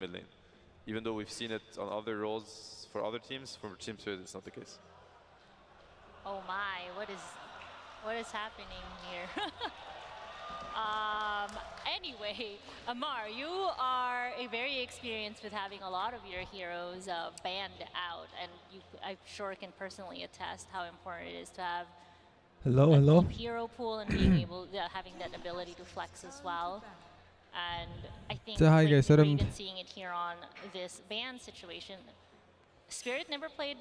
mid lane. Even though we've seen it on other roles for other teams, for Team Spirit it's not the case. Oh my, what is happening here? Anyway, Amar, you are very experienced with having a lot of your heroes banned out, and I'm sure can personally attest how important it is to have a deep hero pool and being able, having that ability to flex as well. And I think we're even seeing it here on this ban situation. Spirit never played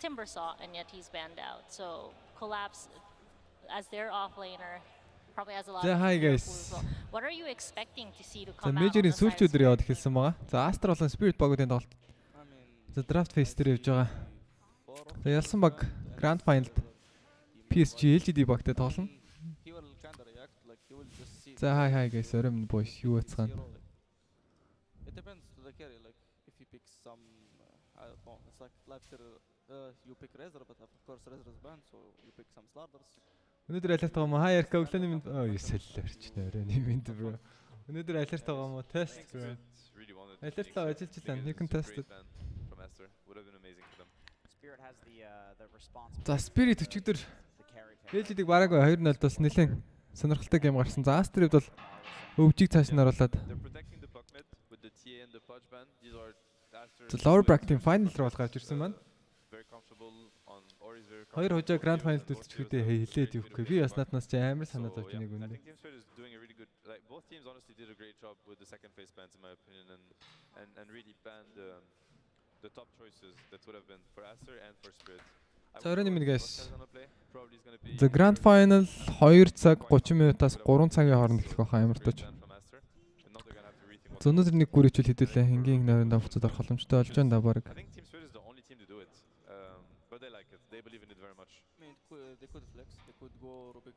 Timbersaw, and yet he's banned out. So Collapse, as their offlaner, probably has a lot of hero pool as well. What are you expecting to see to come out on the side of Spirit? эхэлсэн байгаа. За Aster болон Spirit баг-уудын тоглолт. За draft phase дээр явж байгаа. За ялсан баг Grand Final-д PSG.LGD багтай тоглоно. За hi guys, оройн boys юу бацгаана. It depends to the carry, like if he picks some I don't know, it's like you pick Razor, but of course Razor is banned, so you pick some Slarders. Өнөөдөр алерт байгаа юм уу? Хаяарка өглөөний минь юу солиорч нэрээ минь бро. Өнөөдөр алерт байгаа юм уу? Тест бро. Алерт ажиллаж байна. You can test it. За Spirit өчигдөр LGD-г бараг 2-0 бас нэлээд сонирхолтой гейм гарсан. За Aster-д бол өвжиг цааш нь оруулаад. За lower bracket-ийн final руу бол гарч ирсэн байна. Хоёр хожоо Grand Final-д үлдчихүүдээ хэлээд өгөхгүй. Би бас нааднаас ч амар санаа зовж байгааг үнэ. Both teams honestly did a great job with the second phase bans in my opinion and really banned the top choices that would have been for Aster and for Spirit. За оройн минь guys. The Grand Final 2 цаг 30 минутаас 3 цагийн хооронд эхлэх байхаа ямар тооч. Өнөөдөр нэг гүр хичээл хэдүүлээ. Энгийн нойронд авцад орох боломжтой болж байна да баг. They could flex, they could go Rubik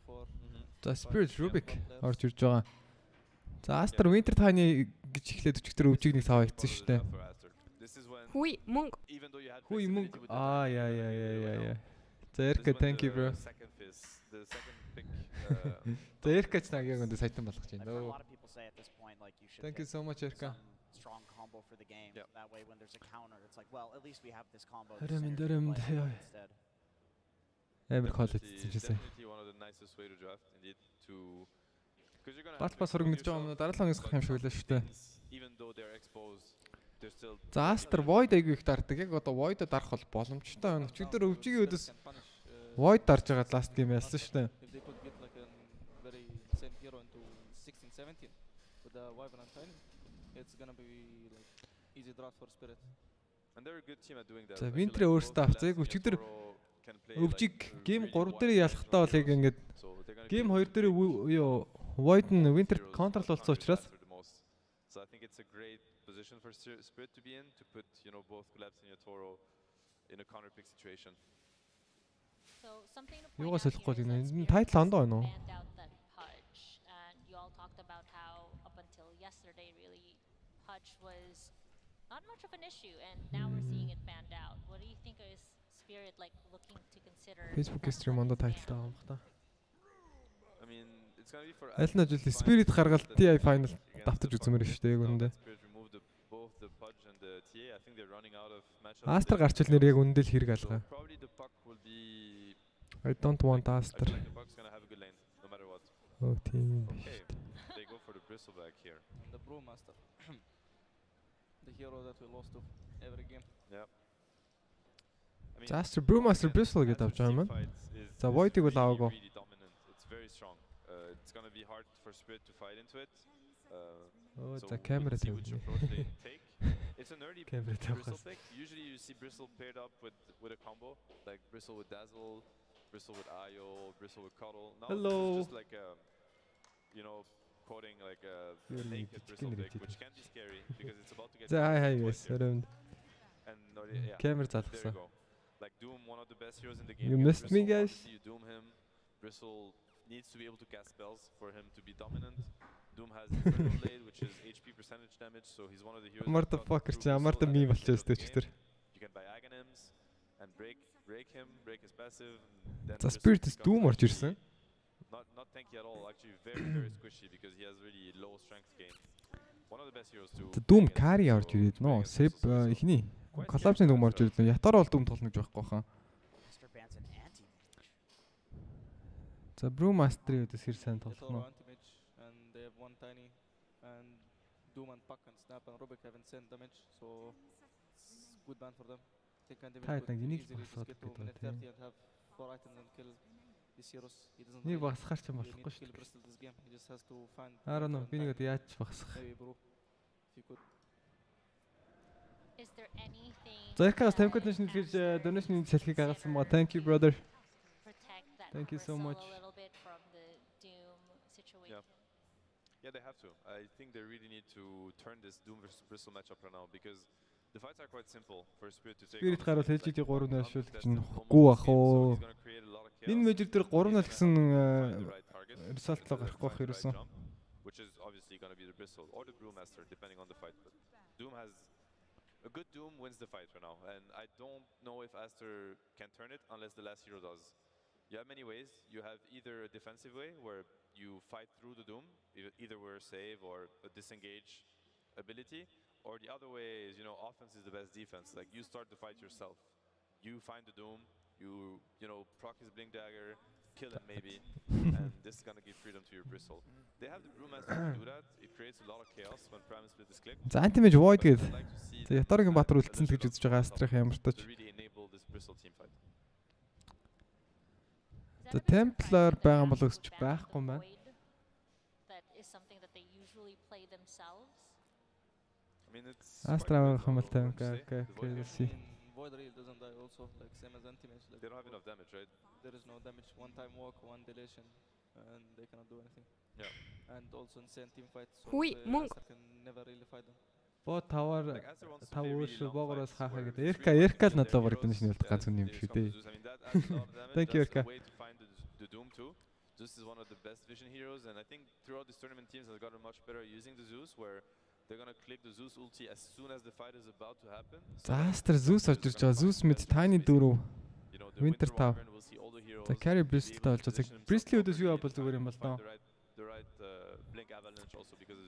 4. За Spirit Rubik орж ирж байгаа. За Aster Winter Tiny гэж эхлээд өчигдөр өвжиг нэг сав хийсэн шүү дээ. Хүй мөнгө. Яа. За Erka, thank you bro. За Erka ч яг өндө сайтан болгож байна. Thank you so much Erka. Strong combo for the game. That way when there's a counter it's like, well, at least we have this combo. Instead. Эвэр коллеж хийсэн. Бас сураг мэдж байгаа юм уу? Дараалал оноос гарах юм шиг байлаа шүү дээ. За Aster Void айгүй их дардаг. Яг одоо Void дарах бол боломжтой байна. Өчигдөр өвжигийн өдөөс Void дарж байгаа last game ялсан шүү дээ. If they could get like a very same hero into 16-17 with the Wyvern and Tiny, it's gonna be like easy draft for Spirit. And they're a good team at doing that. За Winter өөртөө авцыг өчигдөр өвжиг гейм 3 дээр ялахтаа бол яг ингээд гейм 2 дээр юу Void нь Winter контрол болсон учраас so I think it's a great position for Spirit to be in to put, you know, both Collapse and Yatoro in a counter pick situation. So something to point out here is that title ондоо байна уу? Pudge, and you all talked about how up until yesterday really Pudge was not much of an issue, and now we're seeing it banned out. What do you think is Spirit like looking to consider? Facebook stream ондоо title таа юм бах та. I mean, it's going to be for аль нь ажил Spirit гаргаад TI final давтаж үзмээр шүү дээ яг үндэ. Aster гарчвал нэр яг үндэ л хэрэг алгаа. I don't want Aster. Oh team. They go for the bristleback here. The Brewmaster. The hero that we lost to every game. Yeah. Aster Brewmaster Bristle гэдэг авч байгаа юм. За Void-ыг бол аваагүй. It's very strong. It's going to be hard for Spirit to fight into it. So the camera see which approach they take. It's an early Bristle pick. Usually you see Bristle paired up with a combo, like Bristle with Dazzle, Bristle with Ayo, Bristle with Cuddle. Now it's just like a, you know, quoting like a naked Bristle pick, which can be scary because it's about to get. Hi guys, around. And yeah, camera there you go. Like Doom, one of the best heroes in the game. You missed me, guys. You Doom him. Bristle needs to be able to cast spells for him to be dominant. Doom has Inferno Blade, which is HP percentage damage, so he's one of the heroes. Motherfucker, Amarta meme болчихсон өчтөр. You can buy Aghanims and break him, break his passive. The Spirit is Doom орж ирсэн. Not tanky at all. Actually, very squishy because he has really low strength gain. one of the best heroes to. Doom carry орж ирээд нөө. Seb ихний collapse-ийн Doom орж ирээд. Ятар бол Doom толно гэж байхгүй хаа. За Brewmaster-ийн үдээс хэр сайн тоглоно. And they have one tiny and Doom and Puck and Snap and Rubik haven't sent damage, so it's good ban for them. They can't even easily just get to minute 30 and have 4 items and kill these heroes. He doesn't Нэг really багсахаар ч юм need болохгүй to kill шүү. Bristol this game. He just has to find. I don't know. Би нэгэд яаж багсах. Maybe bro, if you could. Is there anything? За Эркагаас 50 donation хийж donation-ийн салхийг агалсан маа. Thank you brother. Protect that Thank you so Bristle much. a little bit from the Doom situation. Yeah, they have to. I think they really need to turn this Doom versus Bristle matchup right now because the fights are quite simple for Spirit to take. Spirit гарвал LGD 3-0 шүүлт чинь гүү ах уу. Энэ межер дээр 3-0 гэсэн result-лоо гарахгүй бах ерөөсөн. Which is obviously going to be the Bristle or the Brewmaster depending on the fight. But Doom has a good Doom wins the fight right now, and I don't know if Aster can turn it unless the last hero does. You have many ways. You have either a defensive way where you fight through the Doom, either we're save or a disengage ability, or the other way is, you know, offense is the best defense. Like you start the fight yourself. You find the Doom, you know, proc his Blink Dagger, kill him maybe, and this is gonna give freedom to your Bristle. They have the Brewmaster to do that. It creates a lot of chaos when Prime Split is clicked. За anti-mage void гээд. За Ятарогийн Баатар үлдсэн л гэж үзэж байгаа Астрах ямар ч тач. Really enable this Bristle team fight. За Templar байгаа бол өсч байхгүй байна. That is something that they usually play themselves. I mean, it's Astra байгаа юм бол тавин. Okay, let's see. Void Reel doesn't die also, like same as anti-mage. Like they don't have enough damage, right? There is no damage. One time walk, one deletion, and they cannot do anything. Yeah. And also insane team fight, so Aster can never really fight them. Боо таваар тав өөршөө боогоос хаахаа гэдэг. Эрка л надлаа барагдана шинэ бол ганц хүн юм шүү дээ. Thank you Erka. The Doom too. Zeus is one of the best vision heroes, and I think throughout this tournament teams have gotten much better at using the Zeus, where they're gonna click the Zeus ulti as soon as the fight is about to happen. За Aster Zeus орж ирж байгаа. Zeus мэд Tiny 4. Winter 5. За carry Bristle болж байгаа. Bristle өдөөс юу бол зүгээр юм бол доо.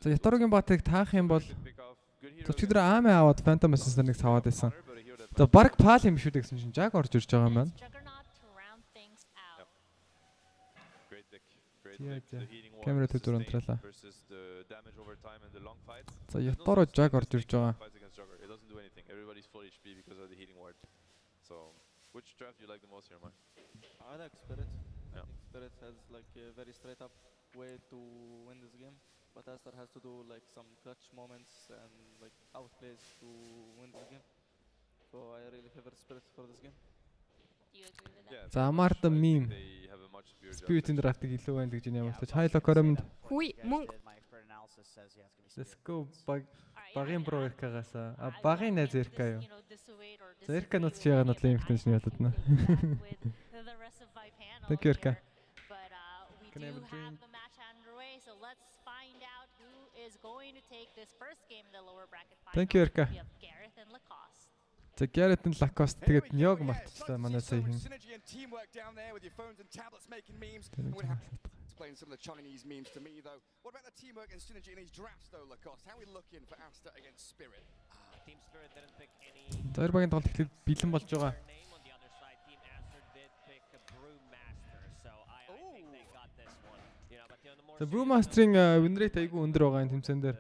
За Ятарогийн Баатыг таах юм бол за чи тэр аамаа аваад Phantom Assassin-ыг саваад байсан. За баг паал юм шүү дээ гэсэн чинь Jug орж ирж байгаа юм байна. Камера төдөр унтралаа. За Ятаро Jug орж ирж байгаа. So, which draft do you like the most here, man? I like Spirit. Yeah. I think Spirit has like a very straight up way to win this game, but Aster has to do like some clutch moments and like outplays to win this game. So I really favor Spirit for this game. Do you agree with that? Yeah. За Amarta meme. They have a much superior Spirit-ийн драфтыг илүү байна гэж ямар ч тач. Хайло Коромд. Хүй мөнгө. Let's go багийн бро Эркагаас. Багийн найз Эрка юу? За Эрка нут чи яагаад нутлын инфтэншн ятад нэ. Thank you Erka. But we do have the match underway, so let's find out who is going to take this first game in the lower bracket final. Thank you Erka. We have Gareth and Lacoste. За Gareth and Lacoste тэгээд Nyog мартчихлаа манай сая хин. Synergy and teamwork down there with your phones and tablets making memes. Explain some of the Chinese memes to me though. What about the teamwork and synergy in these drafts though, Lacoste? How are we looking for Aster against Spirit? Team Spirit didn't pick any. За хоёр багийн тоглолт эхлээд бэлэн болж байгаа. On the other side, Team Aster did pick a Brewmaster, so I think they got this one. You know, but the more. За Brewmaster-ing win rate айгүй өндөр байгаа энэ тэмцээн дээр.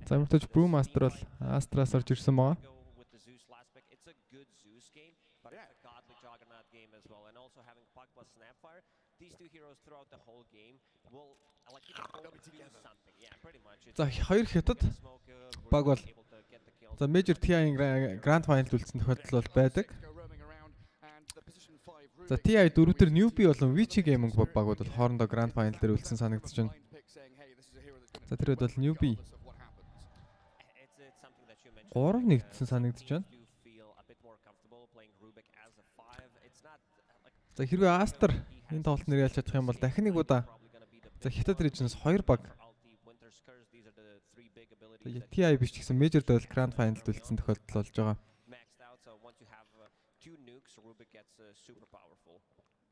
За мөртөж Brewmaster бол Astra-аас орж ирсэн байгаа. With the Zeus last pick, it's a good Zeus game, but it's a godly Juggernaut game as well, and also having Puck plus Snapfire. These two heroes throughout the whole game will like do something. Yeah, pretty much. За хоёр хятад баг бол за Major TI-ийн Grand Final-д үлдсэн тохиолдол бол байдаг. За TI 4 дээр Newbie болон Vici Gaming багууд бол хоорондоо Grand Final дээр үлдсэн санагдаж байна. За тэр бол Newbie 3 нэгдсэн санагдаж байна. За хэрвээ Aster энэ тоглолт нэр ялж чадах юм бол дахин нэг удаа за хятад regions 2 баг. TI биш ч гэсэн Major дээр Grand Final-д үлдсэн тохиолдол болж байгаа.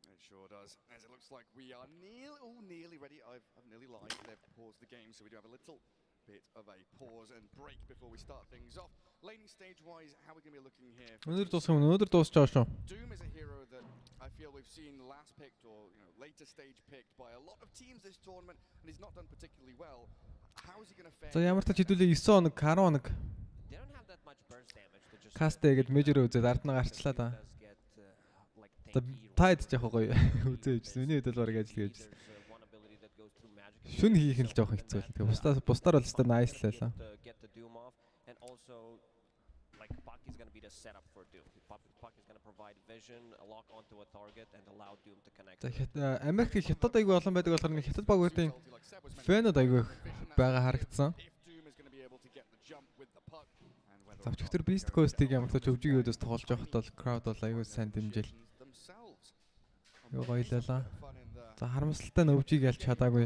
It sure does. As it looks like we are nearly ready. I've nearly lied. They've paused the game, so we do have a little bit of a pause and break before we start things off. Laning stage-wise, how are we going to be looking here? Өнөөдөр дуусчаа шүү. Doom is a hero that I feel we've seen last picked or later stage picked by a lot of teams this tournament, and he's not done particularly well. How is he going to fare? За ямар ч хэдүүлээ 9 хоног 10 хоног кастэ гээд межер үзээд ард нь гарчлаа да. За таад ч яг гоё үзээжсэн. Миний хувьд бол бараг ажил хийж. Шүн хийх нь л жоох хэцүү л. Тэгээ бусдаар бол өстой nice л байлаа. Puck is going to be the setup for Doom. Puck is going to provide vision, a lock onto a target, and allow Doom to connect. За Америк хятад айгүй олон байдаг болохоор нэг хятад багуудын фэнүүд айгүй байгаа харагдсан. За өчигдөр Beast Coast-ийг ямар ч өвжиг өдөөс тоглож байхад бол crowd бол айгүй сайн дэмжил. Юу гоёлаа. За харамсалтай нь өвжиг ялч чадаагүй.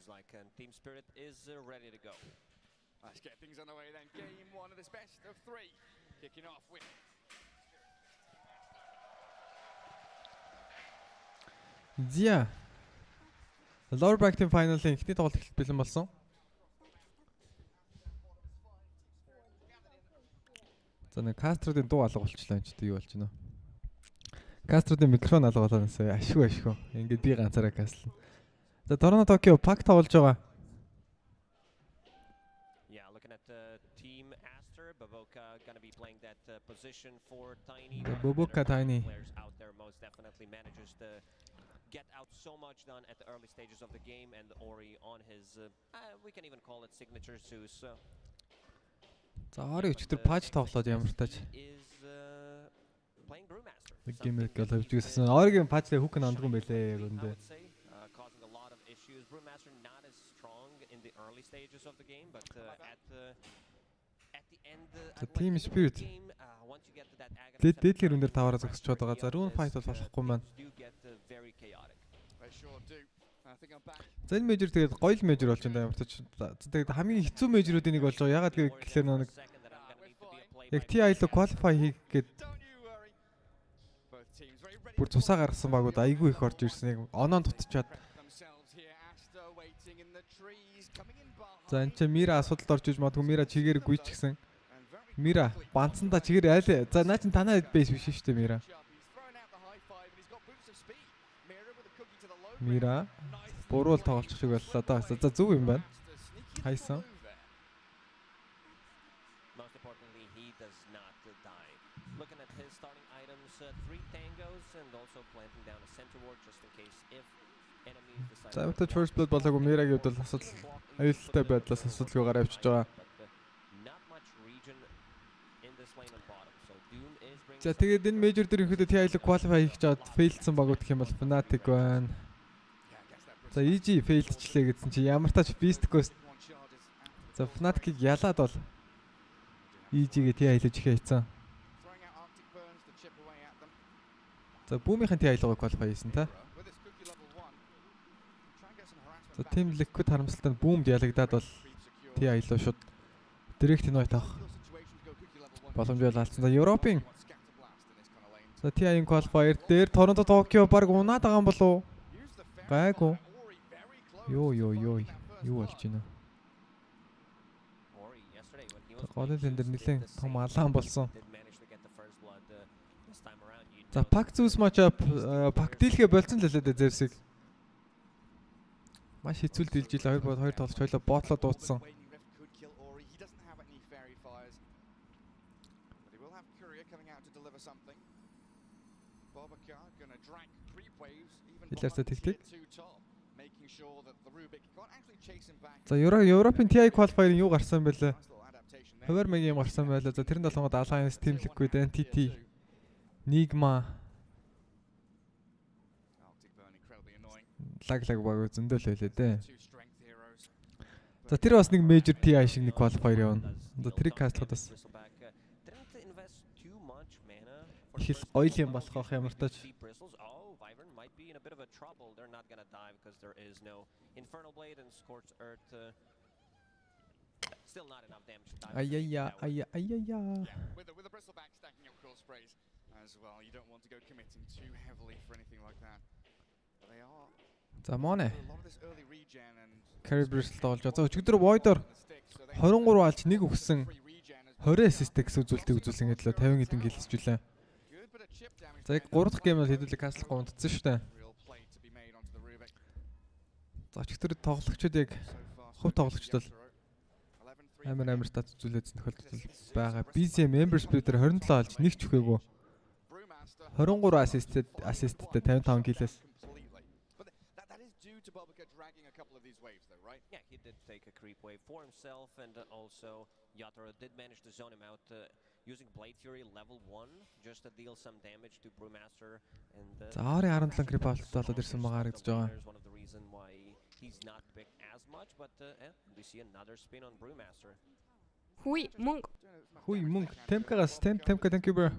Like Team Spirit is ready to go. Let's get things underway then. Game 1 of this best of 3 kicking off with Зя. Lower back team final-ийн ихний тоглолт эхэлт бэлэн болсон. За нэг Кастродын дуу алга болчихлоо энэ ч юу болж байна. Кастродын микрофон алга болоосоо ашгүй. Ингээд би ганцаараа каслна. The Toronto Tokyo Puck тоглож байгаа. Yeah, looking at the team Aster, Baboka going to be playing that position for Tiny. Baboka Tiny. Players out there most definitely manages to get out so much done at the early stages of the game, and Ori on his we can even call it signature Zeus. За Ori өчтөр паж тоглоод ямар тааж. Playing Brewmaster. Геймэр гэл хөвж гисэн. Oriгийн пажлаа хүүхэн андгүй байлээ яг үндэ. Brewmaster not as strong in the early stages of the game, but at the end the Team Spirit once you get to that agony дэдлэр өндөр таваараа зогсчод байгаа. За rune fight бол болохгүй маань. За энэ межер тэгээд гоё л межер болж байна ямар ч. Тэгээд хамгийн хэцүү межерүүдийн нэг болж байгаа. Ягаад гэхээр нэг яг TI-л qualify хийх гээд бүр цусаа гаргасан багууд айгүй их орж ирсэн. Яг оноо тутчаад. За энэ ч Мира асуудалд орж иж магадгүй Мира чигээр гүйчихсэн. Мира банцсандаа чигээр айл. За наа чин танаа бейс биш шүү дээ Мира. Мира буруу тоглох шиг боллоо да. За зүг юм байна. Хайсан. Most importantly, he does not die. Looking at his starting items, 3 tangos and also planting down a center ward just in case if enemies decide. За өтө first blood болоогүй Мирагийн хувьд бол асуудал аюултай байдлаас асуудал гараа авчиж байгаа. За тэгээд энэ major дээр ихэд TI-л qualify хийж чад failдсан багууд гэх юм бол Fnatic байна. За EG failдчлээ гэсэн чи ямар тач Beast Coast. За Fnatic-ийг ялаад бол EG-гээ TI-л ихэ хийцэн. За Boom-ийн TI-л qualify хийсэн та. За Team Liquid харамсалтай нь Boom-д ялагдаад бол TI-л шууд direct invite авах боломжтой алдсан. За Европын за TI-ийн qualifier дээр Toronto Tokyo баг унаад байгаа юм болов уу? Гайгүй. Юу болж байна? Гол л энэ дэр нэлээд том алаан болсон. За Pack Zeus matchup Pack дийлхэ болцсон л лээ Zeus-ийг. Маш хэцүү дийлж илээ. Хоёр тоглож хоёлоо ботлоо дуудсан. Илэрсэ тэгтэг. За Европын TI qualifier юу гарсан бэлээ? Хуваар мэг юм гарсан байлаа. За тэрэн долоогод Alliance, Team Liquid, NTT, Nigma лаг баг зөндөл байлээ дээ. За тэр бас нэг major TI шиг нэг qualifier явна. За тэрийг кастлахад бас хэл гоё юм болох ямар тач. A bit of a trouble. They're not going to die because there is no Infernal Blade and Scorched Earth. Still not enough damage to die. Yeah, with the bristleback stacking up core sprays as well. You don't want to go committing too heavily for anything like that. But they are За Моне. Carry Bristol тоглож байгаа. За өчигдөр Void-оор 23 алж 1 өгсөн 20 assist гэсэн үзүүлэлтийг үзүүлсэн гэдэг л 50 хэдэн гэлсэж үлээ. За яг 3 дахь гейм бол хэдүүлээ Castle-г унтцсан шүү дээ. За өчигдөр тоглогчдод яг хувь тоглогчд бол амар стат үзүүлээдсэн тохиолдол байгаа. BCM Member Speed дээр 27 алж 1 ч өгөөгүй. 23 assistтэй 55 киллээс. Yeah, he did take a creep wave for himself, and also Yatoro did manage to zone him out using Blade Fury level 1 just to deal some damage to Brewmaster. And За 17 creep болоод ирсэн байгаа харагдаж байгаа. One of the reason why he's not picked as much, but we see another spin on Brewmaster. Hui мөнгө. Темкагаас thank you bro.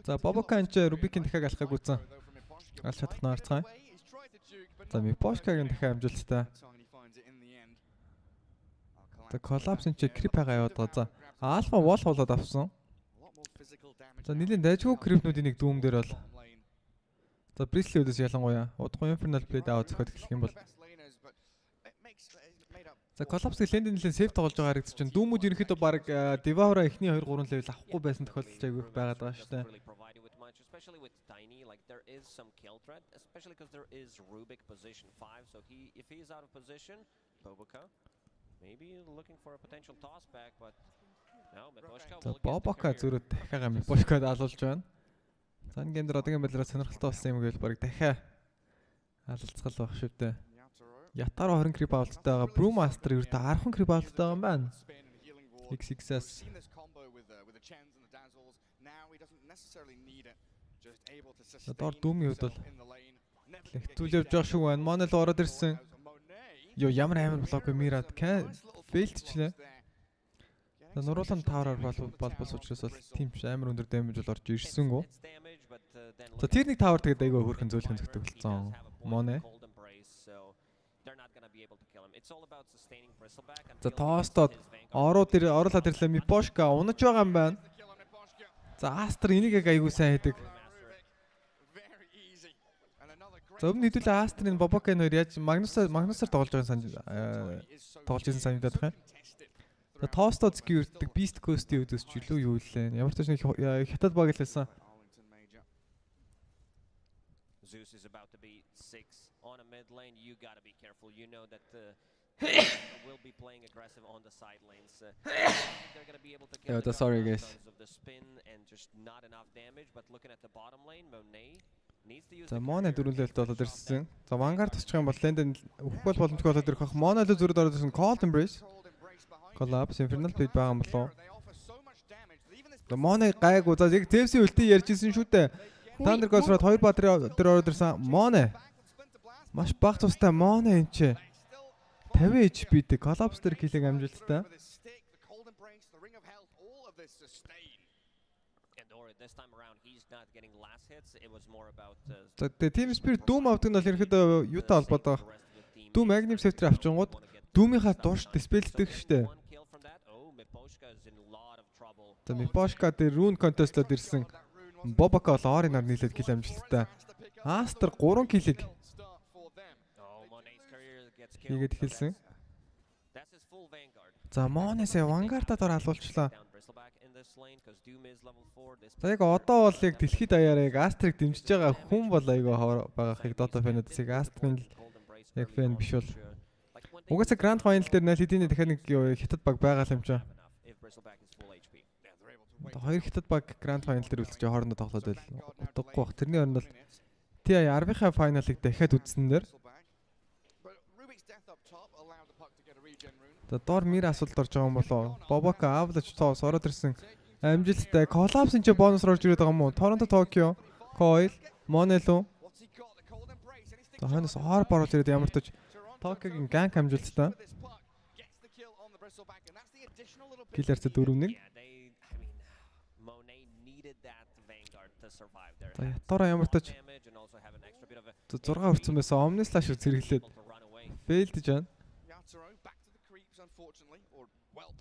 За Бобоканч Рубикийн дахиад алхахыг үзсэн. Алж чадах нь харцгаая. За Мипошкагийн дахиад амжилттай. За Collapse чи крип хагаа яваад байгаа. За Alpha Wall болоод авсан. За нэлийн дайжгүй крипнүүдийн нэг дүүм дээр бол. За Bristol өдөөс ялангуяа удахгүй Infernal Blade аваад зөхөд эхлэх юм бол. За Collapse лэндэн нэлээд сейф тоглож байгаа харагдаж байна. Дүүмүүд ерөнхийдөө баг Devour эхний 2 3 level авахгүй байсан тохиолдол айгүй их байгаад байгаа шүү дээ. Especially with Tiny, like there is some kill threat, especially because there is Rubik position 5. So if he is out of position, Boboka maybe looking for a potential toss back, but no, Miposhka will get Boboka зүрх дахиагаа Miposhka алуулж байна. За энэ гейм дээр одоо юм байлаа сонирхолтой болсон юм гээл баг дахиа алалцгал байх шүү дээ. Ятаро 20 creep авалттай байгаа. Brewmaster ердөө 10 creep авалттай байгаа юм байна. XX-аас доор дүүмийн хувьд бол хэцүүл явж байгаа шүү байна. Monel ороод ирсэн. Йоо ямар амар блок Мирад фейлдчлээ. За нуруулан тавраар болбол учраас бол тийм ч амар өндөр дэмэж бол орж ирсэнгүү. За тэр нэг тавар тэгээд айгаа хөрхэн зөөлхөн зөгтөг болсон. Моне. За тоостод ороод оруулаад ирлээ Мипошка унаж байгаа юм байна. За Aster энийг яг айгуу сайн хийдэг. За өмнө хэдүүлээ Aster-ын Boboka-ын хоёр яаж Magnus-аар тоглож байсан санагдаад байна. За тоостодский үрддэг Beast Coast-ийн өдөөс ч илүү юу илээ. Ямар ч нэг хятад баг лээсэн. Zeus is about to be 6 on a mid lane. You got to be careful. You know that will be playing aggressive on the side lanes. They're going to be able to kill the sorry guys. Of the spin and just not enough damage, but looking at the bottom lane, Monet needs to use За Моне дөрүлэлт болоод ирсэн. За Vanguard тасчих юм бол лэндэн өгөх бол боломжтой болоод ирэх. Моне л зүрд ороод ирсэн. Cold Embrace. Collapse Infernal Blade байгаа юм болоо. За Моне гайг за яг Zeus-ийн үлтий ярьжсэн шүү дээ. Thunder Ghost-роо 2 ба дээр ороод ирсэн. Моне. Маш бага тустай Моне энэ ч 50 HP-тэй Collapse дээр киллийг амжилттай. За Team Spirit Doom авдаг нь бол ерөөхдөө юутай холбоотой. Doom Magnum Scepter авчингууд Doom-ийнхаа дурш диспелдэг штэ. За Miposhka дээр Rune Contest-од ирсэн. Boboka бол Ori нар нийлээд килл амжилттай. Aster 3 киллийг хийгээд эхэлсэн. За Mones-ээ Vanguard-аар алуулчлаа. За яг одоо бол яг дэлхийд даяараа яг Aster-ыг дэмжиж байгаа хүн бол айгүй байгаахыг Dota fan-аас яг Aster-ын яг fan биш бол. Угаасаа Grand Final дээр найл хэдийн дахиад нэг хятад баг байгаа юм чинь. Хоёр хятад баг Grand Final дээр үлдэж хоорондоо тоглоод байл. Утгагүй бах. Тэрний орнд бол TI RV-ийн финалыг дахиад үзсэн дээр. За доор мир асуулт орж байгаа юм болоо. Boboka Avalanche тоос ороод ирсэн. Амжилттай Collapse-ын ч бонус орж ирээд байгаа юм уу? Toronto Tokyo, Coil, Monelo. За ханаас хоор боруулж ирээд ямар ч Tokyo-гийн gank амжилттай. Киллерс 4-1. За ятаараа ямар ч 6 хүрсэн байсан Omnislash зэрэглээд failed гэж байна.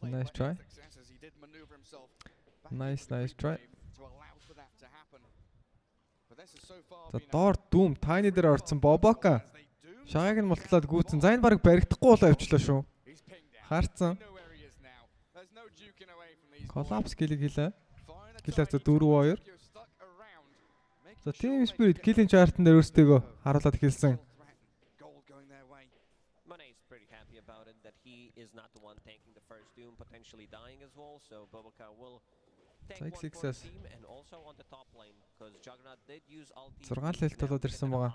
Nice try. Nice try. За доор Doom Tiny дээр орсон Boboka. Шагааг нь мултлаад гүйцэн. За энэ баг баригдахгүй болоо явчлаа шүү. Харцсан. Collapse киллийг хийлээ. Киллээр за 4-2. За Team Spirit killing chart-ын дээр өөрсдөө харуулад хэлсэн. X6-аас 6 лэлт болоод ирсэн байгаа.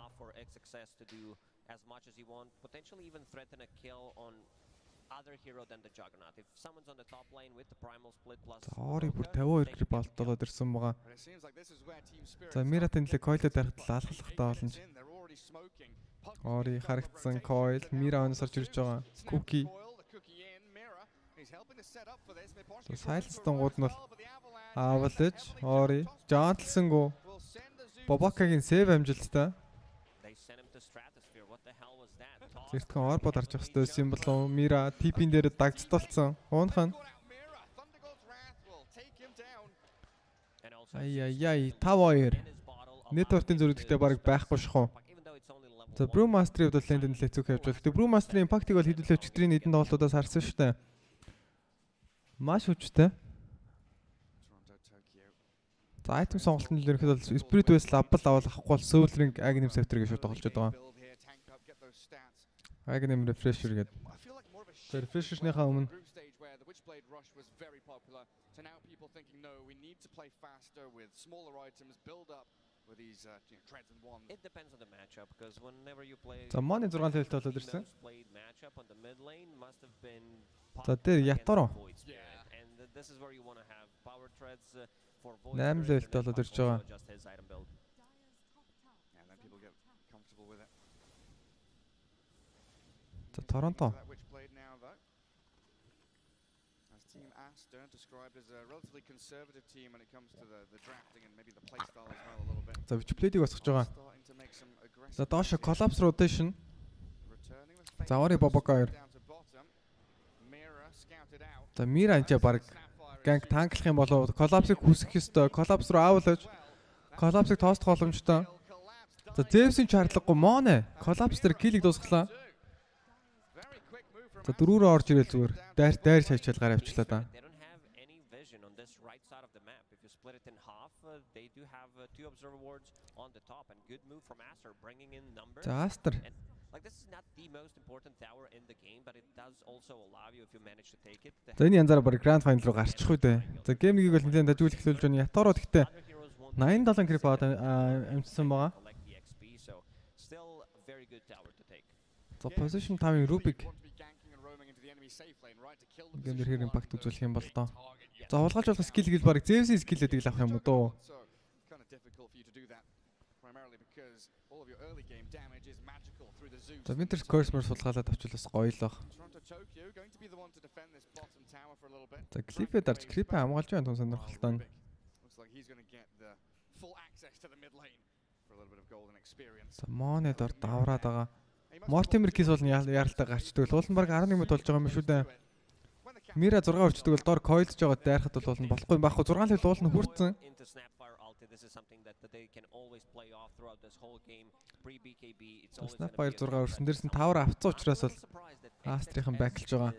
Other hero than the Juggernaut. If someone's on the top lane with the primal split plus Ори бүр 52 гэр болоод ирсэн байгаа. За Миратын төлөө койлоо дарахтал алхахтаа болно. Ори харагдсан койл Мира өнөөс орж ирж байгаа. Cookie. Сайлстон гууд нь бол аавлаж Ори жаантлсангу Бобакагийн сейв амжилттай. Зэртхэн орбод арч явах ёстой символ Мира типийн дээр дагцталцсан. Уунхан. Ай 5-2. Network-ийн зөрөгдөлтөд бараг байхгүй шахуу. За Brewmaster-ийн хувьд бол лэнд нэлээд зүг явж байна. Гэхдээ Brewmaster-ийн импактыг бол хэдүүлээ өчигдрийн эдэн тоглолтуудаас харсан шүү дээ. Маш хүчтэй. За item сонголтын л ерөнхийдөө бол Spirit West Lab авал авахгүй бол Soul Ring Aghanim Scepter гэж шууд тоглож байгаа. Aghanim Refresher гэдэг. Тэр Refresher-ийнхаа өмнө It depends on the matchup because whenever you play За Money 6 level болоод ирсэн. matchup on the mid lane must have been За дээр Ятаро and this is where you want to have power treads for void 8 level болоод ирж байгаа. За Торонто Team Aster described as a relatively conservative team when it comes to the drafting and maybe the play style as well a little bit. За Witchblade-ийг босгож байгаа. За доош Collapse Rotation. За Ори Бобока 2. За Мира анчаа баг ганг танклах юм болов Collapse-ыг хүсэх ёстой. Collapse руу аавлаж Collapse-ыг тоосдох боломжтой. За Zeus-ийн чарлаггүй Моне Collapse дээр киллийг дуусглаа. За дөрөөрөө орж ирэл зүгээр. Дайр шайчаал гараа авчлаа да. Split it in half. They do have two observer wards on the top and good move from Aster bringing in numbers. За Aster. Like this is not the most important tower in the game but it does also allow you if you manage to take it. За энэ янзаараа баг Grand Final руу гарчих үү дээ. За game нэг-ийг бол нэлээд дажгүй эхлүүлж байна. Ятаро гэхдээ 87 крип амжсан байгаа. Still very good tower to take. За position 5-ын Rubik гэмээр хэр импакт үзүүлэх юм бол доо. За хулгайлж болох скил гэл баг Zeus-ийн скиллүүдийг л авах юм уу дөө. За Winter's Curse мөр сулгаалаад авчихвал бас гоё л баг. За Cliff-д дарж Creep хамгаалж байна тун сонирхолтой нь. За Moned ор давраад байгаа. Mortimer Kiss бол яаралтай гарчдаг. Уулын баг 11 минут болж байгаа юм шүү дээ. Мира 6 өрчдөг бол доор койлж байгаа дайрахад бол уулын болохгүй юм байхгүй 6 левел уулын хүрцэн. Snapfire 6 өрсөн дээрс нь тавар авцсан учраас бол Aster-ийн бэклж байгаа.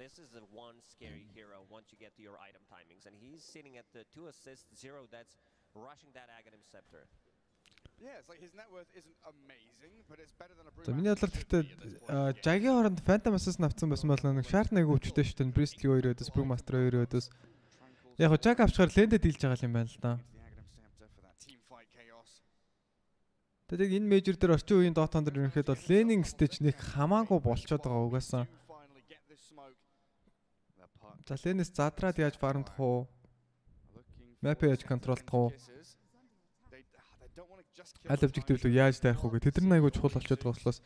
This is the one scary hero once you get to your item timings and he's sitting at the 2 assists 0 that's rushing that Aghanim Scepter. Yeah, it's like his net worth isn't amazing, but it's better than a За миний бодлоор гэхдээ Jag-ийн хооронд Phantom Assassin авсан байсан бол нэг шаарт нэг өвчтэй шүү дээ. Bristol 2 өдөөс, Brewmaster 2 өдөөс. Яг Jag авчихаар лэндэ дийлж байгаа юм байна л да. Тэгээд энэ мейжер дээр орчин үеийн Dota дээр ерөнхийдөө бол laning stage нэг хамаагүй болчиход байгаа угаасаа. За лэнэс задраад яаж фармдах уу? Map яаж контролдох уу? Аль objective руу яаж дайрах уу гэх тэд нар айгуу чухал болчиход байгаа учраас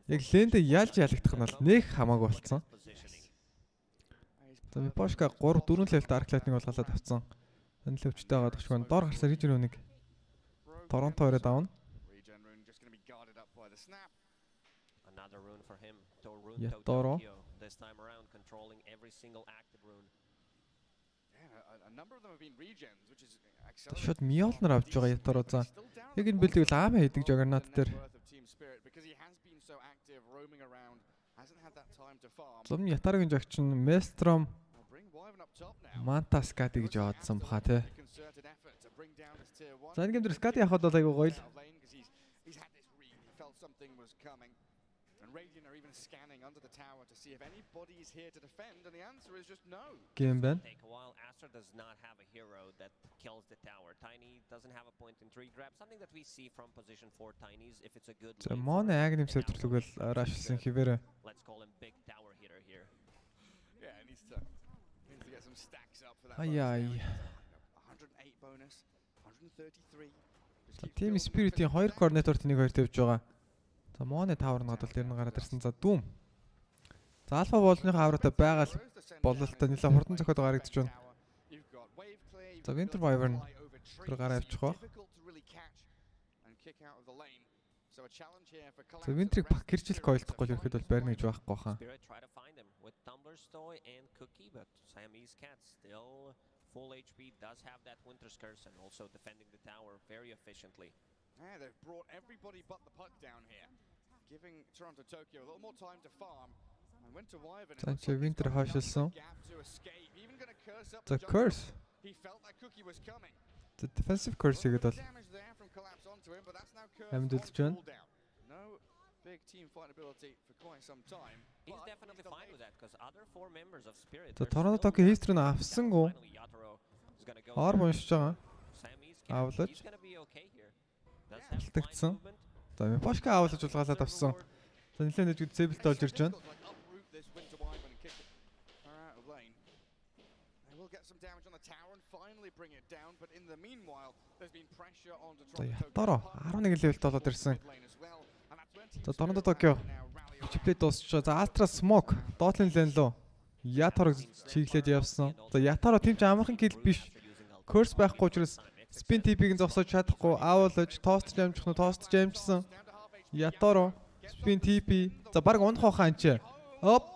яг лэндэ яаж ялагдах нь бол нэг хамаагүй болцсон. За Мипошка 3-4 левелт Arc Lightning болголоод авцсан. Энэ л өвчтэй байгаа төгчгөн доор гарсаар хийж ирэх нэг Торонто өрөө давна. Ятаро. Шууд Миолнор авч байгаа Ятароо за. Яг энэ бэлдийг л аамаа хийдэг Juggernaut дээр. Зам Ятарогийн жагч нь Maelstrom Mantaskadi гэж яваадсан баха тий. За энэ гэмдэр Skadi явахад бол айгуу гоё л. Game ban. Aster does not have a hero that kills the tower. Tiny doesn't have a point in 3 grab. Something that we see from position 4 Tinies if it's a good За Mon Agnim сэвтрлэгэл Rush-сэн хിവэрэ. Let's call him big tower hitter here. Yeah, he needs to get some stacks up for that. Ай. 108 bonus, 133. Team Spirit-ийн 2 координатор тэнийг 2 тавьж байгаа. За Mon Tower нь гадвал тэр нь гараад ирсэн. За Doom. За Alpha Wall-ны хавраатай байгаа л бололтой нэлээд хурдан зохиод гарагдаж байна. За Winter Wyvern тэр гараа авчих ба. За Winter-ийг баг гэржил койлдохгүй л ирэхэд бол байрна гэж байхгүй хаа. Full HP does have that Winter's Curse and also defending the tower very efficiently. Yeah, they've brought everybody but the puck down here, giving Toronto Tokyo a little more time to farm. And Winter Wyvern Winter хашилсан. The curse. He felt that cookie was coming. The defensive curse гэдэг бол амьдулж байна. No big team fight ability for quite some time. He's definitely fine with that because other 4 members of Spirit. The Toronto Tokyo history нь авсангүй. Ор уншиж байгаа. Авлаж. Талтагдсан. За Мипошка авлаж улгаалаад авсан. За нэлээд нэг disable болж ирж байна. Ятаро 11 левелд болоод ирсэн. За Toronto Tokyo чиплээ дуусчихаа. За Astra Smoke доотлын лэн лөө Ятарог чиглээд явсан. За Ятаро тийм ч амархан кил биш. Curse байхгүй учраас spin TP-г зогсоож чадахгүй. Авуулж тост жамжих нь тост жамжсан. Ятаро spin TP. За баг унах хаа анч. Оп.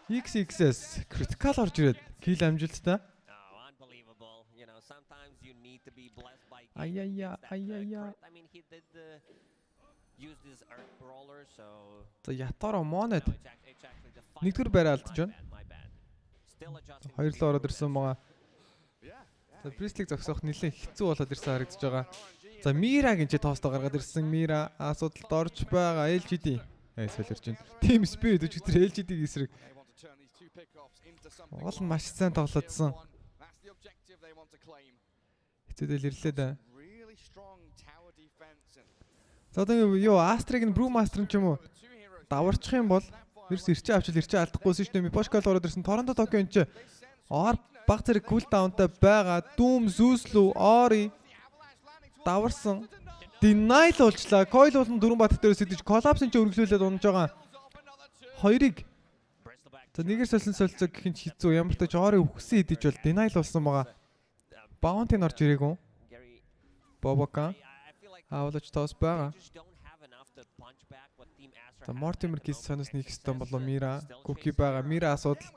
XXS critical орж ирээд кил амжилттай. Аяя. За Ятаро Монед нэгдүгээр байраа алдаж байна. Хоёрлоо ороод ирсэн байгаа. За Priest-ийг зогсоох нэлээд хэцүү болоод ирсэн харагдаж байгаа. За Mira-гийн ч тоостоо гаргаад ирсэн. Mira асуудалд орж байгаа LGD. Эсвэл ирж байна. Team Spirit өчигдөр LGD-г эсрэг. Уул нь маш сайн тоглоодсон. Хэцүүдэл ирлээ да. За одоо юу Aster-ыг нь Brewmaster ч юм уу даварчих юм бол ерөөс ирчээ авчил ирчээ алдахгүйсэн шүү дээ. Мипошкал ороод ирсэн. Toronto Tokyo энэ ч ор баг зэрэг кулдаунтай байгаа. Doom Zeus-лүү Ori даварсан. Denial уулчлаа. Coil болон 4 бат дээрээс идэж collapse-ын ч өргөлүүлээд унаж байгаа. Хоёрыг за нэгээр солилцоо гэх юм хэцүү. Ямар ч тач Ori үхсэн идэж бол denial болсон байгаа. Bounty-н орж ирээгүй. Boboka авлаж тоос байгаа. За Mortimer кис сонос нэг стон болоо Mira, Cookie байгаа. Mira асуудал.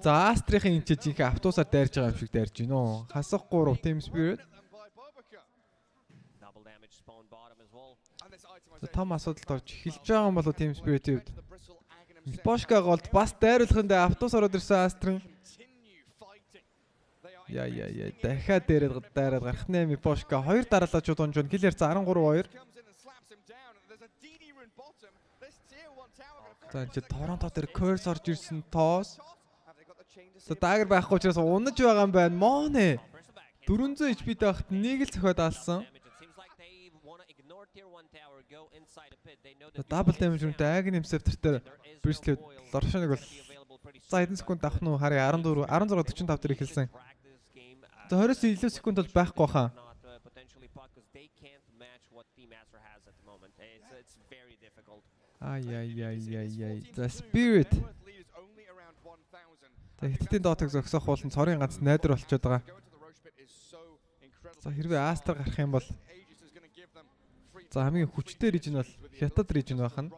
За Aster-ийн энэ жижиг автобусаар дайрж байгаа юм шиг дайрж байна уу? Хасах 3 Team Spirit. За том асуудалд орж эхэлж байгаа юм болоо Team Spirit-ийн хувьд. Мипошка голд бас дайруулахын дээр автобус ороод ирсэн Aster-ийн. Яа дахиад дээрээ дайраад гарах нэ Мипошка 2 дараалал чууд онж байна. Киллер за 13-2. За чи Торонто дээр curse орж ирсэн тоос. За дагер байхгүй учраас унаж байгаа юм байна. Моне 400 HP-тэй байхад нэг л зөхиод алсан. Double damage үнэтэй Agni Scepter-дээр Priest-ийг Lorshonыг бол за хэдэн секунд авах нь харъя 16:45 дээр эхэлсэн. За 20-с илүү секунд бол байхгүй хаа. Ай. The Spirit. За хиттийн доотыг зогсоох болон цорын ганц найдар болчиход байгаа. За хэрвээ Aster гарах юм бол за хамгийн хүчтэй region бол Хятад region байх нь.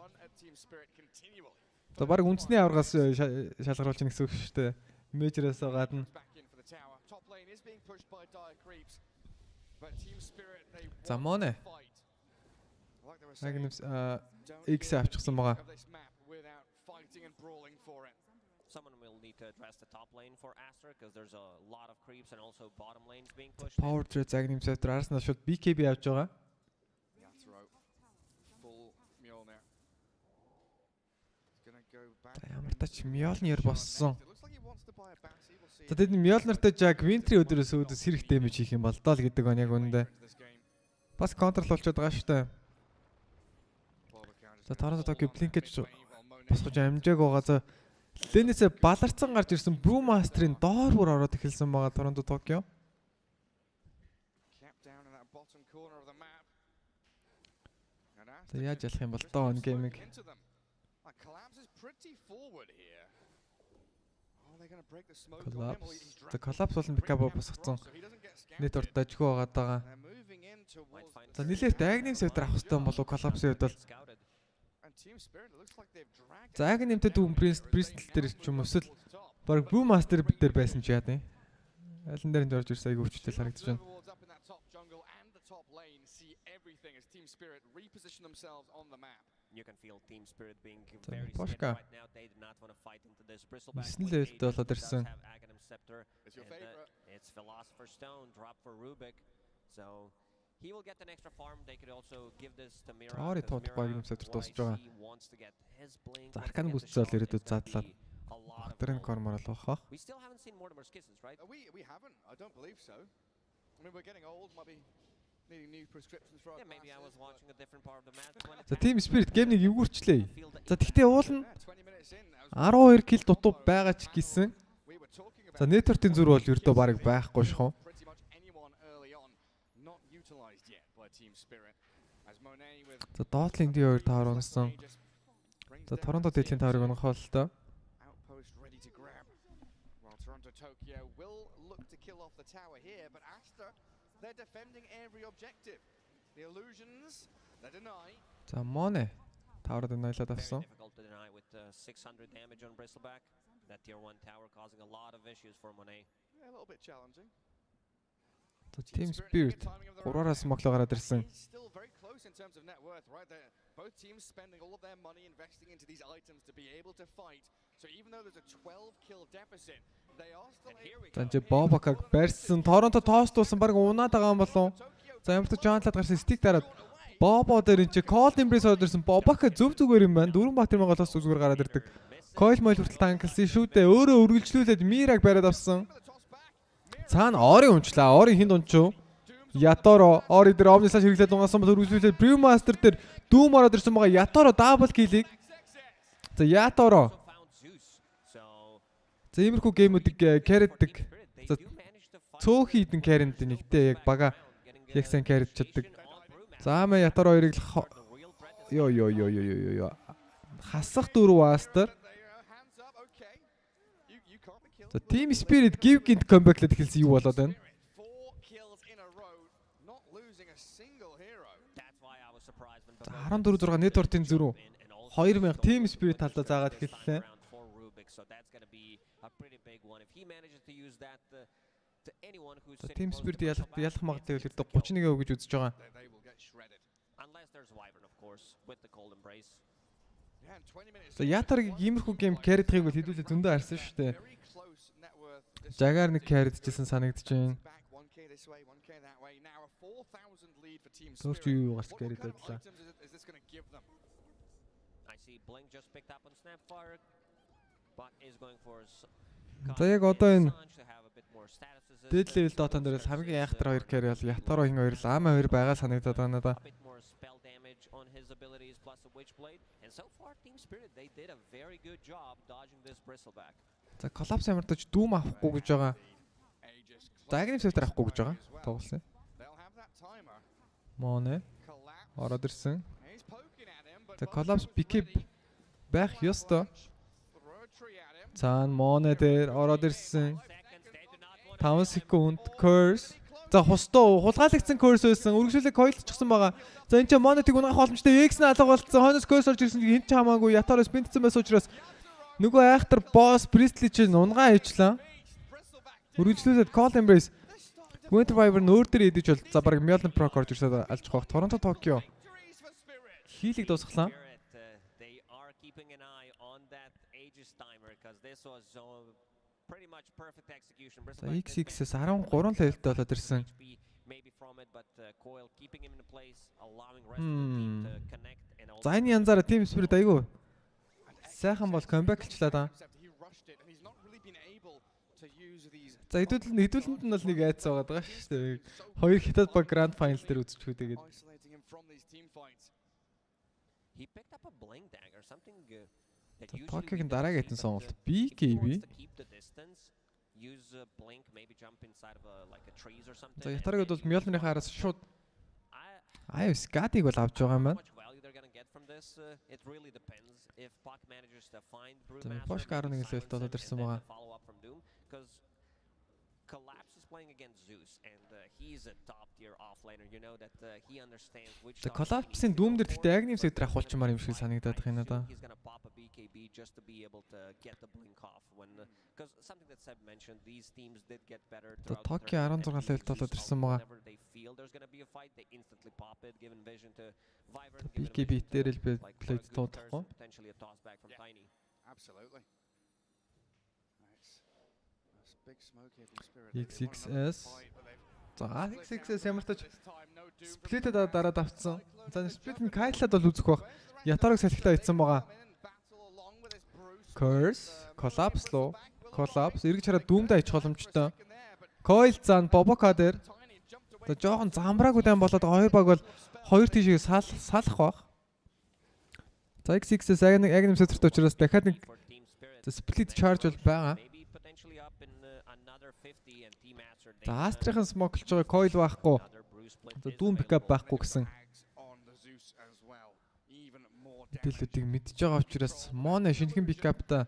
За баг үндэсний аваргаас шалгаруулж ийн гэсэн үг шүү дээ. Major-аас гадна. За Моне. Agnes X авчихсан байгаа. Someone will need to address the top lane for Aster because there's a lot of creeps and also bottom lanes being pushed. Power Trade Agnes авч Arsenal шууд BKB авч байгаа. Ямар тач Mjolnir боссон. За тэд Mjolnirтай яг Wintry өдрөөс өөдөөс хэрэг дэмэж хийх юм бол доо л гэдэг нь яг үнэндээ. Бас контрол болчиход байгаа шүү дээ. За Торонто Токио блинкэж босгож амжааг байгаа. За Ленэсээ баларцсан гарч ирсэн Brewmaster-ийн доор бүр ороод эхэлсэн байгаа Торонто Токио. За яаж ялах юм бол доо энэ геймийг. Collapse болон пикап босгоцсон. Нийт урд дажгүй байгаа. За нилээд Agnes өдөр авах хэрэгтэй болов Collapse-ийн хувьд бол. За Agnes-тэй дүүн Bristol дээр ч юм эсвэл баг Brewmaster бид дээр байсан ч яа дээ. Алин дээр нь орж ирсэн айгүй өвчтэй харагдаж байна. You can feel Team Spirit being very scared right now. They do not want to fight into this Bristleback. It's Philosopher's Stone drop for Rubik. So he will get an extra farm. They could also give this to Mira. Wants to get his blink. We still haven't seen Mortimer's kisses, right? We haven't. I don't believe so. I mean, we're getting old. Might be needing new prescriptions for our maybe I was watching a different part of the match. За Team Spirit геймийг эвгүүрчлээ. За тэгтээ уул нь 12 кил дутуу байгаа ч гэсэн. За network-ийн зүр бол ердөө бараг байхгүй шхоо. За Dotling D2 тавар унсан. За Торонто Дэлхийн таврыг унахаа л та. Toronto Tokyo will look to kill off the tower here, but Aster, they're defending every objective. The illusions, they deny. За Моне таврыг дэнайлаад авсан. Difficult to deny with 600 damage on Bristleback. That tier 1 tower causing a lot of issues for Monet. Yeah, a little bit challenging. So Team Spirit 3-аас моглоо гараад ирсэн. Still very close in terms of net worth, right? They're both teams spending all of their money investing into these items to be able to fight. So even though there's a 12 kill deficit, they are still able. Танчи Бобакаг барьсан. Торонто тоостуулсан баг унаад байгаа юм болов. За ямар ч Джонлад гарсан стик дараад Бобо дээр энэ чи Cold Embrace ороод ирсэн. Бобака зөв зүгээр юм байна. 4 бат юм голоос зүгээр гараад ирдэг. Coil Moil хүртэл танклсан шүүдээ өөрөө үргэлжлүүлээд Мираг бариад авсан. Цаана Ори унчлаа. Ори хинд унчив. Яторо Ори дээр Omnislash хэрэглээд унгасан бол үргэлжлүүлээд Brewmaster дээр Doom ороод ирсэн байгаа. Яторо дабл киллийг. За Яторо. За иймэрхүү геймүүдийг carry-дэг. За цөөхий хідэн carry-д нэгтэй яг бага яг сайн carry чаддаг. За мэ Яторо хоёрыг ёо. Хасах дөрөв Aster. So Team Spirit give gint comeback-лээд эхэлсэн юу болоод байна? За 14-6 network-ийн зүрх 2000 Team Spirit талдаа заагаад эхэллээ. Team Spirit ялах магадлал ердөө 31% гэж үзэж байгаа. За Ятарыг иймэрхүү гейм carry-дгийг бол хэдүүлээ зөндөө харсан шүү дээ. Жагаар нэг carry-дчихсэн санагдаж байна. Төрч юу гарч carry-дэдлээ. За яг одоо энэ Dead level Dota дээр хамгийн яхтар хоёр carry бол Ятаро хин хоёр л Ама хоёр байгаа санагдаад байна надаа. За Collapse ямартаж Doom авахгүй гэж байгаа. За Agnes өтер авахгүй гэж байгаа. Тоглосон. Моне ороод ирсэн. За Collapse PK байх ёстой. Цаан Моне дээр ороод ирсэн. 5 секунд curse. За хустуу хулгаалагдсан curse байсан. Үргэлжлүүлээ coilчсан байгаа. За энэ ч Monet-ийг унаах боломжтой. X-ний алга болцсон. Хойноос curse орж ирсэн. Хинт ч хамаагүй Ятароос бинтсэн байсан учраас Нөгөө айхтар босс Priestley чинь унгаа ээчлээ. Үргэлжлүүлээд call embrace. Winter Wyvern өөр дээр идэж бол за баг Melon Pro орж ирсээр алж байгаа. Торонто Токио. Хийлийг дуусглаа. За XX-с 13 левелтэй болоод ирсэн. За энэ янзаараа Team Spirit айгүй сайхан бол comeback-лчлаа да. За хэдүүлэнд нь бол нэг айц байгаа шүү дээ. Хоёр хятад баг Grand Final дээр үзчихүү тэгээд. Токиогийн дараагийн хитэн сонголт BKB. За ятараг бол Mjolnir-ийн хараас шууд аюу Skadi-г бол авч байгаа юм байна. Пошка 11 левелт болоод ирсэн байгаа. Collapse is playing against Zeus and he's a top tier offlaner. You know that he understands which the Collapse-ийн дүүм дээр гэхдээ Agnes өдөр ахуулчмаар юм шиг санагдаад байна да. He's going to pop a BKB just to be able to get the blink off when because something that Seb mentioned these teams did get better throughout the Tokyo 16 левелт болоод ирсэн байгаа. They feel there's going to be a fight they instantly pop it given vision to Wyvern BKB дээр л plate тоодохгүй. Potentially a toss back from Tiny. Absolutely. XXS. За XXS ямартаж сплитэд дараа давцсан. За сплит нь Кайлад бол үзэх бах. Ятараг салхитаа ицсэн байгаа. Curse, Collapse лу, Collapse эргэж хараад дүүмдээ ич боломжтой. Coil зан Boboka дээр. За жоохон замбрааг удаан болоод хоёр баг бол хоёр тийшээ салах бах. За XXS Agnes өдөрт учраас дахиад нэг сплит charge бол байгаа. За Aster-ын smoke-лж байгаа coil байхгүй. За дүүм pickup байхгүй гэсэн. Дэлүүдийг мэдж байгаа учраас Mono шинэхэн pickup-та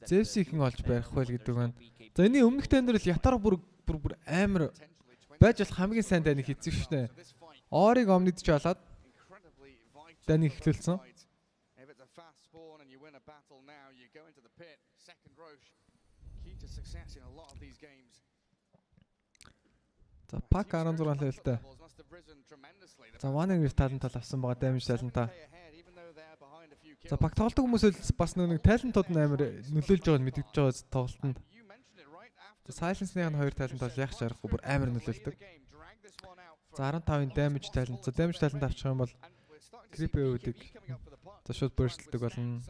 Zeus-ийг олж барих байл гэдэг байна. За энэ өмнөх тендер л ятар бүр амар байж болох хамгийн сайн дайныг хийцэн шнэ. Орыг омнидж болоод дайныг эхлүүлсэн. За пак 16 левелтэй. За One талент тал авсан байгаа damage талентаа. За пак тоглодог хүмүүс бас нэг талентууд нь амар нөлөөлж байгааг нь мэдэгдэж байгаа тоглолтод. За Silence-ийн хоёр талент бол яг шарахгүй бүр амар нөлөөлдөг. За 15-ын damage талент. За damage талент авчих юм бол creep өвдөг. За шууд burst-лдэг болно.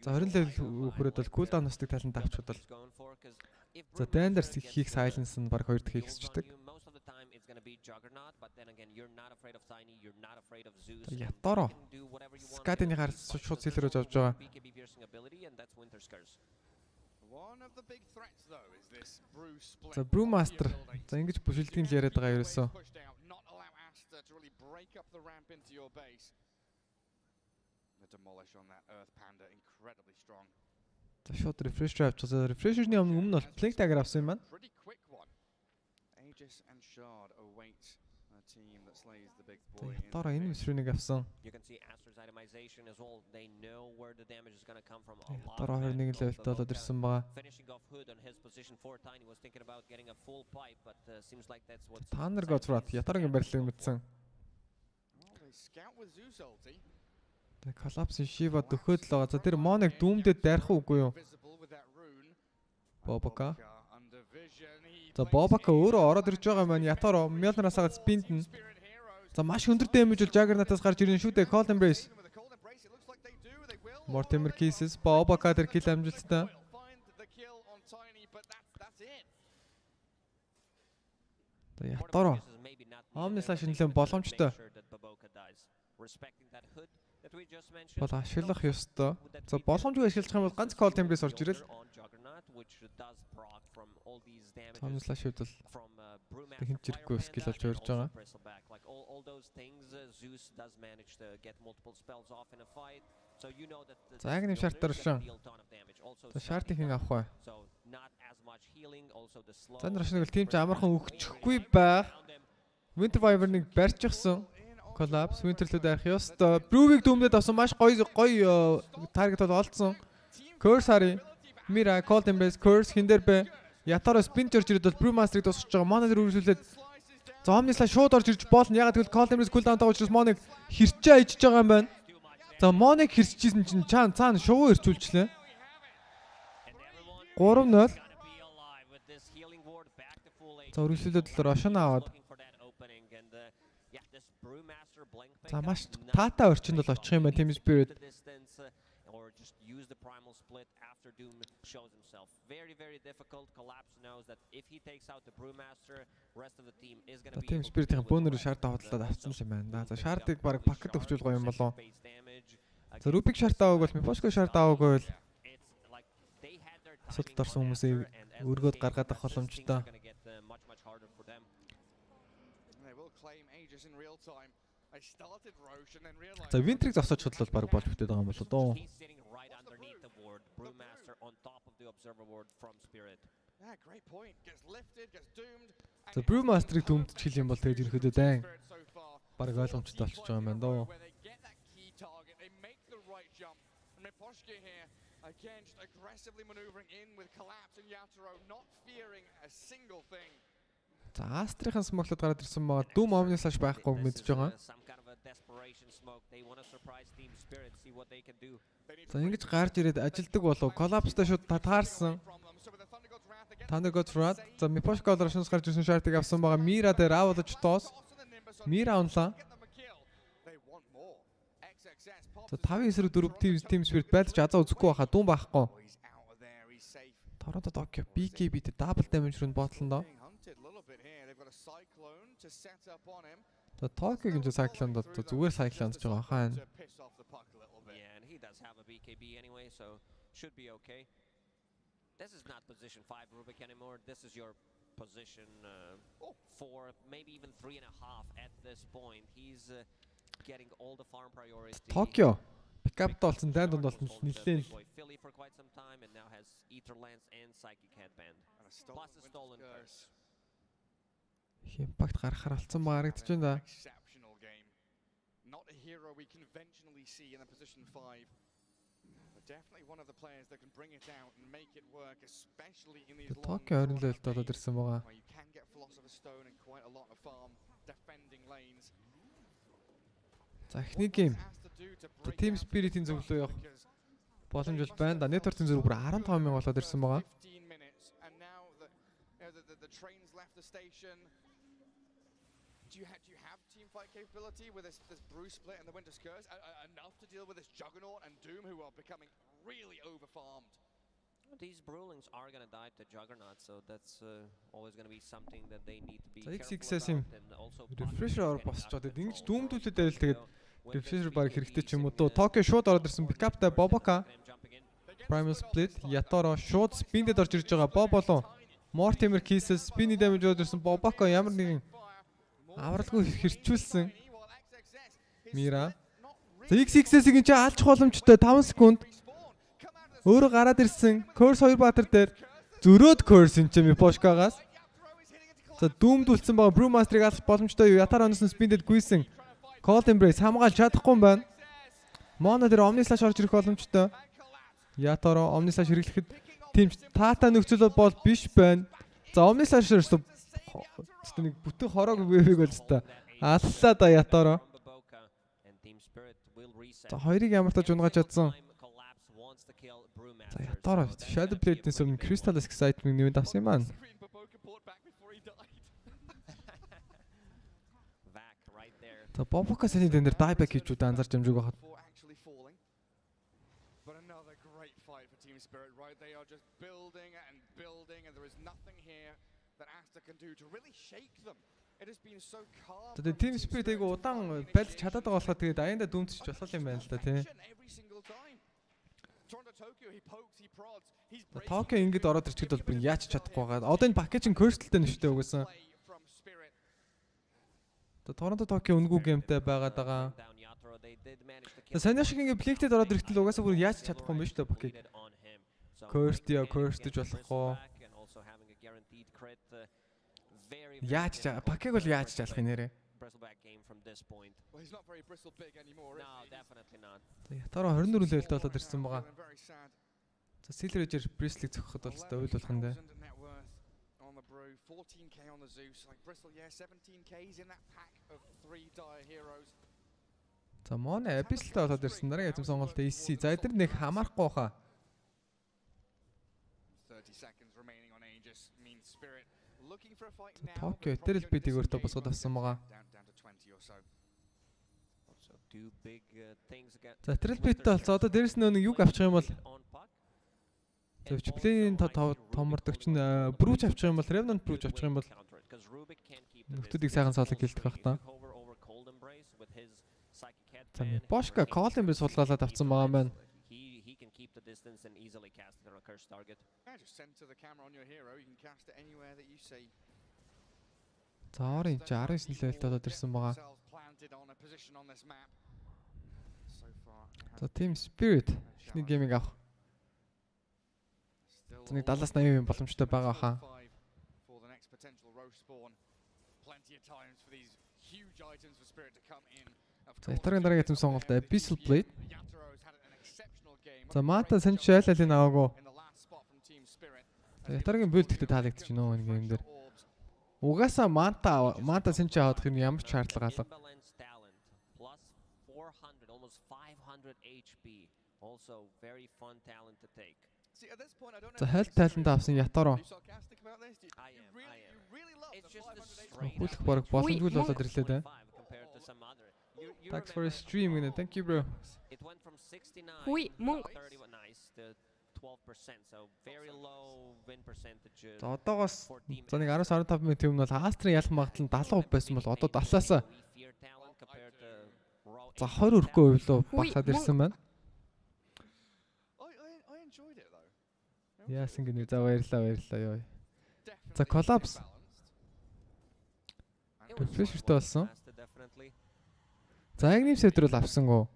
За 20 левел хүрээд бол cooldown нусдаг талент авчихад бол за Danders хийх Silence нь баг 2 дахь хийгсчдэг. Ятаро Skadi-ны харц шууд сэлрэж авч байгаа. За Brewmaster за ингэж бүшилдгийг л яриад байгаа ерөөсөө. За шууд refresh авч байгаа. Refresh-ний өмнө бол Blink Dagger авсан юм байна. Ятароо энэ мисрүнийг авсан. Ятароо 21 левелт болоод ирсэн байгаа. Танер Godfrey Ятарогийн барилгыг мэдсэн. Тэг Collapse Shiva дөхөөд л байгаа. За тэр Mono-г дүүмдээ дайрах уугүй юу? Boboka. За Boboka өөрөө ороод ирж байгаа юм байна. Ятаро Mjolnir-аас хагаад спинт нь. За маш өндөр damage бол Juggernaut-аас гарч ирнэ шүү дээ. Cold Embrace. Mortimer Kisses Boboka тэр kill амжилттай. За Ятаро Omni Slash нэлээд боломжтой. Бол ашиглах ёстой. За боломжгүй ашиглах юм бол ганц Cold Embrace орж ирэл. Omni Slash-д бол хинч ирэхгүй skill болж өрж байгаа. За яг нэм шартаар шин. За шартыг хэн авах вэ? За энэ рашныг бол тийм ч амархан өгчихгүй байх. Winter Wyvern-ыг барьчихсан. Collapse Winter-лүүд авах ёстой. Brew-ийг дүүмдээд авсан маш гоё таргет бол олдсон. Curse хари. Mira, Cold Embrace, Curse хин дээр бэ. Ятаро spin орж ирээд бол Brew Master-ыг дуусгаж байгаа. Mono дээр үргэлжлүүлээд Omni Slash шууд орж ирж болно. Ягаад гэвэл Cold Embrace cooldown таах учраас Mono-ыг хэрчээ ижиж байгаа юм байна. За Mono-ыг хэрчижсэн чинь цаана шувуу ирчүүлчлээ. 3-0. За үргэлжлүүлээд л Рошон аваад. За маш таатай орчинд бол очих юм байна Team Spirit. Or just use the primal split after Doom shows himself. Very, very difficult. Collapse knows that if he takes out the Brewmaster, rest of the team is going to be. Team Spirit-ийн бөөнөр шард даваадлаад авсан юм байна. За шардыг баг пакет өгчүүл гоё юм болоо. За Rubik шард аваагүй бол Miposhko шард аваагүй бол асуудалд орсон хүмүүсийн өргөд гаргаад авах боломжтой. За Winter-ыг зогсоочиход бол баг болж бүтээд байгаа юм болоо доо. За Brewmaster-ыг дүмдчихэл юм бол тэгээд ерөөдөө дайн баг ойлгомжтой болчихж байгаа юм байна доо. Again, just aggressively maneuvering in with Collapse and Yatoro, not fearing a single thing. За Aster-ийн смоклод гараад ирсэн байгаа. Doom Omni Slash байхгүй мэдж байгаа. За ингэж гарч ирээд ажилдаг болов. Collapse-тай шууд таарсан. Thunder God's Wrath. За Miposhko Russians гарч ирсэн шартыг авсан байгаа. Mira дээр авалж тоос. Mira унлаа. За 5-9 4 Team Spirit байлж азаа үзэхгүй байхаа Doom байхгүй. Торонто Tokyo BKB-д double damage руу бодлоо. The Tokyo-гийн Cyclone зүгээр Cyclone гэж байгаа хаана. Yeah, and he does have a BKB anyway, so should be okay. This is not position 5 Rubik anymore. This is your position 4, maybe even 3.5 at this point. He's getting all the farm priority. Tokyo pickup болсон дайнд донд болсон нэлээд Philly for quite some time and now has Etherlands and Psychic Headband. Plus a stolen curse. Impact гарахаар алцсан харагдаж байна. Not a hero we conventionally see in a position 5. But definitely one of the players that can bring it out and make it work, especially in these long Tokyo орнолт болоод ирсэн байгаа. You can get Philosopher's Stone and quite a lot of farm defending lanes. За эхний гейм. Team Spirit-ийн зөвлөө явах боломж бол байна да. Network-ийн зөвлөө бүр 15,000 болоод ирсэн байгаа. The trains left the station. Do you have team fight capability with this Brew split and the Winter Curse enough to deal with this Juggernaut and Doom who are becoming really overfarmed? These Brewlings are going to die to Juggernaut, so that's always going to be something that they need to be careful about. And also refresher босчоод ингэж дүүмдүүлээд л тэгээд refresher баг хэрэгтэй ч юм уу дөө. Tokyo шууд ороод ирсэн pick-upтай Boboka. Primal split Yatoro шууд spin-дэд орж ирж байгаа. Bobolon Mortimer Kisses spin damage орж ирсэн Boboka ямар нэгэн авралгүй хэрчүүлсэн. Mira. За XX-ийг энэ алчих боломжтой 5 секунд. Өөрөө гараад ирсэн. Curse 2 баатар дээр зөрөөд Curse энэ Miposhko-гаас. За дүүмдүүлсэн байгаа Brewmaster-ыг алах боломжтой юу? Yataro-ноос нь spin-дэд гүйсэн. Cold Embrace хамгаалж чадахгүй юм байна. Mono дээр Omni Slash орж ирэх боломжтой. Yataro Omni Slash хэрэглэхэд тийм таата нөхцөл бол биш байна. За Omni Slash шүү нэг бүтэн хороог вэвэг болж та. Аллаа да Yataro. За хоёрыг ямар таж унгааж чадсан. За Yataro Shadow Blade-ээс өмнө Crystal Excitement нэмэд авсан юм аа. За Boboka саний дээр dieback хийж удаа анзарч амжиг байхад. Spirit, right? They are just building and there is nothing here that Aster can do to really shake them. It has been so calm. The Team Spirit айгу удаан байлж чадаад байгаа болохоор тэгээд аяанда дүмцчих болох юм байна л да тий. Tokyo ингэж ороод ирчихэд бол бүр яач чадахгүй байгаа. Одоо энэ пакэжийн curse-тэй нэвштэй угаасан. Торонто Tokyo үнгүү геймтэй байгаад байгаа. Сайн шиг ингэ плейтэд ороод ирэхдээ угаасаа бүр яаж чадахгүй юм биш үү пакет. Curse гэж болохгүй. Яаж ч пакиг бол яаж ч алах нэрэ. Bristleback game from this point. Well, he's not very bristle big anymore. No, definitely not. Ятараа 24 левелд болоод ирсэн байгаа. За Silver-ээр Bristle-ийг зөхөхөд бол өстой уйл болох нь дээ. On the brew, 14k on the Zeus. Like Bristle, yeah, 17k's in that pack of 3 dire heroes. За Моне Abyssal-тай болоод ирсэн дараа ятам сонголт AC. За эдгээр нэг хамаарахгүй хаа. 30 seconds remaining on Aegis means Spirit looking for a fight now. Токио эдгээр л бид өөртөө босгоод авсан байгаа. Down to 20 or so. Also two big things again. За эдгээр л бид болцоо одоо дээрэс нь нэг юг авчих юм бол Төвчплийн томордогч нь Брүүч авчих юм бол Revenant Brooch авчих юм бол нөхдүүдийг сайхан соолог гэлдэх байх та. За Бошка Colin би суулгаалаад авсан байгаа маань. He can keep the distance and easily cast it on a cursed target. Just center the camera on your hero. You can cast it anywhere that you see. За орын 19 левелд болоод ирсэн байгаа. За Team Spirit ихний гейминг авах. Нэг 70-80% боломжтой байгаа хаа. За ятаргийн дараагийн ятам сонголт Abyssal Blade. За Manta Sensual алийг аваагүй. За ятаргийн build гэхдээ таалагдчих нөө энэ гейм дээр. Угаасаа Manta Sensual авах юм ямар ч шаардлага алга. Also very fun talent to take. За health talent авсан Ятаро. Хүлэх бараг боломжгүй л болоод ирлээ дээ. Thanks for streaming. Thank you bro. It went from 69 Hui, Monk. 31 nice to 12%. So very low win percentage. За одоогоос за нэг 10-15 минут юм бол Aster-ын ялах магадлал нь 70% байсан бол одоо 70-аас за 20 өрөхгүй хувь багасаад ирсэн байна. Яасан гинэ за баярлаа ёо. За collapse. Refresher-тэй болсон. За Agnim Center-ыг авсангуу.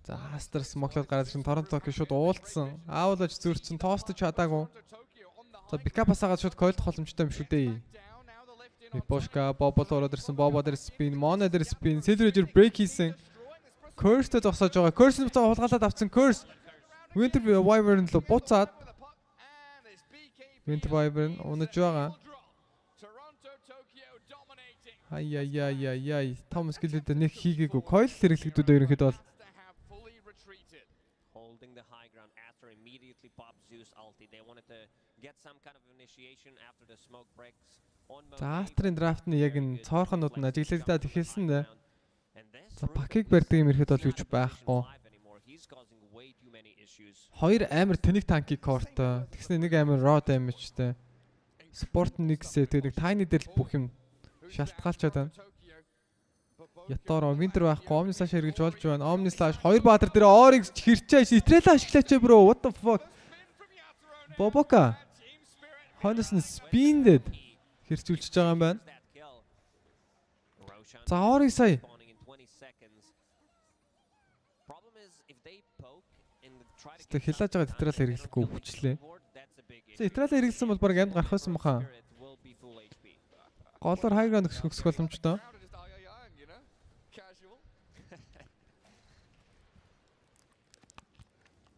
За Aster смоклоод гараад ирсэн Торонтог шууд уулцсан. Аавлаж зөрчин тоостож чадаагүй. За бикапаас агаад шууд койл боломжтой юм шүү дээ. Бошка Бобол ороод ирсэн. Бобо дээр спин, Mono дээр спин, Silver-ээр break хийсэн. Curse-тэй зогсоож байгаа. Curse-ийг хулгайлаад авсан. Curse Winter Wyvern л буцаад Winter Wyvern унаж байгаа. Ай. Том скиллүүд нэг хийгээгүй. Coil хэрэглэгдүүд ерөнхийдөө бол holding the high ground after immediately pop Zeus ulti. They wanted to get some kind of initiation after the smoke breaks. За Aster-ын драфт нь яг энэ цоорхонууд нь ажиглагдаад эхэлсэн дээ. За пакиг барьдаг юм ирэхэд бол юуч байхгүй. Хоёр амар тэнэг танки корт. Тэгснэ нэг амар raw damage-тэй. Sport нэг-сээ тэгээ нэг tiny дээр бүх юм шалтгаалчаад байна. Ятаро Winter байхгүй Omni Slash хэрэгж болж байна. Omni Slash 2 баатар дээр Orgil хэрчээ Estrella ашиглаач бро. What the fuck? Бобока. Хонос нь spin-дэд хэрчүүлчихэж байгаа юм байна. За Orgil сая Тэг хилааж байгаа Estrella хэрэглэхгүй хүчлээ. За Estrella хэрэглэсэн бол баг амд гарах байсан баха. Голоор high ground өгсөх боломжтой.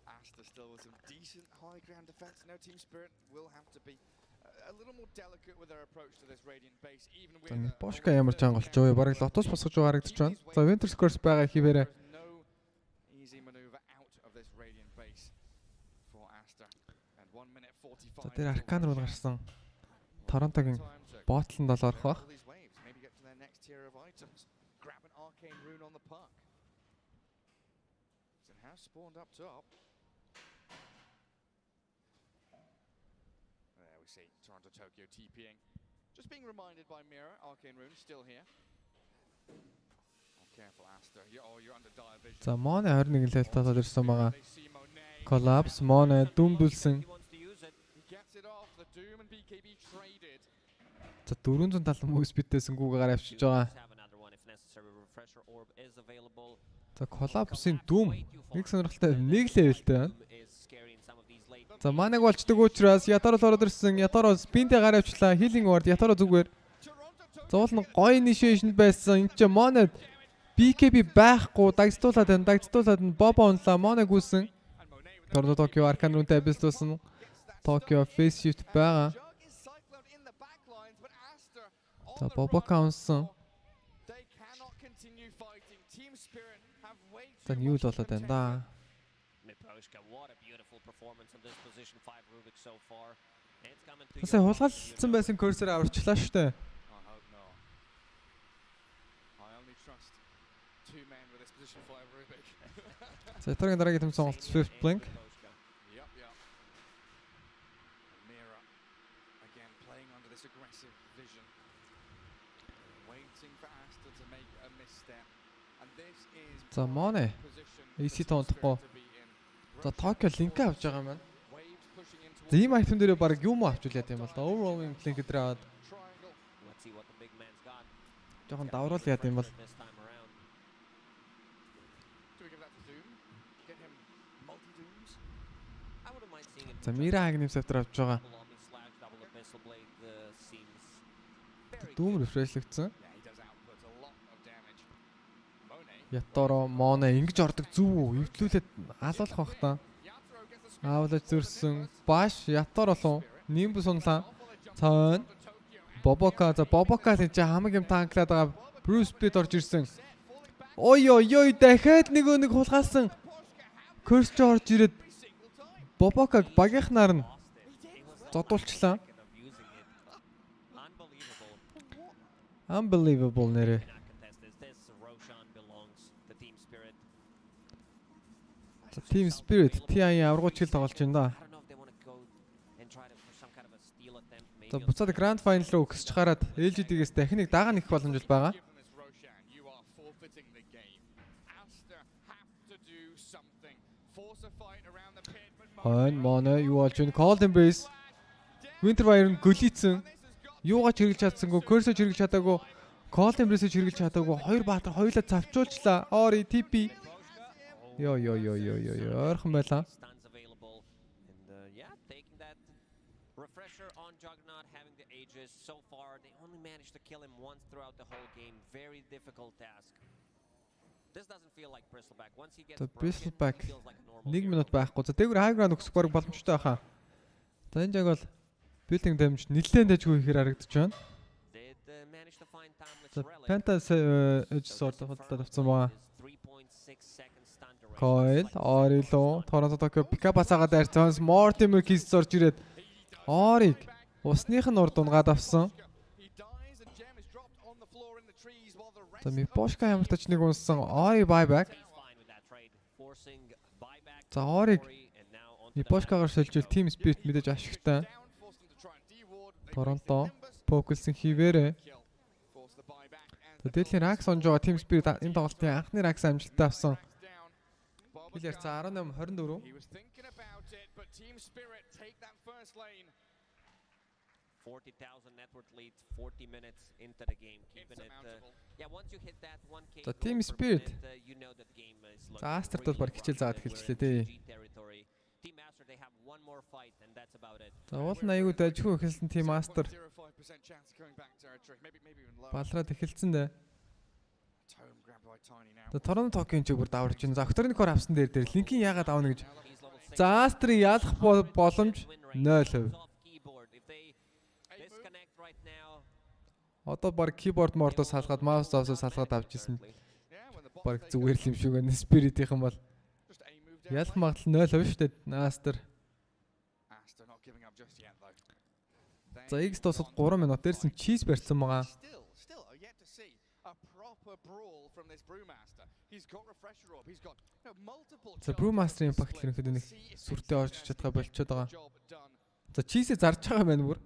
Aster still with some decent high ground defense. Now Team Spirit will have to be a little more delicate with their approach to this Radiant base even with Бошка ямар чангалж байгаа бараг лотос босгож байгаа харагдаж байна. За Winter Curse байгаа хивээрээ. Easy maneuver out of this Radiant base for Aster. And 1 minute 45. За тэр Arcan руу гарсан. Торонтогийн ботлонд бол орох бах. Maybe get to their next tier of items. Grab an arcane rune on the puck. It has spawned up top. There we see Toronto Tokyo TPing. Just being reminded by Mira, arcane rune still here. Careful Aster. You're under dire vision. За Mono 21 левелд болоод ирсэн байгаа. Collapse Mono дүмдүүлсэн. За 470 мөс битээсэн гүүгээр авчиж байгаа. За Collapse-ийн дүм нэг сонирхолтой нэг левелтэй байна. За манаг болчдөг учраас Ятаро ороод ирсэн. Ятаро спинтэй гараа авчлаа. Healing ward Ятаро зүгээр. Зуул нь гоё initiation байсан. Энд чинь Монед BKB байхгүй дагцуулаад байна. Дагцуулаад нь Бобо унлаа. Монег үүсэн. Торонто Токио Аркан рунтэй абилдуулсан. Токио face shift байгаа. За Бобо каунсан. За юу л болоод байна да. Тэсээ хулгайлсан байсан cursor аварчлаа штэ. За тэргийн дараагийн тэм сонголт Swift Blink. За Моне EC тоолохгүй. За Tokyo link авч байгаа юм байна. За ийм айтем дээрээ баг юм авчулаад юм бол да. Overwhelming link дээр аваад. Жохон давруулаад яад юм бол. За Мира агним сектор авч байгаа. Дүүм рефрешлэгдсэн. Ятаро Моне ингэж ордог зүв үү? Эвдлүүлээд алуулах бах та. Аавлаж зөрсөн. Баш Ятаро болов. Нимбус унлаа. Цаан. Бобока за Бобока энэ хамаг юм танклаад байгаа. Bruce Pitt орж ирсэн. Ой дахиад нэг хулгаалсан. Curse орж ирээд Бобокаг багийнхнаар нь зодуулчлаа. Unbelievable нэрэ. Team Spirit TI аврагч хэл тоглож байна да. За буцаад Grand Final руу өксөж гараад LGD-гээс дахин нэг дагаа нэх боломж байгаа. Хон Моне юу болж байна? Cold Embrace. Winterfire нь гөлийцэн. Юугаач хэрэглэж чадсангүй, Curse хэрэглэж чадаагүй, Cold Embrace хэрэглэж чадаагүй. Хоёр баатар хоёулаа завчуулчлаа. Ори TP. Йоо ойрхон байлаа. So far they only managed to kill him once throughout the whole game. Very difficult task. This doesn't feel like Bristleback. Once he gets Bristleback 1 минут байхгүй. За дээгүүр high ground өгсөх баг боломжтой байхаа. За энэ яг бол building damage нэлээд дэжгүй ихээр харагдаж байна. За Penta edge sword худалдаад авсан байгаа. Coil Orgil Торонто Токио пикап асаагаад арцсан Mortimer Kiss орж ирээд Ориг усных нь урд унгаад авсан. За Мипошка ямар тач нэг унсан Ори buyback. За Ориг Мипошкагаар шилжүүл Team Spirit мэдээж ашигтай. Торонто фокусын хивээрээ. За дээдлийн Rax онж байгаа Team Spirit энэ тоглолтын анхны Rax амжилттай авсан. Хилээр за 18-24. 40,000 network lead 40 minutes into the game keeping it yeah once you hit that 1k the Team Spirit you know that game is за Aster бол баг хичээл заагаад эхэлчлээ дээ. Team Aster they have one more fight and that's about it. За уул нь аягүй дажгүй эхэлсэн Team Aster балраад эхэлсэн дээ. За Торонто Токион ч бүр даварж байна. За Octorinic Core авсан дээр линкийн яагаад авна гэж. За Aster-ийн ялах боломж 0%. Одоо баг keyboard мордоос салгаад mouse доосоо салгаад авч ирсэн. Баг зүгээр л юм шиг байна. Spirit-ийнхэн бол ялах магадлал 0% шүү дээ. Aster. За X дуусаад 3 минут дээрсэн cheese барьсан байгаа. За Brewmaster impact хэрэг нэг сүртэй орж чадхаа болчиход байгаа. За cheese зарж байгаа юм байна бүр.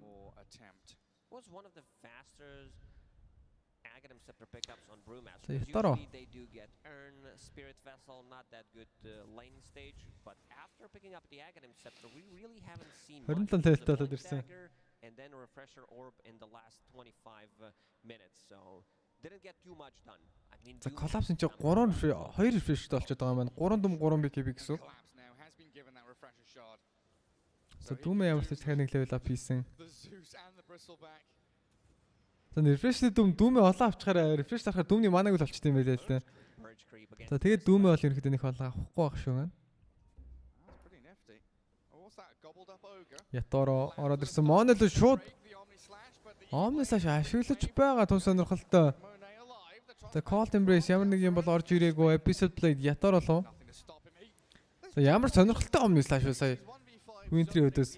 Pickups on Brewmaster. Usually they do get Earn, Spirit Vessel, not that good lane stage, but after picking up the Aghanim Scepter, we really haven't seen much of the dagger and then a Refresher Orb in the last 25 minutes, so didn't get too much done. I mean, за collapse энэ 2 refresh болчиход байгаа юм байна. 3 BKB гэсэн. So Doom ямар ч дахиад нэг level up хийсэн. За refresh Doom олон авчихаараа refresh дарахаар Doom-ний манаг л олчт юм байлээ л дээ. За тэгээд Doom бол ерөнхийдөө нэг олон авахгүй байх шүү гэн. Яторо ороод ирсэн Монол шууд Omni Slash ашиглаж байгаа тун сонирхолтой. За Cold Embrace ямар нэг юм бол орж ирээгүй episode played Яторо лу. За ямар сонирхолтой Omni Slash вэ сая Winter өдөөс.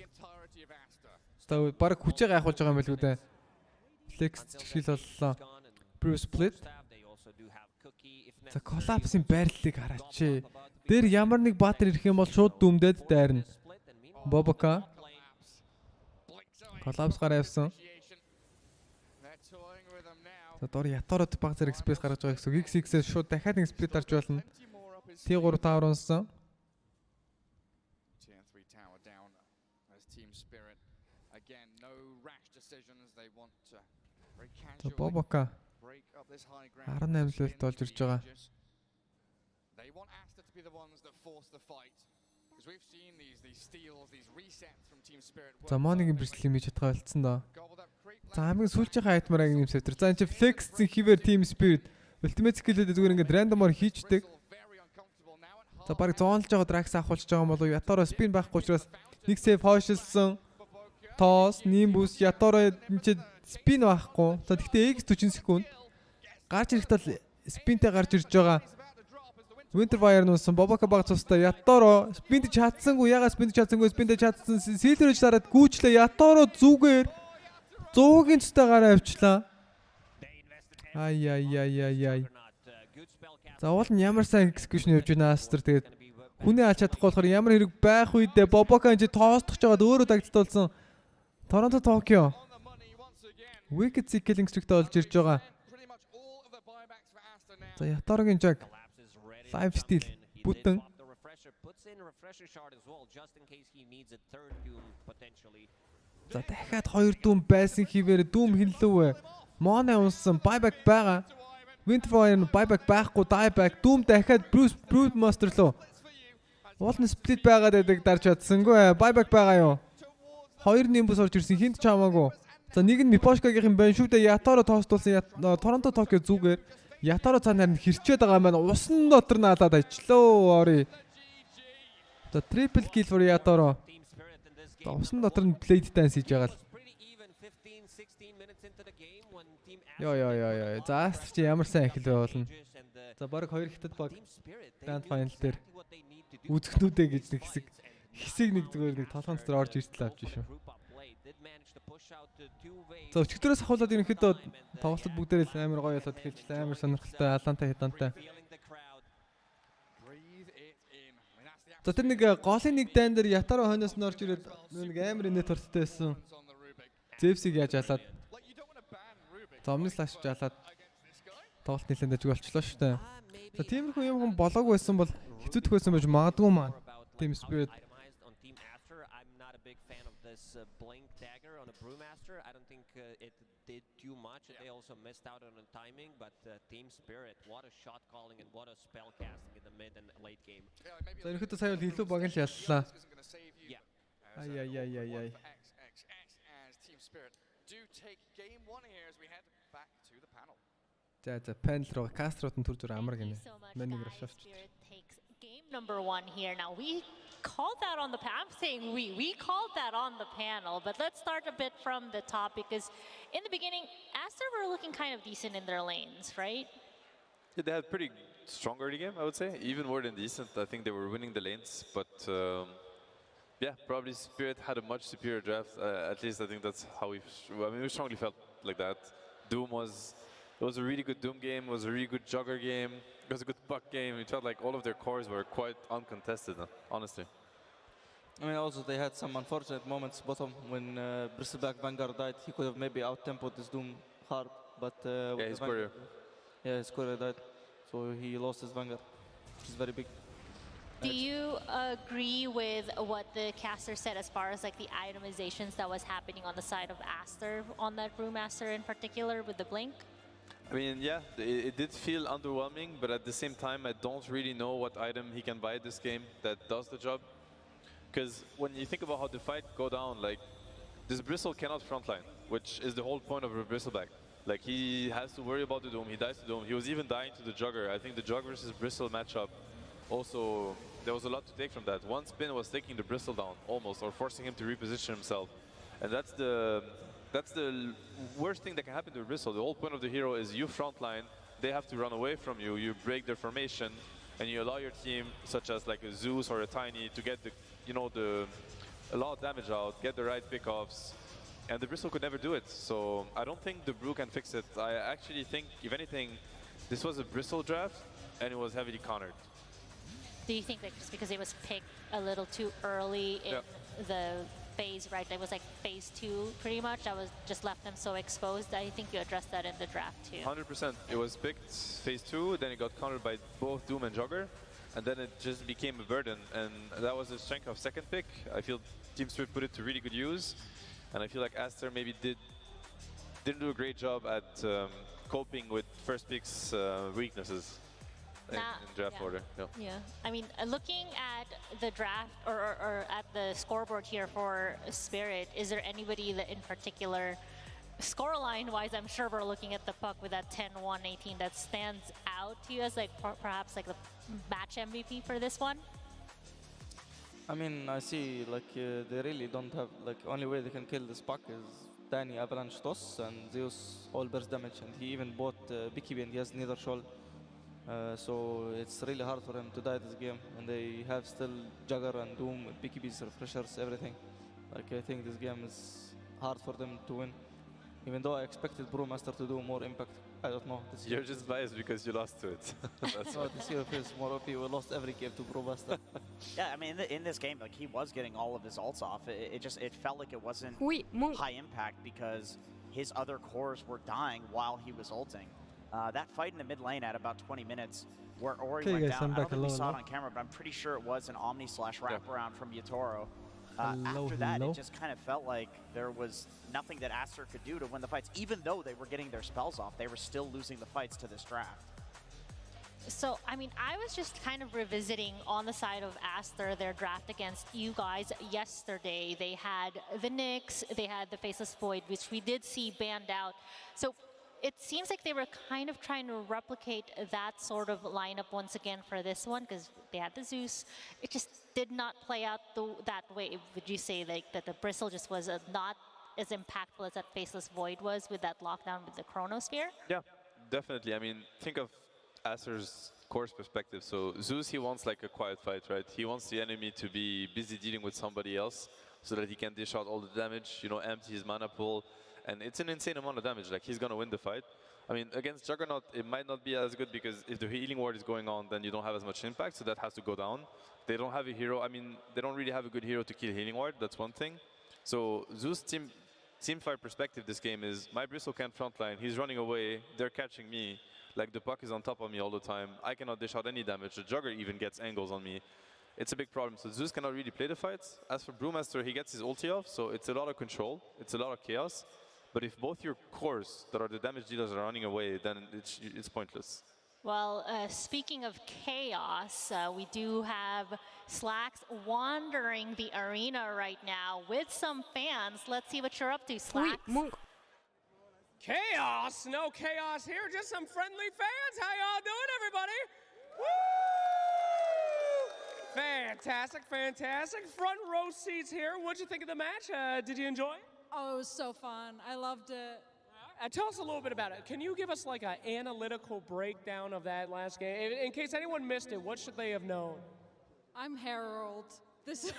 За баг хүчээ гайхуулж байгаа юм байл үү дээ. Flex чигшил боллоо. Bruce Split. За Collapse-ийн байрлалыг хараач. Дээр ямар нэг баатар ирэх юм бол шууд дүмдээд дайрна. Бобока. Collapse гараа явсан. За дор Ятарод баг зэрэг space гаргаж байгаа гэсэн. XX-ээс шууд дахиад нэг split дарж болно. T3 tower унсан. За Бобока 18 левелд болж ирж байгаа. За Монигийн бэрхшээл хийж чадгаа болцсон доо. За хамгийн сүүлчийн айтмаар юм сэвтэр. За энэ чи Flex-ийн хിവэр Team Spirit Ultimate skill-үүд зүгээр ингээд рандомоор хийчдэг. За баг зоонлж байгаа Drax авахулж байгаа юм болов Ятаро spin байхгүй учраас нэг save хойшилсан. Toss, Nimbus, Ятаро энэ чи spin байхгүй. За тэгтээ X 40 секунд. Гарч ирэхдээ spinтэй гарч ирж байгаа. Winter Fire нуусан Бобока баг цустай Ятаро спинт чадсангүй ягаад спинт чадсангүй спинт чадсан Silver-ж дараад гүйчлээ Ятаро зүгээр 100-ийн цустай гараа авчлаа. Ай. За уул нь ямар сайн execution явж байна Aster тэгээд хүний алж чадахгүй болохоор ямар хэрэг байх үедээ Бобока энэ тоостох жагаад өөрөө дагдталсан. Торонто Токио Wicked killing streak-тэй болж ирж байгаа. За Ятарогийн Jig Live steal бүтэн. За дахиад 2 дүм байсан хിവэр дүм хинлээ. Моно унсан buyback байгаа. Winterfire buyback байхгүй dieback дүм дахиад Bruce Master лөө. Уулын split байгаад байдаг дарж чадсангүй buyback байгаа юу? 2 Nimbus орж ирсэн хинт ч хамаагүй. За нэг нь Miposhka-гийн юм байна шүү дээ. Ятаро тоостуулсан Торонто Токио зүгээр. Ятаро цаанаар нь хэрчээд байгаа юм байна. Усан дотор наалаад ажиллөө ори. За triple kill for Ятаро. Усан дотор нь plate dance хийж байгаа л. Яа. За Aster чи ямар сайн эхэл болно. За баг 2 хятад баг grand final дээр үзэхнүүдээ гэж нэг хэсэг нэг зүгээр нэг толгоон дотор орж иртэл авч шүү. За өчигдөрөөс ахуулаад ерөнхийдөө тоглолтод бүгдээрээ л амар гоё болоод эхэлчихлээ. Амар сонирхолтой алаантай хятадтай. За тэр нэг голын нэг дайн дээр Ятаро хойноос нь орж ирээд нэг амар инээ турттай байсан. Зевсийг яаж ялаад. Omni Slash жалаад тоглолт нэлээд дэжиг болчихлоо шүү дээ. За тиймэрхүү юм хүн болоогүй байсан бол хэцүүдэх байсан байж магадгүй маань. Team Spirit blink dagger on a brewmaster. I don't think it did too much. They also missed out on the timing, but Team Spirit, what a shot calling and what a spell casting in the mid and late game. За ерөнхийдөө сая бол илүү баг л яллаа. Ай. Team Spirit do take game 1 here as we head back to the panel. За panel руу Castro-т түр зүр амар гинэ. Мэниг рашафт. Game number 1 here. Now we called that on the panel. I'm saying we called that on the panel, but let's start a bit from the top because in the beginning, Aster were looking kind of decent in their lanes, right? Yeah, they had pretty strong early game, I would say. Even more than decent. I think they were winning the lanes, but yeah, probably Spirit had a much superior draft. At least I think that's how we strongly felt like that. It was a really good Doom game. It was a really good Jugger game. It was a good Puck game. It felt like all of their cores were quite uncontested, honestly. I mean, also they had some unfortunate moments bottom when Bristleback Vanguard died. He could have maybe out-tempoed this Doom hard, but yeah, his courier. Yeah, his courier died, so he lost his Vanguard, which is very big. Do you agree with what the caster said as far as like the itemizations that was happening on the side of Aster on that Brewmaster in particular with the blink? I mean, yeah, it did feel underwhelming, but at the same time, I don't really know what item he can buy this game that does the job. Because when you think about how the fight go down, like, this Bristle cannot frontline, which is the whole point of a Bristleback. Like, he has to worry about the Doom, he dies to Doom. He was even dying to the Jugger. I think the Jug versus Bristle matchup, also, there was a lot to take from that. One spin was taking the Bristle down, almost, or forcing him to reposition himself. And that's the worst thing that can happen to a Bristle. The whole point of the hero is you frontline, they have to run away from you, you break their formation, and you allow your team, such as like a Zeus or a Tiny, to get the, you know, a lot of damage out, get the right pickoffs, and the Bristle could never do it. So I don't think the Brew can fix it. I actually think, if anything, this was a Bristle draft, and it was heavily countered. Do you think that just because it was picked a little too early in the phase, right? That was like phase 2 pretty much. That was just left them so exposed. I think you addressed that in the draft too. 100%. It was picked phase 2, then it got countered by both Doom and Jugger, and then it just became a burden. And that was the strength of second pick. I feel Team Spirit put it to really good use, and I feel like Aster maybe didn't do a great job at coping with first pick's weaknesses. In draft order. Yeah, I mean, looking at the draft or at the scoreboard here for Spirit, is there anybody that in particular, scoreline-wise, I'm sure we're looking at the puck with that 10-1-18 that stands out to you as like perhaps like the match MVP for this one? I mean, I see like they really don't have, like, only way they can kill this puck is Danny Avalanche Toss and Zeus all burst damage, and he even bought BKB and he has neither shoal. So it's really hard for him to die this game, and they have still Jugger and Doom, BKBs, refreshers, everything. Like, I think this game is hard for them to win. Even though I expected Brewmaster to do more impact, I don't know. You're just biased because you lost to it. That's no, this year is more OP. We lost every game to Brewmaster. Yeah, I mean, in this game, like, he was getting all of his ults off. It felt like it wasn't high impact because his other cores were dying while he was ulting. That fight in the mid lane at about 20 minutes where Ori went down, I don't think we saw it on camera, but I'm pretty sure it was an Omni/wraparound from Yatoro. After that, it just kind of felt like there was nothing that Aster could do to win the fights. Even though they were getting their spells off, they were still losing the fights to this draft. So, I mean, I was just kind of revisiting on the side of Aster, their draft against you guys yesterday. They had the Nyx, they had the Faceless Void, which we did see banned out. So it seems like they were kind of trying to replicate that sort of lineup once again for this one, because they had the Zeus. It just did not play out that way. Would you say like that the Bristle just was not as impactful as that Faceless Void was with that lockdown with the Chronosphere? Yeah, definitely. I mean, think of Aster's course perspective. So Zeus, he wants like a quiet fight, right? He wants the enemy to be busy dealing with somebody else so that he can dish out all the damage, you know, empty his mana pool. And it's an insane amount of damage. Like, he's going to win the fight. I mean, against Juggernaut, it might not be as good because if the healing ward is going on, then you don't have as much impact, so that has to go down. They don't have a hero. I mean, they don't really have a good hero to kill healing ward. That's one thing. So Zeus teamfight perspective this game is, my Bristle can't frontline. He's running away. They're catching me. Like, the puck is on top of me all the time. I cannot dish out any damage. The Jugger even gets angles on me. It's a big problem. So Zeus cannot really play the fights. As for Brewmaster, he gets his ulti off, so it's a lot of control. It's a lot of chaos. But if both your cores that are the damage dealers are running away, then it's pointless. Well, speaking of chaos, we do have Slacks wandering the arena right now with some fans. Let's see what you're up to, Slacks. Chaos? No chaos here, just some friendly fans. How y'all doing, everybody? Woo! Fantastic, fantastic. Front row seats here. What'd you think of the match? Did you enjoy it? Oh, it was so fun. I loved it. Tell us a little bit about it. Can you give us like an analytical breakdown of that last game? In case anyone missed it, what should they have known? I'm Harold. This.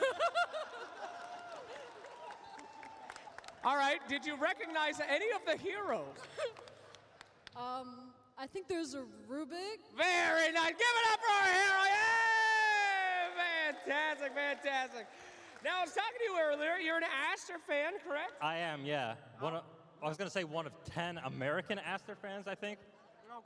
All right, did you recognize any of the heroes? I think there's a Rubik. Very nice. Give it up for our hero. Yay! Fantastic, fantastic. Now, I was talking to you earlier. You're an Aster fan, correct? I am, yeah. I was going to say one of 10 American Aster fans, I think.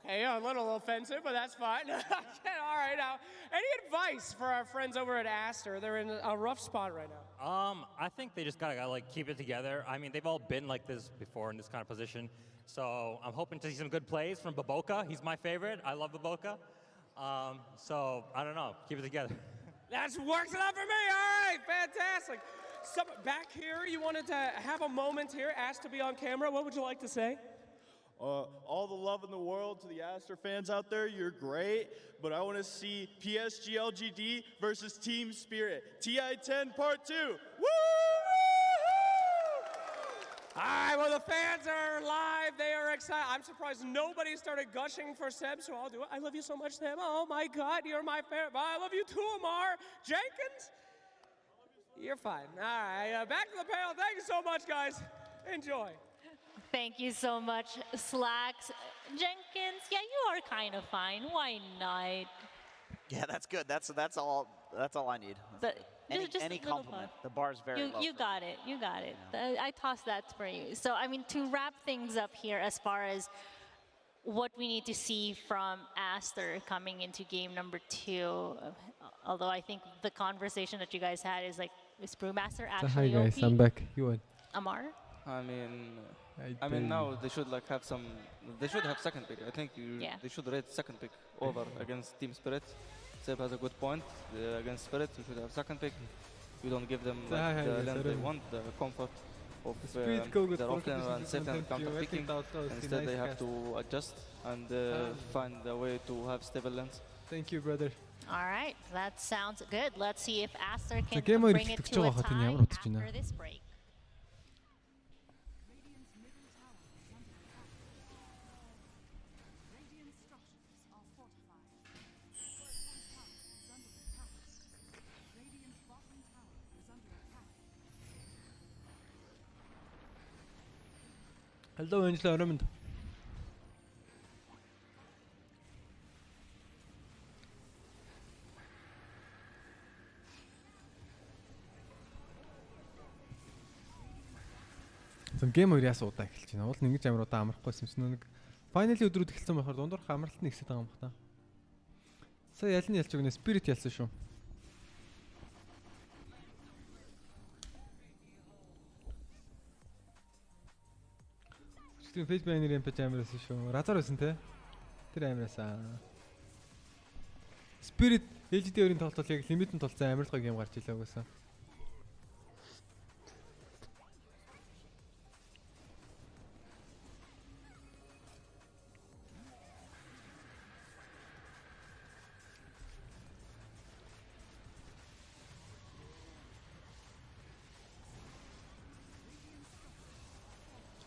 Okay, a little offensive, but that's fine. All right, now, any advice for our friends over at Aster? They're in a rough spot right now. I think they just gotta like keep it together. I mean, they've all been like this before in this kind of position. So I'm hoping to see some good plays from Baboka. He's my favorite. I love Baboka. So I don't know. Keep it together. That works enough for me. All right, fantastic. Back here, you wanted to have a moment here, asked to be on camera. What would you like to say? All the love in the world to the Aster fans out there. You're great, but I want to see PSG.LGD versus Team Spirit. TI-10 Part 2. Woo! All right, well, the fans are live. They are excited. I'm surprised nobody started gushing for Seb, so I'll do it. I love you so much, Seb. Oh, my God, you're my favorite. I love you too, Amar. Jenkins? You're fine. All right, back to the panel. Thank you so much, guys. Enjoy. Thank you so much, Slacks. Jenkins, yeah, you are kind of fine. Why not? Yeah, that's good. That's all I need. Just any compliment. The bar's very low. You got it. You got it. Yeah. I tossed that for you. So, I mean, to wrap things up here as far as what we need to see from Aster coming into game number 2, although I think the conversation that you guys had is like, is Brewmaster actually Hi guys, OP? I'm back. You won. Amar? I mean now they should like have some. They should have second pick. I think they should rate second pick over against Team Spirit. Seb has a good point. Against Spirit, you should have second pick. You don't give them like, the length they want, the comfort of their offlane and safe and counter picking. Instead, they have to adjust and find a way to have stable lengths. Thank you, brother. All right, that sounds good. Let's see if Aster can bring it to a tie after this break. Hello, Angela Raymond. Game 2 яас удаа эхэлж байна. Уул нэг амар удаа амрахгүйсэн чинь нэг файнали өдрүүд эхэлсэн байхаар дундуур амралт нэгсэж байгаа юм байна. Сая ялны ялч өгнө Spirit ялсан шүү. Чи Facebook баннер юмпаж амарсан шүү. Разар байсан те. Тэр амарсан. Spirit LGD өрийн тоглолт яг лимитэн толцсон амарлага гейм гарч илээ угаасаа.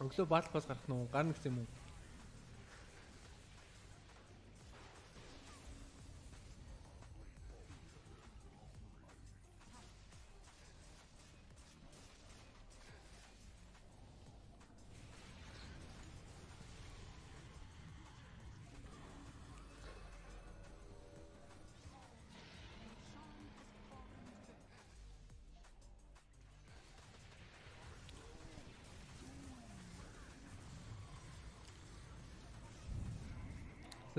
Өглөө баалгаас гарах нь гарна гэсэн юм уу?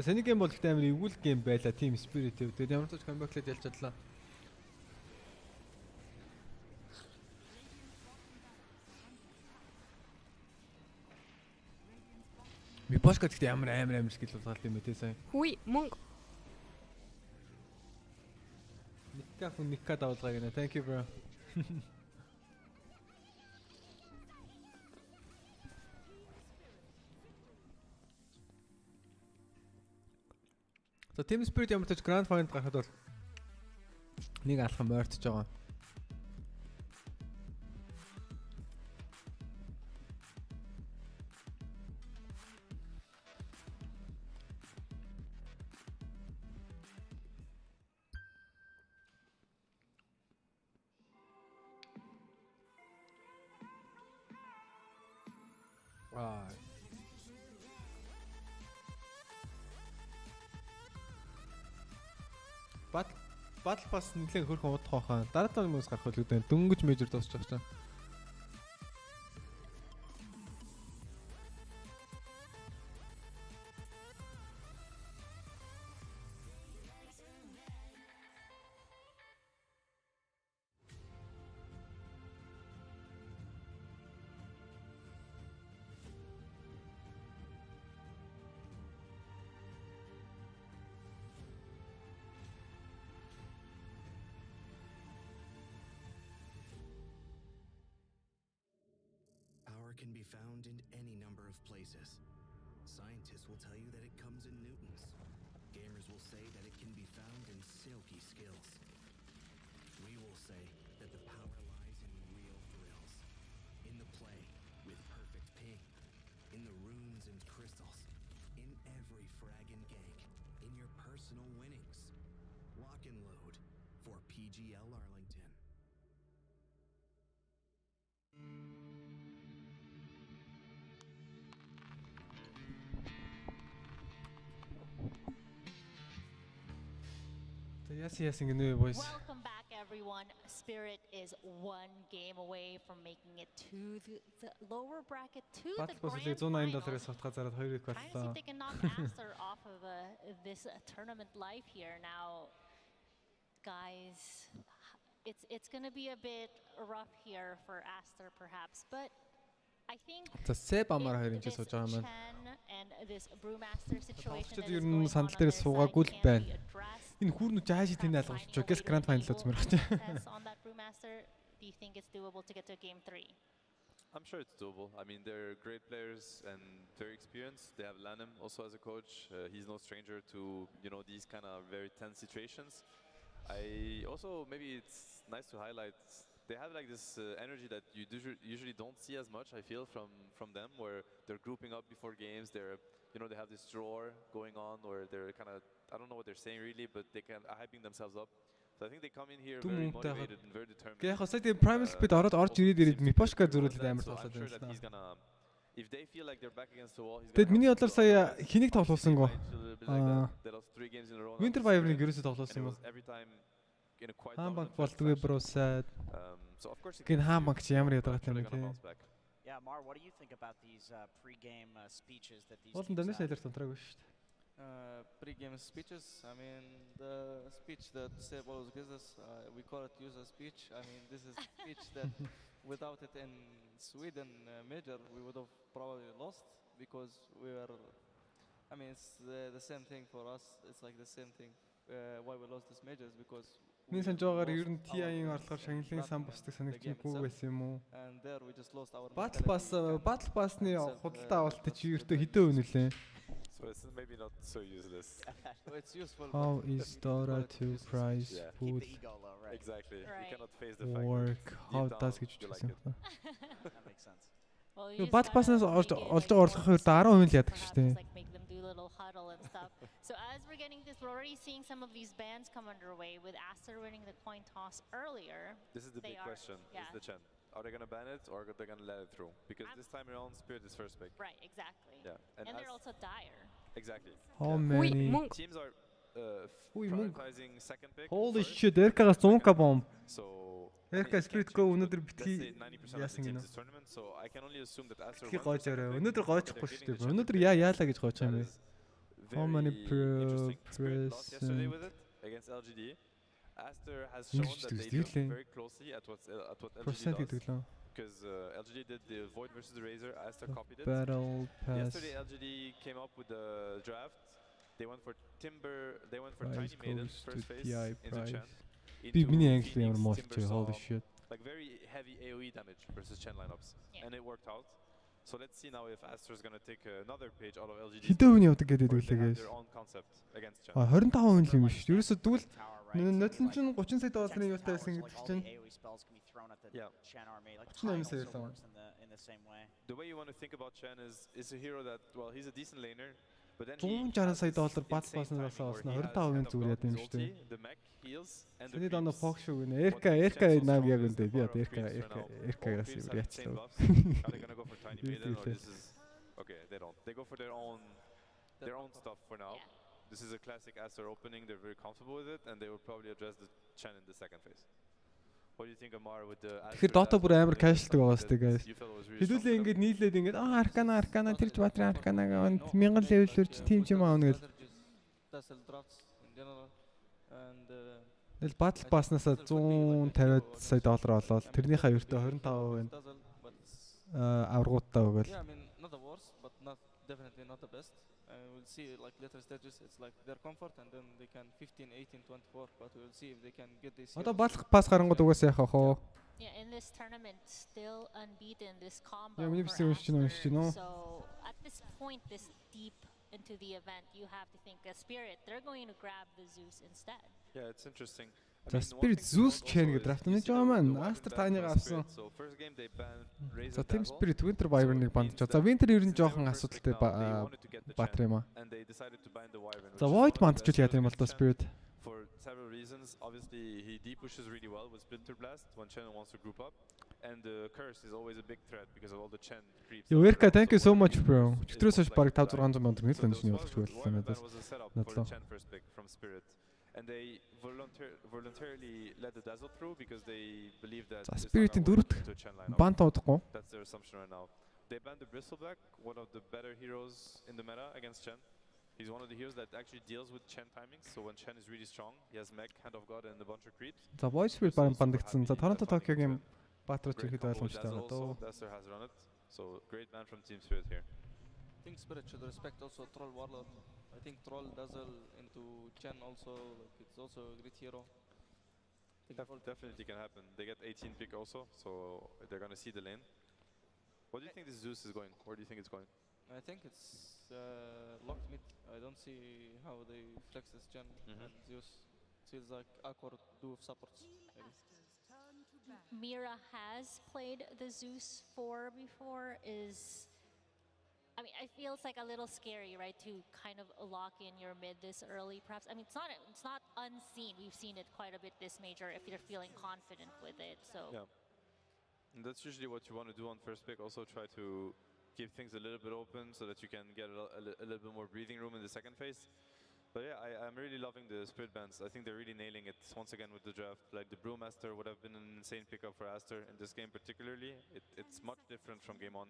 Сэний гейм бол ихтэй амар эвгүүл гейм байла Team Spirit төв. Тэгээд ямар ч Khanbank-лээд ялж чадлаа. Мипошка гэхдээ амар скил болгаалт юм ээ сая. Хүй мөнгө. Никка давуулгаа гинэ. Thank you bro. So Team Spirit ямар ч Grand Final гарахад бол нэг алхам ойртож байгаа. Батл пас нэлээд хөрхөн удах байхаа. Дараа нь хүмүүс гарах үл үүдэн дөнгөж мейжер дуусчих чинь. can be found in any number of places. Scientists will tell you that it comes in newtons. Gamers will say that it can be found in silky skills. We will say that the power lies in real thrills, in the play with perfect ping, in the runes and crystals, in every frag and gank, in your personal winnings. Lock and load for PGL Arlington. Yes, boys. Welcome back, everyone. Spirit is one game away from making it to the lower bracket, to the grand finals. Trying to see if they can knock Aster off of this tournament life here. Now, guys, it's going to be a bit rough here for Aster, perhaps, but I think Seb Amar хоёрын ч сууж байгаа маань. And this Brewmaster situation Тоглогчид ер нь сандал дээр суугаагүй л байна. Энэ хүүрнүүд жааши тэнд алгаж чиг гэс гранд файнал үзмээр байна. On that Brewmaster, do you think it's doable to get to game 3? I'm sure it's doable. I mean, they're great players and very experienced. They have Lanham also as a coach. He's no stranger to, you know, these kind of very tense situations. I also, maybe it's nice to highlight, they have like this energy that you usually don't see as much, I feel, from them, where they're grouping up before games. They're, you know, they have this drawer going on, or they're kind of, I don't know what they're saying really, but they are hyping themselves up. So I think they come in here very motivated and very determined. Яг хосоо тийм primal speed орж ирээд Мипошка зөрүүлээд амар тоглоод байна. If they feel like they're back against the wall, he's Тэгэд миний бодлоор сая хэнийг тоглуулсан гоо? Winter Wyvern-ыг ерөөсөө тоглуулсан гоо? Khanbank болдгүй bro sad. Гин Khanbank ч ямар ядаргатай юм бэ те. Yeah, Mar, what do you think about these pre-game speeches that these Болон дэндээ шалгар тунтраагүй шүү дээ. Pre-game speeches, I mean, the speech that Seb always gives us, we call it user speech. I mean, this is a speech that without it in Sweden major, we would have probably lost, because we were, I mean, it's the same thing for us. It's like the same thing why we lost this majors, because Миний санаж байгаагаар ер нь TI-ийн орлогоор шагналын сан бусдаг санагдчихгүй байсан юм уу? Battle Pass-ны худалдаа авалтыг чи ердөө хэдэн өв нөлөө? So it's maybe not so useless. It's useful. How is Dora to price food? Exactly. Right. You cannot face the fact Work. How does гэж like it. That makes sense. Battle Pass-наас олж орлохын хувьд 10% л яадаг шүү дээ. So as we're getting this, we're already seeing some of these bans come underway, with Aster winning the coin toss earlier. This is the big question, is the Chen. Are they going to ban it, or are they going to let it through? Because this time around, Spirit is first pick. Right, exactly. Yeah. And they're also dire. Exactly. How many? Teams are prioritizing second pick. Holy shit, Erka-гаас 100k bomb. So Erka Spirit Go өнөөдөр битгий яасан гинэ. So I can only assume that Aster битгий гоож арай. Өнөөдөр гоочихгүй шүү дээ. Өнөөдөр яалаа гэж гоож юм бэ? How many press against LGD? Aster has shown that they look very closely at what LGD does. Because LGD did the Void versus the Razor, Aster copied it. Battle Pass. Yesterday LGD came up with the draft. They went for Timber, they went for Tiny Maiden first phase into Chen. Holy shit. Like very heavy AoE damage versus Chen lineups. And it worked out. So let's see now if Aster is going to take another page out of LGD. Хэдэн хүн явдаг гэдэг үлээ guys. Their own concept against Chen. 25 хүн л юм шүү. Ерөөсөө тэгвэл нотлон чинь 30 сая долларын юутай байсан гэдэг чинь. Yeah. 38 сая доллар. The way you want to think about Chen is a hero that, well, he's a decent laner. 160 сая доллар Battle Pass-наас олсон 25% зүгээр яд юм шүү дээ. Тэний дандаа фок шүү гэнэ. Эрка наг яг үндэ би одоо Эркагаас юу яцсан. Okay, they don't. They go for their own stuff for now. This is a classic Aster opening. They're very comfortable with it, and they will probably address the Chen in the second phase. What do you think, Amar, with the Aster? Тэгэхээр Dota бүр амар casual байгаа сте guys. Хэдүүлээ ингэж нийлээд ингэж Arcana тэрч батрын Arcana-га 1000 level-ээр ч team юм аавна гэл. Тэгэл Battle Pass-наас 150 сая доллар олоод тэрнийхээ ердөө 25% аврагуудтай өгөөл. Yeah, I mean, not the worst, but definitely not the best. We'll see, like later stages, it's like their comfort, and then they can 15, 18, 24. But we'll see if they can get this. Одоо Battle Pass гарангууд угаасаа яхах уу? Yeah, in this tournament, still unbeaten, this combo Yeah, we for still Aster. know. So at this point, this deep into the event, you have to think Spirit, they're going to grab the Zeus instead. Yeah, it's interesting. За Spirit Zeus chain гэдэг драфтны жоо маань Aster тааныгаа авсан. За Team Spirit Winter Wyvern-ыг бандж. За Winter ер нь жоохон асуудалтай баатар юм аа. За Void бандж яа тийм бол та Spirit. For several reasons, obviously he depushes really well with Splinter Blast when Chen wants to group up, and the curse is always a big threat because of all the Chen creeps. Werka, thank you so much bro. Өчтөрөөс хойш баг 5-600 банд нэлээд нэлээд явуулж байлаа надаас. That was a setup for the Chen first pick from Spirit. And they voluntarily let the Dazzle through because they believe that Spirit-ийн дөрөвт банд удахгүй. That's their assumption right now. They banned the Bristleback, one of the better heroes in the meta against Chen. He's one of the heroes that actually deals with Chen timings. So when Chen is really strong, he has mech, hand of god, and a bunch of creeps. За Void Spirit бандагдсан. За Toronto Tokyo-гийн баатрч ихэд ойлгомжтой байна доо. Aster has run it. So great man from Team Spirit here. I think Spirit should respect also Troll Warlord. I think Troll Dazzle into Chen also, like it's also a great hero. Definitely can happen. They get 18 pick also, so they're gonna see the lane. What do you think this Zeus is going? Where do you think it's going? I think it's locked mid. I don't see how they flex this Chen and Zeus. Feels like awkward duo supports. Mira has played the Zeus 4 before. I mean, it feels like a little scary, right, to kind of lock in your mid this early, perhaps. I mean, it's not unseen. We've seen it quite a bit this major if you're feeling confident with it. So yeah, and that's usually what you want to do on first pick. Also try to keep things a little bit open so that you can get a little bit more breathing room in the second phase. But yeah, I'm really loving the Spirit bans. I think they're really nailing it once again with the draft. Like the Brewmaster would have been an insane pickup for Aster in this game particularly. It's much different from game on.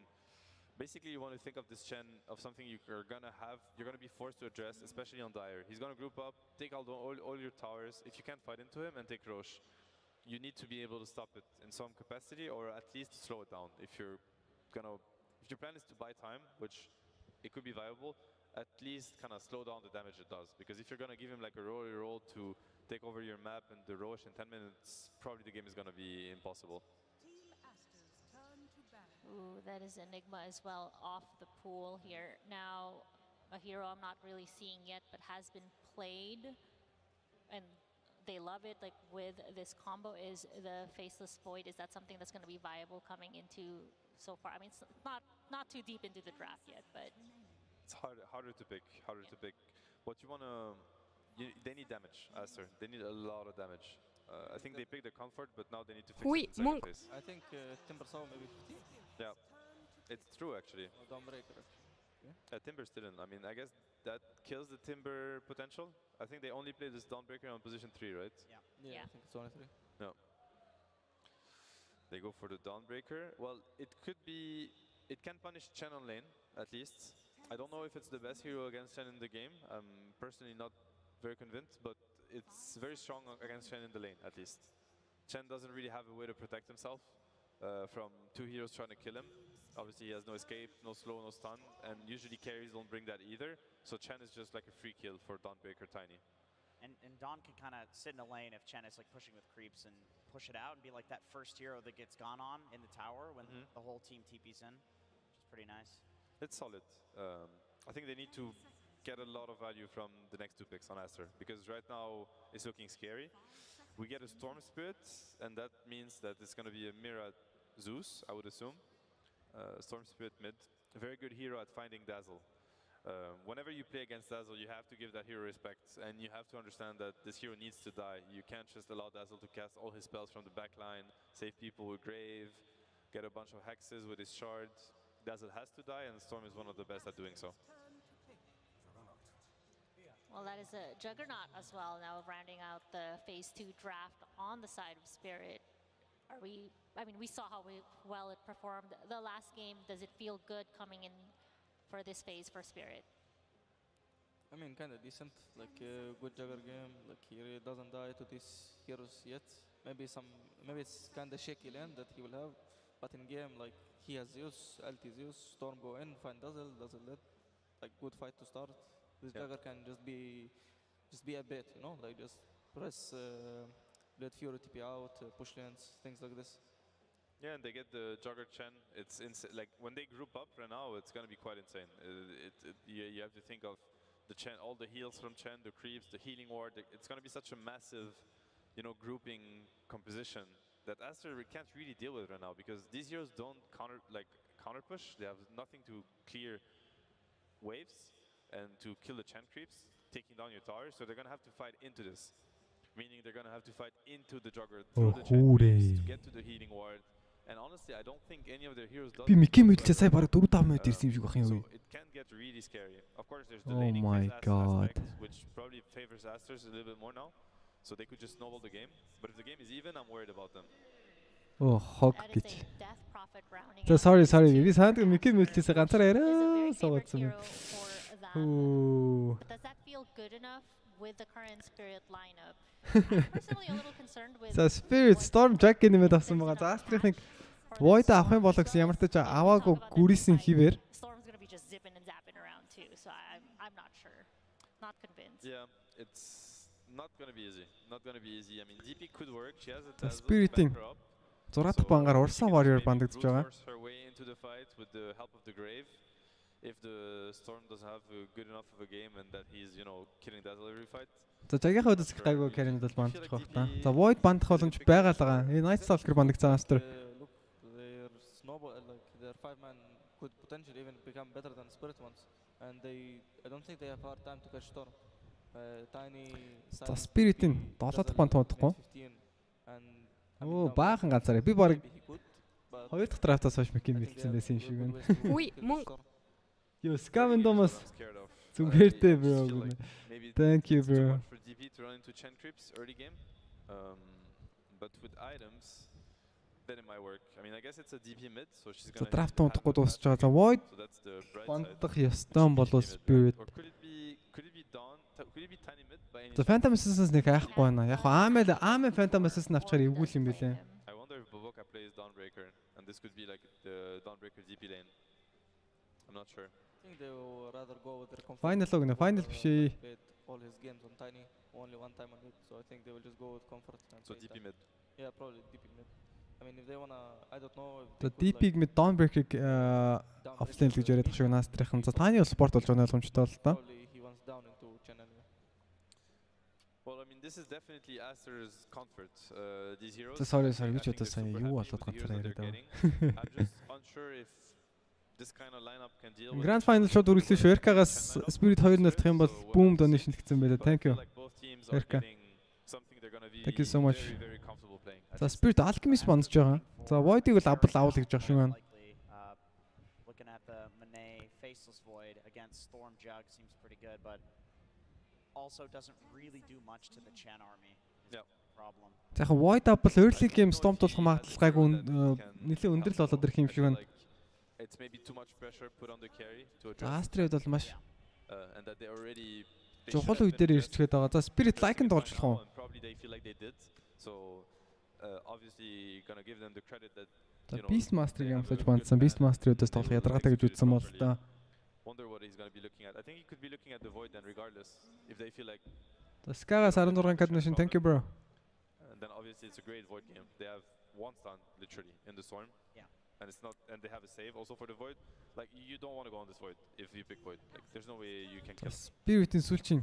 Basically, you want to think of this Chen of something you're gonna be forced to address, especially on Dire. He's gonna group up, take all your towers. If you can't fight into him and take Roche, you need to be able to stop it in some capacity or at least slow it down. If your plan is to buy time, which it could be viable, at least kind of slow down the damage it does. Because if you're gonna give him like a roll to take over your map and the Roche in 10 minutes, probably the game is gonna be impossible. Ooh, that is Enigma as well off the pool here. Now, a hero I'm not really seeing yet, but has been played, and they love it. Like with this combo, is the Faceless Void. Is that something that's going to be viable coming into so far? I mean, it's not too deep into the draft yet, but it's harder to pick. What you wanna, they need damage, Aster. They need a lot of damage. I think they picked the comfort, but now they need to fix it in the second phase. I think Timber saw maybe 15. Yeah, it's true actually. Dawnbreaker. Timber still in. I mean, I guess that kills the Timber potential. I think they only play this Dawnbreaker on position 3, right? Yeah. I think it's only 3. No. They go for the Dawnbreaker. Well, it can punish Chen on lane, at least. I don't know if it's the best hero against Chen in the game. I'm personally not very convinced, but it's very strong against Chen in the lane, at least. Chen doesn't really have a way to protect himself from two heroes trying to kill him. Obviously, he has no escape, no slow, no stun, and usually carries don't bring that either. So Chen is just like a free kill for Dawnbreaker Tiny. And Dawn can kind of sit in the lane if Chen is like pushing with creeps and push it out and be like that first hero that gets gone on in the tower when the whole team TP's in, which is pretty nice. It's solid. I think they need to get a lot of value from the next two picks on Aster because right now it's looking scary. We get a Storm Spirit, and that means that it's going to be a Mira Zeus, I would assume. Storm Spirit mid, a very good hero at finding Dazzle. Whenever you play against Dazzle, you have to give that hero respect, and you have to understand that this hero needs to die. You can't just allow Dazzle to cast all his spells from the back line, save people with Grave, get a bunch of hexes with his shards. Dazzle has to die, and Storm is one of the best at doing so. Well, that is a Juggernaut as well, now rounding out the Phase 2 draft on the side of Spirit. I mean, we saw how well it performed the last game. Does it feel good coming in for this phase for Spirit? I mean, kind of decent, like a good Jugger game. Like he really doesn't die to these heroes yet. Maybe it's kind of shaky lane that he will have, but in game, like he has Zeus, LT Zeus, Storm go in, find Dazzle let, like good fight to start. This Jugger can just be a bait, you know, like just press, let Fury TP out, push lanes, things like this. Yeah, and they get the Jugger Chen. It's like when they group up right now, it's gonna be quite insane. You have to think of the Chen, all the heals from Chen, the creeps, the healing ward. It's gonna be such a massive, grouping composition that Aster can't really deal with right now because these heroes don't counter push. They have nothing to clear waves and to kill the Chen creeps, taking down your tower. So they're gonna have to fight into this, meaning they're gonna have to fight into the Jugger through the Chen creeps to get to the healing ward. And honestly, I don't think any of their heroes does. Би Микки мэлцээ сая бараг 4-5 минут ирсэн юм шиг бах юм уу? It can get really scary. Of course, there's the laning phase aspect, which probably favors Asters a little bit more now. So they could just snowball the game. But if the game is even, I'm worried about them. Oh, hog гэж. So sorry. Би санд Микки мэлцээс ганцаараа яриа сууцсан. Ooh. But does that feel good enough with the current Spirit lineup? I'm personally a little concerned with. So Spirit Storm Jug нэмээд авсан байгаа. За Aster-ийн Void авах юм болоо гэсэн ямар ч тач аваагүй гүрийсэн хിവэр. Storm's going to be just zipping and zapping around too. So I'm not sure. Not convinced. Yeah, it's not going to be easy. Not going to be easy. I mean, DP could work. She has a Dazzle. Spirit-ийн 6 дахь бангаар Урсан Warrior бандагдж байгаа. Her way into the fight with the help of the Grave. If the Storm doesn't have a good enough of a game and that he's, killing Dazzle every fight. За Жагийнхаа үдээс их гайгүй Каринд бол бандах байх та. За Void бандах боломж байгаа л байгаа. Энэ Night Stalker бандагцсан Aster. Look, their snowball, like their 5-man could potentially even become better than Spirit ones, and I don't think they have hard time to catch Storm. Tiny. За Spirit-ийн 7 дахь банд туудахгүй. Оо баахан ганцаараа би баг 2 дахь драфтаас хойш Микки мэлцсэн байсан юм шиг байна. Oui, Monk. Yo, Scam and Thomas. Zumberte, bro. Thank you, bro. For DP to run into Chen creeps early game, but with items, then it might work. I mean, I guess it's a DP mid, so she's gonna. Draft туудахгүй дуусч байгаа. За Void бандах ёстой болов Spirit. Could it be Dawn? Could it be Tiny mid by any? За Phantom Assassin нэг хайхгүй байна. Яг Аамel Phantom Assassin авчихаар эвгүүл юм билээ. I wonder if Boboka plays Dawnbreaker, and this could be like the Dawnbreaker DP lane. I'm not sure. I think they will rather go with their comfort. Final биш ээ. All his games on Tiny, only one time on it, so I think they will just go with comfort. So DP mid. Yeah, probably DP mid. I mean, if they wanna, I don't know. The DP mid Dawnbreaker offlane гэж яриад байгаа шүү Aster-ийн. За Tiny бол спорт болж байгаа ойлгомжтой л та. Probably he wants down into channel. Well, I mean, this is definitely Aster's comfort. These heroes. Sorry, би ч одоо сайн юу болоод ганцаараа яриад байгаа. I'm just unsure if this kind of lineup can deal with. Grand Final шууд үргэлжлэн шүү. Erka-гаас Spirit 2-0 дах юм бол boom donation хэлсэн байлаа. Thank you. Erka. Thank you so much. За Spirit Alchemist бандж байгаа. За Void-ийг бол авал гэж байгаа шүү маань. Looking at the Monet Faceless Void against Storm Jug seems pretty good, but also doesn't really do much to the Chen army. Yeah. Problem. За яг Void авал early game Storm тулах магадлал гайгүй нэлээд өндөр л болоод ирэх юм шиг байна. It's maybe too much pressure put on the carry to address. Aster-д бол маш and that they already чухал үе дээр ирчгээд байгаа. За Spirit Like-нд дуулжлах уу? Probably they feel like they did. So obviously gonna give them the credit that Beastmaster-ыг амсаж бандсан. Beastmaster-уудаас тоглох ядаргаатай гэж үзсэн бол та. Wonder what he's gonna be looking at. I think he could be looking at the Void then regardless if they feel like. The Skagas 16 cadnation. Thank you, bro. And then obviously it's a great Void game. They have one stun literally in the storm. Yeah. And it's not, and they have a save also for the Void. Like you don't want to go on this Void if you pick Void. Like there's no way you can kill. Spirit-ийн сүүлчийн.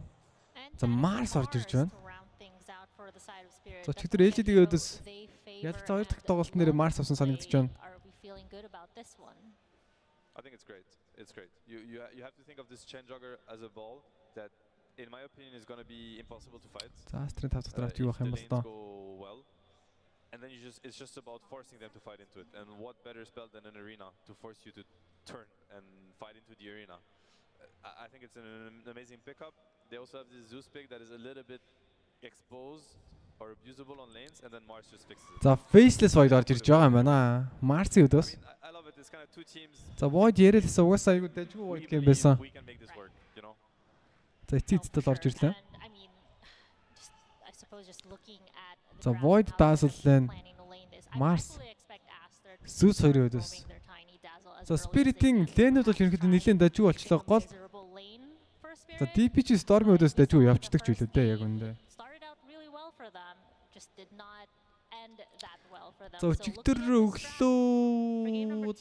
За Mars орж ирж байна. За чигтэр LGD-ийн өдөөс ялц 2 дахь тоглолт нэр Mars авсан санагдаж байна. I think it's great. It's great. You have to think of this Chen Jugger as a ball that, in my opinion, is going to be impossible to fight. За Aster-ийн 5 дахь драфт юу байх юм бол тоо. And then it's just about forcing them to fight into it. And what better spell than an arena to force you to turn and fight into the arena? I think it's an amazing pickup. They also have this Zeus pick that is a little bit exposed or abusable on lanes, and then Mars just fixes it. За Faceless Void орж ирж байгаа юм байна. Mars-ийн өдөөс. I love it. It's kind of two teams. За Void ярилсан угаасаа айгуу дэжгүй Void гэм байсан. За эцэцтэл орж ирлээ. За Void Dazzle lane Mars Zeus 2-ын өдөөс. За Spirit-ийн лэнүүд бол ерөнхийдөө нэлээд дажгүй болчлоо гол. За DPG Storm-ийн өдөөс дажгүй явцдаг ч үлээ дээ яг үндэ. well for them. За өчигдөр өглөө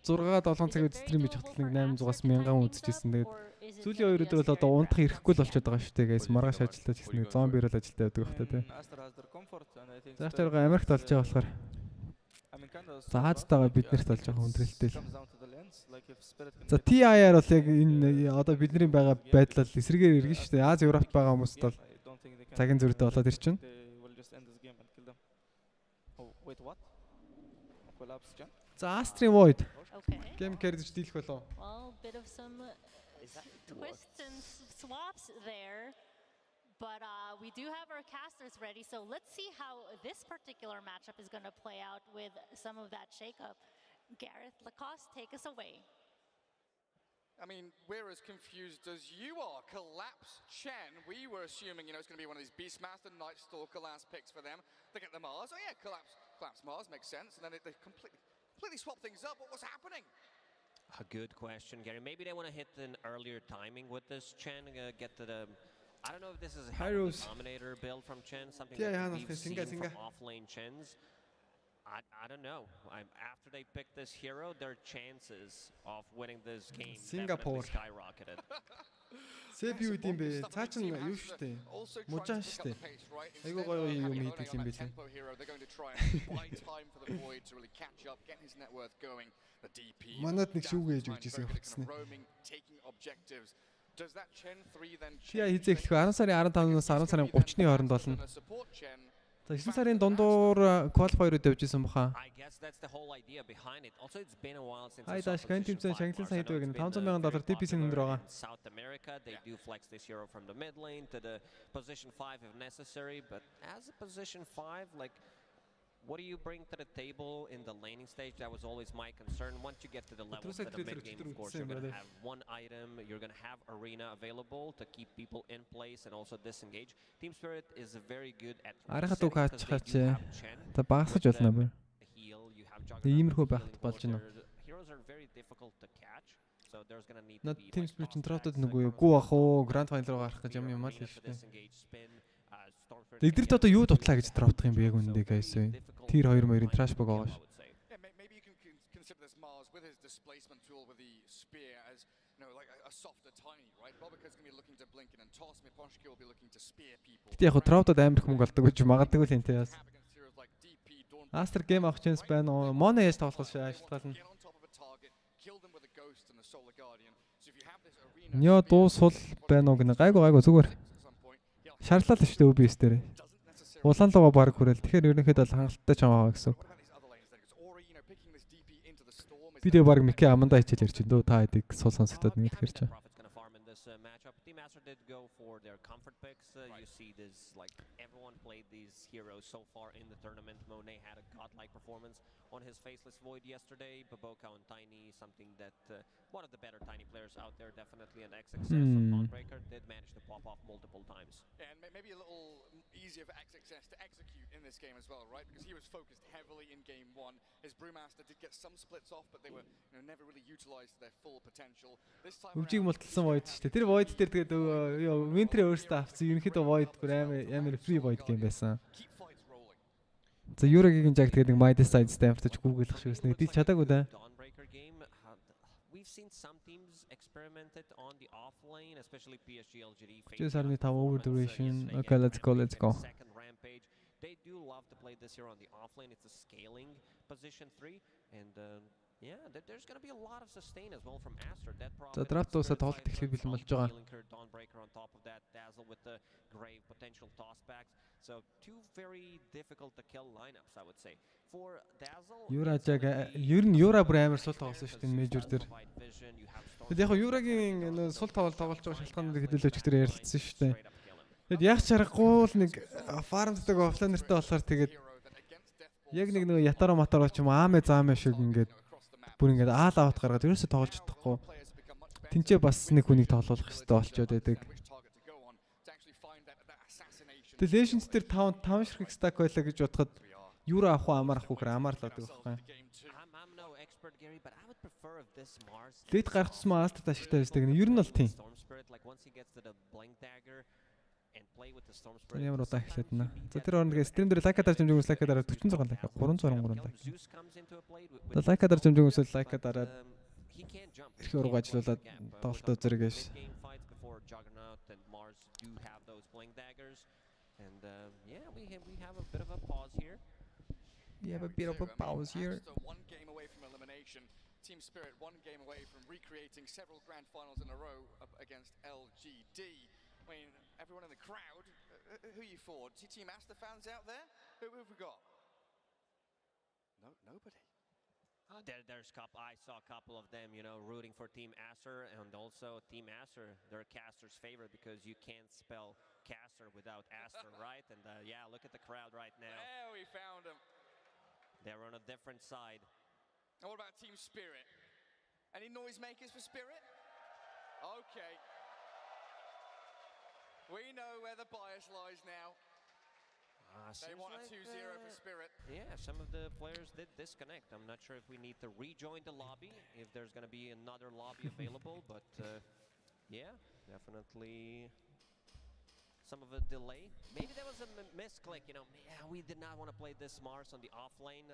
6-7 цаг стрим хийж хатал 800-аас 1000 үзчихсэн. Тэгээд сүүлийн 2 өдөр бол одоо унтах ирэхгүй л болчиход байгаа шүү дээ. Гайс маргааш ажилтаа гэсэн зомби ирэл ажилтаа явдаг багтаа тий. За чарга Америкт болж байгаа болохоор за Азтайгаа биднэрт болж байгаа хүндрэлтэй л. За TIR бол яг энэ одоо бидний байгаа байдлаар эсрэгээр иргэн шүү дээ. Аз Европт байгаа хүмүүст бол цагийн зөрүүтэй болоод ирчин. За Aster Void. Game carriage дийлэх болов. Well, bit of some twists and swaps there. But we do have our casters ready, so let's see how this particular matchup is going to play out with some of that shakeup. Gareth Lacoste, take us away. I mean, we're as confused as you are. Collapse Chen. We were assuming, it's going to be one of these Beastmaster, Night Stalker last picks for them. They get the Mars. Oh yeah, Collapse Mars makes sense. And then they completely swap things up. What was happening? A good question, Gary. Maybe they want to hit an earlier timing with this Chen, get to the... I don't know if this is a Dominator build from Chen, something that we've seen from off-lane Chens. I don't know. After they pick this hero, their chances of winning this game definitely skyrocketed. Сэби юу гэм бэ? Цаа чин юу штэ? Мужаа штэ. Айгуу гоё юм хийдэг юм билээ. Манад нэг шүүгээж өгч ирсэн хэвчсэн. Чи хийх 10 сарын 15-наас 10 сарын 30-ны хооронд болно. За 9 сарын дундуур qualifier-д явж исэн баха. Хайдаш гэн тэмцээн шагналын сайн хийдэг гэнэ $500,000 TPC өндөр байгаа. South America, they do flex this hero from the mid lane to the position 5 if necessary, but as a position 5, like what do you bring to the table in the laning stage? That was always my concern. Once you get to the levels of the mid game, of course, you're going to have one item, you're going to have arena available to keep people in place and also disengage. Team Spirit is very good at Арахад үг хаачих та багсаж болно бай. Иймэрхүү байхад болж байна. Heroes are very difficult to catch. So there's going to need to be Team Spirit драфтад нөгөө гүү ах уу Grand Final руу гарах гэж юм л шүү дээ. Эдгэрт одоо юу дутлаа гэж драфтах юм бэ яг үндэ гайс вэ? Tier 2 мөрийн trash bug байгаа ш. Maybe you can consider this Mars with his displacement tool with the spear as like a softer tiny, right? Bobaka's going to be looking to blink in and toss. Miposhki will be looking to spear people. Гэтэ яг драфтад амар их мөнгө олдог гэж магадгүй л энэ яас. Aster game авах chance байна. Mono яаж тоглох шаардлагатай. Нё дуу сул байна уу гэнэ гайгүй зүгээр. Шаарлал шүү дээ OBS дээр. Улаан луга баг хүрэл. Тэгэхээр ерөнхийдөө хангалттай ч байгаа гэсэн. Би дэ баг Микки Аманда хичээл ярьж байна дөө та хэдийг сул сонсогдоод нэг тэгэхээр чи. Team Aster did go for their comfort picks. You see this, like everyone played these heroes so far in the tournament. Monet had a godlike performance on his Faceless Void yesterday. Baboka on Tiny, something that one of the better Tiny players out there, definitely an XXS. Dawnbreaker did manage to pop off multiple times. Yeah, and maybe a little easier for XXS to execute in this game as well, right? Because he was focused heavily in game 1. His Brewmaster did get some splits off, but they were never really utilized their full potential. This time Үжиг мулталсан void шүү дээ. Тэр void дээр тэгээд Winter өөртөө авсан ерөнхийдөө void амар free void game байсан. За Eurogeek-ийн яг тэгээд нэг Midas side Stanford-ч гүгэлэх шүүс нэг дил чадаагүй да. Dawnbreaker game, we've seen some teams experimented on the offlane, especially PSG.LGD. 6.5 over duration. Okay, let's go. Second rampage. They do love to play this here on the offlane. It's a scaling position 3 and yeah, there's going to be a lot of sustain as well from Aster. За драфтуусаа тоглолт эхлэх бэлэн болж байгаа. Dawnbreaker on top of that, Dazzle with the grave potential tossbacks. So two very difficult to kill lineups, I would say. For Dazzle, ер нь Юра бүр амар сул тоглосон шүү дээ мейжер дээр. Тэгэд яг Юрагийн сул тоглолт тоглож байгаа шалтгааныг хэлүүлж өчтөр ярилцсан шүү дээ. Тэгэд яг чаргагүй л нэг фармддаг офлайнертэй болохоор тэгээд яг нэг ятараа матараа ч юм аамэ заамэ шиг ингээд бүр ингээд аал аваад гаргаад ерөөсө тоглож чадахгүй. Тинчээ бас нэг хүнийг тоглуулах хэрэгтэй болчиход байдаг. The Legends дээр 5 ширхэг стак байлаа гэж бодоход Юра авах уу амар авах уу гэхээр амар л байдаг байхгүй. Лид гаргацсан Aster ашигтай байсдаг. Ер нь бол тийм. and play with the Storm Spirit. Ямар удаа эхлээд байна. За тэр орныг стрим дээр лайка дарж хэмжээгөөс лайка дараад 46 лайка 323 лайка. За лайка дарж хэмжээгөөс лайка дараад их ураг ажиллуулад тоглолтоо зэрэгээс. And yeah, we have a bit of a pause here. We have a bit of a pause here. One game away from elimination. Team Spirit one game away from recreating several grand finals in a row up against LGD. I mean, everyone in the crowd, who are you for? See Team Aster fans out there? Who have we got? Nobody. I saw a couple of them, rooting for Team Aster, and also Team Aster, they're Caster's favorite because you can't spell Caster without Aster, right? And yeah, look at the crowd right now. There we found them. They're on a different side. And what about Team Spirit? Any noisemakers for Spirit? Okay. We know where the bias lies now. They want a 2-0 for Spirit. Yeah, some of the players did disconnect. I'm not sure if we need to rejoin the lobby, if there's going to be another lobby available, but yeah, definitely some of a delay. Maybe there was a misclick, Yeah, we did not want to play this Mars on the off lane.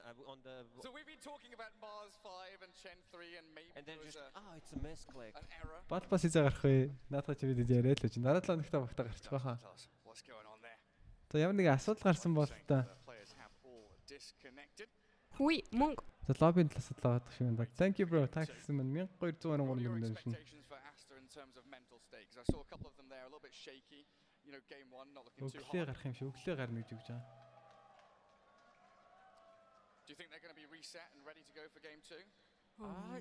So we've been talking about Mars 5 and Chen 3 and maybe and then just, it's a misclick. An error. Бат бас хийж гарах вэ? Наадах чи бид яриад л гэж. Дараа 7 хоногт багтаа гарчих واخа. What's going on there? За ямар нэг асуудал гарсан бол та. Хүй мөнгө. За лоббийн талаас л аваад шиг байна. Thank you bro. Tax маань 1223 donation. For Aster in terms of mental stakes. I saw a couple of them there a little bit shaky. Game 1 not looking too hot. Гарах юм шиг өглөө гарна гэж үгж байгаа. Do you think they're going to be reset and ready to go for game 2?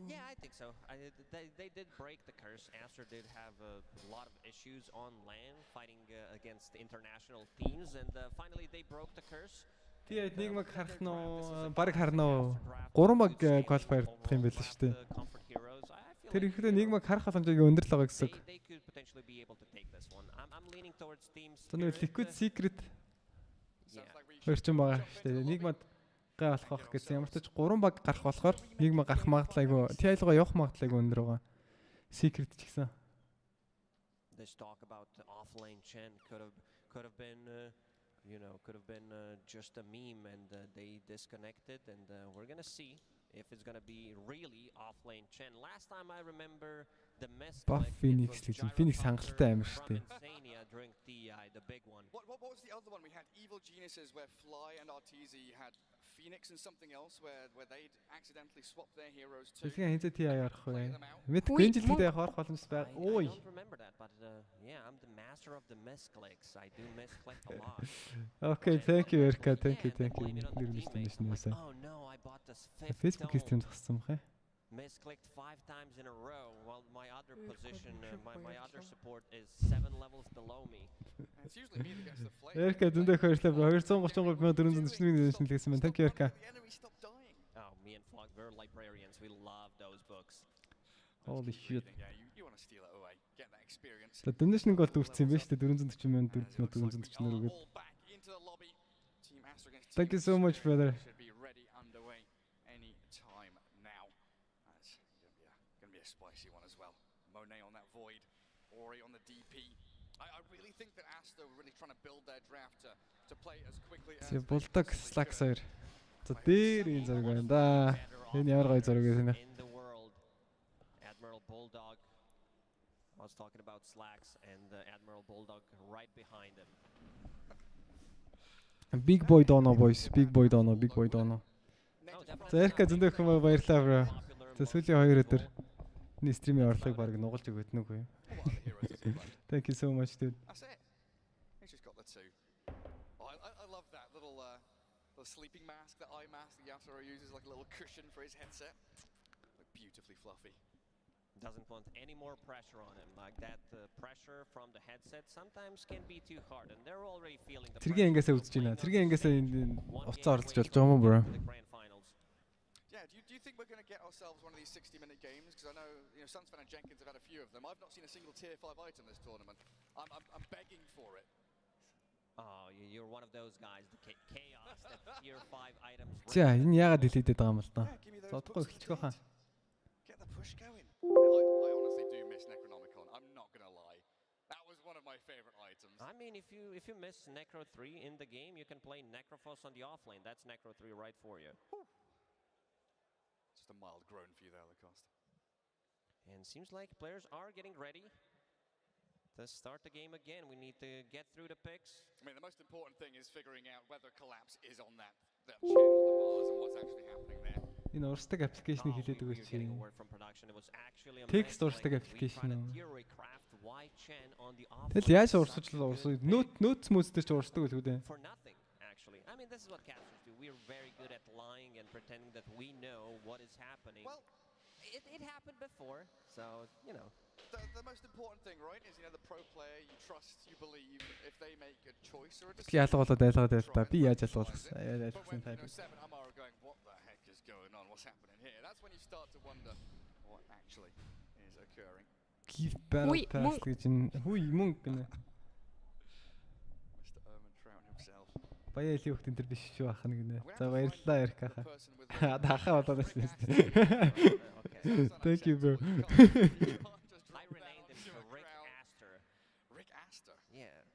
Yeah, I think so. They did break the curse. Aster did have a lot of issues on land fighting against international teams, and finally they broke the curse. Тэгээд нэг маг харах нь баг харна уу? 3 маг qualifier дах юм байл шүү дээ. Тэр ихдээ нэг маг харах боломжийг өндөр л байгаа гэсэн. Тэний liquid secret хөрчин байгаа шүү дээ. Нэг маг гай болох гэсэн ямар ч 3 баг гарах болохоор нэг маг гарах магадлал айгүй TI-лгоо явах магадлал айгүй өндөр байгаа. Secret ч гэсэн. This talk about offlane Chen could have been could have been just a meme, and they disconnected, and we're gonna see if it's gonna be really offlane Chen. Last time I remember the mess Phoenix гэж Phoenix хангалттай амар шүү дээ. During the big one. What was the other one? We had Evil Geniuses where Fly and Arteezy had Phoenix and something else where they'd accidentally swapped their heroes too. Тэгэх хинцээ TI ярах вэ? Мэд гүнжилтэд харах боломж байг. Ой. I don't remember that, but yeah, I'm the master of the misclicks. I do misclick a lot. Okay, thank you Erka. Thank you. Oh no, I bought this fifth. Facebook-ийг тийм зогссон бах. Misclicked 5 times in a row while my other position, my other support is 7 levels below me. It's usually me that gets the flame. Erka зөндөө хөөрлөө 233,441 лэгсэн байна. Thank you Erka. Oh, me and Flog, we're librarians. We love those books. Holy shit. Yeah, you want to steal it away. Get that experience. За donation гол дүүрсэн юм байна шүү дээ 440,000 440 рүүгээ. Thank you so much brother. Should be ready underway any time now. That's going to be a spicy one as well. Monet on that void, Ori on the DP. I really think that Aster were really trying to build their draft to play as quickly as they Bulldog Slack саяр. За дээр энэ зэрэг байна да. Энэ ямар гоё зэрэг вэ? In the world, Admiral Bulldog was talking about Slacks and Admiral Bulldog right behind him. Big boy dono boys, big boy dono. За Эрка зөндөө хүмүүс баярлалаа bro. За сүүлийн 2 өдөр энэ стримийн орлогыг баг нугалж өгөх нүггүй. Thank you so much dude. That's it. He's just got the 2. Oh, I love that little sleeping mask, the eye mask that Yasura uses like a little cushion for his headset. Like beautifully fluffy. Doesn't want any more pressure on him. Like that pressure from the headset sometimes can be too hard, and they're already feeling the pressure. Тэргийн ангиасаа үзэж байна. Тэргийн ангиасаа уцаа оролцож болж байгаа юм бро. Yeah, do you think we're going to get ourselves one of these 60-minute games? Because I know, Sunsfan and Jenkins have had a few of them. I've not seen a single tier 5 item this tournament. I'm begging for it. Oh, you're one of those guys. The chaos that tier 5 items. За, энэ яагаад дэлийдэд байгаа юм л та. Зодохгүй эхэлчихөө хаа. Get the push going. I honestly do miss Necronomicon. I'm not going to lie. That was one of my favorite items. I mean, if you miss Necro 3 in the game, you can play Necrophos on the offlane. That's Necro 3 right for you. Just a mild groan for you there, Lacoste. And seems like players are getting ready to start the game again. We need to get through the picks. I mean, the most important thing is figuring out whether Collapse is on that channel, the Mars, and what's actually happening there. Энэ урсдаг аппликейшнийг хэлээд өгөөч. Текст урсдаг аппликейшн. Тэгэл яаж урсгаж урсгав? Нөт смүүцтэй ч урсдаг үлгүй дээ. For nothing, actually. I mean, this is what casters do. We're very good at lying and pretending that we know what is happening. Well, it happened before, so, you know. The most important thing, right, is, the pro player, you trust, you believe, if they make a choice or a decision. Ялгуулаад байлгаад байл та. Би яаж ялгуулсан? Ялгуулсан тайп. Seven Amar are going, what the heck is going on? What's happening here? That's when you start to wonder what actually is occurring. Give battle pass гэж хүй мөнгө гэнэ. Mr. Erman Trout himself. Баяа элийн хөлтөн тэр биш шүү ахна гэнэ. За баярлалаа ярих хаа. Дахаа болоод байсан. Thank you bro. I renamed him to Aster. Rick Aster. Yeah.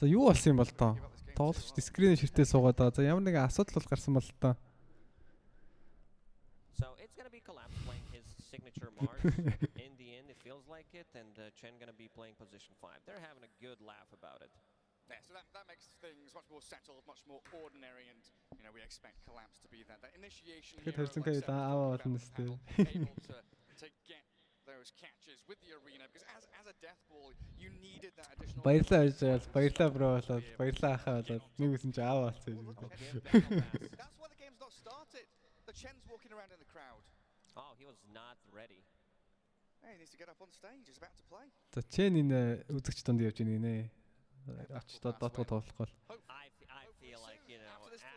За юу болсон юм бол тоо? Тоглогч скрин ширтээ суугаад байгаа. За ямар нэгэн асуудал бол гарсан бол тоо. So it's going to be Collapse playing his signature Mars. In the end, it feels like it, and Chen going to be playing position 5. They're having a good laugh about it. Yeah, so that makes things much more settled, much more ordinary, and we expect Collapse to be that initiation hero, able to get those catches with the arena, because as a death ball, you needed that additional. Баярлалаа бро болоод баярлалаа ахаа болоод нэг үсэн чи аав болсон. That's why the game's not started. The Chen's walking around in the crowd. Oh, he was not ready. Hey, he needs to get up on stage. He's about to play. За Chen энэ үзэгч донд явж байна гинэ. Очдоо дотгоо тоглохгүй. I feel like,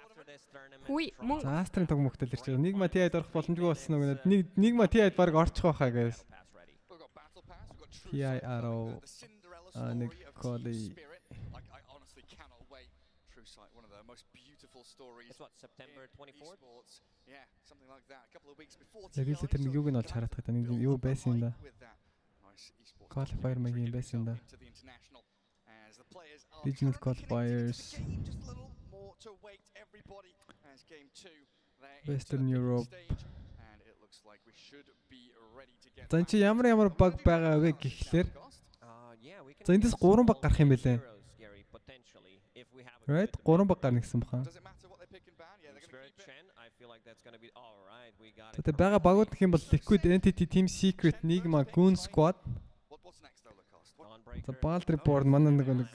after this tournament. За Астрын тогмогтой л ирж байгаа. Нигма TI-д орох боломжгүй болсон уу гэдэг. Нигма TI-д баг орчих байхаа гэж. TI Arrow нэг коли. I honestly cannot wait. True sight, one of the most beautiful stories. It's what, September 24th? Yeah, something like that. A couple of weeks before. Яг л тэр нэг юуг нь олж хараад байгаа. Нэг юу байсан юм да. Qualifier маягийн байсан юм да. Regional qualifiers. Western Europe. За энэ чи ямар баг байгаа вэ гэхлээр. За эндээс 3 баг гарах юм байлээ. Right? 3 баг гарна гэсэн баха. За тэ байгаа багууд гэх юм бол Liquid Entity, Team Secret, Nigma, Goon Squad. За Baltriport манай нэг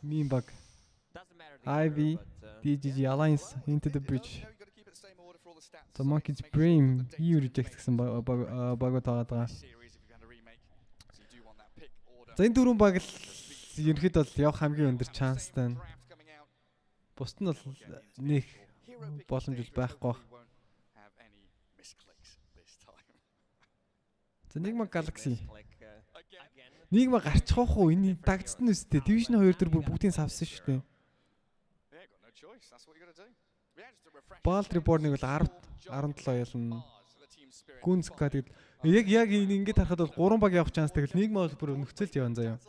meme bug. Ivy, DGG Alliance, Into the Bridge. За Monkey's Brain, EU reject гэсэн багууд байгаа. За энэ дөрвөн баг л ерөнхийдөө бол явах хамгийн өндөр чанстай байна. Бусд нь бол нэг боломж байхгүй. За Nigma Galaxy. Nigma гарчих واخ уу? Энэ дагдсан нь үстэй. Division 2 дээр бүр бүгдийг савсан шүү дээ. Baltriport-ыг бол 10-17 ялна. Гүнзка тэгээд яг ингэж харахад бол 3 баг явах чанстай. Тэгэл Nigma бол бүр нөхцөлд явна заяа.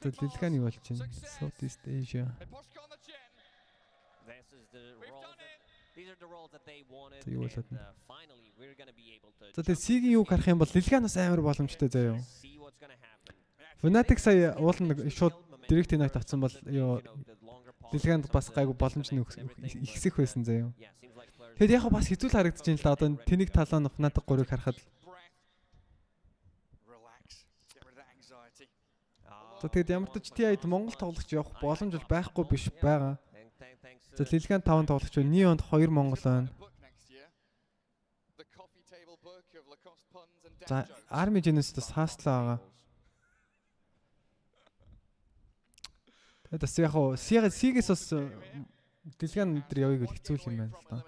Тэгээд Лилганы болж байна. Southeast Asia. These are the roles that they wanted, and finally we're going to be able to. За тэгээд Sig-ийн юу гарах юм бол Lilganаас амар боломжтой заяа. Fnatic сая уулна шууд Direct Night авсан бол ёо Lilgand бас гайгүй боломж нь ихсэх байсан заяа. Тэгэд яг бас хэцүү л харагдаж байна л да. Одоо тэнийг талаа нь Fnatic 3-ыг харахад. За тэгээд ямар ч TI-д Монгол тоглогч явах боломж бол байхгүй биш байгаа. За Lilgand 5 тоглогч байна. Neon-д 2 монгол байна. За Army Genesis-д хааслаа байгаа. Тэгээд бас яг хоо Sig-ээс бас Lilgand өдр явыг бол хэцүү юм байна л да.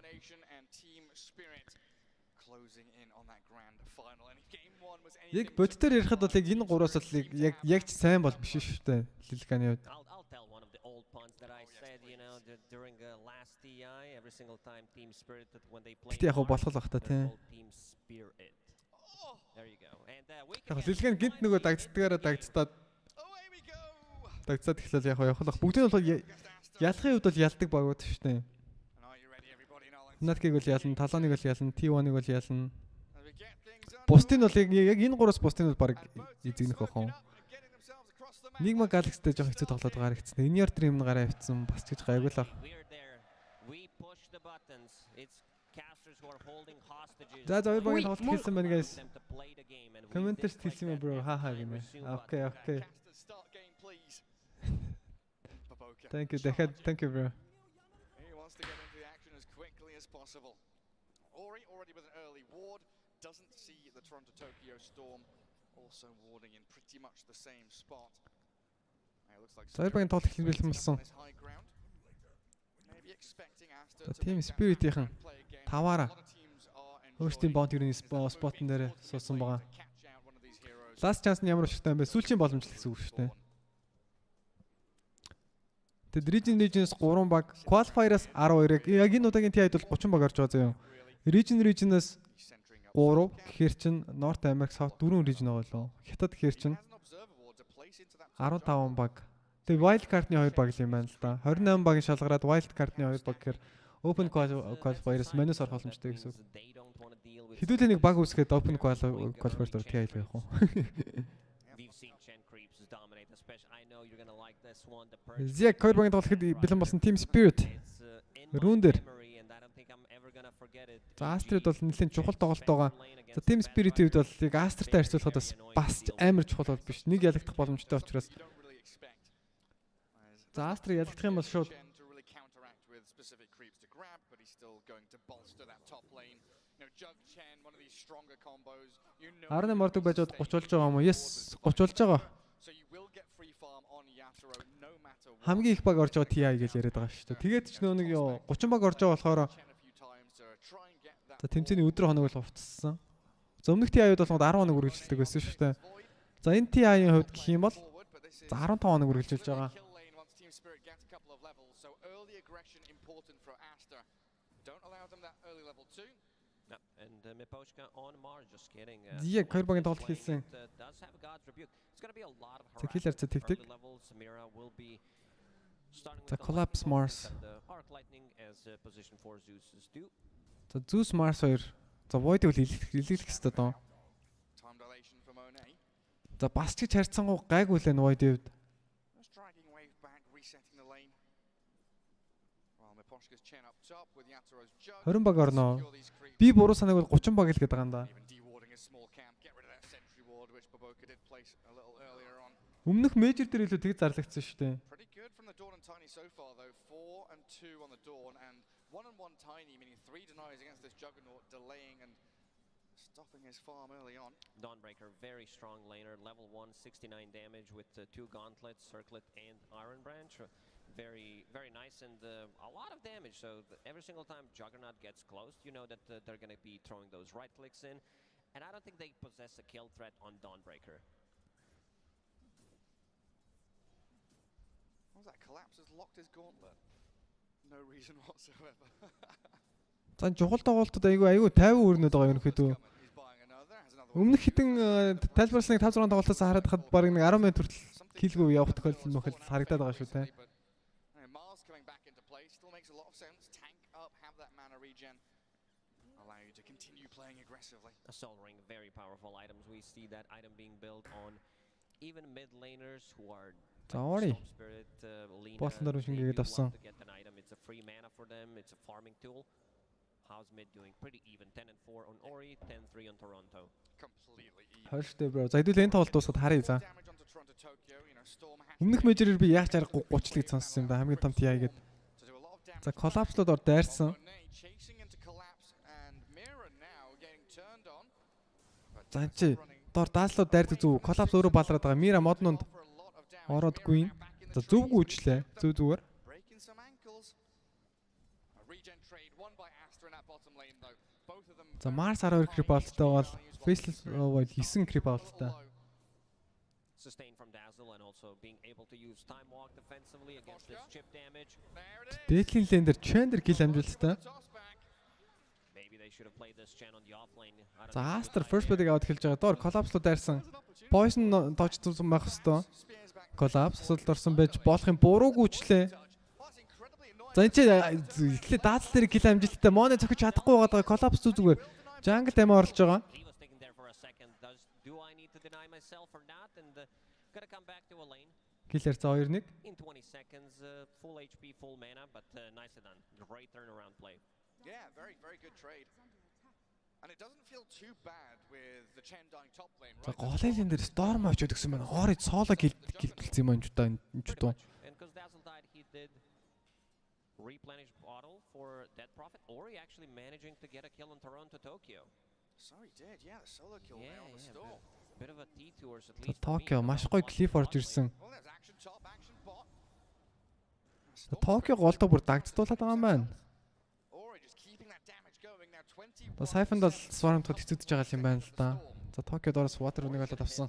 Яг бодтоор ярихад бол яг энэ гураас бол яг ч сайн бол биш шүү дээ. Lilgand-ийн хувьд. During last TI, every single time Team Spirit that when they play. Гэтэ яг болох л бах та тий. Team Spirit. Яг лилгэн гинт нөгөө дагддгаараа дагдтаад дагдсаад эхлэв яг явах. Бүгдийн бол ялахын хувьд бол ялдаг багууд шүү дээ. Наткиг бол ялна, талааныг бол ялна, T1-ыг бол ялна. Бусдын бол яг энэ гураас бусдын бол баг эзэгнэх бахан. Нигма Galaxy-тэй жоох хэцүү тоглоод байгаа хэрэгцсэн. Энэ яар дрим гараа авцсан бас гэж гайгуулах. За хоёр багийн тоглолт хийсэн байна guys. Комментэрт хийсэн юм bro. Хаа гинэ. Окей. Thank you. Thank you bro. He wants to get into the action as quickly as possible. Ori already with an early ward, doesn't see the Toronto Tokyo Storm also warding in pretty much the same spot. It looks like хоёр багийн тоглолт хэлбэл болсон. Team Spirit-ийн таваараа өөрсдийн бонд юуны спотн дээр суусан байгаа. Last chance нь ямар учиртай юм бэ? Сүүлчийн боломж л гэсэн үг шүү дээ. Тэд Regions 3 баг, Qualifier-аас 12-ыг яг энэ удаагийн TI-д бол 30 баг орж байгаа заяа. Regions 3 гэхэр чин North America South 4 region байгаа лөө. Хятад гэхэр чин 15 баг. Тэгээ wild card-ны 2 баг юм байна л да. 28 багийн шалгараад wild card-ны 2 баг гэхээр open qualifier-аас манус орох боломжтой гэсэн үг. Хэдүүлээ нэг баг үсгээд open qualifier-оор TI л явах уу? Зэг хоёр багийн тоглоход бэлэн болсон Team Spirit. Рүүн дээр. За Aster-д бол нэлээд чухал тоглолт байгаа. За Team Spirit-ийн хувьд бол яг Aster-тай харьцуулахад бас амар чухал бол биш. Нэг ялагдах боломжтой учраас. За Aster ялагдах юм бол шууд Арны мордог байж 30 болж байгаа юм уу? Yes, 30 болж байгаа. Хамгийн их баг орж байгаа TI гэж яриад байгаа шүү дээ. Тэгээд ч нөө нэг 30 баг орж байгаа болохоор за тэмцээний өдөр хоног бол хувцсан. За өмнөх TI-уд бол 10 хоног үргэлжилдэг байсан шүү дээ. За энэ TI-ийн хувьд гэх юм бол за 15 хоног үргэлжилж байгаа. Яг хоёр багийн тоглолт хийсэн. За killer за тэгдэг. За collapse Mars. За Zeus Mars 2. За Void-ийг илэглэх хэрэгтэй доо. За бас ч харьцангуй гайгүй лээ Void-ийн хувьд. Хорин баг орноо. Би буруу санааг бол 30 баг л гээд байгаа юм да. Өмнөх мейжер дээр илүү тэг зарлагдсан шүү дээ. Stopping his farm early on. Dawnbreaker, very strong laner, level 1, 69 damage with 2 gauntlets, circlet and iron branch. Very nice and a lot of damage. So every single time Juggernaut gets close, you know that they're going to be throwing those right clicks in. And I don't think they possess a kill threat on Dawnbreaker. What was that? Collapse has locked his gauntlet. No reason whatsoever. За чухал тоглолтод айгүй 50 өрнөд байгаа юм хэд үү. Өмнөх хитэн тайлбарласныг 5-6 тоглолтоос хараад хад баг нэг 10 минут хүртэл киллгүй явах тохиолдол нөхөд харагдаад байгаа шүү те. Assault ring, very powerful items. We see that item being built on even mid laners who are Spirit, Leaner, they want to get an item. It's a free mana for them. It's a farming tool. How's mid doing? Pretty even. 10-4 on Ori, 10-3 on Toronto. Completely even. Хойштой bro. За хэдүүл энэ тоглолт дуусаад харъя за. Өмнөх мейжерээр би яаж аргагүй 30-ыг сонссон юм да. Хамгийн том TI гээд. За collapse-лууд ор дайрсан. За чи доор дааллууд дайрдаг зүг. Collapse өөрөө балраад байгаа. Mira моднууд ороодгүй. За зөвгүй үчлээ. Зүгээр. За Mars 12 creep болттой бол Faceless 9 creep болттой. Sustain from Dazzle and also being able to use time walk defensively against this chip damage. Дээдлийн лендер Chandler kill амжилттай. За Aster first blood-ыг аваад эхэлж байгаа. Доор collapse-луу дайрсан. Poison dodge зүүн байх хэвээр. Collapse асуудалд орсон байж болох юм буруугүйчлээ. За энэ ч эхлээ даатал дээр кил амжилттай Моне цохиж чадахгүй байгаа. Collapse зүгээр. Jungle тайм орлож байгаа. Killer за 2-1. In 20 seconds, full HP, full mana, but nicely done. Great turnaround play. Yeah, very good trade. And it doesn't feel too bad with the Chen dying top lane, За right? голын дээр Storm авчод гэсэн байна. Орой соло гэлтэлсэн юм энэ ч удаа. And because Dazzle died, he did replenish bottle for Dead Prophet, or he actually managing to get a kill on Toronto, Tokyo. So he did, yeah, the solo kill there on the Storm. Bit of a detours at least. Tokyo маш гоё cliff орж ирсэн. Tokyo голдоо бүр дагдтуулаад байгаа юм байна. За Siphon бол Swarm-д хэцүүдж байгаа юм байна л да. За Tokyo доороос Water үнийг олоод авсан.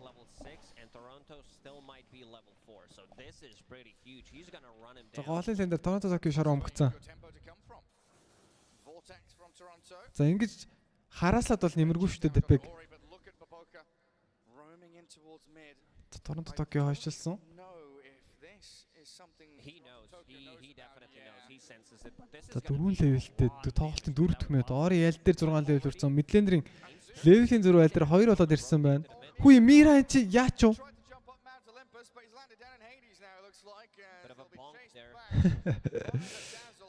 За голын лэн дээр Toronto Tokyo шороо өнгөцсөн. За ингэж харааслаад бол нэмэргүй шүү дээ Depeg. Toronto Tokyo хойшлсон. За 4 левелтэй тоглолтын 4 дэх минут Ори ял дээр 6 левел хүрсэн. Midlaner-ийн левелийн 0 айл дээр 2 болоод ирсэн байна. Хүй Мира чи яач вэ?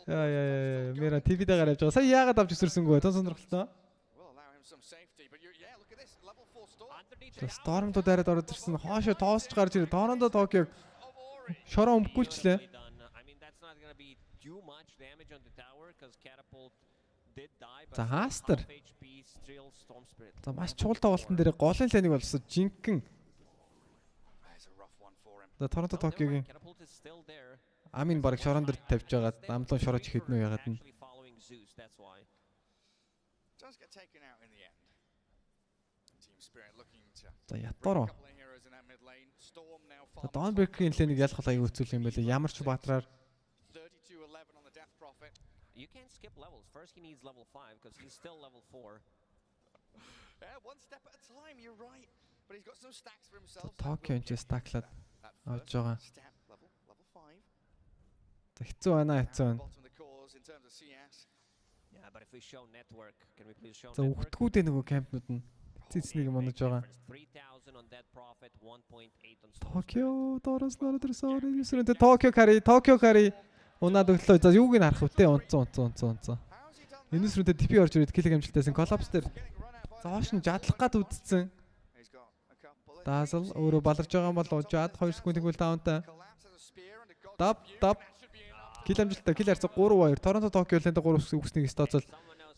Яа Мира TV дээр гарч байгаа. Сая яагаад авч өсөрсөнгөө тон сонирхолтой. Storm-д дараад ороод ирсэн. Хоошо тоосч гарч ирээ. Toronto Tokyo шороо өмгүүлчлээ. За Aster. За маш чухал тоглолтын дээр голын лайныг болсон жинхэнэ. За Toronto Tokyo-гийн Амин баг шорон дээр тавьж байгаа. Амлон шорооч ихэд нөө ягаад нь. За ятароо. За Dawnbreaker-ийн лэнийг ялах аягүй хэцүү юм байлээ. Ямар ч баатраар You can't skip levels. First he needs level 5 because he's still level 4. Yeah, one step at a time, you're right. But he's got some stacks for himself. Tokyo энэ стаклаад авч байгаа. Level 5. За хэцүү байна. Yeah, but if we show network, can we please show За өгтгүүдээ нөгөө кампнууд нь цэцнийг монож байгаа. 3000 on Dead Prophet, 1.8 on Tokyo доороос нөрөд ирсэн. Юусрэнтэй Tokyo carry. Унаад өглөө. За юуг нь харах втэ унцсан. Энэс рүүдээ TP орж ирээд килэг амжилтайсан Collapse дээр. За хоош нь жадлах гад үдцсэн. Dazzle өөрөө баларж байгаа юм бол жад 2 секунд тэгвэл даунтай. Дап. Кил амжилттай кил харьцаа 3-2. Toronto Tokyo лэнд 3 үгснийг стооцол.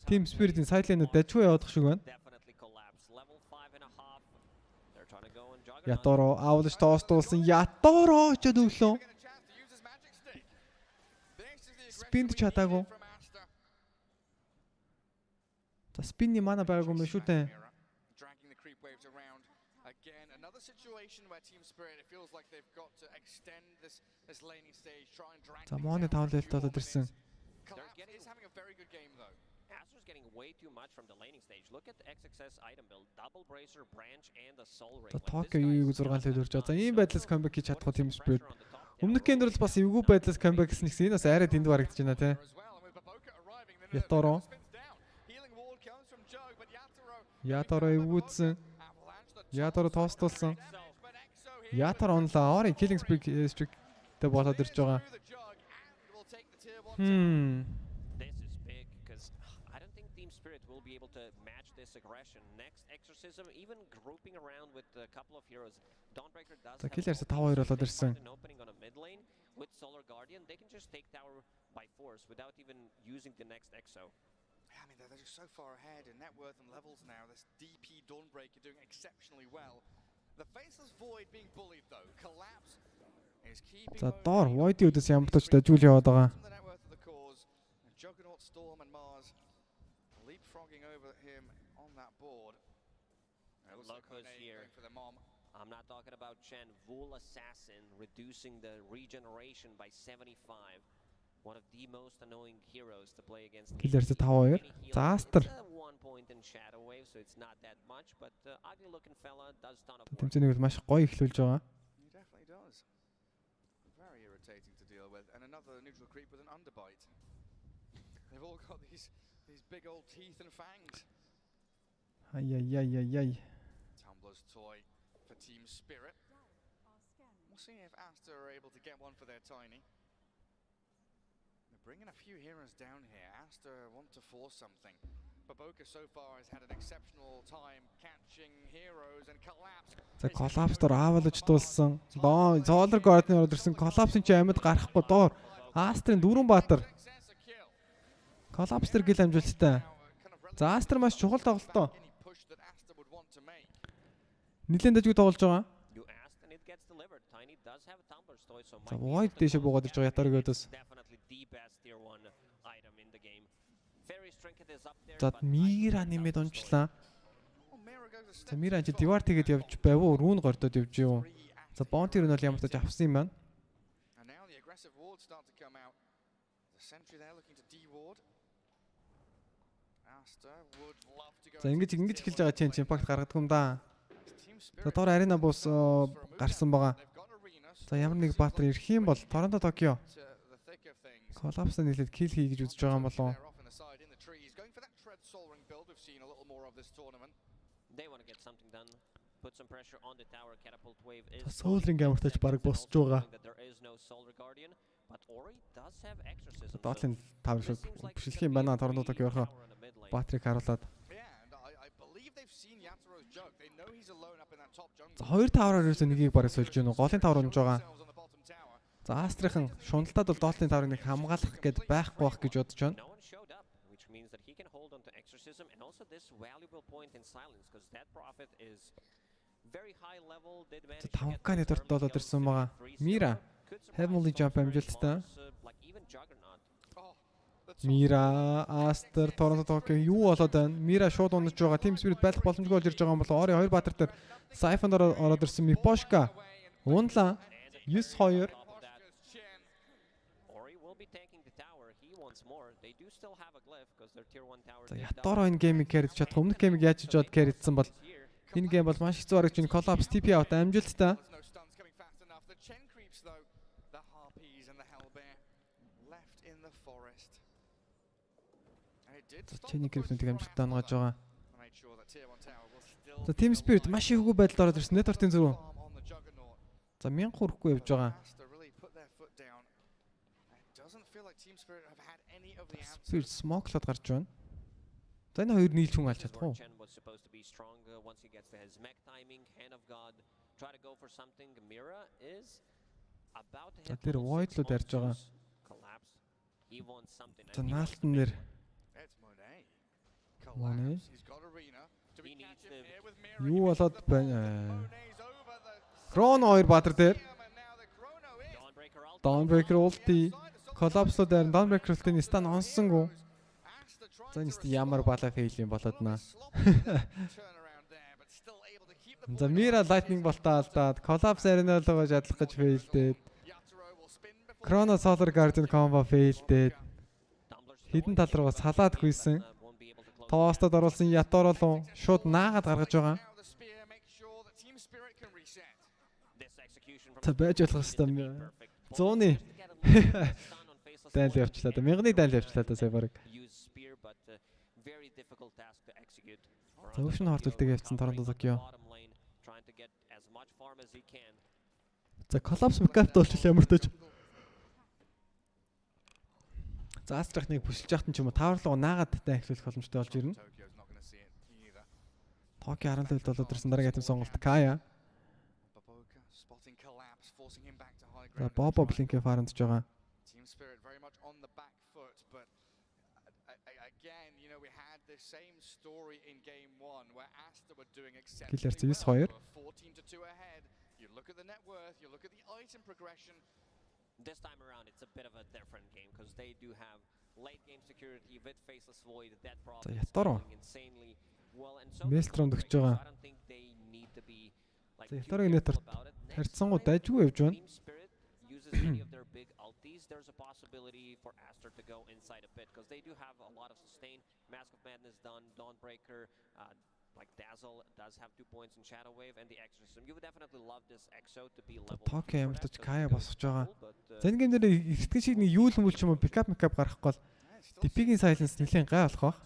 Team Spirit-ийн сайдлайнууд дажгүй явах шиг байна. Яторо авлаж тоостуулсан. Яторо ч өглөө. Спинд чатаагүй. За спинний мана байгаагүй юм шүү дээ. Again, another situation where Team Spirit, it feels like they've got to extend this laning stage, try and drag. За Моне 5 левелд болоод ирсэн. Collapse is having a very good game though. Aster's getting way too much from the laning stage. Look at the XXS item build, double bracer, branch and the soul ring. Tokyo юу 6 левел үрж байгаа. За ийм байдлаас comeback хийж чадахгүй Team Spirit. Өмнөх геймдэр бол бас эвгүй байдлаас comeback гэсэн чинь энэ бас арай дэнд барагдаж байна тий. Яторо эвгүүцсэн. Яторо тоостуулсан. Яторо онлаа. Ори killing streak-тэй болоод ирж байгаа. This is big because I don't think Team Spirit will be able to match this aggression. Next exorcism, even grouping around with a couple of heroes. Dawnbreaker does За Killer-с 5-2 болоод ирсэн. Opening on a mid lane with Solar Guardian, they can just take tower by force without even using the next exo. I mean, they're just so far ahead in net worth and levels now. This DP Dawnbreaker doing exceptionally well. The Faceless Void being bullied though. Collapse is keeping. За доор Void-ийн үдээс ямтаж дажгүй яваад байгаа. The net worth of the cause. Juggernaut, Storm and Mars leapfrogging over him on that board. Look who's here. For the mom. I'm not talking about Chen. Vul Assassin reducing the regeneration by 75. One of the most annoying heroes to play against. Killers 5-2. За Aster. 1 point in Shadow Wave, so it's not that much, but ugly looking fella does ton of work. Тэмцээнийг бол маш гоё эхлүүлж байгаа. He definitely does. Very irritating to deal with, and another neutral creep with an underbite. They've all got these big old teeth and fangs. Ay. Tumbler's toy for Team Spirit. We'll see if Aster are able to get one for their tiny. They're bringing a few heroes down here. Aster want to force something. Baboka so far has had an exceptional time catching heroes and collapse. За collapse-дор аавалж дуулсан. Solar Guard-ны ороод ирсэн collapse-ын ч амьд гарахгүй доор. Aster-ын дөрвөн баатар. Collapse-дэр гил амжилттай. За Aster маш чухал тоглолтоо. Нилээн дэжгүй тоглож байгаа. За Void дэше буугаад ирж байгаа ятарыг өдөөс. За Mira нэмээд унчлаа. За Mira чи Divart тэгээд явж байв уу? Rune гордод явж юу? За Bounty нь бол ямар ч авсан юм байна. За ингэж эхэлж байгаа чинь impact гаргадаг юм да. За доор Arena Boss гарсан байгаа. За ямар нэг баатар ирэх юм бол Toronto Tokyo Collapse нийлээд kill хий гэж үзэж байгаа юм болов уу? Soul-ын гамартаж баг босч байгаа. Доотлын тавар шиг бишилх юм байна. Toronto Tokyo орхоо баатрыг харуулад. За хоёр тавраар ерөөсөө нэгийг бараг сольж гэнэ. Голын тавар унж байгаа. За Aster-ын шундалтад бол доотлын таврыг нэг хамгаалах гээд байхгүй байх гэж бодож байна. За 5K-ны дорт болоод ирсэн байгаа. Mira Heavenly Jump амжилттай. Mira, Aster, Toronto Tokyo юу болоод байна? Mira шууд унаж байгаа. Team Spirit байлах боломжгүй болж ирж байгаа юм болоо. Ори хоёр баатар дээр Siphon-оор ороод ирсэн Miposhka. Унлаа. 9-2. За ятор энэ геймийг carry чадах. Өмнөх геймийг яаж хийж бод carry-дсэн бол энэ гейм бол маш хэцүү харагдаж байна. Collapse TP out амжилттай. Чиний криптоныг амжилттай ангаж байгаа. За Team Spirit маш ихгүй байдалд ороод ирсэн. Network-ийн зүрх. За 1000 хүрэхгүй явж байгаа. Spirit smoke-лоод гарч байна. За энэ хоёр нийлж хүн алж чадах уу? За тэр Void-лууд ярьж байгаа. За наалтан нэр Money. Юу болоод байна? Chrono 2 баатар дээр. Dawnbreaker ulti. Collapse дээр Dawnbreaker ulti-ний стан онсонгүй. За энэ ямар бала фейл юм болоод наа. За Mira Lightning болтоо алдаад Collapse Arena логож адлах гэж фейлдээд. Chrono Solar Guardian combo фейлдээд. Хідэн тал руу салаад хүйсэн. Тоостод оруулсан ятор болон шууд наагаад гаргаж байгаа. Та байж болох хэвээр 100-ны дайл явчлаа да. 1000-ны дайл явчлаа да сая баг. Зөвшн хортолтыг явцсан Toronto Tokyo. За Collapse backup болчихлоо ямар тож. За Aster-ыг бүсэлж яхад ч юм уу таварлуу наагаад тай эхлүүлэх боломжтой болж ирнэ. Tokyo 17-д болоод ирсэн дараагийн атом сонголт Kaya. За Bobo Blink-ийн фармдж байгаа. Killers 9-2. This time around, it's a bit of a different game because they do have late game security with Faceless Void. That problem is going insanely well, and so I don't think they need to be like too careful about it. Team Spirit uses any of their big ultis least there's a possibility for Aster to go inside a bit, because they do have a lot of sustain. Mask of Madness done, Dawnbreaker, like Dazzle does have 2 points in Shadow Wave, and the Exorcism. You would definitely love this EXO to be level 2. Токио ямар ч Кая босгож байгаа. За энэ гейм дээр ихтгэн шиг нэг юу л мөл ч юм уу пикап гарахгүй бол Дипигийн Silence нэлийн гай болох баг.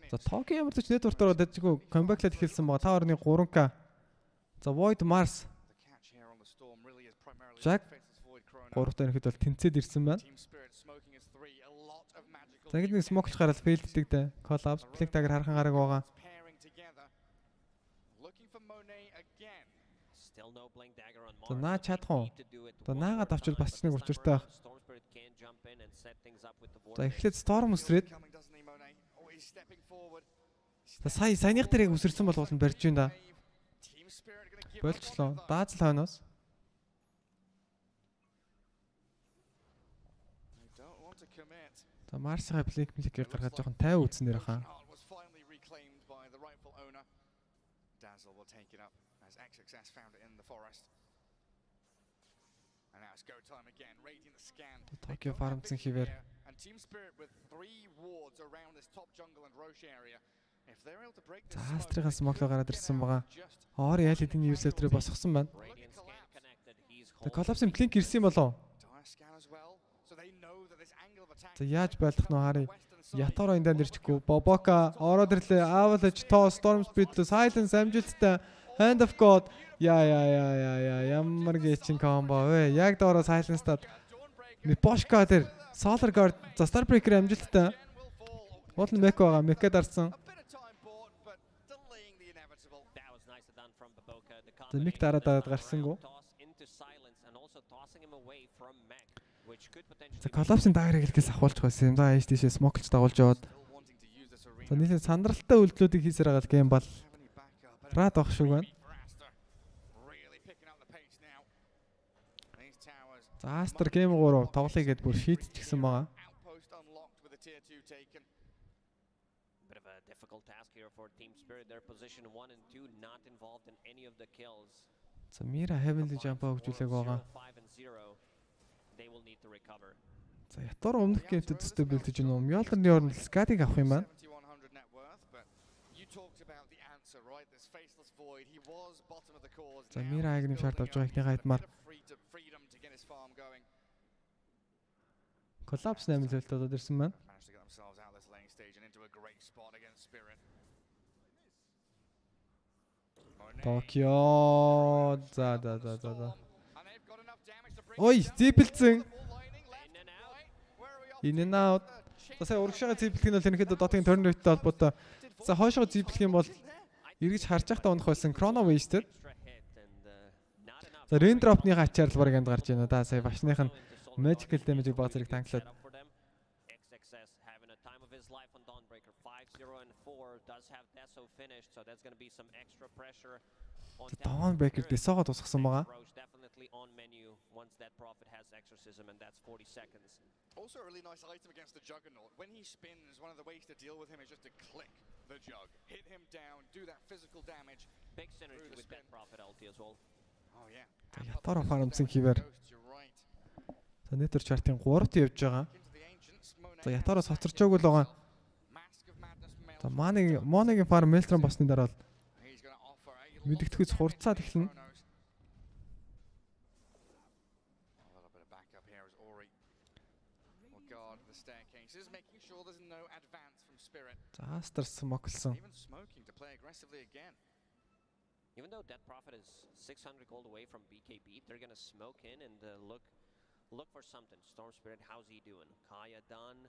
За Токио ямар ч network-оор дажгүй Khanbank-лад эхэлсэн байгаа. 5.3k. За Void Mars. Jig Jug 3-т ирэхэд бол тэнцээд ирсэн байна. За ингэ нэг smoke гараад failддэг дээ. Collapse, Blink Dagger хархан гараг байгаа. За наа чадах уу? За наагаад авчвал бас ч нэг учиртай байх. За эхлээд Storm үсрээд. За саяных дээр яг үсэрсэн бол уулын барьж байна да. Болчлоо. Даазал хойноос. За Марсийн Blink-ийг гаргаж жоохон 50 үзсэн нэр хаа. Dazzle will take it up as XXS found it in the forest. And now it's go time again, raiding the scan. Tokyo Farm's хിവэр. And Team Spirit with 3 wards around this top jungle and Roche area. If they're able to break this Aster-ийн smoke гараад ирсэн байгаа. Оор ял хэдийн user-ээр босгосон байна. The Collapse-ийн Blink ирсэн юм болов? За яаж байлах нь харъя. Ятаро энэ дээр ирчихгүй. Бобока ороод ирлээ. Avalanche, Storm Spirit, Silence амжилттай. Hand of God. Ямар гэчин комбо вэ? Яг доороо Silence-тад. Miposhka дээр Solar Guard, за Starbreaker амжилттай. Уулын Mech байгаа. Mech-д арсан. За Mech дараад гарсангүй. За Collapse-ийн дагрыг хэлкээс ахуулж байсан юм да. Ээж тийшээ smoke-ч дагуулж яваад. За нийлээ сандралтай үйлдэлүүдийг хийсээр байгаа гейм бол рад байх шиг байна. За Aster game 3 тоглоё гэдээ бүр шийдчихсэн байгаа. Bit of a difficult task here for Team Spirit. Their position 1 and 2 not involved in any of the kills. За Mira heavily jump өгжүүлээг байгаа. They will need to recover. За ятар өмнөх геймтэд төстэй бэлдэж байна уу? Mjolnir-ний орнд Skadi-г авах юм байна. За Mira агны шарт авч байгаа ихний гайтмаар. Collapse 8 зөлтөд ирсэн байна. Токио. За. Ой, зипэлцэн. In and out. За сая урагшаага зипэлэх нь бол ерөнхийдөө дотын торниртэй холбоотой. За хойшоо зипэлэх юм бол эргэж харж байхдаа унах байсан Chrono Waster. За Raindrop-ны ачаар л баг энд гарч байна да. Сая башных нь Magical Damage-ийг баг зэрэг танклаад. Dawnbreaker Desog тусгасан байгаа. Once that prophet has exorcism, and that's 40 seconds. Also a really nice item against the Juggernaut. When he spins, one of the ways to deal with him is just to click the jug, hit him down, do that physical damage. Big synergy with that prophet ulti as well. Oh yeah. Ятаро Farm's хിവэр. За network chart-ын 3-т явж байгаа. За Ятаро соцорчоогүй л байгаа. За Mono-гийн farm Maelstrom босны дараа бол мэдгэтгэж хурцаад эхэлнэ. За Aster smokelson. Even though that prophet is 600 gold away from BKB, they're gonna smoke in and look for something. Storm Spirit, how's he doing? Kaya done.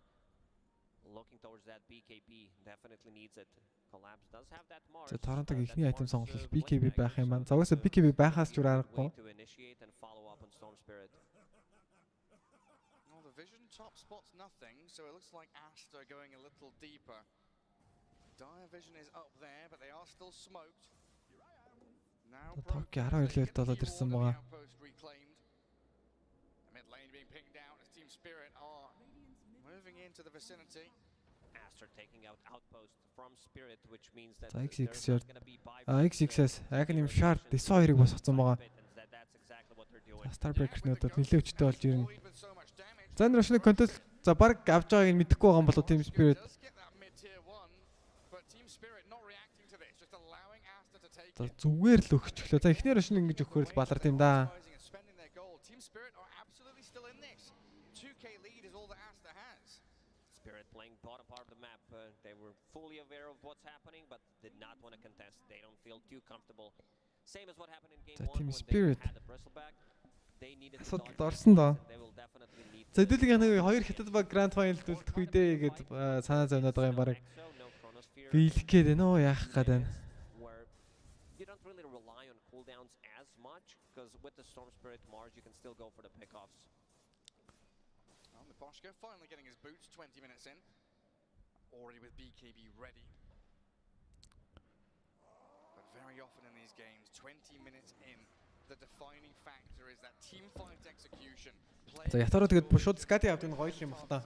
Looking towards that BKB, definitely needs it. Collapse does have that Mars. За Торонтог ихний айтем сонголт BKB байх юм байна. За угаасаа BKB байхаас ч аргагүй. To initiate and follow up on Storm Spirit. Well, the vision top spots nothing, so it looks like Aster going a little deeper. Dire vision is up there, but they are still smoked. Now Токио 12-д болоод ирсэн байгаа. Mid lane being pinged down as Team Spirit are moving into the vicinity. Aster taking out outpost from Spirit, which means that За XXS Aghanim Shard Desog-ыг босгосон байгаа. Star Breaker-нуудад нэлээд хүчтэй болж ирнэ. За энэ Russian contest за баг авч байгааг нь мэдэхгүй байгаа юм болов Team Spirit. За зүгээр л өгчлөө. За эхнэр Russian ингэж өгөхөр л балард юм да. Spirit playing bottom part of the map. They were fully aware of what's happening, but did not want to contest. They don't feel too comfortable. Same as what happened in game 1 when they had the bristleback. They needed to орсон доо. За хэдүүлэг нэг хоёр хятад баг Grand Final-д үлдэх үедээ гээд санаа зовноод байгаа юм баг. Биелэх гээд байна уу яах гээд байна. You don't really rely on cooldowns as much because with the Storm Spirit Mars you can still go for the pickoffs. Boschko finally getting his boots 20 minutes in. Already with BKB ready. But very often in these games, 20 minutes in, the defining factor is that team fight execution. За ятаруу тэгээд шууд Skadi авдаг нь гоё юм бах та.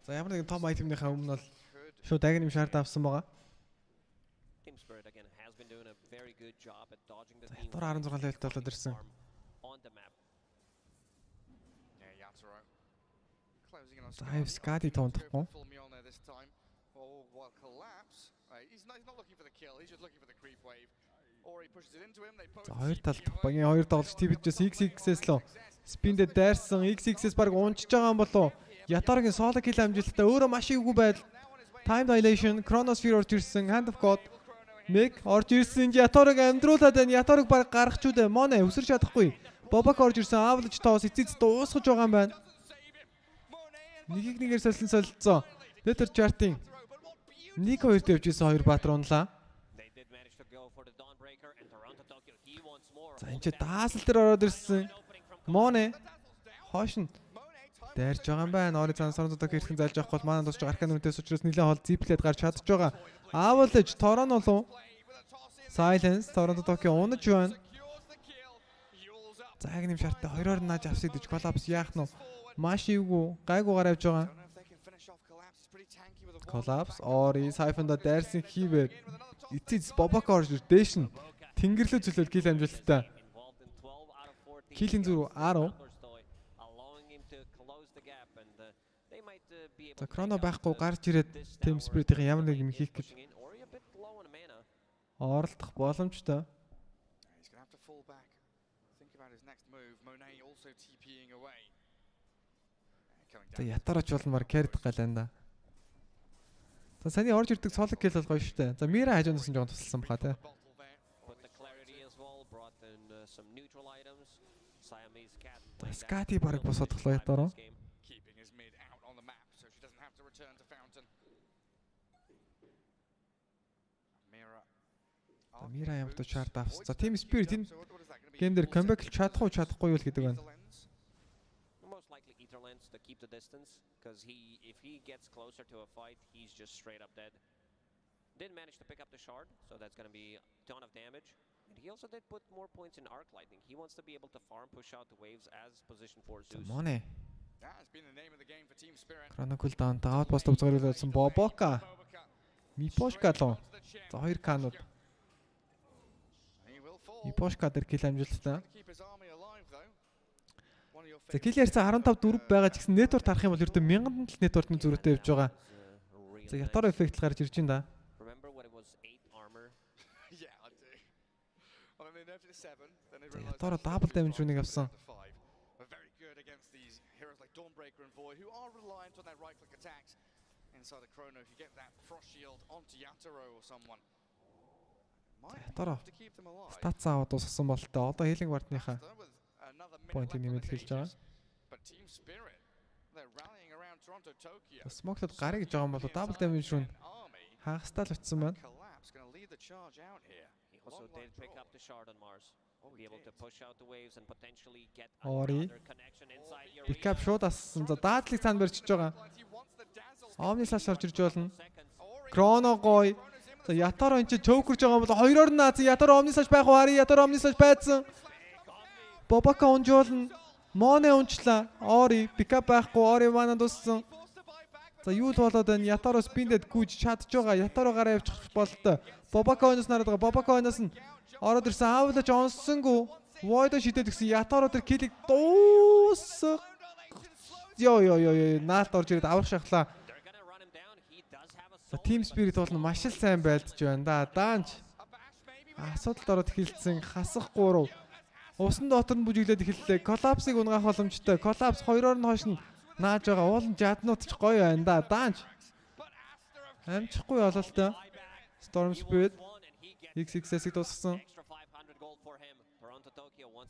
За ямар нэгэн том айтемнийхаа өмнө бол шууд агним шаард авсан байгаа. Team Spirit again has been doing a very good job at dodging the team. Ятаруу 16 левелтэй болоод ирсэн. On the map. За Skadi тоондохгүй. За хоёр талд багийн хоёр тоглогч TPG-с XX-с лөө спиндээ дайрсан XX-с баг унчж байгаа юм болов. Ятарогийн соло кил амжилттай өөрөө маш иггүй байдал. Time dilation, Chronosphere орж ирсэн, Hand of God, Meg орж ирсэн. Ятарог амьдруулад байна. Ятарог баг гарах ч үдэ. Моне өсөр чадахгүй. Bobak орж ирсэн. Avalanche тоос эцэц дуусгаж байгаа юм байна. Нэгийг нэгээр солилцсон. Letter chart-ийн 1-2 дэвж ирсэн хоёр баатар унлаа. За энэ ч даасал дээр ороод ирсэн. Моне хоош нь дайрж байгаа юм байна. Ори цансарнуудад хэрхэн залж авах бол манай тусч аркан үнэтэйс учраас нэлээд хол зиплээд гарч чадж байгаа. Avalanche Торон болов. Silence Торонто Токио унаж байна. За агним шартаа хоёроор нааж авсыг дэж коллапс яах нь маш ивгүй гайгуугаар явж байгаа. Collapse Ori Siphon-да дайрсан хийвэр эцэц Bobak орж дээш нь тэнгэрлэг зөлөөл кил амжилттай. Килийн зүрх 10. За Chrono байхгүй гарч ирээд Team Spirit-ийн ямар нэг юм хийх гэж оролдох боломжтой. За ятараач болмаар carry-д галаанда. За саний орж ирдэг соло кил бол гоё штэ. За Mira хажууд гэсэн жоохон тусалсан баха те. За Skadi баг босоод тоглоо ятараа. За Mira ямт чарт авсан. За Team Spirit энэ гейм дээр comeback чадах уу чадахгүй юу гэдэг байна. To keep the distance because if he gets closer to a fight he's just straight up dead. Didn't manage to pick up the shard, so that's going to be a ton of damage. And he also did put more points in arc lightning. He wants to be able to farm push out the waves as position 4 Zeus. Моне. That has been the name of the game for Team Spirit. Chrono cooldown таавд пост үзгэрүүлсэн Bobaka. Miposhka лоо. За хоёр канууд. Miposhka дээр кил амжилттай. За кил ярьсан 15-4 байгаа ч гэсэн network харах юм бол ердөө 1000 л network-ны зөрүүтэй явж байгаа. За ятар эффект л гарч ирж байна да. Ятар double damage руу нэг авсан. Ятар стац аваад дууссан болтой. Одоо healing ward-ныхаа point-ийг нэмээд хэлж байгаа. Smoke-д гарыг гэж байгаа юм бол double damage руу хагастай л утсан байна. Ori pickup шууд ассан. За даадлыг цаана барьж байгаа. Omni slash орж ирж болно. Chrono гой. За ятараа энэ чинь choke гэж байгаа юм бол хоёроор нь нааз ятараа Omni slash байх уу? Хари ятараа Omni slash байцсан. Bobaka унжуулна. Моне унчлаа. Ori pickup байхгүй. Ori mana дуссан. За юу л болоод байна? Ятараа спиндэд гүйж чадж байгаа. Ятараа гараа явчих болтой. Bobaka онос нараад байгаа. Bobaka онос нь ороод ирсэн. Avalanche онссонгүй. Void шидээд гисэн ятаруу тэр килийг дуусах. Йоо. Наалт орж ирээд аврах шахлаа. Team Spirit бол маш л сайн байлдж байна да. Даанч. Асуудалд ороод эхэлсэн хасахгүй руу. Усан дотор нь бүжиглээд эхэллээ. Collapse-ыг унгаах боломжтой. Collapse 2-оор нь хойш нь нааж байгаа. Уулын жаднууд ч гоё байна да. Даанч. Амжихгүй бололтой. Storm Spirit XXS-ийг дуусгасан.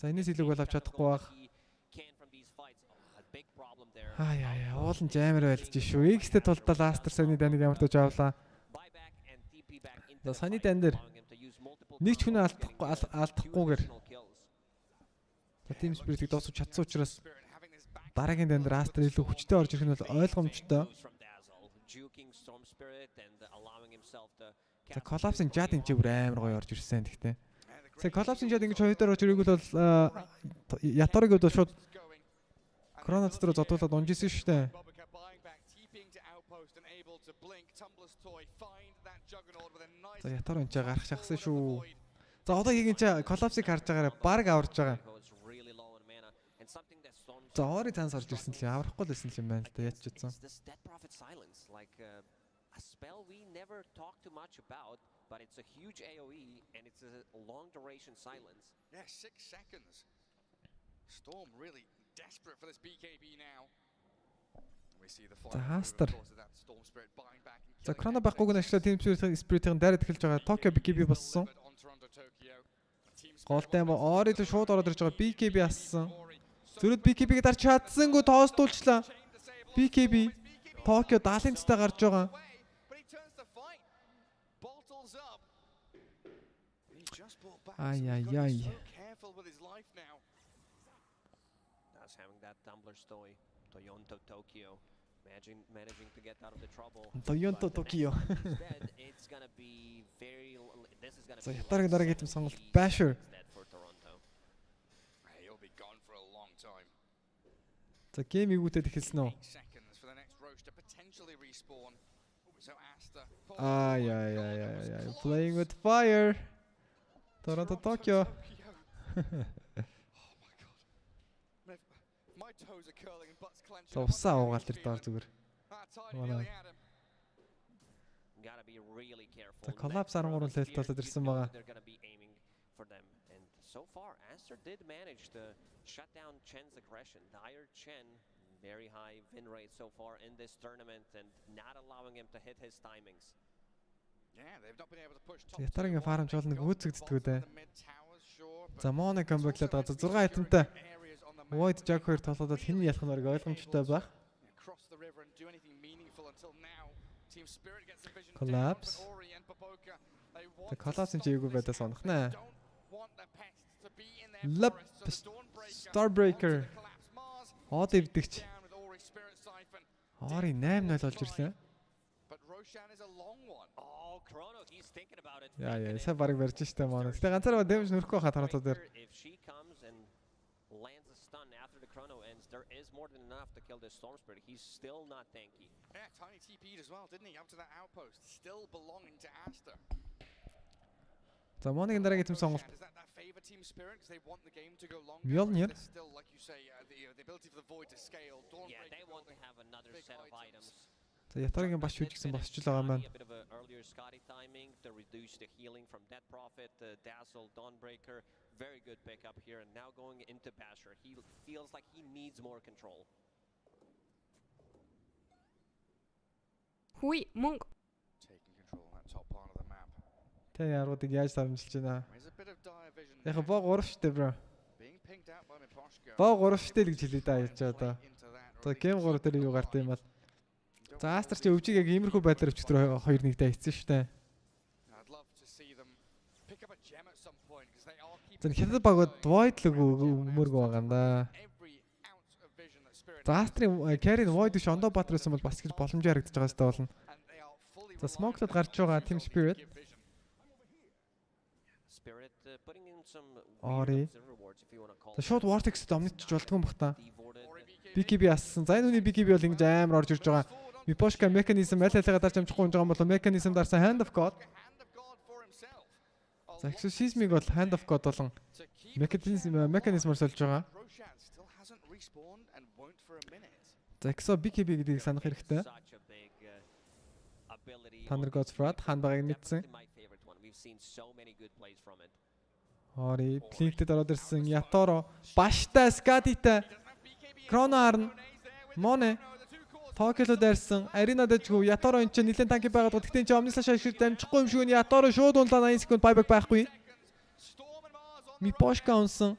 За энэс илүү гол авч чадахгүй баг. Уулын жамэр байлж шүү. X-тэй тулдаа Aster саний даныг ямар тууж авлаа. За саний дан дээр нэг ч хүн алдахгүйгээр. За Team Spirit-ийг дуусгаж чадсан учраас дараагийн дан дээр Aster илүү хүчтэй орж ирэх нь бол ойлгомжтой. За Collapse-ын жад энэ бүр амар гоё орж ирсэн гэхдээ. За Collapse-ын жад ингэж хоёроор орж ирээгүүл бол Ятарыг бол шууд Chronots руу зодуулаад унжсэн шүү дээ. За Ятар энэ гарах шахсан шүү. За одоо хийгэн чи Collapse-ыг харж байгаараа баг аварж байгаа. За Ори цаанаас орж ирсэн л аврахгүй л байсан юм байна л да яаж ч утсан. A spell we never talk too much about, but it's a huge AoE and it's a long duration silence. Yeah, 6 seconds. Storm really desperate for this BKB now. We see the final Aster. that Storm Spirit buying back. За Chrono баггүйг нь ашиглаад Team Spirit-ийн дайраад эхэлж байгаа. Tokyo BKB болсон. Голтой юм Ори л шууд ороод ирж байгаа. BKB ассан. Зүрд BKB-г дарч чадсангүй тоостуулчлаа. BKB Tokyo 70-цтай гарч байгаа. Ай. That's having that tumbler story. Toyonto Tokyo managing to get out of the trouble. Toyonto Tokyo. It's going to be very this is going to За be Ятарыг дараагийн хэм сонголт Basher. He'll be gone for a long time. За гейм игүүтэд эхэлсэн үү? Seconds for the next roach to potentially respawn. So Aster. Ай. Playing with fire. Toronto Tokyo. My toes are curling and butts clenching. За усаа уугаал тэр доор зүгээр. Gotta be really careful. За Collapse 13 лэлт болоод ирсэн байгаа. They're going to be aiming for them and so far Aster did manage to shut down Chen's aggression. Dire Chen very high win rate so far in this tournament and not allowing him to hit his timings. Yeah, they've not been able to push top. Ятаргийн фармч бол нэг үүсгддэг үү. За Mono Khanbank-лаад байгаа. 6 айтемтай. Void Jug 2 толгодод хэн ялах нь ойлгомжтой байх. Collapse. The Collapse-ын чийгүү байдаа сонхнаа. Lap Starbreaker. Од ивдэгч. Ори 8-0 болж ирлээ. Яа, сая барыг барьж штэ Mono. Гэтэ ганцаараа damage нөрөхгүй хаа таратаа дээр. Lands a stun after the chrono ends. There is more than enough to kill this Storm Spirit. He's still not tanky. Yeah, Tiny TP'd as well, didn't he? Up to that outpost, still belonging to Aster. За Mono-гийн дараагийн хэм сонголт. Is that favor Team Spirit because they want the game to go longer? Mjolnir. Still, like you say, the ability for the Void to scale. Yeah, they want to have another set of items. За Ятаргийн баш шүүжсэн босч л байгаа маань. A bit of an earlier Scotty timing to reduce the healing from Death Prophet, Dazzle, Dawnbreaker. Very good pickup here, and now going into Basher. He feels like he needs more control. Hui, Monk. Taking control of that top part of the map. Тэ яруудыг яаж тарамжилж байна? Яг боо 3 штэ бро. Боо 3 штэ л гэж хэлээ да яаж одоо. Одоо гейм 3 дээр юу гард юм бол. За Aster чи өвжиг яг иймэрхүү байдлаар өчтөр 2-1-д хийсэн штэ. За хятад багууд Void л өмөргөө байгаа юм да. За Aster-ийн carry Void биш Ондо Баатар байсан бол бас гэж боломжтой харагдаж байгаа сте болно. За Smoke-лод гарч байгаа Team Spirit. Ори. За шууд Vortex-д Omnit-ч болдгоо бах та. BKB ассан. За энэ хүний BKB бол ингэж амар орж ирж байгаа. Miposhka mechanism аль-алигаа дарж амжихгүй байгаа юм бол mechanism дарсан Hand of God. За exorcism-ыг бол Hand of God болон Механизмор сольж байгаа. За Exo BKB гэдгийг санах хэрэгтэй. Thunder Gods Fraud Khanbank мэдсэн. Ори Flinted ороод ирсэн. Ятoro баштай Skadiтай. Chrono Arn Mone Tokyo-лоо дайрсан. Arena дэжгүй. Ятoro энэ чинь нэлээд танки байгаад. Гэхдээ энэ чинь Omni Slash ашиг дамжихгүй юм шиг нь Ятoro шууд унлаа 80 секунд buyback байхгүй. Miposhka унсан.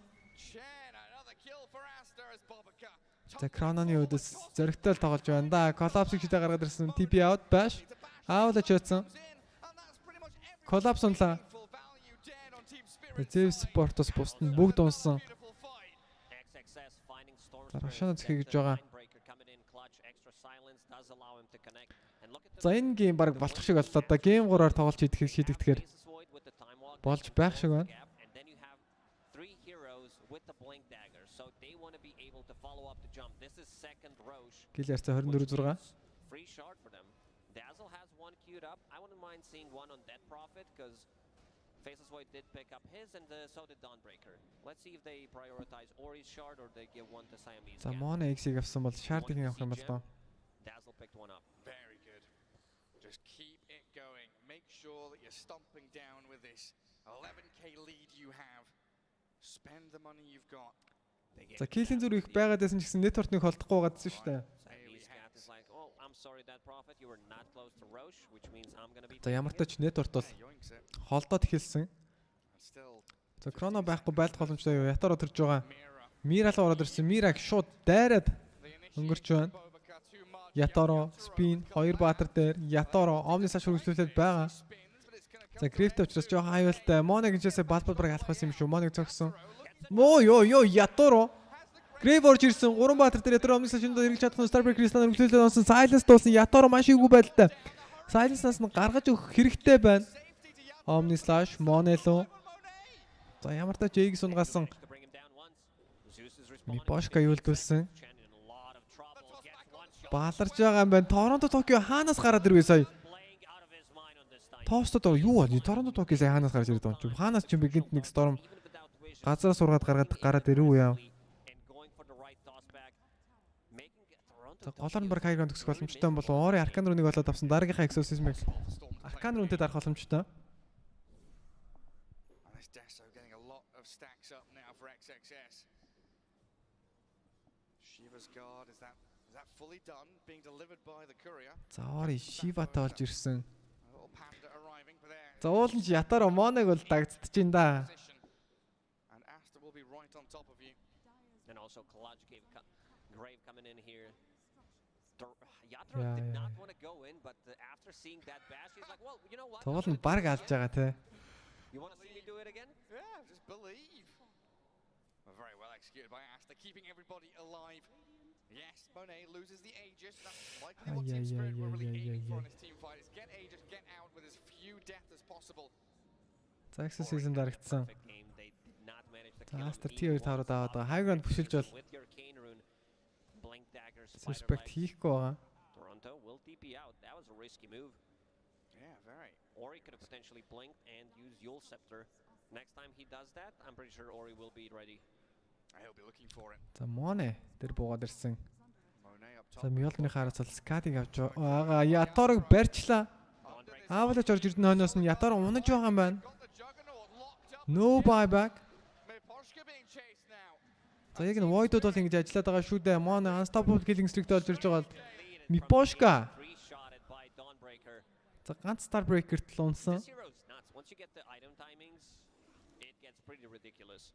За Chrono-ны өдөс зөрөгтэй тоглож байна да. Collapse хийдэ гаргаад ирсэн. TP out bash. Аавлаж явсан. Collapse унлаа. Zeus Sportos бусд нь бүгд унсан. За Рашана зөхий гэж байгаа. За энэ гейм баг болчих шиг боллоо да. Гейм 3-аар тоглож шийдэгдэхээр болж байх шиг байна. Гил ярцаа 24-6. Dazzle has one queued up. I wouldn't mind seeing one on Dead Prophet because Faceless Void did pick up his and so did Dawnbreaker. Let's see if they prioritize Ori's shard or they give one to Siamese. За Mona X-ийг авсан бол shard-ийг авах юм бол тоо. Dazzle picked one up. Very good. Just keep it going. Make sure that you're stomping down with this 11k lead you have. Spend the money you've got. За килийн зүрх их байгаад байсан ч гэсэн network-ыг холдохгүй гадсан шүү дээ. За ямар ч тач network бол холдоод эхэлсэн. За Chrono байхгүй байлдах боломжтой юу? Ятаро төрж байгаа. Mira л ороод ирсэн. Mira-г шууд дайраад өнгөрч байна. Ятаро, Spin, хоёр баатар дээр Ятаро Omni Slash хөргөжлүүлээд байгаа. За Crypto учраас жоохон аюултай. Mona гинжээсээ балбал бараг алах байсан юм шүү. Mona-г цогсон. Ёо Ятаро Grave орж ирсэн 3 баатар дээр Ятаро Omni Slash-д хэрэгж чадсан Starbreak Crystal хөргөжлүүлээд онсон. Silence дуулсан Ятаро маш игүү байдалтай. Silence-аас нь гаргаж өгөх хэрэгтэй байна. Omni Slash Monelo. За ямар тач Jig сунгасан. Miposhka юулдүүлсэн. Бааларж байгаа юм байна. Торонто Токио хаанаас гараад ирвэ сая? Тоостод юу вэ? Торонто Токио сая хаанаас гарч ирээд байна ч юм. Хаанаас ч юм бэ гинт нэг Storm газараа сургаад гараад ирв үү яа? За голоор нь баг хайрган төгсөх боломжтой юм болов уу? Ори Arcane Rune-ыг болоод авсан дараагийнхаа Exorcism-ыг Arcane Rune-тэй дарах боломжтой. За Ори Shiva-тай болж ирсэн. За уулын ч Ятаро Mona-г бол дагдчихж байна да. And also Collage Grave coming in here. Yatra did not want to go in, but after seeing that bash, he's like, well, you know what? Тоол нь баг алж байгаа те. You want to see me do it again? Yeah, just believe. Very well executed by Aster, keeping everybody alive. Yes, Monet loses the Aegis. That's likely what Team Spirit were really aiming for in this team fight. Is get Aegis, get out with as few deaths as possible. За Exorcism дарагдсан. За Aster T2 тавраад аваад байгаа. High ground бүшилж бол Suspect хийхгүй байгаа. Toronto will TP out. That was a risky move. Yeah, very. Ori could have potentially blinked and used Yule Scepter. Next time he does that, I'm pretty sure Ori will be ready. He'll be looking for it. За Mone тэр буугаад ирсэн. За Mjolnir хараас бол Skadi-г авч байгаа. Ятарог барьчлаа. Аавлаач орж ирдэн хойноос нь Ятаро унаж байгаа юм байна. No buyback. За яг нь Void-ууд бол ингэж ажиллаад байгаа шүү дээ. Mone unstoppable killing streak-тэй болж ирж байгаа. Miposhka. За ганц Starbreaker-т л унсан. Once you get the item timings, it gets pretty ridiculous.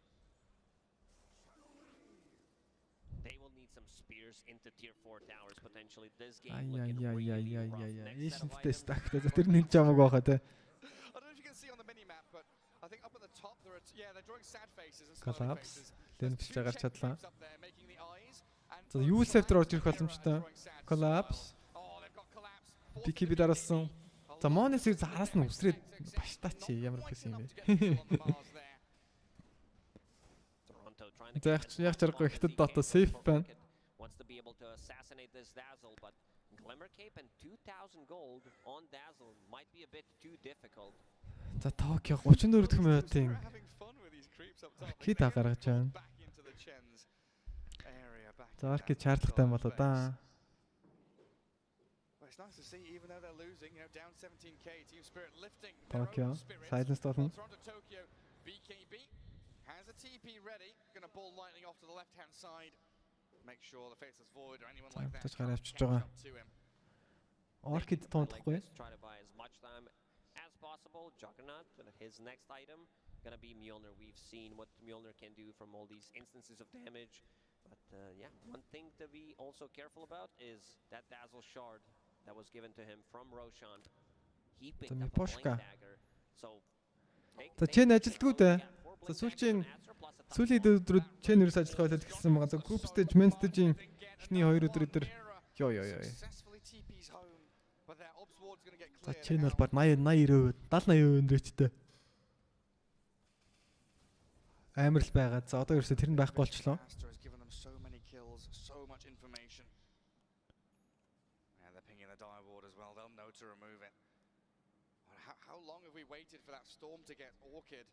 They will need some spears into tier 4 towers potentially. This game looking really rough. Эшэнтэй stack. За тэр нэг жамаг байгаа те. I don't know if you can see on the mini map, but I think up at the top there are they're drawing sad faces and smiling faces. Лэн бичээ гарч чадлаа. За Yule Scepter орж ирэх боломжтой. Collapse. PKB дараалсан. За Mones-ийг хараас нь үсрээд баштаач ямар хэсэн юм бэ? За яг чаргагүй хятад дата safe байна. Wants to be able to assassinate this Dazzle, but Glimmer Cape and 2000 gold on Dazzle might be a bit too difficult. За Tokyo 34 дэх минутын Орки та гаргаж байна. За орки чарлахтай юм болоо да. It's nice to see, even though they're losing, down 17k, Team Spirit lifting Tokyo, silence Toronto Tokyo, BKB has a TP ready, going to ball lightning off to the left-hand side. Make sure the faceless void or anyone like that can't catch up to him. Orchid тоондохгүй. Try to buy as much time as possible. Juggernaut, his next item, going to be Mjolnir. We've seen what Mjolnir can do from all these instances of damage. But yeah, one thing to be also careful about is that Dazzle Shard that was given to him from Roshan. He picked up a blink dagger. So За chen ажилтгүй дээ. За сүүлийн өдрүүд chen ерөөс ажиллах байлаа гэсэн байгаа. За group stage, main stage-ийн эхний 2 өдөр ёо. За chen бол баг 80-90%, 70-80% нэрчтэй. Амар л байгаа. За одоо ерөөсөө тэр нь байхгүй болчихлоо. To remove it. How long have we waited for that storm to get Orchid?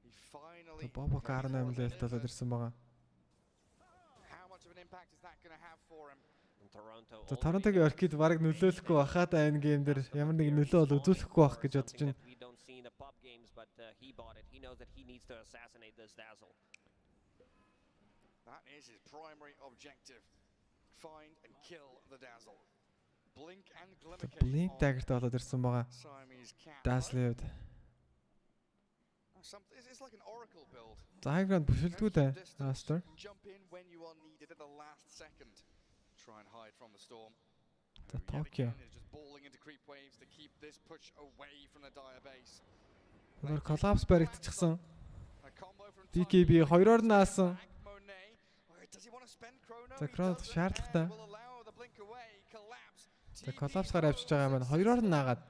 He finally. Бобо карна юм л талаад ирсэн байгаа. How much of an impact is that going to have for him? За Торонтогийн Orchid бараг нөлөөлөхгүй бахаад энэ гейм дээр ямар нэг нөлөө бол үзүүлэхгүй байх гэж бодож байна. We don't see in the pub games, but he bought it. He knows that he needs to assassinate this Dazzle. That is his primary objective. Find and kill the Dazzle. Blink and glimmer. Blink dagger болоод ирсэн байгаа. Dazzle-д. It's like an Oracle build. За хайгранд бүшилдгүй дээ. Aster. Jump in when you are needed at the last second. Try and hide from the storm. За Tokyo. Just balling into creep waves to keep this push away from the dire base. Тэр collapse баригдчихсан. BKB 2-оор нь наасан. За Chrono шаардлагатай. За collapse-гаар авчиж байгаа юм байна. 2-оор нь наагаад.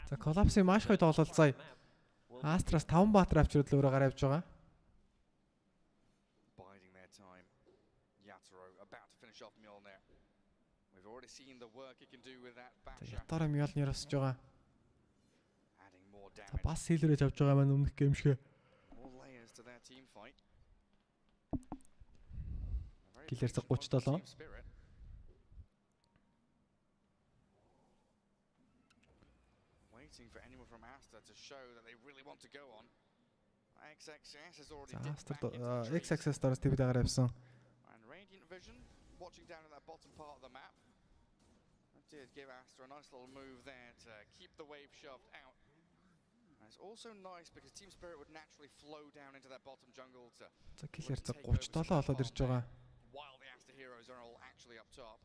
За collapse-ийн маш гоё тоглолцоо. Aster-аас 5 баатар авчирд л өөрөө гараа авч байгаа. Biding their time. Yatoro about to finish off Mjolnir. We've already seen the work he can do with that Basha. Yatoro Mjolnir осож байгаа. Adding more damage. Бас хийлрэж авч байгаа маань өмнөх гейм шиг. More layers to their team fight. Киллер цаг 37. Waiting for anyone from Aster to show that they really want to go on. XXS has already Aster XXS доороос тэвд агаар явсан. And Radiant Vision watching down at that bottom part of the map. That did give Aster a nice little move there to keep the wave shoved out. And it's also nice because Team Spirit would naturally flow down into that bottom jungle to. За киллер цаг 37 болоод ирж байгаа. While the Aster heroes are all actually up top.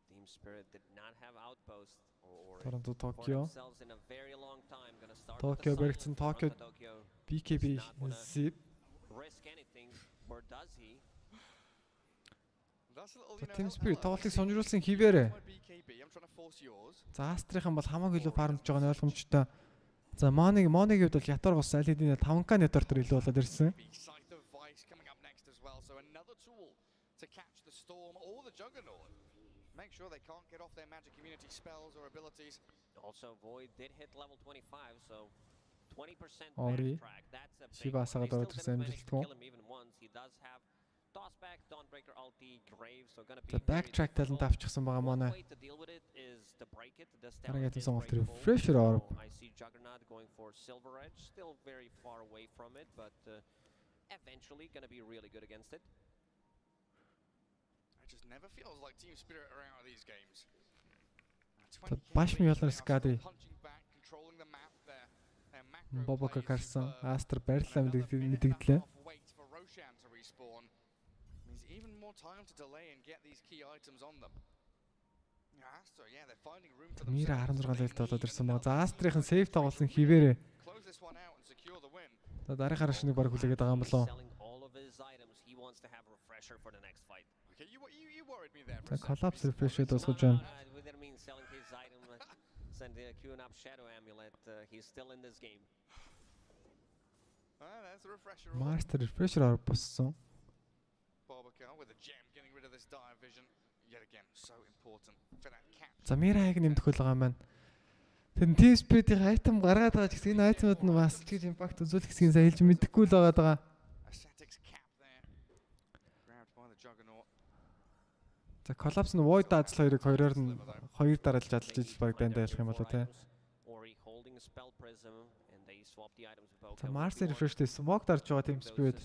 Team Spirit did not have outposts or Toronto Tokyo. in a very long time. Going to start Tokyo баригдсан Tokyo BKB zip. Risk anything or does he? Team Spirit тоглолтыг сонжруулсан хിവэрэ. За Aster-ийн бол хамаагүй илүү фармж байгаа нь ойлгомжтой. За Monig-ийн хувьд бол ятар гос аль хэдийн 5k нэтор төр илүү болоод ирсэн. To catch the storm or the Juggernaut. Make sure they can't get off their magic immunity spells or abilities. Also Void did hit level 25, so 20% Ori. backtrack. That's a big Shivasага one. дөрөвсөн амжилтгүй. Kill him even once. He does have toss back, Dawnbreaker ulti, Grave, so gonna be За backtrack талент авчихсан байгаа манай. way to deal with it is to break it. The Дараагийн сонголт refresher оров. I see Juggernaut going for Silver Edge, still very far away from it, but eventually gonna be really good against it. It just never feels like Team Spirit are out of these games. Баш Mjolnir Skadi. Бобо карсан Aster барьлаа мэдэгдлээ. Wait for Roshan to respawn. Means even more time to delay and get these key items on them. Aster, yeah, they're finding room for Мира 16 левелд болоод ирсэн байгаа. За Aster-ийн сейв тоглосон хിവэрэ. Close this one out and secure the win. За дараагийн шинийг баг хүлээгээд байгаа юм болоо. All of his items, he wants to have a refresher for the next fight. Okay, you worried me there. За collapse refresh дуусгаж байна. We didn't mean selling his item. Send the queuing up Shadow Amulet. He's still in this game. That's a refresher. Master refresher боссон. Barbacar with a gem getting rid of this dire vision. Yet again, so important for that catch. За Мирайг нэмдэх хөл байгаа юм байна. Тэн TSPIRIT-ийн айтем гаргаад байгаа ч гэсэн энэ айтемуд нь бас чиг импакт үзүүлэх гэсэн сайн хэлж мэдэхгүй л байгаа. За collapse нь void дазал хоёрыг хоёроор нь хоёр дараалж чадлж иж баг дандаа ялах юм болоо те. За Mars refresh-тэй smoke дарж байгаа TSPIRIT.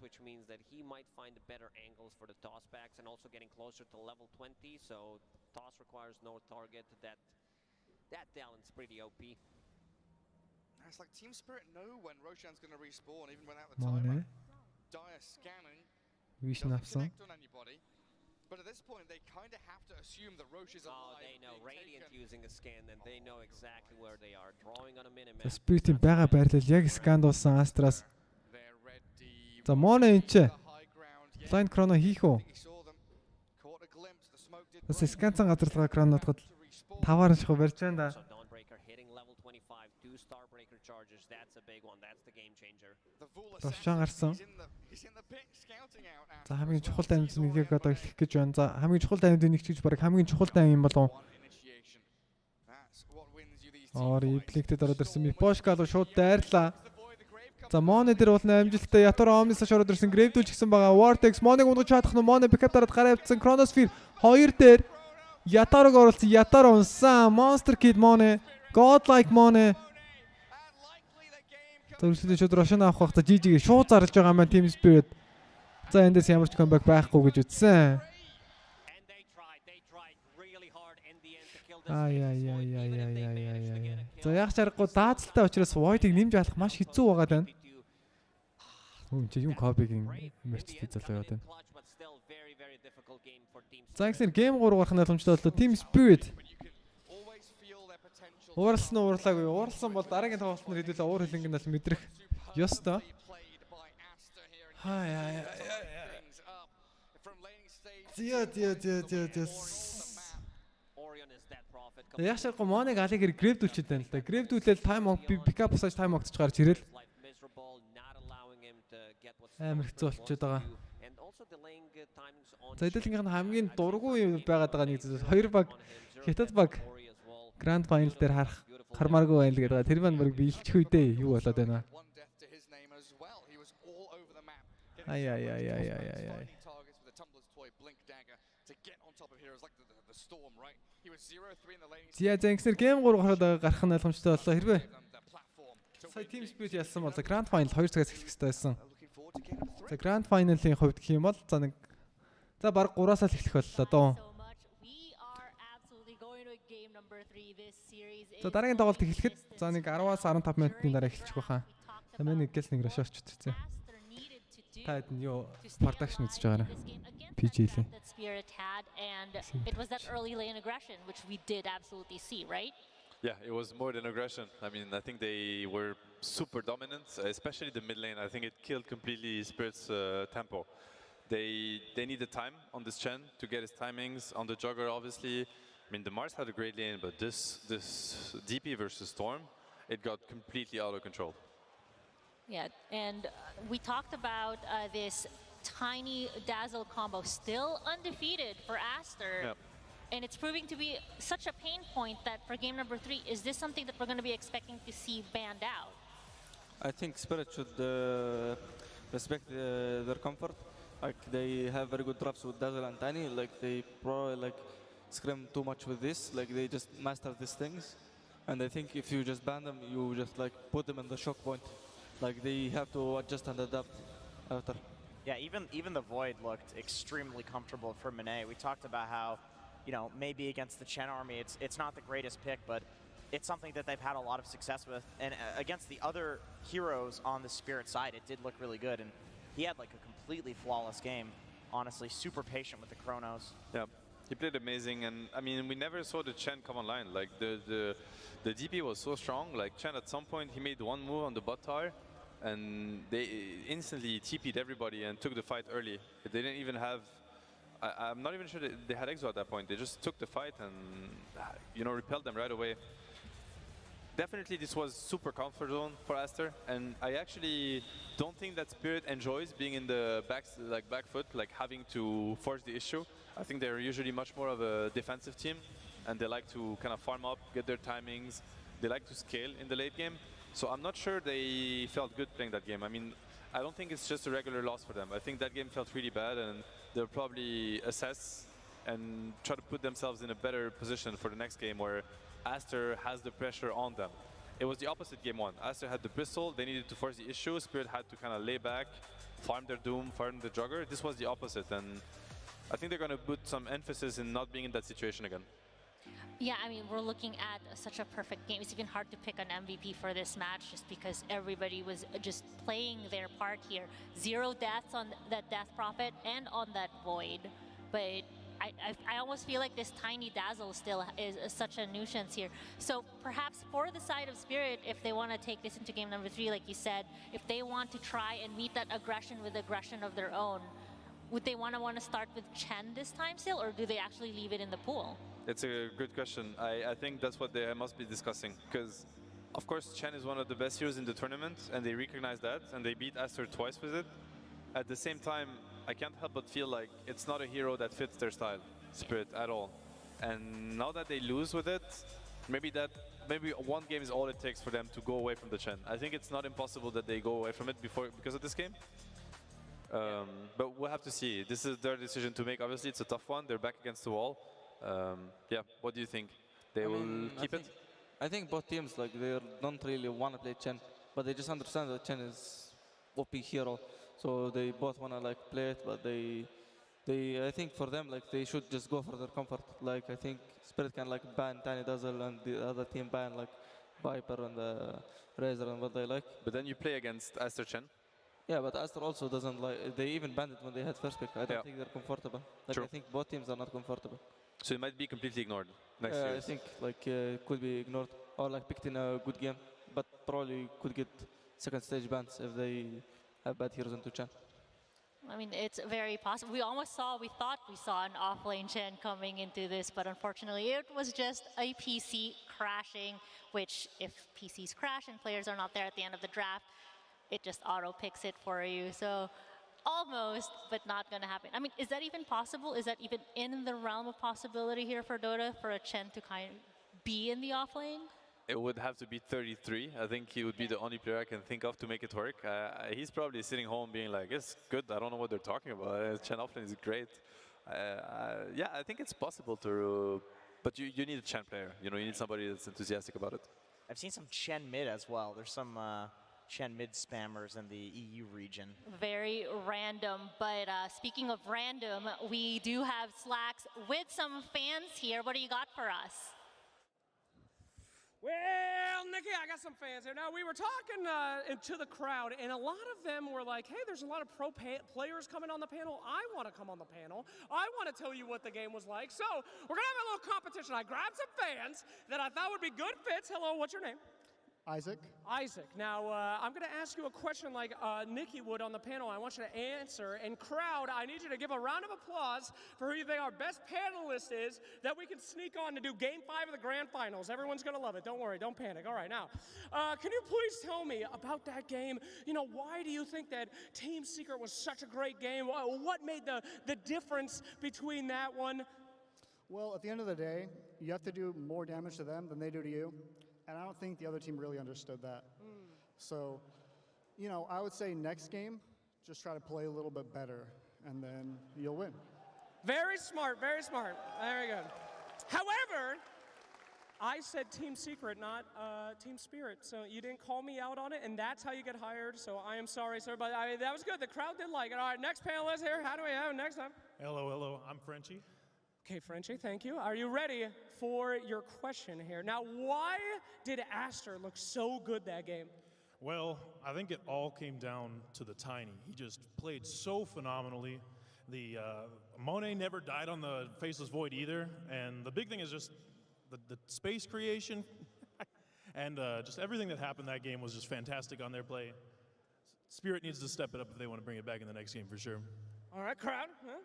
Which means that he might find better angles for the toss backs and also getting closer to level 20. So toss requires no target. That talent's pretty OP. It's like Team Spirit know when Roshan's going to respawn even without the timer. Dire scanning. Doesn't connect on anybody. But at this point, they kind of have to assume that Roche is alive. Oh, they know. Radiant using a scan, and they know exactly where they are. Drawing on a minimap. Spirit-ийн байгаа байрлал яг сканд болсон Astras. За Mono энэ ч Blind Chrono хийх үү? Бас сканцсан газарлага Chrono-тод 5-аар шиху барьж байна да. Тосчон гарсан. За хамгийн чухал даймд нэгийг одоо эхлэх гэж байна. За хамгийн чухал даймд нэг чиж баг хамгийн чухал дайм юм болов. Reflected ороод ирсэн Мипошка руу шууд дайрлаа. За Mono дээр бол амжилттай Ятора Omnis-аас ороод ирсэн Gravedul ч гэсэн байгаа. Vortex Mono-г унгаж чадах нь Mono pickup дараад гараа явуулсан Chronosphere 2 дээр Ятарог оруулсан. Ятара унсан. Monster Kid Mono, Godlike Mono. Төрөлсөд шууд Roshan авах байхдаа Jig Jug шууд зарлж байгаа маань Team Spirit. За эндээс ямар ч comeback байхгүй гэж үзсэн. За яг чаргагүй даацалтай учраас Void-ыг нэмж алах маш хэцүү байгаа даа. Хүн чи юм копигийн мерчтэй залуу яваад байна. За ихсэн game 3 гарах боломжтой боллоо. Team Spirit. Ууралсан уу уурлаагүй. Ууралсан бол дараагийн тоглолтод хэдүүлээ уур хөлөнгөнд л мэдрэх ёстой. Яг шаргагүй Mono-г алигэр Gravedul-чихэд байна л да. Gravedul-эл time pick-up passage time огтж гарч ирэл. Амар хэцүү болчиход байгаа. За хэдүүлгийнх нь хамгийн дургүй байгаад байгаа нэг зүйл хоёр баг хятад баг Grand Final дээр хармааргүй байна л гэдэг. Тэр маань баг биелчих үедээ юу болоод байна. Зя зэнгснэр game 3 гарах нь ойлгомжтой боллоо. Хэрвээ сая Team Spirit ялсан бол Grand Final 2 цагаас эхлэх хэрэгтэй байсан. За Grand Final-ийн хувьд гэх юм бол за баг 3-аас л эхлэх боллоо доо. За дараагийн тоглолт эхлэхэд за нэг 10-аас 15 минутын дараа эхэлчих байхаа. Тамаа нэг гэл нэг рашорч утцсан. Та хэд нь юу production үзэж байгаарай. PGL. It was that early lane aggression which we did absolutely see, right? Yeah, it was more than aggression. I mean, I think they were super dominant, especially the mid lane. I think it killed completely Spirit's tempo. They needed time on this Chen to get his timings. On the Jugger, obviously. I mean, the Mars had a great lane, but this DP versus Storm, it got completely out of control. Yeah, and we talked about this tiny Dazzle combo, still undefeated for Aster. Yep. And it's proving to be such a pain point that for game number 3, is this something that we're going to be expecting to see banned out? I think Spirit should respect their comfort. Like they have very good drops with Dazzle and Tiny. Like they probably scrim too much with this. Like they just master these things. And I think if you just ban them, you just put them in the choke point. Like they have to adjust and adapt after. Yeah, even the Void looked extremely comfortable for Monet. We talked about how, maybe against the Chen army, it's not the greatest pick, but it's something that they've had a lot of success with. And against the other heroes on the Spirit side, it did look really good. And he had a completely flawless game. Honestly, super patient with the Chronos. Yeah, he played amazing. And I mean, we never saw the Chen come online. Like the DP was so strong. Like Chen at some point, he made one move on the bot tower, and they instantly TP'd everybody and took the fight early. They didn't even have, I'm not even sure they had Exo at that point. They just took the fight and, repelled them right away. Definitely this was super comfort zone for Aster, and I actually don't think that Spirit enjoys being in the back foot, having to force the issue. I think they're usually much more of a defensive team, and they like to kind of farm up, get their timings, They like to scale in the late game. So I'm not sure they felt good playing that game. I mean, I don't think it's just a regular loss for them. I think that game felt really bad, and they'll probably assess and try to put themselves in a better position for the next game where Aster has the pressure on them. It was the opposite game one. Aster had the Bristol, they needed to force the issue. Spirit had to kind of lay back, farm their Doom, farm the Jugger. This was the opposite, and I think they're going to put some emphasis in not being in that situation again. Yeah, I mean, we're looking at such a perfect game. It's even hard to pick an MVP for this match just because everybody was just playing their part here. 0 deaths on that Death Prophet and on that Void. But I almost feel like this tiny Dazzle still is such a nuisance here. So perhaps for the side of Spirit, if they want to take this into game number 3, like you said, if they want to try and meet that aggression with aggression of their own, would they want to start with Chen this time still, or do they actually leave it in the pool? It's a good question. I think that's what they must be discussing, because of course Chen is one of the best heroes in the tournament, and they recognize that, and they beat Aster twice with it. At the same time, I can't help but feel like it's not a hero that fits their style, Spirit, at all. And now that they lose with it, maybe one game is all it takes for them to go away from the Chen. I think it's not impossible that they go away from it because of this game. But we'll have to see. This is their decision to make. Obviously, it's a tough one. They're back against the wall. Yeah, what do you think? They will keep it? I think both teams, like, they don't really want to play Chen, but they just understand that Chen is OP hero, so they both want to like play it. But I think for them, like, they should just go for their comfort. Like, I think Spirit can like ban Tiny Dazzle, and the other team ban like Viper and the Razor and what they like. But then you play against Aster Chen. Yeah, but Aster also doesn't like. They even banned it when they had first pick. I don't think they're comfortable. Like, I think both teams are not comfortable. So it might be completely ignored next year. I think like could be ignored or like picked in a good game, but probably could get second stage bans if they have bad heroes into Chen. I mean, it's very possible. We thought we saw an off-lane Chen coming into this, but unfortunately it was just a PC crashing, which if PCs crash and players are not there at the end of the draft, it just auto-picks it for you. So almost, but not going to happen. I mean, is that even possible? Is that even in the realm of possibility here for Dota, for a Chen to kind of be in the off-lane? It would have to be 33. I think he would be the only player I can think of to make it work. He's probably sitting home being like, it's good, I don't know what they're talking about. Chen offlane is great. Yeah, I think it's possible to, but you need a Chen player. You know, you need somebody that's enthusiastic about it. I've seen some Chen mid as well. There's some Chen mid spammers in the EU region. Very random, but speaking of random, we do have Slacks with some fans here. What do you got for us? Well, Nikki, I got some fans here. Now, we were talking to the crowd, and a lot of them were like, hey, there's a lot of pro players coming on the panel. I want to come on the panel. I want to tell you what the game was like. So we're going to have a little competition. I grabbed some fans that I thought would be good fits. Hello, what's your name? Isaac. Isaac. Now, I'm going to ask you a question like Nikki would on the panel. I want you to answer. And crowd, I need you to give a round of applause for who you think our best panelist is that we can sneak on to do Game 5 of the Grand Finals. Everyone's going to love it. Don't worry. Don't panic. All right. Now, can you please tell me about that game? You know, why do you think that Team Secret was such a great game? What made the difference between that one? Well, at the end of the day, you have to do more damage to them than they do to you. And I don't think the other team really understood that. So, you know, I would say next game, just try to play a little bit better, and then you'll win. Very smart, very smart. Very good. However, I said Team Secret, not Team Spirit. So you didn't call me out on it, and that's how you get hired. So I am sorry, sir, but that was good. The crowd did like it. All right, next panelist here. How do we have it next time? Hello. I'm Frenchie. Okay, Frenchie, thank you. Are you ready for your question here? Now, why did Aster look so good that game? Well, I think it all came down to the Tiny. He just played so phenomenally. The Monet never died on the Faceless Void either. And the big thing is just the space creation. And just everything that happened that game was just fantastic on their play. Spirit needs to step it up if they want to bring it back in the next game for sure. All right, crowd. Huh?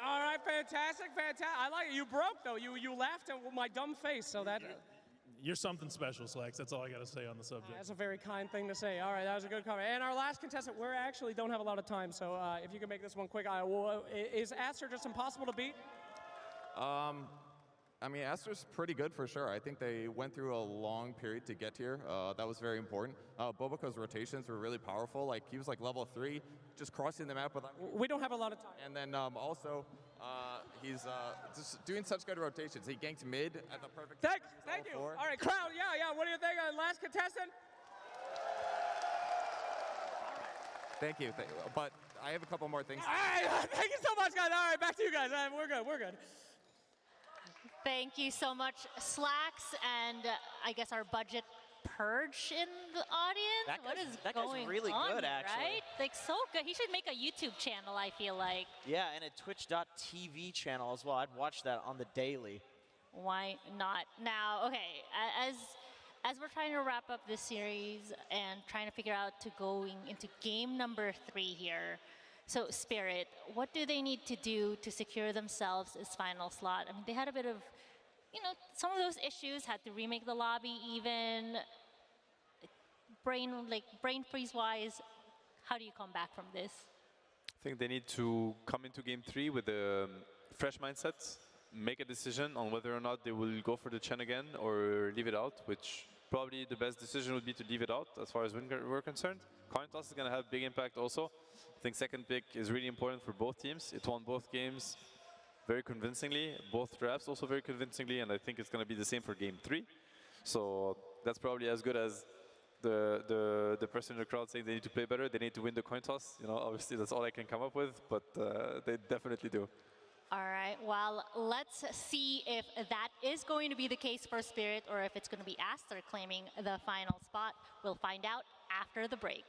All right, fantastic. I like it. You broke, though. You laughed at my dumb face, so that... You're something special, Slacks. That's all I got to say on the subject. That's a very kind thing to say. All right, that was a good comment. And our last contestant, we actually don't have a lot of time, so if you can make this one quick. Is Aster just impossible to beat? I mean, Aster's pretty good for sure. I think they went through a long period to get here. That was very important. Boboko's rotations were really powerful. Like, he was like level 3, just crossing the map without... We don't have a lot of time. And then also, he's just doing such good rotations. He ganked mid at the perfect time. Thank you. All right, crowd, yeah. What do you think? Last contestant? Thank you. But I have a couple more things. All right, thank you so much, guys. All right, back to you guys. We're good. Thank you so much, Slacks, and I guess our budget purge in the audience. What is going guy's really on, good, actually. right? Like, so good. He should make a YouTube channel, I feel like. Yeah, and a Twitch.tv channel as well. I'd watch that on the daily. Why not? Now, okay, as we're trying to wrap up this series and trying to figure out to going into game number 3 here. So Spirit, what do they need to do to secure themselves as final slot? I mean, they had a bit of, some of those issues, had to remake the lobby even, brain freeze-wise. How do you come back from this? I think they need to come into game 3 with a fresh mindset, make a decision on whether or not they will go for the Chen again or leave it out, which probably the best decision would be to leave it out as far as we're concerned. Coin toss is going to have big impact also. I think second pick is really important for both teams. It won both games very convincingly, both drafts also very convincingly, and I think it's going to be the same for game 3. So that's probably as good as the person in the crowd saying they need to play better. They need to win the coin toss. Obviously that's all I can come up with, but they definitely do. All right, well, let's see if that is going to be the case for Spirit or if it's going to be Aster claiming the final spot. We'll find out after the break.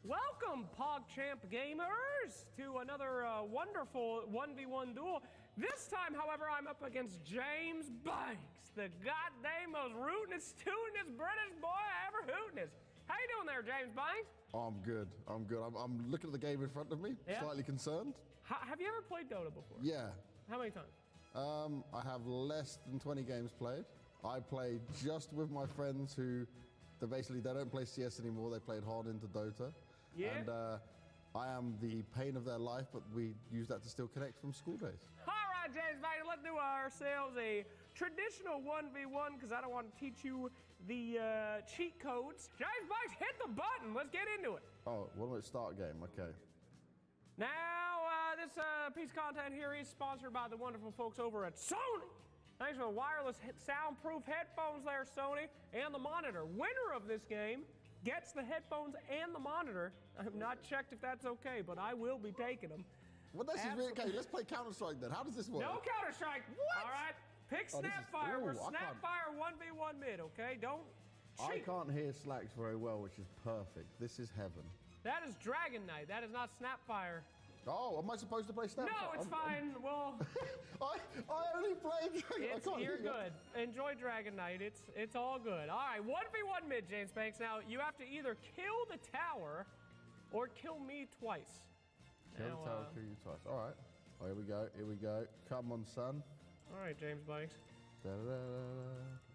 Welcome, PogChamp gamers, to another wonderful 1v1 duel. This time, however, I'm up against James Banks, the goddamn most rootinest, tootinest British boy I ever hootinest. How you doing there, James Banks? Oh, I'm good. I'm looking at the game in front of me, slightly concerned. Have you ever played Dota before? Yeah. How many times? I have less than 20 games played. I play just with my friends who, they don't play CS anymore. They played hard into Dota. Yeah. And I am the pain of their life, but we use that to still connect from school days. All right, James Banks, let's do ourselves a traditional 1v1 because I don't want to teach you the cheat codes. James Banks, hit the button. Let's get into it. Oh, what about start game? Okay. Now, this piece of content here is sponsored by the wonderful folks over at Sony. Thanks for the wireless soundproof headphones there, Sony, and the monitor. Winner of this game gets the headphones and the monitor. I've not checked if that's okay, but I will be taking them. Well, this is really okay. Let's play Counter-Strike then. How does this work? No Counter-Strike. What? All right. Pick Snapfire. We're Snapfire 1v1 mid, okay? Don't cheat. I can't hear Slacks very well, which is perfect. This is heaven. That is Dragon Knight. That is not Snapfire. Oh, am I supposed to play Snapfire? No, it's fine. Well, I only play Dragon. You're good. Enjoy Dragon Knight. It's all good. All right, 1v1 mid, James Banks. Now, you have to either kill the tower or kill me twice. Kill the tower, kill you twice. All right. Oh, here we go. Here we go. Come on, son. All right, James Banks. Whoa!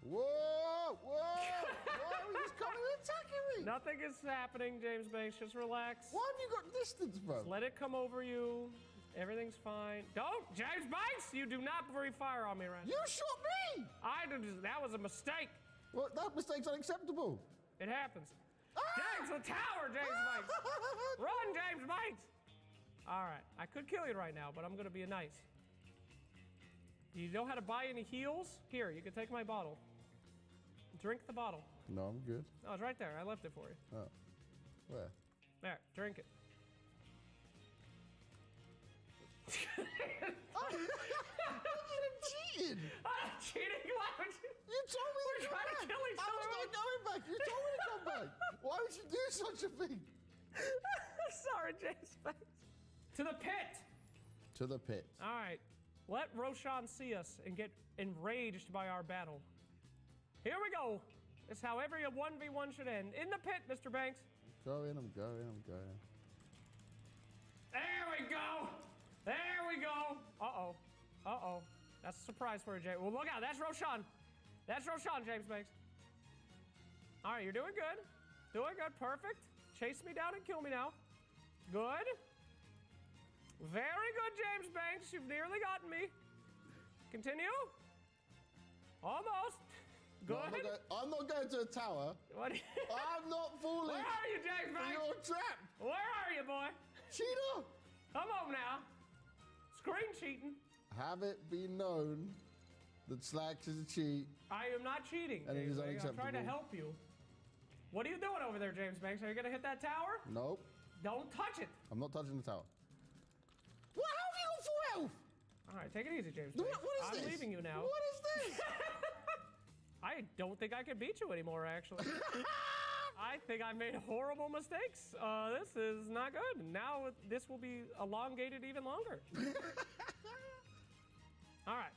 Whoa! Why are you coming and attacking me? Nothing is happening, James Banks. Just relax. Why have you got distance, bro? Just let it come over you. Everything's fine. Don't, James Banks! You do not breathe fire on me right now. You shot me! That was a mistake. Well, that mistake's unacceptable. It happens. James, the tower, James Banks. Run, James Banks. All right, I could kill you right now, but I'm gonna be nice. Do you know how to buy any heals? Here, you can take my bottle. Drink the bottle. No, I'm good. Oh, it's right there. I left it for you. Oh. Where? There, drink it. I'm cheating. I'm cheating? Why would you? You told me to come back. Kill each other. I was not going back. You told me to come back. Why would you do such a thing? Sorry, James Banks. To the pit. To the pit. All right. Let Roshan see us and get enraged by our battle. Here we go. This is how every 1v1 should end. In the pit, Mr. Banks. Go in, I'm going. There we go. There we go. Uh-oh. Uh-oh. That's a surprise for you, Jay. Well, look out. That's Roshan. That's Roshan, James Banks. All right, you're doing good. Doing good, perfect. Chase me down and kill me now. Good. Very good, James Banks. You've nearly gotten me. Continue. Almost. Good. No, I'm not going to a tower. What? I'm not falling. Where are you, James Banks? You're trapped. Where are you, boy? Cheater. Come on now. Screen cheating. Have it be known that Slacks is a cheat. I am not cheating, And it James is Banks. I'm trying to unacceptable. help you. What are you doing over there, James Banks? Are you going to hit that tower? Nope. Don't touch it. I'm not touching the tower. What? How have you got full health? All right, take it easy, James What Banks. is I'm this? leaving you now. What is this? I don't think I can beat you anymore, actually. I think I made horrible mistakes. This is not good. Now this will be elongated even longer. All right.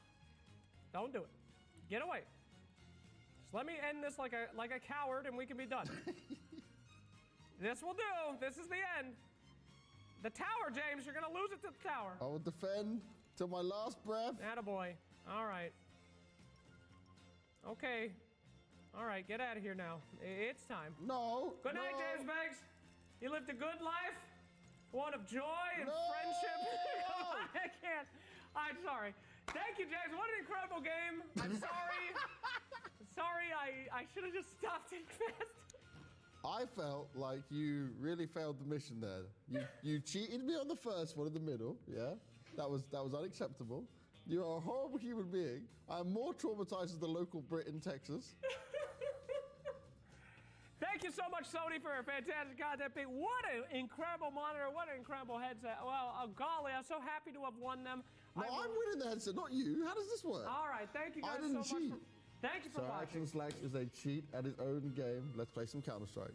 Don't do it. Get away. Just let me end this like a coward and we can be done. This will do. This is the end. The tower, James. You're going to lose it to the tower. I will defend till my last breath. Attaboy. All right. Okay. All right, get out of here now. It's time. No. Good night, James Banks. You lived a good life, one of joy and friendship. I can't. I'm sorry. Thank you, James. What an incredible game. I'm sorry. Sorry, I should have just stopped it fast. I felt like you really failed the mission there. You cheated me on the first one in the middle, yeah? That was unacceptable. You are a horrible human being. I'm more traumatized as the local Brit in Texas. Thank you so much, Sony, for a fantastic content pick. What an incredible monitor. What an incredible headset. Well, golly, I'm so happy to have won them. No, I'm winning the headset, not you. How does this work? All right, thank you guys I didn't so much. cheat. Thank you for So watching. Action Slacks is a cheat at his own game. Let's play some Counter-Strike.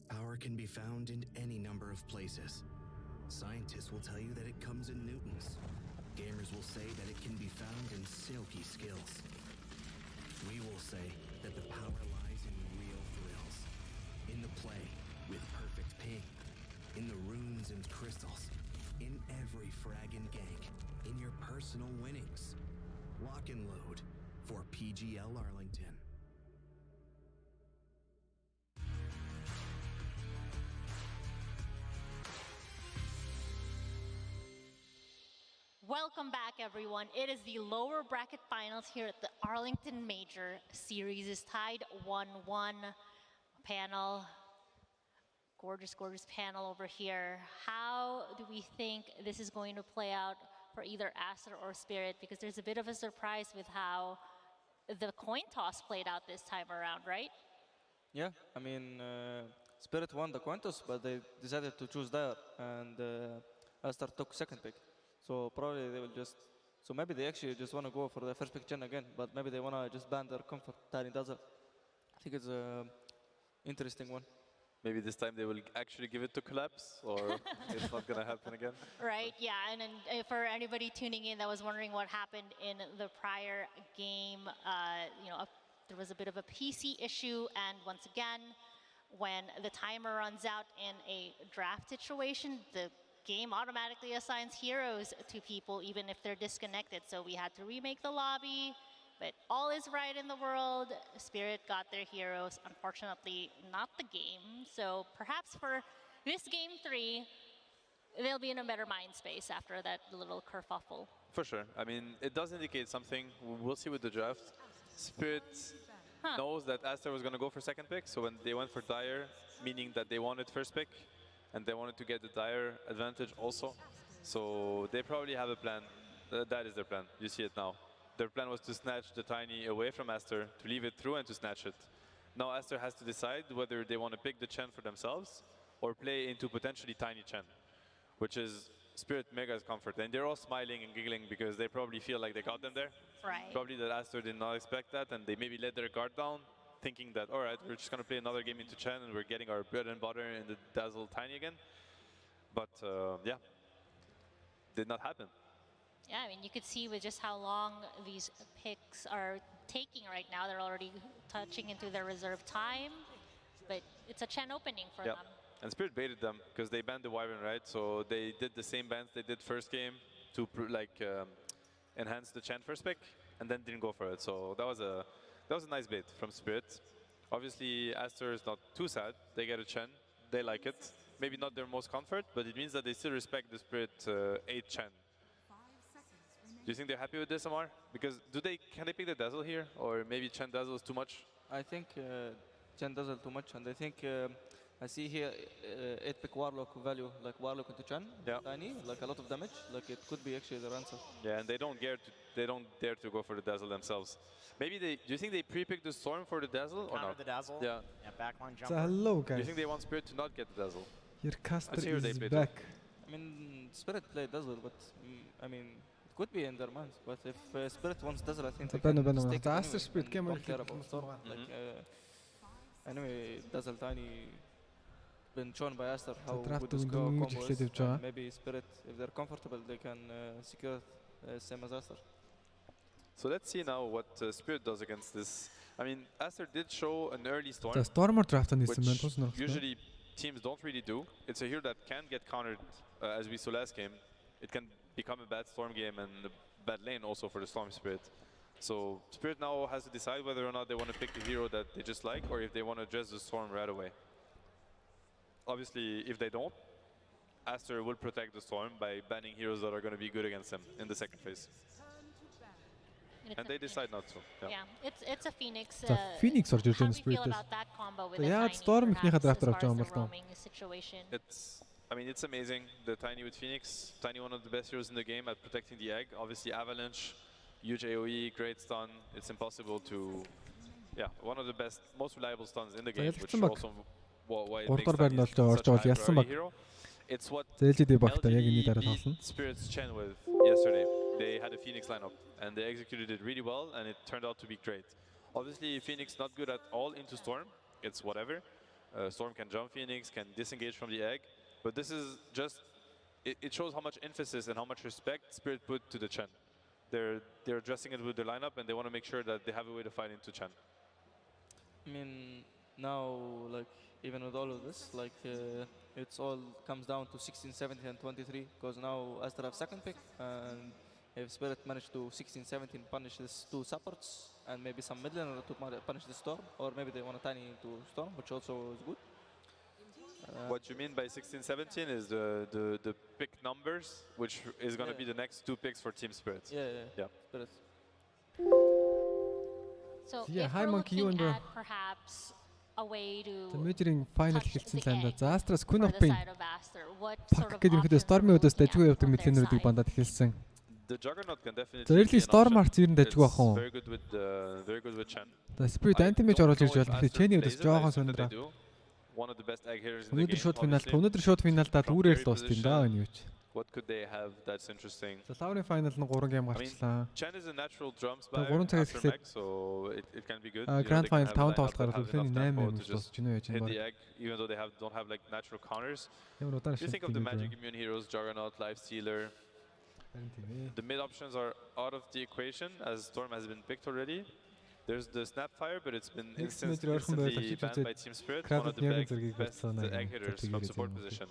Power can be found in any number of places. Scientists will tell you that it comes in newtons. Gamers will say that it can be found in silky skills. We will say that the power lies in real thrills. In the play with perfect ping. In the runes and crystals. In every frag and gank. In your personal winnings. Lock and load for PGL Arlington. Welcome back, everyone. It is the lower bracket finals here at the Arlington Major. Series is tied 1-1. Panel, gorgeous, gorgeous panel over here. How do we think this is going to play out for either Aster or Spirit? Because there's a bit of a surprise with how the coin toss played out this time around, right? Yeah, I mean, Spirit won the coin toss, but they decided to choose there, and Aster took second pick. So probably they will just, so maybe they actually just want to go for the first pick gen again, but maybe they want to just ban their comfort. Tiny does it. I think it's an interesting one. Maybe this time they will actually give it to Collapse, or it's not going to happen again? Right, yeah, and for anybody tuning in that was wondering what happened in the prior game, you know, there was a bit of a PC issue, and once again, when the timer runs out in a draft situation, the game automatically assigns heroes to people even if they're disconnected. So we had to remake the lobby, but all is right in the world. Spirit got their heroes, unfortunately not the game. So perhaps for this game 3, they'll be in a better mind space after that little kerfuffle. For sure. I mean, it does indicate something. We'll see with the draft. Spirit knows that Aster was going to go for second pick, so when they went for Dire, meaning that they wanted first pick, and they wanted to get the Dire advantage also. So they probably have a plan. That is their plan. You see it now. Their plan was to snatch the Tiny away from Aster, to leave it through and to snatch it. Now Aster has to decide whether they want to pick the Chen for themselves or play into potentially Tiny Chen, which is Spirit Mega's comfort. And they're all smiling and giggling because they probably feel like they got them there. Right. Probably that Aster did not expect that, and they maybe let their guard down, thinking that, all right, we're just going to play another game into Chen and we're getting our bread and butter in the Dazzle Tiny again. But yeah, did not happen. Yeah, I mean, you could see with just how long these picks are taking right now, they're already touching into their reserve time, but it's a Chen opening for them. And Spirit baited them because they banned the Wyvern, right? So they did the same bans they did first game to enhance the Chen first pick, and then didn't go for it. So that was a nice bait from Spirit. Obviously, Aster is not too sad. They get a Chen. They like it. Maybe not their most comfort, but it means that they still respect the Spirit 8 Chen. Do you think they're happy with this, Amar? Because can they pick the Dazzle here, or maybe Chen Dazzle is too much? I think Chen Dazzle too much, and I think I see here 8 pick Warlock value, like Warlock into Chen, Tiny, like a lot of damage. Like it could be actually their answer. Yeah, and they don't dare to go for the Dazzle themselves. Maybe do you think they pre-pick the Storm for the Dazzle or not? The Dazzle. Yeah. Backline jumper. So hello guys. Do you think they want Spirit to not get the Dazzle? Your caster is back. I mean, Spirit played Dazzle, but I mean, it could be in their minds. But if Spirit wants Dazzle, I think they can stake it Aster Spirit anyway and don't care about Storm. Like, anyway, Dazzle Tiny been shown by Aster how good this combo is. And maybe Spirit, if they're comfortable, they can secure same as Aster. So let's see now what Spirit does against this. I mean, Aster did show an early Storm, which usually teams don't really do. It's a hero that can get countered, as we saw last game. It can become a bad Storm game and a bad lane also for the Storm Spirit. So Spirit now has to decide whether or not they want to pick the hero that they just like, or if they want to address the Storm right away. Obviously, if they don't, Aster will protect the Storm by banning heroes that are going to be good against them in the second phase. And they decide not to. Yeah, it's a Phoenix. Phoenix or just how do you feel about that combo with the Tiny, Storm perhaps, as far as the roaming situation? I mean, it's amazing. The Tiny with Phoenix. Tiny, one of the best heroes in the game at protecting the egg. Obviously, Avalanche, huge AoE, great stun. It's impossible to... Yeah, one of the best, most reliable stuns in the game, which also why it makes Tiny such a high priority hero. It's what LGD beat Spirit's Chen with yesterday. They had a Phoenix lineup, and they executed it really well, and it turned out to be great. Obviously, Phoenix not good at all into Storm. It's whatever. Storm can jump Phoenix, can disengage from the egg, but this is just... It shows how much emphasis and how much respect Spirit put to the Chen. They're addressing it with their lineup, and they want to make sure that they have a way to fight into Chen. I mean, now, like, even with all of this, like, it's all comes down to 16, 17, and 23, because now Aster have second pick, and if Spirit managed to 16, 17 punish these two supports, and maybe some mid laner to punish the Storm, or maybe they want a Tiny to Storm, which also is good. What you mean by 16, 17 is the pick numbers, which is going to be the next 2 picks for Team Spirit. Yeah. Spirit. So if we're looking at perhaps a way to touch the egg for the side of Aster, what sort of The Juggernaut can definitely be an option. It's very good with Chen. Spirit anti-mage оруулж ирж байна. Тэгэхээр Chen-ийг бас жоохон сонирхоо. One of the best egg hitters in the game. Өнөөдөр шууд финалдаа дүүрээр л дуусна да энэ юу ч. What could they have that's interesting? Лаврын финал нь 3 гейм гарчлаа. Chen is a natural drums buyer, 3 цагаас эхлээд so it can be good. Grand final 5 тоглолт гараад өглөөний 8 дуусч гинэ яаж юм бэ? Even though they don't have like natural counters. You think of the magic immune heroes, Juggernaut, Lifestealer. The mid options are out of the equation as Storm has been picked already. There's the Snapfire, but it's been instantly banned by Team Spirit, one of the best egg hitters from support position.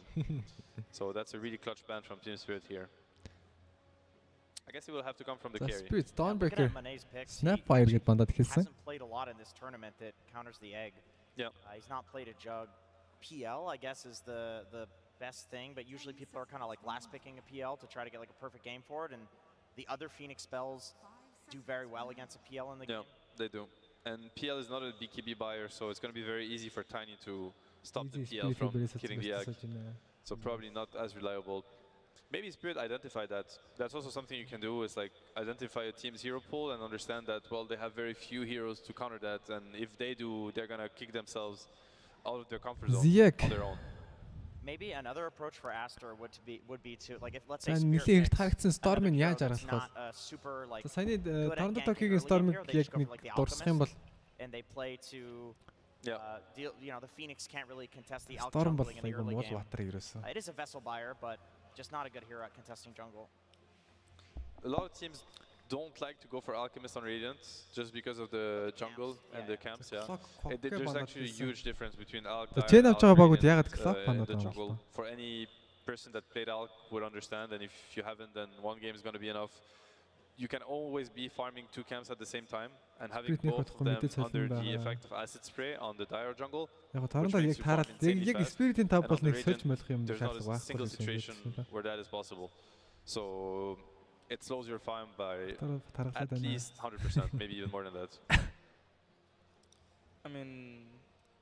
So that's a really clutch ban from Team Spirit here. I guess he will have to come from the carry. Spirit Stormbreaker. Snapfire get bandad хэлсэн. Hasn't played a lot in this tournament that counters the egg. Yeah. He's not played a Jug. PL, I guess, is the best thing, but usually people are kind of like last picking a PL to try to get like a perfect game for it, and the other Phoenix spells do very well against a PL in the game. Yeah, they do. And PL is not a BKB buyer, so it's going to be very easy for Tiny to stop the PL from killing the egg. So probably not as reliable. Maybe Spirit identified that. That's also something you can do, is like identify a team's hero pool and understand that, well, they have very few heroes to counter that, and if they do, they're going to kick themselves out of their comfort zone on their own. Maybe another approach for Aster would be to, like, if let's say Spirit харагдсан Storm-ыг яаж аргалах вэ? super like Саяны Торнадокигийн Storm-ыг яг нэг дурсах юм бол and they play to deal, you know, the Phoenix can't really contest the out Storm jungling in the early бол game. Water ерөөсөө. It is a vessel buyer, but just not a good hero at contesting jungle. A lot of teams don't like to go for Alchemist on Radiant just because of the jungle and the camps. There's actually a huge difference between Alch and the jungle. For any person that played Alch would understand, and if you haven't, then one game is going to be enough. You can always be farming two camps at the same time and having both of them under the effect of acid spray on the dire jungle. Which makes you farm insanely fast. And on the Radiant, there's not a single situation where that is possible. So it slows your farm by at least 100%, maybe even more than that. I mean,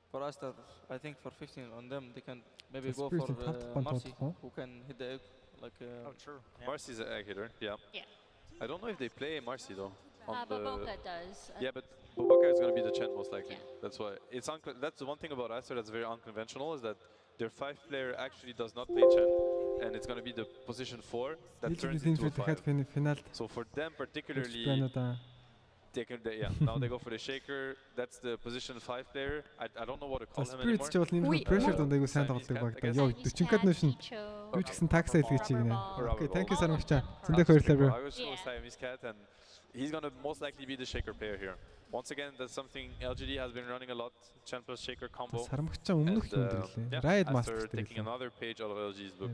for Aster, I think for 15 on them, they can maybe go for Marcy, who can hit the egg. Like, oh, true. Yeah. Marcy's an egg hitter, yeah. I don't know if they play Marcy though. Boboka does. Yeah, but Boboka is going to be the Chen most likely. That's why it's that's the one thing about Aster that's very unconventional, is that their 5-player actually does not play Chen, and it's going to be the position 4 that turns into a 5. So for them particularly, now they go for the Shaker. That's the position 5-player. I don't know what to call him anymore. Spirit ч бол нэмэр pressure дондайгуу сайн тоглодог багтаа. Йоо 40-д нүшин. Юу ч гэсэн tax sale гэж чигнэ. Okay, thank you so much. Зөндөө баярлалаа bro. I was going to say Miss Cat, and he's going to most likely be the Shaker player here. Once again, that's something LGD has been running a lot. Chen plus Shaker combo. Aster taking another page out of LG's book.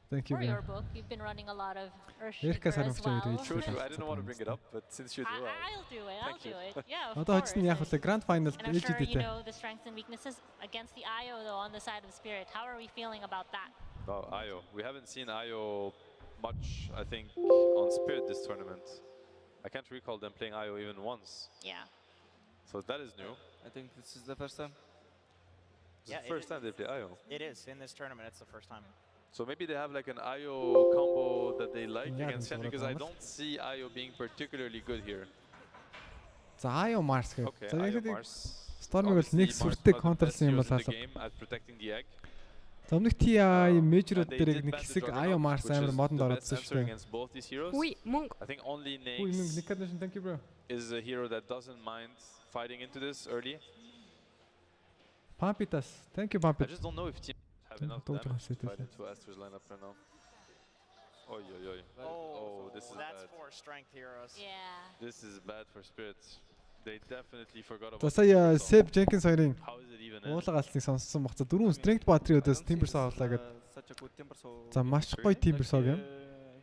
Thank you. For your book, you've been running a lot of Earth Shaker as well. True. I didn't want to bring it up, but since you do, I'll do it. I'll do it. Yeah, of course. Grand final. And I'm sure you know the strengths and weaknesses against the IO though on the side of Spirit. How are we feeling about that? Oh, IO. We haven't seen IO much, I think, on Spirit this tournament. I can't recall them playing IO even once. Yeah. So that is new. I think this is the first time. It's the first time they play IO. It is. In this tournament, it's the first time. So maybe they have like an IO combo that they like against Chen, because I don't see IO being particularly good here. За IO Mars гэх. Okay, IO Mars. Storm-ыг бол нэг сүртэй контролсон юм бол at protecting the egg. За өмнөх TI major-ууд дээр нэг хэсэг IO Mars амар модонд ороод шүү дээ. Уй, мөнгө. I think only Nax thank you bro. Is a hero that doesn't mind fighting into this early. Pampitas, thank you Pampit. I just don't know if team have enough damage to fight into Aster's lineup right now. Oh, this is that's bad. for strength heroes. Yeah. This is bad for Spirits. They definitely forgot about. За сая Seb Jenkins хоёрын How is it even? уулга алсныг сонссон баг. За дөрвөн strength battery-удаас Timbersaw авлаа гэдэг. Such a good Timbersaw. За маш гоё Timbersaw юм.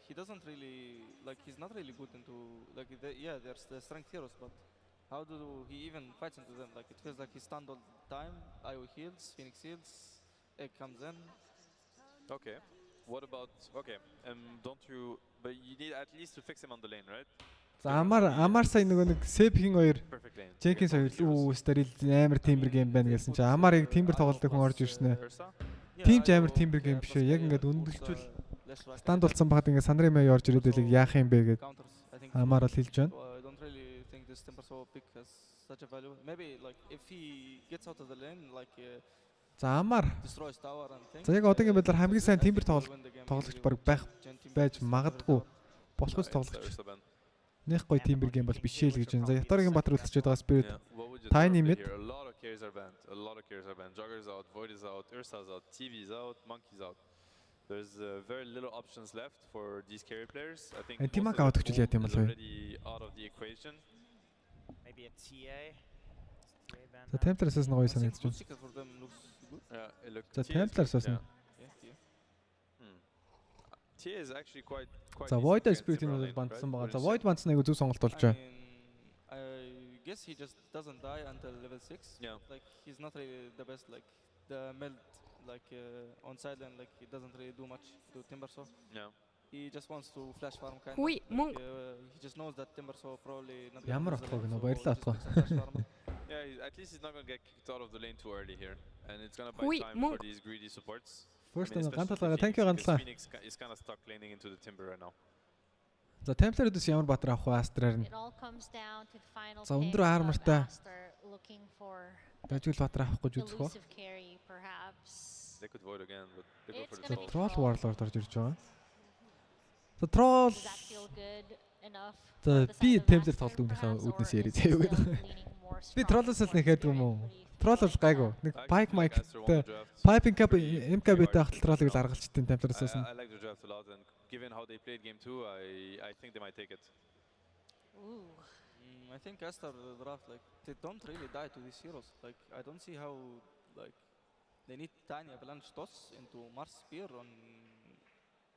He doesn't really like, he's not really good into like there's the strength heroes, but how do he even fights into them? Like it feels like he's stunned all the time. IO heals, Phoenix heals, egg comes in. Okay. What about don't you? But you need at least to fix him on the lane, right? За амар сая нөгөө нэг Seb-ийн хоёр Jenkins хоёр үү steril амар Timber game байна гэсэн чинь Амарыг Timber тоглодог хүн орж ирсэн ээ. Team амар Timber game биш ээ. Яг ингээд өндөрлжүүл stand болсон багт ингээд Sanremay орж ирээд байлиг яах юм бэ гэд Амар бол хэлж байна. I don't really think this Timbersaw pick has such a value. Maybe like if he gets out of the lane like За Амар. destroys tower and things. За яг одоогийн байдлаар хамгийн сайн Timber тоглогч баг байж магадгүй болохгүй тоглогч. Нэг гоё Timber game бол биш ээ л гэж байна. За Ятаригийн Батар үлдчихэд байгаа Spirit. Tiny mid. A lot of carries are banned. A lot of carries are banned. Jugger's out, Void is out, Ursa's out, TV's out, Monkey's out. There's very little options left for these carry players. I think most of them are already out of the equation. maybe a TA. За Templars-аас нь гоё санагдаж байна. За Templars-аас нь. TA is actually quite За Void Spirit-ийн бол бандсан байгаа. За Void бандсан айгу зүг сонголт болж байгаа. I guess he just doesn't die until level 6. Yeah. Like he's not really the best. Like the meld, like on side lane, like he doesn't really do much to Timbersaw. Yeah. He just wants to flash farm kind Hui, of. He just knows that Timbersaw probably not. Ямар атгах гэнэ баярлалаа атгах. Yeah, at least he's not going to get kicked out of the lane too early here, and it's going to buy time for these greedy supports. First гандлага thank you гандлага. Phoenix is kind of stuck laning into the Timber right now. За Templars-ээс ямар батар авах вэ Aster-аар нь? За өндөр армортай. Дажгүй батар авах гэж үзэх ба. They could void again, but they go for the Troll Warlord орж ирж байгаа. За Troll. За би Templar тоглох үнийхээ үүднээс ярий заяа гэдэг. Би Troll-аас л нэхэд юм уу? Troll бол гайгүй. Нэг Pike Mike-тэй Piping Cup MKB-тэй ахтал Troll-ыг л аргалчдیں۔ Templar-аас нь. I like the draft a lot, and given how they played game 2, I think they might take it. Ooh. I think Aster draft, like they don't really die to these heroes. Like I don't see how like they need tiny avalanche toss into Mars Spear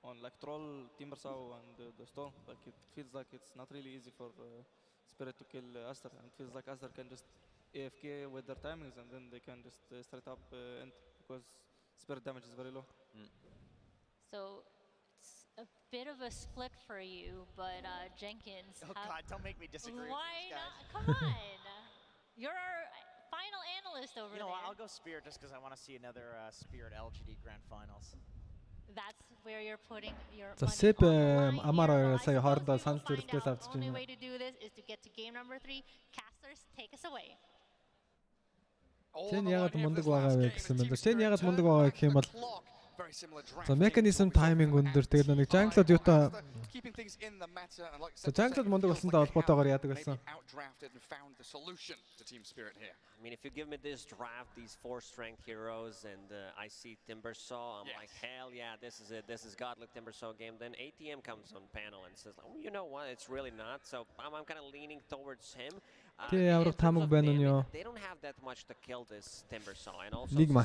on like Troll, Timbersaw and the Storm. Like it feels like it's not really easy for Spirit to kill Aster. And it feels like Aster can just AFK with their timings and then they can just straight up end because Spirit damage is very low. So it's a bit of a split for you, but Jenkins. Oh God, don't make me disagree. Why with not? this, Come on, you're our final analyst over there. You know what? I'll go Spirit just because I want to see another Spirit.LGD Grand Finals. That's where you're putting your За money Seb on the line амар here. сая хоорондоо санал Find зүрхтээс out. авч Only байна. way to do this is to get to game number 3. Casters, take us away. Chen ягаад мундаг байгаа вэ гэсэн мэт. Chen ягаад мундаг байгаа гэх юм бол за mechanism timing өндөр тэгээд нэг jungle-д юутай за jungle-д мундаг болсонтой холбоотойгоор яадаг байсан. I mean, if you give me this draft, these 4 strength heroes, and I see Timbersaw, I'm like, hell yeah, this is it. This is Godly Timbersaw game. Then ATM comes on panel and says, oh, you know what? It's really not. So I'm kind of leaning towards him. Тэ ямар тамаг байна нь ёо. They don't have that much to kill this Timbersaw, and also Ligma.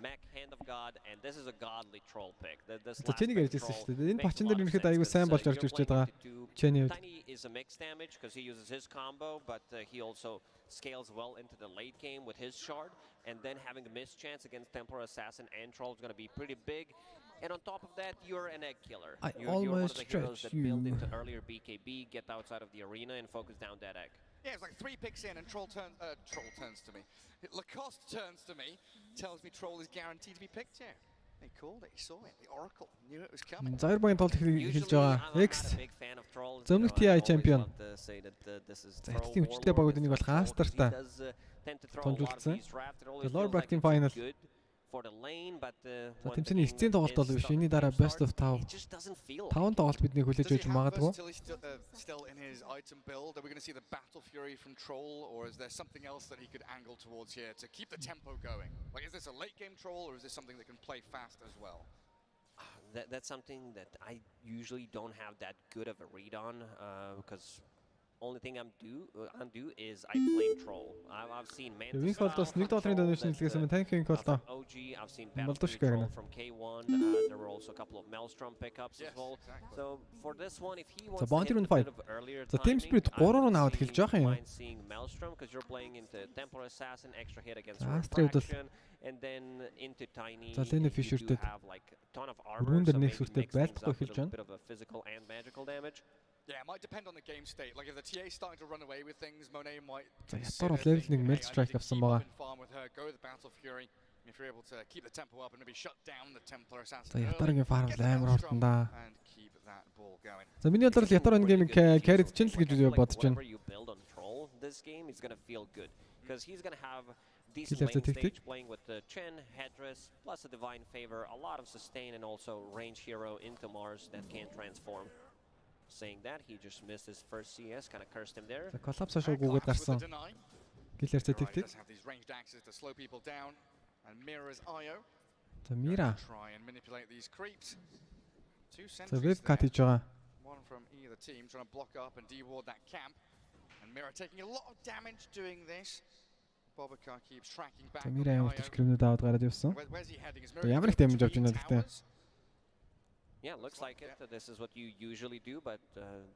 Mech, Hand of God, and this is a godly troll pick. За Ченийг ярьжсэн шүү дээ. Энэ бачин дээр ирэхэд аягүй сайн болж орж ирж байгаа. Чений Tiny is a mixed damage because he uses his combo, but he also scales well into the late game with his shard, and then having a miss chance against Templar Assassin and Troll is going to be pretty big. And on top of that, you're an egg killer. You're one of the heroes that build into earlier BKB, get outside of the arena, and focus down that egg. Yeah, it's like 3 picks in and Troll turns to me. Lacoste turns to me, tells me Troll is guaranteed to be picked here. He called it, he saw it, the Oracle knew it was coming. За 2 багийн толд хэлж байгаа. X зөмлөх TI champion. За ихтэй хүчтэй багууд энийг болох Aster-тай томжуулсан. The Lord Back-ийн final. For the lane, but за тэмцээний эцсийн тоглолт бол биш. Энэний дараа best of 5. 5 тоглолт бидний хүлээж өгч магадгүй. Still in his item build. Are we going to see the Battle Fury from Troll, or is there something else that he could angle towards here to keep the tempo going? Like, is this a late game Troll, or is this something that can play fast as well? That's something that I usually don't have that good of a read on because only thing I'm do is I flame troll. I've seen Mantis from OG. I've seen Battle Troll from K1. There were also a couple of Maelstrom pickups as well. So for this one, if he wants to hit a bit of earlier timing, I mind seeing Maelstrom because you're playing into Templar Assassin, extra hit against Refraction, and then into Tiny. You have like a ton of armor, so maybe mix things up with a bit of a physical and magical damage. Yeah, it might depend on the game state. Like if the TA is starting to run away with things, Monet might farm with her, go with the Battle Fury. If you're able to keep the tempo up and maybe shut down the Templar Assassin. За Ятарагийн farm амар хурдан да. And keep that ball going. За миний бодлоор Ятарагийн гейминг carry чинь л гэж бодож байна. Whatever you build on Troll this game is going to feel good because he's going to have decent lane stage playing with the Chen, Headress, plus a Divine Favor, a lot of sustain and also range hero into Mars that can transform. Saying that, he just missed his first CS, kind of cursed him there. За коллапс шоу гүгээд гарсан. Гэлэрцээ тэгтэг. Ranged axes to slow people down and Mira's IO. За Mira. Try and manipulate these creeps. 2 За sentries web cut хийж байгаа. One from either team trying to block up and deward that camp. And Mira taking a lot of damage doing this. Bobaka keeps tracking back. Мира ямар ч гэрнүүд аваад гараад явсан. Ямар их дэмж авч байна гэхдээ. Yeah, looks like it. This is what you usually do, but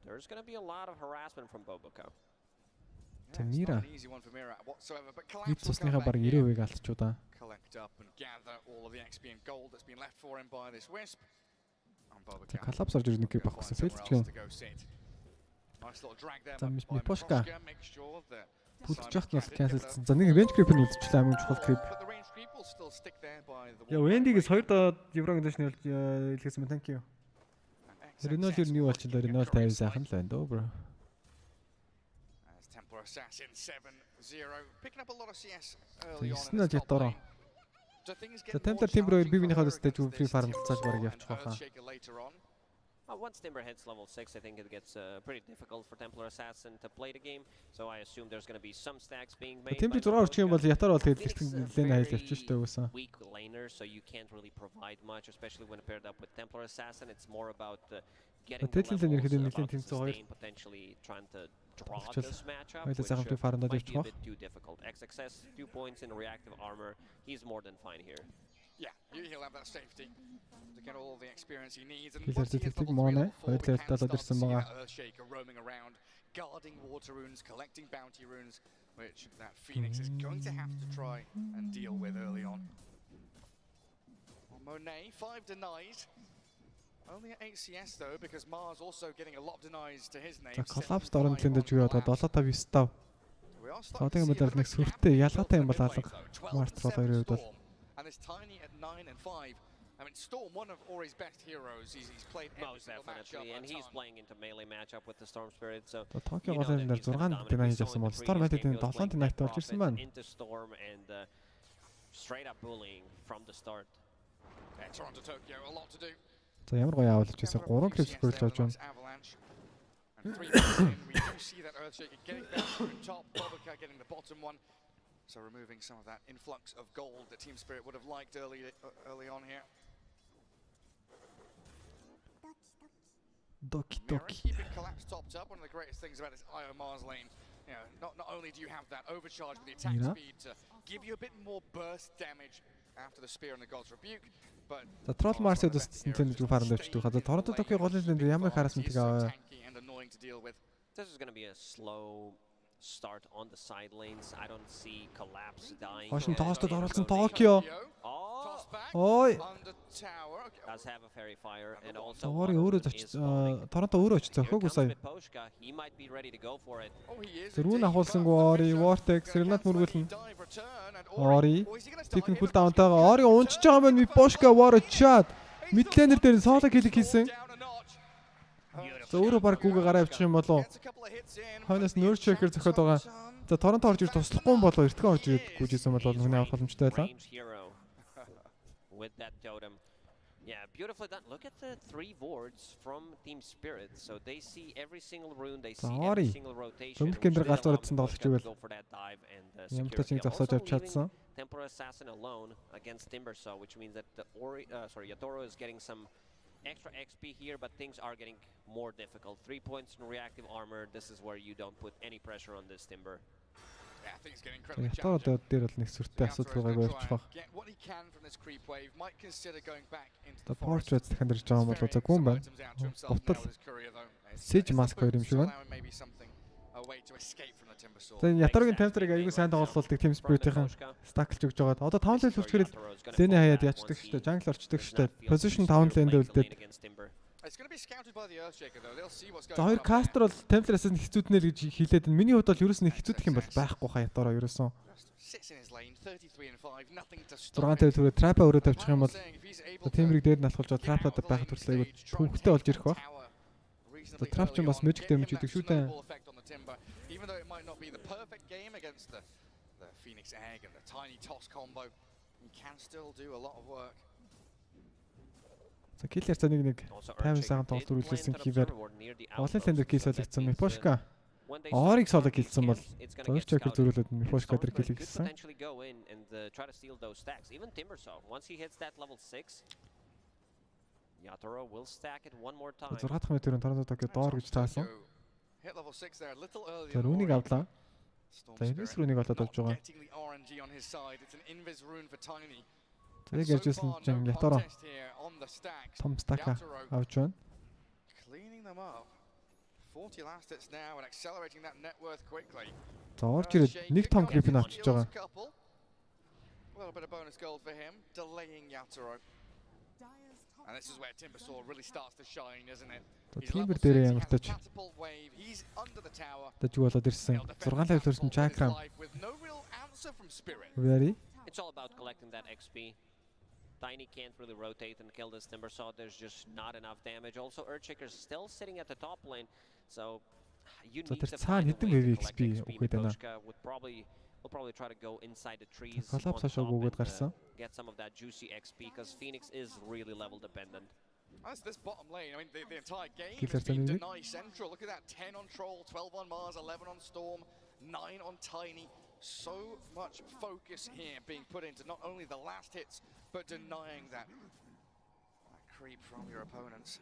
there's going to be a lot of harassment from Bobaka. Мира. Easy one for Mira whatsoever, but Эд цусныхаа баг 90% алдчихуу да. Collect up and gather all of the XP and gold that's been left for him by this Wisp. Collapse орж ирнэ гэж багсан фейлч гэн. За Мипошка. Пүлж яхад нас cancelсэн. За нэг range creep-ийг үлдчихлээ амин чухал creep. Яа Wendy-гээс 2 еврогийн дэшний илгээсэн мэн thank you. Ренол юу new болчихлоо Ренол 50 сайхан л байна дөө bro. Templar Assassin 7-0 picking up a lot of CS early on. Тэснэ ятараа. За Templar Timber би биний хадас дэж free farm цааш бараг явчих واخа. Once Timber hits level 6, I think it gets pretty difficult for Templar Assassin to play the game. So I assume there's going to be some stacks being made. Timber 6 орчих юм бол ятар бол тэгээд лэн хайл явчих штэ үсэн. Weak laner, so you can't really provide much, especially when paired up with Templar Assassin. It's more about getting the levels, potentially trying to draw this matchup, which might be a bit too difficult. XXS 2 points in reactive armor. He's more than fine here. Yeah, he'll have that safety to get all the experience he needs. And once he gets level 3, Earthshaker roaming around, guarding water runes, collecting bounty runes, which that Phoenix is going to have to try and deal with early on. Monet, 5 denies. Only at 8 CS though, because Mars also getting a lot of denies to his name. Collapse дорн тэлэнд жигээд 7-5-9. Содын мэдэл нэг сүртэй ялгаатай юм бол алга. Mars руу 2 бол and it's Tiny at 9 and 5. I mean, Storm, one of Ori's best heroes. He's played most definitely, and he's playing into melee matchup with the Storm Spirit. So Tokyo голын дээр 6 динай хийж авсан бол Storm хэдийн 7 динайт болж ирсэн байна. Into Storm and straight up bullying from the start. Toronto Tokyo a lot to do. За ямар гоё явуулж байсан 3 клип скорлж авч байна. And 3 in, we do see that Earthshaker getting back to the top, Bobaka getting the bottom one. So removing some of that influx of gold that Team Spirit would have liked early on here. Doki Mira keeping Collapse topped up. One of the greatest things about this Io Mars lane, you know, not only do you have that overcharge with the attack speed to give you a bit more burst damage after the spear and the God's Rebuke, but the Troll Mars өдөссөн тэнэг фаранд өчтөг. За Торонто Токио голын дээр ямар хараасментийг аваа. This is going to be a slow start on the side lanes. I don't see Collapse dying. Хошин тоостод оролцсон Токио. Ой. Does have a fairy fire and also Ори өөрөө Торонто өөрөө очиж зөхөөгүй сая. He might be ready to go for it. Зөрүүн ахуулсангүй Ори Vortex Renat мөргүүлнэ. Ори Стивен кул даунтайгаа Ори унчиж байгаа юм байна. Мипошка War чад. Мидлэнер дээр соло килик хийсэн. За өөрөө баг гүгэ гараа авчих юм болоо. Хойноос Nurture зөхөд байгаа. За Торонто орж ир туслахгүй юм болоо. Эртхэн орж ирээд гүйжсэн бол хүний авах боломжтой байлаа. With that totem. Yeah, beautifully done. Look at the 3 wards from Team Spirit. So they see every single rune, they see every single rotation. Go for that dive and security. Templar Assassin alone against Timbersaw, which means that the Yatoro is getting some extra XP here, but things are getting more difficult. 3 points in reactive armor. This is where you don't put any pressure on this Timber. Yeah, things get incredibly challenging. Дээр бол нэг сүртэй асуудал байгаагүй явчих. What he can from this creep wave might consider going back into the portrait дахин дэрж байгаа юм бол за гүн байна. Бутал Siege Mask хоёр юм шиг байна. Тэгээ Яторогийн Templar-ыг аягүй сайн тоглолтыг Team Spirit-ийн стаклж өгж байгаа. Одоо 5 левел хүрчгэрэл Zen хаяад ячдаг шүү дээ. Jungle орчдөг шүү дээ. Position 5 левел үлдээд. It's going to be scouted by the Earthshaker though. They'll see what's going on. За хоёр caster бол Templar-аас хэцүүднэ гэж хэлээд байна. Миний хувьд бол ерөөс нь хэцүүдэх юм бол байхгүй хаа Ятароо ерөөсөн. 6 левел трапа өрөө тавьчих юм бол Timber-ыг дээр нь алхуулж трапад байхад хүртэл аягүй төвхтэй болж ирэх баг. За trap ч бас magic damage гэдэг шүү дээ. Even though it might not be the perfect game against the Phoenix Egg and the tiny toss combo, he can still do a lot of work. За киллер за нэг 50 сая тоглолт үргэлжлүүлсэн хивээр олон лендер kill солигдсон Мипошка Ориг солог хэлсэн бол зөв чекер зөрүүлээд Мипошка дээр kill хийсэн. Even Timbersaw once he hits that level 6 Yatoro will stack it one more time. 6 дахь метрийн Торонто Токио доор гэж таасан. Hit level 6 there a little earlier. За рүүнийг авлаа. За Invis рүүнийг олоод авч байгаа. Getting the RNG on his side. It's an Invis rune for Tiny. За ярьжсэн чинь Ятаро том стака авч байна. Cleaning them up. 40 last hits now and accelerating that net worth quickly. За орж ирээд нэг том крипийг авчиж байгаа. A little bit of bonus gold for him, delaying Yatoro. And this is where Timbersaw really starts to shine, isn't it? Timber дээрээ ямар тач. Тач болоод ирсэн. 6 левел төрсөн Chakram. Very. It's all about collecting that XP. Tiny can't really rotate and kill this Timbersaw. There's just not enough damage. Also, Earthshaker's still sitting at the top lane, so you need to find a way to collect XP. Matoshka will probably try to go inside the trees on top and get some of that juicy XP, because Phoenix is really level dependent. That's this bottom lane. I mean, the entire game has been denied Central. Look at that, 10 on Troll, 12 on Mars, 11 on Storm, 9 on Tiny. So much focus here being put into not only the last hits, but denying that creep from your opponents.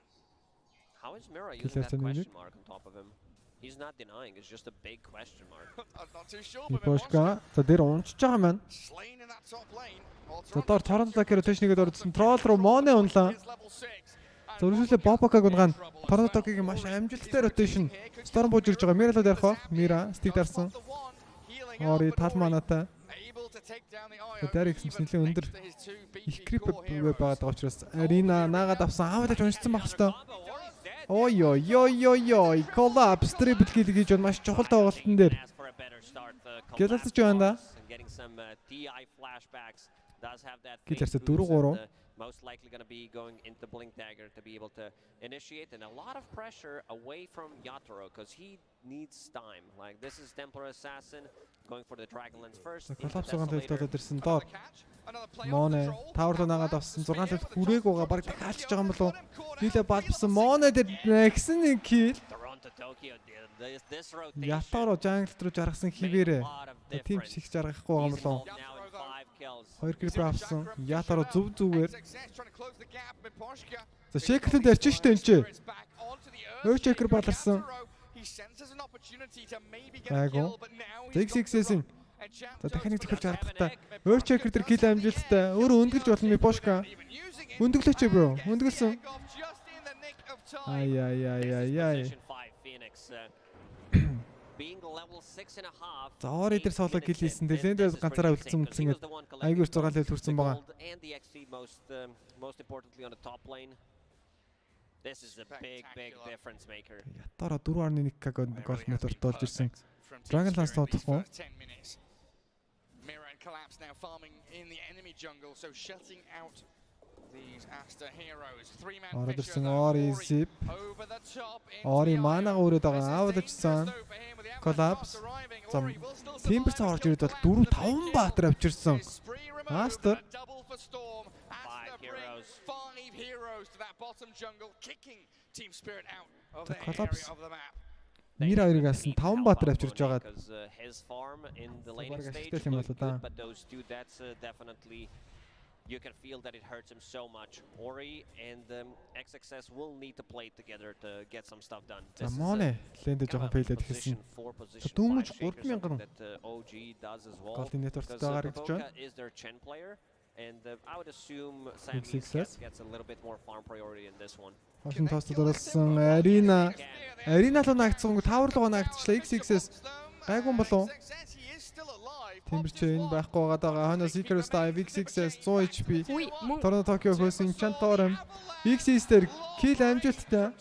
How is Mira using that question mark on top of him? He's not denying, it's just a big question mark. I'm not too sure, but Boshka, за дээр унчж байгаа маань. За доор Торонто ротейшнийг ордсон. Troll руу Моне унлаа. За үргэлжлүүлээ Бобокаг унгаана. Торонтогийн маш амжилттай ротейшн. Storm бууж ирж байгаа. Мира л дээрх. Мира стик дарсан. Ори талманатай. Тэр их нэлээд өндөр их крип байгаад байгаа учраас Арина наагаад авсан. Аавдаж уншсан байх хэвээр. Ой ой ой ой ой, collapse triple kill хийж байна. Маш чухал тоглолтын дээр. Гэлэлцэж байна да. Гэлэлцээ 4-3. Most likely going to be going into Blink Dagger to be able to initiate, and a lot of pressure away from Yatoro because he needs time. Like, this is Templar Assassin going for the Dragonlance first. Collapse байгаа төлөвлөлтөд ирсэн доо. Моне тавар наагаад авсан 6 левел хүрээг байгаа баг дахиалж байгаа юм болов. Нийлээ балбсан Моне дээр нэгсэн нэг kill. Yatoro jungle руу жаргасан хിവэрэ. Тим шиг жаргахгүй байгаа юм болов. 2 крип авсан. Yatoro зүв зүгээр. За Shaker-ын дээр ч штэ энэ ч. Shaker баларсан. Айгу. XX-ийн. За дахин нэг төхөлж хардахтай. Shaker дээр kill амжилттай. Өөрөө өндгөлж болно Boshka. Өндгөлөөч бро. Өндгөлсөн. Ай. За ори дээр соло kill хийсэн. Дэлэндээ ганцаараа үлдсэн ингээд айгүй 6 левел хүрсэн байгаа. This is a big difference maker. Ятара 4.1 гол метр дуулж ирсэн. Dragonlance тоодохгүй. Mira and Collapse now farming in the enemy jungle, so shutting out these Aster heroes. 3-man Fisher Ori zip. Ori mana өрөөд байгаа. Аавдажсан. Collapse. Зам. Timbersaw орж ирээд бол 4-5 баатар авчирсан. Aster. 5 heroes to that bottom jungle, kicking Team Spirit out of the Collapse. area of the map. Мира хоёрыгаас 5 баатар авчирж байгаа. His farm in the laning stage looked good, but those two deaths definitely, you can feel that it hurts him so much. Ori and XXS will need to play together to get some stuff done. За Моне лэндэ жоохон фейлээд хэлсэн. Дүүмж 3000 that OG does as well. Голдын нэтворктэй гаргаж байна. Is their Chen player, and I would assume Sam gets a little bit more farm priority in this one. Хошин тост дөрөлсөн Арина. Арина л наагцсан тавар руу наагцчлаа XXS. Гайгүй болов. Тэмбэрч энэ байхгүй байгаа. Хоноо Seeker Style XXS 100 HP. Торонто Токио хөөсөн Chantorm. XXS дээр kill амжилттай.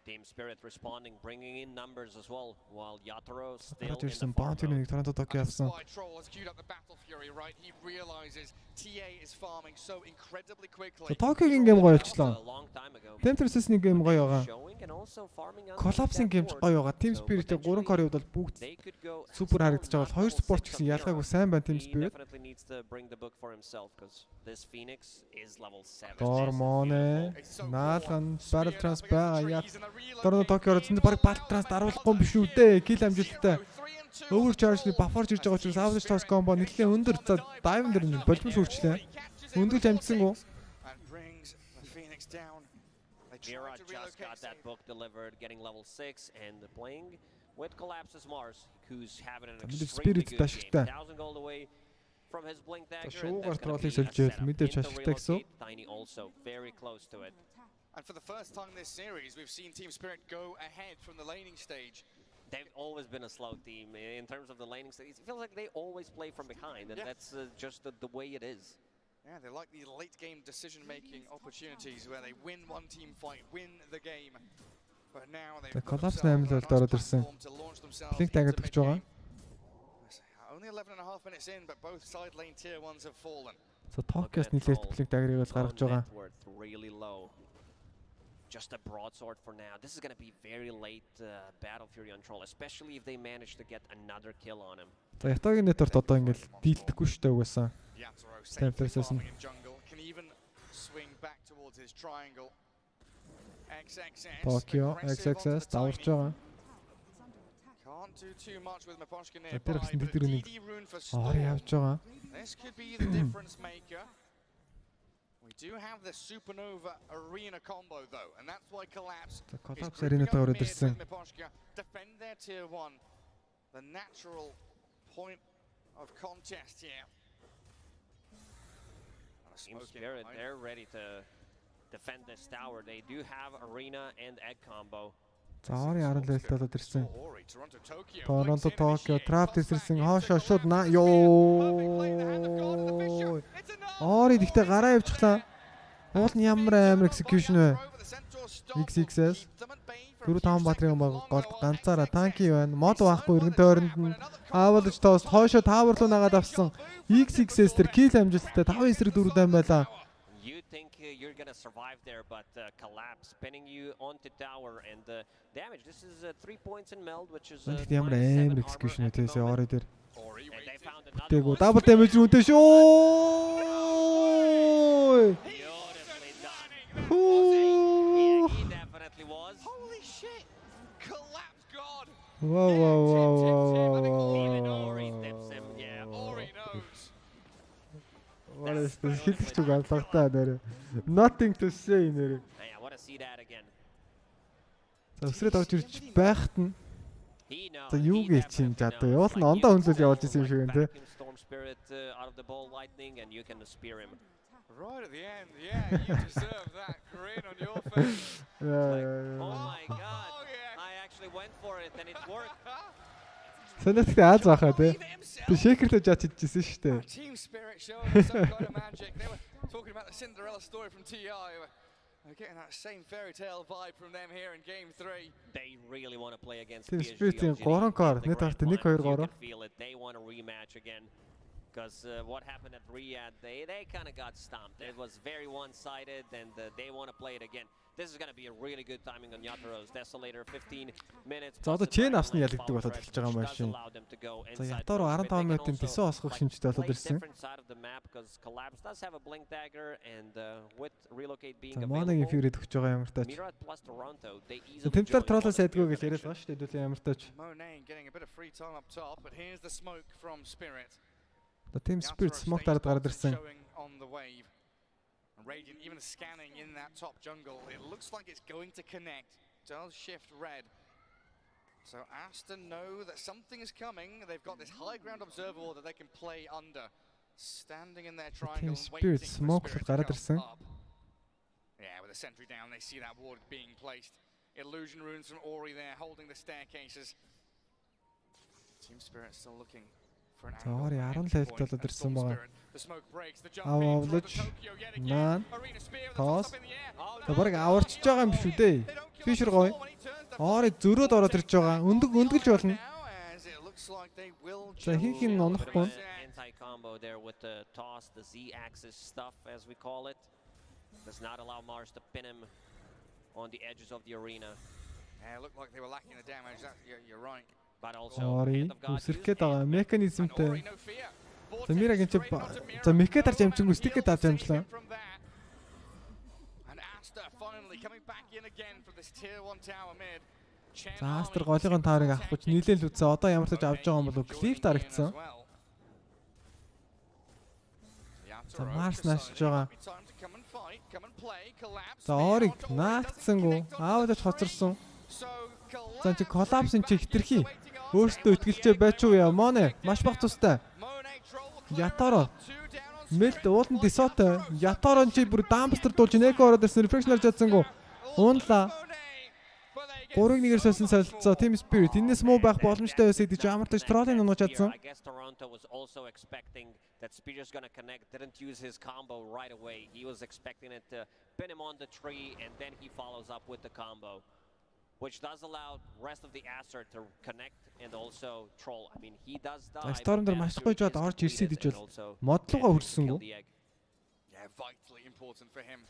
Team Spirit responding, bringing in numbers as well, while Yatoro still in Jason the farm Bounty mode. Toronto Tokyo авсан. Troll has queued up the battle fury, right? He realizes TA is farming so incredibly quickly. Tokyo-гийн гейм гоё болчлоо. Temptress-ийн гейм гоё байгаа. Collapse-ийн гейм ч гоё байгаа. Team Spirit-ийн 3 core-ийн хувьд бол бүгд супер харагдаж байгаа. Хоёр спорт гэсэн ялгаагүй сайн байна Team Spirit. Гормоне, наалган, Battle Trans байгаа. Торонто Токио зөнд баг Battle Trans даруулахгүй биш үү дээ. Kill амжилттай. Overcharge-ны бафорж ирж байгаа учраас Average Toss combo нэлээд өндөр. За Dive дээр болмол хүрчлээ. Өндгөж амжсан уу? Mira just got that book delivered, getting level 6 and playing with Collapse's Mars, who's having an extremely good game. 1000 gold away from his Blink Dagger, and that's going to be a setup. In the relocate, Tiny also very close to it. And for the first time this series, we've seen Team Spirit go ahead from the laning stage. They've always been a slow team in terms of the laning stage. It feels like they always play from behind, and that's just the way it is. Yeah, they like the late-game decision-making opportunities where they win one team fight, win the game. But now they've got themselves a nice platform to launch themselves into mid-game. Only 11.5 minutes in, but both side lane tier 1s have fallen. So Tokyo's нийлээд Blink Dagger-ыг бол гаргаж байгаа. Really low. Just a broadsword for now. This is going to be very late Battle Fury on Troll, especially if they manage to get another kill on him. За Ятогийн нэтворт одоо ингээл дийлдэхгүй шүү дээ угаасаа. Темперсээс нь Tokyo XXS даварч байгаа. Can't do too much with Miposhka nearby, but DD rune for Storm. This could be the difference maker. We do have the Supernova Arena combo though, and that's why Collapse is grouping up mid with Miposhka, defend their tier 1. The natural point of contest here. Team Spirit, they're ready to defend this tower. They do have Arena and Egg combo. За Ori 10 левелтэй болоод ирсэн. Торонто Токио Trap ирсэн. Хоошоо шууд ёо. Ori ихтэй гараа явчихлаа. Уул нь ямар амар execution вэ? XXS 4-5 батрын гол ганцаараа танки байна. Мод байхгүй өргөн тойронд нь Avalanche тоос хоошоо тавар руу нагаад авсан. XXS тэр kill амжилттай 5-4 дан байлаа. You think you're gonna survive there, but Collapse pinning you onto tower and damage. This is 3 points in meld, which is ямар амар execution өтөөсөө Ori дээр. Тээгүү double damage үнтэй шүү. He definitely was. Holy shit! Collapse God! Wow. Even Ori tips him. Yeah, Ori knows. What is this? Хэлчих чиг алгатаа нэрэ. Nothing to say нэрэ. I want to see that again. За өсрээд орж ирж байхад нь за юу гэж чинь жадаа явал нь ондоо хөндлөж явуулж исэн юм шиг байна те. Storm Spirit out of the ball lightning, and you can spear him. Right at the end, yeah, you deserve that grin on your face. Oh my god, I actually went for it and it worked. Санаатай ааз баха те. Би шекертэй жаач хийжсэн шүү дээ. Team Spirit showing some kind of magic. They were talking about the Cinderella story from TI. We're getting that same fairy tale vibe from them here in game 3. They really want to play against PSG.LGD. 3 кор net арт 1 2 3. Feel it. They want a rematch again. Because what happened at Riyadh, they kind of got stomped. It was very one-sided, and they want to play it again. This is going to be a really good timing on Yataro's Desolator. 15 minutes. За одоо chain авсны ялагддаг болоод эхэлж байгаа юм шиг. За Yataro 15 минутын писо осгох шинжтэй болоод ирсэн. Collapse does have a blink dagger, and with relocate being available. Fury төгч байгаа ямар тач. Тэмцээр троллоо сайдгүй гэж яриад байгаа шүү дээ. Хэдүүлээ ямар тач. Monet getting a bit of free time up top, but here's the smoke from Spirit. The Team Spirit smoke дараад гараад ирсэн. Radiant even scanning in that top jungle. It looks like it's going to connect. Does shift red. So Aster know that something is coming. They've got this high ground observer wall that they can play under. Standing in their triangle, Spirit smoke гараад ирсэн. Yeah, with a sentry down, they see that ward being placed. Illusion runes from Ori there, holding the staircases. Team Spirit still looking. За Ori 10 левелтэй болоод ирсэн байгаа. Аваалж маань тоос. За барыг аварчж байгаа юм шүү дээ. Fisher гоё. Ori зөрөөд ороод ирж байгаа. Өндгөлж болно. За хийх нь онохгүй. Anti-combo there with the toss, the Z-axis stuff as we call it. Does not allow Mars to pin him on the edges of the arena. Yeah, it looked like they were lacking the damage. You're right. But also үсрэхэд байгаа механизмтэй. За Мирагийн чи за мехэ тарж амжингүй стикэд авч амжлаа. За Aster голын таарыг авах гэж нийлээл үзээ. Одоо ямар ч авч байгаа юм бол клифт харагдсан. За Mars наашж байгаа. За Ориг наацсангүй. Аавдаж хоцорсон. За чи коллапсын чи хитрхи. Өөртөө итгэлтэй байч уу яа. Моне маш бага тустай. Ятаро. Мэлт уулын дисотой. Ятарон чи бүр дампстер дуулж нэко ороод ирсэн рефлекшнер чадсангүй. Уунла. 3-1-ээр солисон солилцоо Team Spirit. Энэс муу байх боломжтой байсан гэж амартаж троллинг нугаж чадсан. I guess Toronto was also expecting that Spirit's going to connect, didn't use his combo right away. He was expecting it to pin him on the tree and then he follows up with the combo, which does allow rest of the Aster to connect and also troll. I mean, he does die. Storm дээр маш гоё жоод орж ирсэй гэж бол модлогоо хүрсэнгүү. Yeah, vitally important for him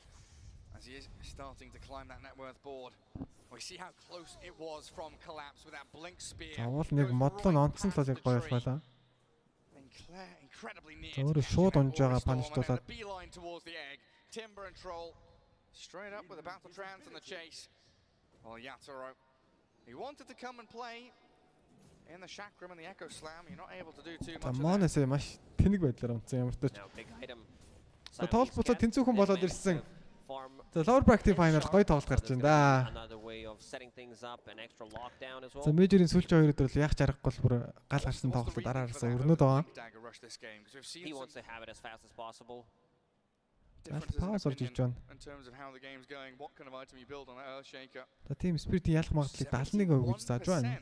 as he is starting to climb that net worth board. We see how close it was from collapse with that blink spear. Заавал нэг модлоо онцсон л бол яг гоё байлаа. Incredibly near. Зөөр шууд онж байгаа паништуулаад. Beeline towards the egg. Timber and Troll straight up with a battle trance and the chase. Well, Yatoro, he wanted to come and play in the Chakram and the Echo Slam. You're not able to do too much. Монесээ маш тэнэг байдлаар онцсон ямар ч. За тоол буцаа тэнцүүхэн болоод ирсэн. За lower bracket final гоё тоглолт гарч байна да. За мейжерийн сүүлчийн хоёр өдөр л яг чарахгүй бол бүр гал гарсан тоглолтод араараасаа өрнөд байгаа. Пауз орж иж байна. За Team Spirit-ийн ялах магадлалыг 71% гэж зааж байна.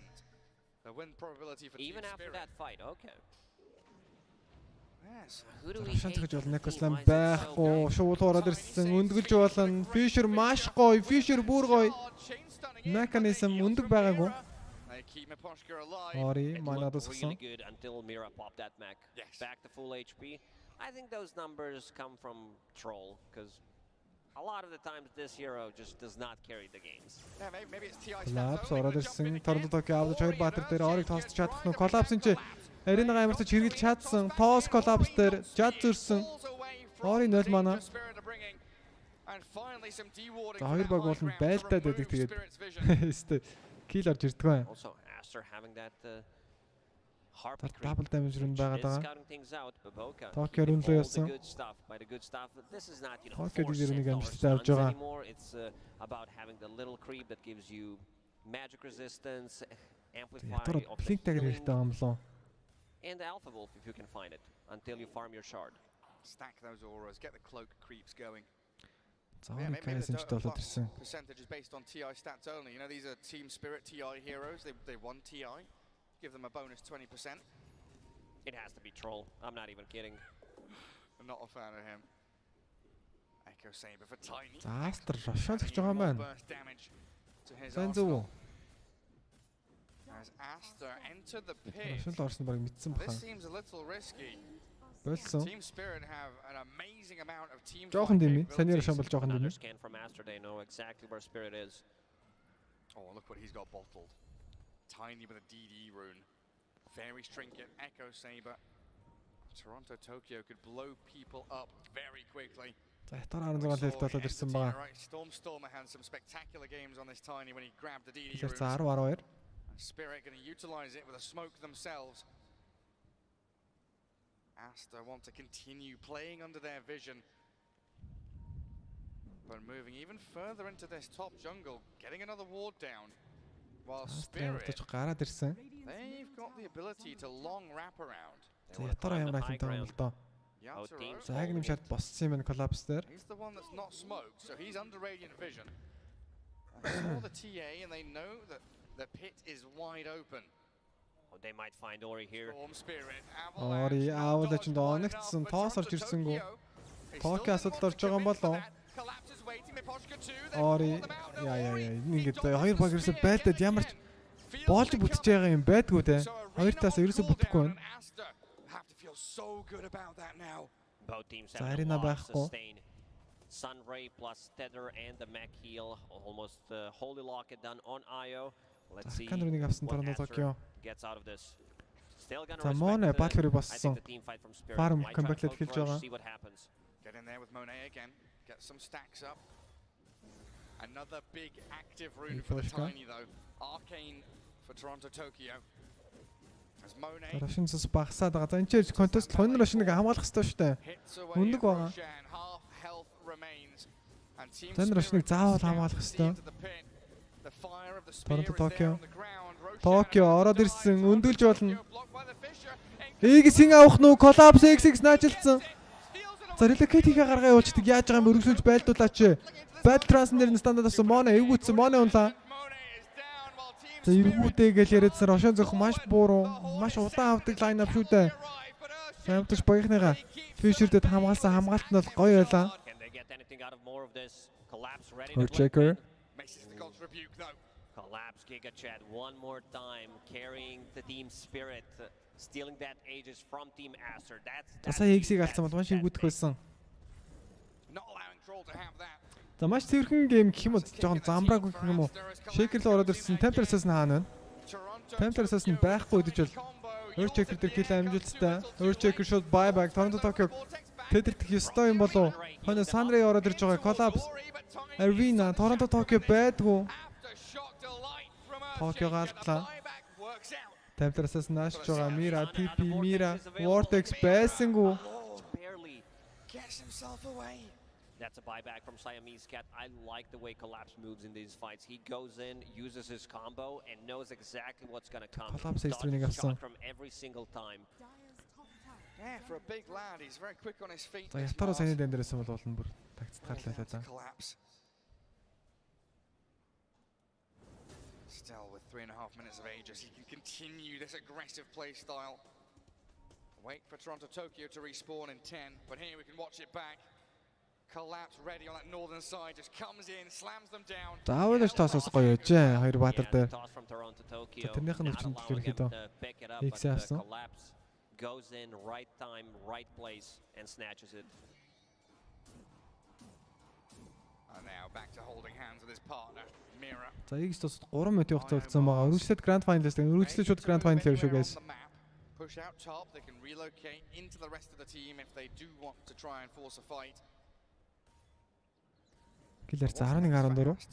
Even after that fight, okay. Шантаж гэж бол Некослам байхгүй. Шууд ороод ирсэн. Өндгөлж болно. Fisher маш гоё. Fisher бүр гоё. Mechanism өндөг байгаагүй. Ори манад уссан. Until Mira popped that mech. Back to full HP. I think those numbers come from Troll because a lot of the times this hero just does not carry the games. Yeah, maybe it's TI Collapse ороод ирсэн. Торонто авч хоёр баатар дээр орыг тоосч чадах нь. Collapse-ын чи Аринага амарч хэрглэж чадсан. Тоос Collapse дээр жад зөрсөн. Ори 0 мана. За хоёр баг болон байлдаад байдаг тэгээд өстэй кил орж ирдэг байна. Also Aster having that double damage рун байгаа даа. Токио рун л явсан. Токио дээр нэг амжилттай авч байгаа. It's about having the little creep that gives you magic resistance, amplify of blink dagger хэрэгтэй юм лоо. And the Alpha Wolf if you can find it until you farm your shard. Stack those auras, get the cloak creeps going. Percentage is based on TI stats only. You know, these are Team Spirit TI heroes. They won TI. Give them a bonus 20%. It has to be Troll. I'm not even kidding. I'm not a fan of him. Echo Saber for Tiny. Aster rush-аад гэж байгаа юм байна. As Aster enter the pit. This seems a little risky. Team Spirit have an amazing amount of team fighting. Scan from Aster, they know exactly where Spirit is. Oh, look what he's got bottled. Tiny with a DD rune. Fairy's Trinket, Echo Saber. Toronto, Tokyo could blow people up very quickly. Stormer had some spectacular games on this Tiny when he grabbed the DD rune. Spirit going to utilize it with a smoke themselves. Aster want to continue playing under their vision, but moving even further into this top jungle, getting another ward down. While Spirit, they've got the ability to long wrap around. He's the one that's not smoked, so he's under radiant vision. They saw the TA and they know that the pit is wide open. Oh, they might find Ori here. Ori аваад ч дооногдсон тоос орж ирсэнгүү. Токио асуудал орж байгаа юм болов. Ори яа ингээд хоёр баг ерөөсө байлдаад ямар ч боолж бүтэж байгаа юм байдгүй те. Хоёр таас ерөөсө бүтэхгүй байна. Both teams have a lot to sustain. Sunray plus Tether and the mech heal. Almost the holy locket done on Io. Let's see what Aster gets out of this. Still gonna respect I think the team fight from Spirit. Might try to close range, see what happens. Get in there with Monet again. Get some stacks up. Another big active rune for the Tiny though. Arcane for Toronto, Tokyo. As Monet Russians багсаад байгаа. За энэ ч contest 2 Russian-ыг хамгаалах хэрэгтэй шүү дээ. Үнэг байгаа. half health remains. Зан Рошныг заавал хамгаалах ёстой. Торонто Токио. Токио ороод ирсэн, өндөлж болно. X-ийг авах нь Collapse X-ийг наажилсан. За relocate-ийг гаргаа явуулчихдаг. Яаж байгаа юм өргөжлүүлж байлдуулаач. Battle Trans нэр нь стандарт авсан Моне эвгүүцсэн Моне унлаа. За эргүүдээ гэж яриадсан Рошон зөх маш бууруу, маш удаан авдаг лайн ап шүү дээ. Самтж багийнхныгаа Fisher-дэд хамгаалсан хамгаалт нь бол гоё байлаа. Checker. Collapse Giga Chad one more time carrying the team spirit, stealing that Aegis from team Aster. That's Сая X-ийг алдсан бол маш игүүдэх байсан. За маш цэвэрхэн гейм гэх юм уу, жоохон замбрааг гэх юм уу. Shaker л ороод ирсэн. Temperatures нь хаана вэ? Temperatures нь байхгүй гэж бол өөр Shaker дээр kill амжилттай. Өөр Shaker шууд buyback Toronto Tokyo тэдэрдэх ёстой юм болов. Хоньо Sunray ороод ирж байгаа. Collapse Arena Toronto Tokyo байдгүй. Tokyo галтлаа. Temperatures нааш байгаа. Mira TP Mira Vortex байсангүй. That's a buyback from Siamese Cat. I like the way Collapse moves in these fights. He goes in, uses his combo, and knows exactly what's going to come. Collapse is shot from every single time. Yeah, for a big lad, he's very quick on his feet. За ятараа сайн дэндэрсэн бол болно бүр тагцд гарлаа да. Still with 3.5 minutes of Aegis, he can continue this aggressive play style. Wait for Toronto Tokyo to respawn in 10, but here we can watch it back. Collapse ready on that northern side, just comes in, slams them down. Заавал тоосос гоё яж хоёр баатар дээр. Тэрнийх нь өвчин ерөнхийдөө X авсан. Goes in right time, right place and snatches it. And now back to holding hands with his partner, Mira. За X тус 3 минут хугацаа үлдсэн байгаа. Өргөжлөлт Grand Finalist гэн өргөжлөлт шууд Grand Final явж шүү guys. Push out top, they can relocate into the rest of the team if they do want to try and force a fight. Killer 11-14.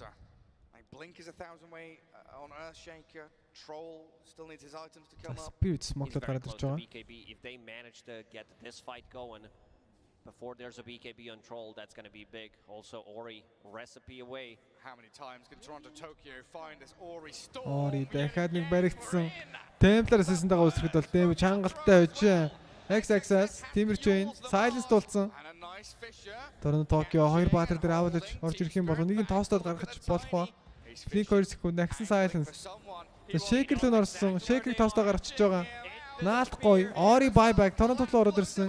Blink is 1,000 way on Earthshaker. Troll still needs his items to come up. Spirit smokeled гараад ирж байгаа. BKB, if they manage to get this fight going before there's a BKB on Troll, that's going to be big. Also Ori recipe away. How many times can Toronto Tokyo find this Ori storm? Ori дахиад нэг баригдсан. Templar Assassin-тагаа үсрэхэд бол damage хангалттай байж. X-Access, Timber Chain, Silence дуулсан. Toronto Tokyo хоёр баатар дээр авалж орж ирэх юм бол нэг нь тоостоод гаргаж болох ба. Flick 2 секунд нагсан Silence. Shaker л орсон. Shaker-ийг тоостоо гаргачихж байгаа. Наалтгүй. Ori buyback Toronto руу ороод ирсэн.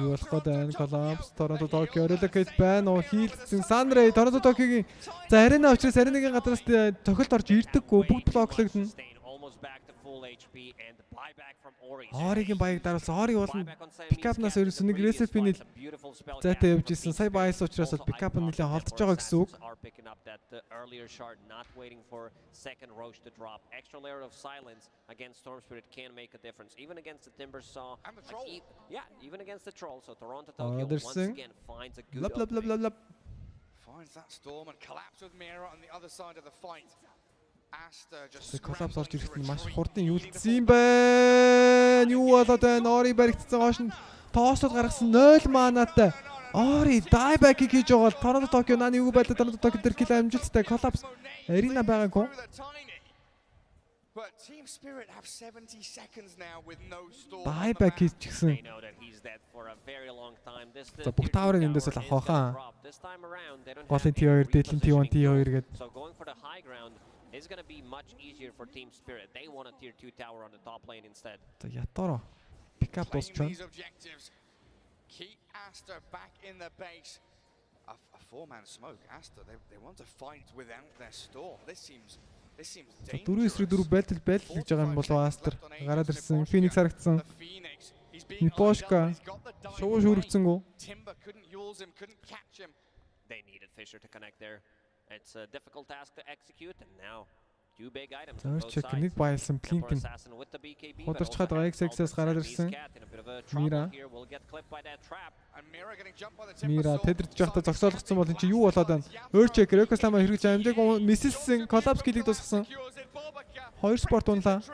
Юу болох гээд Collapse Toronto Tokyo relocate байна уу? Хийлдсэн Sunray Toronto Tokyo-гийн за арена учраас аренагийн гадраас тохиолд орж ирдэггүй бүгд блоклогдно. Оригийн баяг даруулсан. Ори болон пикапнаас ерөөсөө нэг ресепиний зайтай явж исэн. Сая байс учраас пикап нь нэлээд холдож байгаа гэсэн үг. Extra layer of silence against Storm Spirit can make a difference. Even against the Timber Saw. And the Troll. Yeah, even against the Troll. So Toronto Tokyo once again finds a good finds that storm and Collapse with Mira on the other side of the fight. Aster just Collapse орж ирэхэд нь маш хурдан юулдсан юм байна. Юу болоод байна? Ори баригдсан гоош нь тоосод гаргасан 0 манатай. Ори dieback хийж байгаа бол Toronto Tokyo наа юу байлаа Toronto Tokyo дээр kill амжилттай Collapse арена байгаагүй. But Team Spirit have 70 seconds now with no storm. Dieback хийчихсэн. За бүх таврын эндээс л авах хаа. Голын T2, дээдлийн T1, T2 гэдэг. So going for the high ground is going to be much easier for Team Spirit. They want a tier 2 tower on the top lane instead. За ятараа pick up дуусчихсан. Keep Aster back in the base. A four-man smoke. Aster, they want to fight without their storm. This seems dangerous. 4-4 battle гэж байгаа юм болов Aster. Гараад ирсэн. Phoenix харагдсан. Niposhka шууд шүргцэнгүү. Timber couldn't use him, couldn't catch him. They needed Fisher to connect there. It's a difficult task to execute, and now two big items. Check нэг байлсан Clinton. Худалч хаад байгаа XXS гараад ирсэн. Mira. Mira тэдэрч байхдаа зогсоолгоцсон бол эн чи юу болоод байна? Өөр checker Ecoslama хэрэгж амжааг мисэлсэн Collapse килийг дуусгасан. Хоёр спорт унлаа.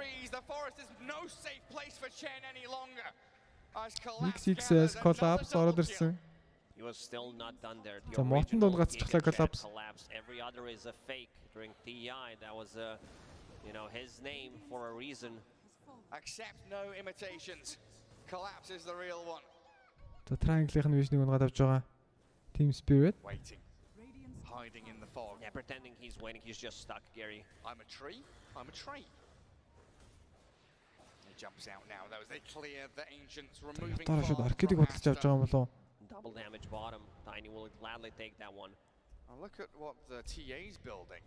XXS Collapse ороод ирсэн. He was still not done there. За мотон донд гацчихлаа collapse. Every other is a fake during TI. That was his name for a reason. Accept no imitations. Collapse is the real one. За triangle-ийн vision-ыг унгаад авч байгаа. Team Spirit. Waiting. Hiding in the fog. Yeah, pretending he's waiting. He's just stuck, Gary. I'm a tree. I'm a tree. He jumps out now though as they clear the ancients, removing Double damage bottom. Tiny will gladly take that one. Look at what the TA's building.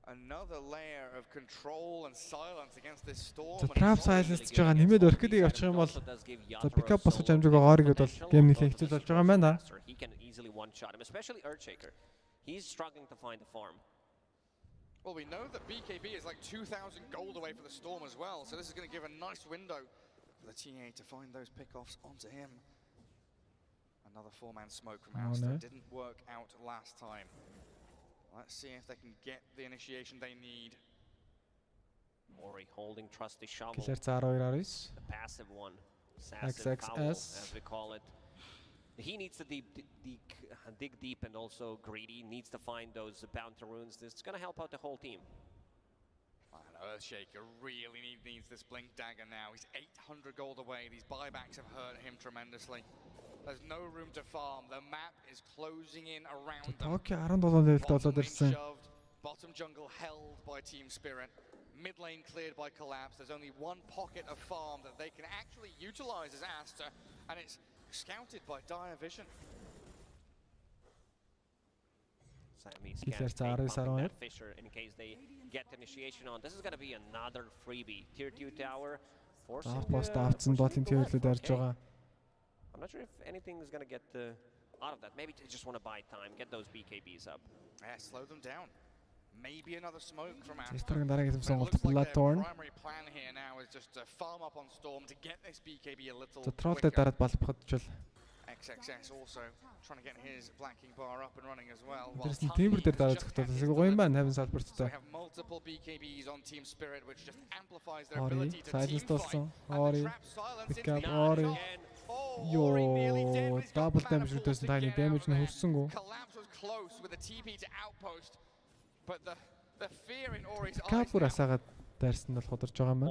Another layer of control and silence against this storm. За trap silence гэж байгаа нэмээд орхидыг авчих юм бол за pickup босгож амжиг гооригод бол гейм нэг хэцүү болж байгаа юм байна. He can easily one shot him, especially Earthshaker. He's struggling to find the farm. Well, we know that BKB is like 2,000 gold away for the storm as well, so this is going to give a nice window for the TA to find those pickoffs onto him. Another four-man smoke from Aster. Didn't work out last time. Let's see if they can get the initiation they need. Ori holding trusty shovel. The passive one. Sassive foul, as we call it. He needs to dig deep and also greedy. Needs to find those bounty runes. This is going to help out the whole team. And Earthshaker really needs this blink dagger now. He's 800 gold away. These buybacks have hurt him tremendously. There's no room to farm. The map is closing in around them. Bottom jungle held by Team Spirit. Mid lane cleared by Collapse. There's only one pocket of farm that they can actually utilize as Aster, and it's scouted by Dire Vision. Sammy's that Fisher in case they get initiation on. This is going to be another freebie. Tier 2 tower. I'm not sure if anything is going to get out of that. Maybe they just want to buy time, get those BKBs up. Yeah, slow them down. Maybe another smoke from Aster. It looks like their primary plan here now is just to farm up on Storm to get this BKB a little quicker. XXS also trying to get his blacking bar up and running as well. They have multiple BKBs on Team Spirit, which just amplifies their ability to team fight. And the trap silence into the again. Yo, double damage with tiny damage. Collapse was close with the TP to outpost, but the fear in Ori's eyes.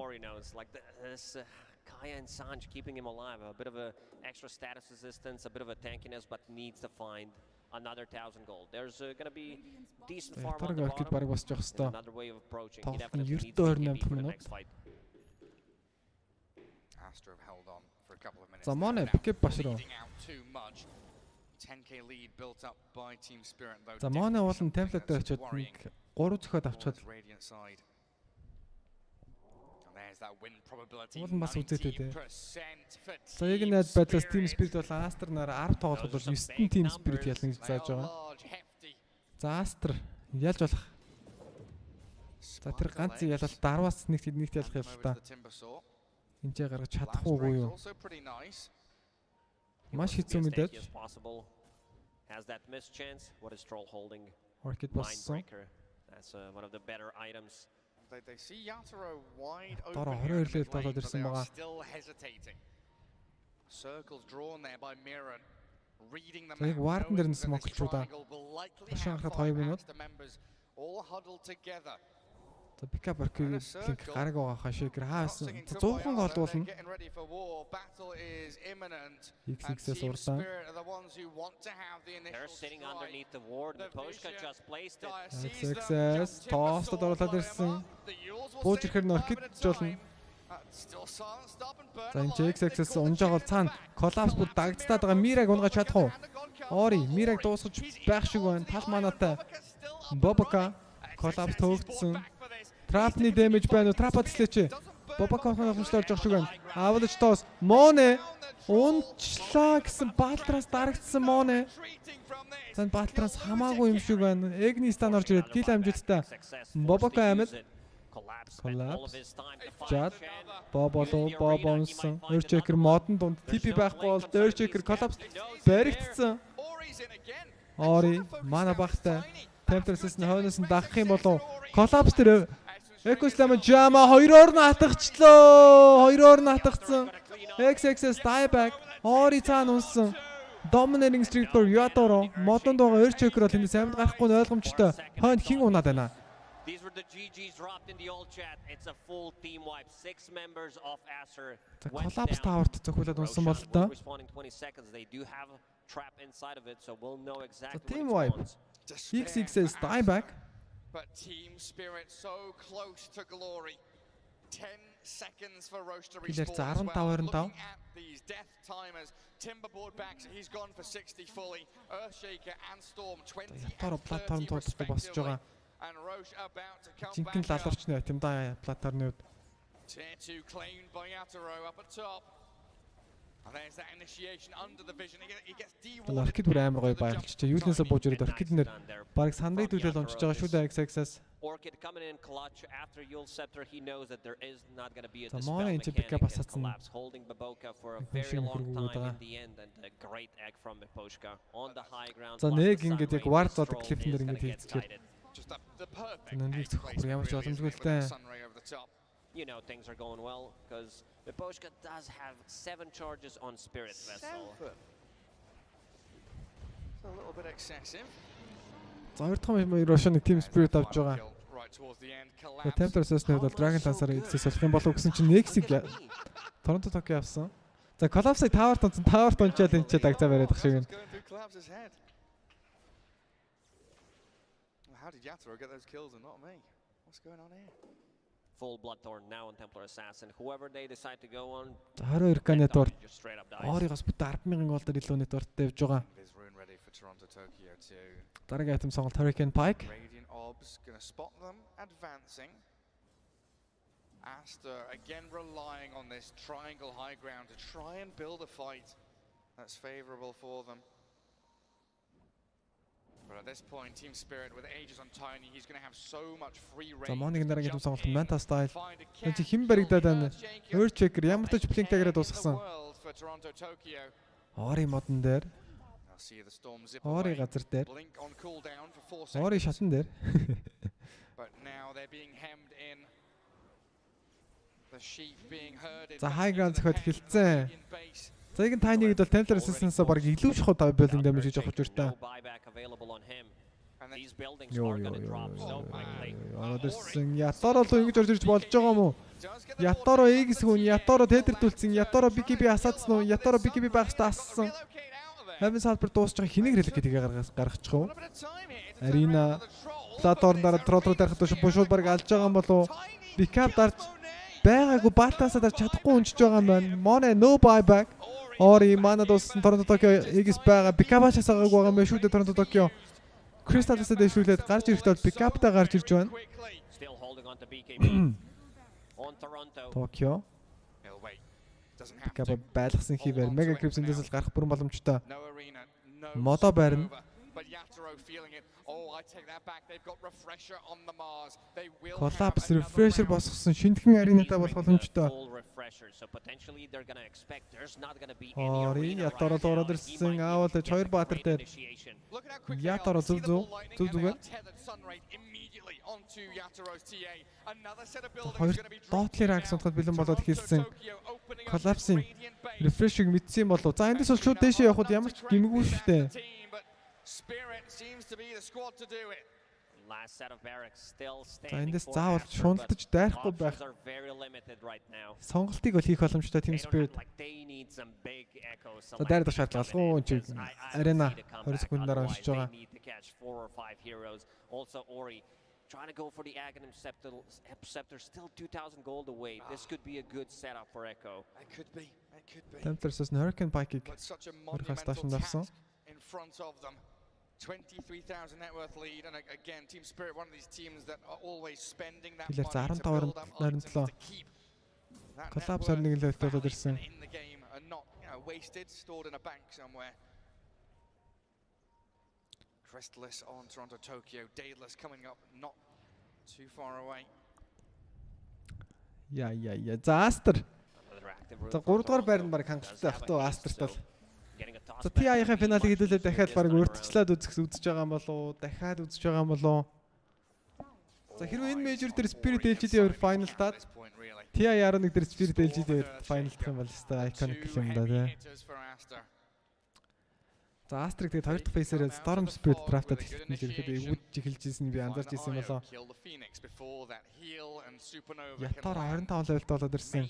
Ori knows, like this Kaya and Sanj keeping him alive. A bit of a extra status resistance, a bit of a tankiness, but needs to find another 1,000 gold. There's going to be decent farm on the bottom. Another way of approaching. He definitely needs to be for the next fight. Aster have held on for a couple of minutes. Bleeding out too much. 10k lead built up by Team Spirit though. За манай болон template дээр очиод 3 зөхөд авчаад Radiant side. And there's that win probability. Уул бас үзээтэй дээ. За яг нэг байдлаас Team Spirit бол Aster нар 10 тоглоход бол 9-т Team Spirit ялна гэж зааж байгаа. За Aster ялж болох. За тэр ганц ялалт 10-аас нэгт ялах юм л та. Энд гаргаж чадах уугүй юу? Маш хэцүү мэдээж. Has that miss chance? What is Troll holding? Orchid болсон. That's one of the better items. They see Yatoro wide open. They are still hesitating. Circles drawn there by Miran. Reading the map. Triangle will likely have 5 Aster members all huddled together. The pickup link гараг байгаа хашиг хаасан 100хан гол дуулна. Battle is imminent. XXS урсаа. They're sitting underneath the ward. Poshka just placed it. XXS тоостод оруулаад ирсэн. Бууж ирэхээр нөркид жолно. За энэ XXS унжаага цаана collapse бүр дагдтаад байгаа. Мираг унгаж чадах уу? Ори Мираг дуусгаж байх шиг байна. Тал манатай. Бобока collapse төөгдсөн. Trapны damage байна уу? Trap-ад слэч. Бобоконы хэмжлэр орж шиг байна. Авлаж тоос. Моне унчлаа гэсэн Батраас дарагдсан Моне. Сан Батраас хамаагүй юм шиг байна. Эгнистан орж ирээд кил амжилттай. Бобоко амьд. Collapse. Жад. Бобонсон. Earthshaker модон дунд TP байхгүй бол Earthshaker collapse баригдсан. Ори мана багтай. Temptress-ийн хойноос нь дагах юм болов. Collapse дээр Ecoslam Jama 2-оор нь атгацлаа. 2-оор нь атгацсан. XXS dieback. Ори цаана унсан. Dominating streak for Yatoro. Модонд байгаа Air Checker бол энд сайн гарахгүй нь ойлгомжтой. Хойнд хин унаад байна. These were the GGs dropped in the old chat. It's a full team wipe. 6 members of Aster went down. Collapse Tower-т зөвхөлд унсан бол тоо. Responding 20 seconds. They do have a trap inside of it, so we'll know exactly team when it wipe. spawns. XX says die back. But Team Spirit so close to glory. 10 seconds for Roche to respawn as well. Looking at these death timers, Timberboard backs, he's gone for 60 fully. Earthshaker and Storm 20 and 30 respectively. And Roche about to come Жинхэнэ back up. лалуурчны айтем да платформны үед. Tier 2 claimed by Yatoro up at top. And there's that initiation under the vision. He gets dewarded. Оркид бүр амар гоё баярлж чаа. Юулнасаа бууж ирээд Оркид нэр баг сандрыг дүүлэл унчиж байгаа шүү дээ XX-аас. Orchid coming in clutch after Yule Scepter. He knows that there is not going to be a За dispel Mono mechanic pick-up and асаацсан. collapse, holding Baboka for a very long time in the end, and a great egg from Miposhka on the high ground. За нэг ингээд яг ward болдог клип нэр ингээд хийчихээр. Just the perfect Нандик зөвхөн ямар ч боломжгүй л дээ. sunray over the top. You know things are going well because Miposhka does have 7 charges on Spirit Vessel. It's a little bit excessive. За хоёр дахь Russian Team Spirit авч байгаа. Right towards the end, Tempter-с нь бол Dragon Lance-аар XS болох юм болов гэсэн чинь Nex-ийг Toronto Tokyo авсан. За Collapse-ыг Tower тунсан Tower тунчаад энэ ч дагцаа бариад ах шиг. How did Yatoro get those kills and not me? What's going on here? Full Bloodthorn now on Templar Assassin. Whoever they decide to go on. 22 канетор. Оригоос бүт 10,000 голдор илүү нэтвортой явж байгаа. Ready for Toronto Tokyo too. Дараагийн айтем сонголт Hurricane Pike. Radiant Obs going to spot them advancing. Aster again relying on this triangle high ground to try and build a fight that's favorable for them. But at this point, Team Spirit with Aegis on Tiny, he's going to have so much free range. За Monig дараагийн айтем сонголт Manta Style. Энд хэн баригдаад байна? Earth Checker ямар ч блинктайграад дуусгасан. Ори модон дээр. Ори газар дээр. Ори шатан дээр. But now they're being hemmed in. The sheep being herded. За high ground зөхөд хилцсэн. За igen Tiny-г бол Templar Assassin-аас баг илүү шахуу building damage хийж авах учиртай. Ордерсэн Ятаро л ингэж орж ирж болж байгаа юм уу? Ятаро X хүн Ятаро тедэрдүүлсэн. Ятаро BKB асаацсан уу? Ятаро BKB багш таассан. Хавин салбар дуусч байгаа хэнийг релик гэдгийг гаргачих уу? Арина платформ дараа тротро тарахад бушууд баг алж байгаа юм болов уу? Backup дарж байгаагүй балтаасаа дарж чадахгүй унжиж байгаа юм байна. Mono no buyback. Ори mana дууссан Toronto Tokyo X байгаа. Backup-аас агаагүй байгаа юм шүү дээ Toronto Tokyo. Crystal-аас дэвшүүлээд гарч ирэхдээ бол Backup-таа гарч ирж байна. Tokyo. Backup байлгасан хийвэр Mega Crips эндээс л гарах бүрэн боломжтой. Модо байрна. Collapse refresher босгосон шинэхэн аренатай болох боломжтой. Ори Ятаро ороод ирсэн аавал 2 баатар дээр. Ятаро зүгээр. Хоёр доотлын ранг сонтоход бэлэн болоод хэлсэн. Collapse-ийн refresh-ийг мэдсэн болов. За эндээс бол шууд дэшээ явхад ямар ч гэмгүй шүү дээ. Spirit seems to be the squad to do it. Last set of barracks still За standing. эндээс заавал шундаж дайрахгүй байх. Сонголтыг бол хийх боломжтой Team Spirit. За дайрах шаардлагагүй чи арена 20 секундаар уншиж байгаа. Also Ori trying to go for the Aghanim Scepter, still 2,000 gold away. This could be a good setup for Echo. It could be. Templar-с Hurricane Pike-ийг such a monumental task in front of them. 23,000 net worth lead, and again, Team Spirit, one of these teams that are always spending that money to build up options to keep that Collapse net нэг л worth болоод ирсэн. in the game and not, wasted, stored in a bank somewhere. Crestless on Toronto Tokyo, Daedalus coming up not too far away. Я. За Aster. За 3 дугаар байранд баг хангалттай ах туу Aster-т бол. За TI-ийн финалыг хэдүүлээ дахиад баг урьдчилаад үзэж байгаа юм болов уу? Дахиад үзэж байгаа юм болов уу? За хэрвээ энэ мейжер дээр TSPIRIT.LGD-ээр final таад TI 11 дээр TSPIRIT.LGD-ээр final дах юм бол өстой iconic юм да тий. За Aster тэгээд хоёр дахь фейсээр Storm Spirit драфтад ирэхэд эвгүйж эхэлж ирсэн би анзаарч ирсэн болоо. Ятор 25 левелд болоод ирсэн.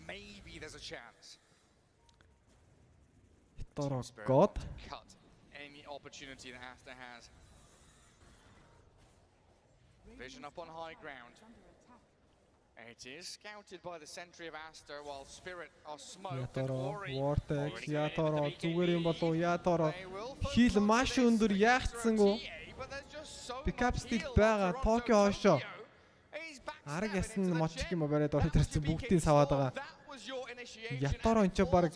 Maybe there's a chance. Ятор God. Any opportunity that Aster has. Vision up on high ground. It is scouted by the sentry of Aster while Spirit are smoked and Ori. Vortex Ятор зүгээр юм болов Ятор хил маш өндөр яахцсангүй. Pickup stick байгаа Токио хойшоо. Араг ясан мочик юм бариад ороод ирсэн бүгдийн саваад байгаа. Ятор онч баг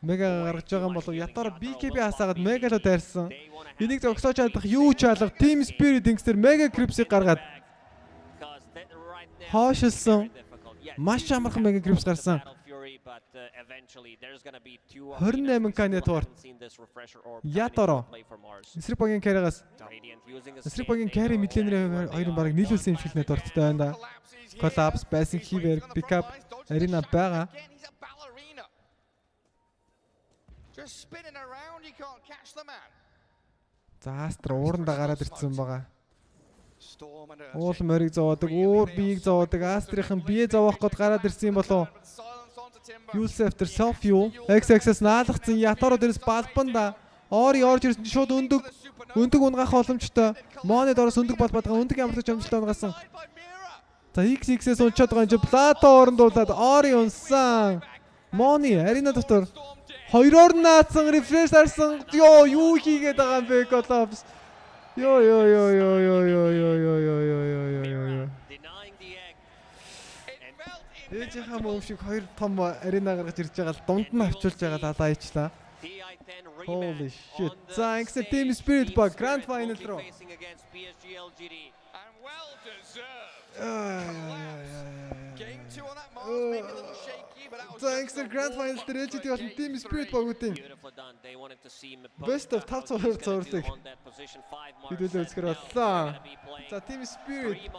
мега гаргаж байгаа юм болов Ятор BKB хасаагаад мегалоо дайрсан. Энийг зогсоож чадах юу ч алга Team Spirit ингэсээр мега крипсийг гаргаад хоошилсан. Маш амархан мега крипс гарсан. 28k network. Ятор. Эсрэг багийн carry-гаас. Эсрэг багийн carry мидлэнэр хоёрын бараг нийлүүлсэн юм шиг networkтэй байна да. Collapse, passing хийвэр, pickup, arena байгаа. Just spinning around, you can't catch the man. За Aster уурандаа гараад ирсэн байгаа. Уул морийг зовоодаг, уур биеийг зовоодаг, Aster-ийн бие зовоох гээд гараад ирсэн юм болов. Use after self you. X-axis наалгацсан Ятор дээрс балбанда. Ори орж ирсэн шууд өндөг унгаах боломжтой. Монед ороос өндөг балбадгаа өндөг ямар ч амжилттай унгасан. За X-axis унчаад байгаа юм чи плато орондуулаад Ори унсан. Мони арена дотор хоёроор наацсан рефреш харсан. Йоо юу хийгээд байгаа юм бэ Collapse. Йоо. Ээж хам юм шиг хоёр том арена гаргаж ирж байгаа л дунд нь авчулж байгаа л алаа ичлаа. Holy shit. За ингэсэн Team Spirit баг Grand Final руу. Game 2 on that Mars, maybe a little shaky, but that was Thanks to Grand Final дээр LGD болон Team Spirit багуудын Best of 5 цогцолтыг хэдүүлээ үзэхэр боллоо. За Team Spirit.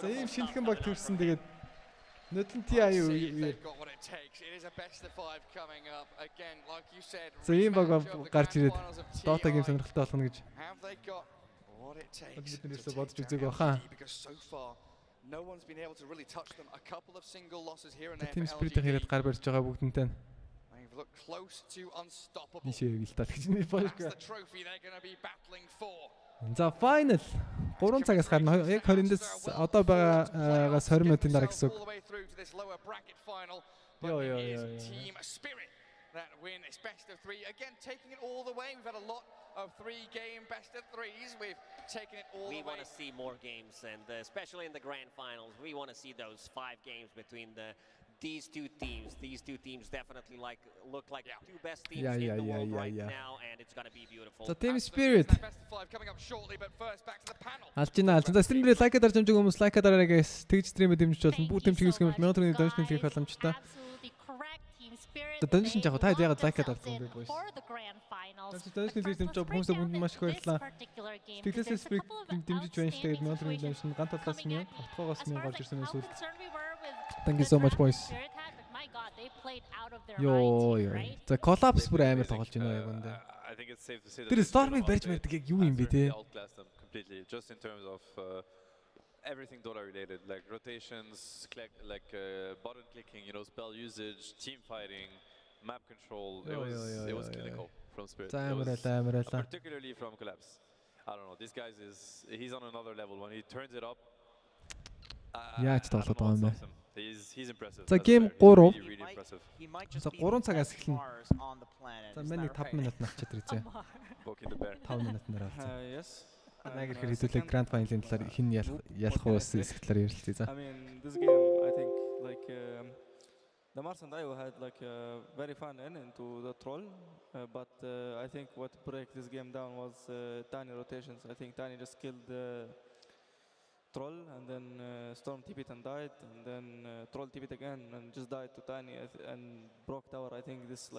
За ийм шинэхэн баг төрсэн тэгээд Нөтлөн TI юу. За ийм баг гарч ирээд Dota game сонирхолтой болно гэж бид нэрсээ бодож үзег баха. No one's been able to really touch them. A couple of single losses here and there. Team Spirit-ийн хэрэг гар барьж байгаа бүгдэнтэй. They've looked close to unstoppable. Бишээ гэлтал гэж нэг болж байгаа. That's the trophy they're going to be battling for. За final 3 цагаас гарна. Яг 20-ээс одоо байгаагаас 20 минутын дараа гэсэн үг. Team Spirit that win. It's best of 3 again, taking it all the way. We've had a lot of 3-game best of 3s. We've taken it all the way. We want to see more games, and especially in the grand finals, we want to see those 5 games between these two teams. These two teams definitely look like two best teams in the world right now, and it's going to be beautiful. So Team Spirit. Best of 5 coming up shortly, but first back to the panel. Алжина. За стримээр лайк дарж амжиг хүмүүс лайк дараарай guys. Тэгж стримээр дэмжиж болно. Бүгд дэмжих үсгэмэл 1000 төгрөгийн доншн хийх боломжтой. Доншн яг та яагаад лайк дарсан бэ boys? Доншн хийж дэмжиж хүмүүсээ бүнд маш их баярлалаа. Тэглээс Spirit дэмжиж байна шүү. Тэгээд 1000 төгрөгийн доншн ганц талаас нь автогоос нь гарч ирсэн эсвэл. Thank you so much boys. Yo. За Collapse бүр амар тоглож байна яг үндэ. Тэр Storm-ыг барьж барьдаг яг юу юм бэ те? Just in terms of everything Dota related, like rotations, button clicking, spell usage, team fighting, map control. It was clinical from Spirit. Particularly from Collapse. I don't know. This guy he's on another level. When he turns it up. Яаж тоглоод байгаа юм бэ? He's impressive. За game 3. За 3 цагаас эхэлнэ. За миний 5 минут навчаад ирээ. 5 минут нараа. Yes. Нагэр хэдүүлээ Grand Final-ын талаар хин ялах уу хэсэг талаар ярилцъя. За. I mean, this game I think the Mars and Io had very fun ending to the troll, but I think what break this game down was tiny rotations. I think Tiny just killed Troll, and then Storm TP'd and died, and then Troll TP'd again and just died to Tiny and broke tower. I think this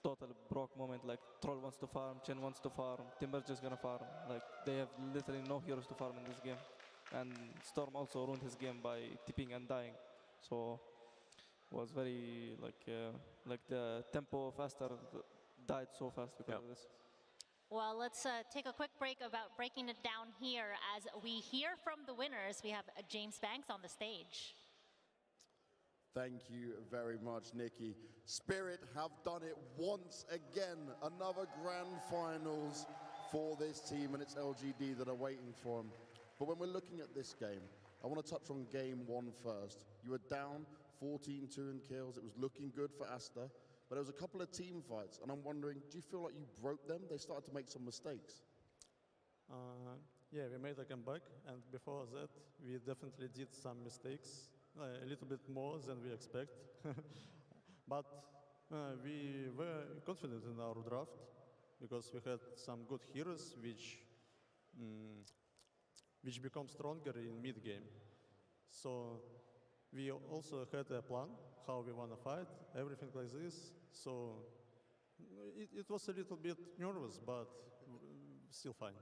total broke moment. Troll wants to farm, Chen wants to farm, Timber's just gonna farm. They have literally no heroes to farm in this game, and Storm also ruined his game by tipping and dying. So was very the tempo of Aster died so fast because of this. Well, let's take a quick break about breaking it down here as we hear from the winners. We have James Banks on the stage. Thank you very much, Nikki. Spirit have done it once again. Another grand finals for this team, and it's LGD that are waiting for them. But when we're looking at this game, I want to touch on game one first. You were down 14-2 in kills. It was looking good for Aster, but there was a couple of team fights, and I'm wondering, do you feel like you broke them? They started to make some mistakes. Yeah, we made a comeback, and before that, we definitely did some mistakes, a little bit more than we expect. But we were confident in our draft because we had some good heroes which become stronger in mid-game. So we also had a plan how we want to fight, everything like this. So it was a little bit nervous, but still fine.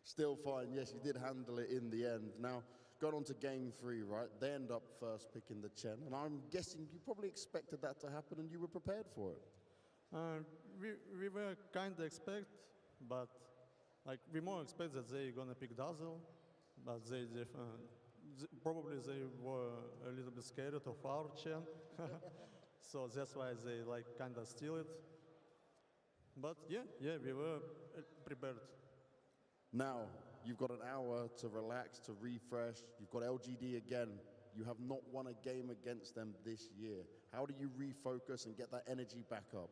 Still fine, yes, you did handle it in the end. Now, going on to game three, right? They end up first picking the Chen, and I'm guessing you probably expected that to happen and you were prepared for it. We were kind of expect, but like we more expect that they're gonna pick Dazzle, but probably they were a little bit scared of our Chen, so that's why they like kind of steal it. But yeah, we were prepared. Now, you've got an hour to relax, to refresh. You've got LGD again. You have not won a game against them this year. How do you refocus and get that energy back up?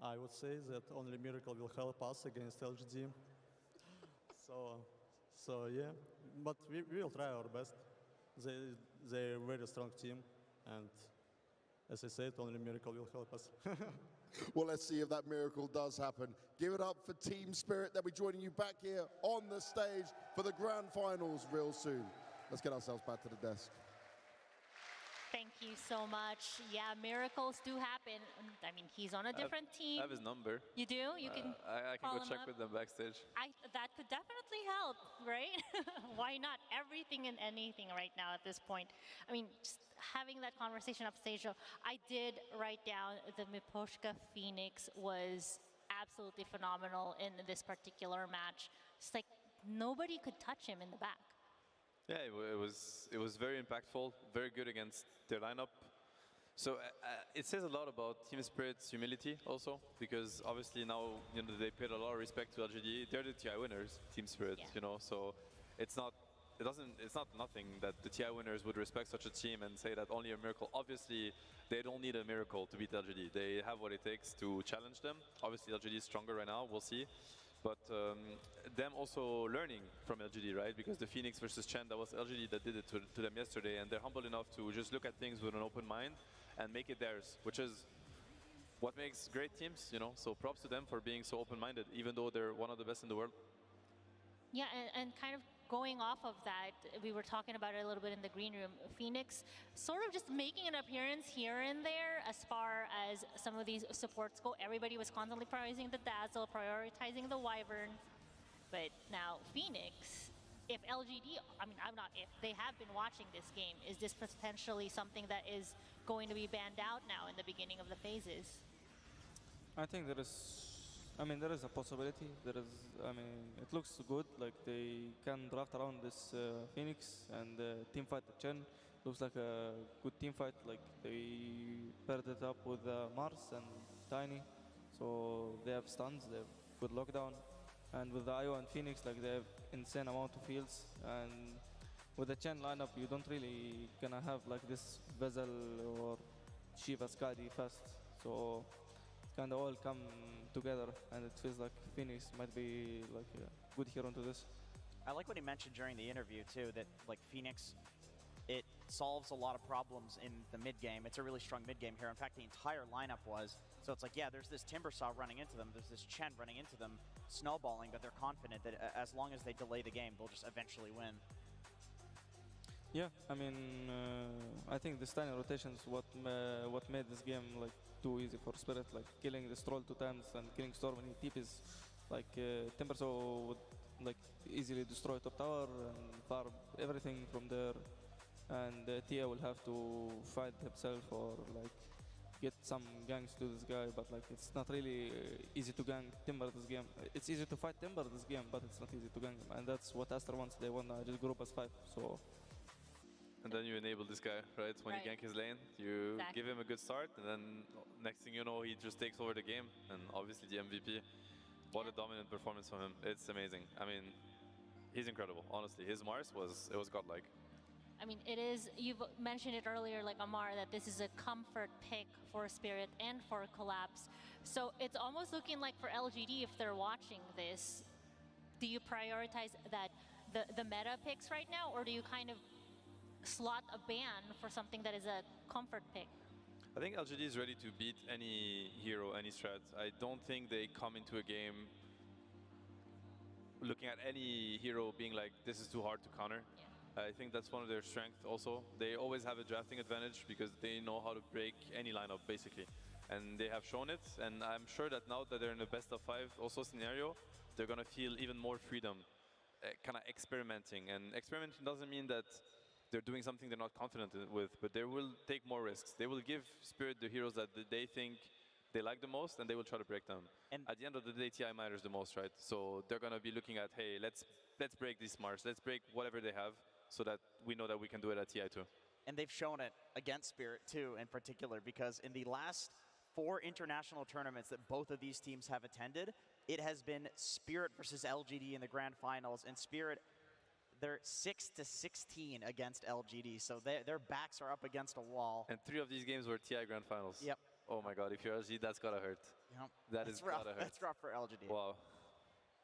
I would say that only Miracle will help us against LGD. So yeah, but we will try our best. They're a very strong team, and as I said, only Miracle will help us. Well, let's see if that miracle does happen. Give it up for Team Spirit. They'll be joining you back here on the stage for the grand finals real soon. Let's get ourselves back to the desk. Thank you so much. Yeah, miracles do happen. I mean, he's on a different team. I have his number. You do? You can I can call go him check up. with them backstage. That could definitely help, right? Why not? Everything and anything right now at this point. I mean, just having that conversation upstage, I did write down the Miposhka Phoenix was absolutely phenomenal in this particular match. It's like nobody could touch him in the back. Yeah, it was very impactful, very good against their lineup. So it says a lot about Team Spirit's humility also, because obviously now they paid a lot of respect to LGD. They're the TI winners, Team Spirit, so it's not nothing that the TI winners would respect such a team and say that only a miracle. Obviously, they don't need a miracle to beat LGD. They have what it takes to challenge them. Obviously, LGD is stronger right now. We'll see. But them also learning from LGD, right? Because the Phoenix versus Chen, that was LGD that did it to them yesterday, and they're humble enough to just look at things with an open mind and make it theirs, which is what makes great teams, So props to them for being so open-minded, even though they're one of the best in the world. Yeah, and kind of going off of that, we were talking about it a little bit in the green room. Phoenix sort of just making an appearance here and there as far as some of these supports go. Everybody was constantly prioritizing the Dazzle, prioritizing the Wyvern. But now Phoenix, if LGD, they have been watching this game, is this potentially something that is going to be banned out now in the beginning of the phases? I think there is a possibility. It looks good. Like they can draft around this Phoenix and team fight Chen. Looks like a good team fight. Like they paired it up with Mars and Tiny, so they have stuns. They have good lockdown, and with the Io and Phoenix, like they have insane amount of heals. And with the Chen lineup, you don't really gonna have like this Vezel or Shiva Skadi fast. So kind of all come together, and it feels like Phoenix might be like a good hero into this. I like what he mentioned during the interview too, that like Phoenix, it solves a lot of problems in the mid game. It's a really strong mid game here. In fact, the entire lineup was. So it's like, yeah, there's this Timbersaw running into them, there's this Chen running into them, snowballing, but they're confident that as long as they delay the game, they'll just eventually win. Yeah, I think this tiny rotation is what made this game like too easy for Spirit. Like killing the Stroll 2 times and killing Storm when he TPs. Like Timbersaw would like easily destroy top tower and farm everything from there, and Tia will have to fight himself or like get some ganks to this guy, but like it's not really easy to gank Timber this game. It's easy to fight Timber this game, but it's not easy to gank him, and that's what Aster wants. They want just group as 5. So. And then you enable this guy, right? When you gank his lane, you give him a good start, and then next thing you know, he just takes over the game. And obviously the MVP, what a dominant performance from him. It's amazing. I mean, he's incredible, honestly. His Mars was godlike. I mean, it is, you've mentioned it earlier, like Amar, that this is a comfort pick for Spirit and for Collapse. So it's almost looking like for LGD, if they're watching this, do you prioritize that the meta picks right now, or do you kind of slot a ban for something that is a comfort pick? I think LGD is ready to beat any hero, any strat. I don't think they come into a game looking at any hero being like, this is too hard to counter. I think that's one of their strengths also. They always have a drafting advantage because they know how to break any lineup basically. And they have shown it, and I'm sure that now that they're in a best of 5 also scenario, they're gonna feel even more freedom, kind of experimenting. And experimenting doesn't mean that they're doing something they're not confident with, but they will take more risks. They will give Spirit the heroes that they think they like the most, and they will try to break them. And at the end of the day, TI matters the most, right? So they're gonna be looking at, hey, let's break these Mars, let's break whatever they have, so that we know that we can do it at TI too. And they've shown it against Spirit too, in particular, because in the last 4 international tournaments that both of these teams have attended, it has been Spirit versus LGD in the grand finals, and Spirit, they're 6-16 against LGD, so their backs are up against a wall. And 3 of these games were TI grand finals. Yep. Oh my God, if you're LGD, that's gotta hurt. Yep. That is rough. gotta hurt. That's rough for LGD. Wow.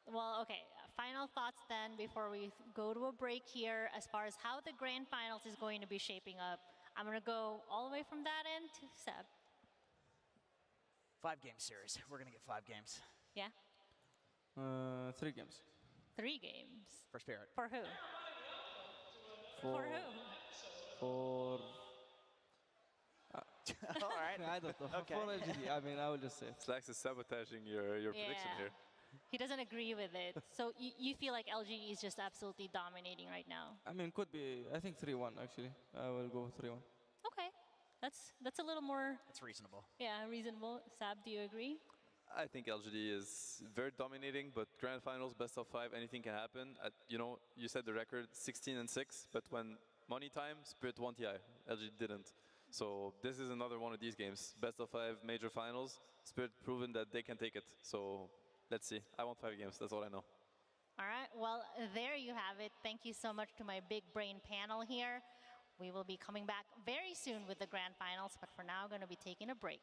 Well, okay, final thoughts then before we go to a break here as far as how the grand finals is going to be shaping up. I'm gonna go all the way from that end to Seb. 5-game series. We're gonna get 5 games. Yeah? 3 games. 3 games. For Spirit. For who? For who? For... All right. I don't know. Okay. For LGD, I mean, I will just say. Slax is sabotaging your prediction here. He doesn't agree with it. So you feel like LGD is just absolutely dominating right now? I mean, could be, I think 3-1 actually. I will go 3-1. Okay. That's a little more... That's reasonable. Yeah, reasonable. Sab, do you agree? I think LGD is very dominating, but grand finals, best of 5, anything can happen. You know, you said the record 16-6, but when money time, Spirit won TI. LGD didn't. So this is another one of these games. Best of 5 major finals. Spirit proven that they can take it. So let's see. I want 5 games. That's all I know. All right. Well, there you have it. Thank you so much to my big brain panel here. We will be coming back very soon with the grand finals, but for now, going to be taking a break.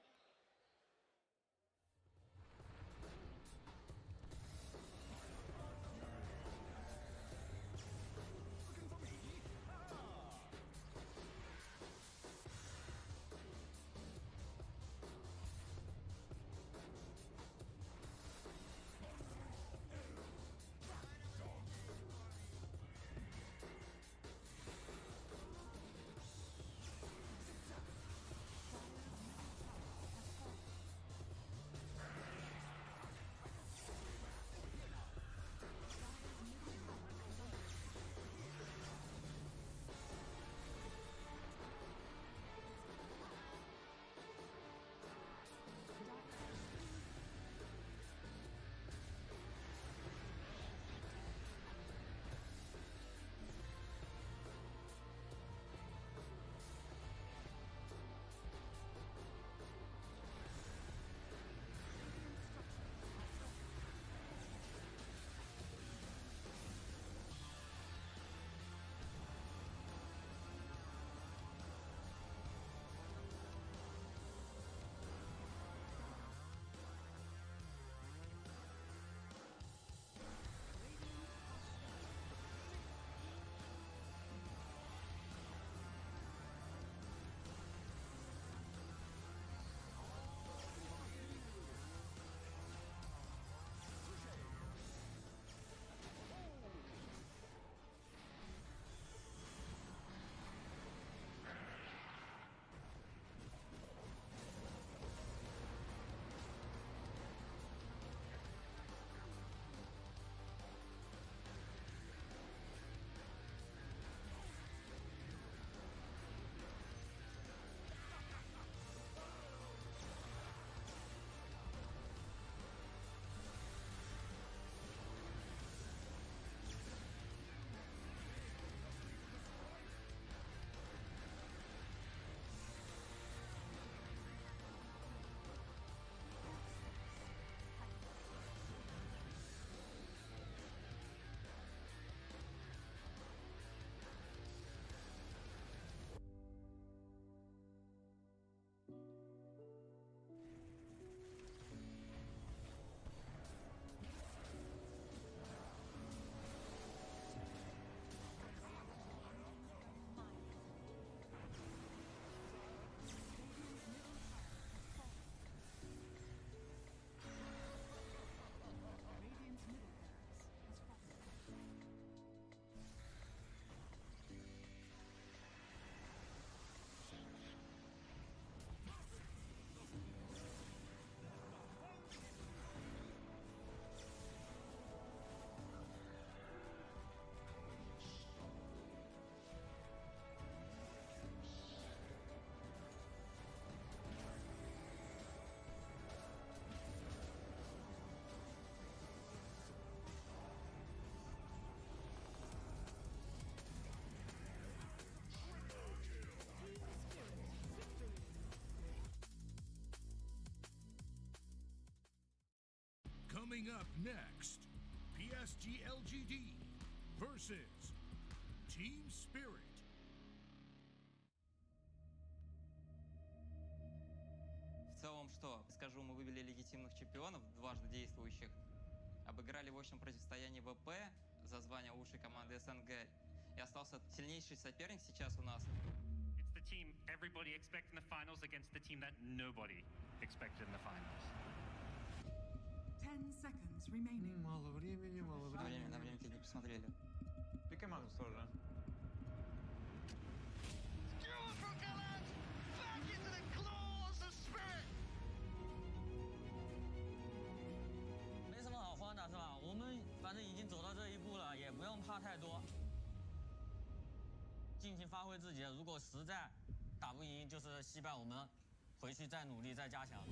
Coming up next, PSG.LGD versus Team Spirit. В целом, что скажу, мы вывели легитимных чемпионов, дважды действующих, обыграли в общем противостоянии ВП за звание лучшей команды СНГ, и остался сильнейший соперник сейчас у нас. It's the team everybody expected in the finals against the team that nobody expected in the finals. 10 seconds remaining. Мало времени. На время не посмотрели. Пикеман сложно.尽情发挥自己，如果实在打不赢，就是惜败，我们回去再努力，再加强。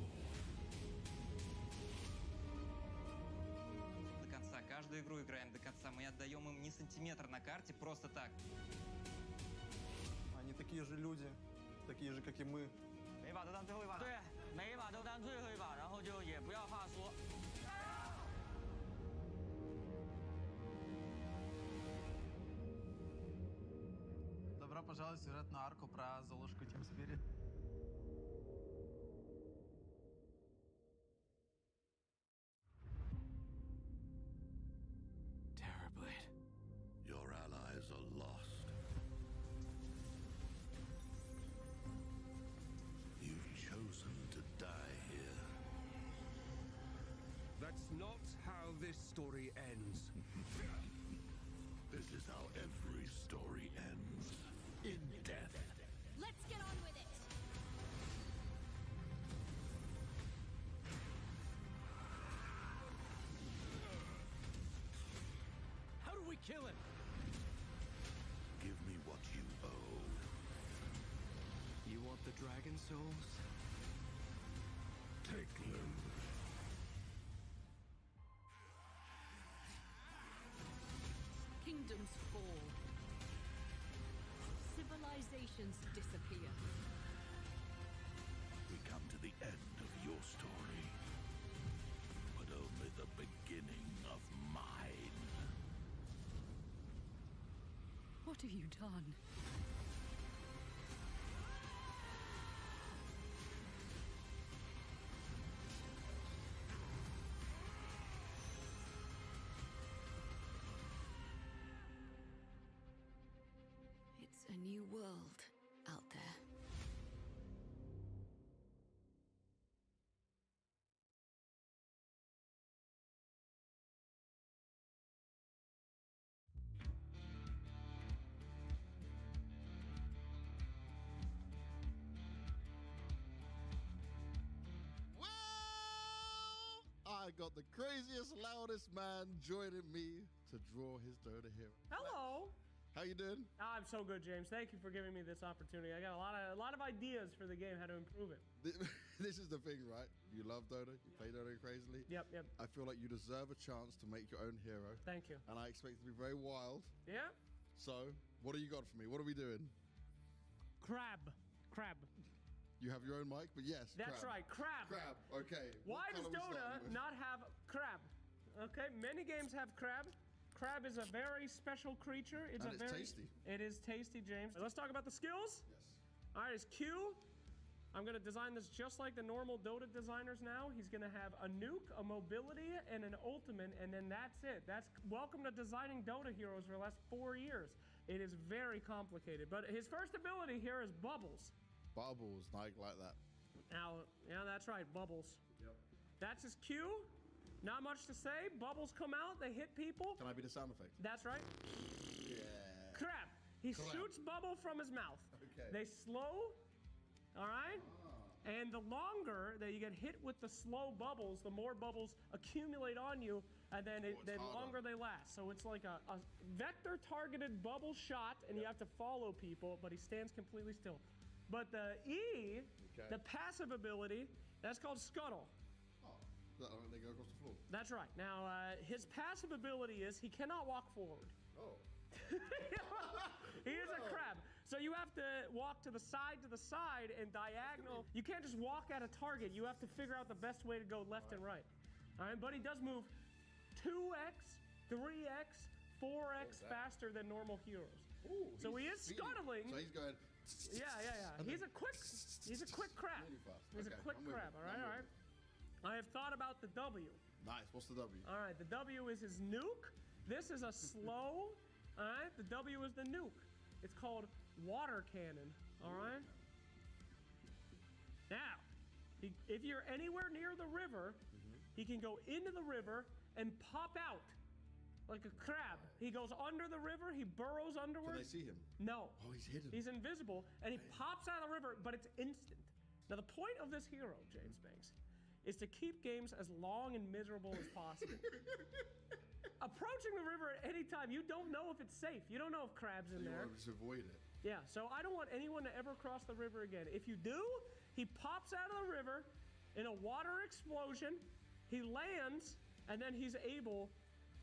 До конца, каждую игру играем до конца. Мы отдаем им ни сантиметр на карте просто так. Они такие же люди, такие же, как и мы. 每把都当最后一把。对，每一把都当最后一把，然后就也不要怕输。 Добро пожаловать в сюжетную арку про Золушку Team Spirit. Terrorblade. Your allies are lost. You've chosen to die here. That's not how this story ends. This is how every story ends. In death. Let's get on with it. How do we kill him? Give me what you owe. You want the dragon souls? Take them. Kingdoms fall. Civilizations disappear. We come to the end of your story, but only the beginning of mine. What have you done? It's a new world out there. I got the craziest, loudest man joining me to draw his Dota hero. Hello. How you doing? I'm so good, James. Thank you for giving me this opportunity. I got a lot of ideas for the game, how to improve it. This is the thing, right? You love Dota, you play Dota crazily. Yep. I feel like you deserve a chance to make your own hero. Thank you. And I expect it to be very wild. Yeah? So, what do you got for me? What are we doing? Crab. You have your own mic, but yes, That's right, crab. Okay. Why does Dota not have crab? Okay, many games have crab. Crab is a very special creature. It's tasty. It is tasty, James. Let's talk about the skills. Yes. All right, it's Q. I'm gonna design this just like the normal Dota designers now. He's gonna have a nuke, a mobility, and an ultimate, and then that's it. Welcome to designing Dota heroes for the last 4 years. It is very complicated, but his first ability here is Bubbles. Bubbles, like that. Now, yeah, that's right, Bubbles. Yep. That's his Q. Not much to say. Bubbles come out, they hit people. Can I be the sound effect? That's right. Yeah. Crap. He shoots bubble from his mouth. Okay. They slow, all right? And the longer that you get hit with the slow bubbles, the more bubbles accumulate on you, and then the longer they last. So it's like a vector-targeted bubble shot, and you have to follow people, but he stands completely still. But the E, the passive ability, that's called Scuttle. Oh, they go across the floor. That's right. Now, his passive ability is he cannot walk forward. Oh. He is a crab. So you have to walk to the side and diagonal. You can't just walk at a target. You have to figure out the best way to go left and right. All right, but he does move 2x, 3x, 4x faster than normal heroes. Ooh, so he is scuttling. So he's going. Yeah. He's a quick crab. Really fast. He's a quick crab. All right. I have thought about the W. Nice. What's the W? All right. The W is his nuke. This is a slow. All right. The W is the nuke. It's called water cannon. All right. Now, if you're anywhere near the river, he can go into the river and pop out like a crab. He goes under the river. He burrows underward. Can they see him? No. Oh, he's hidden. He's invisible, and he pops out of the river, but it's instant. Now, the point of this hero, James Banks, is to keep games as long and miserable as possible. Approaching the river at any time, you don't know if it's safe. You don't know if crab's in there. You want to just avoid it. Yeah, so I don't want anyone to ever cross the river again. If you do, he pops out of the river in a water explosion. He lands, and then he's able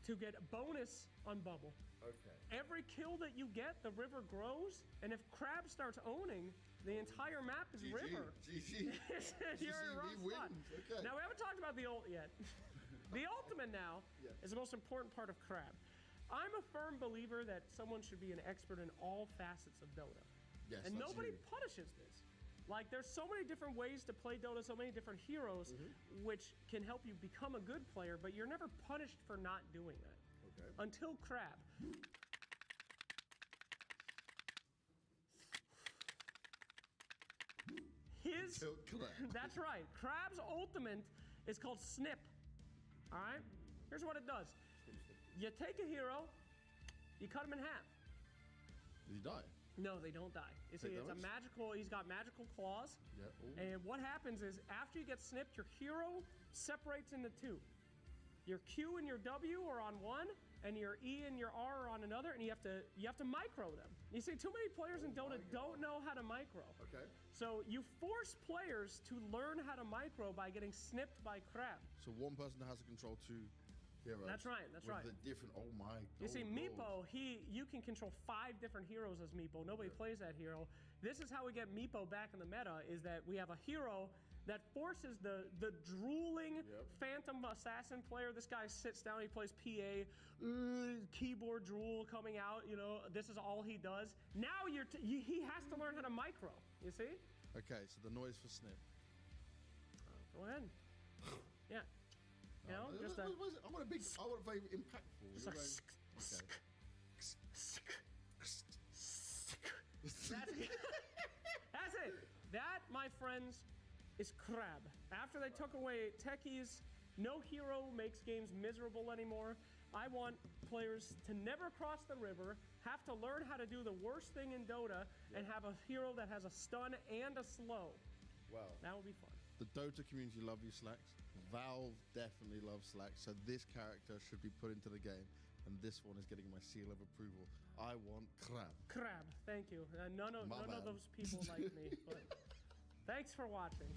to get a bonus on bubble. Okay. Every kill that you get, the river grows, and if crab starts owning, the entire map is river. GG. You're in a rough spot. Okay. Now, we haven't talked about the ult yet. The ultimate now is the most important part of crab. I'm a firm believer that someone should be an expert in all facets of Dota. Yes, and nobody punishes this. Like, there's so many different ways to play Dota, so many different heroes, which can help you become a good player, but you're never punished for not doing that. Okay. Until crab. That's right. Crab's ultimate is called Snip. All right? Here's what it does. You take a hero, you cut him in half. Did he die? No, they don't die. You see, it's a magical, he's got magical claws. Yeah. And what happens is, after you get snipped, your hero separates into two. Your Q and your W are on one, and your E and your R are on another, and you have to micro them. You see, too many players in Dota don't know how to micro. Okay. So you force players to learn how to micro by getting snipped by crab. So one person has to control two heroes. That's right. That's right. The different. Oh my. You see, Meepo, you can control 5 different heroes as Meepo. Nobody plays that hero. This is how we get Meepo back in the meta: is that we have a hero that forces the drooling Phantom Assassin player. This guy sits down, he plays PA, keyboard drool coming out. You know, this is all he does. Now he has to learn how to micro. You see? Okay, so the noise for Snip. Go ahead. Yeah. You know, just I want very impactful. Just like That's it. That, my friends, is crab. After they took away techies, no hero makes games miserable anymore. I want players to never cross the river, have to learn how to do the worst thing in Dota, and have a hero that has a stun and a slow. Wow. That would be fun. The Dota community love you, Slacks. Valve definitely loves Slacks, so this character should be put into the game, and this one is getting my seal of approval. I want crab. Crab, thank you. None of those people like me, but thanks for watching.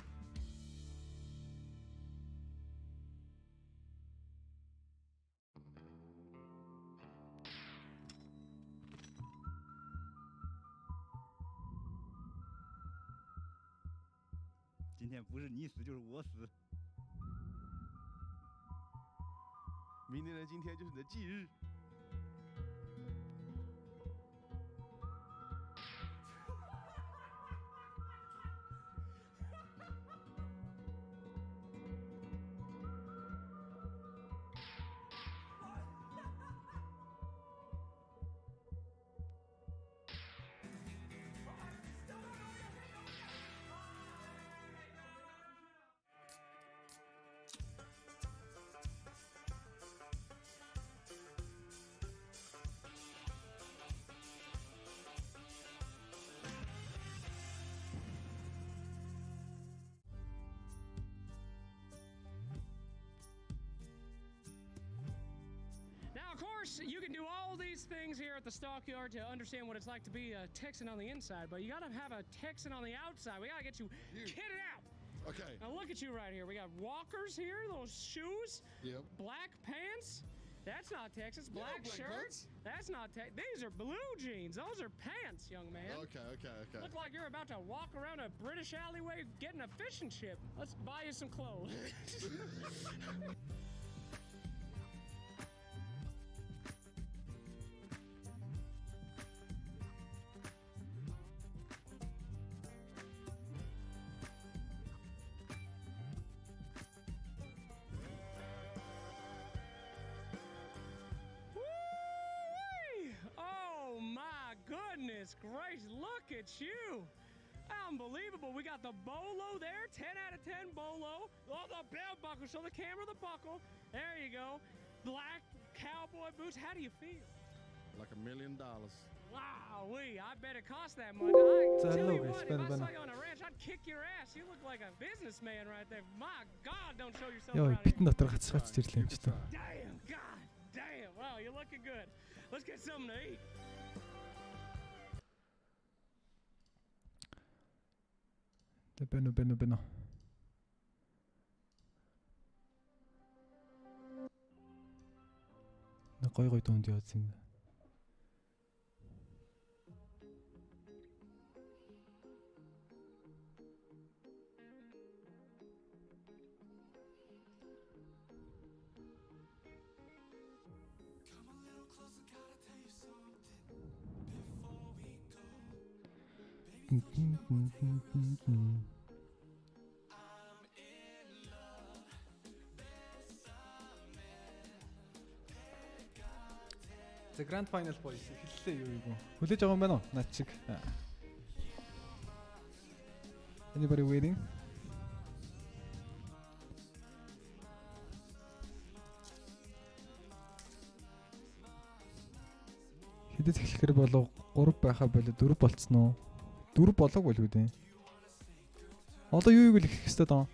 Now, of course, you can do all these things here at the Stockyard to understand what it's like to be a Texan on the inside, but you gotta have a Texan on the outside. We gotta get you kitted out. Okay. Now look at you right here. We got walkers here, those shoes, black pants. That's not Texas. Black shirts. That's not Texas. These are blue jeans. Those are pants, young man. Okay. Look like you're about to walk around a British alleyway getting a fishing chip. Let's buy you some clothes. Goodness gracious, look at you. Unbelievable. We got the bolo there, 10 out of 10 bolo. Oh, the belt buckle. Show the camera the buckle. There you go. Black cowboy boots. How do you feel? Like $1 million. Wow, I bet it cost that much. I tell you what, if I saw you on a ranch, I'd kick your ass. You look like a businessman right there. My God, don't show yourself around here. Битэн дотор гацгаач ирлээ юм ч та. Damn, God damn. Wow, you're looking good. Let's get something to eat. Beno. Гой дунд явуулсан юм. The grand final boys эхэллээ юу юу. Хүлээж байгаа юм байна уу? Наад чиг. Anybody waiting? Хэдэд эхлэхэр болов 3 байхаа болоо 4 болцсон уу? 4 болоог болов үү? Одоо юу юу л эхлэх хэвээр даа.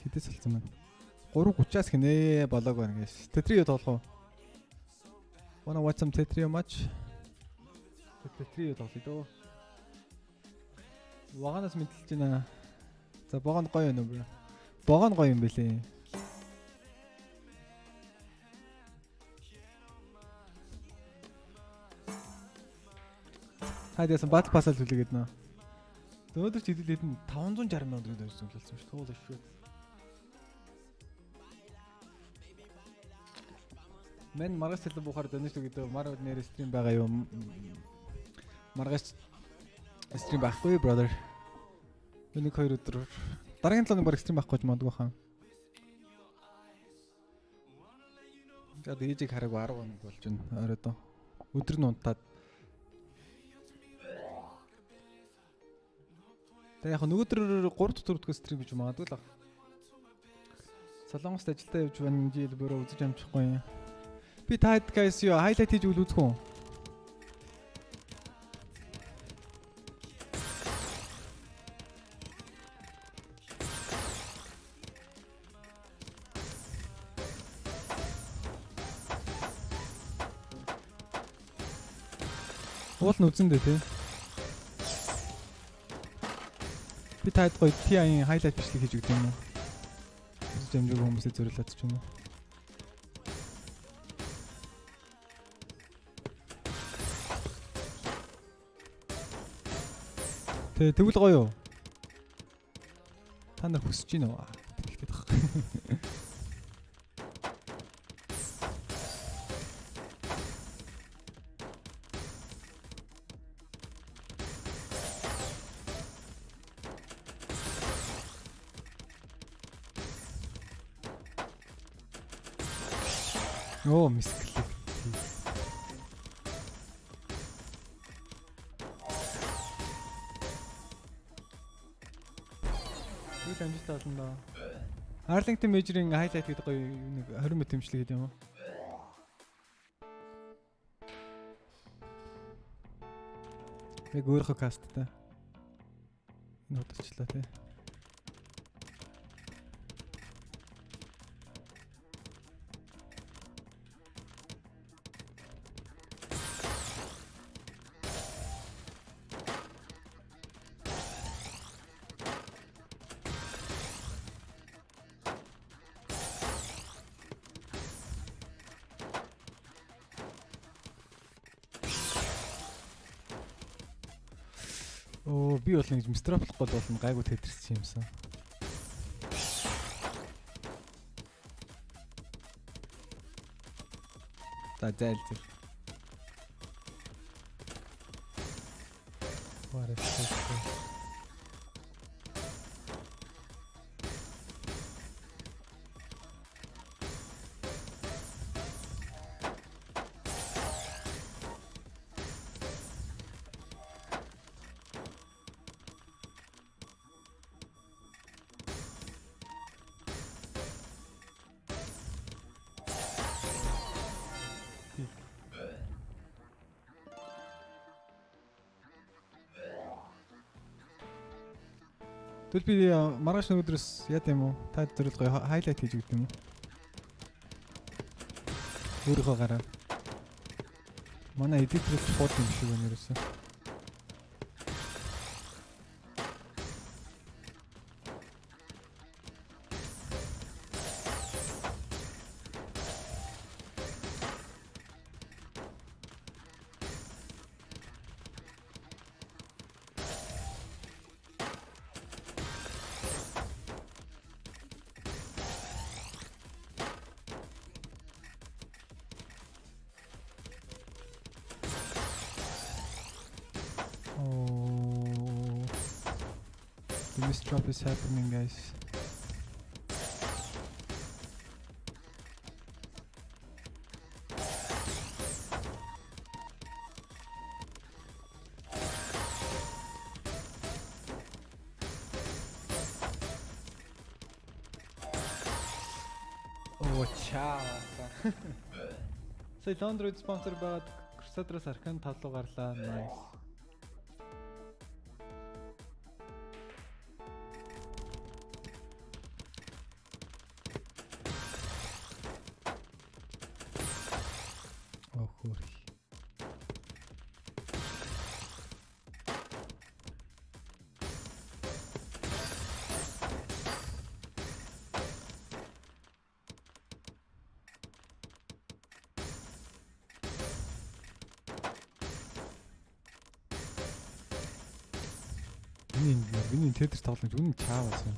Хэдээс салсан байна. 3:30-аас хинэ болоог байна гэж. Tetrio тоглох уу? Wanna watch some Tetrio match? Tetrio тоглоё дөө. Ваганаас мэдэлж байна. За богонд гоё юм уу? Богонд гоё юм бэлээ. Хайдасан бат пасал хүлээгээд нөө. Өнөөдөр ч хэдүүлээд нь 560 мянган төгрөг зориулсан шүү. Туулах шүү. Мен маргас хэлэн бухаар донёж гэдэг мар нэр стрим байгаа юм. Маргас стрим байхгүй brother. Нэг 2 өдөр. Дараагийн 7 баг стрим байхгүй ч мандгүй хаа. Тэгээд ээжийг хараагүй 10 хоног болж байна. Оройдоо. Өдөр нь унтаад. Тэгээд яг нөгөөдөр 3-4 өдөр стрим гэж магадгүй л. Солонгост ажилдаа явж байна. Жил бөрөө үзэж амжихгүй. Би таад guys юу хайлайт хийж үзэх үү? Уул нь үзэн дээ тий. Би таад гоё TI-ийн хайлайт бичлэг хийж өгд юм уу? Үзэж амжаагүй хүмүүсээ зориулаад ч юм уу? Тэгвэл гоё юу? Та нар хүсэж гин үү? Тэгтээ тах. Оо, мисклик. Амжилт олно. Arlington Major-ийн highlight гэдэг гоё нэг 20 минут хэмжлэг гэдэг юм уу? Яг өөрийнхөө касттай. Энэ удаачлаа тий. Оо би бол нэг мистер болох гол болно гайгүй тэтэрч юмсан. За зайл. What is this? Тэгвэл би маргааш өдрөөс яа гэм үү? Та зөвлөж гоё хайлайт хийж өгд юм уу? Өөрийнхөө гараа. Манай эдитер бод юм шиг байна ерөөсөө. The misdrop is happening, guys. Oh, ciao. So, Android sponsor байгаад Crusader-аас Arcane 5 руу гарлаа. Nice. Миний тедэр тоглож үнэн чааваас юм.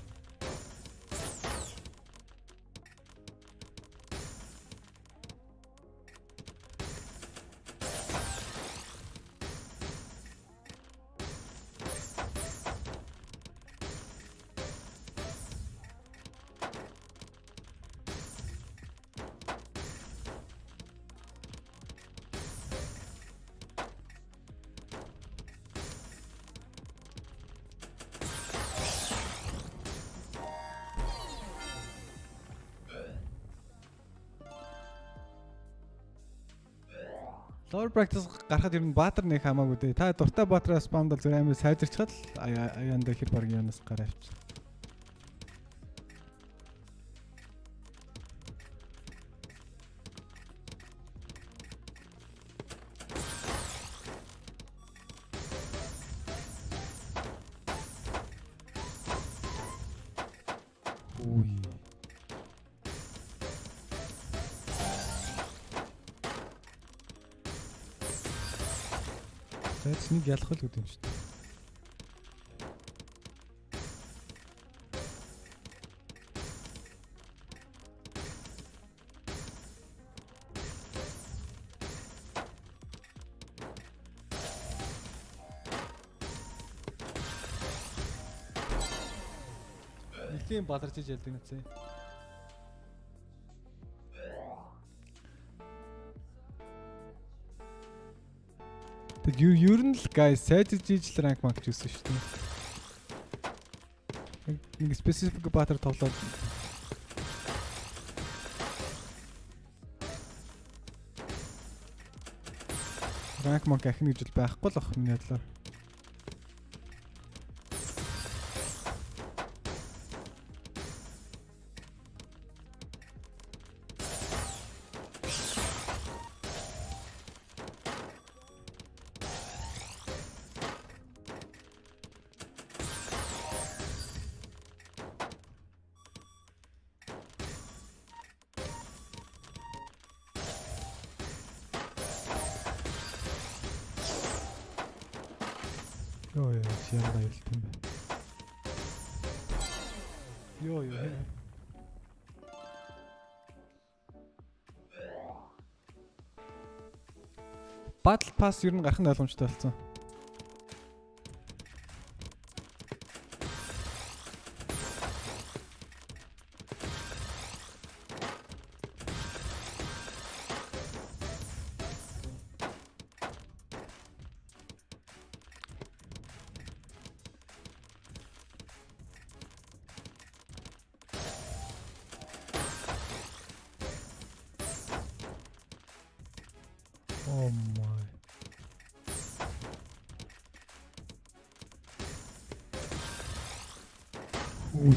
Lower practice гарахад ер нь баатар нэг хамаагүй дээ. Та дуртай баатараа спамдал зөв амар сайжирчхад аяанда хэр баг юунаас гараа авчих. Нэг ялах л үгүй юм шүү дээ. Нэлийн бадарчиж ялдаг нэцээ. Ер нь л guys сайжирж ижил ранк маг хийсэн шүү дээ. Нэг specific баатар тоглоод ранк маг ахна гэж байхгүй л ах миний бодлоор. Ёо яа аюултай юм байна. Ёо. Battle Pass ер нь гарах нь ойлгомжтой болсон. Oh my. Ui.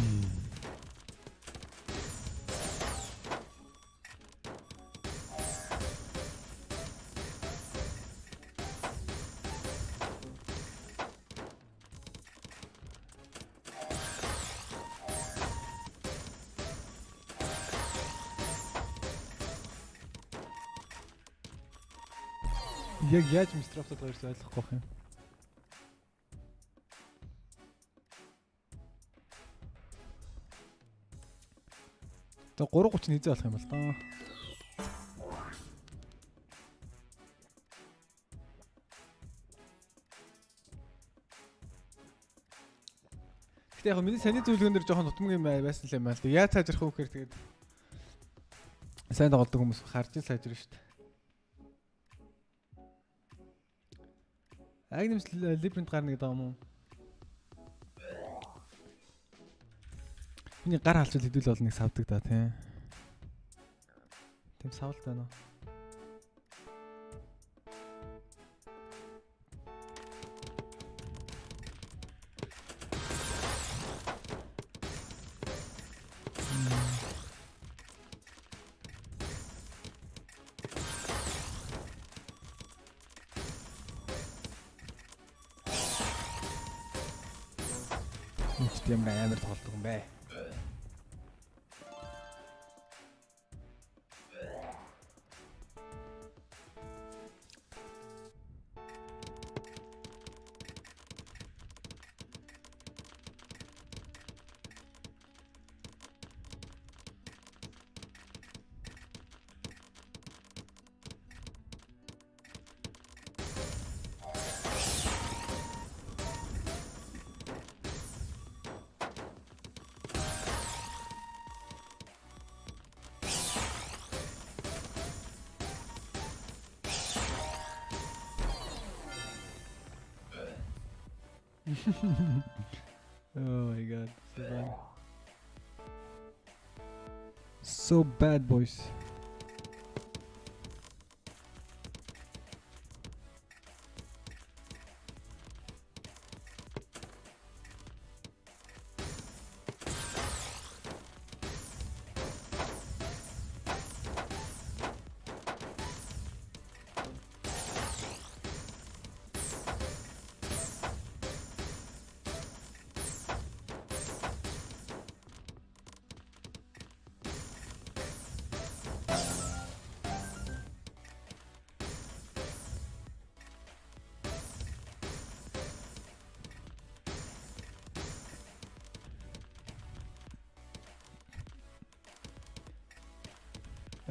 Яг яаж мистер автод хоёрс ойлгохгүй байх юм. За 3:30 хийзээ болох юм бол даа. Гэтэ яг миний саний зөвлөгөөн дээр жоохон тутмаг юм байсан л юм байна л да. Яаж сайжрах вэ гэхээр тэгээд сайн тоглодог хүмүүс харж ил сайжрна шүү дээ. Агнемс либрент гарна гэдэг юм уу? Миний гар халчвал хэдүүл бол нэг савдаг да тийм. Тэм савлтай нөө. Тийм амар тоглодог юм бэ. Oh my god, so bad. So bad, boys.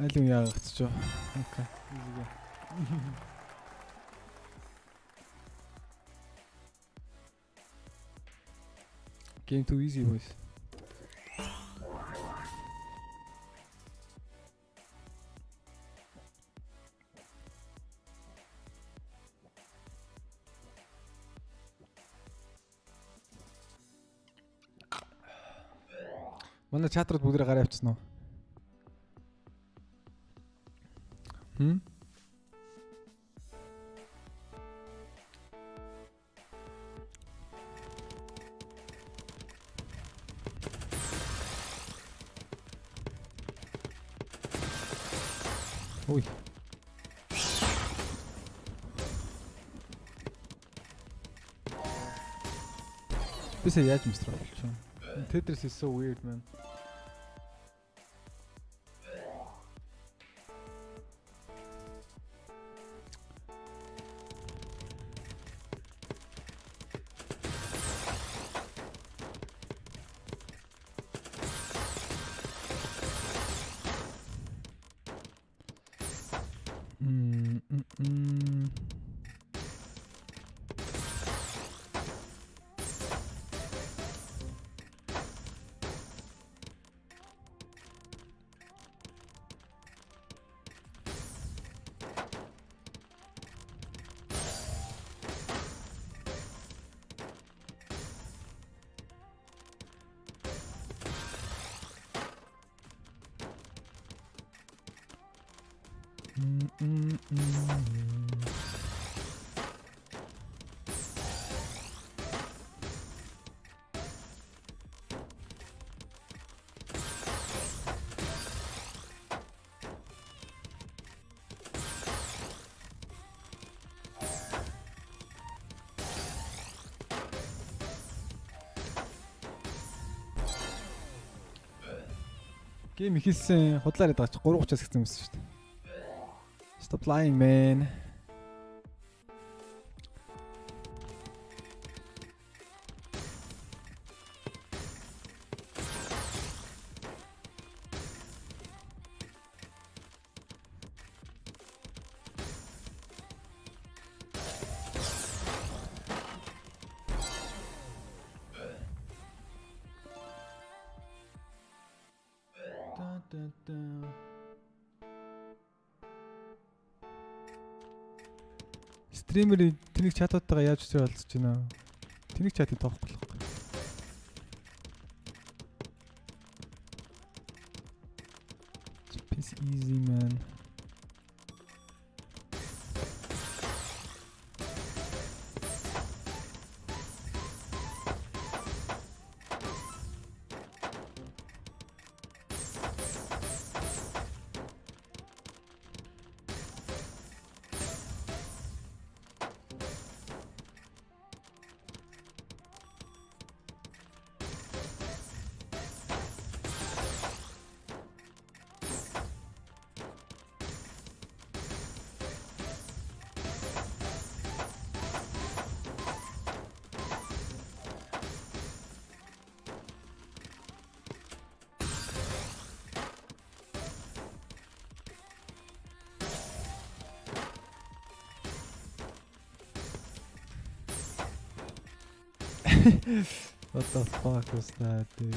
Алим яагацч. Окей. Game too easy, boys. Манай чатрууд бүгдээ гараа авчихсан уу? Ой. Бисээ яаж мистер болчихсон? Tetris is so weird, man. Game ихэлсэн худлаар ядаач 3:30-аас ихсэн юмсэн шүү дээ. Stop lying, man. Стример тэнэг чатуудтайгаа яаж үсрээ олцож байна. Тэнэг чатыг тоохгүй л байна. It's easy, man. What the fuck was that, dude?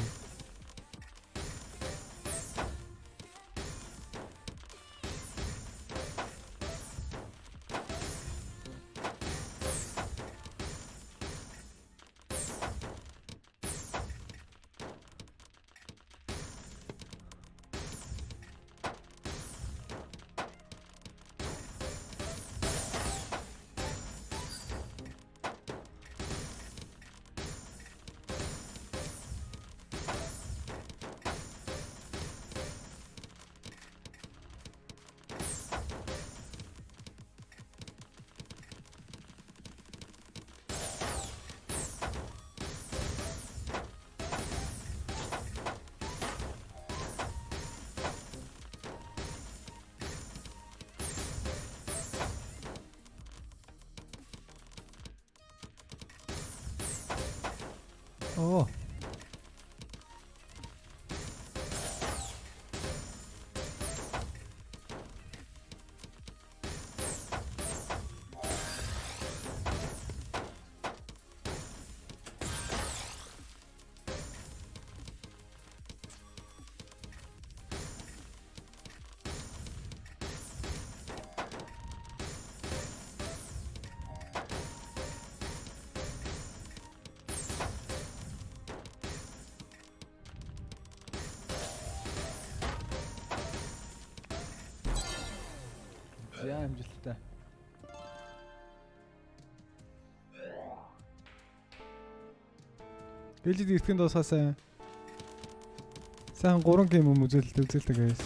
Oh. Яа амжилттай. LGD гэртгэн дуусгаасаа сайн 3 гейм үзэлтэй guys.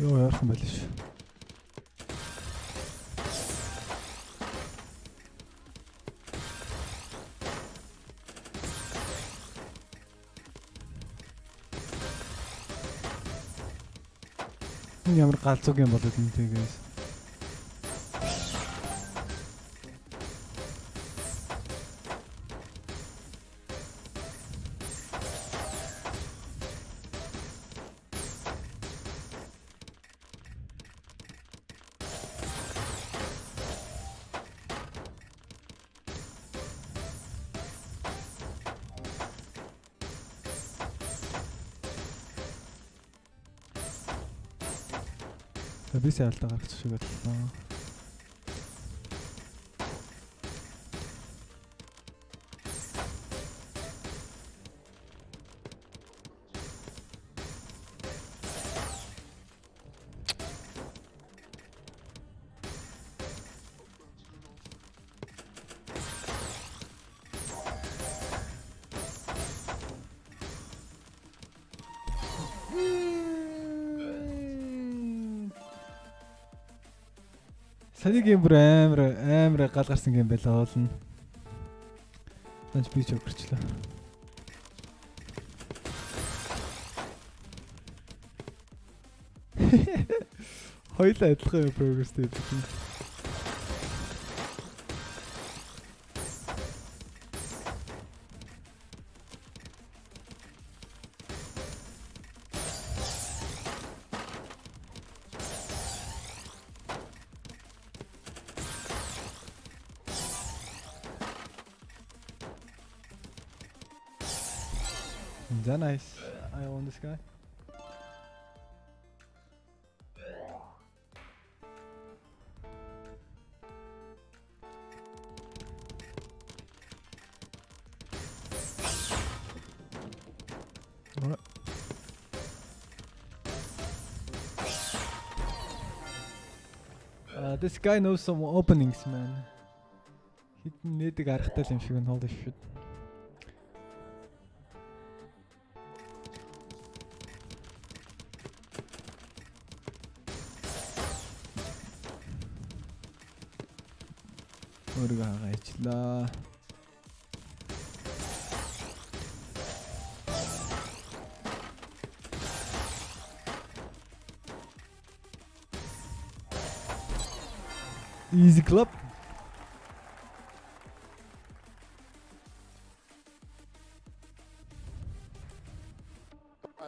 Йоо яарсан байл ш. Ямар галзуу юм болоод энэ тэгээс. Би саалтаа гаргачих шиг бодлоо. Саяны гейм бүр амар гал гарсан гейм байлаа болно. Санч би ч өгөрчлөө. Хоёлаа адилхан прогресстэй байсан. That's nice. I own this guy. Alright. This guy knows some openings, man. He need to get him if you can hold this shit. Orgil hagaajlaa. Easy club.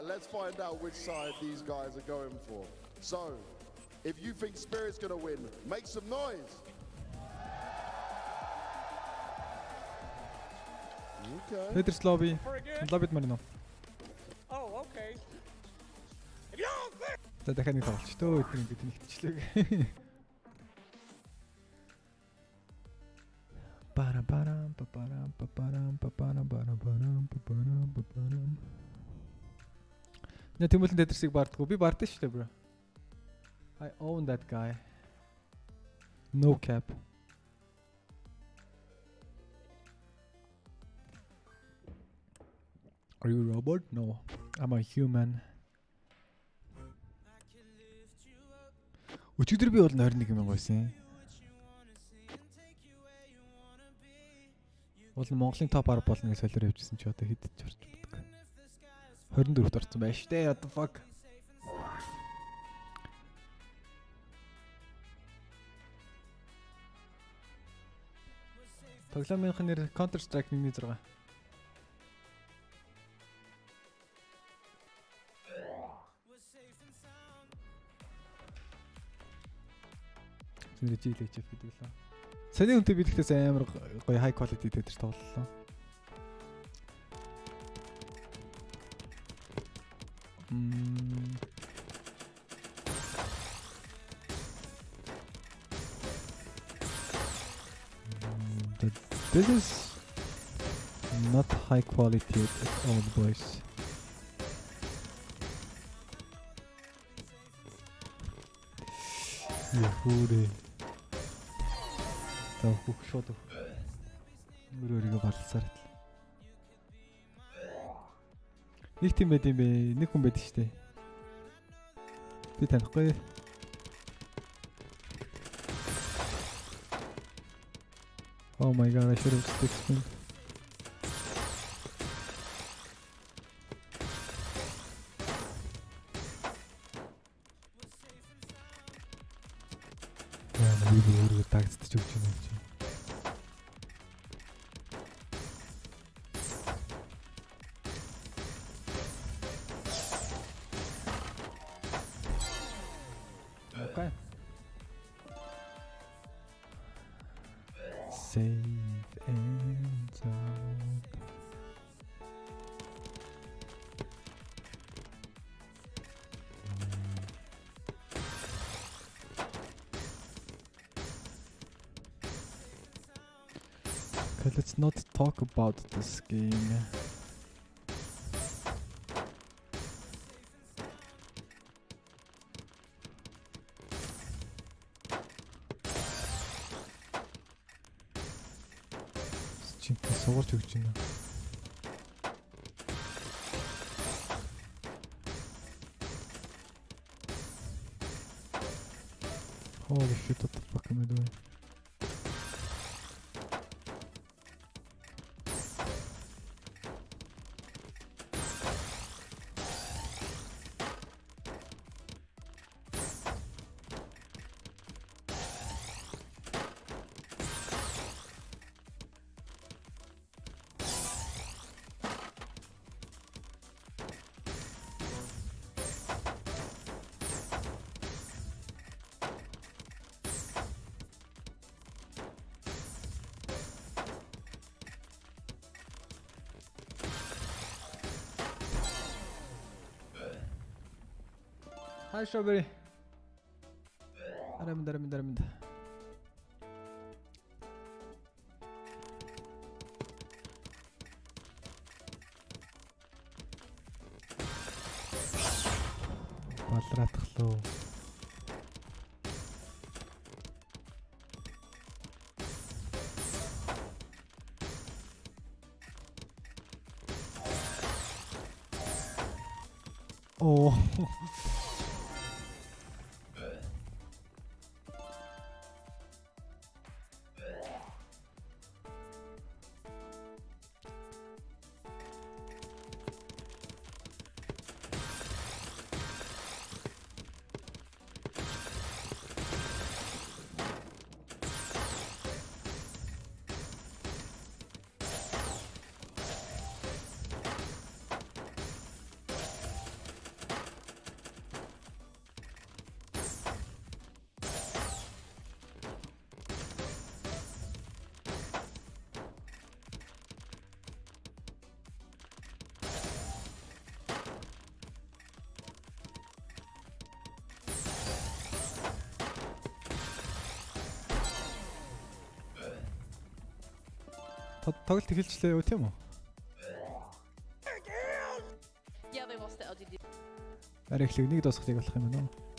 Let's find out which side these guys are going for. So, if you think Spirit's gonna win, make some noise. Okay. Peter's lobby. Lobbyt marino. Oh, okay. За дахиад нэг тоглолч төө бидний бид нэгтчлээ. Барам. Нэ тэмүүлэн Tetris-ийг бардггүй. Би бардсан шүү дээ, bro. I own that guy. No cap. Are you a robot? No. I'm a human. Өчигдөр би бол 21,000 байсан. Бол Монголын топ 10 болно гэж солиор явжсэн чи одоо хэд ч орж боддог. 24-т орсон байж тээ. What the fuck? Тоглоомынхын нэр Counter Strike 1.6. Жиг Jug гэдэг лээ. Саний үнтэй биелэхээс амар гоё high quality Tetris тоглолоо. This is not high quality at all, boys. Яхуурэ. Таа хөхшод. Өөрөөрийгөө балцаар. Нэг тийм байд юм бэ? Нэг хүн байд штэ. Би танихгүй. Oh my god, I should have fixed him. Yeah, we will attack the structure. Okay. Safe and sound. let's not talk about this game. Чинхэ суурч өгч байна. Holy shit, what the fuck am I doing? Hi Strawberry. Aramid. Балраатглоо. Oh. тоглолт эхэлчлээ юу тийм үү? Yeah, they lost the LGD. Арай их нэг дуусахыг болох юм байна уу?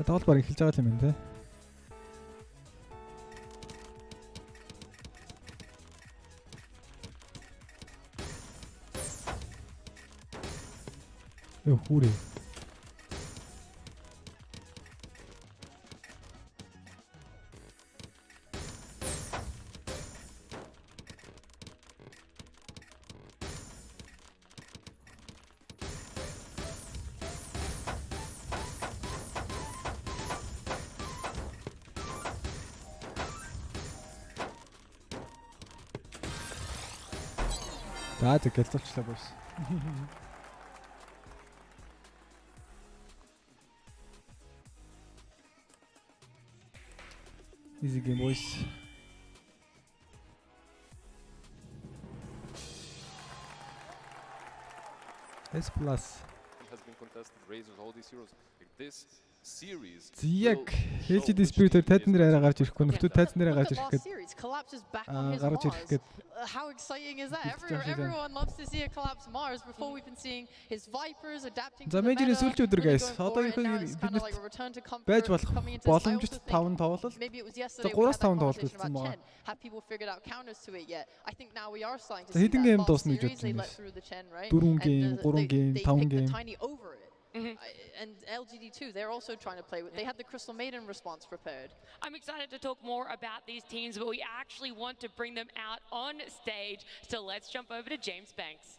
Тоглолт баг эхэлж байгаа юм байна те. Ёо хүрээ. За тэгэл болчлаа boys. Easy game boys. S plus has been contested. Razors, all these heroes like this series. Яг LGD Spirit тайзан дээр арай гарч ирэхгүй нөхдөө тайзан дээр гарч ирэх гээд гарч ирэх гээд How exciting is that? Everyone loves to see a collapse Mars. Before we've been seeing his Vipers adapting to the meta. За сүүлчийн өдөр guys. Одоо бид байж болох боломжит 5 тоглол. Maybe it was За yesterday. 3-5 тоглолт үзсэн байгаа. Have people figured out counters to it yet? I think now we are starting to see that. Хэдэн гейм дуусна гэж бодсон юм бэ? 4 гейм, 3 гейм, 5 гейм. Tiny over it. And LGD too, they're also trying to play with. They have the Crystal Maiden response prepared. I'm excited to talk more about these teams, but we actually want to bring them out on stage. So let's jump over to James Banks.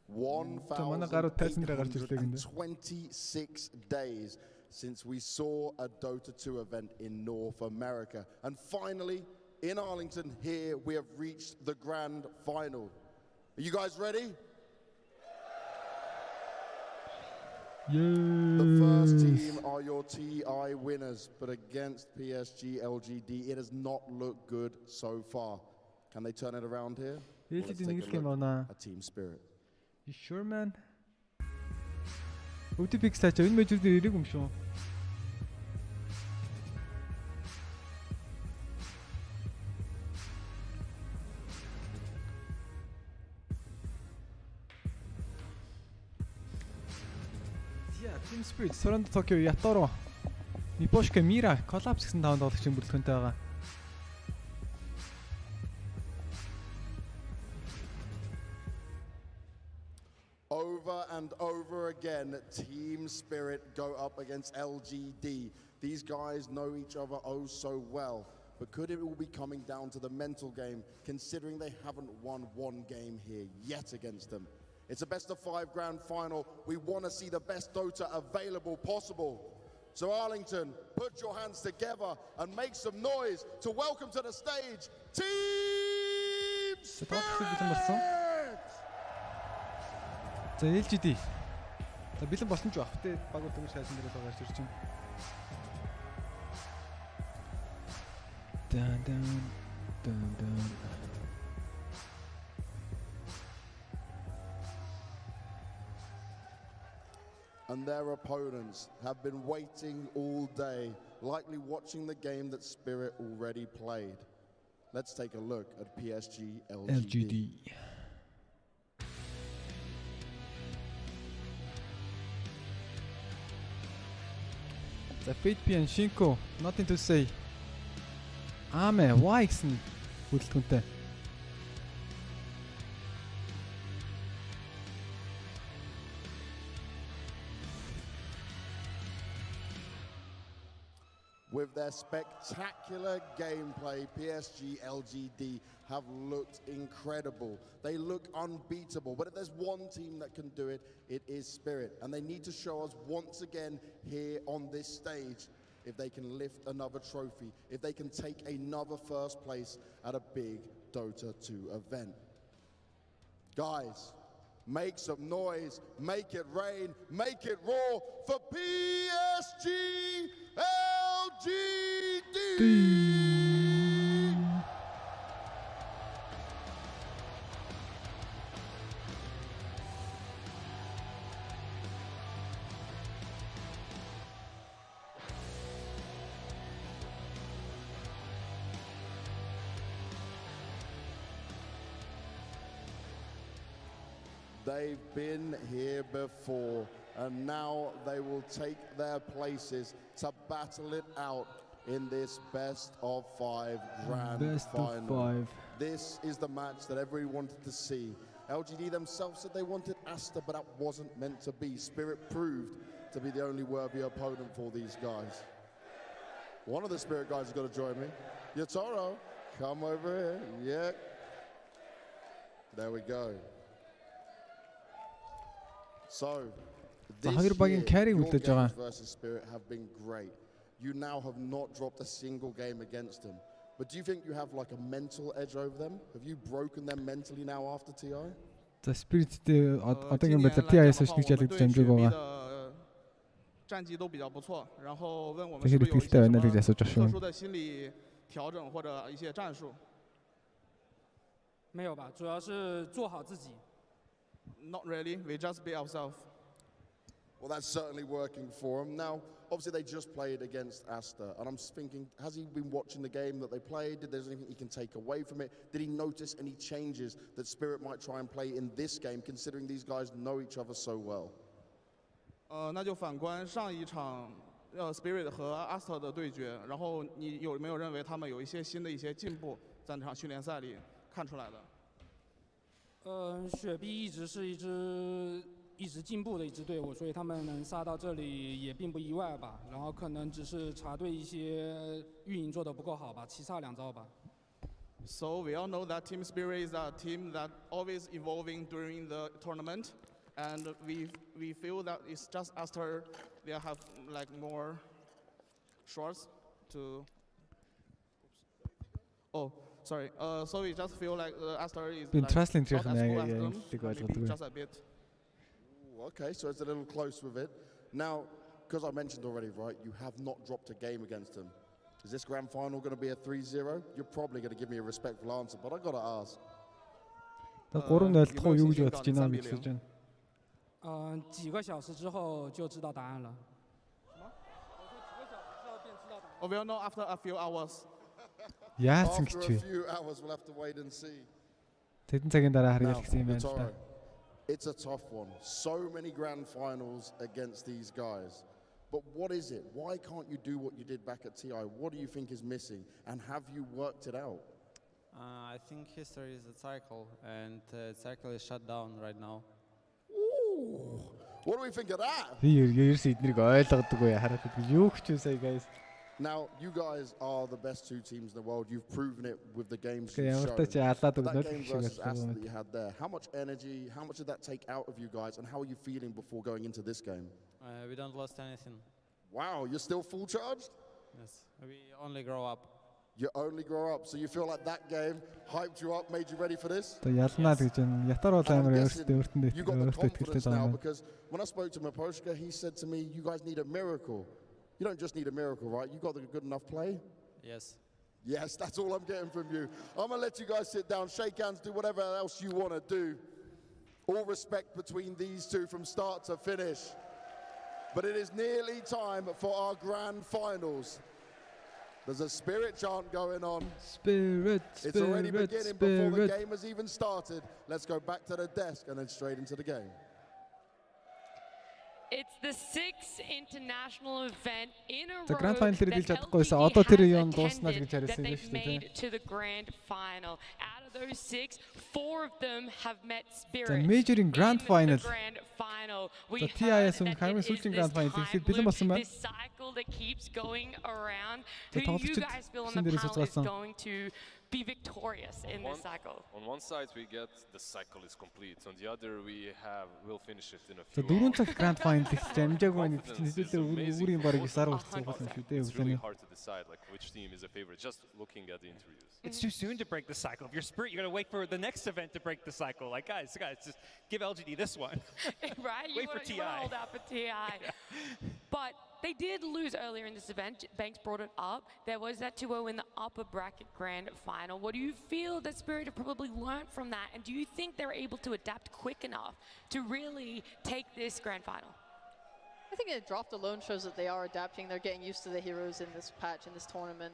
1,826 days since we saw a Dota 2 event in North America. And finally, in Arlington, here we have reached the grand final. Are you guys ready? The first team are your TI winners, but against PSG.LGD, it has not looked good so far. Can they turn it around here? Let's take a look at Team Spirit. You sure, man? OTP стач энэ мэжүүдээр ирэх юм шүү. Team Spirit, Toronto, Tokyo, Yatoro, Miposhka, Mira, collapse гэсэн таван тоглогчийн бүрэлдэхүүнтэй байгаа. Over and over again, Team Spirit go up against LGD. These guys know each other oh so well. But could it all be coming down to the mental game, considering they haven't won one game here yet against them? It's a best-of-5 grand final. We want to see the best Dota available possible. So Arlington, put your hands together and make some noise to welcome to the stage, Team Spirit! За LGD. За бэлэн болсон ч баг. Тэ багууд төгс хайсан дээр л гарч ирж байна. Dun. And their opponents have been waiting all day, likely watching the game that Spirit already played. Let's take a look at PSG.LGD. The Fate and Shinko, nothing to say. Ame, why гэсэн хөдөлгөөнтэй. With their spectacular gameplay, PSG.LGD have looked incredible. They look unbeatable. But if there's one team that can do it, it is Spirit. And they need to show us once again here on this stage if they can lift another trophy, if they can take another first place at a big Dota 2 event. Guys, make some noise, make it rain, make it roar for PSG.LGD! They've been here before, and now they will take their places to battle it out in this best-of-5 grand final. This is the match that everyone wanted to see. LGD themselves said they wanted Aster, but that wasn't meant to be. Spirit proved to be the only worthy opponent for these guys. One of the Spirit guys has got to join me. Yatoro, come over here. Yeah. There we go. So, this year, your games versus Spirit have been great. You now have not dropped a single game against them. But do you think you have like a mental edge over them? Have you broken them mentally now after TI? The Spirit одоогийн байдлаар TI-с нэг ялагдаж амжиг байгаа. 战绩都比较不错，然后问我们 是不是有一些特殊的心理调整或者一些战术？没有吧，主要是做好自己。 Not really. We just be ourselves. Well, that's certainly working for him. Now, obviously, they just played against Aster, and I'm just thinking, has he been watching the game that they played? Did there's anything he can take away from it? Did he notice any changes that Spirit might try and play in this game, considering these guys know each other so well? 那就反观上一场Spirit 和 Aster 的对决，然后你有没有认为他们有一些新的一些进步，在那场训练赛里看出来的？雪碧一直是一直进步的一支队伍，所以他们能杀到这里也并不意外吧。然后可能只是茶队一些运营做得不够好吧，棋差2招吧。So we all know that Team Spirit is a team that always evolving during the tournament, and we feel that it's just after they have like more shots to. Oh, sorry. So we just feel like Aster is like not as cool as them, just a bit. Okay, so it's a little close with it. Now, because I mentioned already, right, you have not dropped a game against them. Is this grand final going to be a 3-0? You're probably going to give me a respectful answer, but I got to ask. 3-0 юу гэж бодож байна гэж хэлж байна. 几个小时之后就知道答案了。Oh, we'll know after a few hours. Яасан гэж вэ? After a few hours, we'll have to wait and see. Тэдэн цагийн дараа харъя гэсэн юм байна л да. It's a tough one. So many grand finals against these guys. But what is it? Why can't you do what you did back at TI? What do you think is missing? And have you worked it out? I think history is a cycle, and the cycle is shut down right now. Ooh. What do we think of that? Now, you guys are the best two teams in the world. You've proven it with the games you've shown. That game versus Aster that you had there, how much energy, how much did that take out of you guys, and how are you feeling before going into this game? We don't lost anything. Wow, you're still full charged? Yes, we only grow up. You only grow up, so you feel like that game hyped you up, made you ready for this? You got the confidence now, because when I spoke to Maposhka, he said to me, you guys need a miracle. You don't just need a miracle, right? You got the good enough play? Yes. Yes, that's all I'm getting from you. I'm going to let you guys sit down, shake hands, do whatever else you want to do. All respect between these two from start to finish. But it is nearly time for our grand finals. There's a Spirit chant going on. Spirit, It's already beginning before the game has even started. Let's go back to the desk and then straight into the game. It's the 6th international event in a The row grand final that хэлж LGD чадахгүй одоо тэр юм дууснаа has гэж харсан attended юм that шүү they've дээ. made to the grand final. Out of those 6, 4 of them have met Spirit. The majoring grand final. In the grand final. We The heard TIS-ын that хамгийн it is сүүлийн this grand final time тэгэхээр бэлэн болсон loop, байна. this cycle that keeps going around. The Who you тоглогчид guys feel on шинэ the дээрээс panel is уцгаасан. going to be victorious in this cycle? On one side we get the cycle is complete. On the other we'll finish it in a За few 4 hours. цаг grand final их амжаагүй байна. Хэдүүлээ өөрийн барыг сар болсон байсан шүү дээ. It's really hard to decide like which team is a favorite just looking at the interviews. It's too soon to break the cycle. If you're Spirit, you got to wait for the next event to break the cycle. Like guys, just give LGD this one. Right? Wait for TI. Hold out for TI. But they did lose earlier in this event. Banks brought it up. There was that 2-0 in the upper bracket grand final. What do you feel that Spirit have probably learned from that? And do you think they're able to adapt quick enough to really take this grand final? I think the draft alone shows that they are adapting. They're getting used to the heroes in this patch, in this tournament.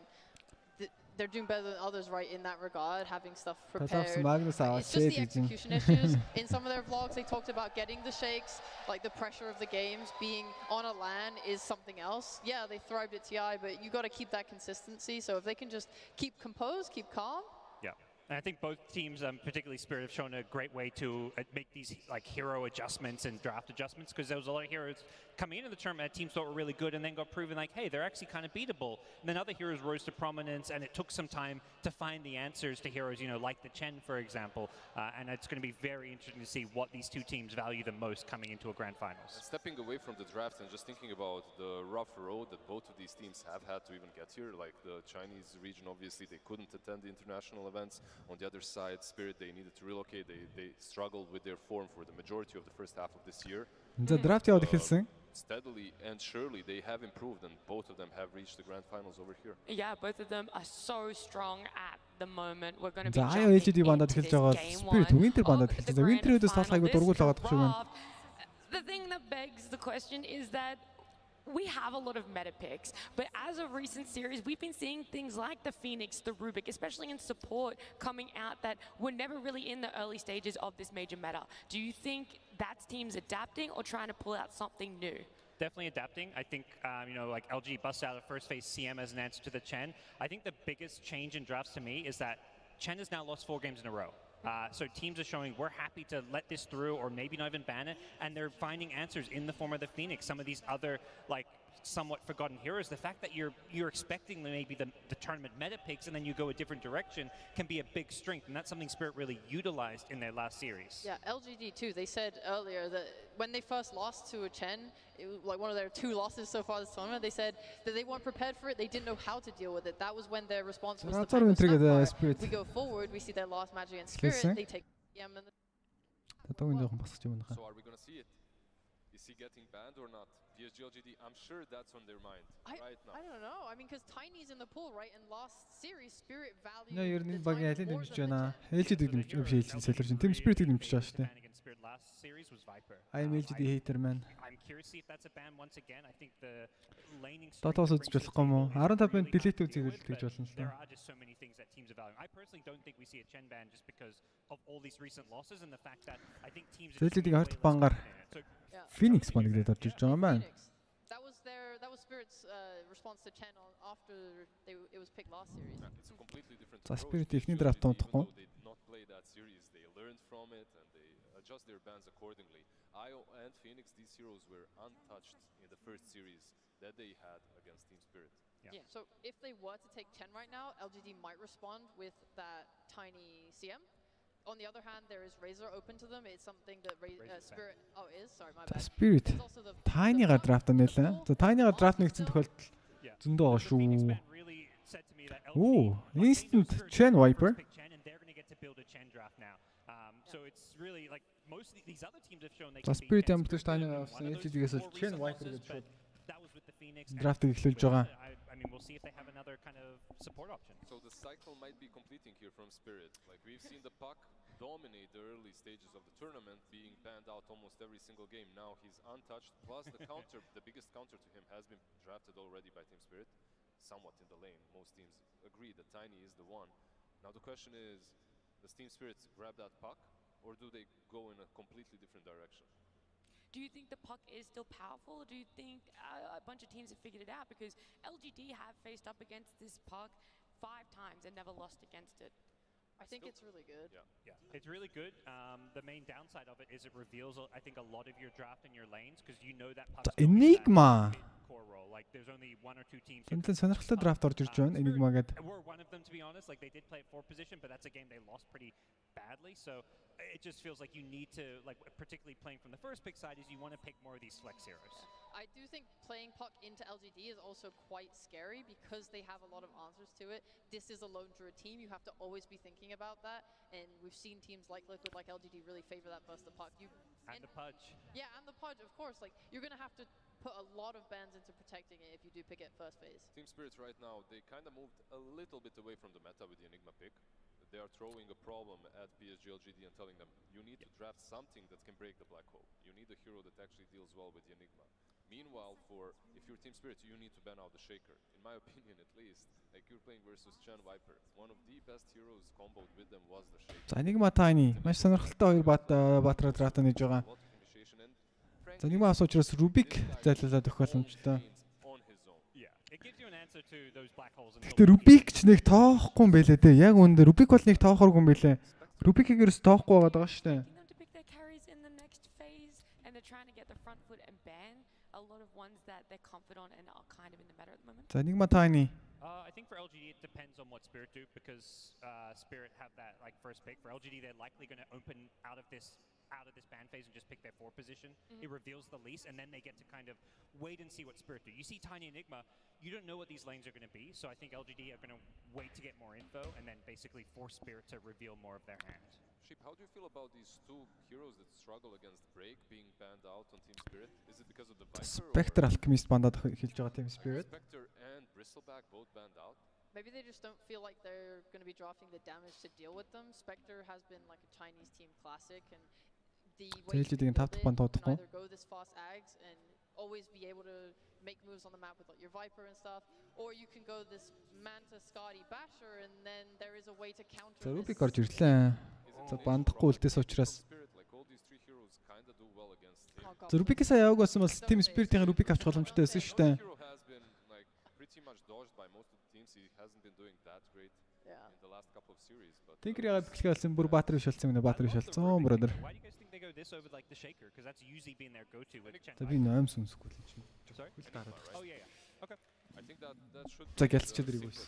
They're doing better than others, right, in that regard, having stuff prepared. It's just the execution issues. In some of their vlogs, they talked about getting the shakes, like the pressure of the games, being on a LAN is something else. Yeah, they thrived at TI, but you got to keep that consistency. So if they can just keep composed, keep calm. Yeah. And I think both teams, particularly Spirit, have shown a great way to make these like hero adjustments and draft adjustments, because there was a lot of heroes coming into the tournament that teams thought were really good and then got proven like, hey, they're actually kind of beatable. And then other heroes rose to prominence, and it took some time to find the answers to heroes, you know, like the Chen, for example. And it's going to be very interesting to see what these two teams value the most coming into a grand finals. And stepping away from the draft and just thinking about the rough road that both of these teams have had to even get here, like the Chinese region, obviously they couldn't attend the international events. On the other side, Spirit, they needed to relocate. They struggled with their form for the majority of the first half of this year. The draft яваад эхэлсэн. Steadily and surely they have improved, and both of them have reached the grand finals over here. Yeah, both of them are so strong at the moment. We're going to be За jumping LGD бандад into эхэлж this байгаа game Spirit one Winter бандад of эхэлсэн. the За grand Winter-өөс final. таслахыг This дургуул байгаа гэх юм байна. draft, the thing that begs the question is that we have a lot of meta picks, but as of recent series, we've been seeing things like the Phoenix, the Rubik, especially in support, coming out that were never really in the early stages of this major meta. Do you think that's teams adapting or trying to pull out something new? Definitely adapting. I think, like LG busted out of first phase CM as an answer to the Chen. I think the biggest change in drafts to me is that Chen has now lost 4 games in a row. So teams are showing we're happy to let this through or maybe not even ban it, and they're finding answers in the form of the Phoenix. Some of these other somewhat forgotten heroes, the fact that you're expecting maybe the tournament meta picks and then you go a different direction can be a big strength, and that's something Spirit really utilized in their last series. Yeah, LGD too, they said earlier that when they first lost to a Chen, it was like one of their 2 losses so far this tournament, they said that they weren't prepared for it, they didn't know how to deal with it. That was when their response was the we go forward, we see their last match against Spirit, they take EM and So are we going to see it? Is he getting banned or not? PSG.LGD, I'm sure that's on their mind right now. I don't know. I mean, because Tiny's in the pool, right? And last series, Spirit valued ер нь баг ялын дэмжиж байна. LGD дэмжиж биш LGD солирч. Team Spirit-ийг дэмжиж байгаа шүү дээ. I am LGD hater man. I'm curious to see if that's a ban once again. I think the laning Дотоос үзэж болохгүй мó? 15% delete үзье гэж болно л there да. are just so many things that teams are valuing. I personally don't think we see a Chen ban just because of all these recent losses and the fact that I think teams are LGD-ийг хорт бангаар Phoenix банагдаад орж ирж байгаа юм байна. That was Spirit's response to Chen after it was picked last series. It's a completely different За approach. Spirit ихний драфт унтахгүй. They did not play that series. They learned from it and they adjust their bans accordingly. IO and Phoenix, these heroes were untouched in the first series that they had against Team Spirit. Yeah. So if they were to take Chen right now, LGD might respond with that tiny CM. On the other hand, there is Razor open to them. It's something that Spirit is. Sorry, my bad. Spirit Tiny-гаар драфт нэлээ. За Tiny-гаар драфт нэгсэн тохиолдол зөндөө байгаа шүү. Оо, instant Chen Viper. So it's really like most of these other teams have shown they За Spirit юм бүтэж Tiny-гаар авсан LGD-гээс л Chen Viper гэж шууд драфт эхлүүлж байгаа. I mean, we'll see if they have another kind of support option. So the cycle might be completing here from Spirit. Like we've seen the puck dominate the early stages of the tournament, being banned out almost every single game. Now he's untouched. Plus the counter, the biggest counter to him has been drafted already by Team Spirit, somewhat in the lane. Most teams agree that Tiny is the one. Now the question is, does Team Spirit grab that puck, or do they go in a completely different direction? Do you think the puck is still powerful, or do you think a bunch of teams have figured it out? Because LGD have faced up against this puck 5 times and never lost against it. I think it's really good. Yeah, it's really good. The main downside of it is it reveals, I think, a lot of your draft in your lanes because you know that puck. Enigma. Core role. Like there's only 1 or 2 teams. Тэнцэн сонирхолтой драфт орж ирж байна. Enigma гэдэг. We're one of them, to be honest. Like they did play at 4 position, but that's a game they lost pretty badly. So it just feels like you need to, like, particularly playing from the first pick side, is you want to pick more of these flex heroes. I do think playing puck into LGD is also quite scary because they have a lot of answers to it. This is a lone druid team. You have to always be thinking about that. And we've seen teams like Liquid, like LGD, really favor that burst the puck. And the Pudge. Yeah, and the Pudge, of course. Like you're going to have to put a lot of bans into protecting it if you do pick it first phase. Team Spirits right now, they kind of moved a little bit away from the meta with the Enigma pick. They are throwing a problem at PSG.LGD and telling them, you need to draft something that can break the black hole. You need a hero that actually deals well with the Enigma. Meanwhile, if you're Team Spirit, you need to ban out the Shaker. In my opinion, at least, like you're playing versus Chen Viper. One of the best heroes comboed with them was the Shaker. За Enigma Tiny маш сонирхолтой 2 батраа драфт нэж байгаа. За Enigma асууж учраас Rubik зайлуулаад өгөх боломжтой. Гэхдээ Rubik ч нэг тоохгүй юм байлээ дээ. Яг үүндээ Rubik бол нэг тоохоргүй юм байлээ. Rubik-ийг ерөөс тоохгүй байгаа даа шүү дээ. За Enigma Tiny. I think for LGD it depends on what Spirit do because Spirit have that like first pick. For LGD they're likely going to open out of this ban phase and just pick their 4 position. It reveals the least and then they get to kind of wait and see what Spirit do. You see Tiny Enigma, you don't know what these lanes are going to be, so I think LGD are going to wait to get more info and then basically force Spirit to reveal more of their hand. Sheep, how do you feel about these 2 heroes that struggle against break being banned out on Team Spirit? Is it because of the Viper? Spectre Alchemist бандаад эхэлж байгаа Team Spirit. Spectre and Bristleback both banned out. Maybe they just don't feel like they're going to be drafting the damage to deal with them. Spectre has been like a Chinese team classic, and the way you LGD-ийн build 5 it, дахь банд you can тоодохгүй. either go this fast ags and always be able to make moves on the map with like your Viper and stuff, or you can go this Manta Scotty Basher and then there is a way to counter За this. Rubik орж ирлээ. За бандахгүй үлдээс учраас. За Rubik сая яваг болсон бол Team Spirit-ийн Rubik авчих боломжтой байсан шүү дээ. Tinker яагаад бичлэгээ болсон бүр Баатар биш болсон юм нэ Баатар биш болсон brother. За би 8 сүнсгүй л чинь. Хөл гараад. За гэлцчихэд ирэх байсан.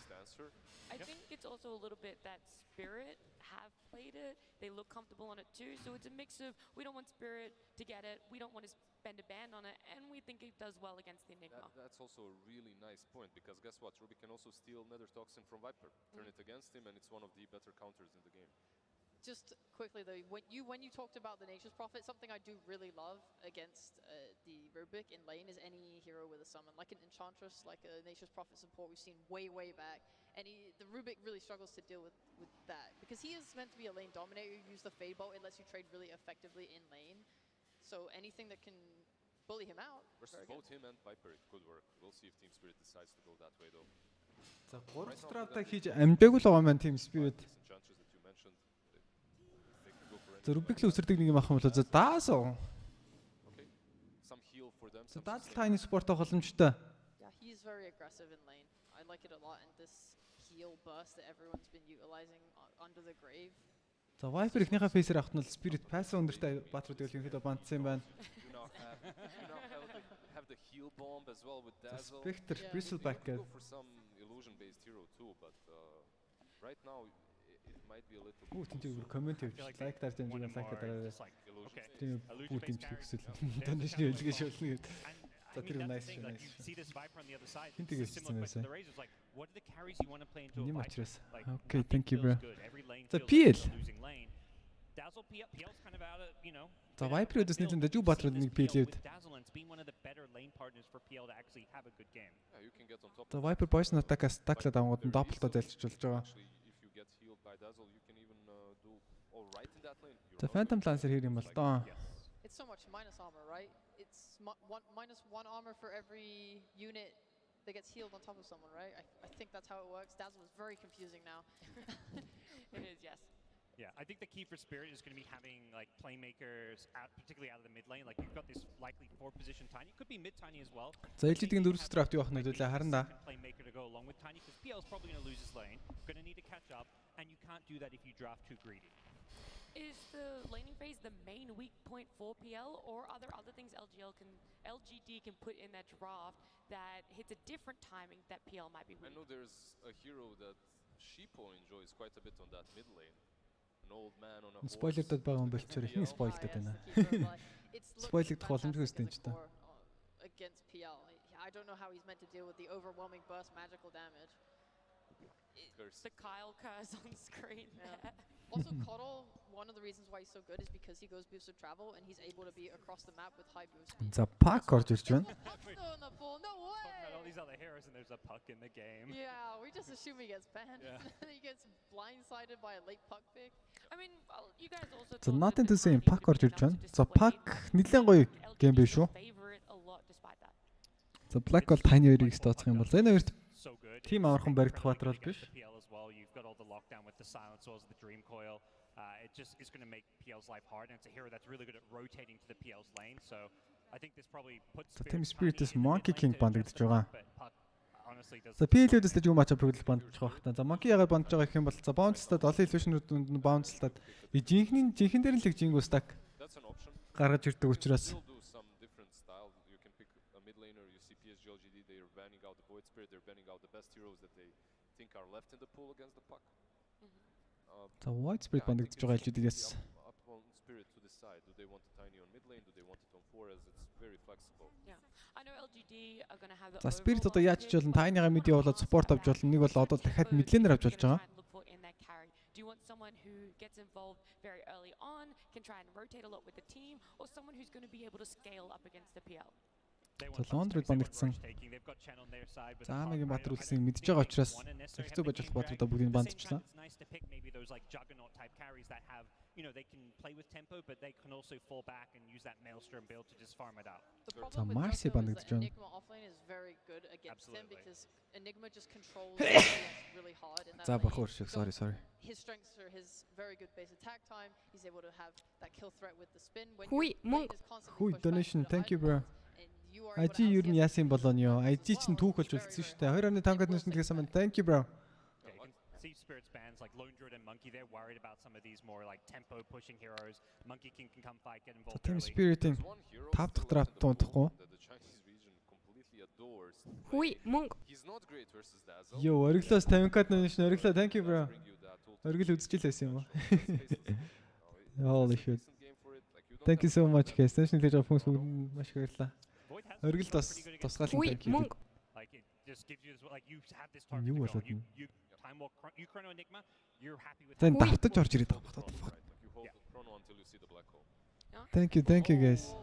I think it's also a little bit that Spirit have played it. They look comfortable on it too. So it's a mix of we don't want Spirit to get it, we don't want to spend a ban on it, and we think it does well against the Enigma. That's also a really nice point because guess what? Ruby can also steal Nether Toxin from Viper, turn it against him, and it's one of the better counters in the game. Just quickly though, when you talked about the Nature's Prophet, something I do really love against the Rubik in lane is any hero with a summon, like an Enchantress, like a Nature's Prophet support we've seen way back. And the Rubik really struggles to deal with that because he is meant to be a lane dominator. You use the Fade Bolt, it lets you trade really effectively in lane. So anything that can bully him out. Versus both him and Viper, it could work. We'll see if Team Spirit decides to go that way though. За 3 стратаа хийж амжаагүй л байгаа маань Team Spirit. За Rubik л үсэрдэг нэг юм авах юм бол за даасаа. За даасаа таны спорт авах боломжтой. Yeah, he's very aggressive in lane. I like it a lot in this heal burst that everyone's been utilizing under the grave. За Viper ихнийхээ фейсээр авах нь бол Spirit пасс өндөртэй Баатруудыг л ерөнхийдөө бандсан юм байна. Have the heal bomb as well with Dazzle. Spectre, Bristleback. Go for some illusion based hero too, but right now it might be a little. Үу тэнцээ бүр коммент хийж лайк дарж амжиг лайк дараарай. Тийм үу тэнцээ хүсэл. Донешны хэлгээ шуулна гэдэг. За тэр nice шүү. Хин тэгэж хэлсэн байсан. Ним учраас. Okay, thank you bro. За PL. За Viper өдөөс нийлэн дэжүү Баатрууд нэг PL-д. За Viper boys attack-аас таклаад авангууд нь double-тоо залжуулж байгаа. За Phantom Lancer хэр юм бол доо. It's so much minus armor, right? It's minus one armor for every unit that gets healed on top of someone, right? I think that's how it works. Dazzle is very confusing now. It is, yes. Yeah, I think the key for Spirit is going to be having like playmakers, particularly out of the mid lane. Like you've got this likely 4-position Tiny. It could be mid Tiny as well. За LGD-ийн 4 draft юу авах нэдүүлээ харна да. Playmaker to go along with Tiny because PL's probably going to lose his lane. Going to need to catch up, and you can't do that if you draft too greedy. Is the laning phase the main weak point for PL, or are there other things LGD can put in that draft that hits a different timing that PL might be weak? I know there's a hero that Sheepo enjoys quite a bit on that mid lane. An old man on a horse. Spoiler-дод байгаа юм болчихоор ихний spoil-дод байна. Spoil-ийг боломжгүй юм ч та. Against PL. I don't know how he's meant to deal with the overwhelming burst magical damage. The Kyle curse on screen there. Also, Coddle, one of the reasons why he's so good is because he goes boosted travel and he's able to be across the map with high boost speed. За Puck орж ирж байна. No way! All these other heroes and there's a Puck in the game. Yeah, we just assume he gets banned. Yeah. He gets blindsided by a late Puck pick. I mean, you guys also. За nothing to say Puck орж ирж байна. За Puck нэлээд гоё гейм биш шүү. За Black бол таны хоёрыг стооцох юм бол энэ хоёрт тим авархан баригдах баатар бол биш. You've got all the lockdown with the silencers, the dream coil. It just is going to make PL's life hard, and it's a hero that's really good at rotating to the PL's lane. So I think this probably puts. За Team Spirit-с Monkey King бандагдж байгаа. За PL-өөс л юу матч апрыг бандж байгаа байна. За Monkey ягаад бандж байгаа гэх юм бол за bounce-тад олон illusion-ууд нь bounce-тад жинхэнэ дээр л жинг устак гаргаж ирдэг учраас. PSG.LGD, they're banning out the Void Spirit, they're banning out the best heroes that they think are left in the pool against the Puck. За Void Spirit бандагдж байгаа LGD-ээс. Up on Spirit to decide, do they want a Tiny on mid lane, do they want it on 4 as it's very flexible. Yeah. I know LGD are going to have the. За Spirit одоо яаж ч болно Tiny-га mid явуулаад support авч болно. Нэг бол одоо дахиад mid lane-ээр авч болж байгаа. Do you want someone who gets involved very early on, can try and rotate a lot with the team, or someone who's going to be able to scale up against the PL? Лондрид бандагдсан. Заамигийн Баатар үлсийг мэдж байгаа учраас хэцүү байж болох Баатаруудаа бүгдийг бандчлаа. За Марси бандагдж байна. За бахуур шиг sorry. His strengths are his very good base attack time. He's able to have that kill threat with the spin. Hui donation, thank you bro. IG юу нь яасан болооно ёо. IG чинь түүх болж үлдсэн шүү дээ. 2.5 donation тэгсэн маань thank you bro. Spirits bands like Lone Druid and Monkey, they're worried about some of these more like tempo pushing heroes. Monkey King can come fight, get involved. Team Spirit-ийн 5 дахь драфт тунтахгүй. Hui Monk. Yo, Orgilоос 50k donation Orgil, thank you bro. Orgil үзчихлээсэн юм уу? Holy shit. Thank you so much guys. Donation хийж байгаа хүмүүс маш их баярлалаа. Orgil тусгаалan thank you. Like it just gives you this like you have this target. You time walk you chrono enigma, you're happy with. Тэн давтаж орж ирээд байгаа байна. Thank you guys.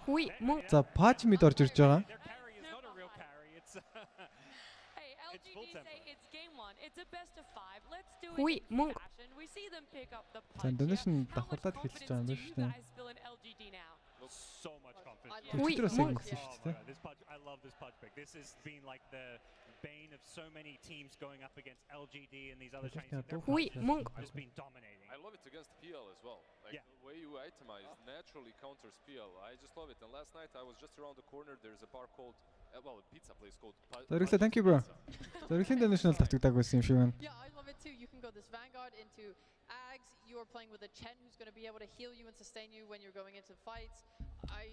Hui Monk. За паж мид орж ирж байгаа. Hey, LGD say it's game 1. It's a best of 5. Let's do it. Hui Monk. We see them pick up the За donation давхарлаад хэлж байгаа юм байна шүү дээ. LGD now. So much confidence. I love this pudge pick. This has been like the bane of so many teams going up against LGD and these other Chinese. Hui Monk. Has been dominating. I love it against PL as well. Like the way you itemize naturally counters PL. I just love it. And last night I was just around the corner. There's a bar called a pizza place called. Orgil, thank you bro. Orgil donation татдаг байсан юм шиг байна. Yeah, I love it too. You can go this Vanguard into Ags. You are playing with a Chen who's going to be able to heal you and sustain you when you're going into fights.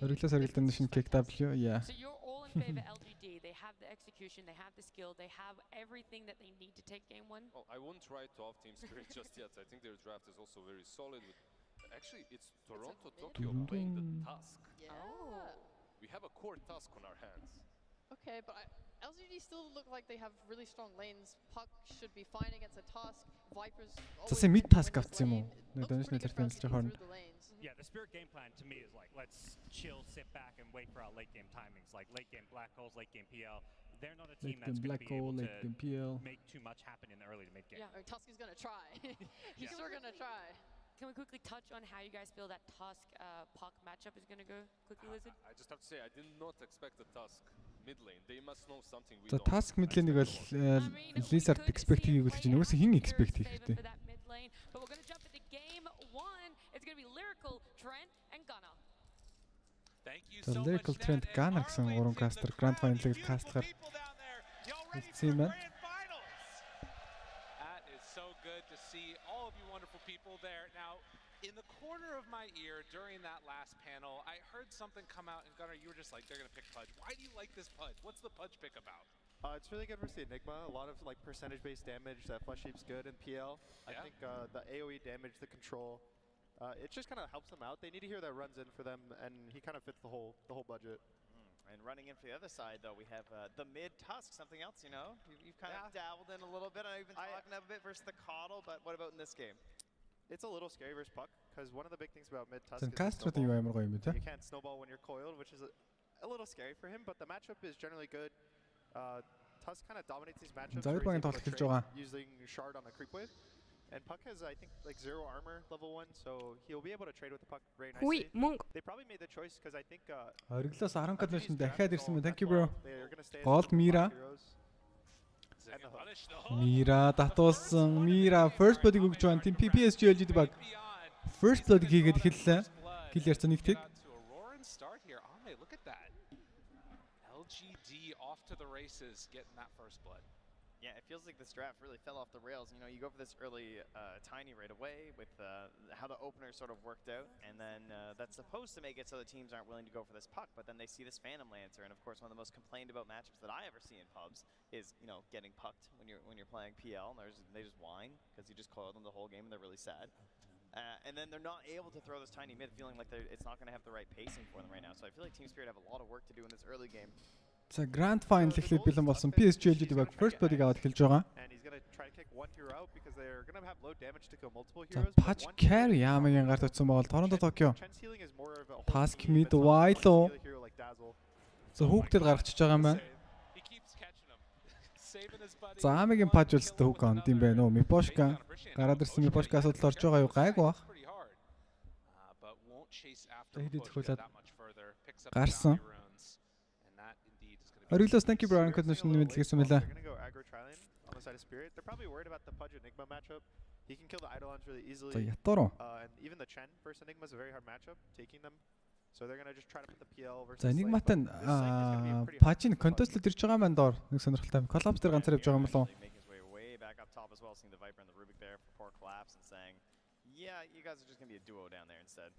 Orgil's donation KW, yeah. So you're all in favor LGD. They have the execution, they have the skill, they have everything that they need to take game 1. Well, I wouldn't try to off Team Spirit just yet. I think their draft is also very solid. Actually, it's Toronto, Tokyo playing the Tusk. Yeah. We have a core Tusk on our hands. Okay, but LGD still look like they have really strong lanes. Puck should be fine against a Tusk. Vipers. Засаа mid task авсан юм уу? Donation хэлсэн чинь хоорно. Yeah, the Spirit game plan to me is like, let's chill, sit back, and wait for our late game timings. Like late game Black Holes, late game PL. They're not a team that's going to be able to make too much happen in the early to mid game. Yeah, Tusk is going to try. He's sure going to try. Can we quickly touch on how you guys feel that Tusk Puck matchup is going to go? Quickly, Lizard. I just have to say, I did not expect the Tusk mid lane. They must know something we За don't. Tusk mid lane-ийг бол Lizard expect хийгээгүй л гэж байна. Уусаа хин expect хийхтэй. But we're going to jump into game 1. It's going to be Lyrical, Trent, and Gunnar. Thank you so much. Lyrical Trent Gunnar гэсэн 3 caster Grand Final-ыг кастлахаар хэлсэн байна. That is so good to see all of you wonderful people there. Now, in the corner of my ear during that last panel, I heard something come out, and Gunnar, you were just like, they're going to pick Pudge. Why do you like this Pudge? What's the Pudge pick about? It's really good versus the Enigma. A lot of like percentage-based damage. That Flesh Heap's good in PL. I think the AoE damage, the control, it just kind of helps them out. They need a hero that runs in for them, and he kind of fits the whole budget. And running in for the other side, though, we have the mid Tusk, something else, you know? You've kind of dabbled in a little bit. I know you've been talking a bit versus the Coddle, but what about in this game? It's a little scary versus Puck, because one of the big things about mid Tusk is you can't snowball when you're coiled, which is a little scary for him, but the matchup is generally good. Tusk kind of dominates these matchups using Shard on a creep wave. And Puck has, I think, like 0 armor level 1, so he'll be able to trade with the Puck very nicely. They probably made the choice because I think Orgil's 10 donation дахиад ирсэн мэн. Thank you bro. Gold Mira. Mira татуулсан. Mira first blood-ыг өгч байгаа. Team PSG.LGD баг. First blood-ыг хийгээд эхэллээ. Kill ярьсан нэгтэйг. LGD off to the races, getting that first blood. Yeah, it feels like this draft really fell off the rails. You know, you go for this early Tiny right away with how the opener sort of worked out, and then that's supposed to make it so the teams aren't willing to go for this Puck, but then they see this Phantom Lancer, and of course one of the most complained about matchups that I ever see in pubs is, you know, getting pucked when you're playing PL, and they just whine because you just coil them the whole game and they're really sad. And then they're not able to throw this tiny mid, feeling like it's not going to have the right pacing for them right now. So I feel like Team Spirit have a lot of work to do in this early game. За Grand Final эхлэх бэлэн болсон PSG.LGD баг first blood-ыг аваад эхэлж байгаа. За Patch Carry яамагийн гарт утсан бол Toronto Tokyo. Task mid Wilo. За хүүхдэд гаргачихж байгаа юм байна. За Амигийн паж үлстэй хүүг онд юм байна уу? Мипошка гараад ирсэн Мипошка асуудал орж байгаа юу? Гайгүй бах. За хэд зөвхөлээд гарсан. Orgil, thank you bro. Continuation мэдэлгэсэн мэлээ. He can kill the Eidolons really easily. За ятаруу. And even the Chen versus Enigma is a very hard matchup, taking them. So they're going to just try to put the PL versus. За Enigma-тай пажийн контестлд ирж байгаа маань доор нэг сонирхолтой. Collapse дээр ганцаар явж байгаа юм болов уу? Yeah, you guys are just going to be a duo down there instead.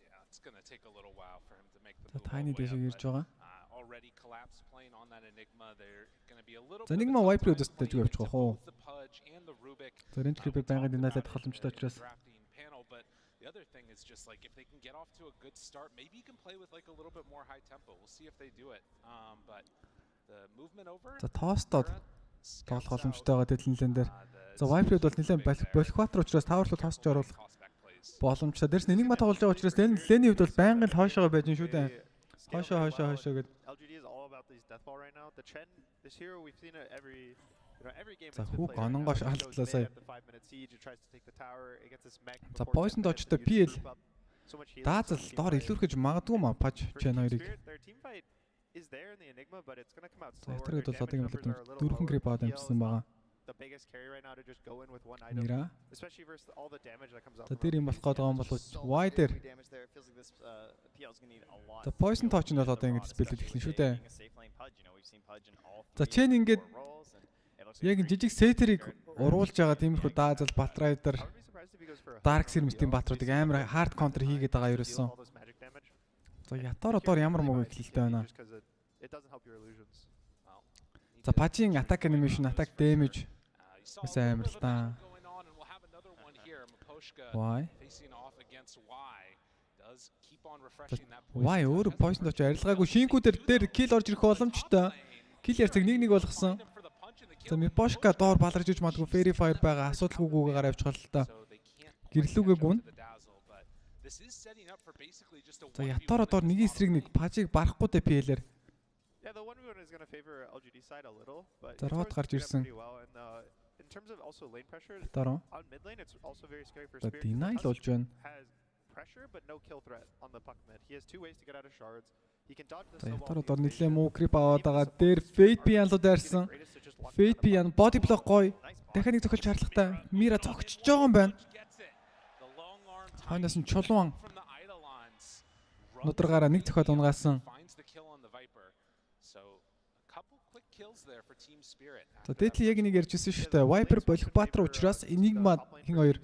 Yeah, it's going to take a little while for him to make the tiny дэш ирж байгаа. Already collapse playing on that Enigma. They're going to be a little. За Enigma wipe үдэстэй ч явж байгаа хөө. За range creep байнгын диналаад халамжтай учраас. But the other thing is just like if they can get off to a good start, maybe you can play with like a little bit more high tempo. We'll see if they do it. But the movement over. За тоостод тоглох боломжтой байгаа дэлгэнлэн дээр. За wipe-д бол нэлээд Болхватер учраас таварлуу тоосч оруулах боломжтой. Дээрс Enigma тоглож байгаа учраас Лений хувьд бол байнгын хойшоогоо байж шүү дээ. Хойшоо гэд. LGD is all about these death ball right now. The Chen, this hero we've seen it every game. За хүүг ононгоош алдлаа сая. За Poison дожтой PL даазал доор илүүрхэж магадгүй маа паж Chen хоёрыг. Is there in the Enigma, but it's going to come out slower. Эсрэг бол одоо юм л дөрвөн грип аваад амжсан байгаа. The biggest carry right now to just go in with one item, especially versus all the damage that comes out. За дээр юм болох гээд байгаа юм бол why дээр. За Poison touch нь бол одоо ингэж спелэд эхлэн шүү дээ. За Chen ингээд яг жижиг сетерийг уруулж байгаа тиймэрхүү даазал Batrider Dark Serum-ийн Batrуудыг амар hard counter хийгээд байгаа ерөөсөн. За ятараа доор ямар муу ихлэлтэй байна. За пажийн attack animation, attack damage сайн амар л та. Why? Why өөр Poison дооч арилгаагүй шинкүүдэр дээр kill орж ирэх боломжтой. Kill ярцаг нэг болгосон. За Мипошка доор баларж иж магадгүй Fairy Fire байгаа асуудалгүйгээр гараа явж байгаа л та. Гэрлүүгээ гүн. За ятараа доор нэг эсрэг нэг пажийг барахгүй дээ PL-ээр. Yeah, the 1v1 is going to favor LGD side a little, but за рот гарч ирсэн. In terms of also lane pressure, on mid lane it's also very scary for Spirit. Deny болж байна. Has pressure but no kill threat on the puck mid. He has two ways to get out of shards. He can dodge the snowball. ятараа доор нэлээ муу крип аваад байгаа. Дээр Fate Pian-луу дайрсан. Fate Pian body block гоё. Дахиад нэг зохиолч шаардлагатай. Мира зогчж байгаа юм байна. Ханаас нь чулуун. Нудрагаараа нэг зохиол унгаасан. За дээдли яг нэг ярьжсэн шүү дээ. Viper болох Batra учраас Enigma хин хоёр,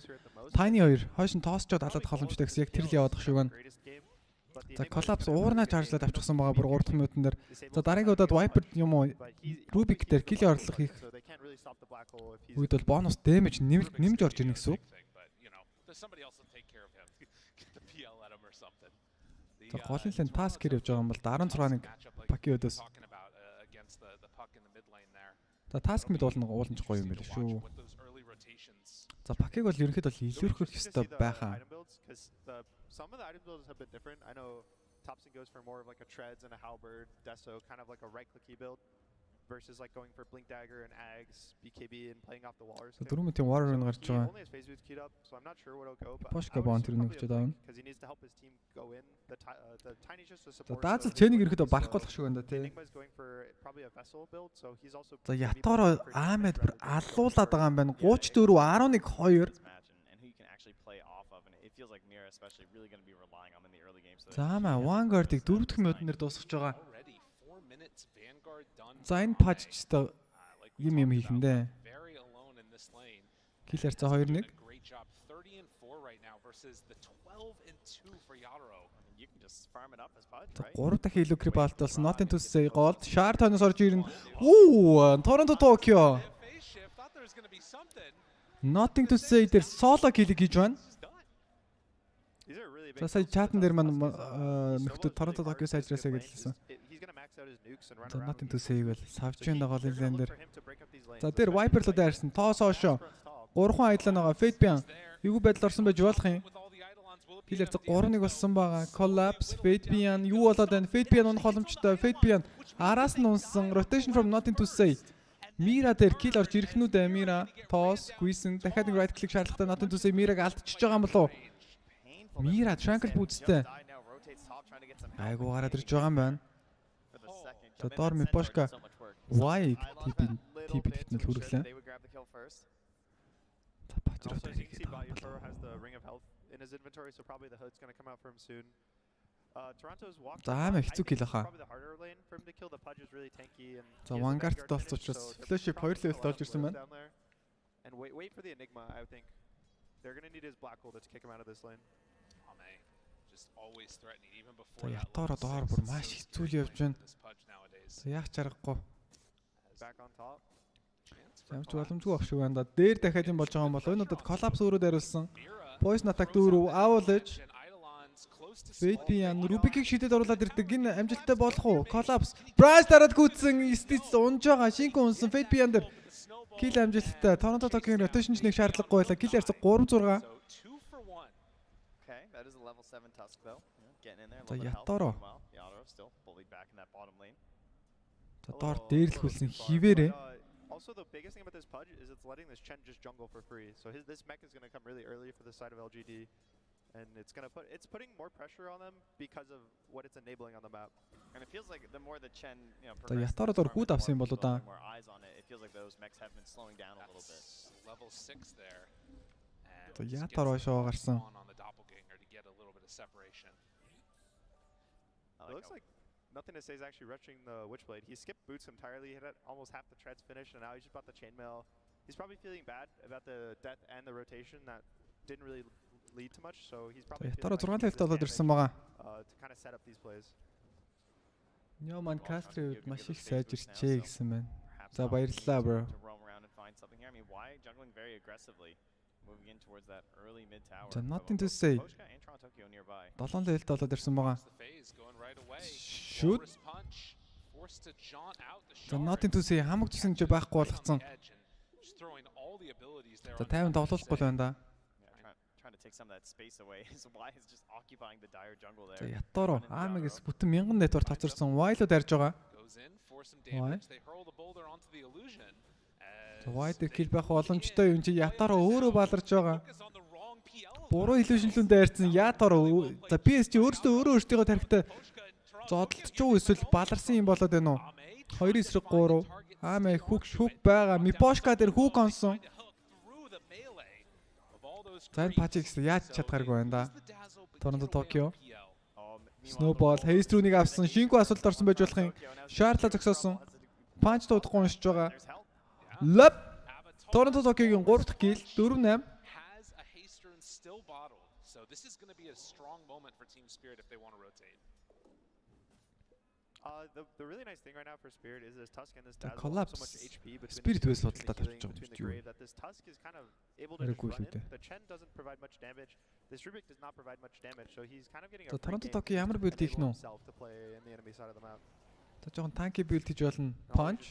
Tiny хоёр хойш нь тоосчод алаад боломжтой гэсэн яг тэр л яваадах шиг байна. За Collapse уурнаа чаржлаад авчихсан байгаа бүр 3 дахь минутын дээр. За дараагийн удаад Viper юм уу Rubik дээр kill орлох хийх. Үед бол бонус damage нэмж орж ирнэ гэсэн үг. За голын лэн task хийж явж байгаа юм бол 16-ыг паки өдөөс. За task мэд уулна ууланч гоё юм байл шүү. За пакиг бол ерөнхийдөө илүүрхэх ёстой байхаа. Some of the item builds have been different. I know Thompson goes for more of like a treads and a halberd, Deso, kind of like a right clicky build versus like going for blink dagger and Ags, BKB and playing off the wallers. За 4 минутын warrior гарч байгаа. Only his phase boots queued up, so I'm not sure what he'll go, but Poshka bond тэр нөгч даав. Because he needs to help his team go in. The Tiny just to support. За даазал Chen-ийг ерөнхийдөө барахгүй болох шиг байна да тий. Enigma is going for probably a vessel build, so he's also. За ятараа Ahmed бүр аллуулаад байгаа юм байна. 34 11 2. Feels like Mira especially really going to be relying on in the early game. За маа Vanguard-ыг 4 дахь минутаар дуусгаж байгаа. За энэ пажчтай юм хийхэндээ. Killer за 2-1. За 3 дахь илүү крип алдсан. Nothing to say gold. Shard тоноос орж ирнэ. Торонто Токио. Nothing to say дээр solo kill-ийг хийж байна. За сая чатан дээр маань нөхдөд Торонто Токио сайжраасаа гэлсэн. За Nothing to say бол савж байна голын лэн дээр. За дээр Viper-луу дайрсан. Тоос оошоо. 3 хан айдлаа байгаа. Fate Pian. Эвгүй байдал орсон байж болох юм. Killer 3-1 болсон байгаа. Collapse, Fate Pian юу болоод байна? Fate Pian унах боломжтой. Fate Pian араас нь унсан. Rotation from nothing to say. Mira дээр kill орж ирэхнүүдээ Mira toss, Guisen дахиад нэг right click шаардлагатай nothing to say Mira-г алдчихж байгаа юм болов уу? Mira Tranquil Boots-тэй. Айгуу гараад ирж байгаа юм байна. За доор Мипошка Y TP битнэл хүргэлээ. За Пачрот хийгээд байгаа. In his inventory, so probably the hood's going to come out for him soon. Toronto's walked. За амар хэцүү kill хаа. Probably the harder lane for him to kill. The Pudge is really tanky and. За Vanguard толцсон учраас Flaship 2 level толж ирсэн байна. And wait for the Enigma. I think they're going to need his black hole to kick him out of this lane. Just always threatening even before. За ятаараа доор бүр маш хэцүү л явж байна. За яах чаргагүй. Back on top. Ямч боломжгүй ах шиг байна да. Дээр дахиад юм болж байгаа юм бол энэ удаад collapse өөрөө дарилсан. Poison attack дөрөв авуулж. Fate Pian Rubik-ийг шидэд оруулаад ирдэг. Энэ амжилттай болох уу? Collapse. Bryce дараад гүйтсэн Stitch унж байгаа. Шинк унсан Fate Pian дээр kill амжилттай. Toronto Tokyo rotation нэг шаардлагагүй байлаа. Kill ярьсан 3-6. Okay, that is a level 7 Tusk though. Getting in there a За little bit Ятаро. Yatoro still fully back in that bottom lane. За доор дээрлэхүүлсэн хивээрээ. Also, the biggest thing about this Pudge is it's letting this Chen just jungle for free. So this mech is going to come really early for the side of LGD, and it's putting more pressure on them because of what it's enabling on the map. And it feels like the more the Chen, За Ятаро доор хүүд авсан юм болоо да. more eyes on it, it feels like those mechs have been slowing down a little bit. Level 6 there. За Ятаро шоо гарсан. On the doppelganger to get a little bit of separation. It looks like Nothing to say is actually rushing the Witchblade. He skipped boots entirely, hit almost half the treads finished, and now he's just about the chainmail. He's probably feeling bad about the death and the rotation that didn't really lead to much, so he's probably feeling like he needs to kind of set up these plays. Ньоман Кастрид маш их сайжирчээ гэсэн байна. За баярлалаа bro. I mean, why juggling very aggressively, moving in towards that early mid tower. So nothing to say. 7 levelд болоод ирсэн байгаа. Shoot. So nothing to say. Хамаг тусан ч байхгүй болгоцсон. За 50 тоглохгүй байна да. Trying to take some of that space away. So why is just occupying the dire jungle there. За Ятаро Амигс бүтэн 1000 network тацарсан. Why л дарж байгаа. Why? Why дээр kill байх боломжтой юм чи Ятаро өөрөө баларж байгаа. Буруу illusion-лүн дайрсан Ятаро. За PSG өөртөө тарихтай зодтолч уу эсвэл баларсан юм болоод байна уу? 2-3 Аме хүүк байгаа. Мипошка дээр хүүк онсон. За энэ Pachix яаж чадхааргүй байна да. Торонто Токио. Snowball Haze рүүнийг авсан. Шингүү асуулт орсон байж болох юм. Шаартла зогсоосон. Punch дуудахгүй уншиж байгаа. Lap. Торонто Токиогийн 3 дахь kill 4-8. So this is going to be a strong moment for Team Spirit if they want to rotate. The really nice thing right now for Spirit is this Tusk and this Dazzle Collapse. so much HP between Spirit the was судалдаад тавьж байгаа юм grave that this Tusk is kind of able to just run in. The Chen doesn't provide much damage. This Rubik does not provide much damage, so he's kind of getting a Торонто Токио ямар build хийх нь вэ? To play in the enemy side of the map. За жоохон tanky build хийж болно. Punch.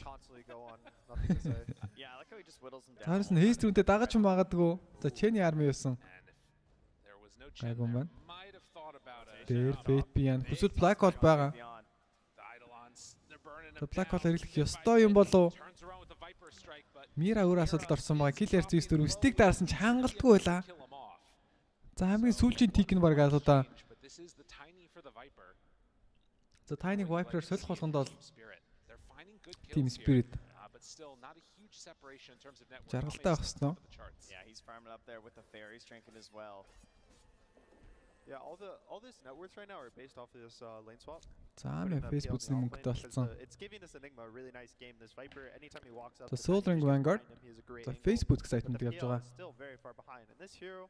Yeah, I like how he just whittles him down. Таарс нь Haze рүүнтэй дагаж магадгүй. За Chen army юусан. Айгуу байна. Тэр Fate Pian хүсэл Black Hole байгаа. За Black Hole хэрэглэх ёстой юм болов. Mira өөр асуудалд орсон байгаа. Kill Air 4 stick даарсан ч хангалтгүй байлаа. За хамгийн сүүлийн тик нь баг асуудаа. За Tiny Viper солих болгонд бол Team Spirit жаргалтай багснаа. Yeah, he's farming up there with the fairies drinking as well. Yeah, all this net worth right now are based off of this lane swap. За амин Facebook-ийн мөнгөтэй болцсон. It's giving this Enigma a really nice game. This Viper anytime he walks up. The Soul Ring Vanguard. The Facebook site-нд явж байгаа. Still very far behind. And this hero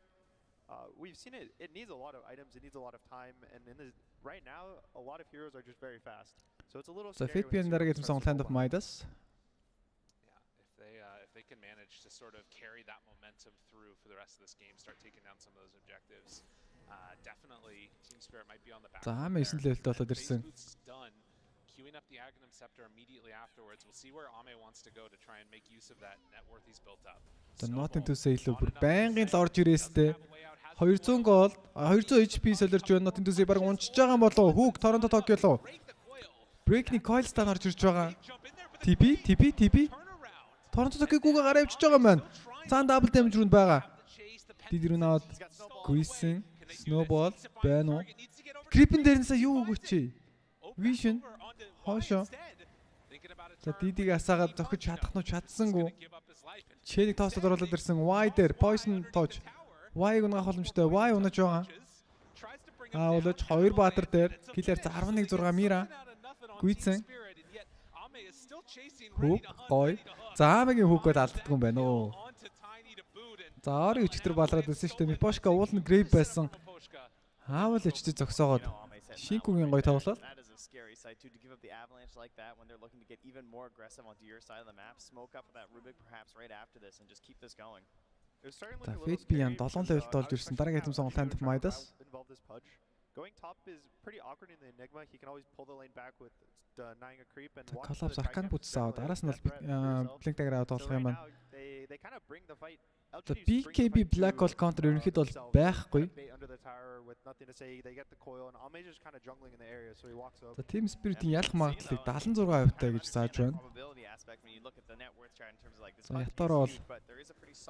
we've seen it needs a lot of items, it needs a lot of time, and right now a lot of heroes are just very fast. So it's a little scary. So Fate Pian дараагийн сонголт Hand of Midas. If they can manage to sort of carry that momentum through for the rest of this game, start taking down some of those objectives, definitely Team Spirit might be on the back. За 9 levelд болоод ирсэн. Queuing up the Aghanim Scepter immediately afterwards. We'll see where Ame wants to go to try and make use of that net worth he's built up. The nothing to say л бүр байнгын л орж ирээстэй. 200 гол 200 HP солирч байна. Тэндээс баг унчиж байгаа юм болов. Хүүг Торонто Токио лөө. Breaking coil стан орж ирж байгаа. TP. Торонто Токио гүгээ гараа авчиж байгаа юм байна. Цаан дабл damage руунд байгаа. Дид рүү наваад Greasing, Snowball байна уу? Creepin дээрнээс юу өгөөч? Vision хоошо. За дидиг асаагаад зохиж чадах нь чадсангүй. Чэнийг тоослоод оруулаад ирсэн. Y дээр Poison тоож. Y-г унгах боломжтой. Y унаж байгаа. Улаж 2 баатар дээр киллер 11-6 Мира. Гүйцэн. Хүүг гой. За Амагийн хүүггээд алддаггүй юм байна уу? За орой өчтөр балраад байсан шүү дээ. Мипошка уулын грейв байсан. Аавал өчтөд зогсоогоод Шинкугийн гой тоглолоо. To give up the avalanche like that when they're looking to get even more aggressive onto your side of the map, smoke up that Rubik perhaps right after this and just keep this going. За FateBN 7 level болж ирсэн. Дараагийн хэм сонголт танд Midas. Going top is pretty awkward in the Enigma. He can always pull the lane back with denying a creep and Collapse Arcan бүтсаа. Араас нь Blink Dagger тоглох юм байна. They kind of bring the fight. The BKB Black Hole counter ерөнхийд бол байхгүй. За Team Spirit-ийн ялах магадлалыг 76% гэж зааж байна. За ятаараа бол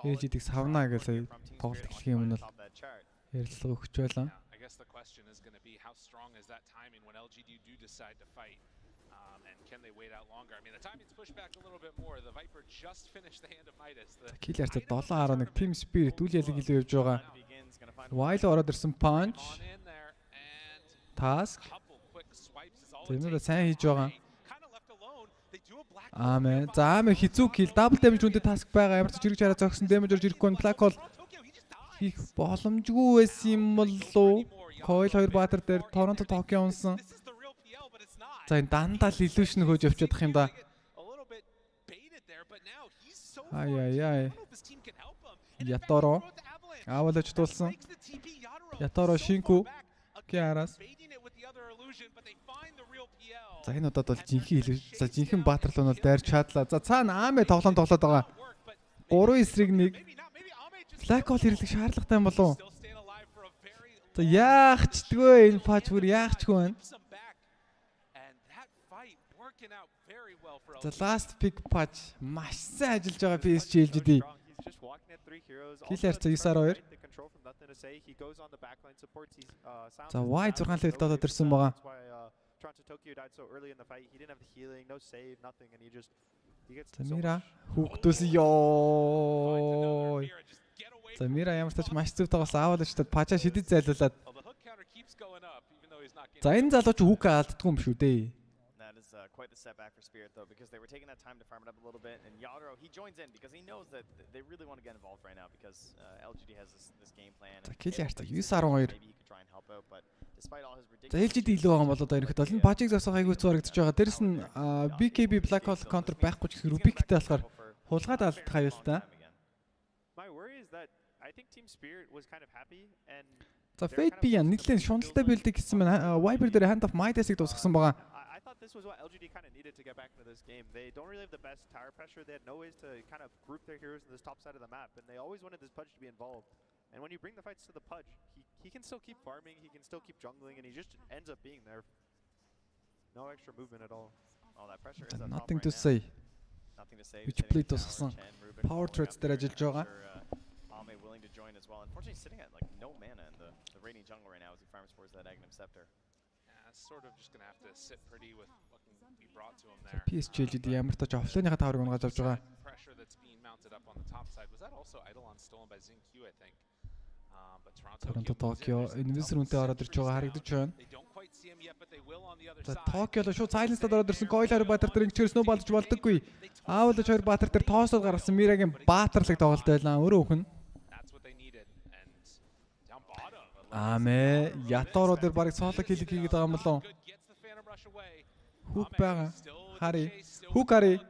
LGD-г савнаа гэж тоглолт эхлэх юм нь бол ярилцлага өгч байлаа. I guess the question is going to be how strong is that timing when LGD do decide to fight, and can they wait out longer? I mean, the timing's pushed back a little bit more. The Viper just finished the hand of Midas. Killer 7.1 Team Spirit үйл ялэг илүү явж байгаа. Wild ороод ирсэн punch. Task. Зэмээр сайн хийж байгаа. Аамен. За аамен хизүү kill double damage үнэтэй task байгаа. Ямар ч жирэг чараа зогсон damage орж ирэхгүй Black Hole хийх боломжгүй байсан юм болов. Coil 2 баатар дээр Торонто Токио унсан. За энэ дандаа л illusion хөөж явчихад их юм да. Ай. Яторо аавалж тулсан. Яторо Шинку Киараас. За энэ удаад бол жинхэнэ баатарлуу нь бол дайрч чадлаа. За цаана Ааме тоглоом тоглоод байгаа. 3 эсрэг 1 Black Hole хэрэглэх шаардлагатай юм болов. За яах ч дгөө энэ патч бүр яах ч хүн. The last pick patch маш сайн ажиллаж байгаа PSG.LGD. Killer 9-2. За Y 6 level доод ирсэн байгаа. За Мира хүүхдөөс ёо. За Мира ямар ч тач маш зөв тоглосон аавал ч пача шидэд зайлуулад. За энэ залуу ч хүүгээ алддаггүй юм шүү дээ. That is quite the setback for Spirit though, because they were taking that time to farm it up a little bit, and Yadro he joins in because he knows that they really want to get involved right now because LGD has this game plan. Killer 9-12. Maybe he could try and help out, but despite all his За LGD илүү байгаа юм болоо да ерөөхдөө энэ пачиг засах айгүй зүрэгдэж байгаа. Дээрс нь BKB Black Hole counter байхгүй ч гэсэн Rubikтэй болохоор хулгаад алдах аюултай. My worry is that I think Team Spirit was kind of happy and За FateBN нийтлэн шуналтай билдэг гэсэн маань Viper дээр Hand of Midas-ыг дуусгасан байгаа. I thought this was what LGD kind of needed to get back into this game. They don't really have the best tower pressure. They had no ways to kind of group their heroes in this top side of the map, and they always wanted this Pudge to be involved. And when you bring the fights to the Pudge, he can still keep farming, he can still keep jungling, and he just ends up being there. No extra movement at all. All that pressure is nothing to say. Nothing to say. Which play тусгасан power threats дээр ажиллаж байгаа. Ame willing to join as well. Unfortunately, sitting at like no mana in the raiding jungle right now as he farms towards that Aghanim Scepter. Sort of just going to have to sit pretty with what can be brought to him there. PSG.LGD ямар ч offline-ийнхаа таврыг унгаж авч байгаа. Pressure that's being mounted up on the top side. Was that also Eidolon stolen by ZinQ, I think? But Toronto Tokyo Invisor үнтэй ороод ирж байгаа харагдаж байна. За Tokyo л шууд silence-д ороод ирсэн Coil 2 баатар дээр ингэчээр snowball гэж болдоггүй. Аавал 2 баатар дээр тоосоод гаргасан Мирагийн баатарлаг тоглолт байлаа. Өөрөө өхөн. Аме Яторо дээр барыг соло киллиг хийгээд байгаа юм болов. Хүүк байгаа. Хари. Хүүк хари.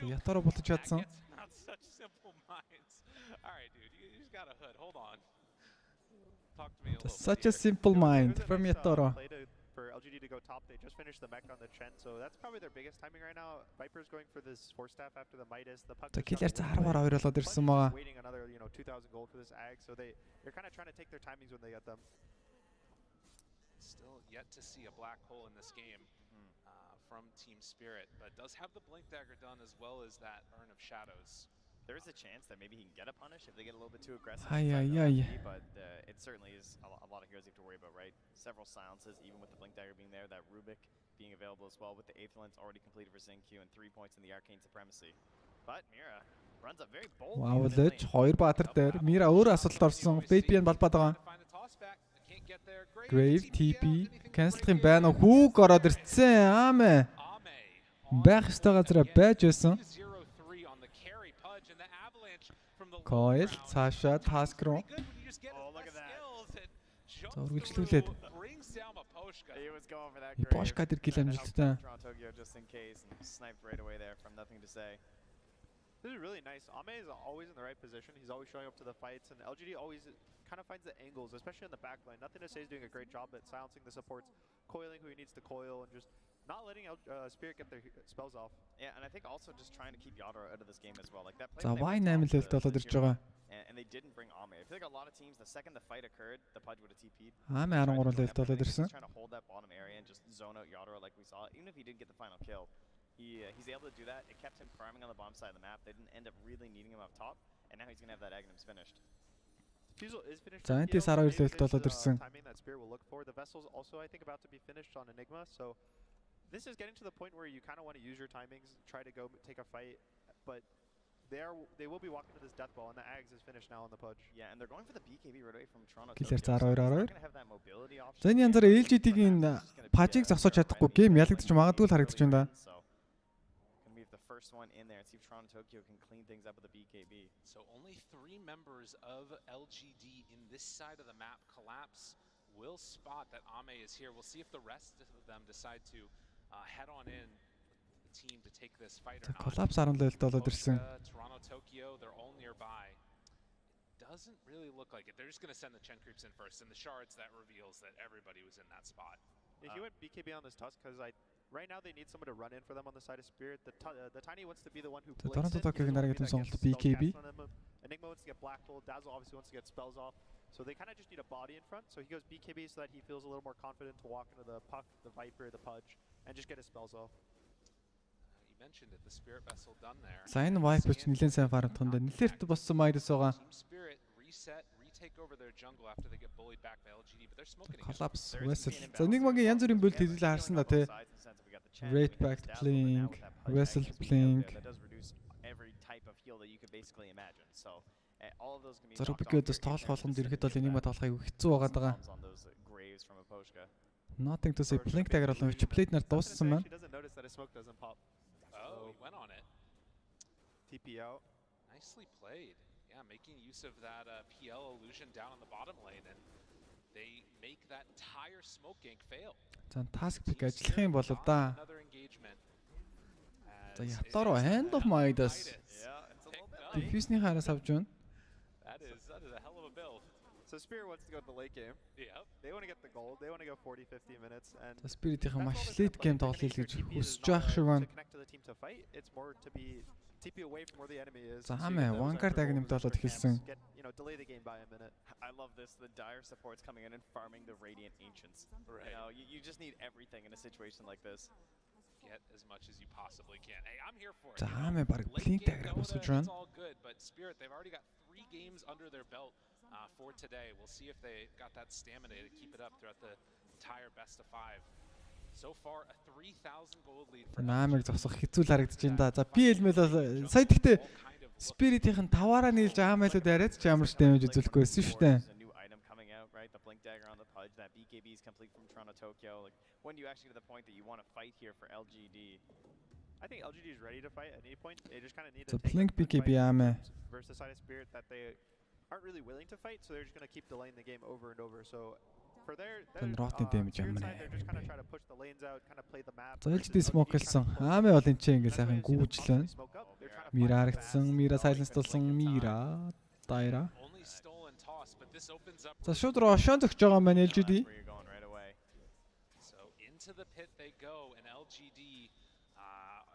Яторо ботож чадсан. Such a simple mind from Yatoro. For LGD to go top. They just finished the mech on the Chen, so that's probably their biggest timing right now. Viper's going for this force staff after the Midas. The puck is waiting another 2,000 gold for this ag, so they're kind of trying to take their timings when they get them. Still yet to see a black hole in this game from Team Spirit, but does have the Blink Dagger done as well as that Urn of Shadows. There is a chance that maybe he can get a punish if they get a little bit too aggressive. But it certainly is a lot of heroes you have to worry about, right? Several silences, even with the Blink Dagger being there, that Rubik being available as well, with the Aether Lens already completed for Xingqiu and 3 points in the Arcane Supremacy. But Mira runs up very bold. Wow, лэж 2 баатар дээр Mira өөр асуулт орсон. BPN балбаад байгаа. Grave TP cancel юм байна уу? Хүүг ороод ирсэн. Аамэ. Байх ёстой газараа байж байсан. Coil цаашаа task руу. Зургилжлүүлээд. Пошка дээр кил амжилттай. This is really nice. Ame is always in the right position. He's always showing up to the fights, and LGD always kind of finds the angles, especially in the back line. Nothing to say is doing a great job at silencing the supports, coiling who he needs to coil, and just not letting Spirit get their spells off. Yeah, and I think also just trying to keep Yadro out of this game as well. Like that play. За why 8 левелтэй болоод ирж байгаа. And they didn't bring Ame. I feel like a lot of teams, the second the fight occurred, the Pudge would have TP'd. Ame 13 левелтэй болоод ирсэн. Trying to hold that bottom area and just zone out Yadro like we saw. Even if he didn't get the final kill, he's able to do that. It kept him farming on the bottom side of the map. They didn't end up really needing him up top, and now he's gonna have that Agnum's finished. Defusal is finished. За энэс 12 левелтэй болоод ирсэн. Timing that Spirit will look for. The vessel's also I think about to be finished on Enigma, so this is getting to the point where you kind of want to use your timings, try to go take a fight, but they will be walking to this death ball, and the Ags is finished now on the Pudge. Yeah, and they're going for the BKB right away from Toronto. Killer 12-12. За энэ янзаар LGD-ийн пажиг зогсоож чадахгүй гейм ялагдчих магадгүй л харагдаж байна. Gonna be the first one in there and see if Toronto Tokyo can clean things up with the BKB. So only 3 members of LGD in this side of the map collapse. Will spot that Ame is here. We'll see if the rest of them decide to head on in the team to take this fight or not. Collapse 10 левелтэй болоод ирсэн. Toronto Tokyo, they're all nearby. It doesn't really look like it. They're just going to send the Chen creeps in first, and the shards that reveals that everybody was in that spot. If you went BKB on this Tusk, because right now they need someone to run in for them on the side of Spirit. The Tiny wants to be the one who blinks in. BKB. Enigma wants to get Black Hole. Dazzle obviously wants to get spells off. So they kind of just need a body in front. So he goes BKB so that he feels a little more confident to walk into the Puck, the Viper, the Pudge, and just get his spells off. You mentioned it, the Spirit vessel done there. За энэ Viper ч нэлээд сайн фармтгонд нэлээд боссон Midas байгаа. Spirit reset, retake over their jungle after they get bullied back by LGD, but they're smoking. Collapse Vessel. За Enigma-гийн янз бүрийн бүлд хэлээ харсан да тий. Red backed blink, Vessel blink. That does reduce every type of heal that you could basically imagine. So all of those can be Зорбикэдс тоолох болгонд ирэхэд бол Enigma тоолохыг хэцүү байгаад байгаа. Nothing to say. Blink Dagger болон Witchblade нар дууссан байна. Oh, he went on it. TP out. Nicely played. Yeah, making use of that PL illusion down on the bottom lane, and they make that entire smoke gank fail. За task pick ажиллах юм болов да. За ятаар Hand of Midas. Diffuse-ний хараас авч байна. That is a hell of a build. So Spirit wants to go to the late game. Yep. They want to get the gold. They want to go 40-50 minutes. And Spirit-ийн маш late game тоглоё гэж хүсэж байх шиг байна. Connect to the team to fight. It's more to be TP away from where the enemy is. За хамаа one card агнемд болоод эхэлсэн. Delay the game by a minute. I love this. The dire supports coming in and farming the Radiant Ancients. Right. You know, you just need everything in a situation like this. Get as much as you possibly can. Hey, I'm here for it. За хамаа баг Blink Dagger босгож байна. It's all good, but Spirit, they've already got 3 games under their belt for today. We'll see if they got that stamina to keep it up throughout the entire best of 5. So far, a 3,000 gold lead for Намайг зогсох хэцүү л харагдаж байна да. За би хэлмэл бол сая тэгтээ Spirit-ийн таваараа нийлж аамайлууд яриад ч ямар ч дэмэж үзүүлэхгүй байсан шүү дээ. The Blink Dagger on the Pudge, that BKB is complete from Toronto Tokyo. Like, when do you actually get to the point that you want to fight here for LGD? I think LGD is ready to fight at any point. They just kind of need to take Blink BKB aame versus the side of Spirit that they aren't really willing to fight, so they're just going to keep delaying the game over and over. So for their damage they're just kind of trying to push the lanes out, kind of play the map. За LGD smoke хэлсэн. Ааме бол энэ чинь ингээл сайхан гүйжлэн. Мира харагдсан, Мира silence тулсан, Мира Дайра. За шууд Рошон зогч байгаа маань LGD. into the pit they go, and LGD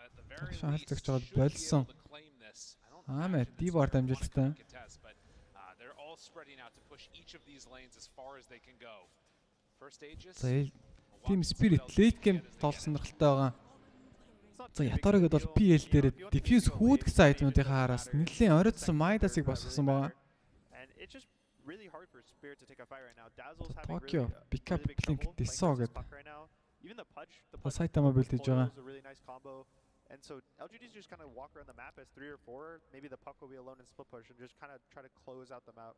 at the very least Хамтрагч should be болсон. able to claim this. I don't Аамаа imagine that дивор Spirit want to дамжилттай. contest, but they're all spreading out to push each of these lanes as far as they can go. First Aegis. Team Spirit late game тоглосон сонирхолтой байгаа. За Ятарагд бол PL дээр diffuse хүүд гэсэн айтмуудын хараас нэлийн оройдсон Майдасыг босгосон байгаа. Really hard for Spirit to take a fight right now. Dazzle's having Tokyo pickup blink Diso гэдэг. right now. Even the Pudge Сайтама бэлдэж байгаа. is a really nice combo. And so LGD's just kind of walk around the map as 3 or 4. Maybe the puck will be alone in split push and just kind of try to close out the map.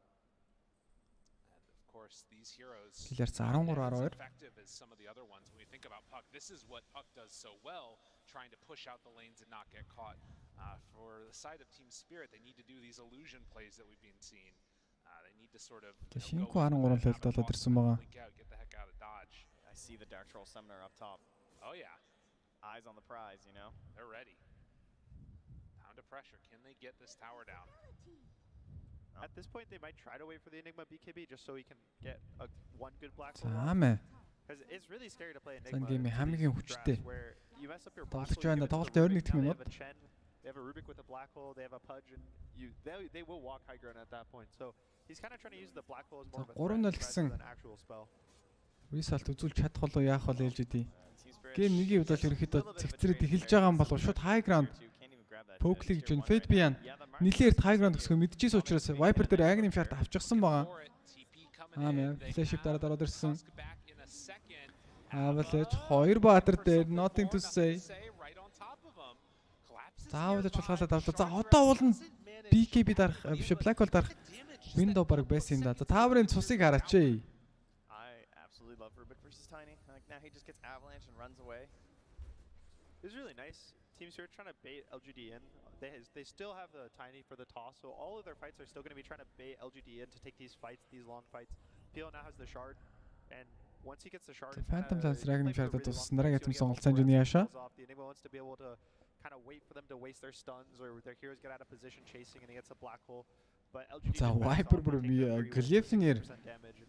And of course, these heroes Killer's not 13-12. as effective as some of the other ones. When we think about Puck, this is what Puck does so well, trying to push out the lanes and not get caught. For the side of Team Spirit, they need to do these illusion plays that we've been seeing. They need to sort of Шинэко 13 лөлд болоод ирсэн байгаа. get the heck out of dodge. I see the Dark Troll Summoner up top. Oh yeah. Eyes on the prize, you know? They're ready. Pound of pressure. Can they get this tower down? At this point, they might try to wait for the Enigma BKB just so he can get one good black За аамаа. Because it's really scary to play Сан Enigma. гейм хамгийн хүчтэй. Where you mess up your Тоглож black hole, байна. you give it to Тоглолт the 21 Rubik, now минут. They have a Chen, they have a Rubik with a black hole, they have a Pudge, and they will walk high ground at that point. So he's kind of trying to use the black hole as more of a threat rather than an actual spell. Result үзүүлж чадах болов яах вэ LGD. Гейм нэгийн хувьд бол ерөнхийдөө цэгцрээд эхэлж байгаа юм болов шууд high ground. Poke-ийг жин Fade Bian нилээр high ground гэсгөө мэдчихсэн учраас Viper дээр Agni Shard авчихсан байгаа. Аамаа flash дараад ороод ирсэн. Avalanche 2 баатар дээр nothing to say. Заавал ч болохоос авлаа. За одоо уулна BKB дарах биш Black Hole дарах window баг байсан юм да. За Tower-ын цусыг хараач ээ. I absolutely love Rubik versus Tiny. Like now he just gets avalanche and runs away. This is really nice. Teams who are trying to bait LGD in, they still have the Tiny for the toss, so all of their fights are still going to be trying to bait LGD in to take these fights, these long fights. PL now has the shard, and once he gets the shard, Phantom Dance Agni Shard тусснараа гэсэн сонголт сайн жуны яаша. The Enigma wants to be able to kind of wait for them to waste their stuns or their heroes get out of position chasing and he gets a black hole. But LGD За Viper бүр би Glyphner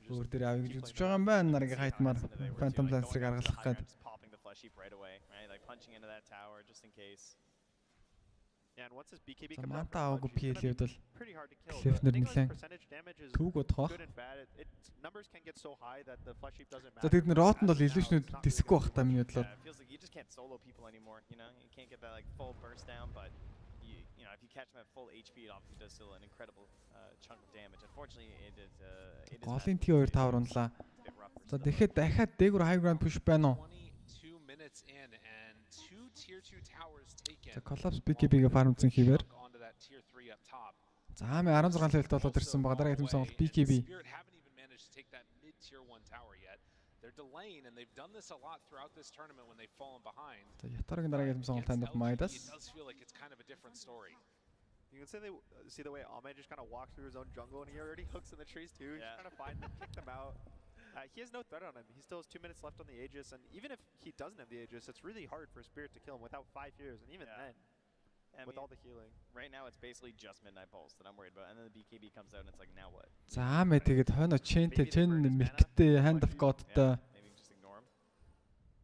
өөр дээр авъя гэж үзэж байгаа юм байна. Нарыг хайтмаар Phantom Dance-ыг аргалах гээд. Popping the flesh heap right away, right? Like punching into that tower just in case. Yeah, and once this BKB За comes Manta out, аваагүй PL-д бол pretty hard to kill. Glyphner Enigma's нэлээд percentage damage is түүг бодох. good and bad. Numbers can get so high that the flesh heap doesn't За matter. тэд нэр Rotten бол illusion дисэхгүй бах та миний бодлоор. Yeah, it feels like you just can't solo people anymore, you know? You can't get that like full burst down, but you know, if you catch him at full HP, it obviously does still an incredible chunk of damage. Unfortunately, it is Голын T2 тавар унлаа. За тэгэхэд дахиад дээгүр high ground push байна уу? 22 minutes in and 2 tier 2 towers taken. За Collapse BKB-гээ фармцсан хийвэр. Onto that tier 3 up top. За аамаа 16 левелд болоод ирсэн байгаа. Дараагийн сонголт BKB. Spirit haven't even managed to take that mid tier 1 tower yet. They're delaying and they've done this a lot throughout this tournament when they've fallen behind. За Ятарагийн дараагийн сонголт танд Майдас. It does feel like it's kind of a different story. You can say they see the way Ame just kind of walks through his own jungle and he already hooks in the trees too. He's trying to find them, kick them out. He has no threat on him. He still has 2 minutes left on the Aegis, and even if he doesn't have the Aegis, it's really hard for Spirit to kill him without 5 heroes, and even then, with all the healing. Right now, it's basically just Midnight Pulse that I'm worried about, and then the BKB comes out and it's like, now what? За аамаа тэгээд хойно Chain-тэй Chain Mick-тэй Hand of God-тай. Maybe just ignore him.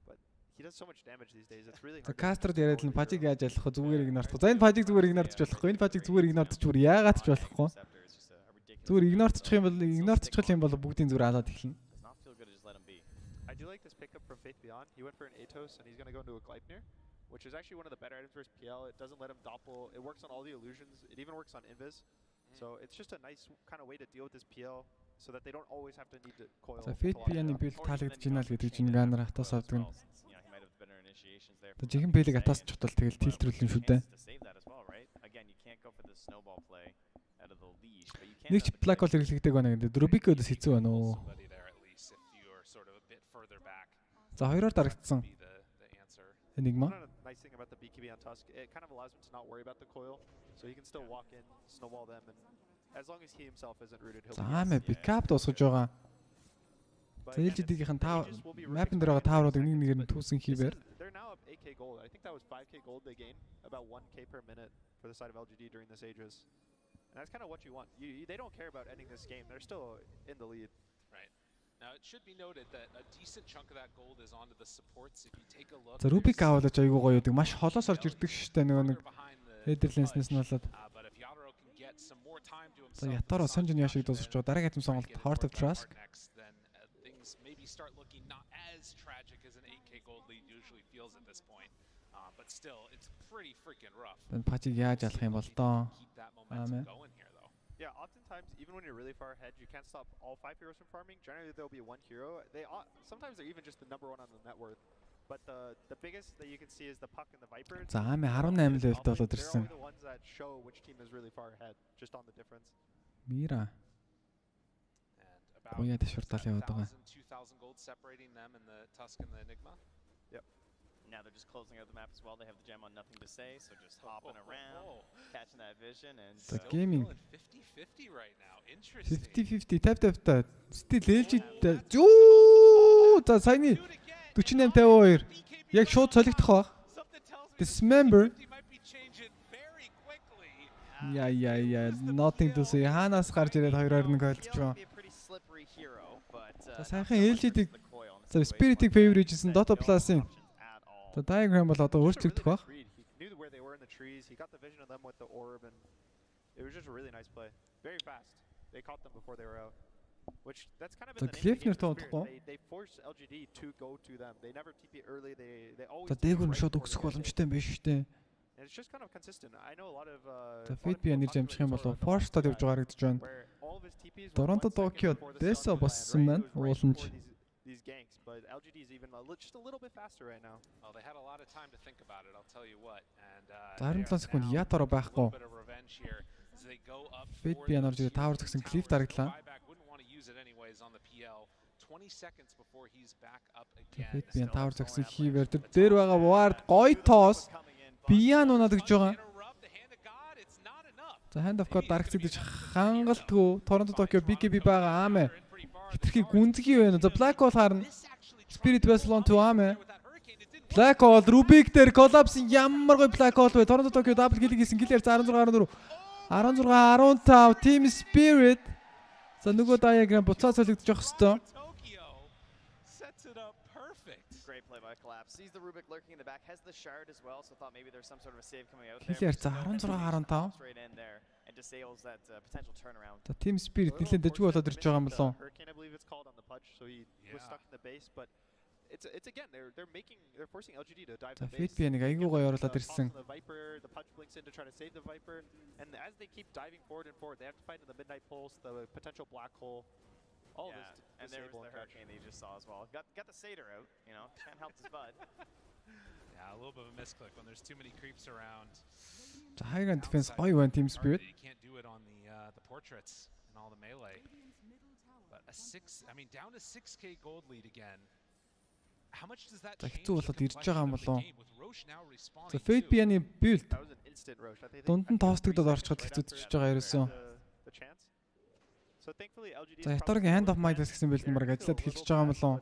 But he does so much damage these days. It's really За hard. Caster яриад л Pajig яаж ялах вэ? Зүгээр игнордох. За энэ Pajig зүгээр игнордож болохгүй. Энэ Pajig зүгээр игнордож бүр яагаад ч болохгүй. Зүгээр игнордчих юм бол игнордчих юм бол бүгдийн зүгээр алаад эхэлнэ. I do like this pickup from Faith Beyond. He went for an Atos and he's going to go into a Gleipnir, which is actually one of the better items versus PL. It doesn't let him doppel. It works on all the illusions. It even works on Invis. So it's just a nice kind of way to deal with this PL so that they don't always have to need to coil. За Fate Beyond-ийн build таалагдж байна л гэдэг чинь ганар атаас авдаг. За жихэн бэлэг атаас чухтал тэгэл тилтрүүлэн шүү дээ. Нэг ч Black Hole хэрэглэгдэг байна гэдэг. Rubik-өөс хэцүү байна уу? За хоёроор дарагдсан. Enigma. Nice thing about the BKB on Tusk, it kind of allows him to not worry about the coil, so he can still walk in, snowball them, and as long as he himself isn't rooted, he'll. За аамаа pickup дуусгаж байгаа. За LGD-ийн map-ын дээр байгаа таавруудыг нэг нэгээр нь түүсэн хийвэр. They're now up 8k gold. I think that was 5k gold they gained, about 1k per minute for the side of LGD during this Aegis. And that's kind of what you want. They don't care about ending this game. They're still in the lead. Right. Now it should be noted that a decent chunk of that gold is onto the supports. If you take a look. За Рубик аваад айгүй гоё гэдэг. Маш холоос орж ирдэг штэ нэг Headerless-нээс нь болоод. За Ятаро Санжин Яшиг дуусч байгаа. Дараагийн хэдэн сонголт Heart of Trask. Maybe start looking not as tragic as an 8K gold lead usually feels at this point. But still, it's pretty freaking rough. Тэн пачиг яаж алах юм бол тоо. Аамаа. Yeah, oftentimes, even when you're really far ahead, you can't stop all 5 heroes from farming. Generally, there'll be one hero. Sometimes they're even just the number 1 on the net worth. But the biggest that you can see is the Puck and the Viper. За аамаа 18 левелтэй болоод ирсэн. They're the ones that show which team is really far ahead, just on the difference. Мира. Гоя дэшвэртал яваад байгаа. 2,000 gold separating them and the Tusk and the Enigma. Yep. Now they're just closing out the map as well. They have the gem on nothing to say, so just hopping around, catching that vision, and the gaming. 50-50 right now. Interesting. 50-50 тав. Still LG. Зүү! За саяны 48-52. Яг шууд солигдох баг. Dismember. Yeah. Nothing to say. Ханаас гарч ирээд 2-2 хойлцож байгаа. За сайхан LG-ийг за Spirit-ийг favor хийжсэн Dota Plus-ын the diagram бол одоо өөрчлөгдөх баг. He knew where they were in the trees. He got the vision of them with the orb, and it was just a really nice play. Very fast. They caught them before they were out. Which that's kind of been the name of the game. They force LGD to go to them. They never TP early. They always. Дээгүүр шууд өгсөх боломжтой юм биш үү? And it's just kind of consistent. I know a lot of. The Fate би нэр жамчих юм бол Force-тод явж байгаа харагдаж байна. Toronto Tokyo дэсо боссон байна. Ууланч. These ganks, but LGD is even just a little bit faster right now. Oh, they had a lot of time to think about it, I'll tell you what. And 17 секунд Ятаро байхгүй. Fate би анарж тавар згсэн Cliff дарагдлаа. 20 seconds before he's back up again. Fate би тавар згсэн хийвэр дээр байгаа Ward гоё тоос. Биан унаад гэж байгаа. За Hand of God дарагцдаг гэж хангалтгүй Toronto Tokyo BKB байгаа аамаа. Хитрхи гүнзгий байна. За Black Hole харна. Spirit Vessel on to аамаа. Black Hole Rubik дээр collapse ямар гоё Black Hole вэ? Toronto Tokyo double kill хийсэн гэлээр 16-14. 16-15 Team Spirit. За нөгөө diagram буцаа солигдож явах хэвээр. Great play by Collapse. Sees the Rubik lurking in the back, has the shard as well, so thought maybe there's some sort of a save coming out there. Гэлээр за 16-15. Straight in there and disables that potential turnaround. За Team Spirit нэлээд дэжгүй болоод ирж байгаа юм болов. Hurricane, I believe it's called on the pudge, so he was stuck in the base, but it's again they're forcing LGD to dive the base. Fate би нэг айгүй гоё оруулаад ирсэн. The Viper, the pudge blinks in to try to save the Viper, and as they keep diving forward and forward, they have to fight in the Midnight Pulse, the potential black hole. All this and there was the Hurricane that you just saw as well. Got the Satyr out, you know, can't help his bud. Yeah, a little bit of a misclick when there's too many creeps around. За high ground defense гоё байна Team Spirit. You can't do it on the portraits and all the melee. But down to 6K gold lead again. How much does that change? Хэцүү болоод ирж байгаа юм болов. За Fate BN-ийн build. Дунд нь тоостогдоод орчиход хэцүүдчихэж байгаа ерөөсөө. So thankfully LGD. За Ятарогийн Hand of Might гэсэн бэлд марг ажиллаад эхэлж байгаа юм болов.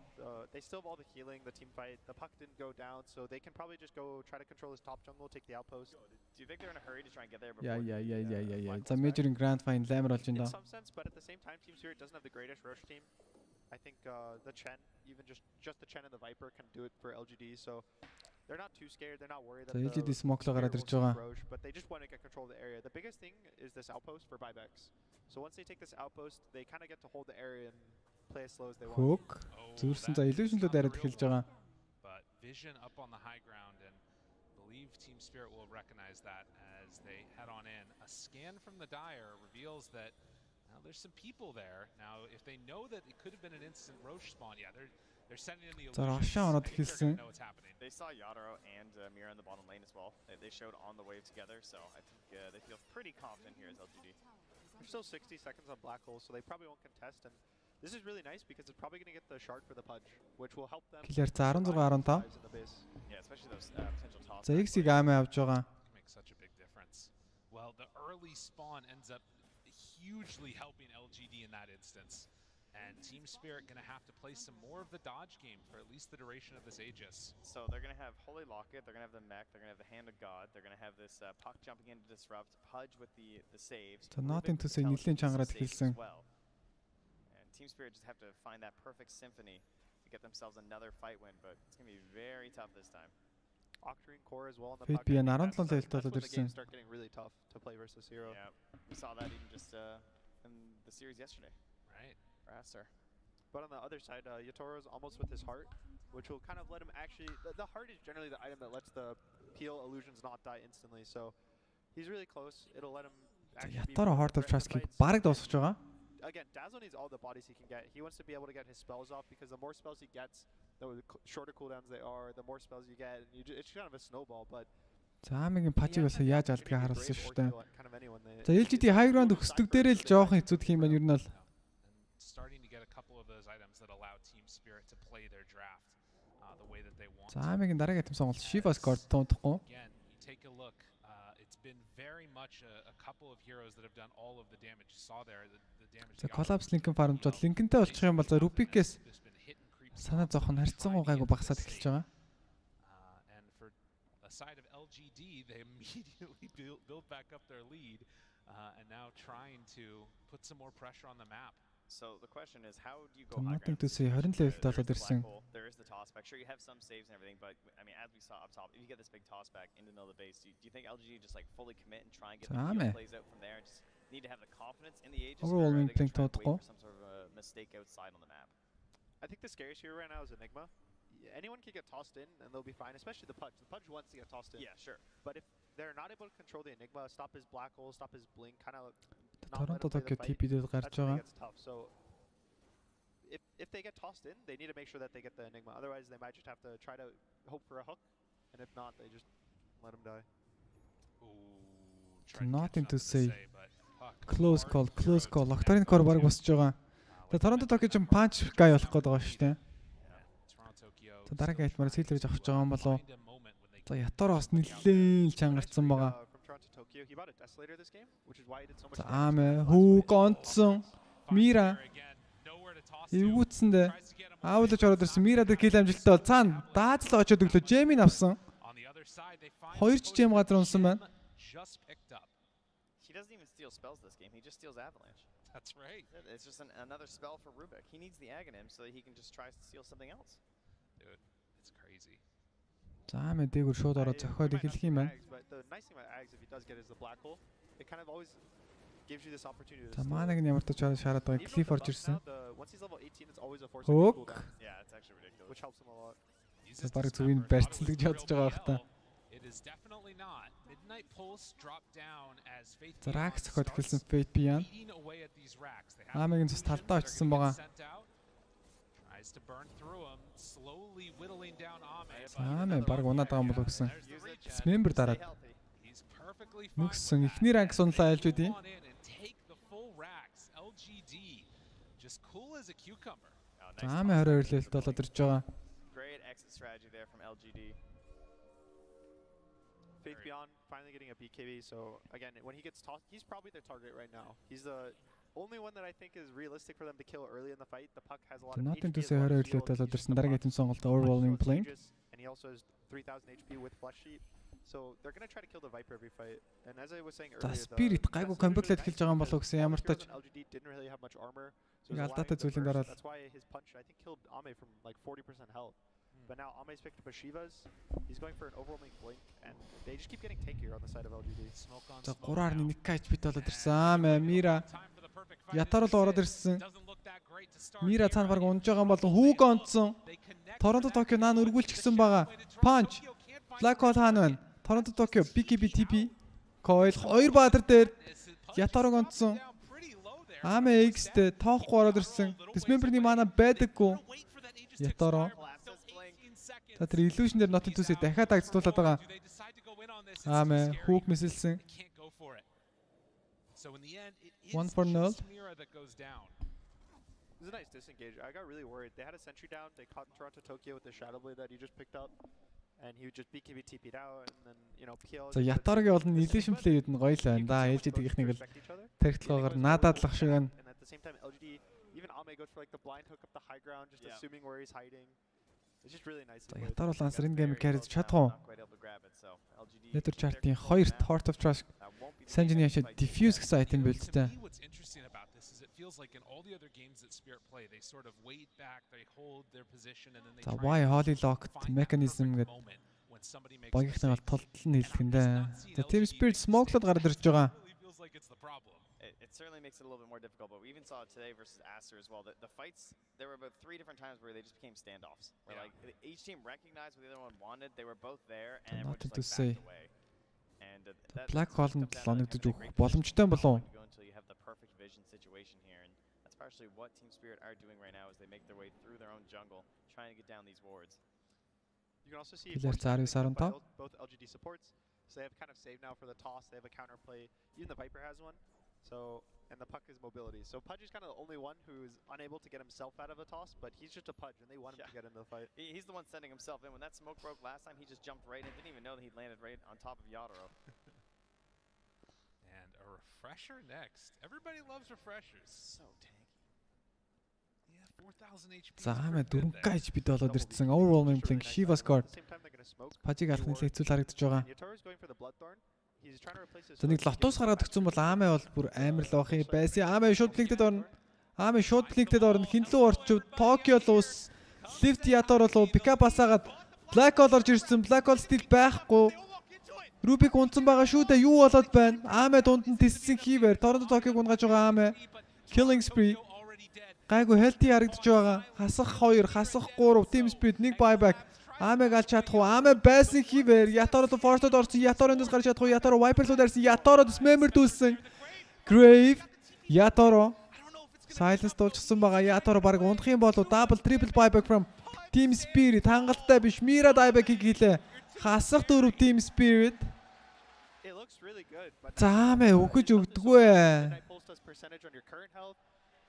They still have all the healing, the team fight. The puck didn't go down, so they can probably just go try to control his top jungle, take the outpost. Do you think they're in a hurry to try and get there before? Yeah. За Major-ийн Grand Final амар болж байна. In some sense, but at the same time, Team Spirit doesn't have the greatest rush team. I think the Chen, even just the Chen and the Viper can do it for LGD, so they're not too scared. They're not worried that the LGD smoke-лоо гараад ирж байгаа. But they just want to get control of the area. The biggest thing is this outpost for buybacks. So once they take this outpost, they kind of get to hold the area and play as slow as they want. Hook. Зүрсэн за illusion-лөө дараад эхэлж байгаа. But vision up on the high ground, and believe Team Spirit will recognize that as they head on in. A scan from the Dire reveals that now there's some people there. Now if they know that it could have been an instant Roche spawn, they're sending in the illusion. They saw Yadaro and Mira in the bottom lane as well. They showed on the wave together, so I think they feel pretty confident here as LGD. There's still 60 seconds on Black Hole, so they probably won't contest. And this is really nice because it's probably going to get the shard for the pudge, which will help them. Гэлээр 16-15. Yeah, especially those potential toss. За X-ийг аамаа авч байгаа. Make such a big difference. Well, the early spawn ends up hugely helping LGD in that instance. And Team Spirit going to have to play some more of the dodge game for at least the duration of this Aegis. So they're going to have Holy Locket, they're going to have the mech, they're going to have the Hand of God, they're going to have this puck jumping in to disrupt, Pudge with the saves. So nothing to say, нэлээд чангараад эхэлсэн. And Team Spirit just have to find that perfect symphony to get themselves another fight win, but it's going to be very tough this time. Octarine core as well on the puck. That's when the games start getting really tough to play versus Hero. Yeah, we saw that even just in the series yesterday. Right. For Aster. But on the other side, Yatoro's almost with his heart, which will kind of let him actually... The heart is generally the item that lets the peel illusions not die instantly, so he's really close. It'll let him actually Ятoro Heart of Trust-ийг бараг дуусгаж байгаа. Again, Dazzle needs all the bodies he can get. He wants to be able to get his spells off because the more spells he gets, the shorter cooldowns they are, the more spells you get. And it's kind of a snowball, but... За Амигийн пачиг бас яаж алдгаа харуулсан шүү дээ. За LGD high ground өсдөг дээрээ л жоохон хэцүүдх юм байна ер нь бол. Starting to get a couple of those items that allow Team Spirit to play their draft the way that they want. За Амигийн дараагийн атом сонголт Shivas Guard тоондохгүй. Again, you take a look. It's been very much a couple of heroes that have done all of the damage. You saw there the damage. За Collapse Lincoln farm жол Lincoln-тэй болчих юм бол за Rubik-ээс санаа зовхон харьцангуй гайгүй багасаад эхэлж байгаа. And for a side of LGD, they immediately build back up their lead and now trying to put some more pressure on the map. So the question is, how do you go high ground? 20 level болоод ирсэн. There is the toss back. Sure, you have some saves and everything, but I mean, as we saw up top, if you get this big toss back into the middle of the base, do you think LGD just like fully commit and try and get the field plays out from there? Just need to have the confidence in the Aegis, or are they going to try to wait for some sort of a mistake outside on the map? I think the scariest hero right now is Enigma. Anyone can get tossed in and they'll be fine, especially the Pudge. The Pudge wants to get tossed in. Yeah, sure. But if they're not able to control the Enigma, stop his black hole, stop his blink, kind of Торонто Токио TP-д гарч байгаа. It's tough. So if they get tossed in, they need to make sure that they get the Enigma. Otherwise, they might just have to try to hope for a hook, and if not, they just let him die. Nothing to say. Close call. Octarine core баг босч байгаа. Тэгээ Торонто Токио ч punch guy болох гээд байгаа шүү дээ. За дараагийн айтмаар сэлэрж авч байгаа юм болов. За Ятороос нэлээд чангарцсан байгаа. За Аме хүү гонцсон. Мира эвгүүцсэндээ аавлаж ороод ирсэн Мира дээр кил амжилттай бол цаана даазал очоод өглөө Джеймиг авсан. 2 Джейм газар унсан байна. He doesn't even steal spells this game. He just steals Avalanche. That's right. It's just another spell for Rubik. He needs the Aghanim so that he can just try to steal something else. Dude, it's crazy. За Аме дээгүр шууд ороод зохиод эхэлх юм байна. But the nice thing about Ags, if he does get is the black hole, it kind of always gives you this opportunity. За манаг нь ямар ч шаарад байгаа. Cliff орж ирсэн. Once he's level 18, it's always a force cooldown. Yeah, it's actually ridiculous. Which helps him a lot. За баг зүгийн барьцсан гэж бодож байгаа байх та. It is definitely not. Midnight Pulse dropped down as Faith За Rax зохиод эхэлсэн Faith Beyond. Амигийн цус талдаа очсон байгаа. Tries to burn through him, slowly whittling down Ame. Аме баг унаад байгаа юм болов гэсэн. Member дараад. Нүгсэн ихний ранг сунлаа LGD. Just cool as a cucumber. Аме 22 level болоод ирж байгаа. Great exit strategy there from LGD. Faith Beyond finally getting a BKB, so again, when he gets tossed, he's probably their target right now. He's the only one that I think is realistic for them to kill early in the fight. The puck has a lot of Nothing to say 22 level болоод ирсэн дараагийн эзэн сонголт overwhelming playing. And he also has 3000 HP with Flesh Sheet. So they're going to try to kill the Viper every fight. And as I was saying earlier, the Spirit гайгүй комбэклэд хэлж байгаа юм болов гэсэн ямар тач. LGD didn't really have much armor. So that's why his punch I think killed Ame from like 40% health. But now Ame's picked up a Shivas. He's going for an overwhelming blink and they just keep getting tankier on the side of LGD. За 3.1 HP болоод ирсэн. Аме Мира Ятар л ороод ирсэн. Мира цаана баг унж байгаа юм болон хүүг онцсон. Торонто Токио наан өргүүлчихсэн байгаа. Punch. Black Hole хаана байна? Торонто Токио BKB TP Coil 2 баатар дээр Ятарыг онцсон. Аме X-тэй тоохгүй ороод ирсэн. Dismember-ний мана байдаггүй. Ятаро. За тэр illusion дээр Nothing to say дахиад агцуулаад байгаа. Аме хүүг мисэлсэн. 1 for 0. This is a nice disengage. I got really worried. They had a sentry down. They caught Toronto Tokyo with the Shadow Blade that he just picked up. And he would just BKB TP'd out and then, you know, PL. За Ятаргийн бол illusion play-үүд нь гоё л байна. Да LGD ихнийг л тархилгаагаар надаадлах шиг байна. And at the same time LGD even Ame goes for like the blind hook up the high ground just assuming where he's hiding. It's just really nice. Ятар бол ансар энэ геймийг carry чадах уу? Nether chart-ийн 2-т Heart of Trust Sanjin яшаа diffuse гэсэн item бэлдтэй. What's interesting about this is it feels like in all the other games that Spirit play, they sort of wait back, they hold their position, and then they За why holy locked mechanism гэдэг багийнхнаа бол толтол нь хэлэхэндээ. За Team Spirit smoke-лоод гараад ирж байгаа. It certainly makes it a little bit more difficult, but we even saw it today versus Aster as well. The fights, there were about 3 different times where they just became standoffs. Where like each team recognized what the other one wanted, they were both there, and everyone just like backed away. And Black Hole-нд лоногдож өгөх боломжтой болов. Until you have the perfect vision situation here, and that's partially what Team Spirit are doing right now as they make their way through their own jungle, trying to get down these wards. You can also see both LGD supports, so they have kind of saved now for the toss. They have a counterplay. Even the Viper has one. So, and the puck is mobility. So Pudge is kind of the only one who's unable to get himself out of a toss, but he's just a Pudge, and they want him to get into the fight. He's the one sending himself in. When that smoke broke last time, he just jumped right in. Didn't even know that he landed right on top of Yatoro. And a refresher next. Everybody loves refreshers. So tanky. Yeah, 4,000 HP. За хамаа 4K HP болоод ирсэн. Overwhelming blink Shiva scored. Pudge-ийг алах нэлээд хэцүү харагдаж байгаа. За нэг лотос гаргаад өгсөн бол Аамаа бол бүр амар л ах юм байсан. Аамаа шууд блинктэд орно. Аамаа шууд блинктэд орно. Хинлүү орчив. Токио луус. Lift Yatoro луу пикап асаагаад Black Hole орж ирсэн. Black Hole стил байхгүй. Рубик унтсан байгаа шүү дээ. Юу болоод байна? Аамаа дунд нь тиссэн хийвэр. Торонто Токиог унгаж байгаа Аамаа. Killing spree. Гайгүй healthy харагдаж байгаа. Хасах 2, хасах 3. Team Spirit 1 buyback. Аамаг алж чадах уу? Аамаа байсан хийвэр. Yatoro forced орсон. Yatoro-ноос гарч чадах уу? Yatoro Viper-луу дайрсан. Yatoro dismember дүүлсэн. Grave. Yatoro. Silence дуулчихсан байгаа. Yatoro баг ундах юм болов. Double triple buyback from Team Spirit. Хангалттай биш. Mira buyback-ийг хийлээ. Хасах 4 Team Spirit. За мэ өгөж өгдөггүй.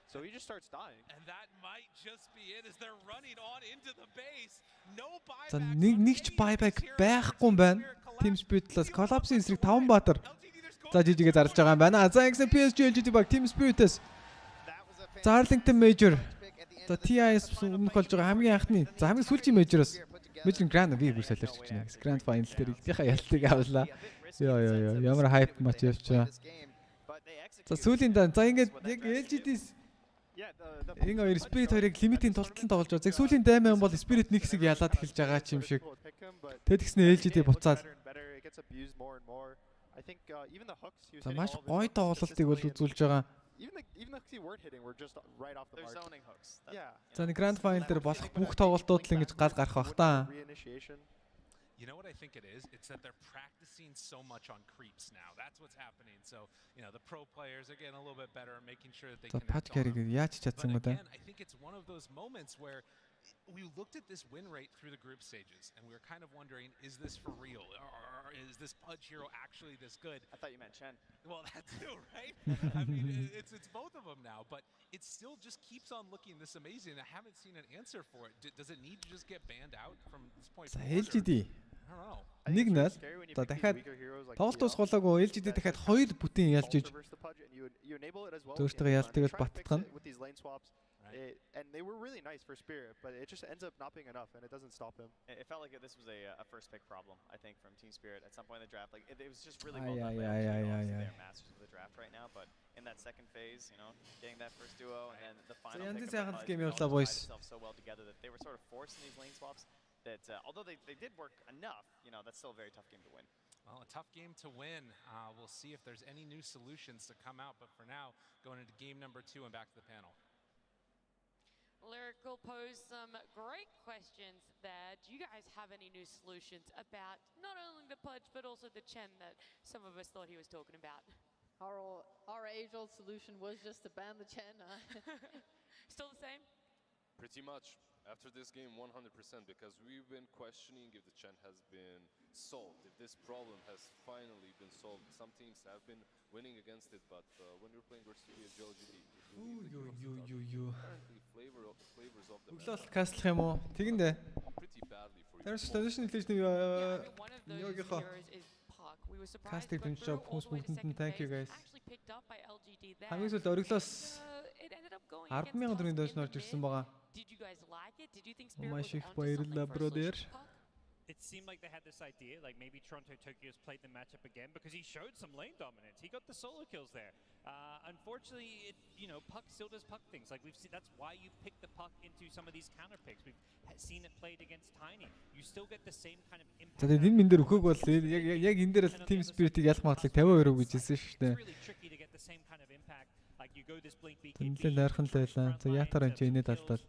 So he just starts dying. And that might just be it as they're running on into the base. No За buyback. нэгч buyback байхгүй юм байна. Team Spirit-лаас Collapse-ийн эсрэг 5 баатар. За жижигээ зарлж байгаа юм байна. За ингэсэн PSG.LGD баг Team Spirit-ээс за Arlington Major. За TIS өмнөх болж байгаа хамгийн анхны. За хамгийн сүүлийн Major-оос Major Grand би бүр солиорч байна. Grand Final дээр ихнийхээ ялтыг авлаа. Йоо ямар hype матч явж байгаа. За сүүлийн дан за ингээд яг LGD-с энэ хоёр Spirit хоёрыг лимитийн тулталан тоглож байгаа. Зөв сүүлийн даймаа юм бол Spirit нэг хэсэг ялаад эхэлж байгаа ч юм шиг. Тэгэд гиснэ LGD буцаад. За маш гоё тоглолтыг бол үзүүлж байгаа. За нэг Grand Final дээр болох бүх тоглолтууд л ингэж гал гарах бах та. You know what I think it is? It's that they're practicing so much on creeps now. That's what's happening. So, you know, the pro players are getting a little bit better at making sure that they can. But again, I think it's one of those moments where we looked at this win rate through the group stages, and we were kind of wondering, is this for real? Or is this Pudge hero actually this good? I thought you meant Chen. Well, that too, right? I mean, it's both of them now, but it still just keeps on looking this amazing. I haven't seen an answer for it. Does it need to just get banned out from this point forward? LGD. Нэг нэл за дахиад тоглолт усгуулаагүй LGD дахиад 2 бүтэн ялж иж өөртөө ялтыг л баттгана. And they were really nice for Spirit, but it just ends up not being enough, and it doesn't stop him. It felt like this was a first pick problem, I think, from Team Spirit at some point in the draft. Like it was just really well done. They're masters of the draft right now, but in that second phase, you know, getting that first duo and then the final pick themselves so well together that they were sort of forced in these lane swaps. That although they did work enough, you know, that's still a very tough game to win. Well, a tough game to win. We'll see if there's any new solutions to come out, but for now, going into game number 2 and back to the panel. Lyrical posed some great questions there. Do you guys have any new solutions about not only the Pudge, but also the Chen that some of us thought he was talking about? Our age-old solution was just to ban the Chen. Still the same? Pretty much. After this game, 100%, because we've been questioning if the Chen has been solved, if this problem has finally been solved. Some teams have been winning against it, but when you're playing versus PSG.LGD, apparently flavors of the pretty badly for you. There's traditional Casting and job, thank you guys. Хамгийн сүүлд Orgil-оос 10,000 төгрөгийн дөж орж ирсэн байгаа. Did you guys like it? Did you think Spirit was Маш их onto something баярлалаа for a brother. switch puck? It seemed like they had this idea, like maybe Toronto Tokyo's played the matchup again because he showed some lane dominance. He got the solo kills there. Unfortunately, puck still does puck things. Like we've seen, that's why you pick the puck into some of these counter picks. We've seen it played against Tiny. You still get the same kind of impact. За энэ минь дээр өгөөг бол яг энэ дээр Team Spirit-ийг ялах магадлал 50% гэж хэлсэн шүү дээ. Really tricky to get the same kind of impact. Like you go this blink beak. Тэнэлээ найрхан л байлаа. За ятаар энэ инээд алдаад.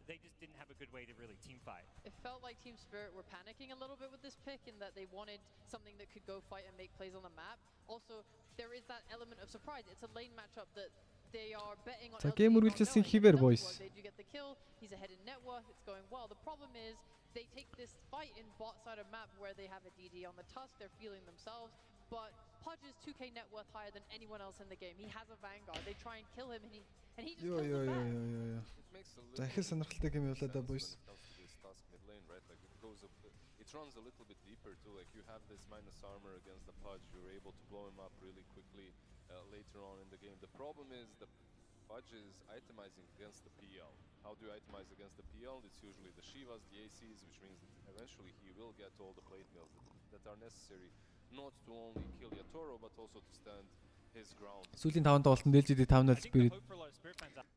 They just didn't have a good way to really team fight. It felt like Team Spirit were panicking a little bit with this pick in that they wanted something that could go fight and make plays on the map. Also, there is that element of surprise. It's a lane matchup that they are betting on. За гейм үргэлжлүүлсэн хивэр boys. They do get the kill. He's ahead in net worth. It's going well. The problem is they take this fight in bot side of map where they have a DD on the tusk. They're feeling themselves. But Pudge is 2k net worth higher than anyone else in the game. He has a Vanguard. They try and kill him and he just kills them back. За их сонирхолтой гейм явлаа да boys. It runs a little bit deeper too. Like you have this minus armor against the Pudge, you're able to blow him up really quickly later on in the game. The problem is the Pudge is itemizing against the PL. How do you itemize against the PL? It's usually the Shivas, the ACs, which means that eventually he will get all the plate mills that are necessary, not to only kill Yatoro, but also to stand his ground. Сүүлийн 5 тоглолтод LGD 5-0 Spirit.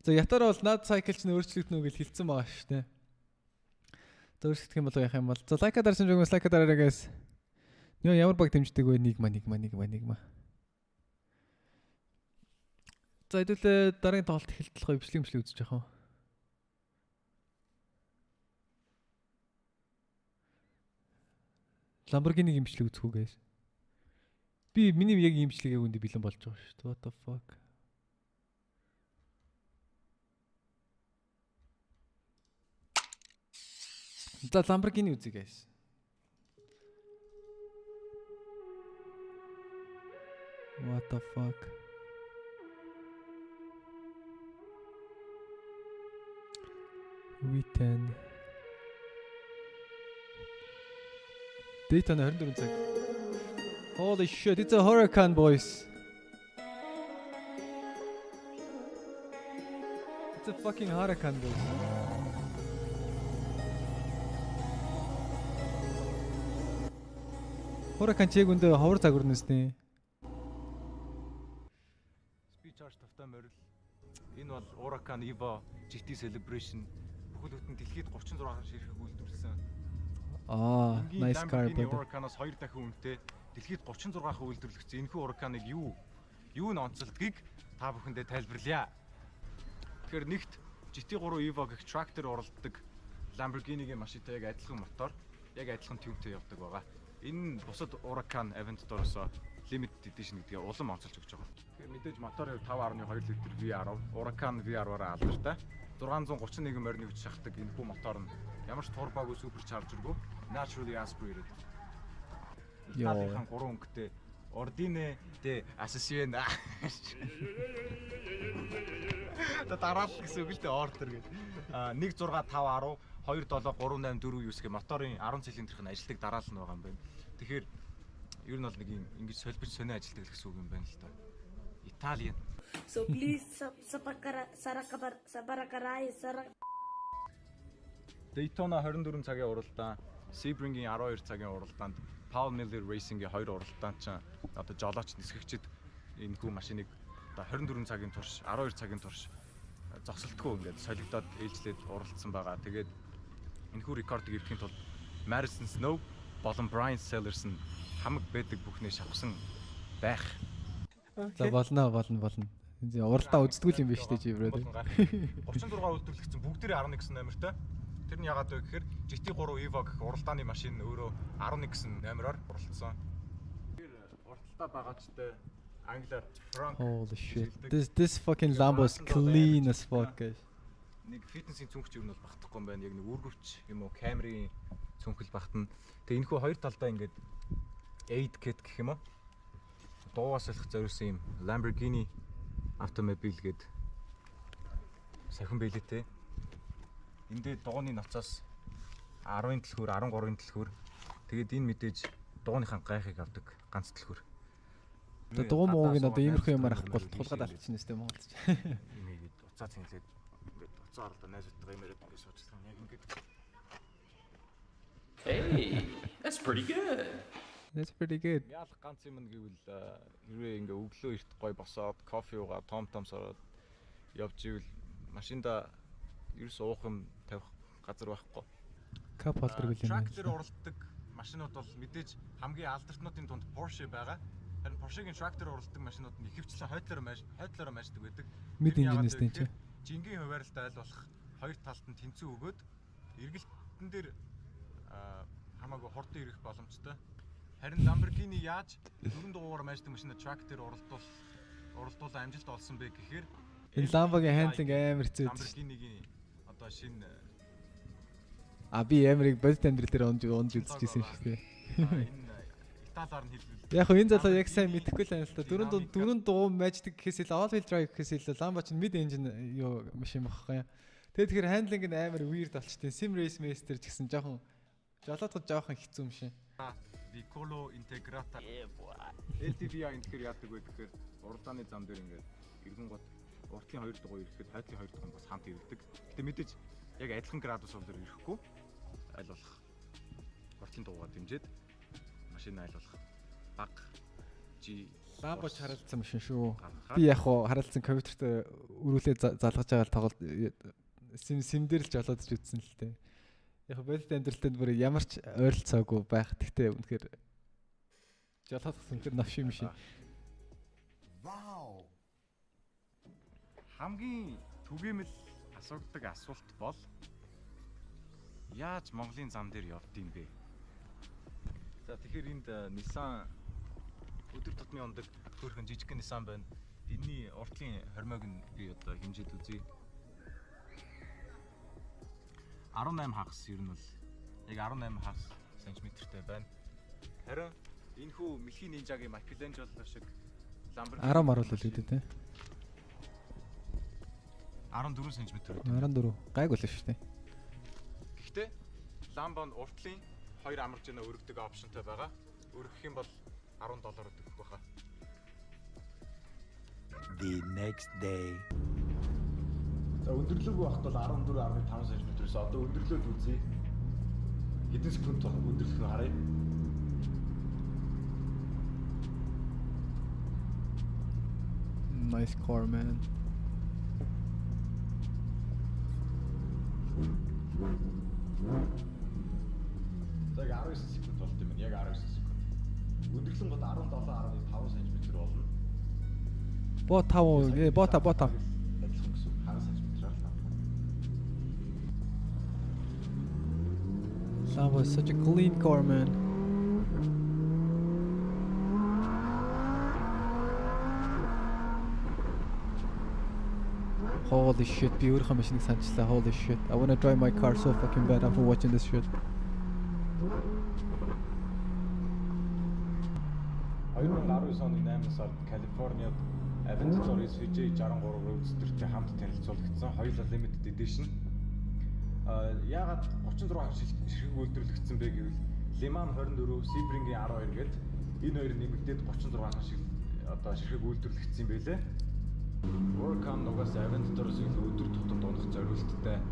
За Yatoro бол над cycle ч өөрчлөгдөнө гэж хэлсэн байгаа шүү дээ. За өөрчлөгдөх юм болов яах юм бол. За лайка дарсан жигээс лайка дараарай guys. Нөө ямар баг дэмждэг вэ? Нигма. За хэдүүлээ дараагийн тоглолт эхэлтлэх бичлэг үзэж яах вэ? Lamborghini имжлэг үзэх үү guys. Би миний яг имжлэг яг үндэ бэлэн болж байгаа шүү дээ. What the fuck. За Lamborghini үзье guys. What the fuck. We10. Daytona 24 цаг. Holy shit, it's a hurricane boys. It's a fucking hurricane boys. Hurricane чиг өндөө ховор загварнаас нэ. Speech charge тавтай морил. Энэ бол Hurricane Evo GT Celebration бүхэл бүтэн дэлхийд 36 ширхэг үйлдвэрлэсэн. Nice car brother. Hurricane-аас 2 дахин үнэтэй дэлхийд 36 үйлдвэрлэгдсэн энэхүү Hurricane-ыг юу нь онцлдгийг та бүхэндээ тайлбарлая. Тэгэхээр нэгт GT3 Evo гэх трактор уралддаг Lamborghini-гийн машинтай яг адилхан мотор, яг адилхан тюнтэй явдаг байгаа. Энэ бусад Hurricane event доорсоо limited edition гэдгийг улам онцолж өгч байгаа. Тэгэхээр мэдээж мотор 5.2 литр VR, Hurricane VR-аараа алдартай. 631 морины хүч шахдаг энэхүү мотор нь ямар ч турбогүй супер чаржергүй naturally aspirated. Италийнхан 3 өнгөтэй Ordine de Assassin. Дараал гэсэн үг л дээ order гэдэг. 16510 27384 гэх моторын 10 цилиндрийнх нь ажилтдаг дараал нь байгаа юм байна. Тэгэхээр ер нь бол нэг ингэж солбич сонио ажилтдаг гэсэн үг юм байна л доо. Italian. So please Daytona 24 цагийн уралдаан, Sebring-ийн 12 цагийн уралдаанд, Paul Miller Racing-ийн 2 уралдаанд ч одоо жолооч нисгэгчд энэхүү машиныг одоо 24 цагийн турш, 12 цагийн турш зогсолтгүй ингээд солигдоод ээлжлээд уралдсан байгаа. Тэгээд энэхүү рекордыг эвдэхийн тулд Madison Snow болон Brian Sellers нь хамаг байдаг бүхнээ шавхсан байх. За болно. Уралдаа үздэггүй юм биш үү чи бро. 36 үйлдвэрлэгдсэн бүгдээрээ 11 номертой. Тэр нь яагаад вэ гэхээр GT3 Evo гэх уралдааны машин өөрөө 11 номероор уралдсан. Тэр уралдаа багаачтай англиар Frank. Holy shit. This fucking Lambo is clean as fuck guys. Нэг фитнесийн цүнхч юу нь бол багтахгүй юм байна. Яг нэг үргэлж юм уу камерын цүнхэл багтана. Тэгээ энэхүү хоёр талдаа ингээд 8 kit гэх юм уу? Дуугаас салах зориулсан юм Lamborghini автомобиль гээд сахин байлээ те. Эндээ дууны ноцоос 10-ын дэлхүүр, 13-ын дэлхүүр. Тэгээд энэ мэдээж дууныхаа гайхыг авдаг ганц дэлхүүр. Одоо дуу муугийн одоо иймэрхүү юмар авахгүй тулгаад алдчихна сте Монголч. Ингээд уцаа цэнглээд ингээд буцаар л да найзуудтайгаа юм яриад ингээд суучихсан яг ингээд. Hey, that's pretty good. That's pretty good. Яалах ганц юм гэвэл хэрвээ ингээ өглөө эрт гой босоод кофе уугаад том сороод явж ивэл машинда ерөөс уух юм тавих газар байхгүй. Кап холбор гэл юм. Трактер уралддаг машинууд бол мэдээж хамгийн алдартнуудын тунд Porsche байгаа. Харин Porsche-гийн трактер уралддаг машинууд нь ихэвчлэн хойдлороо машдаг байдаг. Mid engine-с тийм. Жингийн хуваарилтаа айл болох хоёр талд нь тэнцүү өгөөд эргэлтэн дээр хамаагүй хурдан ирэх боломжтой. Харин Lamborghini яаж 4 дугаар машдаг машина трактер уралдуулан амжилт олсон бэ гэхээр энэ Lambo-гийн хандлинг амар хэцүү. Lamborghini-гийн одоо шинэ би амирыг бодит амьдрал дээр онж үзчихсэн шүү дээ. Италиар нь хэлбэл яг хөө энэ залуу яг сайн мэдэхгүй л байна л да. Дөрөв дуу magic гэхээс ил all wheel drive гэхээс ил Lambo ч mid engine юу машин багхгүй. Тэгээд тэгэхээр handling нь амар weird болчтой. Sim race master ч гэсэн жоохон жолоодоход жоохон хэцүү юм шиг. Vicolo integrata. LTV-а энэ тэгэхээр яадаг вэ гэхээр уралдааны зам дээр ингээд эргэн гот уртлын 2 дугаар ирэхэд хайдлын 2 дугаар бас хамт ирдэг. Гэтэ мэдээж яг адилхан градус бол ирэхгүй. Аль болох уртлын дугаар дэмжиж машин айл болох баг Lambo ч харилцсан машин шүү. Би яг хуу харилцсан компьютерт өрүүлээ залгаж байгаа тоглолт сим дээр л жолоодж үзсэн л дээ. Яг бодит амьдралтай бүр ямар ч ойролцоогүй байх. Гэхдээ үнэхээр жолоодсон үнэхээр навш юм шиг. Вау. Хамгийн түгээмэл асуудаг асуулт бол яаж Монголын зам дээр явдсан бэ? За тэгэхээр энд Nissan өдөр тутмын ундаг хөөрхөн жижиг Nissan байна. Энийний уртлын хормойг нь би одоо хэмжээд үзье. 18 хагас ер нь бол яг 18 хагас сантиметртэй байна. Харин энэ хүү Мэлхийн Нинжагийн Michelangelo шиг Lamborghini 10 маруул л үүдээ те. 14 см үү? 14. Гайг болно шүү дээ. Гэхдээ Lambo нь уртлын 2 амарч жина өргөдөг опшнтай байгаа. Өргөх юм бол $10 өгөх баха. The next day. За өндөрлөг байхад бол 14.5 см-с одоо өндөрлөөд үзье. Хэдэн секунд өндөрлөх нь харъя. Nice car man. За 19 секунд болт юм яг 19 секунд. Өндөрлөн гол 17.5 см болно. Бота. Lambo is such a clean car, man. Holy shit, би өөрөө машиныг санчлаа. Holy shit. I want to drive my car so fucking bad after watching this shit. 2019 оны 8 сард Калифорниад Aventador SVJ63 Roadster-тэй хамт танилцуулагдсан. Хоёулаа limited edition. Яагаад 36 ширхэг үйлдвэрлэгдсэн бэ гэвэл Le Mans 24, Sebring-ийн 12 гээд энэ хоёр нэмэгдээд 36 шиг одоо ширхэг үйлдвэрлэгдсэн юм байлээ. Orgil нугаас Aventador-с илүү өдөр тутамд унах зориулттай.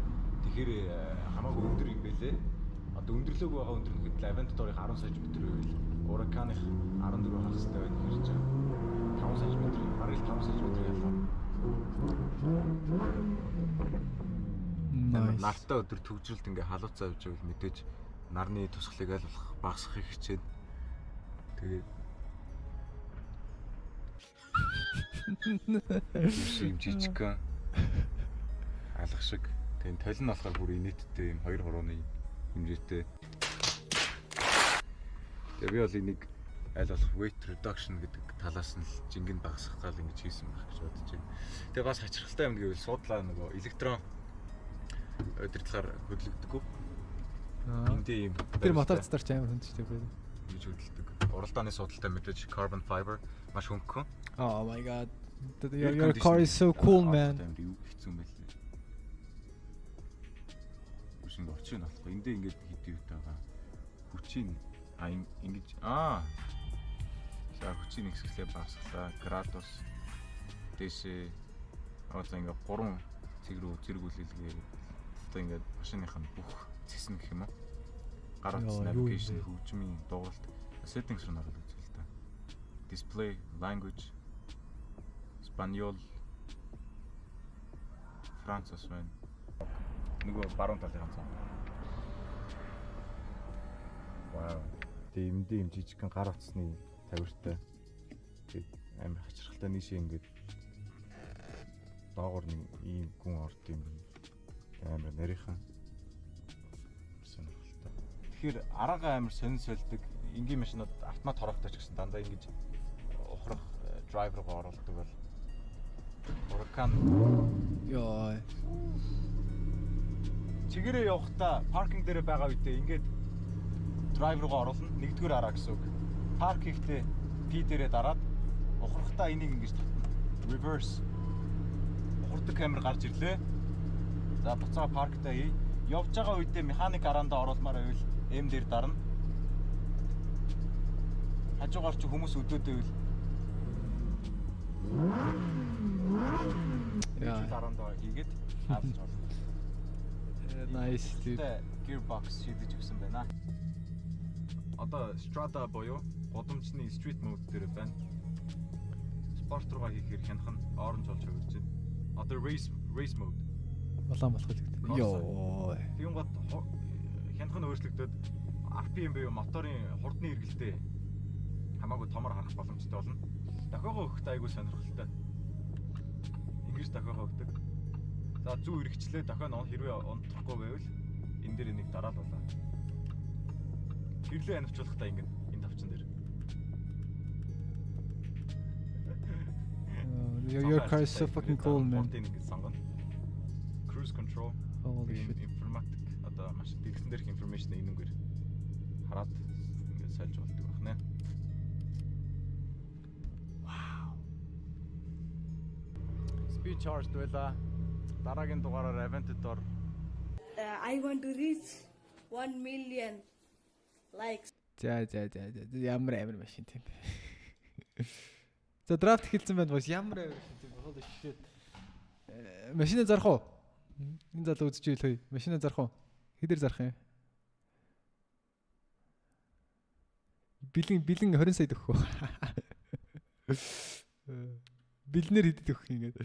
Тэгэхээр хамаагүй өндөр юм байлээ. Одоо өндөрлөөг байгаа өндөр нь гэтэл Aventador-ийн 10 см байвал Orgil-ных 14 хагастай байх хэрэг чинь 5 см, бараг 5 см ялгаа. Нартай өдөр төгжрөлт ингээ халууцаа авч байвал мэдээж нарны тусгалыг аль болох багасгахыг хичээд тэгээд юм жижиг алах шиг тэгээд толин нь болохоор бүр инээдтэй юм 2 хурууны хэмжээтэй. Тэгээд би бол энийг аль болох weight reduction гэдэг талаас нь жингэн багасгах гал ингэж хийсэн байх гэж бодож байна. Тэгээд бас хачирхалтай юм гэвэл суудлаа нөгөө электрон өдөртлөөр хөдлөгдөггүй. Эндээ юм. Тэр мотоцоор ч амар хүндтэй байх. Гэж хөдөлдөг. Уралдааны суудалтай мэдээж carbon fiber маш хөнгөн. Oh my god. Your car is so cool, man. Хэцүү юм байлээ. Үгүй очих нь болохгүй. Эндээ ингэж хийдэг байгаа. Хүчийн ингэж за хүчийн нэгсгэлээ багасглаа. Градус дээшээ одоо ингээ 3 цэг рүү зэрэг үлээлгээ. Одоо ингээд машиных нь бүх цэсн гэх юм уу? Гар утас navigation хөгжмийн дууралт settings руу ороод үзье л да. Display, language, Spaniol, Францас байна. Нөгөө баруун талын ганцхан. Вау. Ийм жижигхэн гар утасны тавиртай. Тэгээд амар хачирхалтай нийшээ ингээд доогор нэг ийм гүн орд юм. Амар нарийнхан. Сонирхолтой. Тэгэхээр арга амар сонирхолдог. Энгийн машинууд автомат хорогтой ч гэсэн дандаа ингэж ухрах драйв руу оруулдаг бол Orgil ёо чигээрээ явахдаа паркинг дээр байгаа үедээ ингээд драйв руугаа оруулна нэгдүгээр араа гэсэн үг. Парк хийхдээ P дээрээ дараад ухрахдаа энийг ингэж reverse ухардаг камер гарч ирлээ. За буцаага парктаа хий. Явж байгаа үедээ механик араандаа оруулмаар байвал M дээр дарна. Хажуугаар ч хүмүүс өдөөд байвал яа дараандаа хийгээд авч болно. Nice dude. Gearbox шийдэж өгсөн байна. Одоо Strada боёо годомжны street mode дээр байна. Спорт руугаа хийхээр хянах нь orange болж өгч байна. Одоо race mode. Улаан болох үү? Йоо. Тийм гот хянах нь өөрчлөгдөд RPM буюу моторын хурдны эргэлтээ хамаагүй томор харах боломжтой болно. Дахиогоо өгөх айгүй сонирхолтой. Ингэж дахиогоо өгдөг. За зүү эргэжлээ дахиад хэрвээ унтрахгүй байвал энэ дээр нэг дараал болоо. Гэрлээ анивчлах та ингэ энэ тавчин дээр. Your car is so fucking cool, man. Cruise control. Holy shit. Informatic одоо маш дэлгэцэн дээрх information энэнгээр хараад ингэ сольж болдог байна. Wow. Speed charged байла. Дараагийн дугаараар Aventador. I want to reach 1 million likes. За ямар амар машин тийм. За драфт хэлсэн байна бас ямар амар машин тийм. Holy shit. Машинаа зарах уу? Энэ залуу үзэж ийл хөөе. Машинаа зарах уу? Хэдэр зарах юм? Бэлэн 20 сая өгөх үү? Бэлнэр хэдэд өгөх юм гээд.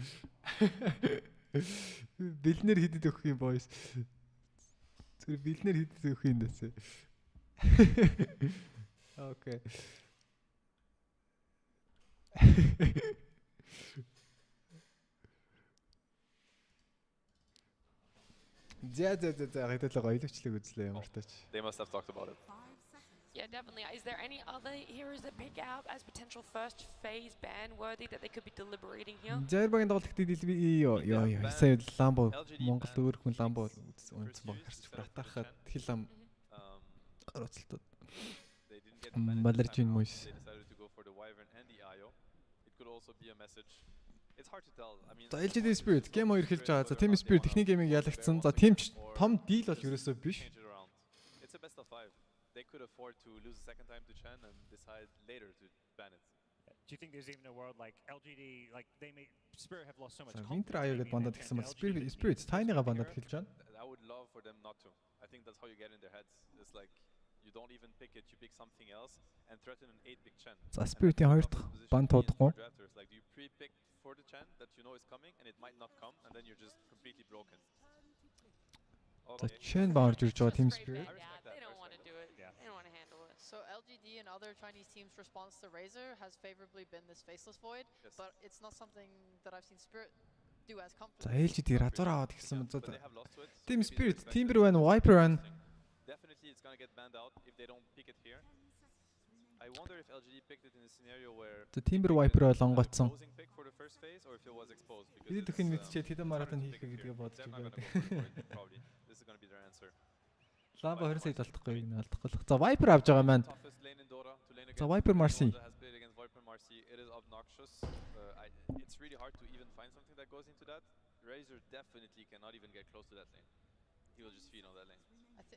Бэлнэр хэдэд өгөх юм boys. Зүр бэлнэр хэдэд өгөх юм дэсэ. Окей. За хэдэлээ гоёловчлыг үзлээ ямар тач. They must have talked about it. Yeah, definitely. Is there any other heroes that pick out as potential first phase ban worthy that they could be deliberating here? Зэрбагийн тоглолтод ёо сая ламбо Монголд өөр хүн ламбо унтсан баг харч братархад хил лам гарацлтууд Малэржин мойс. За LGD Spirit game 2 эхэлж байгаа. За Team Spirit техник гейминг ялагдсан. За team том deal бол ерөөсөө биш. It's a best of 5. They could afford to lose a second time to Chen and decide later to ban it. Do you think there's even a world like LGD, like they may Spirit have lost so much confidence? Winter аяа гэдээ бандад хэлсэн бол Spirit тайныга бандад хэлж байна. I would love for them not to. I think that's how you get in their heads. It's like you don't even pick it, you pick something else and threaten an 8 pick Chen. За Spirit-ийн хоёр дахь банд тоодохгүй. Like do you pre-pick for the Chen that you know is coming and it might not come and then you're just completely broken. За Chen баорж ирж байгаа Team Spirit. They don't want to do it. They don't want to handle it. So LGD and other Chinese teams' response to Razor has favorably been this faceless void, but it's not something that I've seen Spirit do as comfortably. За LGD разуур аваад ихсэн мэт. Team Spirit, Timber байна, Viper байна. Definitely it's going to get banned out if they don't pick it here. I wonder if LGD picked it in a scenario where the Timber Viper бол онгоцсон. Pick for the first phase or if it was exposed because Бид төхөн мэдчихэд хэдэн маратон хийх гэдгээ бодож байгаа. This is going to be their answer. Ламба 20 сая толдохгүй юм алдахгүй. За Viper авж байгаа маань. За Viper Marcy. It is obnoxious. It's really hard to even find something that goes into that. Razor definitely cannot even get close to that lane. He will just feed on that lane.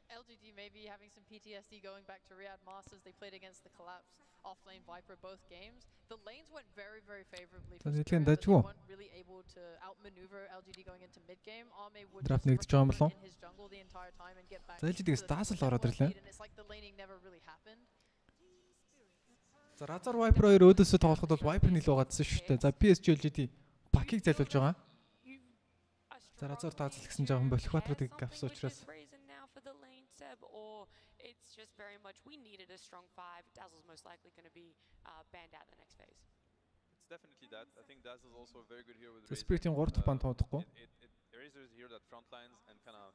LGD maybe having some PTSD going back to Riyadh Masters. They played against the collapse off-lane Viper both games. The lanes went very, very favorably for Spirit, but they weren't really able to outmaneuver LGD going into mid-game. Ame would just recover in his jungle the entire time and get back to the lead, and it's like the laning never really happened. За Razor Viper 2 өөдөөсөө тоглоход бол Viper нэлээд угаадсан шүү дээ. За PSG.LGD пакийг залуулж байгаа. За Razor таацл гэсэн жоохон Болихбаатруудыг авсан учраас it's just very much we needed a strong 5. Dazzle's most likely going to be banned out the next phase. It's definitely that. I think Dazzle's also very good here with Razor. Spirit-ийн 3 дахь банд тоодохгүй. Razor is here that front lines and kind of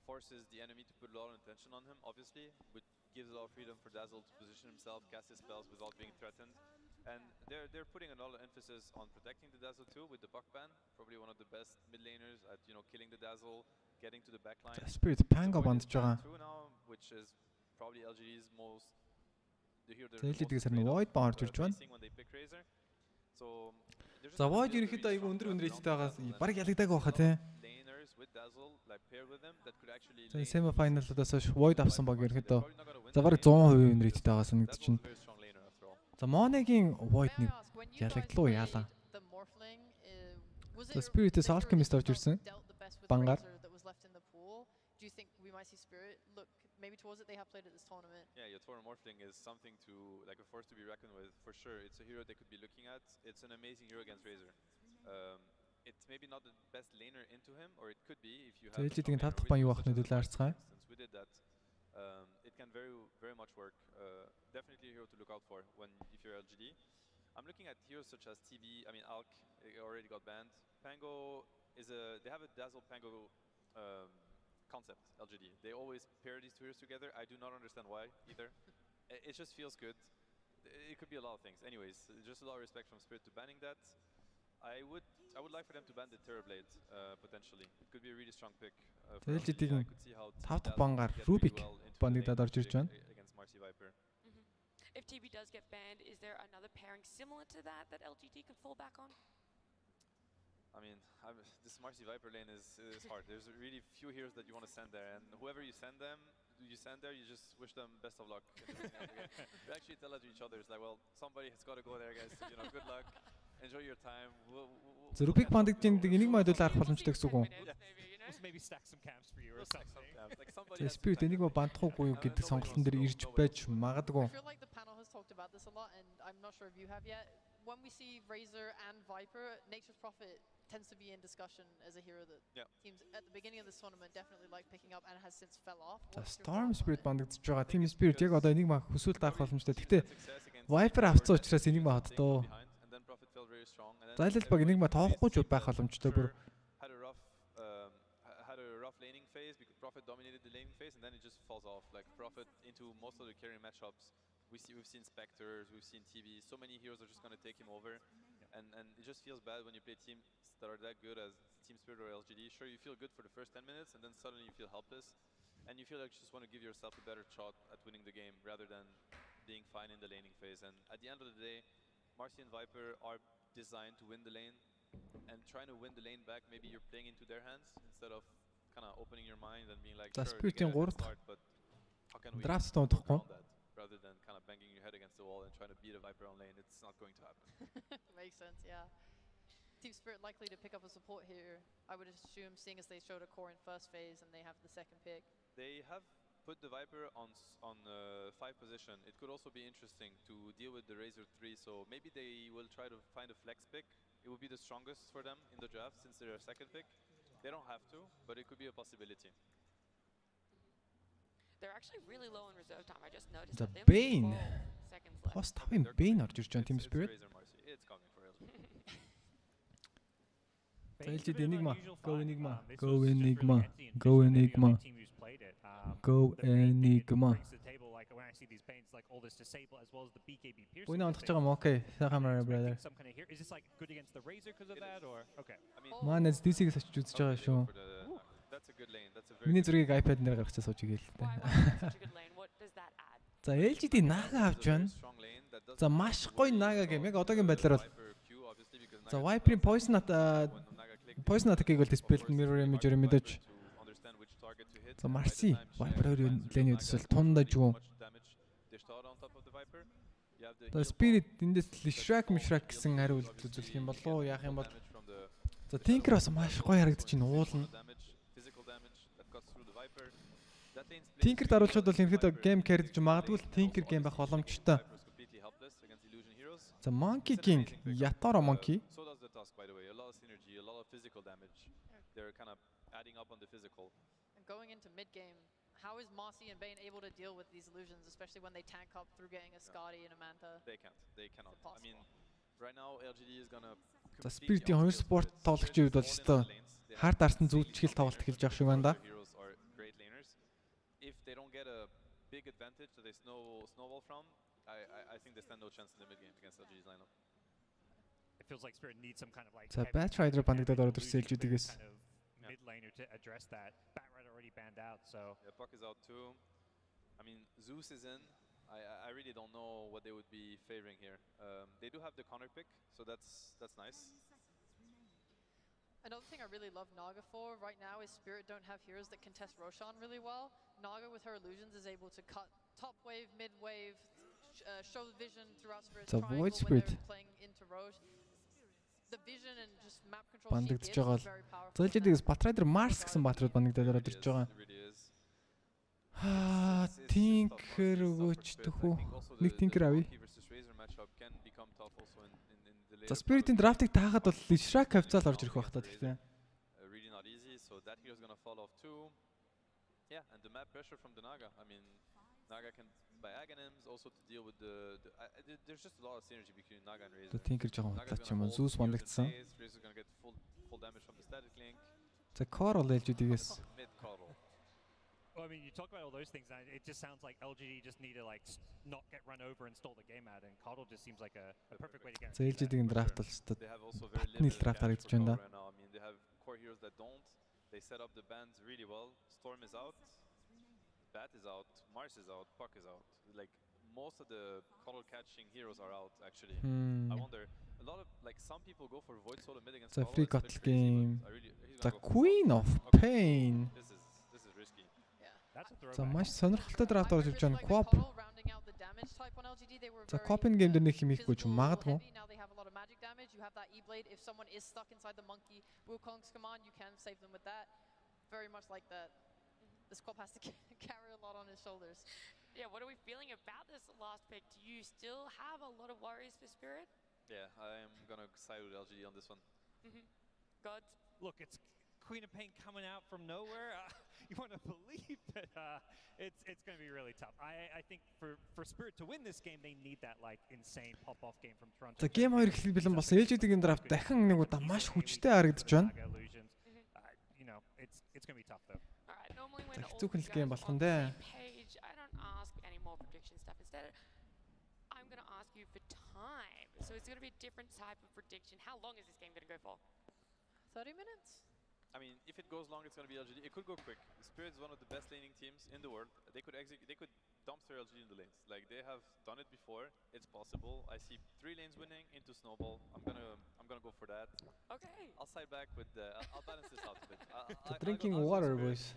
forces the enemy to put a lot of attention on him, obviously, which gives a lot of freedom for Dazzle to position himself, cast his spells without being threatened. And they're putting a lot of emphasis on protecting the Dazzle too with the buck ban. Probably one of the best mid laners at killing the Dazzle, getting to the back line. Spirit Pango бандж байгаа. Which is probably LGD's most LGD-гээс харин Void ban орж ирж байна. За Void ерөнхийдөө айгүй өндөр рейтэйтэй байгаас баг ялагдаагүй байхаа тий. За semi final-аас Void авсан баг ерөнхийдөө за баг 100% өндөр рейтэйтэй байгаа санагдаж байна. За Moneгийн Void нэг ялагдлуу яалаа. За Spirit-с Alchemist орж ирсэн. Бангаар. Do you think we might see Spirit look maybe towards it? They have played at this tournament. Yeah, your Tauren Morphling is something to like a force to be reckoned with for sure. It's a hero they could be looking at. It's an amazing hero against Razor. It's maybe not the best laner into him, or it could be if you have. Тэгээд 5 дахь бан юу ахны төлөө харцгаая. We did that. It can very much work. Definitely a hero to look out for when if you're LGD. I'm looking at heroes such as TB. I mean, Alk already got banned. Pango is they have a Dazzle Pango. Concept LGD. They always pair these two heroes together. I do not understand why either. It just feels good. It could be a lot of things. Anyways, just a lot of respect from Spirit to banning that. I would like for them to ban the Terrorblade potentially. It could be a really strong pick. LGD-ийн 5 дахь бангаар Rubik бандыг дад орж ирж байна. Against Marcy Viper. If TB does get banned, is there another pairing similar to that LGD could fall back on? I mean, this Marcy Viper lane is hard. There's really few heroes that you want to send there, and whoever you send there, you just wish them best of luck. We actually tell that to each other. It's like, well, somebody has got to go there, guys. Good luck. Enjoy your time. За Rubik бандыг энийг мэдүүл арах боломжтой гэсэн үг үү? Maybe stack some camps for you or something. За Spirit энийг бандахгүй юу гэдэг сонголтон дээр ирж байж магадгүй. I feel like the panel has talked about this a lot, and I'm not sure if you have yet. When we see Razor and Viper, Nature's Prophet tends to be in discussion as a hero that teams at the beginning of this tournament definitely like picking up and has since fell off. За Storm Spirit бандагдж байгаа. Team Spirit яг одоо энийг хөсөөлт арах боломжтой. Гэхдээ Viper авцсан учраас энийг хаддоо. Зайлал баг энийг тоохгүй ч байх боломжтой бүр. Had a rough laning phase because Prophet dominated the laning phase and then it just falls off. Like Prophet into most of the carry matchups. We've seen Spectres, we've seen TV. So many heroes are just going to take him over, and it just feels bad when you play teams that are that good as Team Spirit or LGD. Sure, you feel good for the first 10 minutes, and then suddenly you feel helpless, and you feel like you just want to give yourself a better shot at winning the game rather than being fine in the laning phase. And at the end of the day, Marcy and Viper are designed to win the lane, and trying to win the lane back, maybe you're playing into their hands instead of kind of opening your mind and being like, sure, we get a start, but how can we work around that? Rather than kind of banging your head against the wall and trying to beat a Viper on lane, it's not going to happen. Makes sense, yeah. Team Spirit likely to pick up a support here, I would assume, seeing as they showed a core in first phase and they have the second pick. They have put the Viper on 5 position. It could also be interesting to deal with the Razor 3, so maybe they will try to find a flex pick. It would be the strongest for them in the draft since they're a second pick. They don't have to, but it could be a possibility. They're actually really low in reserve time. I just noticed The that Bane. Seconds left. Post having Bane орж ирж байгаа Team Spirit. It's coming for real. За LGD Enigma. Go Enigma. Go Enigma. Go Enigma. Go Enigma. Буйна онцож байгаа юм. Окей. Сайхан маа brother. Is this like good against the Razor because of that or okay? Манайс DC-гээс очиж үзэж байгаа шүү. That's a good lane. That's a very Миний зургийг iPad нэр гаргацаа сууж игээл л та. За LGD Naga авч байна. За маш гоё Naga гэм яг одоогийн байдлаар бол за Viper-ийн Poison attack-ийг бол Dispel Mirror Image-ээр мэдээж За Марси Viper лэний өдөсөл тундаж юу. За Spirit эндээс Shrek гэсэн хариулт үзүүлэх юм болоо яах юм бол. За Tinker бас маш гоё харагдаж байна уулна. Tinker даруулчид бол ерөөдөө game carry-дж магадгүй Tinker game байх боломжтой. За Monkey King Yatoro Monkey. So does the Tusk, by the way. A lot of synergy, a lot of physical damage. They're kind of adding up on the physical. And going into mid game, how is Mossy and Bane able to deal with these illusions, especially when they tank up through getting a Scotty and a Manta? They can't. They cannot. I mean, right now LGD is gonna. За Spirit-ийн хоёр спорт тоглогчийн үед бол өстой хард арсан зүүчгэл тоглолт эхэлж явах шиг байна да. If they don't get a big advantage that they snowball from, I think they stand no chance in the mid game against LGD's lineup. It feels like Spirit needs some kind of like. За Batrider бандагдаад ороод ирсэн LGD-гээс. Mid laner to address that. Batrider already banned out, so. Yeah, Puck is out too. I mean, Zeus is in. I really don't know what they would be favoring here. They do have the counter pick, so that's nice. Another thing I really love Naga for right now is Spirit don't have heroes that contest Roshan really well. Naga with her illusions is able to cut top wave, mid wave, show the vision throughout Spirit's triangle when they're playing into Roche. The vision and just map control she gives is very powerful. За LGD-гээс Batrider Mars гэсэн Batrider бандагдаад ороод ирж байгаа. Tinker өгөөч төхөө. Нэг Tinker авъя. За Spirit-ийн драфтыг таахад бол Shrek хавцаал орж ирэх байх та гэхдээ. Really not easy, so that hero's gonna fall off too. Yeah, and the map pressure from the Naga. I mean, Naga can buy Aghanims also to deal with there's just a lot of synergy between Naga and Razor. The Tinker жоохон хутлаач юм уу? Zeus бандагдсан. Razor's gonna get full damage from the static link. За Coral LGD-гээс. Mid Coral. Well, I mean, you talk about all those things, and it just sounds like LGD just need to like not get run over and stall the game out, and Coddle just seems like a perfect way to get. За LGD-ийн драфт бол ч батны драфт харагдаж байна да. I mean, they have core heroes that don't. They set up the bands really well. Storm is out. Bat is out. Mars is out. Puck is out. Like most of the Coddle catching heroes are out actually. I wonder. A lot of like some people go for Void Solo mid against Coddle. Free Coddle game. The Queen of Pain. This is risky. За маш сонирхолтой драфт орж ирж байгаа Quap. За Quap-ын game дээр нэг юм хийхгүй ч магадгүй. You have that E-Blade. If someone is stuck inside the monkey Wukong's command, you can save them with that. Very much like that. This Quap has to carry a lot on his shoulders. Yeah, what are we feeling about this last pick? Do you still have a lot of worries for Spirit? Yeah, I am gonna side with LGD on this one. God. Look, it's Queen of Pain coming out from nowhere. You want to believe that it's going to be really tough. I think for Spirit to win this game, they need that like insane pop-off game from Toronto. За game 2 эхлэх бэлэн бас LGD-гийн драфт дахин нэг удаа маш хүчтэй харагдаж байна. You know, it's going to be tough though. All right, normally when хэцүүхэн л game болох нь дээ. Page, I don't ask any more prediction stuff. Instead, I'm going to ask you for time. So it's going to be a different type of prediction. How long is this game going to go for? 30 minutes. I mean, if it goes long, it's going to be LGD. It could go quick. Spirit is one of the best laning teams in the world. They could dumpster LGD in the lanes. Like they have done it before. It's possible. I see 3 lanes winning into Snowball. I'm gonna go for that. Okay. I'll side back with I'll balance this out a bit. Drinking water, boys.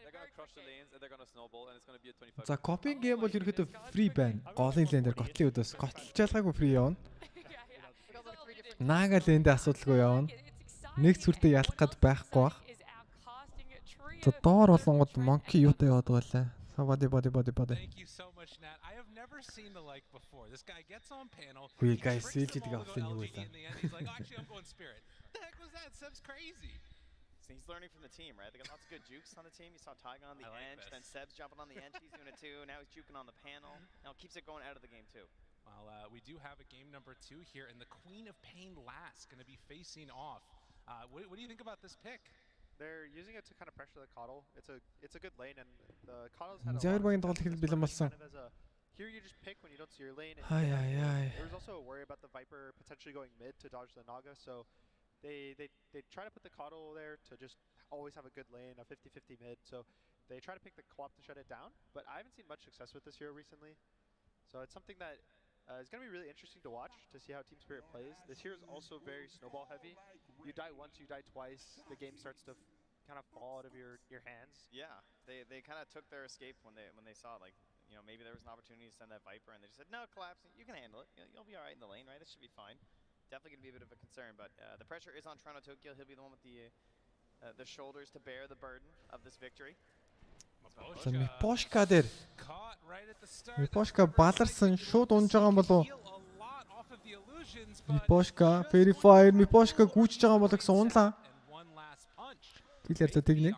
They're gonna crush the lanes and they're gonna snowball and it's gonna be a 25. За copy game бол ерөөдөө free ban. Голын лейн дээр готлын өдөөс готлчаалгаагүй free явна. Naga лейндээ асуудалгүй явна. Нэг зүртээ ялах гээд байхгүй бах. За доор болонгод monkey юутай яваад байлаа. Body. Thank you so much, Nat. I have never seen the like before. This guy gets on panel. We guys LGD-г авсан юу вэ? He's like, actually, I'm going Spirit. What the heck was that? Seb's crazy. So he's learning from the team, right? They got lots of good jukes on the team. You saw Tyga on the edge, then Seb's jumping on the edge. He's doing it too. Now he's juking on the panel. Now keeps it going out of the game too. Well, we do have a game number 2 here, and the Queen of Pain last going to be facing off. What do you think about this pick? They're using it to kind of pressure the Coddle. It's a good lane, and the Coddle's had a here you just pick when you don't see your lane. There was also a worry about the Viper potentially going mid to dodge the Naga, so they try to put the Coddle there to just always have a good lane, a 50-50 mid. So they try to pick the co-op to shut it down, but I haven't seen much success with this hero recently. So it's something that it's going to be really interesting to watch, to see how Team Spirit plays. This hero is also very snowball heavy. You die once, you die twice, the game starts to kind of fall out of your hands. Yeah, they kind of took their escape when they saw like, you know, maybe there was an opportunity to send that Viper, and they just said, no, collapse, you can handle it. You'll be all right in the lane, right? It should be fine. Definitely going to be a bit of a concern, but the pressure is on Toronto Tokyo. He'll be the one with the shoulders to bear the burden of this victory. Мипошка дээр Мипошка баларсан шууд унж байгаа юм болов? Мипошка Verify Мипошка гүйчж байгаа юм болов гэсэн унлаа. Киллер за техник.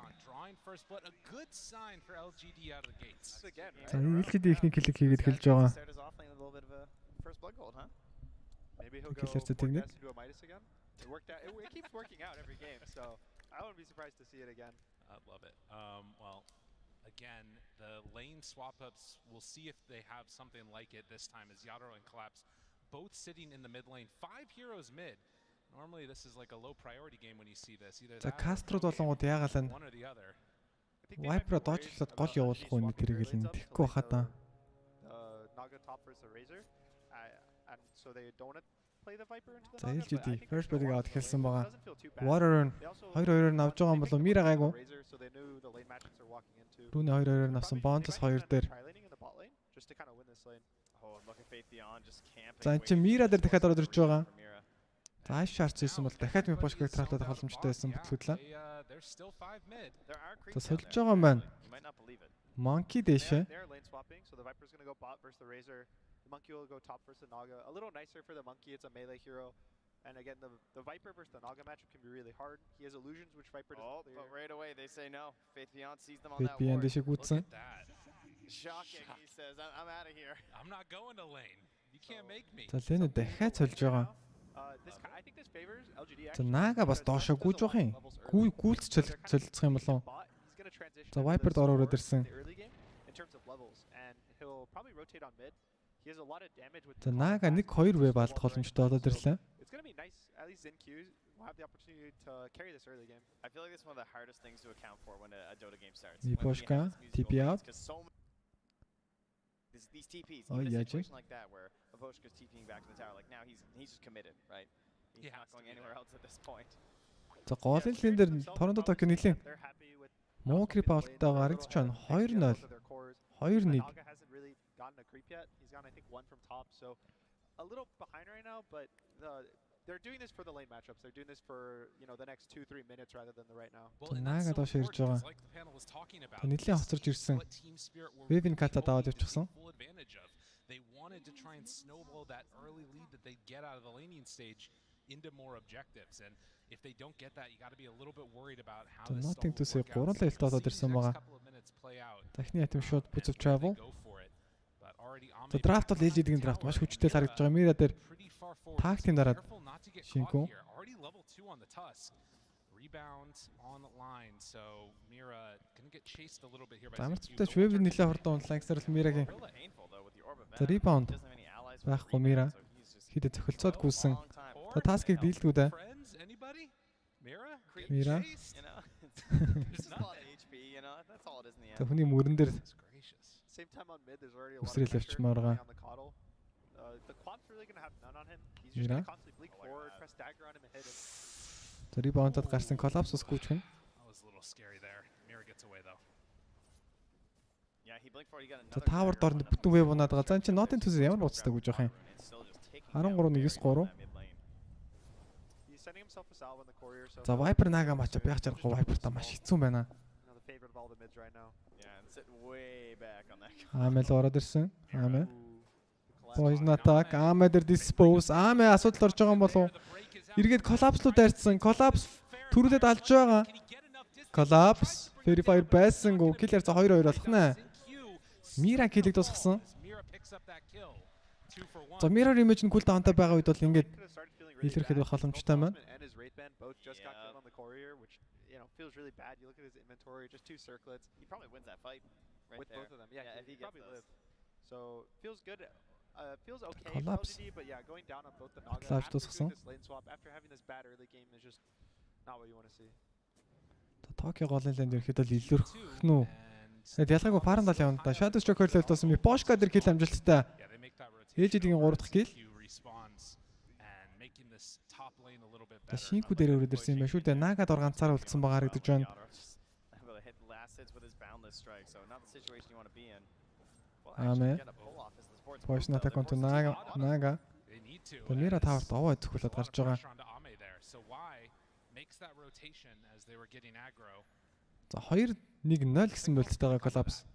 За LGD ихний киллийг хийгээд эхэлж байгаа. Killer за техник. It worked out. It keeps working out every game, so I wouldn't be surprised to see it again. I love it. Well, again, the lane swap-ups, we'll see if they have something like it this time as Yadro and Collapse both sitting in the mid lane. 5 heroes mid. Normally this is like a low priority game when you see this. Either За Кастрод болонгууд яагаад л Viper доочлоод гол явуулах уу нэг тэрийг л тэгэхгүй баха та. Naga top versus a Razor. And so they don't play the Viper into the За LGD first blood-ыг аваад эхэлсэн байгаа. Warrior 2-2-оор навж байгаа юм болов Mira гайгүй. Рүүний 2-2-оор навсан Bontus 2 дээр. За энэ чинь Mira дээр дахиад ороод ирж байгаа. За Ashart хийсэн бол дахиад Мипошкыг траплаад авах боломжтой байсан бүтлгүүдлээ. За сольж байгаа юм байна. Monkey дэшээ. The Monkey will go top versus the Naga. A little nicer for the Monkey, it's a melee hero. And again, the Viper versus the Naga matchup can be really hard. He has illusions, which Viper doesn't clear. But right away they say no. Faith Beyond sees them on that ward. Look at that. Shocking, he says, I'm out of here. I'm not going to lane. You can't make me. За лэнэ дахиад сольж байгаа. I think this favors LGD. За Naga бас доошоо гүйж байгаа юм. Гүйлц солилцох юм болов. За Viper-д ороод ирсэн. In terms of levels, and he'll probably rotate on mid. He has a lot of damage with the Naga 1-2 wave алдах боломжтой болоод ирлээ. It's going to be nice, at least in queues, we'll have the opportunity to carry this early game. I feel like this is one of the hardest things to account for when a Dota game starts. Мипошка TP out. These TPs, even a situation like that where Mipошka's TPing back to the tower, like now he's just committed, right? He's not going anywhere else at this point. За голын лин дээр Торонто Токио нийлэн муу крип авалтаа гарагдж байна 2-0. 2-1. Gotten a creep yet. He's gotten I think 1 from top, so a little behind right now, but they're doing this for the lane matchups. They're doing this for, you know, the next 2-3 minutes rather than the right now. Naga доош ирж байгаа. Нийлэн хоцорж ирсэн. Wave-ийн ката даваад явчихсан. They wanted to try and snowball that early lead that they get out of the laning stage into more objectives, and if they don't get that, you got to be a little bit worried about how this nothing to say 3 лэлт болоод ирсэн байгаа. Техник айтем шууд Boots of Travel. За драфт бол LGD-ийн драфт маш хүчтэй л харагдж байгаа. Mira дээр тактикийн дараад шинкүү. Амарцтай Wave нэлээ хурдан онлайн гэсээр л Mira-гийн. За rebound байхгүй Mira. Хидэ цохилцоод гүйсэн. За таскийг дийлдгүү дээ. Mira. За хүний мөрөн дээр Same time on mid, there's already a lot of pressure on the coddle. The quad's really going to have none on him. He's just going to constantly blink forward, press dagger on him and hit him. The rebound at гарсан Collapse гүйж гэн. That was a little scary there. Mira gets away though. Yeah, he blinked forward, he got another. За тавар дорнд бүтэн wave унаад байгаа. За энэ чинь Nothing to say ямар боцтой гүйж байгаа юм. 13-9-3. He's sending himself a salve on the courier. За Viper Naga matchup яах чарахгүй Viper та маш хэцүү байна. The favorite of all the mids right now. Way back on that. Амел ороод ирсэн. Амел. Poison attack. Амел дээр dispose. Амел асуудал орж байгаа юм болов. Эргээд Collapse руу дайрцсан. Collapse төрүүлээд алж байгаа. Collapse Verify байсангүй. Killer за 2-2 болох нэ. Mira киллийг дуусгасан. За Mirror image нь cooldownтай байгаа үед бол ингээд илэрхэд байх боломжтой байна. Feels really bad. You look at his inventory, just 2 circlets. He probably wins that fight with both of them. Yeah, if he probably live. So feels good. Feels okay Collapse. for LGD, but yeah, going down on both the Naga after doing this lane swap, after having this bad early game is just not what you want to see. Токио голын лэнд ирэхэд л илэрх нү. Тэгээд ялгаагүй фаранд л явна да. Shadow Stroker л тоосон Mipошка дээр kill амжилттай. LGD-ийн 3 дахь kill. Шинку дээр өрөөд ирсэн юм байна шүү дээ. Нагад ганцаар үлдсэн байгаа харагдаж байна. Аме. Push attack onto Naga. Мира таварт овоо зөвхөлөд гарч байгаа. За 2-1-0 гэсэн болтойгоо коллапс.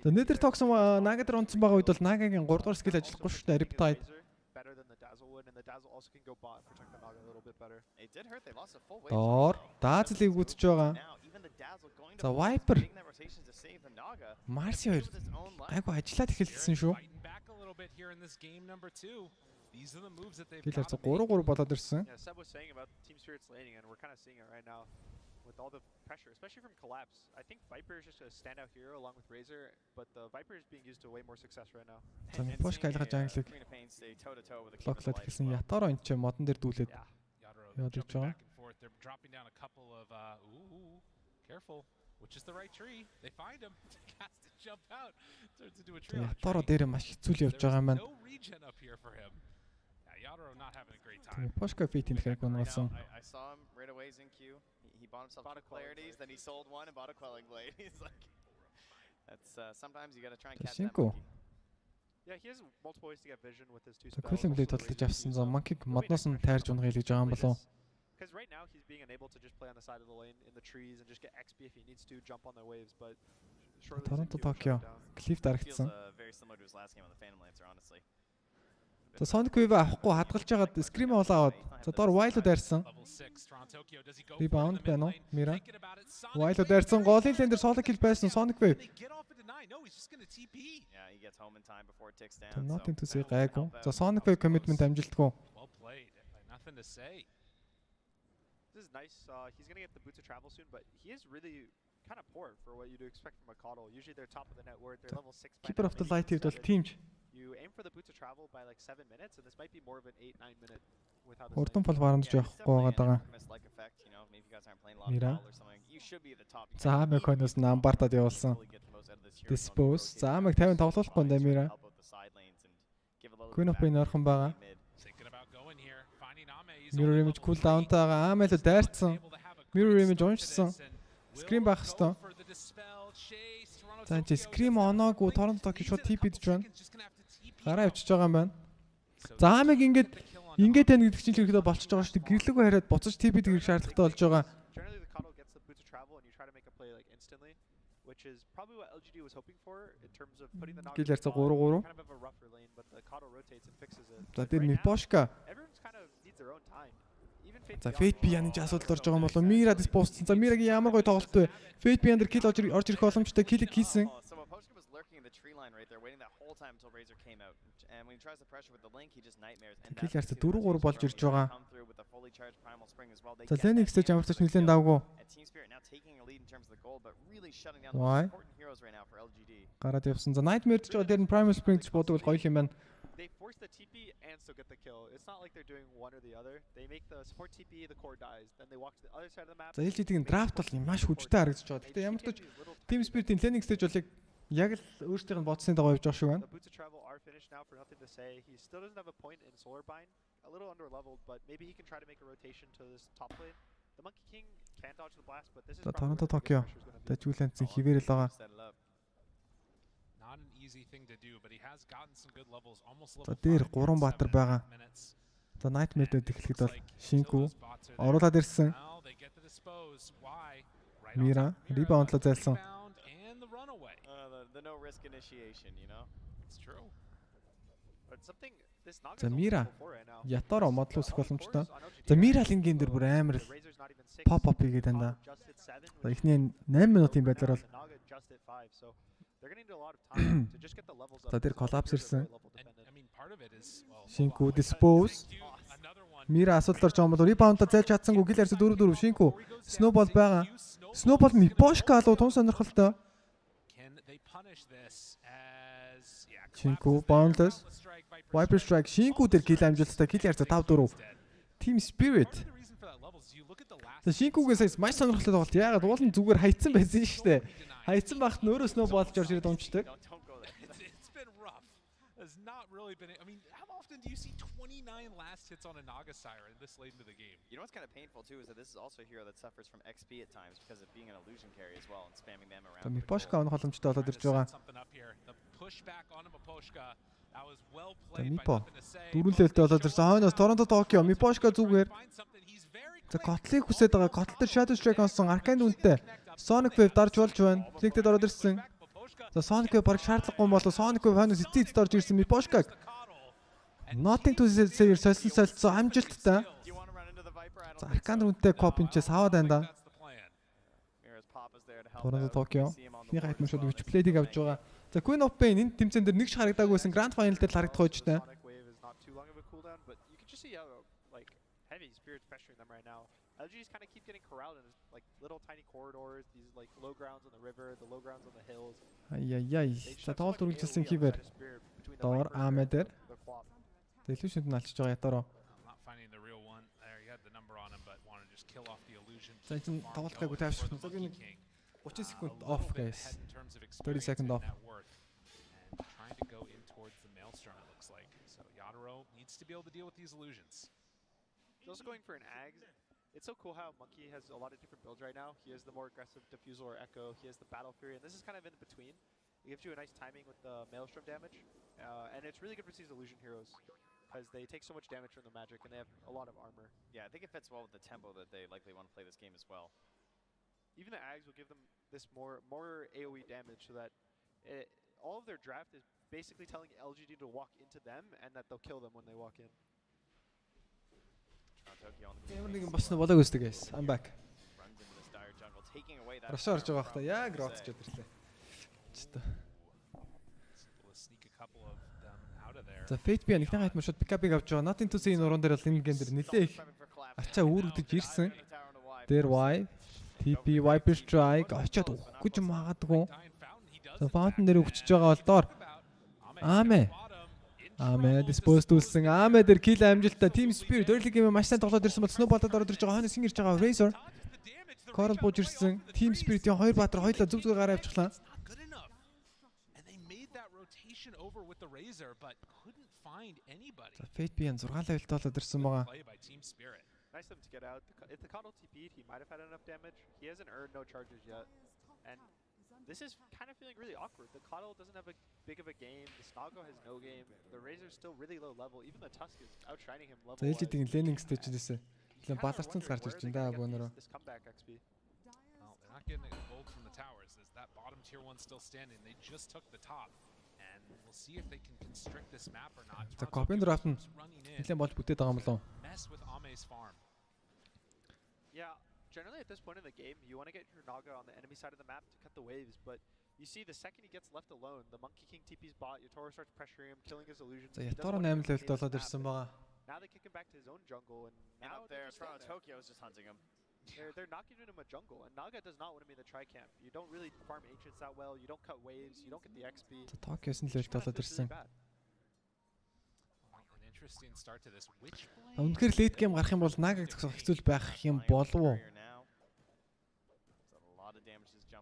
За Nether Toxin Naga дээр унтсан байгаа үед бол Naga-гийн 3 дугаар скил ажиллахгүй шүү дээ. Riptide. Доор Dazzle-ийг үтж байгаа. За Viper. Marcy 2 гайгүй ажиллаад эхэлсэн шүү. Гэлэр за 3-3 болоод ирсэн. With all the pressure, especially from collapse. I think Viper is just a standout hero along with Razor, but the Viper is being used to way more success right now. За Push айлгаж англиг блоклоод хэлсэн Ятаро энэ ч модон дээр дүүлээд яваад иж байгаа. They're dropping down a couple of careful, which is the right tree. They find him. Has to jump out. Turns into a tree. Ятаро дээр маш хэцүү л явж байгаа юм байна. No regen up here for him. Yatoro not having a great time. Pushka feet in хэрэг बनуулсан. I saw him right away in queue. He bought himself two clarities, then he sold one and bought a quelling blade. He's like, that's sometimes you got to try and catch that monkey. Yeah, he has multiple ways to get vision with his two spells. Quelling blade тодтолж авсан. За Monkey модноос нь тайрж унах хэлж байгаа юм болов. Because right now he's being unable to just play on the side of the lane in the trees and just get XP if he needs to jump on their waves, but Toronto Tokyo Cliff дарагдсан. Very similar to his last game on the Phantom Lancer, honestly. За Sonic Wave авахгүй хадгалж байгаад Scream аваад за доор Wild дайрсан. Rebound байна уу? Mira. Wild дайрсан голын лэн дээр solo kill байсан Sonic Wave. Yeah, he gets home in time before it ticks down. Nothing to say гайгүй. За Sonic Wave commitment амжилтгүй. Well played. Nothing to say. This is nice. He's going to get the boots of travel soon, but he is really kind of poor for what you'd expect from a Coddle. Usually they're top of the net worth. They're level 6 by Keeper of the Light бол teamж. You aim for the boots of travel by like 7 minutes, and this might be more of an 8-9 minute with how this Хурдан бол барамдж явахгүй байгаа. Mira. За Меконоос намбартад явуулсан. Dispose. За Мек 50 тоглохгүй нэ Mira. Queen of Pain орхон байгаа. Mirror image cool down таага Амэл дайрцсан. Mirror image уншсан. Screen байх хэвээр. За энэ Screen оноогүй Торонто шууд TP дэж байна. Гараа явчихж байгаа юм байна. За Амиг ингээд тань гэдэг чинь ихэдээ болчихж байгаа шүү дээ. Гэрлэгөө хараад буцаж TP дэх шаардлагатай болж байгаа. Generally the Coddle gets the boots of travel and you try to make a play like instantly, which is probably what LGD was hoping for in terms of putting the knock. Гэлэр за 3-3. Kind of a rougher lane, but the Coddle rotates and fixes it. За тэр Мипошка. Everyone's kind of needs their own time. За Fate Pian гэж асуудал орж байгаа юм болов. Mira dispose. За Mira-гийн ямар гоё тоглолт вэ? Fate Pian дээр kill орж ирэх боломжтой kill хийсэн. Kill ярц 4-3 болж ирж байгаа. За Lennox гэж ямар ч нэлээд давгүй. Why? Гараад явсан. За Nightmare ч дээр нь Primal Spring ч бодвол гоё юм байна. They force the TP and still get the kill. It's not like they're doing one or the other. They make the support TP, the core dies, then they walk to the other side of the map. За LGD-ийн драфт бол маш хүчтэй харагдаж байгаа. Гэхдээ ямар ч Team Spirit-ийн Lennox stage бол яг л өөрсдийнх нь бодсны дагуу явж байгаа шүү байна. The boots of travel are finished now for nothing to say. He still doesn't have a point in Solar Bind. A little under leveled, but maybe he can try to make a rotation to this top lane. The Monkey King can dodge the blast, but this is Toronto Tokyo. Дэжүүлэнцэн хിവэрэл байгаа. Not an easy thing to do, but he has gotten some good levels, almost За level дээр 3 баатар байгаа. За Nightmare дээр эхлэхэд бол Shinku оруулаад ирсэн. Mira rebound-лоо зайлсан. The no risk initiation, you know. It's true. But something this Naga За Mira Ятаро модлоо өсөх боломжтой. За Mira лингийн дээр бүр амар л pop хийгээд байна да. За эхний 8 минутын байдлаар бол За тэр collapse ирсэн. Shinku dispose. Mira асуудал орж байгаа юм бол rebound-а зайлж чадсангүй гэл ярьсан 4-4 Shinku snowball байгаа. Snowball нь Poshka алуу тун сонирхолтой. Shinku boundless. Viper strike Shinku дээр kill амжилттай kill ярьсан 5-4. Team Spirit. За Shinku-гээс маш сонирхолтой тоглолт. Яагаад уулын зүгээр хайцсан байсан шүү дээ. Хайцсан багт нь өөрөөснөө боолж орж ирээд унцдаг. often do you see 29 last hits on a Naga Siren this late into the game? You know what's kind of painful too is that this is also a hero that suffers from XP at times because of being an illusion carry as well and spamming them around. Мипошка онох боломжтой болоод ирж байгаа. Мипо дөрвөн левелтэй болоод ирсэн. Хойноос Торонто Токио Мипошка зүгээр. За котлыг хүсээд байгаа. Котл дээр Shadow Strike онсон Arcane үнэтэй. Sonic Wave дарж болж байна. Лигтэд ороод ирсэн. За Sonic Wave баг шаардлагагүй болоо Sonic Wave хойноос эцэд орж ирсэн Мипошкаг. Nothing to say солилцсон амжилттай. За Arcane үнэтэй Copinchээс аваад байна да. Торонто Токио. Нэг хайтмын шууд witch play-ийг авч байгаа. За Queen of Pain энэ тэмцээн дээр нэг ч харагдаагүйсэн Grand Final дээр харагдах байжтай. Heavy spirits pressuring them right now. LGs kind of keep getting corralled in like little tiny corridors, these like low grounds on the river, the low grounds on the hills. Ай. За тоол дүргэлсэн хивэр. Доор Аме дээр. Illusion нь алчж байгаа ятараа. За энэ тоглолтыг тайвшруулсан. За энэ 30 секунд off guys. 30 second off. Trying to go in towards the Maelstrom it looks like. So Yadaro needs to be able to deal with these illusions. He's also going for an Ags. It's so cool how Monkey has a lot of different builds right now. He has the more aggressive Diffusal or Echo. He has the Battle Fury, and this is kind of in between. It gives you a nice timing with the Maelstrom damage, and it's really good for these illusion heroes because they take so much damage from the magic and they have a lot of armor. Yeah, I think it fits well with the tempo that they likely want to play this game as well. Even the Ags will give them this more AoE damage so that all of their draft is basically telling LGD to walk into them and that they'll kill them when they walk in. Нэг босноо болоог үсдэг guys. I'm back. Рашаар орж байгаа хта яг ротч өдрлээ. За Fate би нэгэн хайтмар шууд пикапыг авч байгаа. Nothing to say энэ уран дээр бол энэ гейм дээр нэлээ их ачаа үүрэгдэж ирсэн. Дээр Y TP Viper Strike очоод өгөхгүй ч магадгүй. За Fountain дээр өгчөж байгаа бол доор. Аме disposed үлсэн. Аме дээр kill амжилттай Team Spirit early game маш сайн тоглоод ирсэн бол Snowball-д ороод ирж байгаа. Хойноос ирж байгаа Razor. Coral бууж ирсэн. Team Spirit-ийн хоёр баатар хоёулаа зүг зүгээр гараа авчихлаа. Over with the Razor but couldn't find anybody. За Fate BN 6 levelтэй болоод ирсэн байгаа. Nice of them to get out. If the Coddle TP'd, he might have had enough damage. He hasn't earned no charges yet. And this is kind of feeling really awkward. The Coddle doesn't have a big of a game. The Snago has no game. The Razor's still really low level. Even the Tusk is outshining him level. За LGD-ийн laning stage-ээс нэлээд баларцсан л гарч ирж байна да бөөнөрөө. This comeback XP. Well, they're not getting it gold from the towers. Is that bottom tier one still standing? They just took the top. And we'll see if they can constrict this map or not. За Copin draft нь нэлээд болж бүтээд байгаа юм болов. Mess with Ame's farm. Yeah, generally at this point in the game, you want to get your Naga on the enemy side of the map to cut the waves, but you see the second he gets left alone, the Monkey King TP's bot, your Toro starts pressuring him, killing his illusions. За Ятoro 8 levelтэй болоод ирсэн байгаа. Now they kick him back to his own jungle, and now up there, Tokyo is just hunting him. They're not giving him a jungle, and Naga does not want to be in the tri-camp. You don't really farm ancients that well, you don't cut waves, you don't get the XP. За Tokyo 9 levelтэй болоод ирсэн. Interesting start to this. Үнэхээр late game гарах юм бол Naga-г зогсох хэцүү байх юм болов уу?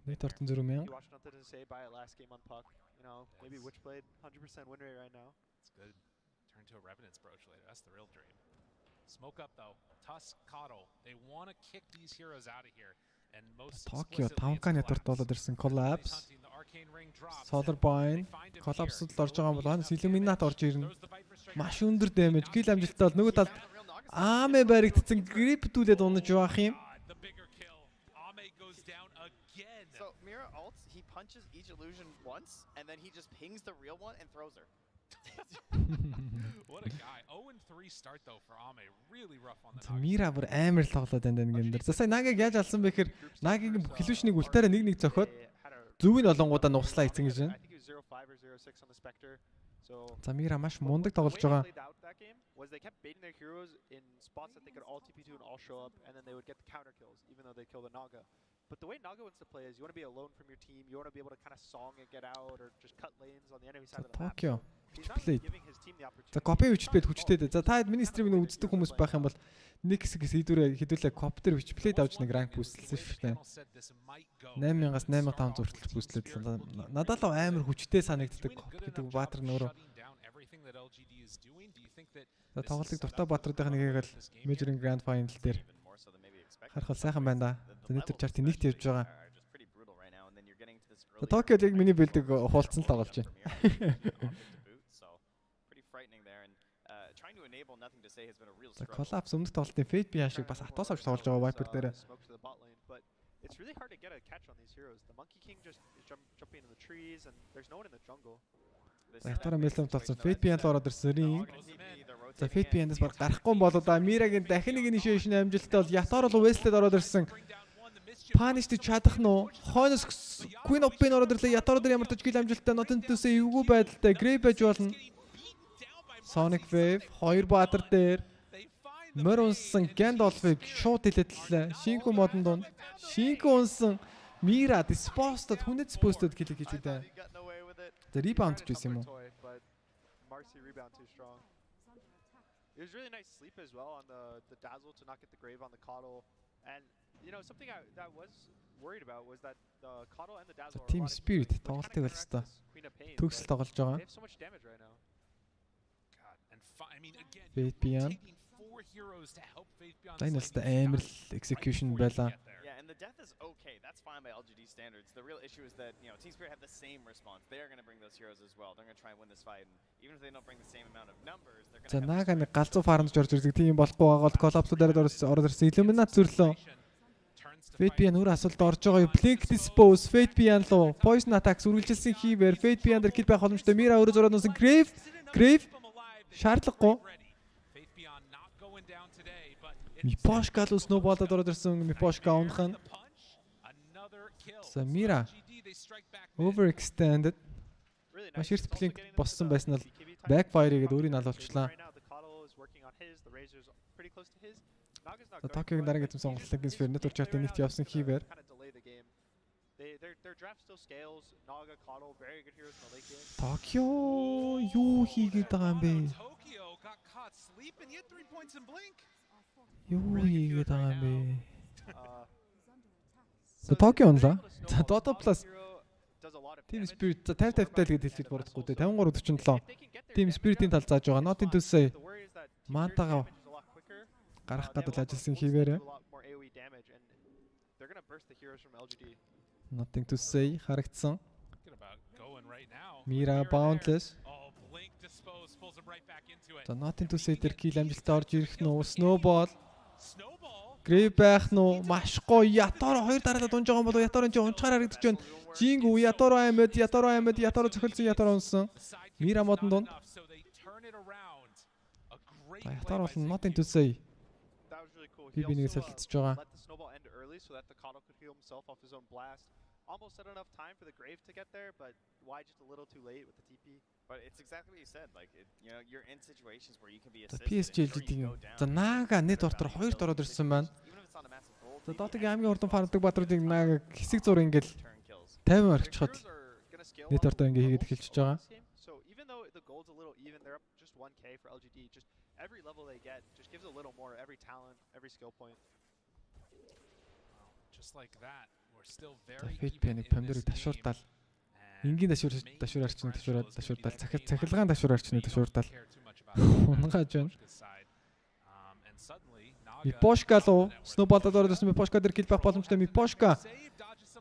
Нэг тортон 0,000. You watched nothing to say by it last game on Puck. You know, maybe Witch played 100% win rate right now. It's good. Turn to a Revenant's Brooch later. That's the real dream. Smoke up though. Tusk, Coddle. They want to kick these heroes out of here. And most Tokyo 5K network болоод ирсэн Collapse. Solar Bind Collapse-д орж байгаа юм бол ханаас Illuminat орж ирнэ. Маш өндөр damage, kill амжилттай бол нөгөө талд Ame баригдсан гриптүүлээд унаж явах юм. So Mira ults, he punches each illusion once and then he just pings the real one and throws her. What a guy. 0-3 start though for Ame. Really rough on the Mira бүр амар л тоглоод байна энэ гэмдэр. За сая Naga-г яаж алсан бэ гэхээр Naga-гийн illusion-ыг үлтээрээ нэг зохиод зөвийг олонгуудаа нугслаа хийсэн гэж байна. За Mira маш мундаг тоглож байгаа. Was they kept baiting their heroes in spots that they could all TP2 and all show up, and then they would get the counter kills, even though they kill the Naga. But the way Naga wants to play is you want to be alone from your team, you want to be able to kind of song and get out, or just cut lanes on the enemy side of the map. Tokyo He's not really giving his team the opportunity. За Copy Witchblade хүчтэй дээ. За та миний стримийг үздэг хүмүүс байх юм бол нэг хэсэг хийдвэрээ хэдүүлээ Copter Witchblade авч нэг ранк бүүсэлсэн шүү дээ. 8000-аас 8500 хүртэл бүүслээд надад л амар хүчтэй санагддаг Cop гэдэг баатар нөрөө everything that LGD is doing? Do you think that тоглолтыг дуртай баатруудын нэгийг л Major-ийн Grand Final дээр харахад сайхан байна да. Нийтэр чартын нэгт явж байгаа. Токиод яг миний бэлдэг хуулцсан л тоглож байна. Collapse өмнөх тоглолтын Fate Beyond шиг бас атоос авч тоглож байгаа Viper дээр. It's really hard to get a catch on these heroes. The Monkey King just is jumping in the trees and there's no one in the jungle. Ятараа мэлэм толцсон Fate Beyond ороод ирсэн. За Fate Beyond-аас баг гарахгүй болоо да. Miraгийн дахин нэг initiation амжилттай бол Ятар бол Westled ороод ирсэн. Punish-д чадах нь уу? Хойноос Queen of Pain ороод ирлээ. Ятар дээр ямар ч kill амжилттай Nothing to say эвгүй байдалтай Grave байж болно. Sonic Wave 2 баатар дээр мөр унсан Gandalf-ыг шууд хилээдлээ. Шинку модон дунд. Шинку унсан Mira disposed хүнэд disposed kill хийж байгаа. The rebound ч байсан юм уу? Marcy rebound too strong. It was really nice sleep as well on the dazzle to not get the grave on the coddle. And you know something that was worried about was that the coddle and the dazzle are Team Spirit тоглолтыг л өстой. Төгсөл тоглож байгаа. They have so much damage right now. God, and I mean again, Fate Beyond. Энэ л амар execution байла. Yeah, and the death is okay. That's fine by LGD standards. The real issue is that, you know, Team Spirit have the same response. They are going to bring those heroes as well. They're going to try and win this fight. And even if they don't bring the same amount of numbers, they're going to. За Нага нэг галзуу фармд орж ирдэг тийм болохгүй байгаа бол Collapse-уудаар ороод ирсэн. Illuminat зүрлөө. Fate Beyond өөр асуулт орж байгаа юу? Blink Dispose, Fate Beyond лу, Poison Attacks үргэлжилсэн хийвэр Fate Beyond-ээр kill байх боломжтой. Mira өөрөө зураад нуусан Grave шаардлагагүй. Miposhka л snowball-д ороод ирсэн. Miposhka унах нь. За Mira overextended. Маш их blink боссон байсан нь backfire-гээд өөрийг алуулчлаа. Tokyo-гийн дараагийн эзэм сонголтын Sphere Network chart-ийн нэгт явсан хийвэр. Tokyo юу хийгээд байгаа юм бэ? Юу хийгээд байгаа юм бэ? За Tokyo онлоо. За Dota Plus Team Spirit за 50-50-тай л гэж хэлж бодохгүй дээ. 53-47. Team Spirit-ийн тал зааж байгаа. Nothing to say. Мантагаа гарах гадал ажилласан хийвэрэ. Nothing to say харагдсан. Mira boundless. За Nothing to say дээр kill амжилттай орж ирэх нь Snowball. Grave байх нь маш гоё. Ятаро хоёр дараалал унж байгаа юм болов Ятаро энэ унчаар харагдаж байна. Жинг Ятаро аймад цохилсон Ятаро унсан. Mira модон дунд. Ятаро бол Nothing to say. PB-нийг солилцож байгаа. Almost had enough time for the grave to get there, but why just a little too late with the TP? But it's exactly what you said. Like, you know, you're in situations where you can be assisted. PSG.LGD. За Нага net ортор 2-т ороод ирсэн байна. За Dota-гийн хамгийн урдан фармдаг баатруудыг Нага хэсэг зур ингээл 50 орчиход net ортор ингээ хийгээд эхэлчихэж байгаа. So even though the gold's a little even, they're up just 1k for LGD. Just every level they get just gives a little more, every talent, every skill point. Just like that. Fate Beyond Pamdorыг ташуурдал. Энгийн ташуур арчны ташуурдал. Цахилгаан ташуур арчны ташуурдал. Унгааж байна. Miposhka лу Snowball-д ороод ирсэн Miposhka дээр kill байх боломжтой Miposhka.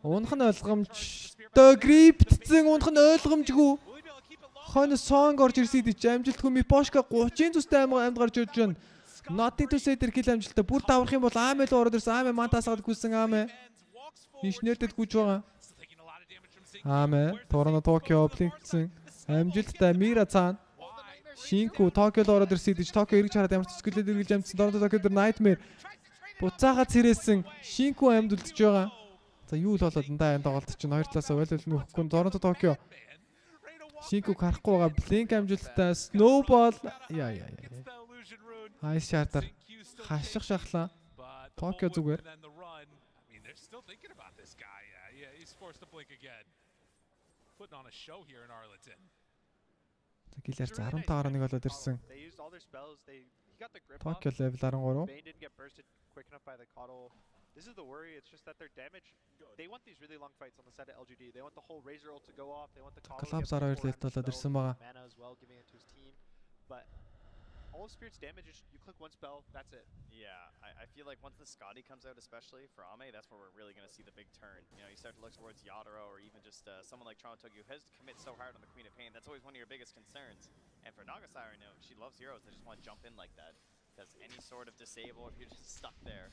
Унах нь ойлгомжтой гриптцэн унах нь ойлгомжгүй. Хойно Song орж ирсэн гэж амжилтгүй Miposhka 30-ийн зүстэй амьд гарч ирж байна. Nothing to say дээр kill амжилттай. Бүр даврах юм бол Ame л ороод ирсэн. Ame мантасаад гүйсэн Ame. Инженердэд гүйж байгаа. Ame Toronto Tokyo Blinkсэн амжилттай Mira цаана. Shinku Tokyo-д ороод ирсэн гэж Tokyo эргэж хараад ямар ч скиллэд эргэж амжсан Toronto Tokyo дээр Nightmare буцаагаад цэрээсэн Shinku амьд үлдэж байгаа. За юу л болоод энэ тоглолт чинь хоёр талаас байлал нөхгүй Toronto Tokyo. Shinku харахгүй байгаа Blink амжилттай Snowball яа. Хайс шаатар хаших шахлаа. Tokyo зүгээр. Thinking about this guy, yeah, he's forced to blink again. Putting on a show here in Arlington. Гэлэр 15-1 болоод ирсэн. Tokyo level 13. Bane didn't get bursted quick enough by the coddle. This is the worry. It's just that their damage. They want these really long fights on the side of LGD. They want the whole Razor ult to go off. They want the coddle to get 12 level болоод ирсэн байгаа. Mana as well, giving it to his team. but all of Spirit's damage is you click one spell, that's it. Yeah, I feel like once the Scotty comes out, especially for Ame, that's where we're really going to see the big turn. You know, you start to look towards Yadoro or even just someone like Toronto Tokyo who has to commit so hard on the Queen of Pain. That's always one of your biggest concerns. And for Nagasai, I know she loves heroes that just want to jump in like that. Because any sort of disable, if you're just stuck there,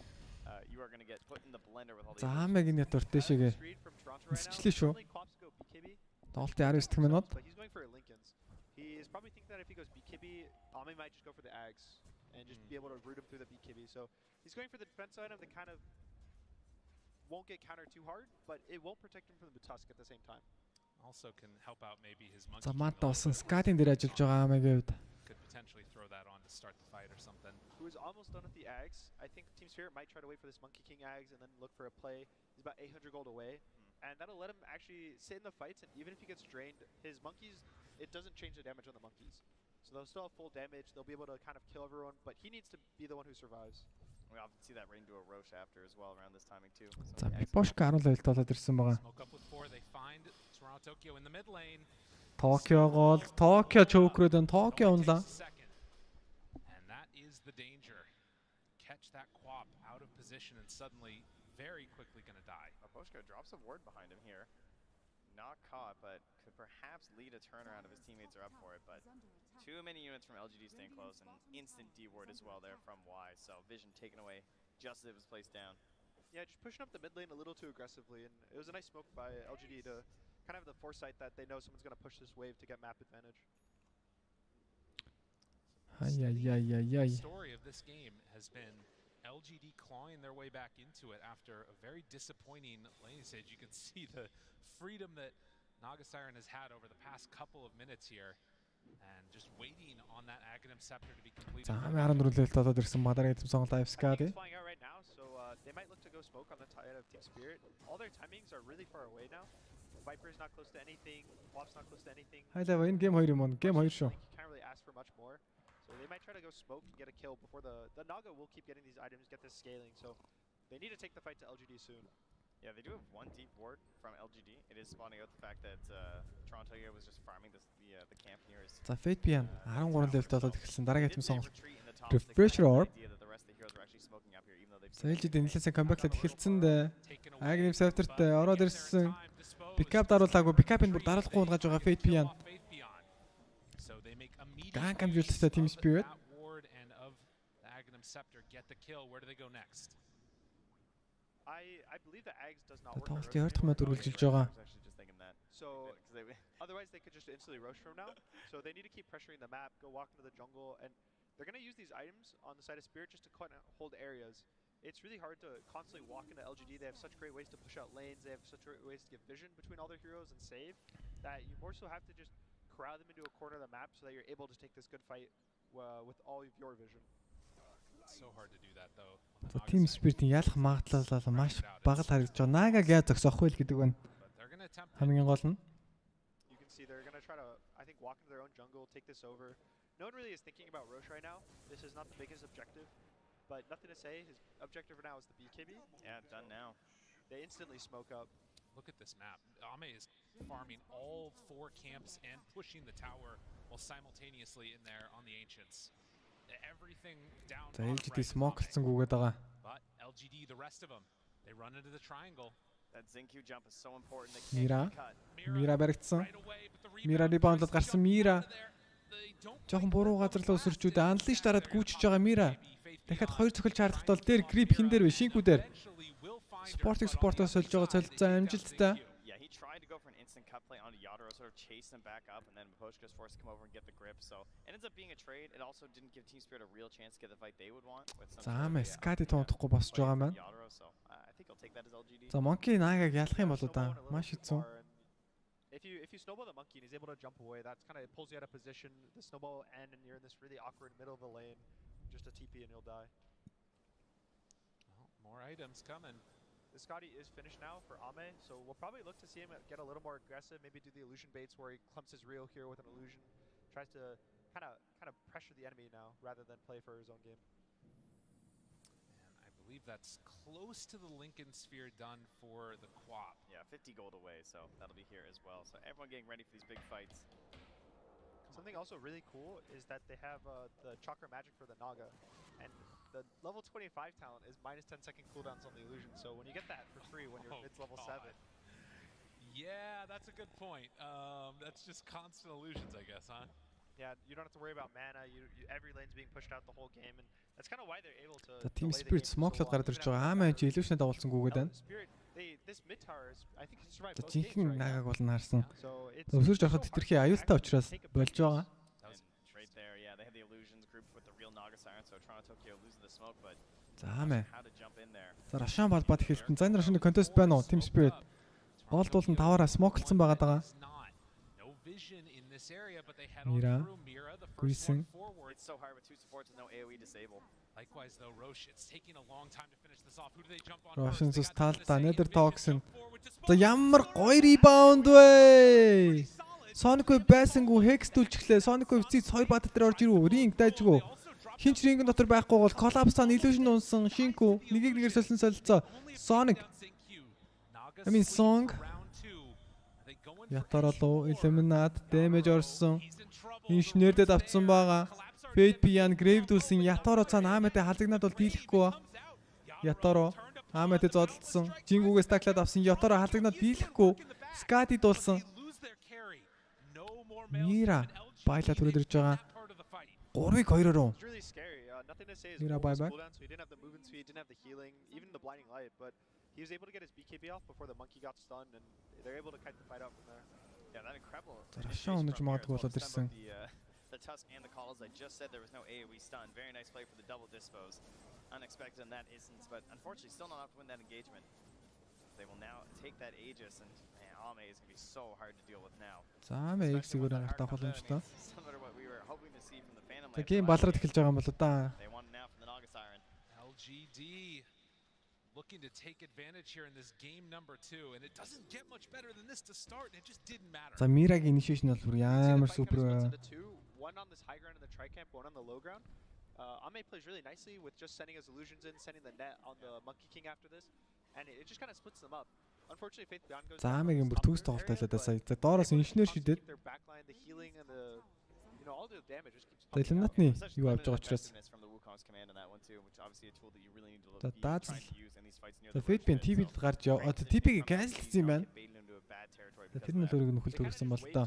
you are going to get put in the blender with all the... За Амегийн ятвар дэшегээ нисчлээ шүү. Доолтын 19 минут. But he's going for Lincolns. He is probably thinking that if he goes BKB, Ame might just go for the Ags and just be able to root him through the BKB. So he's going for the defense item that kind of won't get countered too hard, but it won't protect him from the Tusk at the same time. Also can help out maybe his monkey. За Мат болсон Скадын дээр ажиллаж байгаа Амегийн хувьд. Could potentially throw that on to start the fight or something. Who is almost done with the Ags. I think Team Spirit might try to wait for this Monkey King Ags and then look for a play. He's about 800 gold away. And that'll let him actually sit in the fights, and even if he gets drained, his monkeys, it doesn't change the damage on the monkeys. So they'll still have full damage, they'll be able to kind of kill everyone, but he needs to be the one who survives. We often see that rain to a Roche after as well around this timing too. За Бошка 10 левелд болоод ирсэн байгаа. Smoke up with 4, they find Toronto Tokyo in the mid lane. Токио гол, Токио чөөхрөөд Токио унлаа. And that is the danger. Catch that Quap out of position and suddenly very quickly going to die. Boschko drops a ward behind him here. Not caught, but could perhaps lead a turnaround if his teammates are up for it. But too many units from LGD staying close, and instant D-ward as well there from Y. So Vision taken away just as it was placed down. Yeah, just pushing up the mid lane a little too aggressively, and it was a nice smoke by LGD to kind of have the foresight that they know someone's going to push this wave to get map advantage. The story of this game has been LGD clawing their way back into it after a very disappointing laning stage. You can see the freedom that Nagasiren has had over the past couple of minutes here, and just waiting on that Aghanim Scepter to be completed. За 14 левелд болоод ирсэн Мадарын эзэм сонголт Skadi. Flying out right now, so they might look to go smoke on the side of Team Spirit. All their timings are really far away now. Viper's not close to anything, Wap's not close to anything. Хайлаа энэ гейм 2 юм уу? Гейм 2 шүү. You can't really ask for much more. So they might try to go smoke and get a kill before the Naga will keep getting these items, get this scaling. So they need to take the fight to LGD soon. Yeah, they do have one deep ward from LGD. It is spawning out the fact that Toronto here was just farming the camp near his... За Fate Pian 13 левелд болоод ирсэн дараагийн эзэм сонголт. Refresher Orb. За LGD нэлээсээ камбэклээд эхэлсэн дээ. Aghanim Scepterт ороод ирсэн. Pickup даруулаагүй. Pickup-ын бүр даруулахгүй унгаж байгаа Fate Pian. Gank амжилттай Team Spirit. I believe the Ags does not work. Тоглолтын 20 дахь минут үргэлжилж байгаа. So otherwise they could just instantly rush from now. So they need to keep pressuring the map, go walk into the jungle, and they're going to use these items on the side of Spirit just to hold areas. It's really hard to constantly walk into LGD. They have such great ways to push out lanes. They have such great ways to give vision between all their heroes and save that you more so have to just corral them into a corner of the map so that you're able to take this good fight with all of your vision. It's so hard to do that though. За Team Spirit-ийн ялах магадлал маш бага л харагдаж байгаа. Нагаг яаж зогсоохгүй л гэдэг байна. Хамгийн гол нь You can see they're going to try to, I think, walk into their own jungle, take this over. No one really is thinking about Roche right now. This is not the biggest objective, but nothing to say. His objective for now is the BKB. Yeah, done now. They instantly smoke up. Look at this map. Ame is farming all 4 camps and pushing the tower while simultaneously in there on the Ancients. Everything down. За LGD smoke хийсэн гүгээд байгаа. But LGD, the rest of them, they run into the triangle. That Zinq jump is so important. Mira баригдсан. Mira rebound-д гарсан Mira. Жохон буруу газар руу өсөрчүүд анлиш дараад гүйчж байгаа Mira. Дахиад 2 цохилж хаардахад бол дээр grip хин дээр вэ? Шинкүү дээр. Спортоос олж байгаа солилцоо амжилттай. Yeah, he tried to go for an instant cut play onto Yadoro, sort of chase him back up, and then Boschko's forced to come over and get the grip. So it ends up being a trade. It also didn't give Team Spirit a real chance to get the fight they would want. За Ame Skadi тоондохгүй босч байгаа маань. I think I'll take that as LGD. За Monkey Nagag ялах юм болоо да. Маш хэцүү. If you snowball the monkey and he's able to jump away, that's kind of it pulls you out of position. The snowball will end and you're in this really awkward middle of the lane, just a TP and you'll die. Well, more items coming. The Scotty is finished now for Ame, so we'll probably look to see him get a little more aggressive, maybe do the illusion baits where he clumps his reel here with an illusion, tries to kind of pressure the enemy now rather than play for his own game. And I believe that's close to the Lincoln Sphere done for the Quap. Yeah, 50 gold away, so that'll be here as well. So everyone getting ready for these big fights. Something also really cool is that they have the Chakra Magic for the Naga, and the level 25 talent is minus 10-second cooldowns on the illusion. So when you get that for free when you're mid level 7. Yeah, that's a good point. That's just constant illusions, I guess, huh? Yeah, you don't have to worry about mana. Every lane's being pushed out the whole game, and that's kind of why they're able to. The Team Spirit smoke-лоод гараад ирж байгаа. Аамаа чи illusion дагуулсангүйгээд байна. This mid tower is, I think he survived both games Жинхэнэ нагаг бол наарсан. So Өсөрж авахд тэрхий аюултай учраас болж байгаа. Right there, yeah, they have the illusions group with the real Naga Siren, so Toronto Tokyo losing the smoke, but За аамаа. how to jump in there. За Рашан балбаад хэлсэн. За энэ Рашаны контест байна уу? Team Spirit. Болдуулан таваараа смоклцсон байгаа даа. Mira, Grayson. It's so hard with two supports with no AoE disable. Likewise though, Roche, it's taking a long time to finish this off. Who do they jump on Roshan зүс талдаа Nether Toxin. За ямар гоё rebound вэ? Sonic Wave байсангүй Hex түлчихлээ. Sonic Wave зүй 2 бат дээр орж ирв. Ring дайжгүй. Хинч ring дотор байхгүй бол Collapse-сан illusion унсан Shinku нэгийг нэгээр солилцоо. Sonic. I mean Song. Ятаралуу Illuminate damage орсон. Инженердэд авцсан байгаа. Fate Pian Grave дүүлсэн Ятаро цаана Ааматай халагнаад бол дийлэхгүй ба. Ятаро Ааматай зодтолсон. Жингүүгээс таклаад авсан Ятаро халагнаад дийлэхгүй. Skadi дуулсан. Mira байлаа түрээд ирж байгаа. 3-2-оор. Mira bye bye. He didn't have the movement speed, didn't have the healing, even the blinding light, but he was able to get his BKB off before the monkey got stunned, and they're able to kite the fight out from there. Yeah, that incredible. The Tusk and the Calls, I just said there was no AoE stun. Very nice play for the double dispose. Unexpected in that instance, but unfortunately still not enough to win that engagement. They will now take that Aegis, and man, Ame is going to be so hard to deal with now. Similar what we were hoping to see from the Phantom. The game балраад эхэлж байгаа юм бол да. They want it now from the Naga Siren. LGD looking to take advantage here in this game number 2, and it doesn't get much better than this to start, and it just didn't matter. За Мирагийн initiation бол ямар супер. One on this high ground in the tri-camp, one on the low ground. Ame plays really nicely with just sending his illusions in, sending the net on the Monkey King after this, and it just kind of splits them up. Unfortunately, Faith Beyond goes. За Амигийн бүр төгс тоглолтоо сая. За доороос инженер шидэд. Their backline, the healing and the, you know, all the damage just keeps. За Illuminate-ны юу авч байгаа учраас. That's the Fate Pen TV-д гарч яа. TP-г cancel-сэн юм байна. Тэр нь л өөрөг нөхөл төрсөн бол та.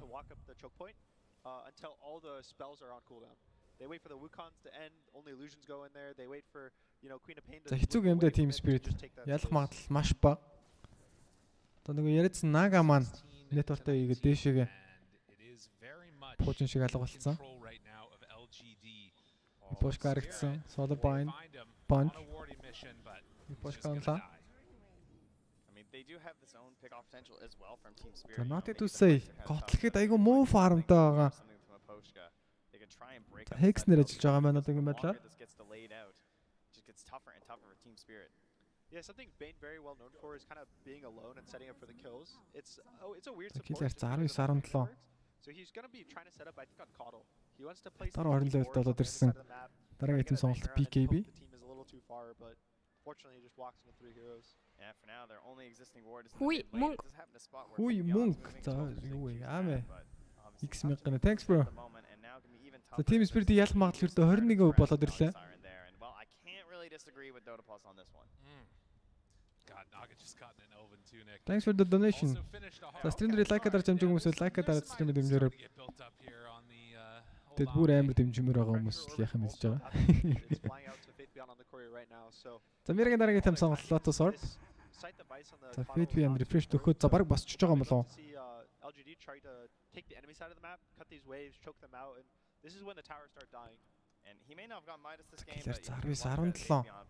Until all the spells are on cooldown. They wait for the Wukons to end, only illusions go in there. They wait for, you know, Queen of Pain to. За хэцүү гэмдэ Team Spirit. Ялах магадлал маш бага. Одоо нэг яриадсан Naga маань network-тай ийгээ дээшээгээ пуужин шиг алга болсон. Пошка харагдсан. Solar Bind, Punch. Пошка онлаа. They do have this own pick-off potential as well from Team Spirit. За not to say. Готлоход айгу муу фармтай байгаа. Hex нэр ажиллаж байгаа маань одоо ингэ байдлаа. Gets tougher and tougher for Team Spirit. Yeah, something Bane very well known for is kind of being alone and setting up for the kills. It's a weird support. So he's going to be trying to set up, I think, on Coddle. He wants to place the болоод ирсэн. Дараагийн item сонголт PKB. The team is a little too far, but fortunately he just walks into 3 heroes. Yeah, for now their only existing ward is Hui Monk. За юу вэ? Аамэ. X мэгэнэ. Thanks bro. За Team Spirit ялах магадлал өртөө 21% болоод ирлээ. Well, I can't really disagree with Dotapulse on this one. God, Naga just got an elven tunic. Thanks for the donation. За stream-ээр like-аар дамжиж хүмүүс like-аар stream-ээр дэмжээрэй. Тэд бүр амар дэмжмээр байгаа хүмүүс л яхаа мэдж байгаа. За Мирагийн дараагийн тайм сонголт Lotus Orb. За Fate Beyond refresh төхөд за баг босч байгаа юм болов. LGD try to take the enemy side of the map, cut these waves, choke them out, and this is when the towers start dying. And he may not have gotten Midas this game, but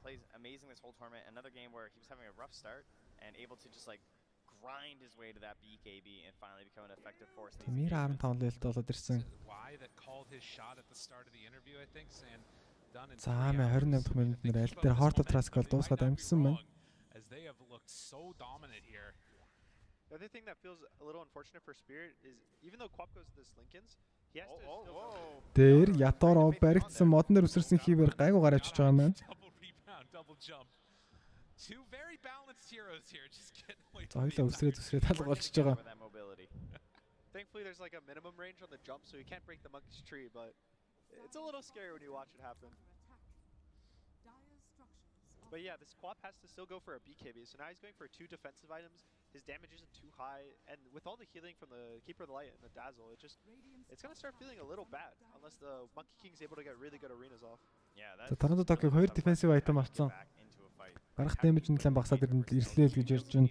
plays amazing this whole tournament. Another game where he was having a rough start and able to just like grind his way to that BKB and finally become an effective force. Mira 15 levelтэй болоод ирсэн. За амэ 28 дахь минутанд аль дээр Heart of Trask бол дуусгаад амжсан байна. As they have looked so dominant here. The other thing that feels a little unfortunate for Spirit is even though Quap goes to the Slinkins, he has to still Дээр Ятаро баригдсан модон дээр үсэрсэн хивээр гайгүй гараа авчиж байгаа юм байна. Double jump. Two very balanced heroes here just getting away. Хоёлаа үсрээд талга болчихж байгаа. Thankfully there's like a minimum range on the jump, so you can't break the monkey's tree, but it's a little scary when you watch it happen. But yeah, this Quap has to still go for a BKB, so now he's going for 2 defensive items. His damage isn't too high, and with all the healing from the Keeper of the Light and the Dazzle, it's gonna start feeling a little bad unless the Monkey King's able to get really good arenas off. За Торонто Токиог 2 defensive item авсан. Гарах damage нь нэлээд багасаад ирлээ л гэж ярьж байна.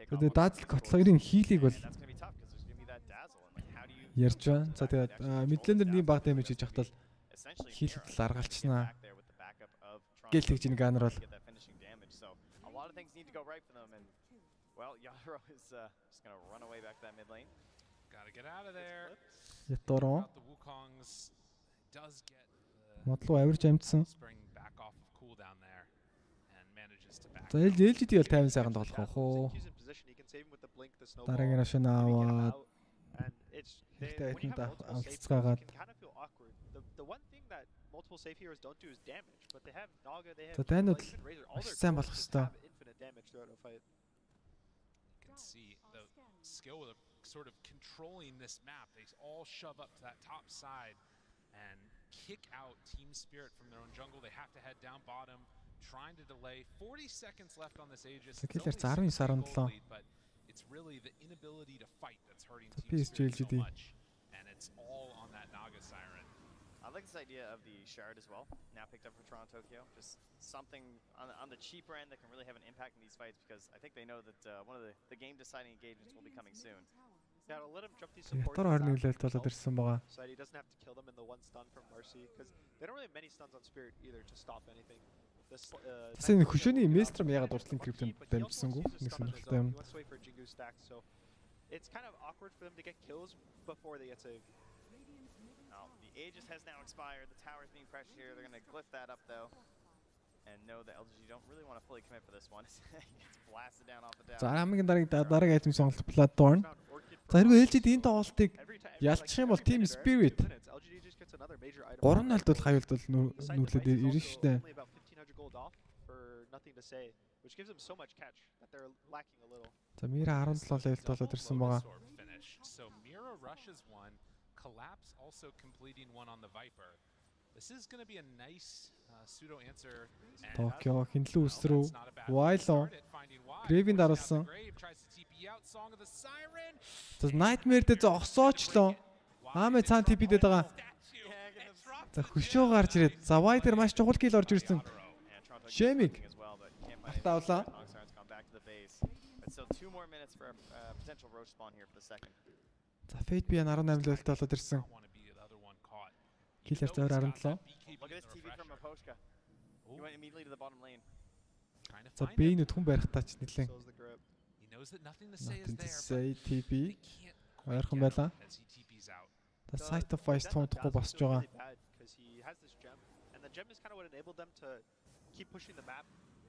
Тэгээд Dazzle котлоорын хийлийг бол ярьж байна. За тэгээд Midlander нэг баг damage хийж хахтал хийлэл аргалчснаа. Гэл тэгж ин ганер бол. Well, Yaro is just going to run away back to that mid lane. Got to get out of there. Yatoro. The Wukong's does get Модлоо авирж амжсан. spring back off of cooldown there and manages to back. За LGD бол 50 сайхан тоглох байх уу. Дараагийн рашн аваад ихтэй айтанд авцгаагаад. The one thing that multiple safe heroes don't do is damage, but they have Naga, they have За тань бол маш сайн болох хэвээр. Infinite damage throughout a fight. See the skill of sort of controlling this map. They all shove up to that top side and kick out Team Spirit from their own jungle. They have to head down bottom, trying to delay. 40 seconds left on this Aegis. But it's really the inability to fight that's hurting Team Spirit so much. And it's all on that Naga Siren. I like this idea of the Shard as well, now picked up for Toronto Tokyo. Just something on the cheaper end that can really have an impact in these fights, because I think they know that one of the game-deciding engagements will be coming soon. Yeah, to let him jump these support so he doesn't have to kill them in the one stun from Mercy, because they don't really have many stuns on Spirit either to stop anything. Тэсний хөшөөний Maelstrom ягаад уртлын криптонд дамжсангүй нэг сонирхолтой юм. So it's kind of awkward for them to get kills before they get saved. The Aegis has now expired. The tower's being pressured here. They're going to glyph that up though, and know the LGD don't really want to fully commit for this one. It's blasted down off the tower. За хамгийн дараагийн айтем сонголт Bloodthorn. За хэрвээ LGD энэ тоглолтыг ялчих юм бол Team Spirit 3-0 бол хавьд бол нүүлээд ирнэ шүү дээ. За Mira 17 level болоод ирсэн байгаа. So Mira rushes one. Collapse also completing one on the Viper. This is going to be a nice pseudo answer. Tokyo хинлүү үсрүү. Wilo. Grave-ийн даруулсан. За Nightmare дээр зогсоочлоо. Аамэ цаан TP дээд байгаа. За хөшөө гарч ирээд. За Wider маш чухал kill орж ирсэн. Shaming. Автаавлаа. So 2 more minutes for a potential roach spawn here for the second. За Fate BN 18 levelтэй болоод ирсэн. Killer зөөр 17. Look at this TV from Aposhka. He went immediately to the bottom lane. За Bane хүн барихтаа ч нэлээд. He knows that nothing to say is there. Say TP. Ойрхон байлаа. The Sight of Ice тунтахгүй босч байгаа. Because he has this gem, and the gem is kind of what enabled them to keep pushing the map,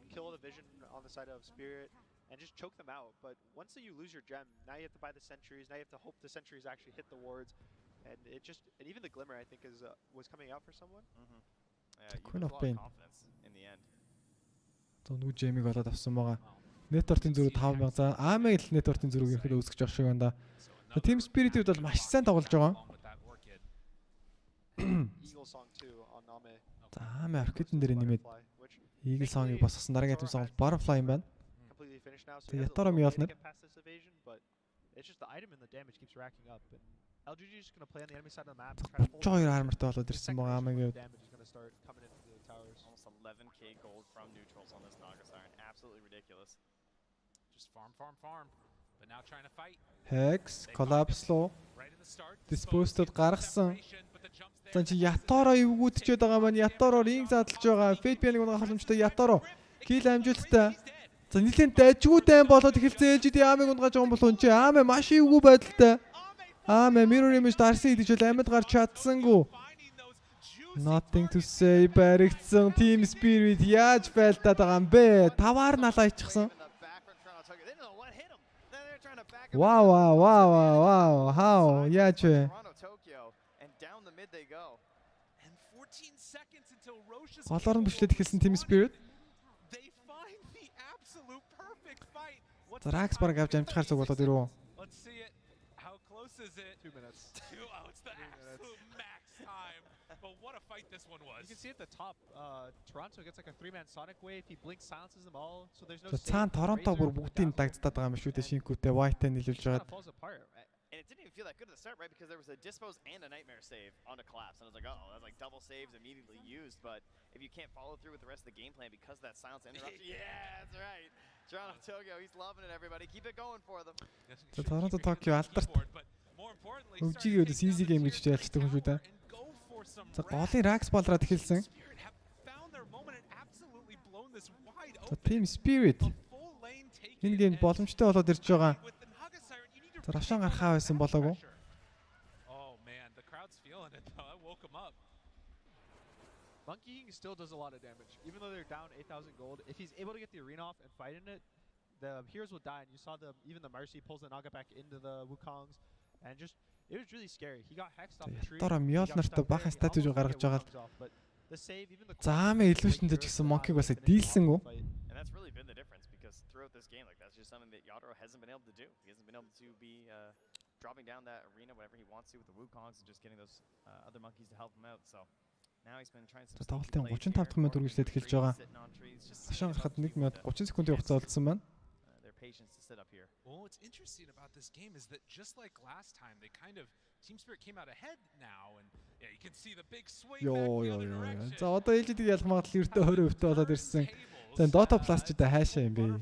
kill the vision on the side of Spirit, and just choke them out. But once you lose your gem, now you have to buy the sentries. Now you have to hope the sentries actually hit the wards, and and even the glimmer I think was coming out for someone. Queen of Pain. In the end. За нүг Jamie-г болоод авсан байгаа. Network-ийн зүрх 5000. За Aameg л Network-ийн зүрх ирэхэд үүсгэж явах шиг байна да. Team Spirit-д бол маш сайн тоглож байгаа. Eagle Song too on Name. За Aameg Arcade-н дээр нэмээд Eagle Song-ыг босгосон. Дараагийн айтем сонголт Butterfly юм байна. Completely finished now. So Yatoro Mjolnir. It's just the item and the damage keeps racking up. And LGD is just going to play on the enemy side of the map. 32 armorтай болоод ирсэн байгаа Aameg. Damage is going to start coming into the towers. Almost 11k gold from neutrals on this Naga Siren. Absolutely ridiculous. Just farm. But now trying to fight. Hex collapse лоо. Disposed гаргасан. За чи Yatoro эвгүүдчихэд байгаа маань Yatoro ring задлж байгаа. Fate BN-ийг унах халамжтай Yatoro. Kill амжилттай. За нэлээд дайжгүй дайм болоод эхэлсэн LGD Aameg унгаж байгаа юм бол энэ Aameg маш эвгүй байдалтай. Aameg mirror image дарсан идэж бол амьд гарч чадсангүй. Nothing to say баригдсан Team Spirit яаж байлдаад байгаа юм бэ? 5-аар налаа ичихсан. Wow. How? Яаж вэ? Голоор нь бичлээд эхэлсэн Team Spirit. За Rax бараг авч амжихаар зүг болоод ирв үү? is it? 2 minutes. Oh, it's the absolute max time. But what a fight this one was. You can see at the top, Toronto gets like a 3-man Sonic Wave. He blinks, silences them all. So there's no За цаана Торонто бүр бүгдийн дагцдаад байгаа юм шүү дээ. Шинкүүтэй White-тай нийлүүлж байгаа. Falls apart. And it didn't even feel that good at the start, right? Because there was a dispose and a nightmare save on a collapse. And I was like, oh, that's like double saves immediately used. But if you can't follow through with the rest of the game plan because of that silence interruption, yeah, that's right. Toronto Tokyo, he's loving it, everybody. Keep it going for them. За Торонто Токио алдарт. Өвчигөөс easy game гэж ялцдаг юм шүү дээ. За голын Rax болроод эхэлсэн. За Team Spirit энэ гейм боломжтой болоод ирж байгаа. За Рашан гарахаа байсан болоогүй. Oh man, the crowd's feeling it though. I woke him up. Monkey still does a lot of damage. Even though they're down 8,000 gold, if he's able to get the arena off and fight in it, the heroes will die. And you saw even the Mercy pulls the Naga back into the Wukongs. And just, it was really scary. He got hexed off the tree. Тора Mjolnir-тай бахан статус гаргаж байгаа л. За амын illusion-тэй ч гэсэн Monkey-г бас дийлсэн үү? And that's really been the difference because throughout this game, like that's just something that Yadro hasn't been able to do. He hasn't been able to be dropping down that arena whenever he wants to with the Wukongs and just getting those other monkeys to help him out. So now he's been trying some. Тоглолтын 35 дахь минут үргэлжлээд эхэлж байгаа. Хашаа гарахад 1 минут 30 секундын хугацаа олдсон байна. Patience to sit up here. Well, what's interesting about this game is that just like last time, they kind of Team Spirit came out ahead now, and yeah, you can see the big swing back the other direction. За одоо LGD-г ялах магадлал ердөө 20% болоод ирсэн. За Dota Plus ч удаа хаашаа юм бэ?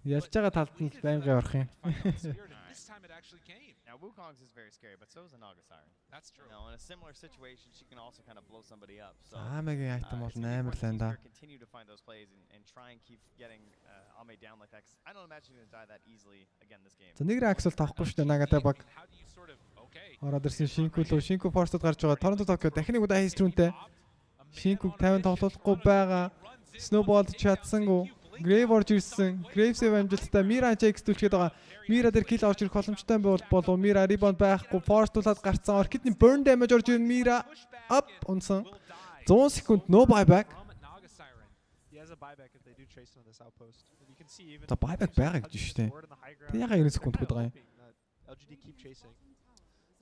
Ялж байгаа талд нь байнгын орох юм. This time it actually came. Now Wukong's is very scary, but so is the Naga Siren. That's true. Now in a similar situation, she can also kind of blow somebody up. So Амагийн айтем бол 8 лэн да. Continue to find those plays and try and keep getting Ame down like that. I don't imagine he's going to die that easily again this game. За нэг Rax бол тавахгүй шүү дээ Нагатай баг. Ороод ирсэн Shinku лөө Shinku Force-д гарч байгаа. Toronto Tokyo дахин нэг удаа Histrunтэй. Shinku 50 тоглохгүй байгаа. Snowball чадсангүй. Grave орж ирсэн. Grave save амжилттай. Mira Jax түлчгээд байгаа. Mira дээр kill орж ирэх боломжтой болов. Mira rebound байхгүй. Force тулаад гарцсан. Orchid-ний burn damage орж ирэн Mira up унсан. 100 секунд no buyback. He has a buyback if they do chase on this outpost. And you can see even the buyback байгаа гэж шүү дээ. Тэг яга 90 секунд гээд байгаа юм. LGD keep chasing.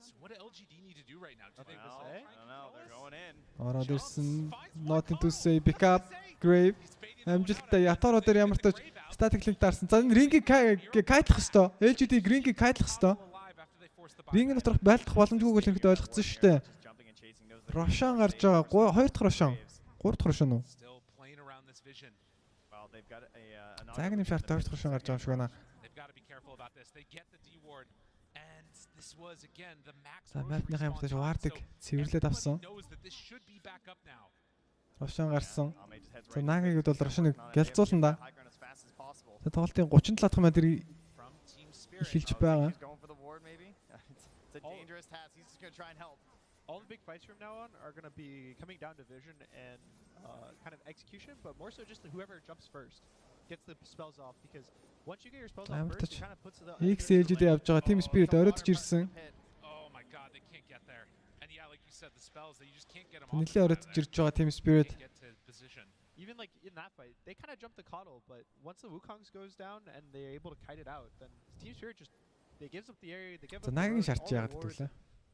So what do LGD need to do right now? Do they I don't know. They're going in. Ороод ирсэн. Nothing to say. Pick up. Grave. Амжилттай Ятаро дээр ямар ч static link таарсан. За энэ рингийг кайтлах хэвээр. LGD рингийг кайтлах хэвээр. Рингийн доторх байлдах боломжгүйг л ихэд ойлгоцсон шүү дээ. Рошан гарч байгаа. 2 дахь Рошан. 3 дахь Рошан уу? За нэг юм шарт 2 дахь Рошан гарч байгаа юм шиг байна. За мапны хэмжээс вардыг цэвэрлээд авсан. Рошан гарсан. За Нагагийн бол Рошаныг гэлзуулна да. За тоглолтын 37 дахь минут эхэлж байгаа. All the big fights from now on are going to be coming down to vision and kind of execution, but more so just whoever jumps first gets the spells off because once you get your spells off first, it kind of puts the XLGD явж байгаа Team Spirit оройдж ирсэн. Oh my god, they can't get there. And yeah, like you said, the spells they just can't get them off. Нэлээд оройдж ирж байгаа Team Spirit. Even like in that fight, they kind of jump the coddle, but once the Wukongs goes down and they're able to kite it out, then Team Spirit just they gives up the area, they give up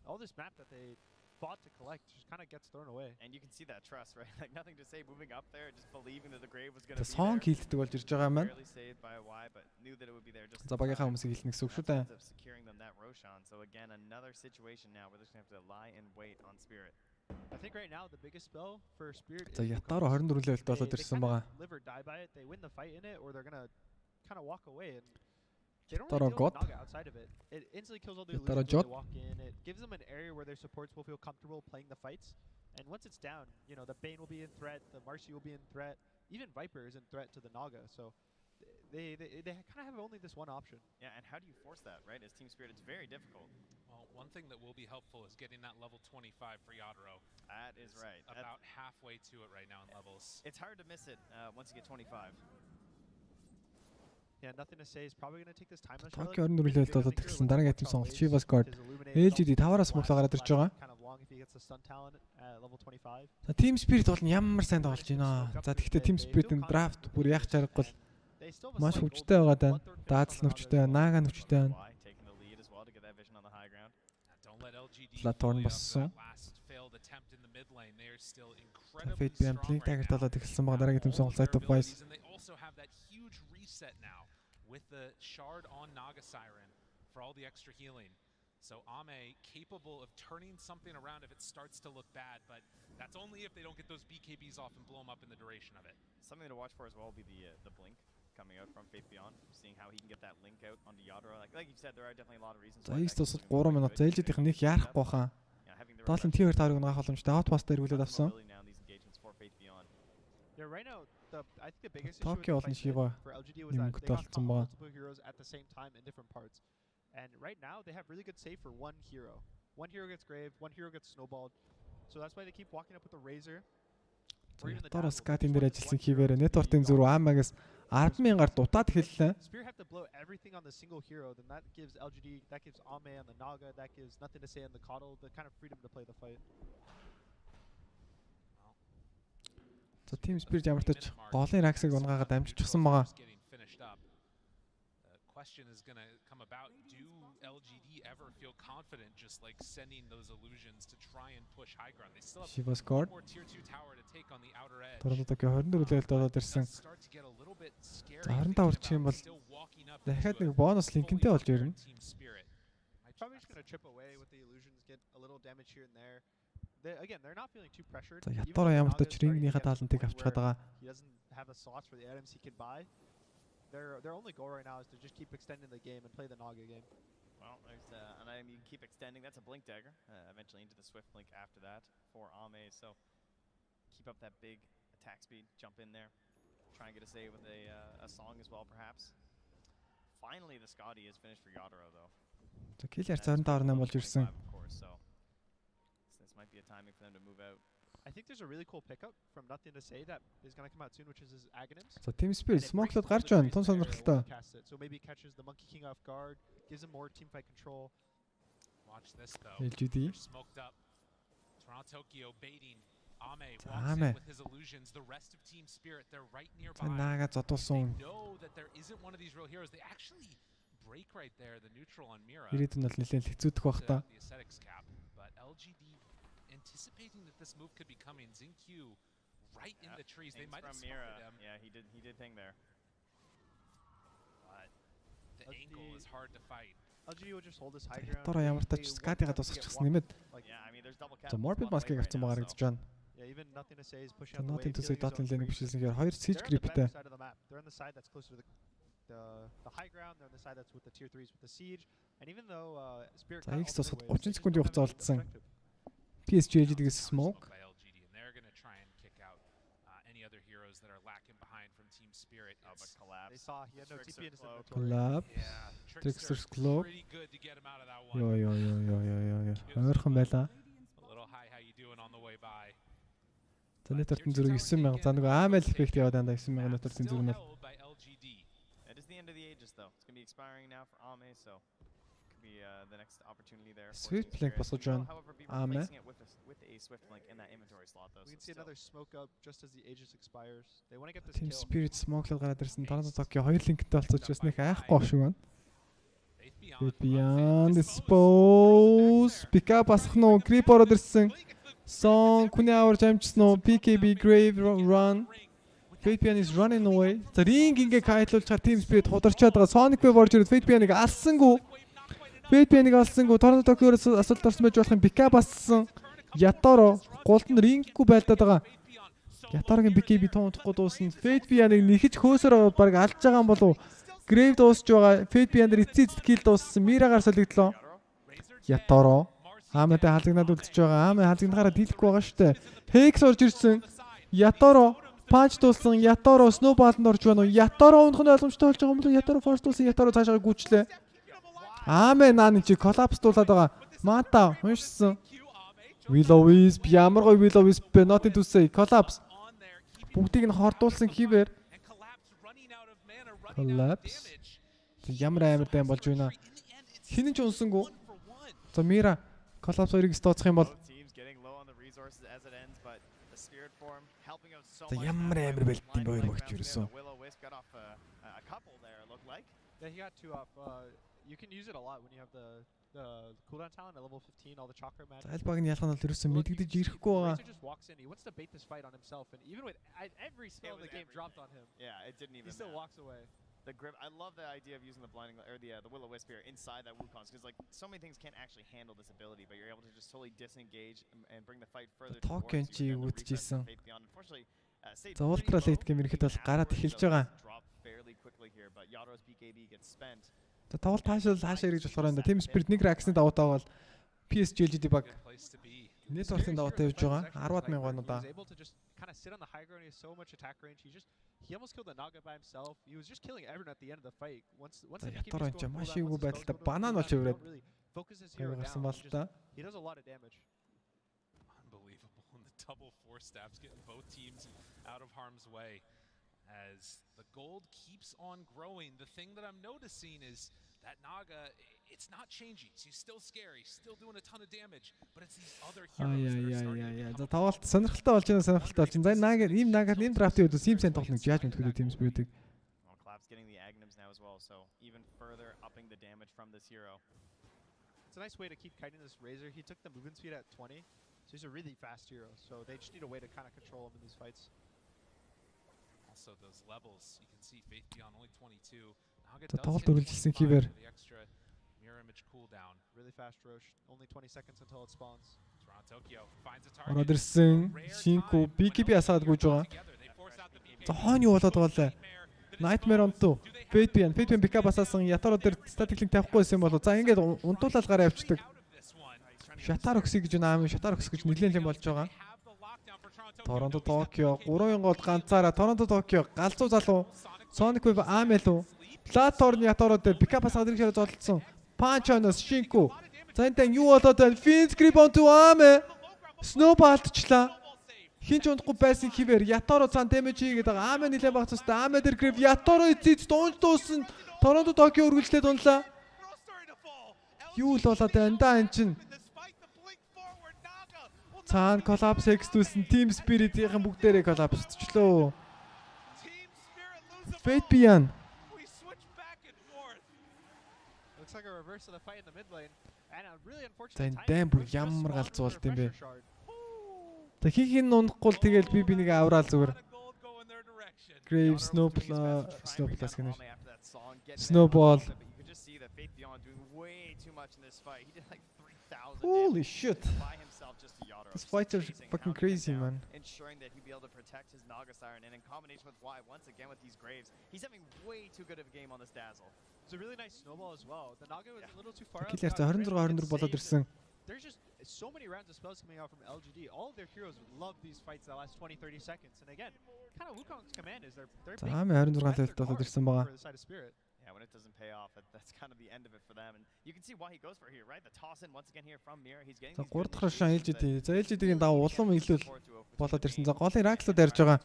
all this map that they fought to collect just kind of gets thrown away. And you can see that trust, right? Like nothing to say moving up there, just believing that the grave was going to be there. Song хилдэг болж ирж байгаа маань. Saved by a Y, but knew that it would be there just. За багийнхаа хүмүүсийг хилнэ гэсэн үг шүү дээ. Securing them that Roshan. So again, another situation now where they're going to have to lie and wait on Spirit. I think right now the biggest spell for Spirit is Ятаро 24 левелд болоод ирсэн байгаа. Live or die by it. They win the fight in it or they're going to kind of walk away and they don't really deal with Naga outside of it. It instantly kills all the illusions when they walk in. It gives them an area where their supports will feel comfortable playing the fights. And once it's down, you know, the Bane will be in threat, the Marcy will be in threat, even Viper is in threat to the Naga. So they kind of have only this one option. Yeah, and how do you force that, right? As Team Spirit, it's very difficult. Well, one thing that will be helpful is getting that level 25 for Yadro. That is right. About halfway to it right now in levels. It's hard to miss it once you get 25. Yeah, nothing to say. He's probably going to take this time. Tokyo 24 левелд болоод ирсэн дараагийн айтем сонголт Chivas Guard. LGD 5-аас мөрөглөө гараад ирж байгаа. За Team Spirit бол ямар сайн тоглож байна. За тэгэхдээ Team Spirit-ийн draft бүр яах чаргагүй маш хөвчтэй байгаа даа. Даацл нөвчтэй, Naga нөвчтэй байна. Platorn болсон. FateBM Blink Dagger талаад эхэлсэн байгаа дараагийн тэм сонголт Site of Vice. And they also have that huge reset now with the shard on Naga Siren for all the extra healing. So Ame capable of turning something around if it starts to look bad, but that's only if they don't get those BKBs off and blow them up in the duration of it. Something to watch for as well will be the blink coming out from Faith Beyond, seeing how he can get that link out onto Yadro. Like you said, there are definitely a lot of reasons. За East тусад 3 минут. За LGD-ийн нэг яарахгүй хаа. Даалын T2 таарыг нгаах боломжтой. Outpost эргүүлээд авсан. Yeah, right now, I think the biggest Tokyo issue for LGD was that they got caught multiple heroes at the same time in different parts. And right now, they have really good save for one hero. One hero gets Grave, one hero gets Snowballed. So that's why they keep walking up with the Razor. Ятараа скатын дээр ажилласан хивээр network-ийн зүрх Амагаас 10,000-аар дутаад хэллээ. Spear have to blow everything on the single hero, then that gives LGD, that gives Ame on the Naga, that gives nothing to say on the Coddle, the kind of freedom to play the fight. So Team Spirit ямар ч голын раксыг унгаагаад амжчихсан байгаа. Question is going to come about, do LGD ever feel confident just like sending those illusions to try and push high ground? They still have one more tier 2 tower to take on the outer edge. Торонтогийн 24 левелд болоод ирсэн. За 25 орчих юм бол дахиад нэг бонус линкэнтэй болж ирнэ. Probably just going to chip away with the illusions, get a little damage here and there. Again, they're not feeling too pressured. За Ятараа ямар ч рингийнхаа таалантыг авчихад байгаа. He doesn't have the slots for the items he can buy. Their only goal right now is to just keep extending the game and play the Naga game. Well, there's an item you can keep extending. That's a Blink Dagger. Eventually into the Swift Blink after that for Ame. So keep up that big attack speed. Jump in there. Try and get a save with a song as well, perhaps. Finally, the Scotty is finished for Yadro, though. So Killer 25 болж ирсэн. So this might be a timing for them to move out. I think there's a really cool pickup from Nothing to Say that is going to come out soon, which is his Aghanims. So Team Spirit smoke-лод гарч байна. Тун сонирхолтой. So maybe catches the Monkey King off guard, gives him more team fight control. Watch this though. LGD. Smoked up. Toronto Tokyo baiting. Ame walks in with his illusions. The rest of Team Spirit, they're right nearby. Naga зодуулсан. They know that there isn't one of these real heroes. They actually break right there, the neutral on Mira. Ирээдүйн бол нэлээд хэцүүдэх бах та. The ascetics cap, but LGD anticipating that this move could be coming. Zinq right in the trees. They might have spotted him. Yeah, he did thing there. But the angle is hard to fight. LGD will just hold this high ground. Ятараа ямар ч тач скатига тусчихсан нэмээд. Yeah, I mean there's double cap. За Morbid Mask-ыг авсан байгаа харагдаж байна. Yeah, even Nothing to Say is pushing out the Nothing to Say dot линк бишсэн гэхээр хоёр siege gripтэй. They're on the side that's closer to the high ground. They're on the side that's with the tier 3s with the siege. And even though Spirit За X тусад 30 секундын хугацаа олдсон. PSG.LGD smoke. They're going to try and kick out any other heroes that are lacking behind from Team Spirit. But collapse. They saw he had no TP in his inventory. Collapse. Yeah, Trickster's Cloak. Pretty good to get him out of that one. Yo. Ойрхон байлаа. A little hi, how you doing on the way by? За network-ийн зүрх 9000. За нөгөө AML effect яваад байна 9000 network-ийн зүрх нь. It is the end of the ages though. It's going to be expiring now for Ame, so be the next opportunity there. Swift Blink босож байна. Ame. With a Swift Blink in that inventory slot though. We can see another smoke up just as the Aegis expires. They want to get this Team kill. Spirit smoke-лод гараад ирсэн. Торонто Токио хоёр линктэй болцож бас нэг айхгүй шиг байна. Beyond dispose. Pick up асах нь creep ороод ирсэн. Song күний аварж амжсан уу? PKB Grave run. FateBN is running away. За ring ингээ кайтлуулчаар Team Spirit хударчаад байгаа. Sonic Wave орж ирээд FateBN-ыг алсангүй. FateBN-ыг алсангүй. Торонто Токиоос асуулт орсон байж болох юм. Pick up ассан. Ятаро голд нь ринггүй байлдаад байгаа. Ятарогийн BKB туутахгүй дуусна. FateBN-ыг нэхэж хөөсөр баг алж байгаа юм болов. Grave дуусч байгаа. FateBN дээр эцэст kill дууссан. Мирагаар солигдлоо. Ятаро Аматай хаалгнаад үлдчихэж байгаа. Аме хаалгнаараа дийлэхгүй байгаа штэ. Hex орж ирсэн. Ятаро панч дуулсан. Ятаро snowball-д орж байна уу? Ятаро унах нь ойлгомжтой болж байгаа юм уу? Ятаро force дуулсан. Ятаро цаашаа гүйчлээ. Аме нааны чи collapse дуулаад байгаа. Мата уншсан. Willow-Wisp ямар гоё Willow-Wisp бэ? Nothing to Say collapse. Бүгдийг нь хордуулсан хивээр. Collapse. Ямар амар дан болж байна. Хинэн ч унсангүй. За Мира collapse хоёрыг стооцох юм бол за ямар амар байлтын хоёр багч юусэн. Yeah, he got two off. You can use it a lot when you have the the cooldown talent at level 15, all the chakra magic. Зайлбаг нь ялгаа нь ерөөсөө мэдэгдэж ирэхгүй байгаа. Razor just walks in. He wants to bait this fight on himself, and even with every spell in the game dropped on him. Yeah, it didn't even. He still walks away. The grip. I love the idea of using the blinding or the Will-O-Wisp here inside that Wukong's, because like so many things can't actually handle this ability, but you're able to just totally disengage and bring the fight further towards you. Unfortunately, за ультра лейт гэм ирэхэд бол гараад эхэлж байгаа. За тоглолт хаашаа эргэж болохоор энэ Team Spirit нэг раксны давуу таа бол PSG.LGD баг нийт болсын давуу таа явж байгаа 10,000 гонуудаа. Kind of sit on the high ground. He has so much attack range. He almost killed the Naga by himself. He was just killing everyone at the end of the fight. Once the Ятар энэ маш ийгүү байдалтай банан болж өврээд гарсан бол та. He does a lot of damage. Unbelievable. And the double four stabs getting both teams out of harm's way as the gold keeps on growing. The thing that I'm noticing is that Naga, it's not changing. He's still scary, still doing a ton of damage, but it's these other heroes. За тоглолт сонирхолтой болж байна, сонирхолтой болж байна. За Naga ийм драфтын үед Team Sen тоглох judgment гэдэг Team Spirit-ийг. Clap's getting the Agnums now as well, so even further upping the damage from this hero. It's a nice way to keep kiting this Razor. He took the movement speed at 20, so he's a really fast hero. So they just need a way to kind of control him in these fights. Also those levels, you can see Faith Beyond only 22. За тоглолт үргэлжилсэн хивээр. Really fast Roche. Only 20 seconds until it spawns. Ороод ирсэн Шинку BKB асаад гүйж байгаа. За хооны юу болоод байгаа лээ. Nightmare on 2. Faith Beyond pickup асаасан Ятаро дээр static link тавихгүй байсан болов. За ингээд унтуулаад гараа явчихдаг. Шатар өгсөй гэж наам шатар өкс гэж нэлээд юм болж байгаа. Торонто Токио 3 гол ганцаараа Торонто Токио галзуу залуу Sonic Wave Амелу Платорны Ятаро дээр пикап асаад ирэх хэрэг зодтолсон. Панчоноос Шинку. За энэ тань юу болоод байна? Fins grip onto Ame. Snowball-члаа. Хинч унахгүй байсан хിവэр Ятаро цаан damage хийгээд байгаа. Ame нэлээд багц өстэй. Ame дээр grip Ятаро эцэд дууссан. Торонто Токио үргэлжлээд унлаа. Юу л болоод байна да энэ чинь. Цаан collapse X-дүүлсэн Team Spirit-ийн бүгдээрээ collapse-члөө. Faith Beyond. Looks like a reverse of the fight in the mid lane, and a really unfortunate time. Тэн бүр ямар галзуу болт юм бэ? Тэг хин унахгүй л тэгэл би нэг авраал зүгээр. Grave Snowblast гэнэ. Snowball. You could just see that Faith Beyond doing way too much in this fight. He did like 3,000 Holy shit. by himself just to Yadro. This fights are fucking crazy, man. Ensuring that he'd be able to protect his Naga Siren, and in combination with Y, once again with these Graves, he's having way too good of a game on this Dazzle. It's a really nice snowball as well. The Naga was a little too far out. Киллер 26-24 болоод ирсэн. There's just so many rounds of spells coming out from LGD. All of their heroes love these fights that last 20-30 seconds. And again, kind of Wukong's command is they're big. Ами 26 левелд болоод ирсэн байгаа. Yeah, when it doesn't pay off, that's kind of the end of it for them. And you can see why he goes for here, right? The toss in once again here from Mirror. He's getting these 3 дахь шан LGD. За LGD-ийн даваа улам илүү болоод ирсэн. За голын Raxlууд ярьж байгаа.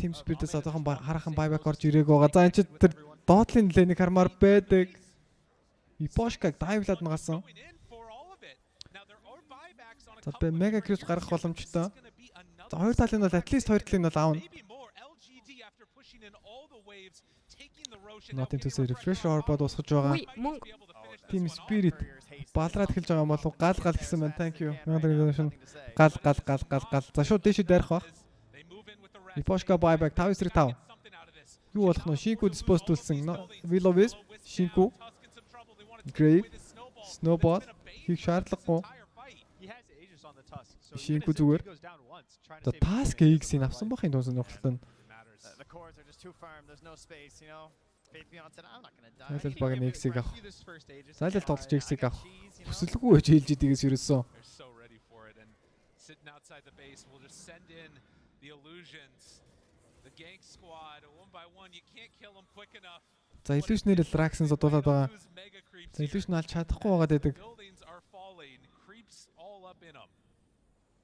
Team Spirit-ээс одоохон хараахан buyback орж ирээг байгаа. За энэ ч тэр доотлын лэнийг хармаар байдаг. Ипошкаг дайвлаад нагасан. За бэ мега крис гаргах боломжтой. За хоёр талын бол at least хоёр талын бол аавна. Nothing to say. Refresh orb-од усгаж байгаа. Team Spirit балраад эхэлж байгаа юм болов гал гэсэн байна. Thank you. Гал. За шууд дэшээ дайрах баг. Ипошка buyback 5-5. Юу болох нь Шинку диспостүүлсэн. Will-O-Wisp, Шинку, Grave, Snowball хийх шаардлагагүй. Шинку зүгээр. За task X-ийг авсан бахын дуусна нөхөлтөн. Зайлал баг X-ийг авах. Зайлал тоглож X-ийг авах. Хүсэлгүй байж LGD-гээс ерөөсөө. Sitting outside the base, we'll just send in the illusions, the gank squad, one by one. You can't kill them quick enough. За illusion-ээр Raxen зодуулаад байгаа. За illusion алж чадахгүй байгаа гэдэг. Buildings are falling, creeps all up in them,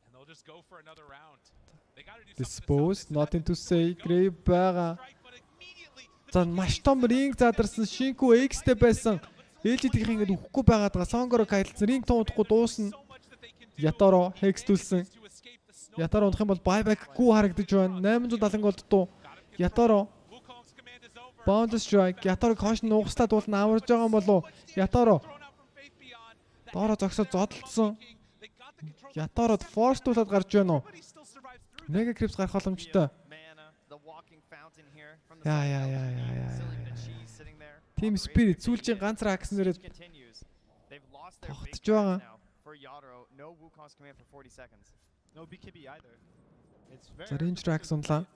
and they'll just go for another round. They got to do Dispose, nothing to say. Grave байгаа. За маш том ринг задарсан Шинку X-тэй байсан. LGD-ийн ингээд өгөхгүй байгаад байгаа. Сонгоро кайлцсан ринг туудахгүй дуусна. Ятаро хекстүүлсэн. Ятаро унах юм бол buyback-гүй харагдаж байна. 870 голд дуу. Ятаро Boundless strike. Ятарыг хоош нь нугастаад бол аварж байгаа юм болов. Ятаро. Доороо зогсоод зодтолсон. Ятарод форстуулаад гарч байна уу? Мега крипс гарах боломжтой. Яа. Team Spirit сүүлчийн ганц ракс нэрээд тогтож байгаа. No BKB either. It's За range racks унлаа.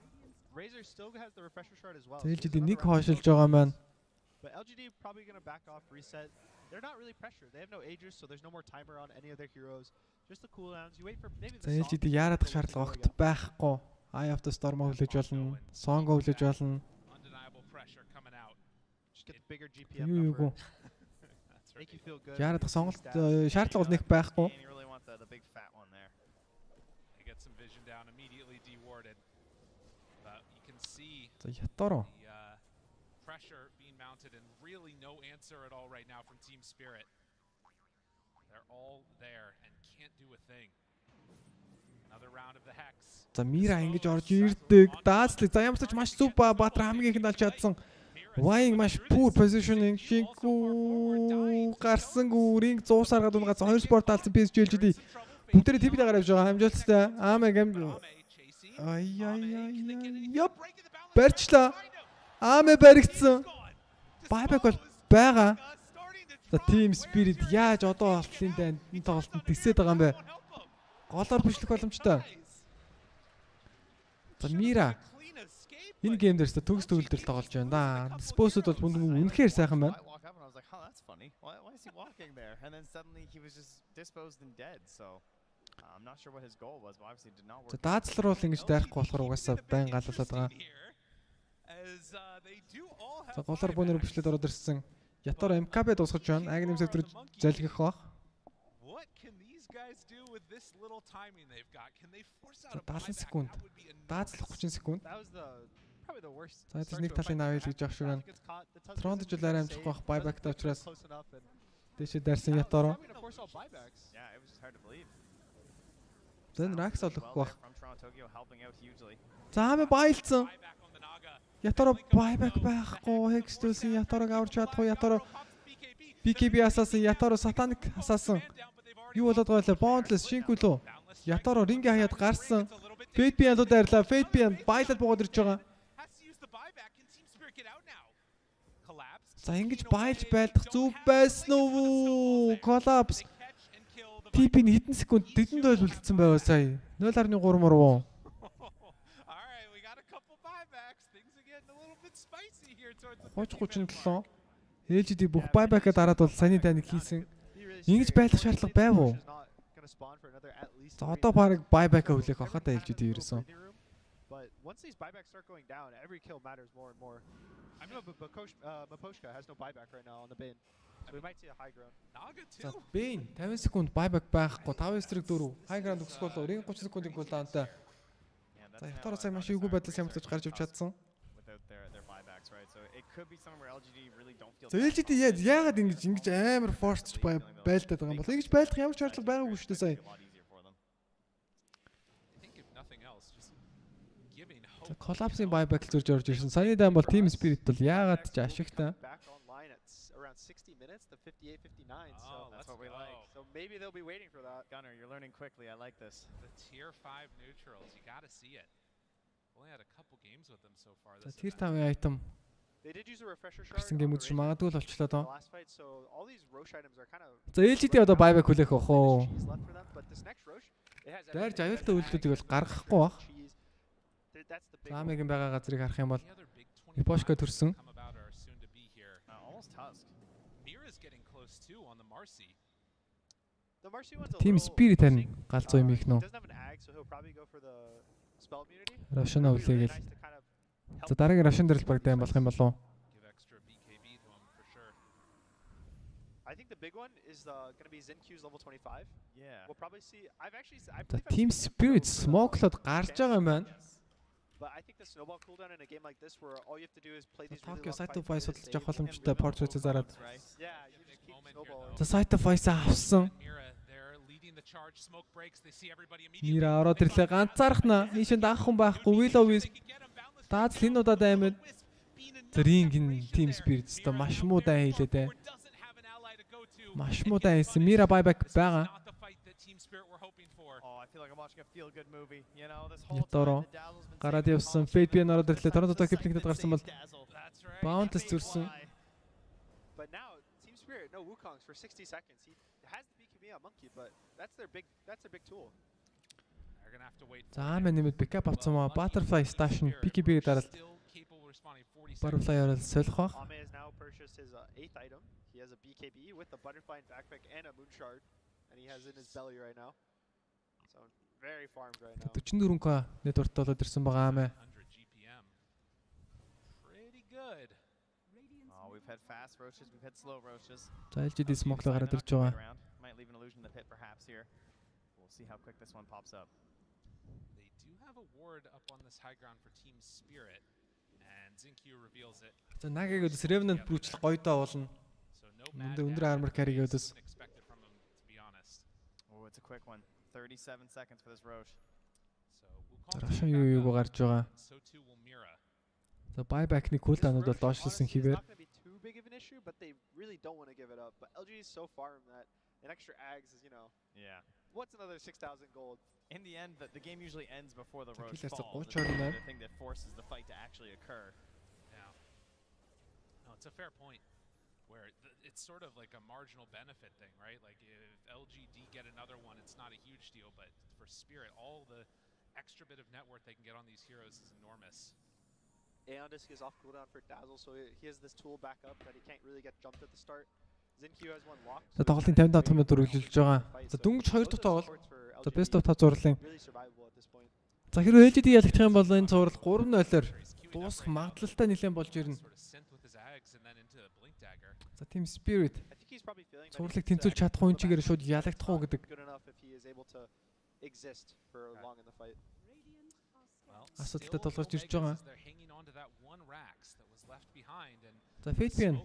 Razor still has the refresher shard as well. LGD нэг хоошилж байгаа маань. But LGD probably going to back off, reset. They're not really pressured. They have no agers, so there's no more timer on any of their heroes. Just the cooldowns. You wait for maybe the LGD яарадах шаардлага огт байхгүй. Eye of the Storm хүлээж болно. Song хүлээж болно. Undeniable pressure coming out. Just get the bigger GPM number. Make you feel good. Яарадах сонголт шаардлага бол нэг байхгүй. You really want the big fat one there. They get some vision down, immediately dewarded. But you can see Ятаро. the pressure being mounted and really no answer at all right now from Team Spirit. They're all there and can't do a thing. Another round of the hex. За Мира ингэж орж ирдэг. Даацлыг за ямар ч маш зүв Баатар хамгийн ихэнд алж чадсан. Wayne маш poor positioning шингүү гарсан гүрийг 100 саргаад унгаа 2 спорт алсан PSG.LGD бүгдээ TP дагаар явж байгаа амжилттай. Амэг Яп барьчлаа. Амэ баригдсан. Байбек бол байгаа. За Team Spirit яаж одоо олтлын дайнд энэ тоглолтод тгсээд байгаа юм бэ? Голоор бүжлэх боломжтой. За Мира энэ гейм дээр төгс төгөлдөр тоглож байна да. Спосуд бол үнэхээр сайхан байна. Why is he walking there? And then suddenly he was just disposed and dead. So I'm not sure what his goal was, but obviously did not work. За даацлар бол ингэж дайрахгүй болохоор угаасаа байн галуулаад байгаа. За голоор бөөнөр бүчлээд ороод ирсэн. Ятар МКБ дуусгаж байна. Агним сектор залгих баг. What can these guys do with this little timing they've got? Can they force out a 70 секунд. Даацлах 30 секунд. Probably the worst. За тэр нэг талын авъя гэж явах шиг байна. Тронд ч лаар амжихгүй байх байбак тавчраас. Дэшээ дайрсан Ятаро. Yeah, it was just hard to believe. Зэн ракс олохгүй байх. За амэ байлцсан. Ятаро байбак байхгүй. Хекстүүлсэн Ятарог аварч чадахгүй. Ятаро BKB асаасан. Ятаро сатаник асаасан. Юу болоод байгаа лээ? Boundless шингүүлөө. Ятаро ринг хаяад гарсан. Fate Beyond дайрлаа. Fate Beyond байлаад буугаад ирж байгаа. За ингэж байлж байлдах зүв байсан уу? Collapse. TP-ний хэдэн секунд дэдэнд ойлволцсон байваа сая. 0.3 мөрөө. Хоч 37. LGD бүх байбакаа дараад бол саяны дайныг хийсэн. Ингэж байлах шаардлага байв уу? За одоо баг байбакаа хүлээх ахаа та LGD ерөөсөн. But once these buybacks start going down, every kill matters more and more. I know Maposhka has no buyback right now on the Bane. So we might see a high ground. Naga За too. Bane 50 секунд байбак байхгүй. 5-4 high ground өгсгөл өрийн 30 секундын кулдаунтай. За Ятаро сая маш эвгүй байдлаас ямарч гарч ив чадсан. Without their buybacks, right? So it could be somewhere where LGD really don't feel. За LGD яагаад ингэж амар forced байлдаад байгаа юм бол ингэж байлдах ямар ч шаардлага байгаагүй шүү дээ сая. Collapse-ийн buyback зурж орж ирсэн. Саяны дан бол Team Spirit бол яагаад ч ашигтай. Back online at around 60 minutes to 58-59. So That's what we like. So maybe they'll be waiting for that. Gunner, you're learning quickly. I like this. The tier 5 neutrals, you got to see it. Only had a couple games with them so far. За tier 5-ын item. They did use a refresher shard. Гэсэн гэмүүд ч магадгүй л болчлоо доо. Last fight, so all these Roche items are kind of. За LGD одоо buyback хүлээх ах уу? But this next Roche, it has Дайрж аюултай үйлдэлүүдийг бол гаргахгүй баг. Заамигийн байгаа газрыг харах юм бол Ипошко төрсөн. Almost Tusk. Mira's getting close too on the Marcy. The Marcy one's a Team little Spirit харин галзуу юм их нөө. doesn't have an ag, so he'll probably go for the spell immunity. Рошно үлээгээл. За дараагийн Рошн дээр л багтаан болох юм болов. Give extra BKB to him for sure. I think the big one is going to be Zenq's level 25. Yeah. We'll probably see. I За believe Team Spirit smoke-лоод гарч байгаа юм байна. But I think the snowball cooldown in a game like this where all you have to do is play these Tokyo Site of Ice судалж авах боломжтой portrait зараад. Yeah, you just keep snowballing. За Site of Ice авсан. Мира ороод ирлээ ганцаархна. Ийшэнд анх хүн байхгүй. Willow Wisp. Дааз энэ удаад аймад. Рингийн team spirit та маш муудан хийлээ дээ. Маш муудан хийсэн. Мира buyback байгаа. Яторо гараад явсан. Fabian ороод ирлээ. Торонто Kipling-д гарсан бол bounce зүрсэн. But now Team Spirit no Wukongs for 60 seconds. He has the BKB on Monkey, but that's their big tool. За мэн нэмэд backup авсан маа Butterfly Station BKB дараад Butterfly орол солих баг. Ame has now purchased his 8th item. He has a BKB with a butterfly backpack and a moon shard, and he has in his belly right now. So very farmed right now. 44k net урт болоод ирсэн байгаа Ame. Pretty good. We've had fast roaches, we've had slow roaches. За LGD smoke гараад ирж байгаа. Might leave an illusion in the pit perhaps here. We'll see how quick this one pops up. They do have a ward up on this high ground for Team Spirit, and Zinkyu reveals it. За Nagi өдөс Revenant брүүчл гоёдоо болно. Өндөр armor carry өдөс. Oh, it's a quick one. 37 seconds for this roach. Рашн юу гарч байгаа. The buyback-ны cooldown-ууд бол доошлсон хэвээр. Big of an issue, but they really don't want to give it up. But LG is so far from that. An extra Ags is, yeah. What's another 6,000 gold? In the end, the game usually ends before the roach That's falls. the thing that forces the fight to actually occur. Yeah. No, it's a fair point. Where it's sort of like a marginal benefit thing, right? Like if LGD get another one, it's not a huge deal. But for Spirit, all the extra bit of net worth they can get on these heroes is enormous. Aeon Disc is off cooldown for Dazzle, so he has this tool back up that he can't really get jumped at the start. Zinkyu has one locked. За тоглолтын 55 дөрвөлж байгаа. За дөнгөж 2 дахь тоглолт. За best of 5 зурлын. За хэрвээ LGD ялагдах юм бол энэ зурал 3-0-оор дуусах магадлалтай нэлээд болж ирнэ. За Team Spirit зурлыг тэнцүүлж чадах хүн чигээр шууд ялагдах уу гэдэг. Асуудалтай тулгарч ирж байгаа. За Fabian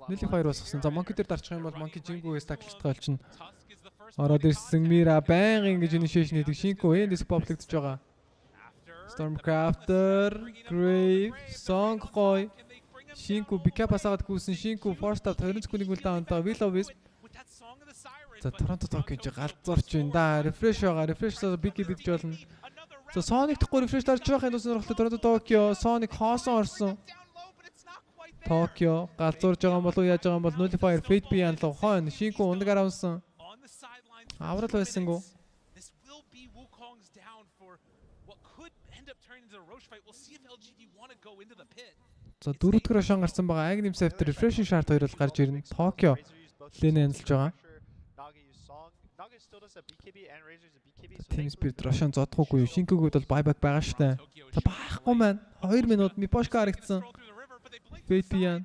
нэлээд хоёр босгосон. За Monkey дээр дарчих юм бол Monkey Jingu-гээс таглалттай болчихно. Ороод ирсэн Mira байнга ингэж initiation хийдэг. Shinko эндpublic-дж байгаа. Stormcrafter, Grave, Song гой. Shinko backup асаад гүйсэн. Shinko first up 20 секундын cooldown-тай Willow-с. За Toronto Tokyo галзуурч байна да. Refresh байгаа. Refresh-соо BK битж болно. За Sonic тэхгүй refresh дарж байхын тулд сонирхолтой Toronto Tokyo Sonic хоосон орсон. Tokyo галзуурж байгаа болов уу яаж байгаа юм бол Nullifier Fate Beyond л хойно Shinko ундагаар авсан. Аврал байсангүй. За дөрөвдүгээр Roshan гарсан байгаа. Agnim Safety Refreshing Shard 2 бол гарч ирнэ. Tokyo лэнэ хяналж байгаа. Team Spirit Roshan зодохгүй юу? Shinko-гуд бол buyback байгаа штэ. За баахгүй маань 2 минут Miposhka харагдсан. Fate Beyond.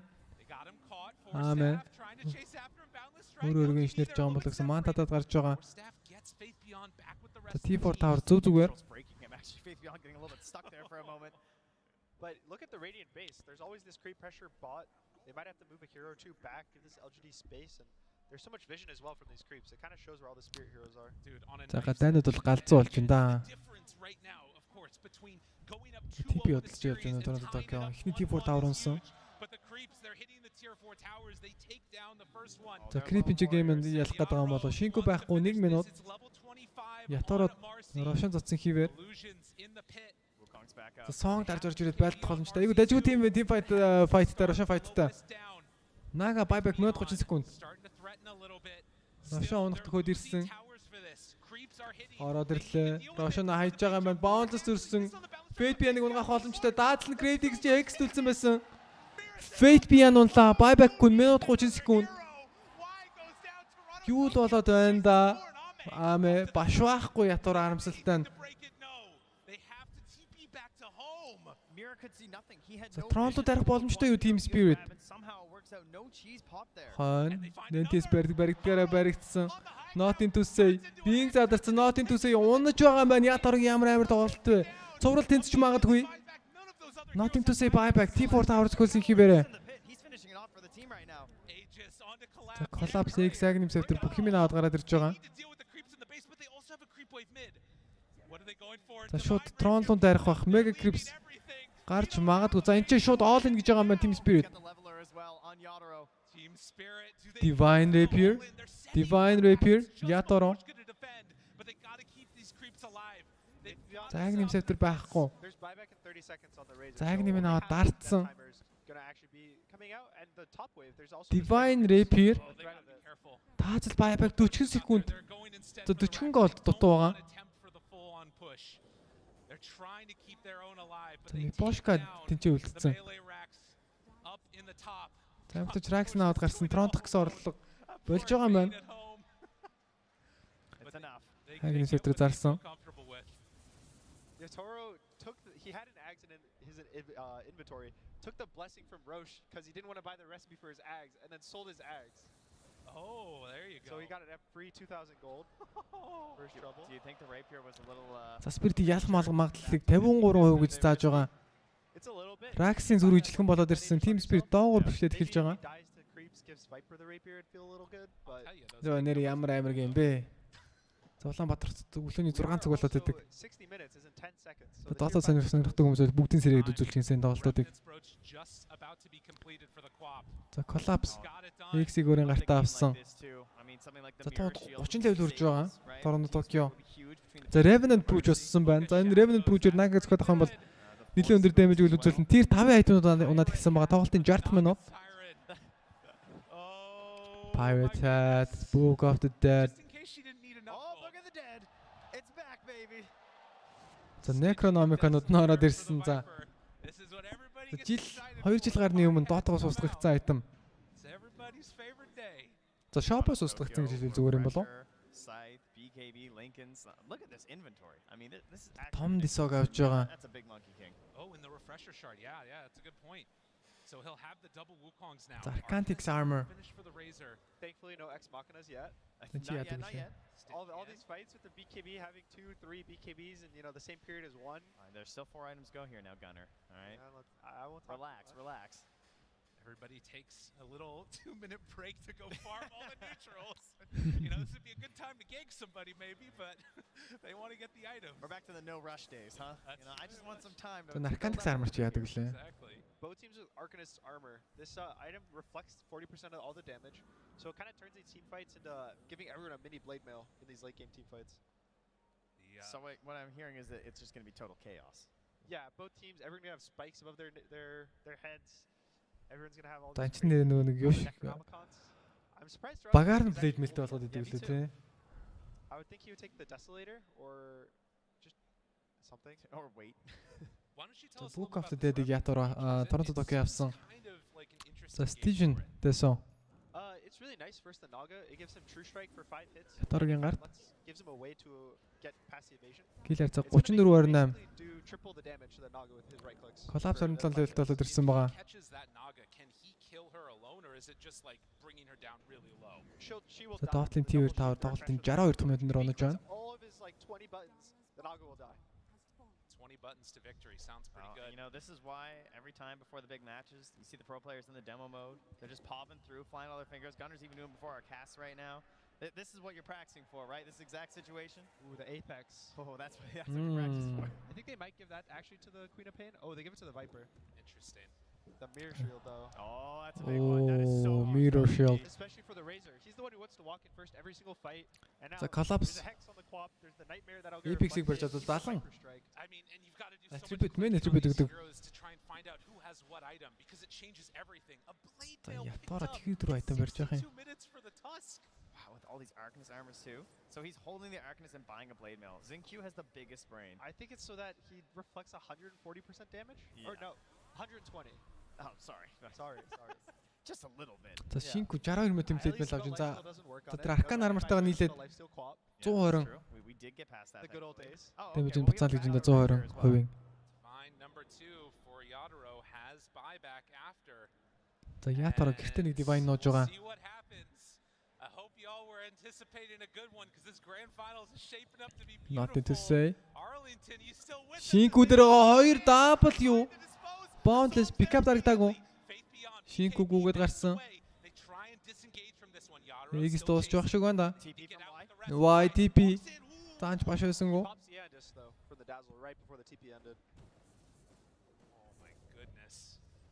Ame. Өөрөөр инженерж байгаа юм бол гэсэн мантадад гарч байгаа. За T4 Tower зөв зүгээр. But look at the Radiant base. There's always this creep pressure bot. They might have to move a hero or two back, give this LGD space, and there's so much vision as well from these creeps. It kind of shows where all the Spirit heroes are. За гадаанууд бол галзуу болж байна да. TP бодолж явж байна Toronto Tokyo. Эхний T4 Tower унсан. За creep энэ геймэнд ялах гэдэг юм болоо Shinko байхгүй 1 минут. Ятараад Roshan цацсан хийвэр. За Song дарж орж ирээд байлдах боломжтой. Айгу дажгүй team fight дээр Roshan fight-тай. Naga buyback 30 секунд. Roshan унах төхөд ирсэн. Ороод ирлээ. Roshan хайж байгаа юм байна. Bounce зүрсэн. Fate Beyond-ыг унгах боломжтой. Даатал Grave-ийг X төлсөн байсан. Fate Beyond унлаа. Buyback гүн минут 30 секунд. Юу л болоод байна да. Ame башwaахгүй ятур арамсалтай. За Toronto дарах боломжтой юу Team Spirit? Хан Nentes баригдсан. Not into say. Being задарсан not into say унаж байгаа юм байна. Ятарыг ямар амар тоглолт вэ? Цуврал тэнцэж магадгүй. Not into say buyback T4 Tower хөлсөн хибэрэ. За collapse Agnim Safety бүх юм аваад гараад ирж байгаа. За шууд Toronto дарах бах Mega Creeps. Гарч магадгүй. За энэ ч шууд all in гэж байгаа юм байна Team Spirit. Divine Rapier. Divine Rapier. Яторо. Зааг нэмсэвтер байхгүй. Зааг нэмээ наваад дартсан. Divine Rapier. Таацал buyback 40 секунд. 40 гол дутуу байгаа. Бошка тэнцээ үлдсэн. Хамтрагч Rax наваад гарсан Тронтокс орлого болж байгаа юм байна. Хагнис өтөр зарсан. He had an Ags in his inventory. Took the blessing from Roche because he didn't want to buy the recipe for his Ags and then sold his Ags. Oh, there you go. So he got it at free 2,000 gold. First trouble. Do you think the rapier was a little За Spirit ялах магадлалыг 53% гэж зааж байгаа. Rax-ийн зүрх ижилхэн болоод ирсэн Team Spirit доогуур бэхлээд эхэлж байгаа. Зөө нэр ямар амар гейм бэ? Улаанбаатар өглөөний 6 цаг болоод идэг. Доолоо сонирхдаг хүмүүс бүгдийн сэрээд үзүүлж гинсэн тоглолтуудыг. За Collapse X-ийг өөрийн гартаа авсан. За 30 левел хүрж байгаа. Торонто Токио. За Revenant Brooch болсон байна. За энэ Revenant Brooch-ээр Nuggets гэх юм бол нэлээд өндөр damage үзүүлсэн. Tier 5-ын айтмууд унаад ихсэн байгаа. Тоглолтын 60 минут. Pirate Hat, Book of the Dead. За Necronomicon-ууд нь ороод ирсэн. За жил 2 жил гарны өмнө доотоогоос устгагдсан айтем. За Shop-оос устгагдсан гэж хэлвэл зүгээр юм болов уу? Том Disog авч байгаа. So he'll have the double Wukongs now. Arcantix armor. Thankfully no Ex Machinas yet. Not yet. All these fights with the BKB having 2, 3 BKBs in the same period as one. There's still 4 items go here now, Gunner. All right. I won't relax. Everybody takes a little 2-minute break to go farm all the neutrals. This would be a good time to gank somebody maybe, but they want to get the item. We're back to the no rush days, huh? I just want some time. So Arcantix armor ч яадаг лээ. Exactly. Both teams with Arcanist armor. This item reflects 40% of all the damage, so it kind of turns these team fights into giving everyone a mini blade mail in these late game team fights. So what I'm hearing is that it's just going to be total chaos. Yeah, both teams. Everyone's gonna have spikes above their heads. Everyone's gonna have all. Танч нэр нөгөө нэг юу шиг. Багаар нь blade mail болгоод идэв лээ тий. I would think he would take the Desolator or just something or wait. Book of the Dead-ийг ятор Торонто Токио авсан. За Stygian дэсэн. It's really nice first the Naga. It gives him true strike for 5 hits. Яторогийн гард. Gives him a way to get past the evasion. Киллер цаг 34-28. Do triple the damage to the Naga with his right clicks. Collapse 27 левелд болоод ирсэн байгаа. Kill her alone, or is it just like bringing her down really low? She will die. Dootlын Tier Tower тоглолтын 62 дахь минутанд онож байна. All of his like 20 buttons, the Naga will die. 20 buttons to victory sounds pretty good. This is why every time before the big matches, you see the pro players in the demo mode. They're just popping through, flying all their fingers. Gunner's even doing before our casts right now. This is what you're practicing for, right? This exact situation. Ooh, the Apex. Oh, that's what you're practicing for. I think they might give that actually to the Queen of Pain. Oh, they give it to the Viper. Interesting. The mirror shield though. Oh, that's a big one. That is so mirror shield. Especially for the Razor. He's the one who wants to walk in first every single fight. And now Collapse. There's a Hex on the Quap. There's the Nightmare that'll go. Epic-ийг барьж чадвал залан. I mean, and you've got to do so Attribute much heroes to try and find out who has what item because it changes everything. A blade mail ятора тэгээд рүү айтем барьж байгаа юм. 2 minutes for the Tusk. Wow, with all these Arcanist armors too. So he's holding the Arcanist and buying a blade mail. Xingqiu has the biggest brain. I think it's so that he reflects 140% damage. Yeah. Or no, 120. Oh, sorry. Sorry. Just a little bit. За Шинку 62 минутын blade mail авч. За тэр Arcan armor-тайгаа нийлээд 120. We did get past that. The good old days. Дэмжин буцаал гэж энэ 120%. Fine, number 2 for Yadoro has buyback after. За Ятаро гэртээ нэг divine нууж байгаа. See what happens. I hope y'all were anticipating a good one because this grand finals is shaping up to be beautiful. Nothing to say. Arlington, you still with us? Шинку дээр 2 W. Boundless pickup дарагдаагүй. Шинку гүгээд гарсан. Эгс дуусч байх шиг байна да. YTP таанч баш байсангүй.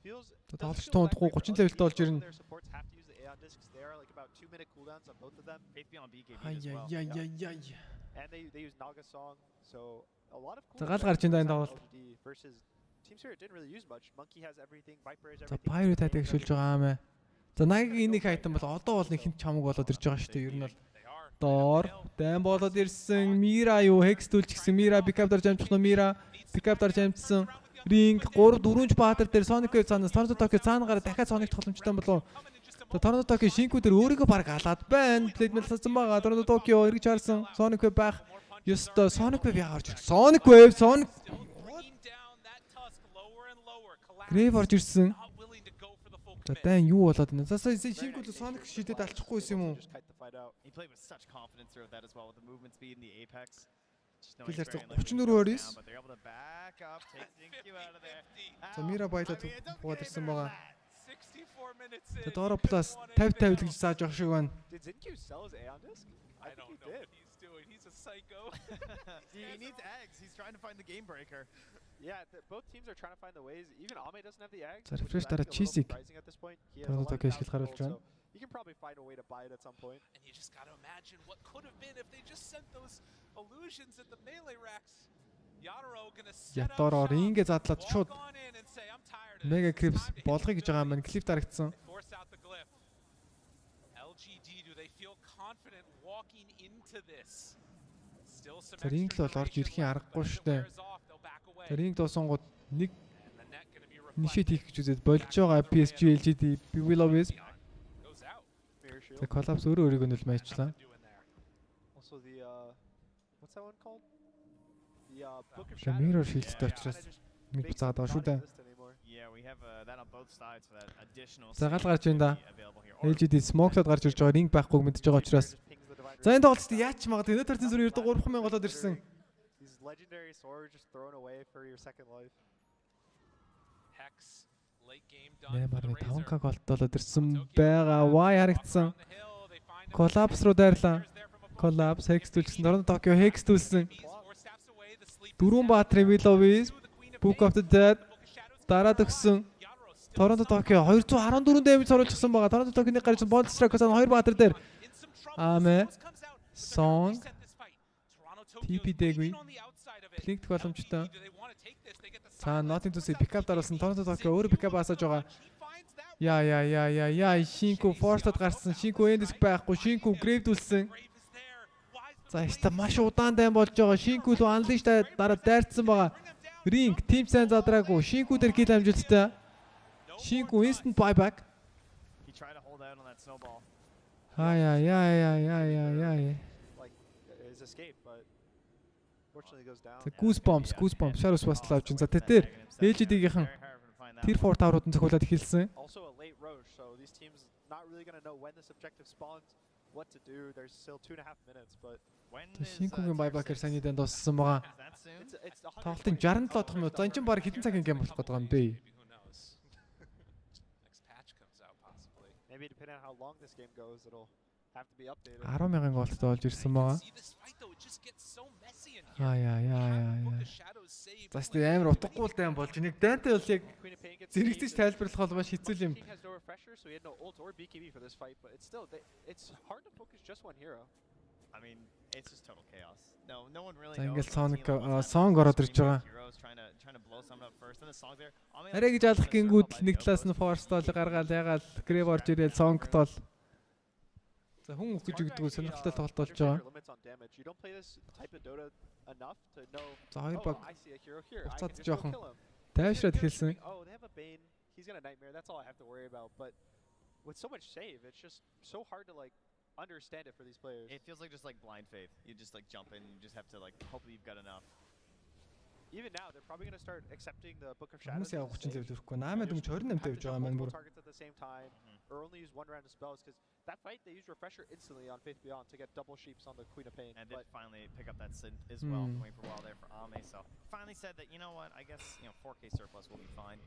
Тоглож тундахгүй 30 левелтэй болж ирнэ. Their supports have to use the Aeon discs. They are like about 2-minute cooldowns on both of them. Faith Beyond B gave it as well. And they use Naga Song, so a lot of За гал гарч энэ тоглолт. versus Team Spirit didn't really use much. Monkey has everything, Viper has За everything. Pirate тайдаг шүлж байгаа юм аа. За Nagi-гийн энийг айтан бол одоо бол нэг хинт чамаг болоод ирж байгаа шүү дээ. Ер нь бол доор дан болоод ирсэн Mira юу Hex-түүлж гисэн Mira pickup дарж амжих нь Mira pickup дарж амжсан. Ring 3-4 баатар дээр Sonic Wave цаанаас Toronto Tokyo цаана гараад дахиад Sonic тогломжтой болов. Toronto Tokyo шинкүү дээр өөрийгөө баг алаад байна. Plate мэл сацсан байгаа. Toronto Tokyo эргэж харсан. Sonic Wave байх. Ёстой Sonic Wave яагаад орж ирсэн? Sonic Wave Grave орж ирсэн. За дан юу болоод байна? За шинкүү Sonic шидэд алчихгүй юм уу? He played with such confidence throughout that as well with the movement speed and the apex. Билээс 34-өөс. За Mira байлаа бууд ирсэн байгаа. За доороо плюс 50-50 л гэж зааж явах шиг байна. Did Zincu sell his Aeon disc? I think he did. What he's doing. He's a psycho. He needs eggs. He's trying to find the game breaker. Yeah, both teams are trying to find the ways. Even Ame doesn't have the eggs. За refresh дараа cheesy. Toronto Tokyo шил харуулж байна. You can probably find a way to buy it at some point. And you just got to imagine what could have been if they just sent those illusions at the melee racks. Yadoro gonna set up Ятороор ингээ задлаад шууд Mega Crips болгоё гэж байгаа юм байна. Clip дарагдсан. Force out the glyph. LGD, do they feel confident walking into this? Still some Ring л бол орж ирэхин аргагүй шүү дээ. Ring доосонгууд нэг нишэт хийх гэж үзээд болж байгаа PSG.LGD Wisp. За collapse өөрөөрийгөө нөл майчлаа. Also the what's that one called? The Book of Shadows. Mirror shieldтэй учраас нэг буцаад байгаа шүү дээ. Yeah, we have that on both sides for that additional. За гал гарч байна да. LGD smoke-лоод гарч ирж байгаа ring байхгүй мэдж байгаа учраас. За энэ тоглолтод яач магадгүй өнөөдөр төр ердөө 3000 болоод ирсэн. These legendary swords just thrown away for your second life. Hex late game done. 5k голд болоод ирсэн байгаа. Y харагдсан. Collapse руу дайрлаа. Collapse Hex төлсөн. Toronto Tokyo Hex төлсөн. 4 баатрын Wisp. Book of the Dead дараад өгсөн. Toronto Tokyo 214 damage оруулчихсан байгаа. Toronto Tokyo-ны гарч Bolt Strike гэсэн 2 баатар дээр. Аме Song TP дэггүй. Click боломжтой. За Nothing to say pickup даруулсан. Toronto Tokyo өөрөө pickup асааж байгаа. Яа Шинку Force-д гарсан. Шинку Endis байхгүй. Шинку Grave дүүлсэн. За яста маш удаан дан болж байгаа. Шинку л Unleash дараа дайрцсан байгаа. Ring team сайн задраагүй. Шинку дээр kill амжилттай. Шинку instant buyback. He tried to hold out on that snowball. Яа. Like his escape, but fortunately goes down. За Goosebumps Shadows баслаа авчин. За тэр LGD-гийнхэн Tier 4 таврууд нь цохиулаад эхэлсэн. Also a late roach, so these teams not really going to know when this objective spawns, what to do. There's still 2.5 minutes, but when Шинкугийн buyback-ээр сайн дэнд дууссан байгаа. Тоглолтын 67 дахь минут. За энэ чинь баг хэдэн цагийн гейм болох гэдэг юм бэ? maybe depending on how long this game goes, it'll have to be updated. 10,000 голд болж ирсэн байгаа. Яа. Заст амар утгагүй л дан болж нэг дантай бол яг зэрэгцэж тайлбарлах бол маш хэцүү юм. So he had no ult or BKB for this fight, but it's still it's hard to focus just one hero. I mean, it's just total chaos. No one really За knows. ингээл Sonic song ороод ирж байгаа. Trying to blow something up first, and the song there. Арай гэж алах гингүүд нэг талаас нь Force тоол гаргаал ягаал Grave орж ирээл Song тоол. За хүн өгч өгдөг сонирхолтой тоглолт болж байгаа. You don't play this type of Dota enough to know. За хоёр баг I see a hero here. буцаад жоохон тайвшраад эхэлсэн. Oh, they have a Bane. He's got a Nightmare. That's all I have to worry about. But with so much save, it's just so hard to like understand it for these players. It feels like just like blind faith. You just like jump in, you just have to like hope that you've got enough. Even now, they're probably going to start accepting the Book of Shadows. Хүмүүс яг 30 левел өрөхгүй. Наамад өнгөч 28 тавьж байгаа маань бүр. Targets at the same time, or only use one round of spells, because that fight they used Refresher instantly on Faith Beyond to get double sheeps on the Queen of Pain. And did finally pick up that synth as well, going for a while there for Ame. So finally said that, you know what, I guess 4K surplus will be fine.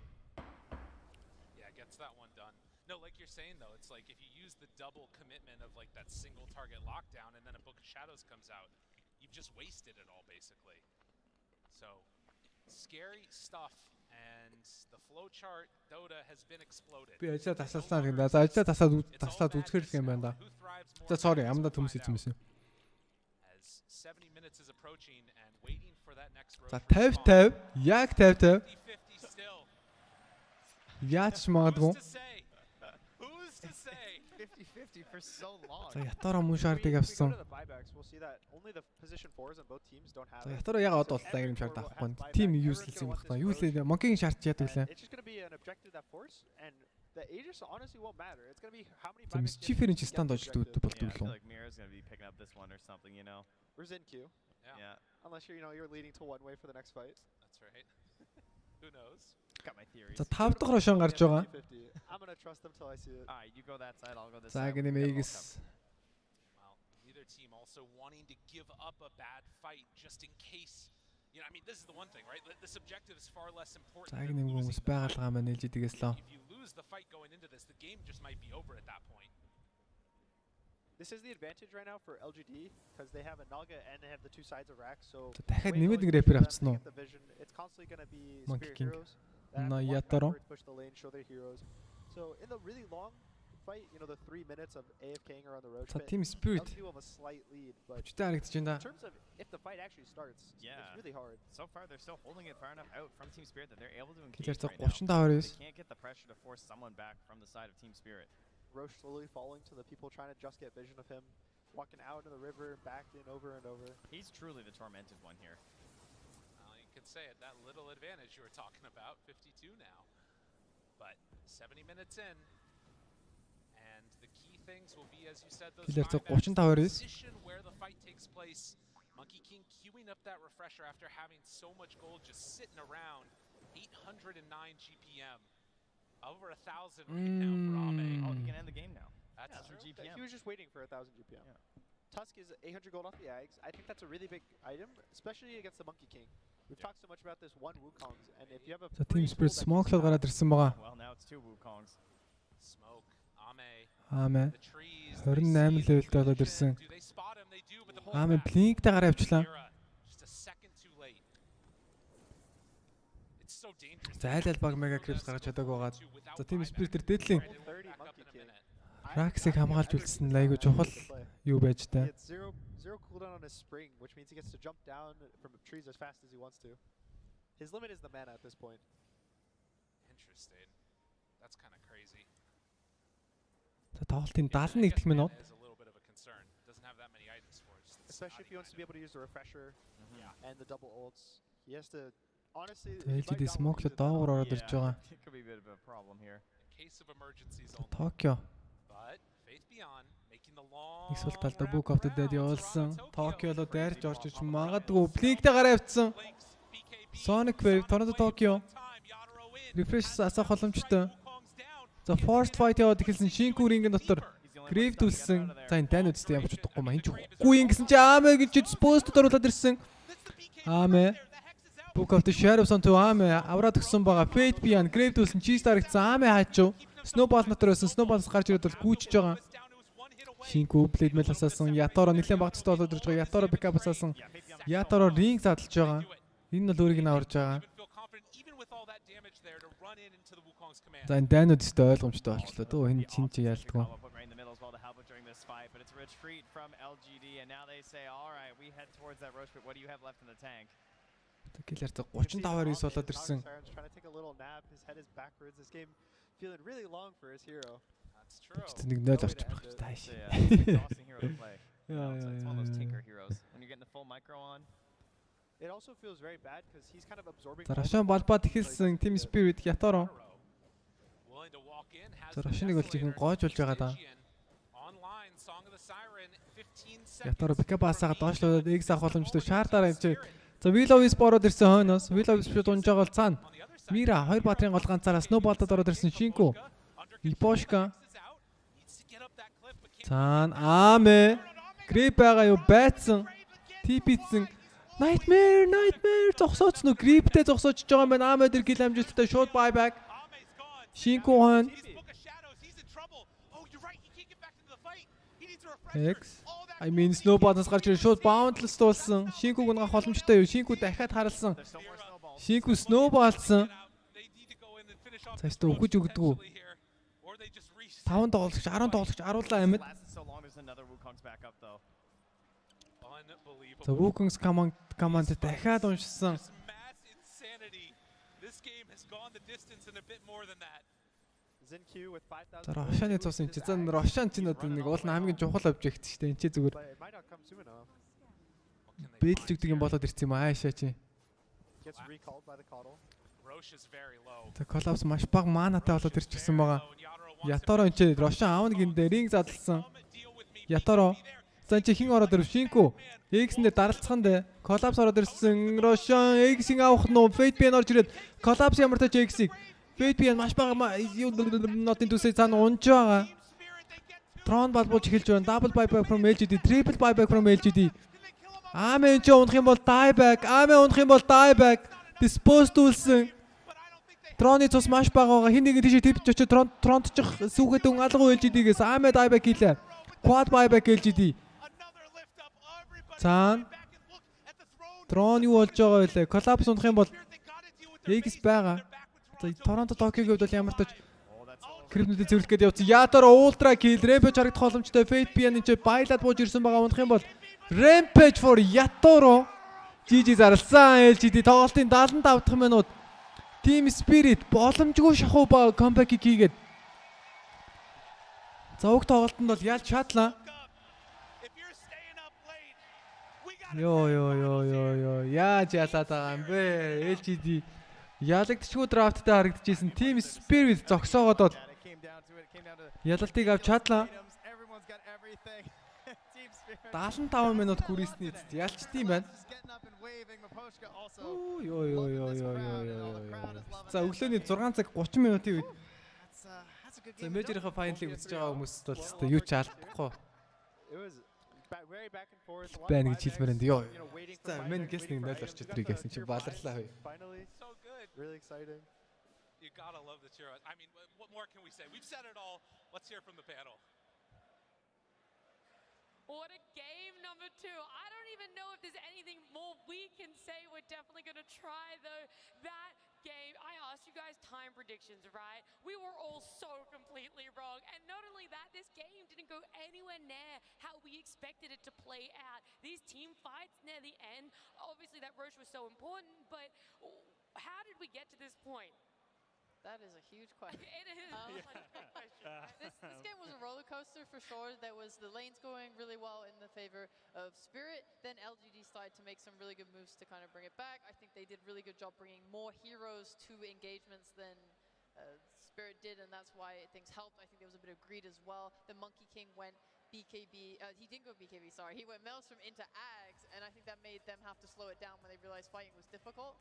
Yeah, gets that one done. No, like you're saying though, it's like if you use the double commitment of like that single target lockdown and then a Book of Shadows comes out, you've just wasted it all basically. So Scary stuff. And the flow chart Dota has been exploded. Би ажлаа тасалсан гэдэг. За ажлаа таслаад үзэхэр юм байна да. За sorry, амда төмс ийцмэсэн. As 70 minutes is approaching and waiting for that next road. За 50-50, яг 50-50. Яаж магадгүй. Who's to say 50-50 for so long? За ятараа мөн шаардыг авсан. За ятараа яг одоо боллаа юм шаард авахгүй. Тим useless юм байна. Юу л Monkey-гийн шаард яадаг лээ. The Aegis honestly won't matter. It's going to be how many За Mischief-ийн stand ожилт үүддэг болдог лөө. Like Mira's going to be picking up this one or something, you know. Where's NQ? Yeah. Unless you're leading to one way for the next fight. That's right. Who knows? Got my theories. За 5 дахь рошон гарч байгаа. I'm going to trust them till I see it. All right, you go that side, I'll go this За side. гэнэ Aegis. Well, neither team also wanting to give up a bad fight just in case. You know, I mean, this is the one thing, right? This objective is far less important. За гэнэ хүмүүс байгалгаа маань LGD-гээс лөө. If you lose the fight going into this, the game just might be over at that point. This is the advantage right now for LGD because they have a Naga and they have the two sides of rack. So дахиад нэмээд нэг рэпер авцсан уу? It's constantly going to be Monkey Spirit King. heroes. That have to walk backwards, push the lane, show their heroes. So in the really long fight, you know, the 3 minutes of AFKing or on the road, Team Spirit. LGD will have a slight lead, but Хүчтэй харагдаж байна да. in terms of if the fight actually starts, it's really hard. So far, they're still holding it far enough out from Team Spirit that they're able to engage Killer right now. 35-9. They can't get the pressure to force someone back from the side of Team Spirit. Roche slowly falling to the people trying to just get vision of him, walking out into the river, back in over and over. He's truly the tormented one here. Well, you could say it, that little advantage you were talking about, 52 now. But 70 minutes in, and the key things will be, as you said, those position where the fight takes place. Monkey King queuing up that refresher after having so much gold just sitting around. 809 GPM. Over 1,000 right now for Ame. Oh, he can end the game now. That's true. GPM. He was just waiting for 1,000 GPM. Yeah. Tusk is 800 gold off the Ags. I think that's a really big item, especially against the Monkey King. We've talked so much about this one Wukongs, and if you have a За Team Spirit smoke-лоо гараад ирсэн байгаа. Well, now it's two Wukongs. Smoke, Ame. Ame 28 левелтэй болоод ирсэн. Ame Blink-тэй гараа авчлаа. За айл баг мега крипс гаргаж чадаагүй байгаа. За Team Spirit тэр дээдлийн Rax-ыг хамгаалж үлдсэн айгуу чухал юу байж та. Zero cooldown on his spring, which means he gets to jump down from trees as fast as he wants to. His limit is the mana at this point. Interesting. That's kind of crazy. За тоглолтын 71 дэх минут. Especially if he wants to be able to use the refresher and the double ults. He has to honestly LGD smoke-лоо доогуур ороод ирж байгаа. It could be a bit of a problem here. Case of emergencies only. Tokyo. But Faith Beyond making the long Их сул талдаа Book of the Dead явуулсан. Tokyo-лоо дайрч орж иж магадгүй Blink-тэй гараа авцсан. Sonic Wave Toronto Tokyo. Refresh асах боломжтой. За Forced Fight яваад эхэлсэн Shinku ring-ийн дотор Grave дүүлсэн. За энэ тань үстэй ямарч удахгүй маа. Энд ч үгүй ингэсэн чи Ame гэж Supposed оруулаад ирсэн. Ame Book of the Shadows on to Ame авраад өгсөн байгаа. Fate Beyond Grave дүүлсэн G-Star гэсэн Ame хаачуу. Snowball дотор байсан. Snowball-с гарч ирээд бол гүйчж байгаа. Shinku Blade Mail асаасан. Yatoro нэлээд багцтай болоод ирж байгаа. Yatoro backup асаасан. Yatoro ring задлж байгаа. Энэ бол өөрийг нь аварж байгаа. За энэ дайнууд өстой ойлгомжтой болчлоо. Дөө энэ чинь чи яалтгүй. But it's a retreat from LGD, and now they say, all right, we head towards that Roche, but what do you have left in the tank? Killer 35-9 болоод ирсэн. Trying to take a little nap. His head is backwards. This game feeling really long for his hero. That's true. Нэг 0 орчих байх шүү дээ. Exhausting hero to play. It's one of those tinker heroes. When you're getting the full micro on. It also feels very bad because he's kind of absorbing. За Рашан балбаад эхэлсэн Team Spirit Yatoro. За Рашаныг бол жихэн гоож болж байгаа даа. Yatoro бэкапасаа доошлоод X авах боломжтой шаардаар явж. За Willow-ис бороод ирсэн хойноос. Willow-ис дунж байгаа бол цаана. Mira хоёр баатрын гол ганцаараа Snowball-д ороод ирсэн Shinku. Iposhka. Цаана Ame. Grip байгаа юу байцсан. TP-сэн. Nightmare зогсооч нү Grip-тэй зогсоож байгаа юм байна. Ame дээр kill амжилттай short buyback. Shinku хон. X. I mean Snowball-аас гарч ирээ шууд boundless дуулсан. Shinku гүнгах боломжтой юу? Shinku дахиад харалсан. Шинку snowballсан. Цааш та өгч өгдөг. 5 тоглогч 10 тоглогч аруулаа амьд. За Wukong's command дахиад уншсан. За Рошаны цус энэ чинь Рошан ч нэг уул нь хамгийн чухал обжект шүү дээ. Энд чи зүгээр бэлж өгдөг юм болоод ирсэн юм аашаа чи. За коллапс маш бага манатай болоод ирчихсэн байгаа. Яторо энэ Рошан аав нэг энэ ринг задлсан. Яторо. За чи хин ороод ирв Шинку. X-ндээ даралцхан дээ. Коллапс ороод ирсэн. Рошан X-ийг авах нь Fate PN орж ирээд коллапс ямар тач X-ийг Fate PN маш бага нотын төсөө цаана унж байгаа. Tron балбууч эхэлж байна. Double buyback from LGD, triple buyback from LGD. Аамен ч унах юм бол dieback. Аамен унах юм бол dieback. Disposed-үүлсэн. Троны цус маш бага байгаа. Хин нэг тийш төвч очиж Тронтчих сүүхэд өн алгуу LGD-гээс аамен dieback хийлээ. Quad buyback LGD. Цаан. Трон юу болж байгаа вэ? Collapse унах юм бол X байгаа. За Торонто Токиогийн хувьд бол ямар тач криптнүүдийг зөвлөх гээд явуулсан. Ятор ультра kill Rampage харагдах боломжтой. Fate PN энэ байлаад бууж ирсэн байгаа унах юм бол Rampage for Yatoro. GG зарласан LGD тоглолтын 75 дахь минут. Team Spirit боломжгүй шахуу ба comeback хийгээд. За уг тоглолтод бол ялж шатлаа. Йоо яаж ялаад байгаа юм бэ? LGD ялагдчихгүй драфттай харагдчихсэн. Team Spirit зогсоогоод бол ялалтыг авч чадлаа. 75 минут хүрээсний эцэст ялчдсан юм байна. За өглөөний 6 цаг 30 минутын үед за мейжерийнхаа файналыг үзэж байгаа хүмүүст бол өстой юу ч алдахгүй байна гэж хэлмээр энэ ёо. За мен гэс нэг 0 орчод ирэх гэсэн чи баларлаа хөө. Really exciting. You gotta love the cheer. I mean, what more can we say? We've said it all. Let's hear from the panel. What a game, number 2. I don't even know if there's anything more we can say. We're definitely going to try, though. That game, I asked you guys time predictions, right? We were all so completely wrong. And not only that, this game didn't go anywhere near how we expected it to play out. These team fights near the end, obviously that Roche was so important, but how did we get to this point? That is a huge question. It is. This game was a roller coaster for sure. There was the lanes going really well in the favor of Spirit. Then LGD started to make some really good moves to kind of bring it back. I think they did a really good job bringing more heroes to engagements than Spirit did, and that's why things helped. I think there was a bit of greed as well. The Monkey King went BKB. He didn't go BKB, sorry. He went Maelstrom into Ags, and I think that made them have to slow it down when they realized fighting was difficult.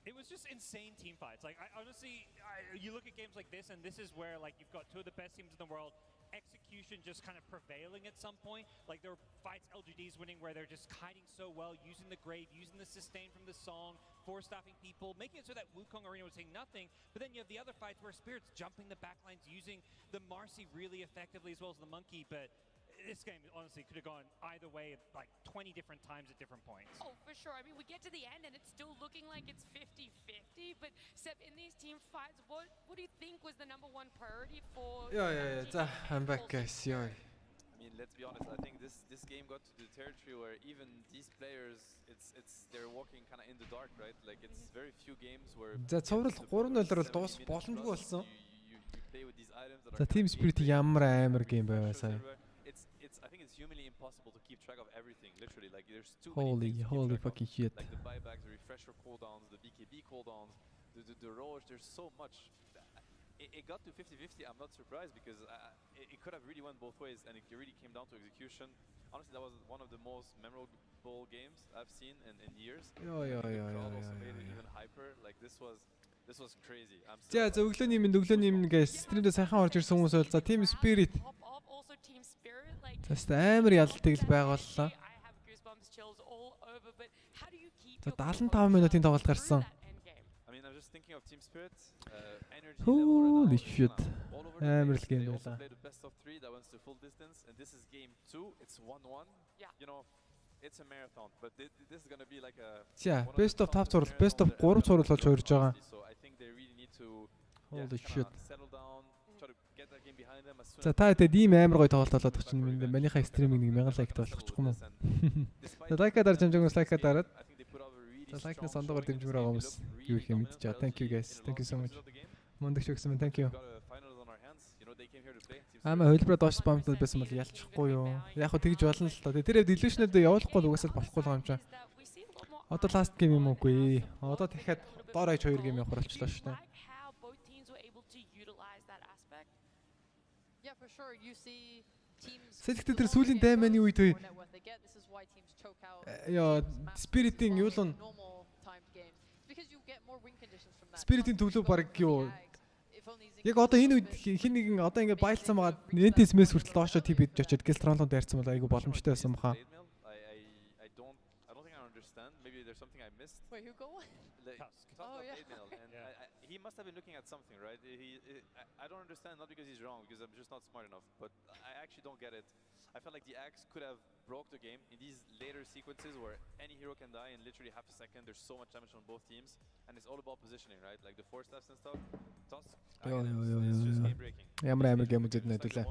It was just insane team fights. Like, I honestly, you look at games like this, and this is where, like, you've got two of the best teams in the world, execution just kind of prevailing at some point. Like, there were fights LGD's winning where they're just kiting so well, using the grave, using the sustain from the song, force-staffing people, making it so that Wukong Arena was saying nothing. But then you have the other fights where Spirit's jumping the backlines, using the Marcy really effectively as well as the Monkey. But this game honestly could have gone either way like 20 different times at different points. Oh, for sure. I mean, we get to the end and it's still looking like it's 50-50. But Seb, in these team fights, what do you think was the number one priority for? Yeah. I'm back, guys. Yeah. I mean, let's be honest. I think this game got to the territory where even these players, they're walking kind of in the dark, right? Like it's very few games where. За цуврал 3-0-оор дуусах боломжгүй болсон. За Team Spirit ямар амар гейм байваа сая. I think it's humanly impossible to keep track of everything. Literally, like there's too many things to holy keep track fucking of. shit. Like the buybacks, the refresher cooldowns, the BKB cooldowns, the Roche. There's so much. It got to 50-50. I'm not surprised because it could have really went both ways, and it really came down to execution. Honestly, that was one of the most memorable games I've seen in years. The crowd also made it even hyper. Like this was crazy. За өглөөний минь guys стримдээ сайхан орж ирсэн хүмүүс бол за Team Spirit. Тэст амар ялалтыг л байгууллаа. За 75 минутын тоглолт гарсан. Holy shit. Амар л гейм байлаа. Best of 3 that went to full distance, and this is game 2. It's 1-1. You know, it's a marathon, but this is going to be like a best of 5 зурлал, best of 3 зурлал болж хувирж байгаа. So I think they really need to Holy shit. settle down, try to get that game behind them as soon. За та хэд ийм амар гоё тоглолт болоод байгаа чинь манийхаа стриминг 1000 лайктай болгочихгүй юм уу? За лайкаа дарж амжаагаас лайкаа дараад. За лайкны сондогоор дэмжмээр байгаа хүмүүс юу их юм мэдчихэ. Thank you guys. Thank you so much. Мундаг шогсон байна. Thank you. Хөлбрөө доош спамтал байсан бол ялчихгүй юу? Яг хөө тэгж болно л та. Тэр хэвд illusion-д явуулахгүй угаасаа болохгүй юм чинь. Одоо last game юм уугүй. Одоо дахиад доор хаяж 2 game явах болчихлоо шүү дээ. Сэлхтээ тэр сүүлийн дайманы үед үе. Яа, Spirit-ийн юу л Spirit-ийн төлөв баг юу? Яг одоо энэ үед хин нэгэн одоо ингэ байлцсан байгаа NTS-мэс хүртэл доошоо тип идэж очиод Geltron-д дайрцсан бол айгүй боломжтой байсан баха. I don't think I understand. Maybe there's something I missed. Wait, who go? Oh yeah. He must have been looking at something, right? I don't understand, not because he's wrong, because I'm just not smart enough, but I actually don't get it. I felt like the axe could have broke the game in these later sequences where any hero can die in literally half a second. There's so much damage on both teams, and it's all about positioning, right? Like the 4 steps and stuff. Toss. It's just game breaking. Ямар game үзээд нэдүүлээ.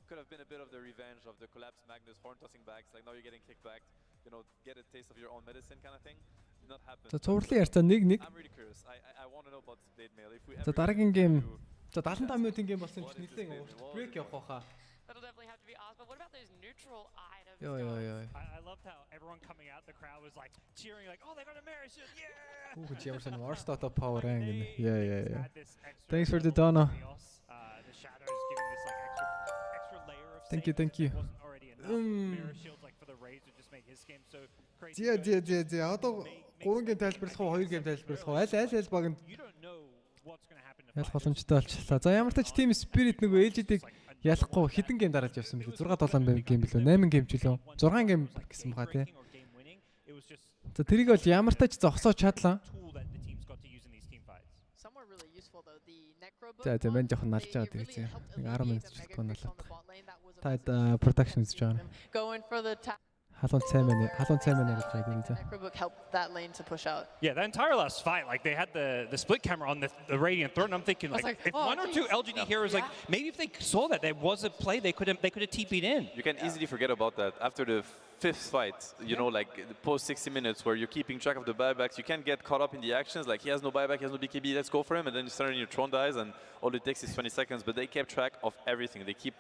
Could have been a bit of the revenge of the collapsed Magnus horn tossing backs. Like now you're getting kicked back. You know, get a taste of your own medicine kind of thing. Did not happen. За цуурлын ярьцаа 1-1. I'm really curious. I want to know about this blade mail. If we За дараагийн game. За 75 минутын game болсон чинь нэлээд break явах байхаа. That'll definitely have to be asked. But what about those neutral items? I loved how everyone coming out the crowd was like cheering, like, "Oh, they got a Mary shit, yeah!" Ooh, Jamerson Warstad of power hanging. Yeah. Thanks for the donor. The shadow is giving this like extra layer of. Thank you. Wasn't already enough. Mirror shield like for the Rays would just make his game so crazy. За одоо 3 game тайлбарлах уу, 2 game тайлбарлах уу? Аль багт ялах боломжтой болчихлоо. За ямар ч тач Team Spirit нөгөө LGD-г ялахгүй хэдэн гейм дараалж явсан бэлээ 6-7 гейм билүү 8 гейм ч үлээ 6 гейм гэсэн баха тий. За тэрийг бол ямар тач зогсоо чадлаа. За мэн жоохон налж байгаа тэр чинь 10 минут ч болохгүй налаад. Та production хийж байгаа. Халуун сайн байна гэж байгаа. Necrobook helped that lane to push out. Yeah, the entire last fight, like they had the split camera on the Radiant Throne. I'm thinking like if 1 or 2 LGD heroes, like maybe if they saw that there was a play, they could have TP'd in. You can easily forget about that after the 5th fight. You know, like post 60 minutes where you're keeping track of the buybacks. You can't get caught up in the actions. Like he has no buyback, he has no BKB. Let's go for him, and then you suddenly your Tron dies, and all it takes is 20 seconds. But they kept track of everything. They keep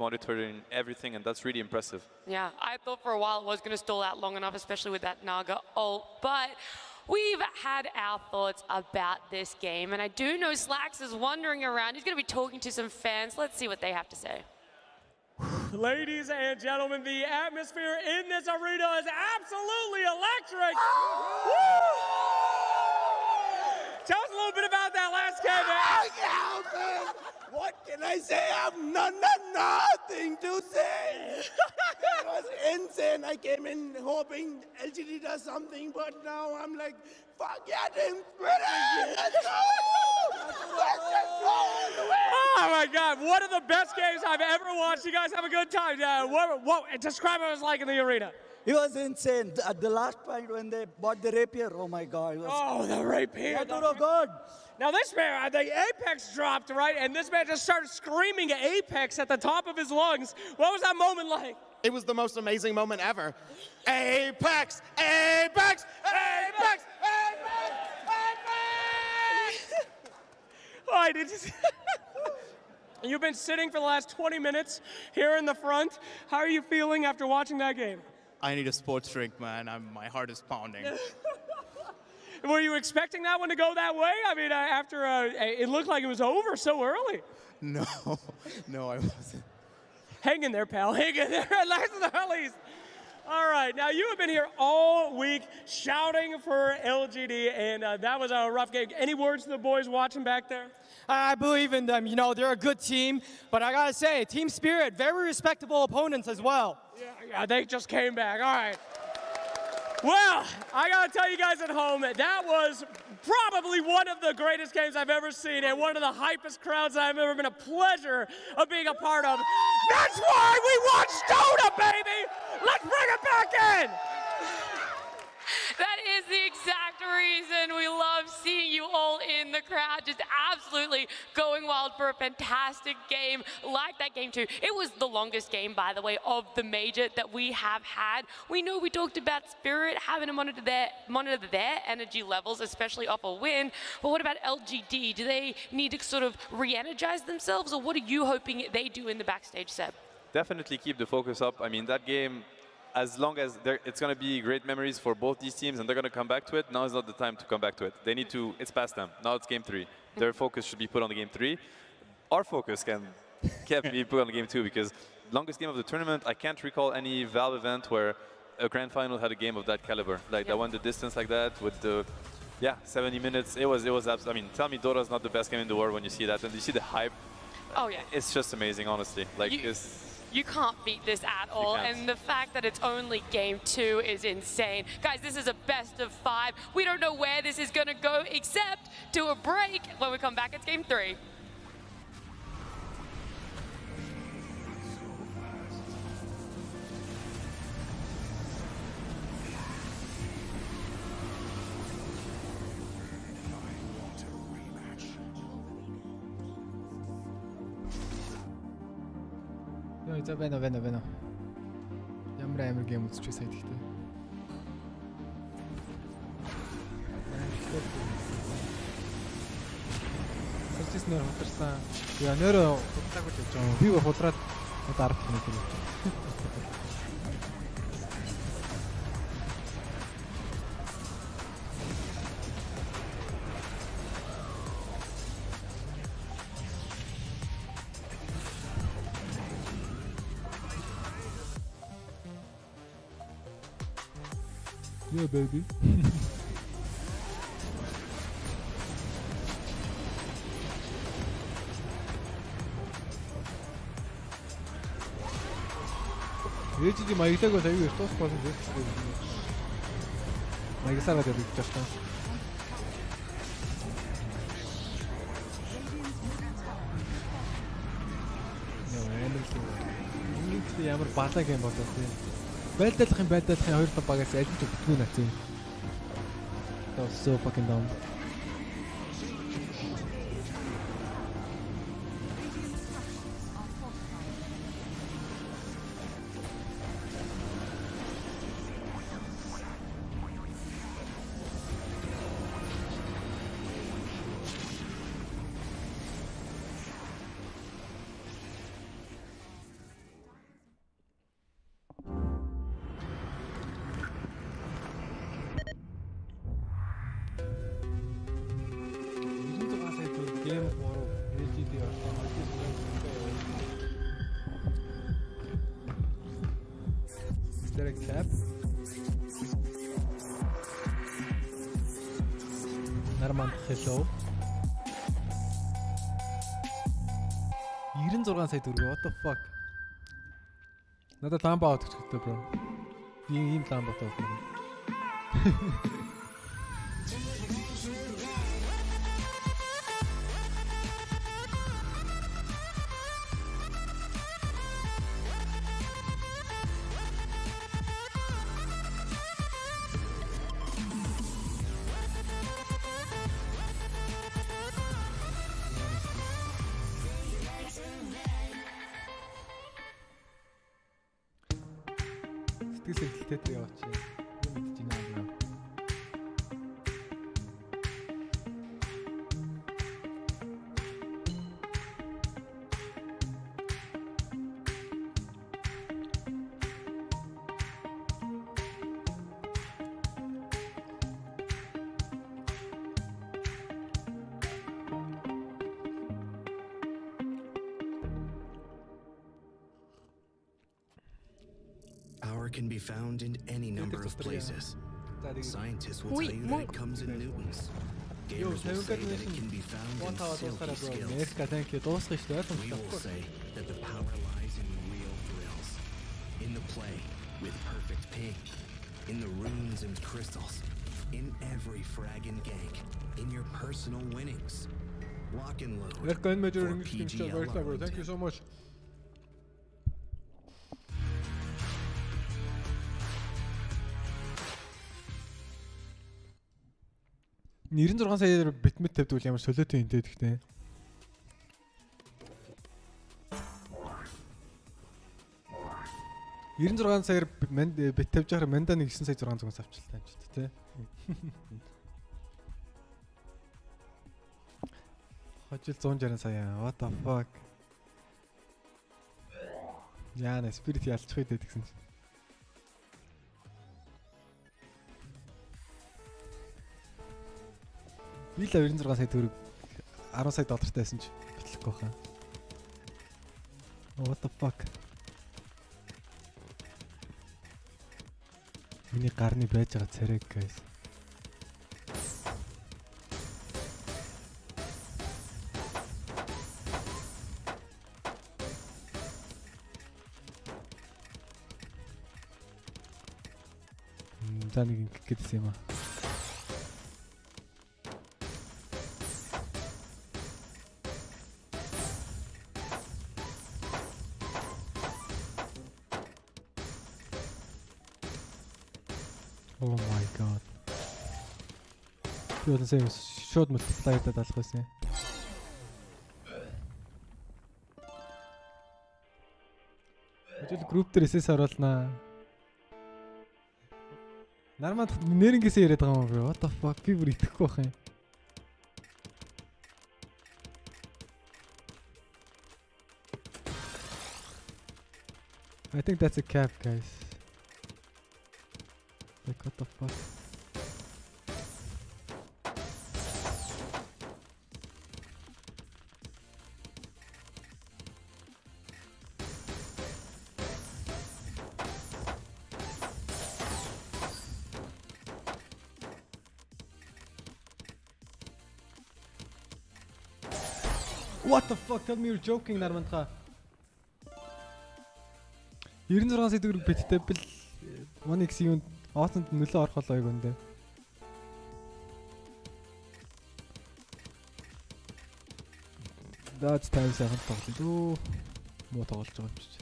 monitoring everything, and that's really impressive. Yeah, I thought for a while it was going to stall out long enough, especially with that Naga ult, but we've had our thoughts about this game, and I do know Slacks is wandering around. He's going to be talking to some fans. Let's see what they have to say. Ladies and gentlemen, the atmosphere in this arena is absolutely electric. Tell us a little bit about that last game, man. What can I say? I have nothing to say. It was insane. I came in hoping LGD does something, but now I'm like, forget him. Let's go! Let's just go all the way! Oh my God, one of the best games I've ever watched. You guys have a good time. What describe what it was like in the arena. It was insane. At the last point when they bought the rapier, oh my God. The rapier. God. Now this man, the Apex dropped, right? And this man just started screaming Apex at the top of his lungs. What was that moment like? It was the most amazing moment ever. Apex! Apex! Apex! Apex! Apex! All right, you've been sitting for the last 20 minutes here in the front. How are you feeling after watching that game? I need a sports drink, man. My heart is pounding. Were you expecting that one to go that way? I mean, after it looked like it was over so early. No, I wasn't. Hang in there, pal. Hang in there. Last of the least. All right, now you have been here all week shouting for LGD, and that was a rough game. Any words to the boys watching back there? I believe in them. You know, they're a good team, but I gotta say, Team Spirit, very respectable opponents as well. Yeah, they just came back. All right. Well, I gotta tell you guys at home, that was probably one of the greatest games I've ever seen and one of the hypest crowds I've ever been a pleasure of being a part of. That's why we watch Dota, baby! Let's bring it back in! That is the exact reason we love seeing you all in the crowd, just absolutely going wild for a fantastic game like that game 2. It was the longest game, by the way, of the major that we have had. We know we talked about Spirit having to monitor their energy levels, especially off a win. But what about LGD? Do they need to sort of re-energize themselves, or what are you hoping they do in the backstage, Seb? Definitely keep the focus up. I mean, that game, as long as it's going to be great memories for both these teams and they're going to come back to it, now is not the time to come back to it. They need to, it's past them. Now it's game 3. Their focus should be put on the game 3. Our focus can't be put on the game 2 because longest game of the tournament, I can't recall any Valve event where a grand final had a game of that caliber. Like that went the distance like that with the, 70 minutes. It was I mean, tell me Dota's not the best game in the world when you see that and you see the hype. Oh yeah. It's just amazing, honestly. Like You can't beat this at all, and the fact that it's only game 2 is insane. Guys, this is a best of 5. We don't know where this is going to go except to a break. When we come back, it's game 3. За байна. Ямар амар гейм үзчихээ сая гэхдээ. Сэрчээс нэр хутарсан. Яа нэрээ хутлаагүй л явж байгаа. Би хутраад дарах юм тийм. Yeah, baby. Ээжиди маягтайг бол аюу иртус болсон дээ. Маягсараа дээр бич тастаа. Ямар балаг юм болов тийм. Байлдаалахын хоёр багаас аль нь бүтгүү наа тийм. That was so fucking dumb. Hello. 96 сая төгрөг. What the fuck? Надад ламба авах хэрэгтэй bro. Ийм ламба авах юм. Сэтгэл яваач. Юу мэдэж байна аа. Can be found in any number of places. Scientists will tell you that it comes in newtons. Gamers will say that it can be found in silky skills. We will say that the power lies in real thrills, in the play with perfect ping, in the runes and crystals, in every frag and gank, in your personal winnings. Lock and load for PGL Arlington. Thank you so much. 96 саяар битмэд тавьдаг ямар солиотой юм те гэхдээ. $96 саяар бит тавьж байхаар Манда 9 сая 600-аас авчлаа юм ч те. Хожил 160 сая. What the fuck. Яна спирит ялчих үед гэсэн чинь. Би л 96 сая төгрөг 10 сая доллартай байсан ч битлэхгүй хаа. What the fuck. Миний гарны байж байгаа царайг guys. Нэг ингэ гэсэн юм аа. Oh my god. Юу л сайн шууд multiplier-тай далах байсан. Ажил групп дээр SS оруулнаа. Нармад нэрнгээсээ яриад байгаа юм бэ? What the fuck? Би бүр итгэхгүй байх юм. I think that's a cap, guys. Like what the fuck? What the fuck? Tell me you're joking, Нармандха. 96 сая төгрөг биттэй бил 1x юунд Оотонд нөлөө орох болоо яг үндэ. That's time сайхан тоглоо. Муу тоглож байгаа юм чи.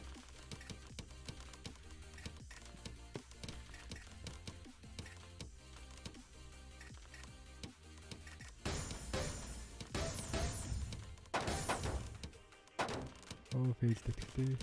Failed гэхдээ.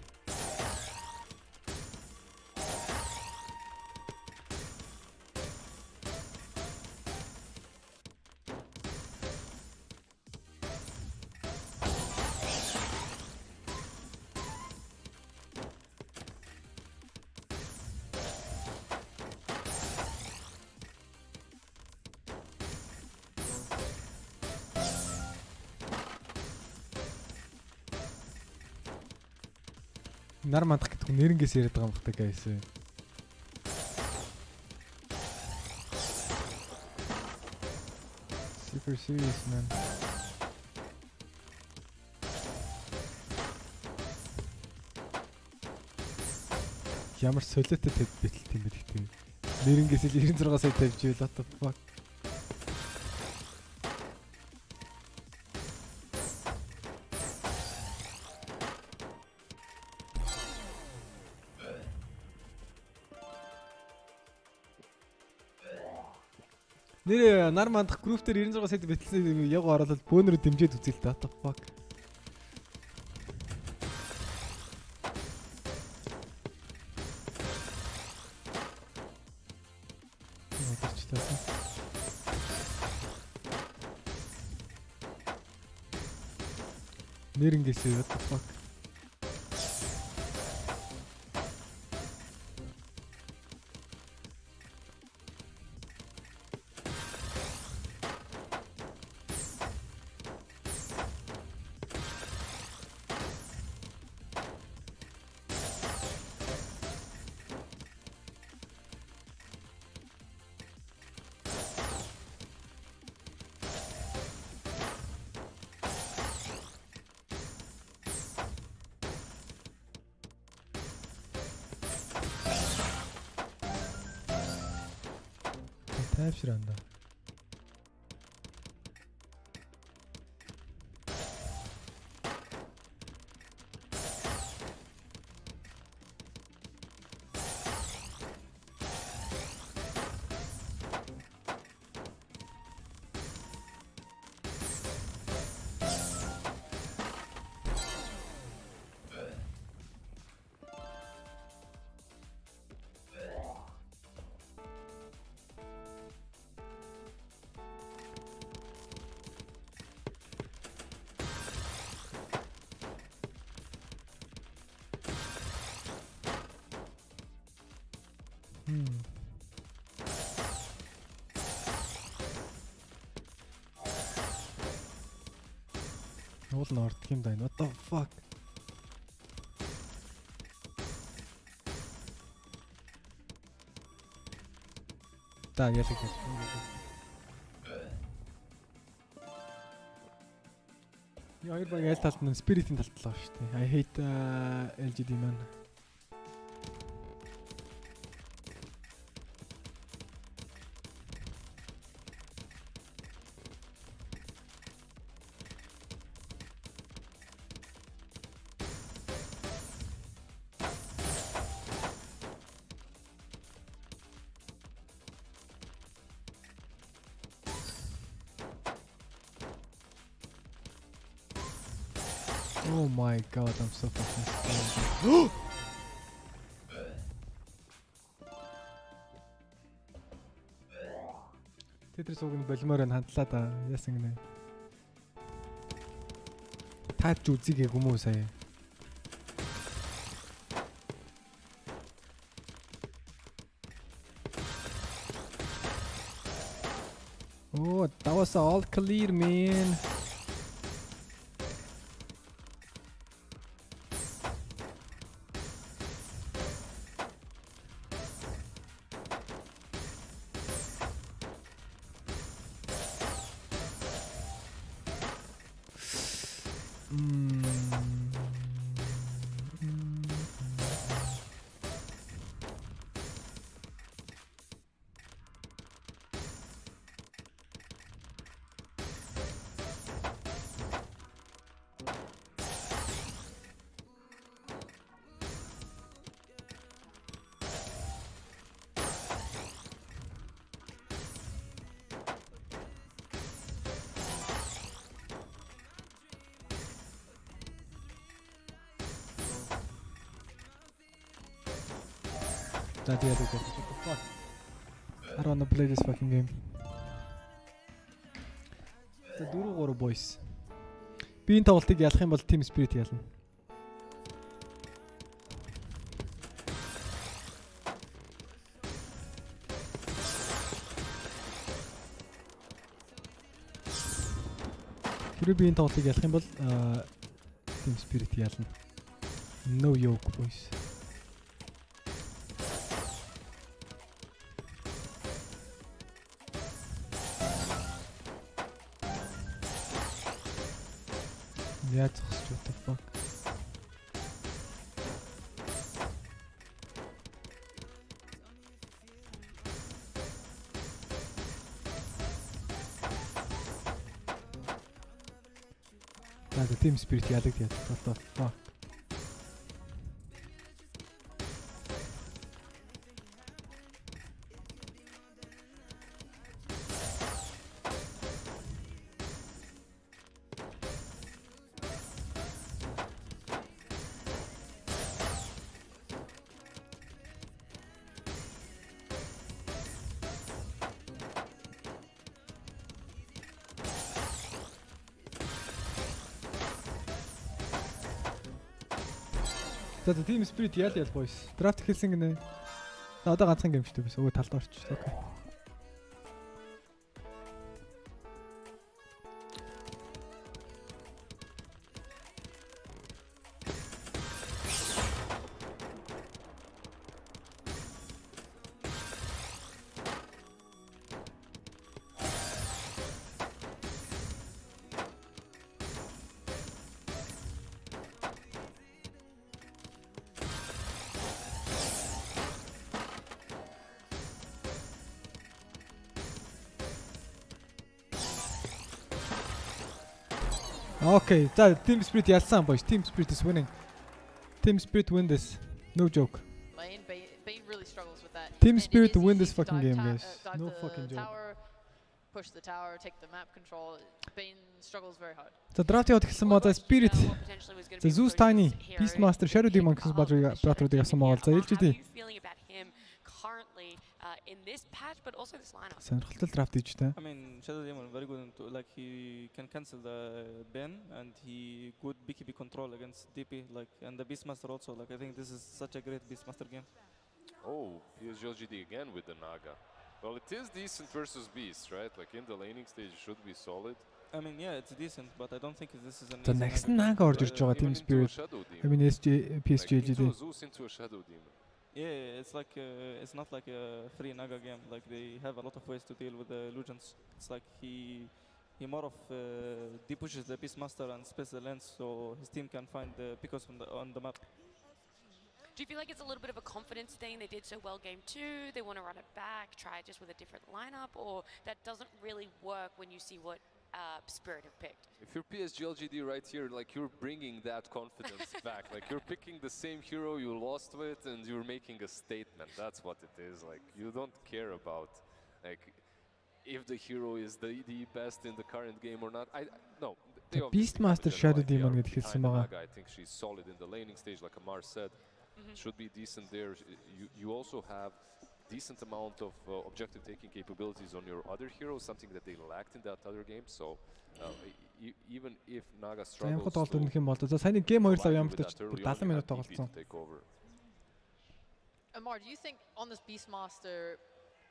Нар мандах гэдэг нэрнгээс яриад байгаа юм бахтай guys. Super serious man. Ямар солиотой битэлт юм бэ гэхдээ. Нэрнгээс л 96 сая тавьж ивэл what the fuck. Нэр нар мандах групп дээр 96 сая битэлсэн яг оролцоод бөөнөрө дэмжиж үзээ л та. Fuck. Нэрнгээсээ what the fuck. Тайвшранда. Уул нь ордог юм даа. What the fuck? Та яах вэ? Я хоёр баг аль талд нь Spirit-ийн талд л байгаа шүү дээ. I hate LGD man. Oh my god, I'm so fucking scared. Тэдрээс уг нь болимоор нь хандлаа да. Яасан гинэ. Таач үзье хүмүүс сая. Oh, that was all clear, man. What the fuck? I don't wanna play this fucking game. За 4-3 boys. Би энэ тоглолтыг ялах юм бол Team Spirit ялна. Хэрвээ би энэ тоглолтыг ялах юм бол Team Spirit ялна. No yoke boys. Яаж зогсож what the fuck? За Team Spirit ялагдъя. What the fuck? За Team Spirit ял boys. Draft хэлсэн гинэ. Одоо ганцхан гейм шүү дээ. Өө талд орч. Окей. Okay, so Team Spirit ялсан boys. Team Spirit is winning. Team Spirit win this. No joke. Bane really struggles with that. Team Spirit win this fucking game, guys. No fucking joke. Tower, push the tower, take the map control. Bane struggles very hard. За draft яваад эхэлсэн ба за Spirit. За Zeus Tiny, Beastmaster, Shadow Demon гэсэн бадруудыг авсан байгаа. За LGD. In this patch, but also this lineup. Сонирхолтой draft хийж таа. I mean, Shadow Demon very good into, like he can cancel the ban and he good BKB control against DP, like, and the Beastmaster also. Like I think this is such a great Beastmaster game. Oh, PSG.LGD again with the Naga. Well, it is decent versus Beast, right? Like in the laning stage, it should be solid. I mean, yeah, it's decent, but I don't think this is an The next Naga orж ирж байгаа Team Spirit. I mean PSG.LGD. Into a Zeus, into a Shadow Demon. Yeah, it's like it's not like a free Naga game. Like they have a lot of ways to deal with the illusions. It's like he more of depushes the Beastmaster and spaces the lens, so his team can find the pickers on the map. Do you feel like it's a little bit of a confidence thing? They did so well game 2, they want to run it back, try it just with a different lineup, or that doesn't really work when you see what Spirit have picked? If you're PSG.LGD right here, like you're bringing that confidence back. Like you're picking the same hero you lost with and you're making a statement. That's what it is. Like you don't care about like if the hero is the best in the current game or not. No. Beastmaster Shadow Demon гэж хэлсэн байгаа. I think she's solid in the laning stage, like Amar said. Should be decent there. You also have decent amount of objective taking capabilities on your other heroes, something that they lacked in that other game. So even if Naga struggles to сайн game 2 лав ямартаж 70 минут тоглолцсон. Amar, do you think on this Beastmaster,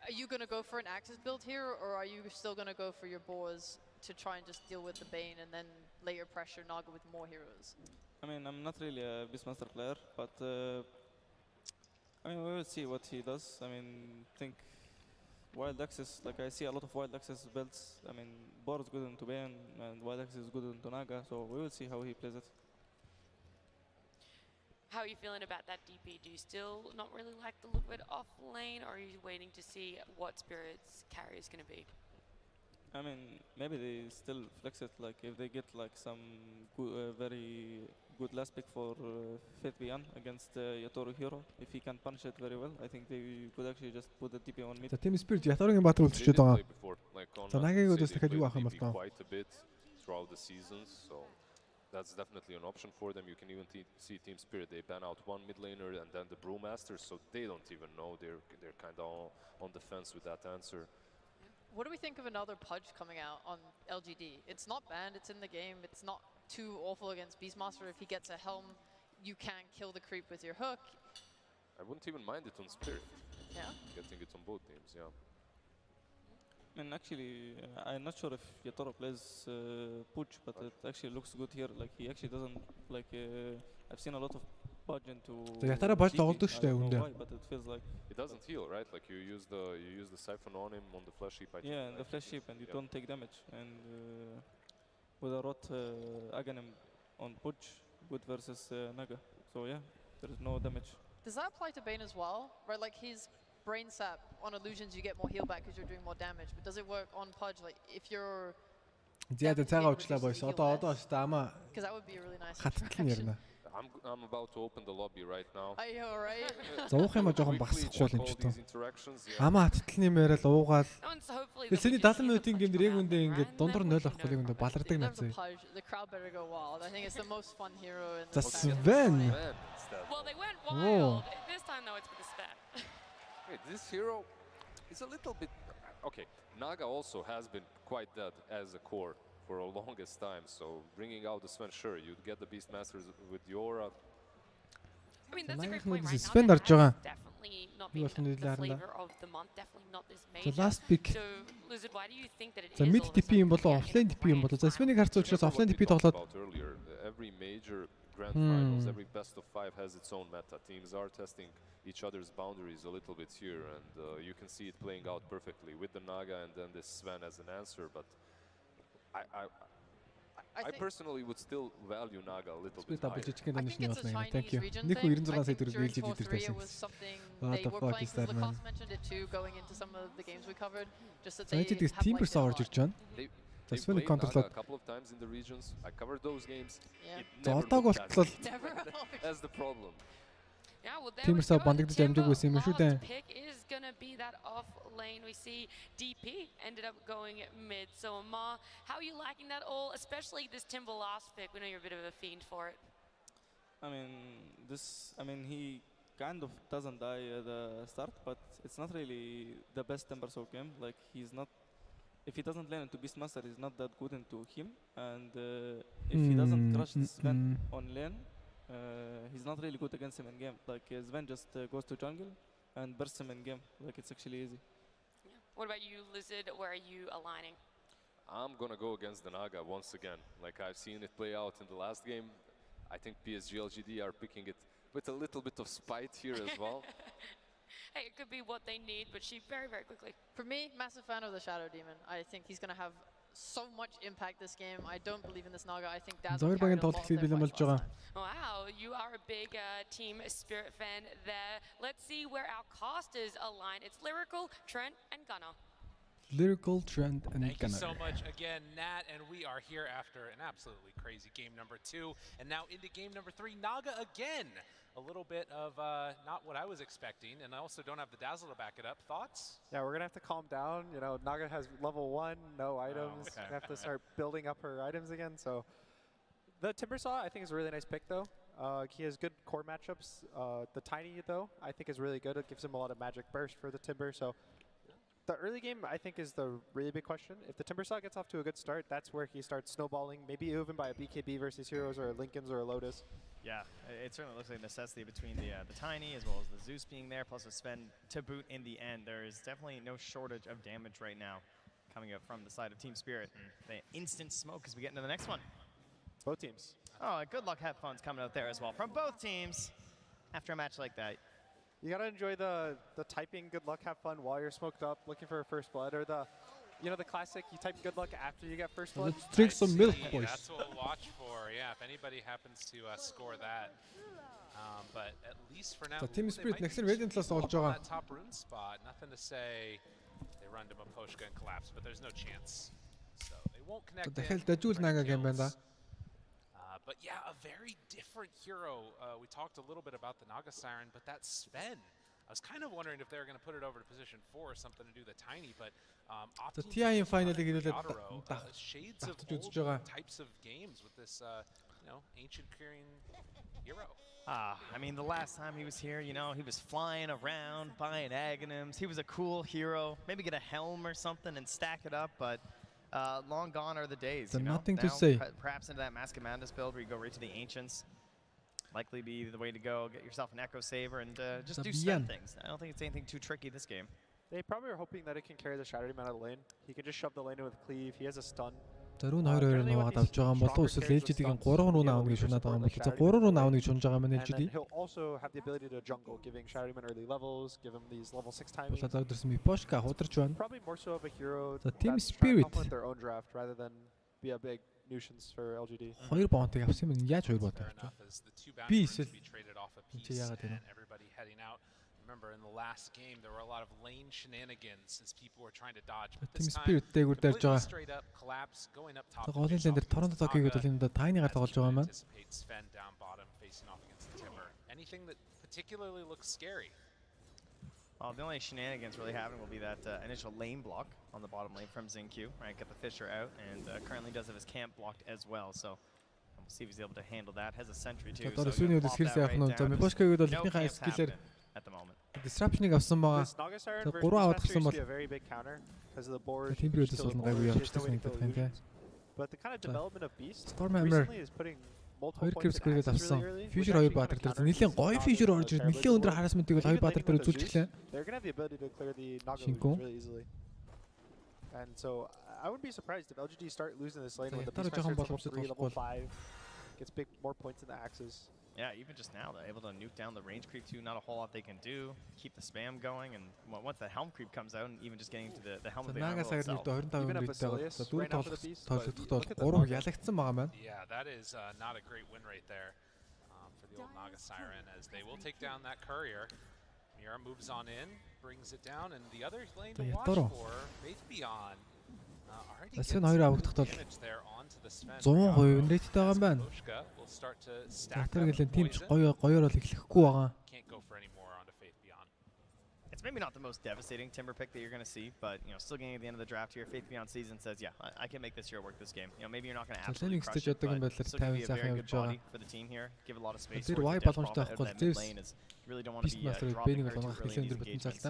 are you going to go for an Axis build here, or are you still going to go for your boars to try and just deal with the Bane and then layer pressure Naga with more heroes? I mean, I'm not really a Beastmaster player, but I mean, we will see what he does. I mean, think Wild Access, like I see a lot of Wild Access builds. I mean, Boar is good into Bane and Wild Access is good into Naga, so we will see how he plays it. How are you feeling about that DP? Do you still not really like the look of it off lane, or are you waiting to see what Spirit's carry is going to be? I mean, maybe they still flex it, like if they get like some very good last pick for Fate Beyond against Yatoru hero, if he can punish it very well, I think they could actually just put the TP on mid. The Team Spirit Yatoruгийн баатар үлдчихэж байгаа. За Нагагийн өдөөс дахиад юу авах юм бол тоо. Quite a bit throughout the seasons, so that's definitely an option for them. You can even see Team Spirit, they ban out one mid laner and then the Brewmaster, so they don't even know. They're kind of on the fence with that answer. What do we think of another Pudge coming out on LGD? It's not banned, it's in the game, it's not too awful against Beastmaster. If he gets a helm, you can kill the creep with your hook. I wouldn't even mind it on Spirit. Yeah? Getting it on both teams, yeah. I mean, actually, I'm not sure if Yatoro plays Pudge, but it actually looks good here. Like, he actually doesn't, like, I've seen a lot of Pudge into Yatara Pudge тоглодог шүү дээ үндэ. But it feels like it doesn't heal, right? Like you use the siphon on him on the flash heap. Yeah, and the flash heap, and you don't take damage. And with a rot Aghanim on Pudge, good versus Naga. So yeah, there is no damage. Does that apply to Bane as well? Right, like his brain sap on illusions, you get more heal back because you're doing more damage. But does it work on Pudge? Like if you're Зяада цагаа уучлаа бойс. Одоо стама. Because that would be a really nice. Хаттлан ярина. I'm about to open the lobby right now. Are you alright? Зуух юм жоохон багсахгүй юм ч тоо. Амаа хаттлын юм яриад уугаал. Тэсний 70 минутын гейм дээр яг үндэ ингээд дундуур 0 авахгүй яг үндэ балардаг нацаа. The crowd better go wild. I think it's the most fun hero in the Sven. Well, they went wild. This time though it's with the Sven. Wait, this hero is a little bit okay. Naga also has been quite dead as a core for a longest time, so bringing out the Sven, sure, you'd get the Beastmasters with the aura. I mean, that's a great point, right? Sven Definitely not being the flavor of the month, definitely not this major. The last pick. So, Lizard, why do you think that it is all mid TP юм болоо offline TP юм болоо. За Sven-ийг харцсан учраас offline TP тоглоод every major grand finals, every best of 5 has its own meta. Teams are testing each other's boundaries a little bit here, and you can see it playing out perfectly with the Naga and then this Sven as an answer, but I personally would still value Naga a little bit higher. I think it's a Chinese region thing. I think during Tour 3 it was something they were playing, because Lacoste mentioned it too, going into some of the games we covered, just that they have team like орж ирж байна. They played Naga a couple of times in the regions. I covered those games. Yeah. It never That's the problem. Yeah, well, there we go. The pick is going to be that off lane. We see DP ended up going mid. So, Amar, how are you liking that all, especially this Timber last pick? We know you're a bit of a fiend for it. I mean, he kind of doesn't die at the start, but it's not really the best Timber Soul game. Like, he's not, if he doesn't lane into Beastmaster, he's not that good into him. And if he doesn't crush this Sven on lane, he's not really good against him in game. Like Sven just goes to jungle, and burst them in game. Like it's actually easy. Yeah. What about you, Lizard? Where are you aligning? I'm gonna go against the Naga once again. Like I've seen it play out in the last game. I think PSG.LGD are picking it with a little bit of spite here as well. Hey, it could be what they need, but she very, very quickly. For me, massive fan of the Shadow Demon. I think he's going to have so much impact this game. I don't believe in this Naga. I think Dazzle carried a lot of their fights last time. Wow, you are a big Team Spirit fan there. Let's see where our casters align. It's Lyrical, Trent, and Gunnar. Lyrical, Trent, and Thank Gunnar. you so much again, Nat, and we are here after an absolutely crazy game number 2, and now into game number 3. Naga again. A little bit of not what I was expecting, and I also don't have the Dazzle to back it up. Thoughts? Yeah, we're gonna have to calm down. You know, Naga has level 1, no items. okay. We have to start building up her items again. So the Timbersaw, I think, is a really nice pick, though. He has good core matchups. The Tiny, though, I think is really good. It gives him a lot of magic burst for the Timber. So the early game, I think, is the really big question. If the Timbersaw gets off to a good start, that's where he starts snowballing. Maybe even by a BKB versus Heroes or a Lincolns or a Lotus. Yeah, it certainly looks like a necessity between the Tiny as well as the Zeus being there, plus a Sven to boot in the end. There is definitely no shortage of damage right now coming up from the side of Team Spirit. The instant smoke as we get into the next one. Both teams. Oh, good luck, have fun's coming out there as well from both teams after a match like that. You gotta enjoy the typing good luck, have fun while you're smoked up, looking for a first blood, or the, you know, the classic, you type good luck after you get first blood. Let's drink some milk, boys. That's what we'll watch for, yeah, if anybody happens to score that. But at least for now, So Team Spirit next Radiant талаас олж байгаа. that top rune spot, nothing to say they run to Maposhka and collapse, but there's no chance. So they won't connect. Дахиад дажуул Naga game байна да. But yeah, a very different hero. We talked a little bit about the Naga Siren, but that Sven, I was kind of wondering if they were going to put it over to position 4 or something to do the Tiny, but So TI-ийн final-ыг ирүүлээд shades of үзэж old байгаа. types of games with this, you know, ancient Korean hero. I mean, the last time he was here, you know, he was flying around, buying Aghanims. He was a cool hero. Maybe get a helm or something and stack it up, but long gone are the days. So you know? nothing now, to say. Perhaps into that Mask of Madness build where you go right to the Ancients. Likely be the way to go. Get yourself an Echo Saver and just do Sven things. I don't think it's anything too tricky this game. They probably are hoping that it can carry the Shadow Demon out of the lane. He can just shove the lane in with Cleave. He has a stun. За рүү 2-2 нуугаад авч байгаа юм болов уу эсвэл LGD-ийн 3 руу наавна гэж шунаад байгаа юм бол за 3 руу наавна гэж шунаж байгаа юм And LGD. then he'll also have the ability to jungle, giving Shadow Demon early levels, give him these level 6 timings. Болоод өдөрсөн Miposhka хударч байна. Probably more so of a hero За that's Team trying to Spirit complement their own draft rather than be a big nuisance for LGD. 2 бонтыг авсан юм яаж 2 бонт авч байгаа. Би эсвэл чи яагаад тийм Everybody heading out. Remember in the last game there were a lot of lane shenanigans since people were trying to dodge. But Team this time, Spirit дээгүүр дайрж байгаа. straight up collapse going up top. За голын лайн дээр Торонто токийг бол энэ Tiny-гаар тоглож байгаа юм байна. Sven down bottom facing off against the Timber. Anything that particularly looks scary. Well, the only shenanigans really happening will be that initial lane block on the bottom lane from Xingqiu, right? Get the Fisher out, and currently does have his camp blocked as well. So we'll see if he's able to handle that. Has a sentry too. За сүүний үдс хэрэг сайхан нь. За Miposhka-г бол эхнийхээ скиллээр at the moment. Disruption-ыг авсан байгаа. This Naga Siren За versus 3 аваад Dismaster гарсан used бол to be a very big counter because of the board. Timber үдс бол гайгүй явчихсан юм гэх юм тий. But the kind of development of Beast Stormhammer recently is putting multiple 2 points Krebs in гэргээд access авсан. really early. Future 2 Баатар дээр нэлээд гоё Future орж ирж нэлээд өндөр хараасментийг бол 2 Баатар дээр үзүүлчихлээ. They're going to have the ability to clear the Naga Shinko. really easily. And so I wouldn't be surprised if LGD start losing this lane when the Ятараа Beastmaster жоохон is level 3, боломжтой level 5, gets big more points in the axes. Yeah, even just now, they're able to nuke down the range creep too. Not a whole lot they can do. Keep the spam going, and once the helm creep comes out, and even just getting to the helm of the Naga Emerald Siren-ийг itself. 25 минут байгаа. За дүүр тоглохдоо 3 ялагдсан байгаа маань. Yeah, that is not a great win rate there for the old Naga Siren, as they will take down that courier. Mira moves on in, brings it down, and the other lane to watch for, Faith Beyond. Sven 2 авагдахад бол 100% win rate байгаа юм байна. Ятар гэлэн team ч гоёор бол эхлэхгүй байгаа. It's maybe not the most devastating Timber pick that you're going to see, but you know, still getting at the end of the draft here, Faith Beyond season says, yeah, I can make this hero work this game. You know, maybe you're not going to absolutely crush it, but still going to be a very good body for the team here. Give a lot of space. Тэр Y боломжтой авахгүй бол Zeus really don't want to be dropping her too early in these engagements.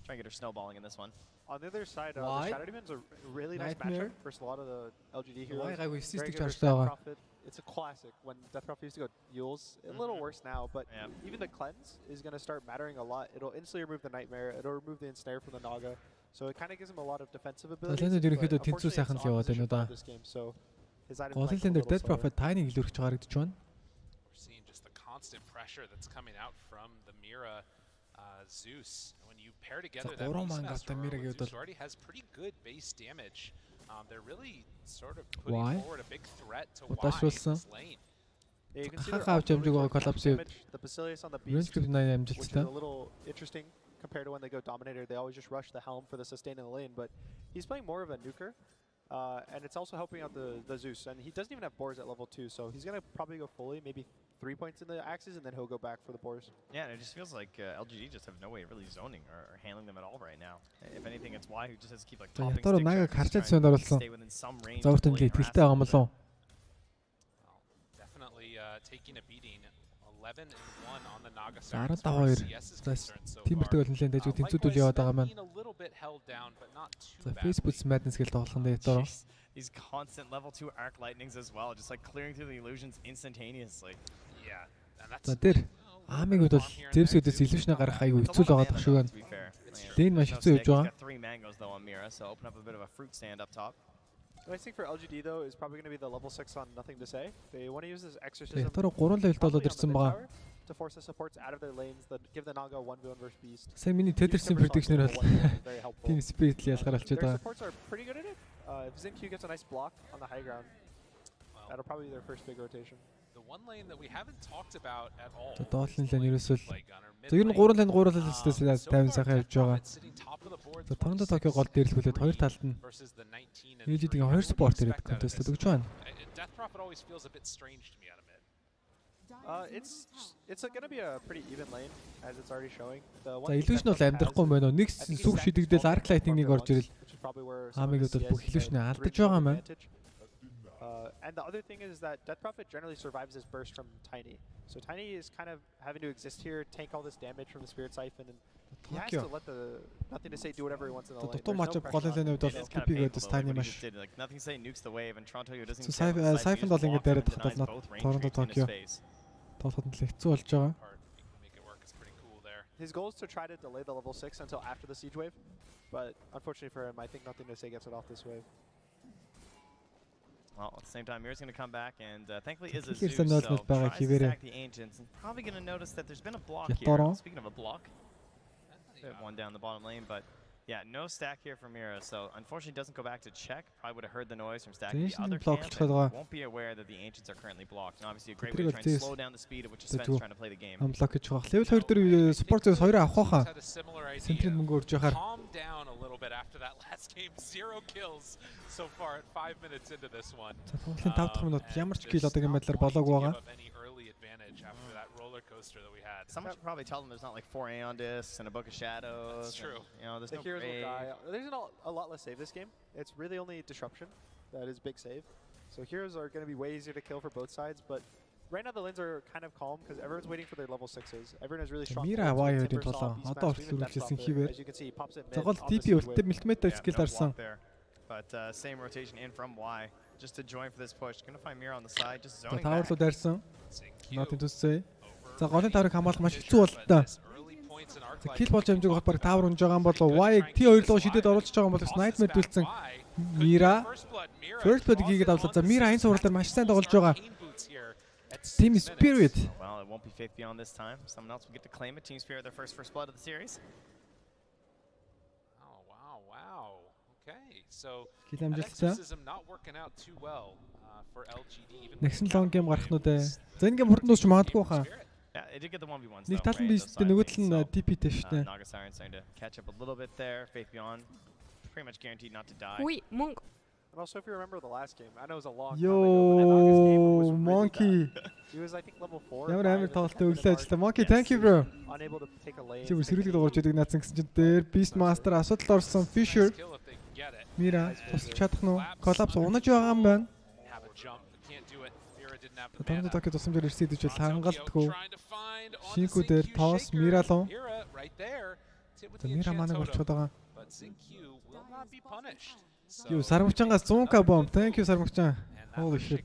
Try and get her snowballing in this one. On the other side, the Shadow Demon's a really nice Nightmare. matchup versus a lot of the LGD heroes. Y гайгүй Very assist good charge versus байгаа. Prophet. it's a classic when Death Prophet used to go Yules. A little worse now, but even the cleanse is going to start mattering a lot. It'll instantly remove the Nightmare. It'll remove the Ensnare from the Naga. So it kind of gives him a lot of defensive abilities. ерөнхийдөө тэнцүү сайхан л яваад байна уу да. Гол нь дээр Death Prophet тайныг илүүрч харагдаж байна. We're seeing just the constant pressure that's coming out from the Mira Zeus. When you pair together that Beastmaster with Zeus already has pretty good base damage. They're really sort of putting forward a big threat to Y in this lane. Yeah, you can see the Basilius on the Beast, which is a little interesting compared to when they go Dominator. They always just rush the Helm for the sustain in the lane, but he's playing more of a nuker, and it's also helping out the Zeus, and he doesn't even have Boars at level 2, so he's going to probably go fully, maybe 3 points in the axes, and then he'll go back for the Boars. Yeah, and it just feels like LGD just have no way of really zoning or handling them at all right now. If anything, it's Y who just has to keep like topping sticks, stay within some range. Definitely taking a beating. 11-1 on the Naga side as far as CS is concerned so far. Likewise, being a little bit held down, but not too bad. These constant level 2 arc lightnings as well, just like clearing through the illusions instantaneously. Yeah, and that's Аамиг бол Зевсүүдээс illusion гарах айгүй хэцүү л байгаа дах шиг байна. Лейн маш хэцүү явж байгаа. 3 mangoes though on Mira, so open up a bit of a fruit stand up top. The nice thing for LGD though is probably going to be the level 6 on Nothing to Say. They want to use this exorcism to force the supports out of their lanes, that give the Naga 1v1 versus Beast. Сайн миний Tetris prediction бол Team Spirit л ялгарч байгаа. Their supports are pretty good at it. If ZinQ gets a nice block on the high ground, that'll probably be their first big rotation. The one lane that we haven't talked about at all. Доотлын лайн ерөөсөө ер нь 3 лайн 3 лайнаас 50 сайхан явж байгаа. Торонто Токио гол дээрлүүлээд хоёр талд нь LGD-ийн 2 спорт ирээд контест өгч байна. Death Prophet always feels a bit strange to me out of mid. It's going to be a pretty even lane as it's already showing. За illusion бол амьдрахгүй юм байна уу? Нэг сүг шидэгдэл arc lighting-ыг орж ирэл. Аамиг бол бүх illusion-ыг алдаж байгаа юм байна. And the other thing is that Death Prophet generally survives this burst from Tiny. So Tiny is kind of having to exist here, tank all this damage from the Spirit Siphon, and he has to let the Nothing to Say do whatever he wants in the lane. Nothing to Say nukes the wave, and Toronto doesn't Siphon бол ингэ дайраад тахтал Toronto Tokyo. Тоолоход нь хэцүү болж байгаа. His goal is to try to delay the level 6 until after the siege wave, but unfortunately for him, I think Nothing to Say gets it off this wave. Well, at the same time, Mira's going to come back, and thankfully is a Zeus, so tries to stack the Ancients, and probably going to notice that there's been a block here. Speaking of a block, one down the bottom lane, but yeah, no stack here for Mira, so unfortunately doesn't go back to check. Probably would have heard the noise from stacking the other camp, and won't be aware that the Ancients are currently blocked. And obviously a great way to try and slow down the speed at which Sven's trying to play the game. Level 2 дээр support зөөс 2 авах хаа. Центрийн мөнгө урж яхаар. Calm down a little bit after that last game. 0 kills so far at 5 minutes into this one. За тоглолтын 5 дахь минут ямар ч kill одоогийн байдлаар болоогүй байгаа. After that roller coaster that we had. Someone should probably tell them there's not like 4 Aeon discs and a Book of Shadows. That's true. And, you know, there's the heroes will die. There's a lot less save this game. It's really only Disruption that is big save. So heroes are going to be way easier to kill for both sides, but right now the lanes are kind of calm because everyone's waiting for their level 6s. Everyone is really strong. Mira Wire-ийн толоо одоо хүртэл үргэлжлүүлсэн хийвэр. За гол TP үлдээ мэлтмэтэй skill дарсан. But same rotation in from Y just to join for this push. Gonna find Mira on the side, just zoning back. Таварлуу дайрсан. Nothing to Say. За голын таврыг хамгаалах маш хэцүү бол та. Kill болж амжиг холбоор тавар унж байгаа юм бол Y-г T2 руу шидэд оруулж байгаа юм бол Nightmare дүүлсэн Mira first blood хийгээд авлаа. За Mira энэ суурал дээр маш сайн тоглож байгаа. Team Spirit. Well, it won't be Faith Beyond this time. Someone else will get to claim it. Team Spirit, their first blood of the series. Oh wow. Okay, so exorcism not working out too well for LGD. Next long game гарах нь үү? За энэ гейм хурдан дуусч магадгүй хаа. Yeah, it did get the 1v1s. Нэг талд нь Beast, нөгөө тал нь TP-тэй шүү дээ. Naga Siren starting to catch up a little bit there. Faith Beyond pretty much guaranteed not to die. Oui, Monk. And also, if you remember the last game, I know it was a long time ago, but that Naga's game was really Monkey. Bad. He was, I think, level 4. Ямар амар тоглолттой өглөө ажиллаа. Monkey, thank you bro. Unable to take a lane. Чи сэрүүлэг дуурж идэг наацсан гэсэн чинь дээр Beast Master асуудал орсон Fisher. Mira тусч чадах нь collapse унаж байгаа юм байна. Торонто Токио тусламжаар ирсэн гэж бол хангалтгүй. Шинку дээр тоос Mira луу. Mira манаг болчиход байгаа. Юу Сармагчангаас 100k bomb. Thank you Сармагчан. Holy shit.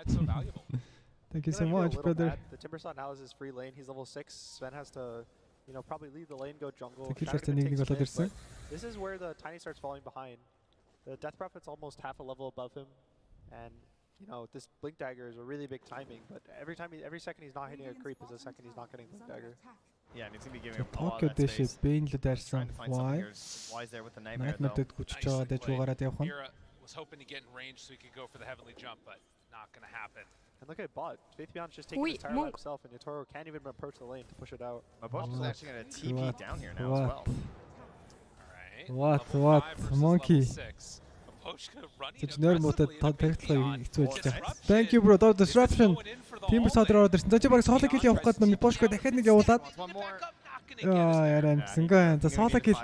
it's so valuable. Thank you so much, brother. The Timbersaw now is his free lane. He's level 6. Sven has to, probably leave the lane, go jungle. This is where the Tiny starts falling behind. The Death Prophet's almost half a level above him, and this Blink Dagger is a really big timing. But every second he's not hitting a creep is a second he's not getting Blink Dagger. Yeah, and he's gonna be giving him a lot of that space. Trying to find something here. Wise there with the Nightmare though. Mira was hoping to get in range so he could go for the heavenly jump, but not gonna happen. And look at bot. Faith Beyond's just taking his tire by himself, and Yatoro can't even approach the lane to push it out. Maposhka's actually gonna TP down here now as well. What? Monkey. Thank you, bro. The disruption. Timbersaw ороод ирсэн. За чи баг соло kill явах гээд Maposhka дахиад нэг явуулаад. Ярамсан. За соло kill.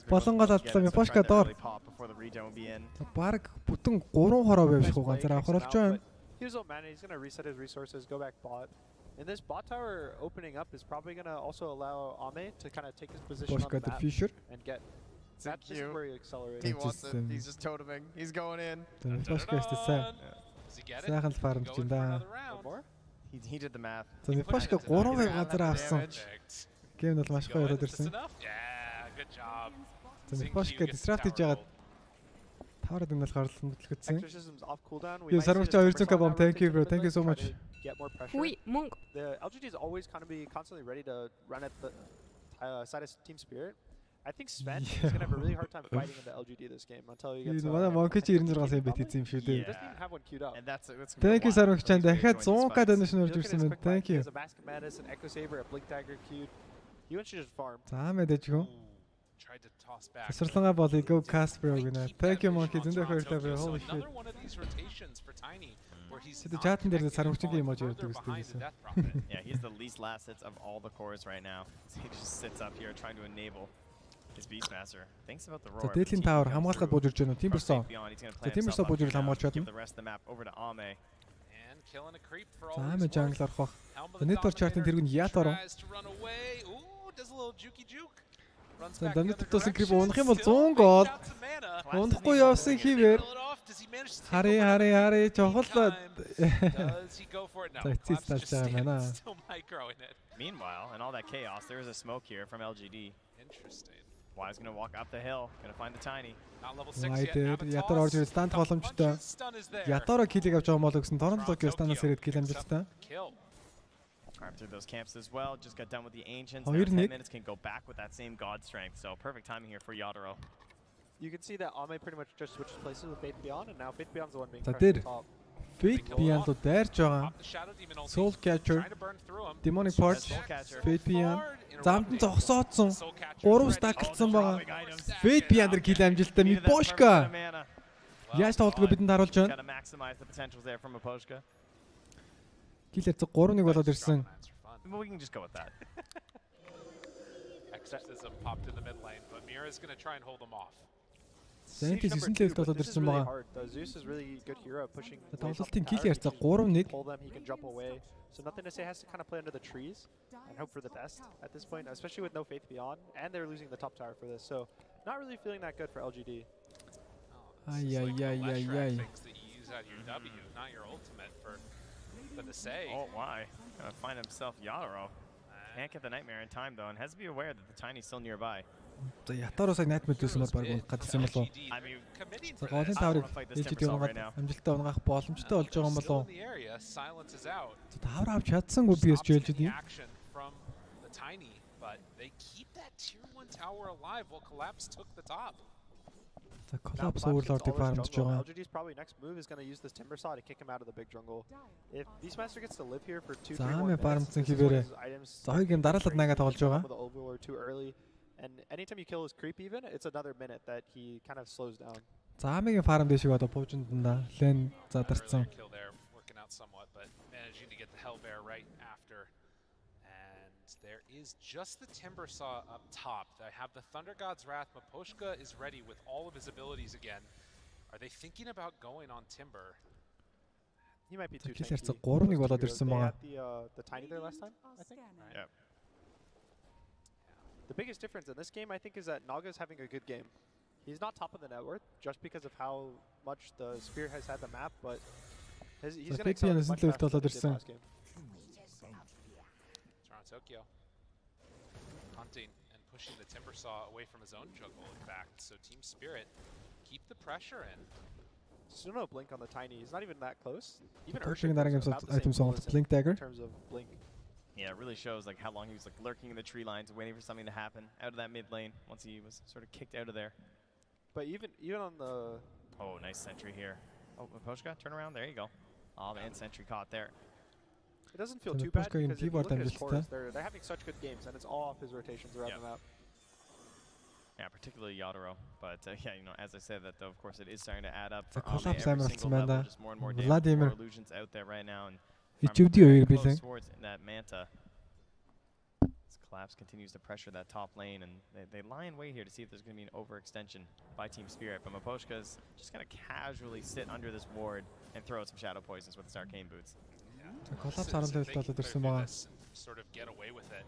Болонгол алдлаа Maposhka доор. Баг бүтэн 3 хороо байв шиг ганцаар авахралж байна. He's on mana. He's going to reset his resources, go back bot. And this bot tower opening up is probably going to also allow Ame to kind of take his position on the map and get. This is where he accelerates. He wants it. He's just toteming. He's going in. Does he get it? Going for another round. More? He did the math. So Maposhka 3 ганцаар авсан. Гейм бол маш гоё болоод ирсэн. Yeah, good job. So Maposhka disrupt хийж яагаад тавраад ингээд гарлсан бүтлгэсэн. Exorcism's off cooldown. You Sarmcha 200 bomb. Thank you, bro. Thank you so much. Get more pressure. The LGD is always kind of be constantly ready to run at the side of Team Spirit. I think Sven is going to have a really hard time fighting in the LGD this game until he gets. Monkey 96 сайн бит эзэм шүү дээ. He doesn't even have one queued up. And that's Thank you Sarmcha. Дахиад 100k donation орж ирсэн байна. Thank you. He has a Mask of Madness, an Echo Saber, a Blink Dagger queued. He wants to just farm. За мэдээж гоо. Tried to toss back. Сарсланга болыг go cast bro гинэ. Thank you Monkey. Зөндөө баярлалаа bro. Holy shit. Another one of these rotations for Tiny where he's the chat-ын дээр Sarmcha-гийн emoji өгдөг гэсэн. Yeah, he's the least last hits of all the cores right now. He just sits up here trying to enable his Beastmaster. Thinks about the roar. За Daily'n Tower хамгаалахад бууж ирж байна уу? Timbersaw. За Timbersaw бууж ирэл хамгаалж чадна. Give the rest of the map over to Ame. And killing a creep for all. За Ame jungle орох бах. Network chart-ын тэргүүнд Yatoro. Ooh, does a little juke juke. За дамжид тутсан creep унах юм бол 100 гол. Унахгүй явсан хивээр. Хари чохол. Does he go for it? No. Still microing it. Meanwhile, in all that chaos, there is a smoke here from LGD. Interesting. Wise gonna walk up the hill, gonna find the Tiny. Not level 6 yet. Yatoro орж ирсэн стант боломжтой. Yatoro kill-ийг авч байгаа мол гэсэн Торонтог станаас ирээд kill амжилттай. Arm through those camps as well. Just got done with the Ancients. Now 10 minutes can go back with that same God strength. So perfect timing here for Yatoro. You can see that Ame pretty much just switches places with Faith Beyond, and now Faith Beyond's the one being pressured at the top. Faith Beyond to дайрж байгаа. Soul Catcher, Demonic Parts, Faith Beyond. Замдан зогсоодсон. 3 стаклцсан байгаа. Faith Beyond-ээр kill амжилттай Maposhka. Яаж тоглодгоо бидэнд харуулж байна. Gotta maximize the potentials there from Maposhka. Killer 3-1 болоод ирсэн. We can just go with that. Exorcism popped in the mid lane, but Mira's going to try and hold him off. Scientist 9 level болоод ирсэн байгаа. Zeus is really good hero pushing. Тоглолтын kill ярьцаа 3-1. Pull them, he can jump away. So nothing to say, has to kind of play under the trees and hope for the best at this point, especially with no Faith Beyond, and they're losing the top tower for this. So not really feeling that good for LGD. Things that you use out your W, not your ultimate for the save. Oh, why? Gonna find himself Yatoro. Can't get the Nightmare in time though, and has to be aware that the Tiny's still nearby. За Yatoro-сыг Nightmare төсмөр баг гадсан юм болов. За голын таврыг LGD унгаад амжилттай унгаах боломжтой болж байгаа юм болов. За тавар авч чадсангүй PSG.LGD. За Collapse Overlord-ыг фармдж байгаа. LGD's probably next move is going to use this Timbersaw to kick him out of the big jungle. If Beastmaster gets to live here for 2-3 more minutes, за хоёрыг юм дараалал наага тоглож байгаа. Too early. And anytime you kill his creep even, it's another minute that he kind of slows down. За Амигийн фарм дэшиг одоо буужиндаа лен задарсан. Working out somewhat, but managing to get the Hellbear right after. And there is just the Timbersaw up top. They have the Thunder God's Wrath. Maposhka is ready with all of his abilities again. Are they thinking about going on Timber? He might be too tanky. 3-1 болоод ирсэн байгаа. The Tiny there last time, I think. Yeah. The biggest difference in this game, I think, is that Naga's having a good game. He's not top of the net worth just because of how much the Spirit has had the map, but He's going to excel much faster than he did last game. Tokyo hunting and pushing the Timber Saw away from his own jungle, in fact. So Team Spirit keep the pressure in. Still no blink on the Tiny. He's not even that close. Even Urshik blink dagger. In terms of blink. Yeah, it really shows like how long he was like lurking in the tree lines, waiting for something to happen out of that mid lane once he was sort of kicked out of there. But even on the... Oh, nice sentry here. Oh, Miposhka, turn around. There you go. Oh, man, sentry caught there. It doesn't feel too bad because if you look at his cores, they're having such good games, and it's all off his rotations around the map. Yeah, particularly Yadoro. But yeah, you know, as I said, that though, of course, it is starting to add up for every single level. Just more and more damage, more illusions out there right now, and close towards that Manta. As Collapse continues to pressure that top lane, and they lie in wait here to see if there's going to be an overextension by Team Spirit. But Miposhka's just going to casually sit under this ward and throw out some shadow poisons with his arcane boots. Sort of get away with it.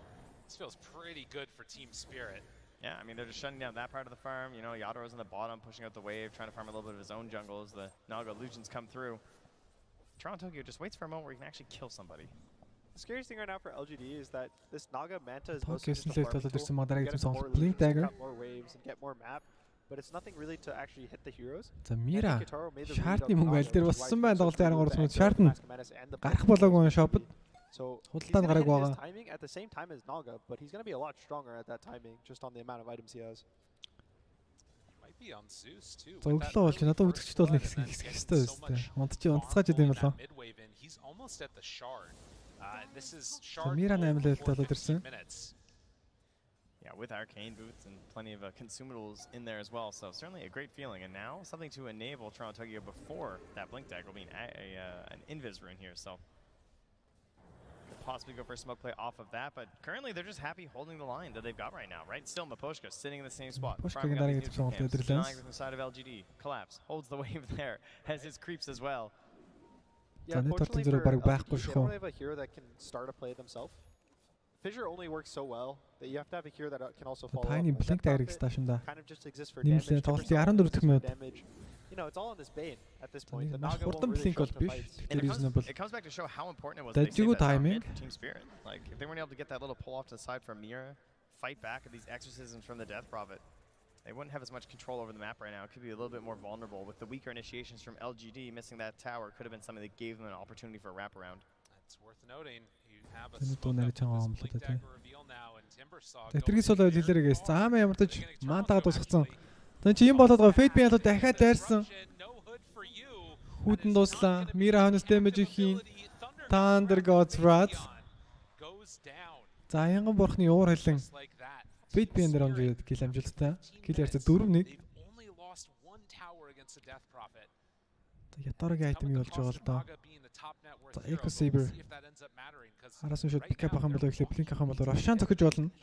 This feels pretty good for Team Spirit. Yeah, I mean, they're just shutting down that part of the farm. You know, Yadoro's on the bottom, pushing out the wave, trying to farm a little bit of his own jungle as the Naga illusions come through. Toronto Tokyo just waits for a moment where he can actually kill somebody. The scariest thing right now for LGD is that this Naga Manta is mostly just a farming tool. Get more blink dagger. Cut more waves and get more map, but it's nothing really to actually hit the heroes. За Мира шаардны мөнгө аль дээр болсон байна тоглолтын 13-нд шаард нь гарах болоогүй шопд. So he's going to hit his timing at the same time as Naga, but he's going to be a lot stronger at that timing just on the amount of items he has. Might be on Zeus too. Зөвлөө болж надад үзэгчд бол нэг хэстэй өстэй. Унтцгааж идэм болоо. He's almost at the shard. This is shard. Мира 8 левел болоод ирсэн. Yeah, with arcane boots and plenty of consumables in there as well, so certainly a great feeling. And now something to enable Toronto Tokyo before that blink dagger will be an invis rune here, so could possibly go for a smoke play off of that. But currently they're just happy holding the line that they've got right now, right? Still Miposhka sitting in the same spot, farming up these neutral camps, denying from the side of LGD. Collapse holds the wave there, has his creeps as well. Yeah, unfortunately for LGD, they don't have a hero that can start a play themselves. Fissure only works so well that you have to have a hero that can also follow up. Kind of just exists for damage, damage. You know, it's all on this Bane at this point. The Naga won't really trust the fights. And it comes back to show how important it was that they saved that mid for Team Spirit. Like, if they weren't able to get that little pull off to the side for Mira, fight back at these exorcisms from the Death Prophet, they wouldn't have as much control over the map right now. It could be a little bit more vulnerable. With the weaker initiations from LGD, missing that tower could have been something that gave them an opportunity for a wraparound. It's worth noting. You have a smoke dagger reveal now, and Timber Saw Тэн чи юм болоод гоо фейд би ятаа дахиад дайрсан. Хүдэн дуслаа. Мира хонос дэмэж хийн. Thunder God's Wrath. За янган бурхны уур хэлэн. Фейд би энэ дээр онжээд гил амжилттай. Гил ярьцаа 4-1. Яторогийн айтем юу болж байгаа л доо. За Echo Saber. Араас нь шууд пикап ахын болоо ихлэ блинк ахын болоо Рошан цохиж болно.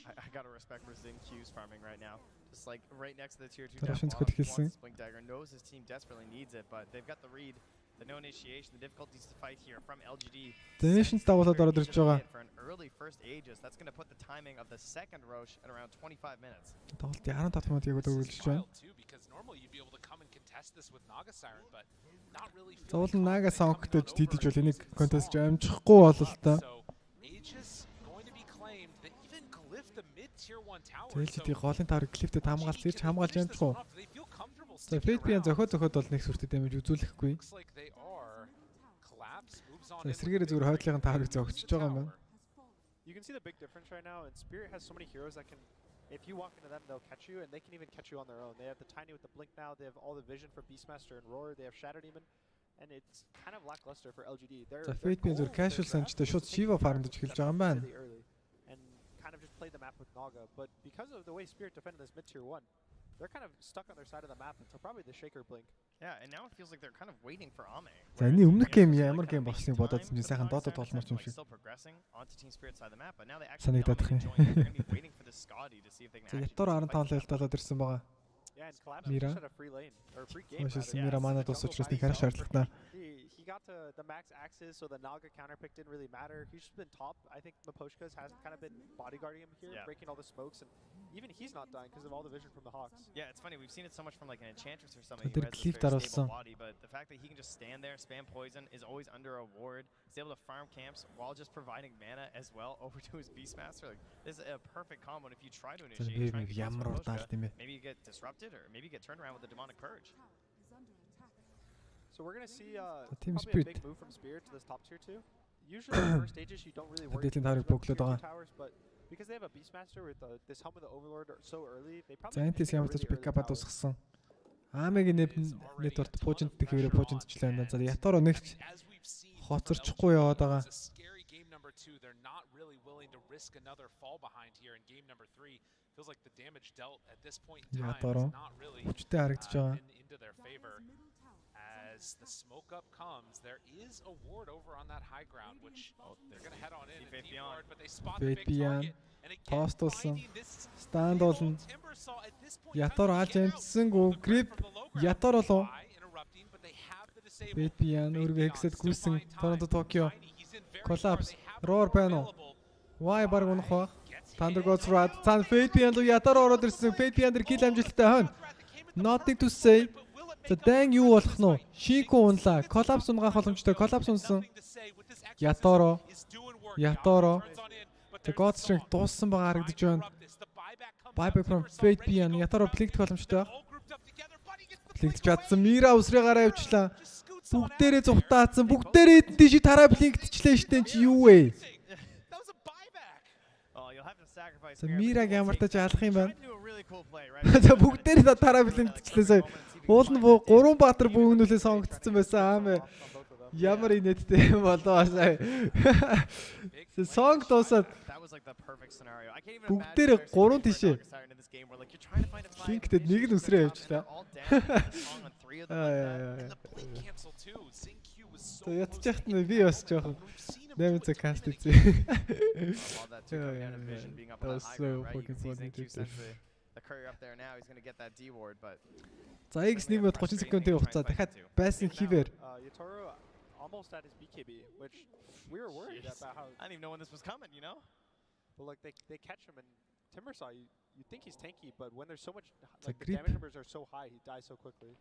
I gotta respect for Zing Q's farming right now. Just like right next to the tier 2 Рошан down цохиж хэлсэн. Blink Dagger knows his team desperately needs it, but they've got the read, the no initiation, the difficulties to fight here from LGD. Donation дагуулаад ороод ирж байгаа. For an early first Aegis, that's going to put the timing of the second Roche at around 25 minutes. Тоглолтын 15 минут яг өгүүлж байна. Зовлон Naga сонгогдож дийдэж бол энийг контест амжихгүй бол л та. Зээлчдийн голын таврыг клифтэд хамгаалж ирж хамгаалж амжихгүй. За Fate би зөхөд бол нэг сүртэй дэмэж үзүүлэхгүй. Эсрэгээрээ зүгээр хойдлогын таврыг зөгчөж байгаа юм байна. You can see the big difference right now, and Spirit has so many heroes that can, if you walk into them, they'll catch you, and they can even catch you on their own. They have the Tiny with the Blink now, they have all the vision for Beastmaster and Roar, they have Shadow Demon, and it's kind of lackluster for LGD. За Fate би зүгээр casual санчтай шууд Shiva farmдаж эхэлж байгаа юм байна. And kind of just play the map with Naga, but because of the way Spirit defended this mid-tier 1, they're kind of stuck on their side of the map until probably the Shaker Blink. Yeah, and now it feels like they're kind of waiting for Ame. За энэ өмнөх гейм ямар гейм болсныг бодоод чинь сайхан дотоод толмоч юм шиг. Санагдаад байна. За Ятор 15 левелд болоод ирсэн байгаа. Mira. Mira mana дуусучраас нэг харах шаардлагатай. He got to the max axis, so the Naga counter pick didn't really matter. He's just been top. I think Maposhka's has kind of been bodyguarding him here, breaking all the smokes, and even he's not dying because of all the vision from the Hawks. Yeah, it's funny. We've seen it so much from like an Enchantress or something who has this very stable body, but the fact that he can just stand there, spam poison, is always under a ward. He's able to farm camps while just providing mana as well over to his Beastmaster. Like, this is a perfect combo. And if you try to initiate, maybe you get disrupted, or maybe you get turned around with the Demonic Purge. So we're going to see probably a big move from Spirit to this top tier too. Usually in the first stages you don't really worry about towers, but because they have a Beastmaster with this helm of the Overlord so early, they probably pick up тусгсан. Аамыг нэт орт пуужинт гэхээр пуужинтчлаа энэ. За ятароо нэгч хоцорчихгүй яваад байгаа. They're not really willing to risk another fall behind here in game number 3. Feels like the damage dealt at this point in time is not really into their favor. As the smoke up comes, there is a ward over on that high ground, which they're going to head on in and deep ward, but they spot the big target. And again, finding this stand олон ятар ааж амжсангүй грип ятар болов. Фэтбиан өргө хексэд гүйсэн Торонто Токио collapse roar байна уу? Why баг унах ба? Thunder goes right. Цан Фэтбиан руу ятар ороод ирсэн. Фэтбиан дэр кил амжилттай хойно. Nothing to say. За дан юу болох нь? Шинку унлаа. Collapse унгаах боломжтой. Collapse унсан. Ятаро. The God Strength дууссан байгаа харагдаж байна. Buyback from Fate-Bian. Ятаро блинкт боломжтой. Блинкт чадсан. Мира усрыгаараа явчлаа. Бүгдээрээ зугтаацсан. Бүгдээрээ тийш тараа блинктчлээ штэ чи юу вэ? За Мираг ямартаж алах юм байна. За бүгдээрээ тараа блинктчлээ. Уул нь 3 баатар бөөгнүүлээ сонгогдсон байсан аамаа. Ямар инээдтэй болоо сая. Сонг дуусаад бүгдээрээ 3 тишээ. Линктэд нэг нь үсрээ явчлаа. За ятчихт нь би бас жоохон 8 цаг каст хийсэн. За X 1 минут 30 секундын хугацаа дахиад байсан хийвэр. Almost at his BKB, which we were worried about how I didn't even know when this was coming, you know? But like they catch him, and Timbersaw, you think he's tanky, but when there's so much, like the damage numbers are so high, he dies so quickly.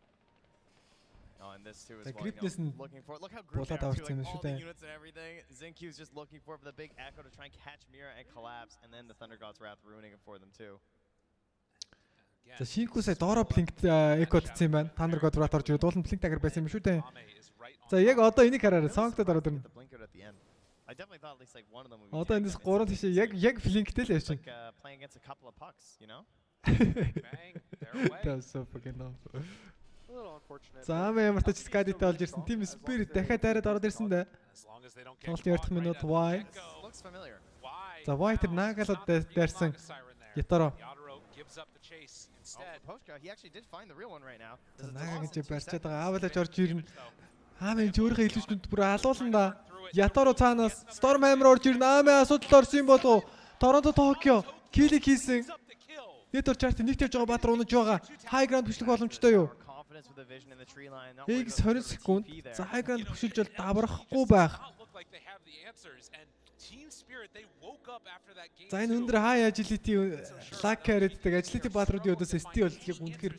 Oh, and this too as well, you know, looking for it. Look how group they are too, like all the units and everything. Zinkyu's just looking for the big echo to try and catch Mira and collapse, and then the Thunder God's Wrath ruining it for them too. За Шинку сая доороо блинкт эко дсэн юм байна. Thunder God Wrath орж ирээд уулын блинкт агар байсан юм шүү дээ. За яг одоо энийг хараарай. Сонгтод ороод ирнэ. I definitely thought at least like one of them would be. Одоо эндээс 3 тийш яг блинктэй л явчихна. Playing against a couple of pucks, you know? That's so fucking love. A little unfortunate. За ямар ч скадитэй болж ирсэн. Team Spirit дахиад дараад ороод ирсэн дээ. Тоглолтын 20 минут Y. За Y тэр Нагалууд дайрсан. Ятаро. He actually did find the real one right now. Нага гэж барьчаад байгаа. Аавлаж орж ирнэ. Аамын ч өөрийнхөө илүүчнүүд бүр алуулна да. Ятаро цаанаас Storm Hammer орж ирнэ. Аамын асуудал орсон юм болов. Торонто Токио килик хийсэн. Net чарт нэгт явж байгаа Баатар унаж байгаа. High ground хүчлэх боломжтой юу? X 20 секунд. За high ground хүчилж бол даврахгүй байх. За энэ өндөр хай agility lag carry-дэг agility Баатруудын өдөөс ST бол яг үнэхээр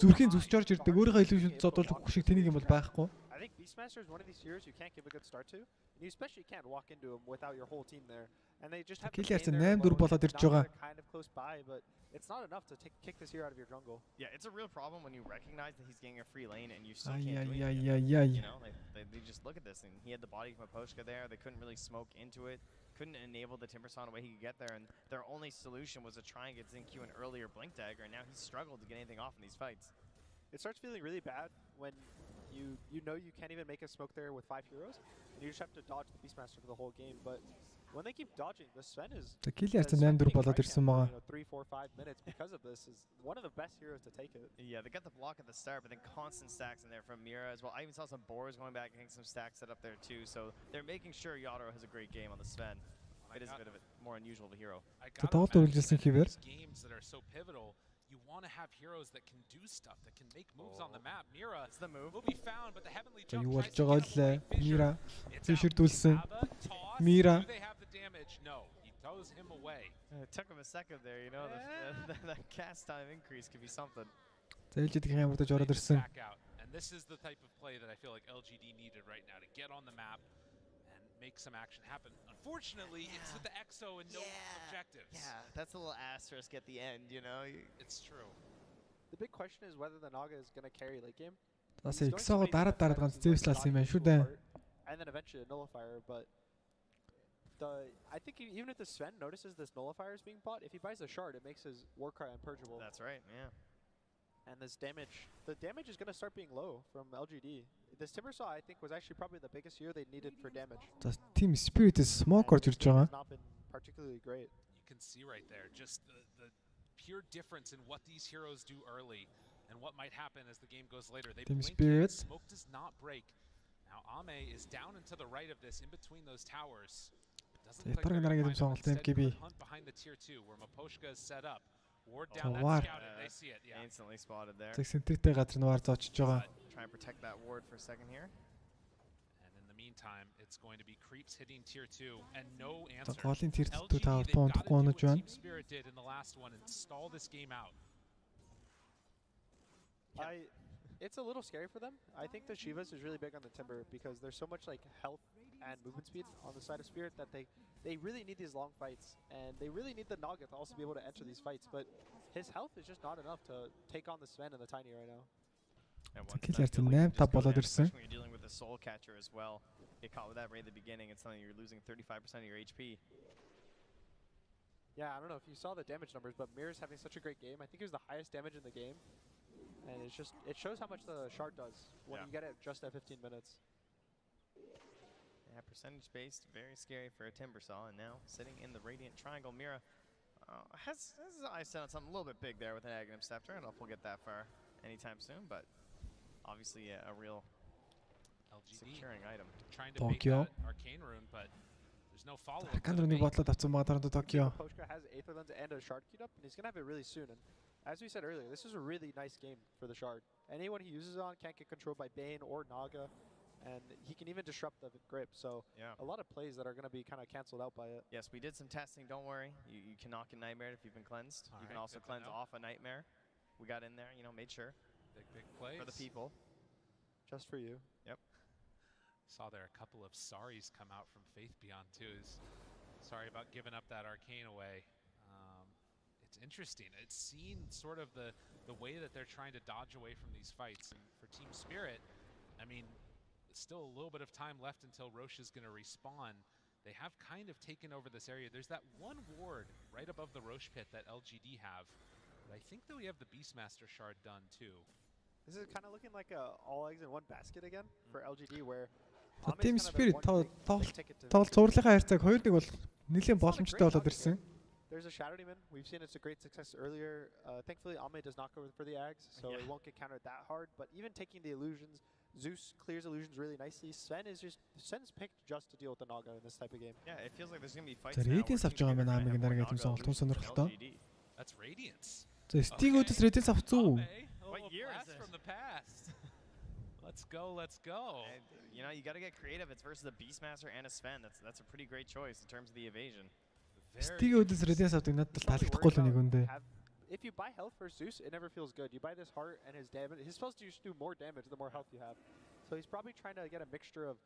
зүрхийн зүсч орж ирдэг. Өөрийнхөө илүү зодуулах шиг тэнийг юм бол байхгүй. I think Beastmaster is one of these heroes you can't give a good start to. You especially can't walk into him without your whole team there. And they just have to Killer 8-4 болоод ирж байгаа. Kind of close by, but it's not enough to kick this hero out of your jungle. Yeah, it's a real problem when you recognize that he's getting a free lane and you still can't do anything. You know, they just look at this and he had the body from Maposhka there. They couldn't really smoke into it. Couldn't enable the Timbersaw in a way he could get there, and their only solution was to try and get Zinkyu an earlier Blink Dagger, and now he's struggled to get anything off in these fights. It starts feeling really bad when you know you can't even make a smoke there with 5 heroes, and you just have to dodge the Beastmaster for the whole game. But when they keep dodging, the Sven is the Killer 8-4 болоод ирсэн байгаа. 3, 4, 5 minutes because of this is one of the best heroes to take it. Yeah, they got the block at the start, but then constant stacks in there from Mira as well. I even saw some boars going back and getting some stacks set up there too. So they're making sure Yadro has a great game on the Sven. It is a bit of a more unusual of a hero. I got games that are so pivotal you want to have heroes that can do stuff, that can make moves on the map. Mira will be found, but the heavenly jump tries to get away. Mira Fisher дүүлсэн. Toss. Mira. Do they have the damage? No. He throws him away. It took him a second there, you know. The cast time increase could be something. За LGD-ийн хамтдаж ороод ирсэн. And this is the type of play that I feel like LGD needed right now to get on the map and make some action happen. Unfortunately, it's with the EXO and no objectives. Yeah, that's a little asterisk at the end, you know. It's true. The big question is whether the Naga is going to carry late game. Бас EXO дараад ганц зэвслаас юм байна шүү дээ. And then eventually a nullifier, but I think even if the Sven notices this nullifier is being bought, if he buys a shard, it makes his Warcry unpurgeable. That's right, yeah. And this damage, the damage is going to start being low from LGD. This Timbersaw, I think, was actually probably the biggest year they needed for damage. За Team Spirit-ээс smoke орж ирж байгаа. It's not been particularly great. You can see right there just the pure difference in what these heroes do early and what might happen as the game goes later. They Team blink Spirit. in, smoke does not break. Now Ame is down and to the right of this, in between those towers. Doesn't look like they're going to find him. Instead, hunt behind the tier 2 where Maposhka is set up. Ward down, that's scouted. They see it, yeah. Instantly spotted there. Центртэй газар нуар зоочж байгаа. Try and protect that ward for a second here. And in the meantime, it's going to be creeps hitting tier 2 and no answer. Голын tier 2 LGD, тавд they've got to do онож what байна. Team Spirit did in the last one and stall this game out. It's a little scary for them. I think the Shivas is really big on the Timber because there's so much like health and movement speed on the side of Spirit that they really need these long fights, and they really need the Naga to also be able to enter these fights, but his health is just not enough to take on the Sven and the Tiny right now. Especially when you're dealing with a Soul Catcher as well. Get caught with that right at the beginning, it's something you're losing 35% of your HP. Yeah, I don't know if you saw the damage numbers, but Mirror's having such a great game. I think it was the highest damage in the game. And it shows how much the shard does when you get it just at 15 minutes. Yeah, percentage based, very scary for a Timbersaw, and now sitting in the Radiant Triangle. Mira has his eyes set on something a little bit big there with an Aghanim Scepter. I don't know if we'll get that far anytime soon, but obviously a real securing item. Trying to make that Arcane Rune, but there's no follow-up. Arcane Rune-ийг бодлоод авсан байгаа дарамт Tokyo. Poshka has Aether Lens and a shard queued up, and he's going to have it really soon. And as we said earlier, this is a really nice game for the shard. Anyone he uses on can't get controlled by Bane or Naga, and he can even disrupt the grip. So a lot of plays that are going to be kind of canceled out by it. Yes, we did some testing. Don't worry. You can knock a Nightmare if you've been cleansed. You can also cleanse off a Nightmare. We got in there, you know, made sure. Big plays. For the people. Just for you. Yep. Saw there a couple of sorries come out from Faith Beyond too. Sorry about giving up that Arcane away. It's interesting. It's seen sort of the way that they're trying to dodge away from these fights. And for Team Spirit, I mean, still a little bit of time left until Roche is going to respawn. They have kind of taken over this area. There's that one ward right above the Roche pit that LGD have. But I think that we have the Beastmaster shard done too. This is kind of looking like all eggs in one basket again for LGD, where Team Spirit тоглолт зурлахаа хайрцаг 2-1 бол нэлийн боломжтой болоод ирсэн. There's a Shadow Demon. We've seen it's a great success earlier. Thankfully, Ame does not go for the Ags, so it won't get countered that hard. But even taking the illusions, Zeus clears illusions really nicely. Sven's picked just to deal with the Naga in this type of game. Yeah, it feels like there's going to be fights Radiance авч байгаа юм Ame-гийн дараагийн тийм сонголтын сонирхолтой. That's Radiance. За Stig өдөөс Radiance авцсан уу? What year is this? From the past. Let's go, let's go. And, you know, you got to get creative. It's versus a Beastmaster and a Sven. That's a pretty great choice in terms of the evasion. Stig өдөөс Radiance авдаг надад таалагдахгүй л нэг үндэ. If you buy health for Zeus, it never feels good. You buy this heart and his damage. He's supposed to do more damage the more health you have. So he's probably trying to get a mixture of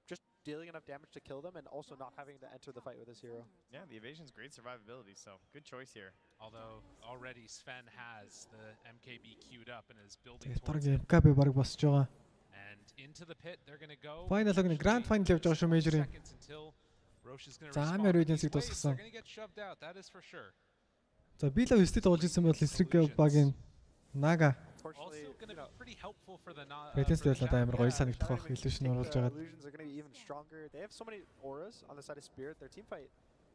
just dealing enough damage to kill them and also not having to enter the fight with his hero. Yeah, the evasion's great survivability, so good choice here. Although already Sven has the MKB queued up and is building towards it. MKB бараг босч байгаа. And into the pit they're going to go. Final нэг grand final явж байгаа шүү Major-ийн. За Ame Radiance-ийг дуусгасан. They're going to get shoved out, that is for sure. За би л өстэй тоглож ирсэн бол эсрэг багийн Naga. Also going to be pretty helpful for the Radiance л амар гоё санагдах байх illusion оруулж байгаа. Illusions are going to be even stronger. They have so many auras on the side of Spirit. Their team fight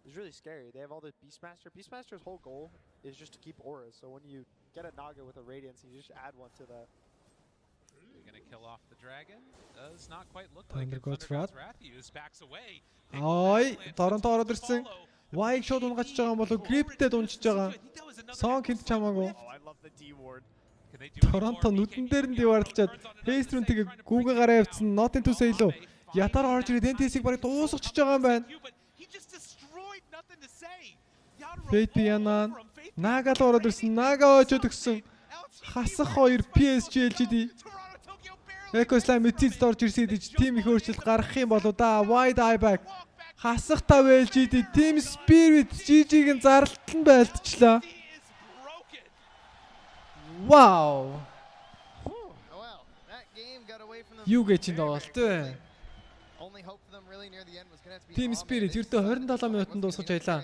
is really scary. They have all the Beastmaster. Beastmaster's whole goal is just to keep auras. So when you get a Naga with a Radiance, you just add one to that. They're going to kill off the dragon. Does not quite look like it. God's Wrath backs away. Ой, Торонто ороод ирсэн. Why шууд унгаж байгаа юм болов? Gripтэй дунжиж байгаа. Song хинт чамаагүй. Oh, I love love the D ward. Торонто нүдэн дээр нь диварлчаад Фейстрүүн тэгээ гүүгээ гараа явцсан Нотын төсөө илүү ятар орж ирээд NTS-ийг барыг дуусгачихж байгаа юм байна. Фейт Яна Нага л ороод ирсэн. Нага очоод өгсөн. Хасах хоёр PSG.LGD. Экослайм эцэст орж ирсэд тим их өөрчлөлт гаргах юм болоо да. Wide eye back. Хасах 5 LGD Team Spirit GG-гийн зарлалтан байлдчихлаа. Wow. Юу гэж энэ тоглолт вэ? Team Spirit ердөө 27 минутанд дуусгаж байлаа.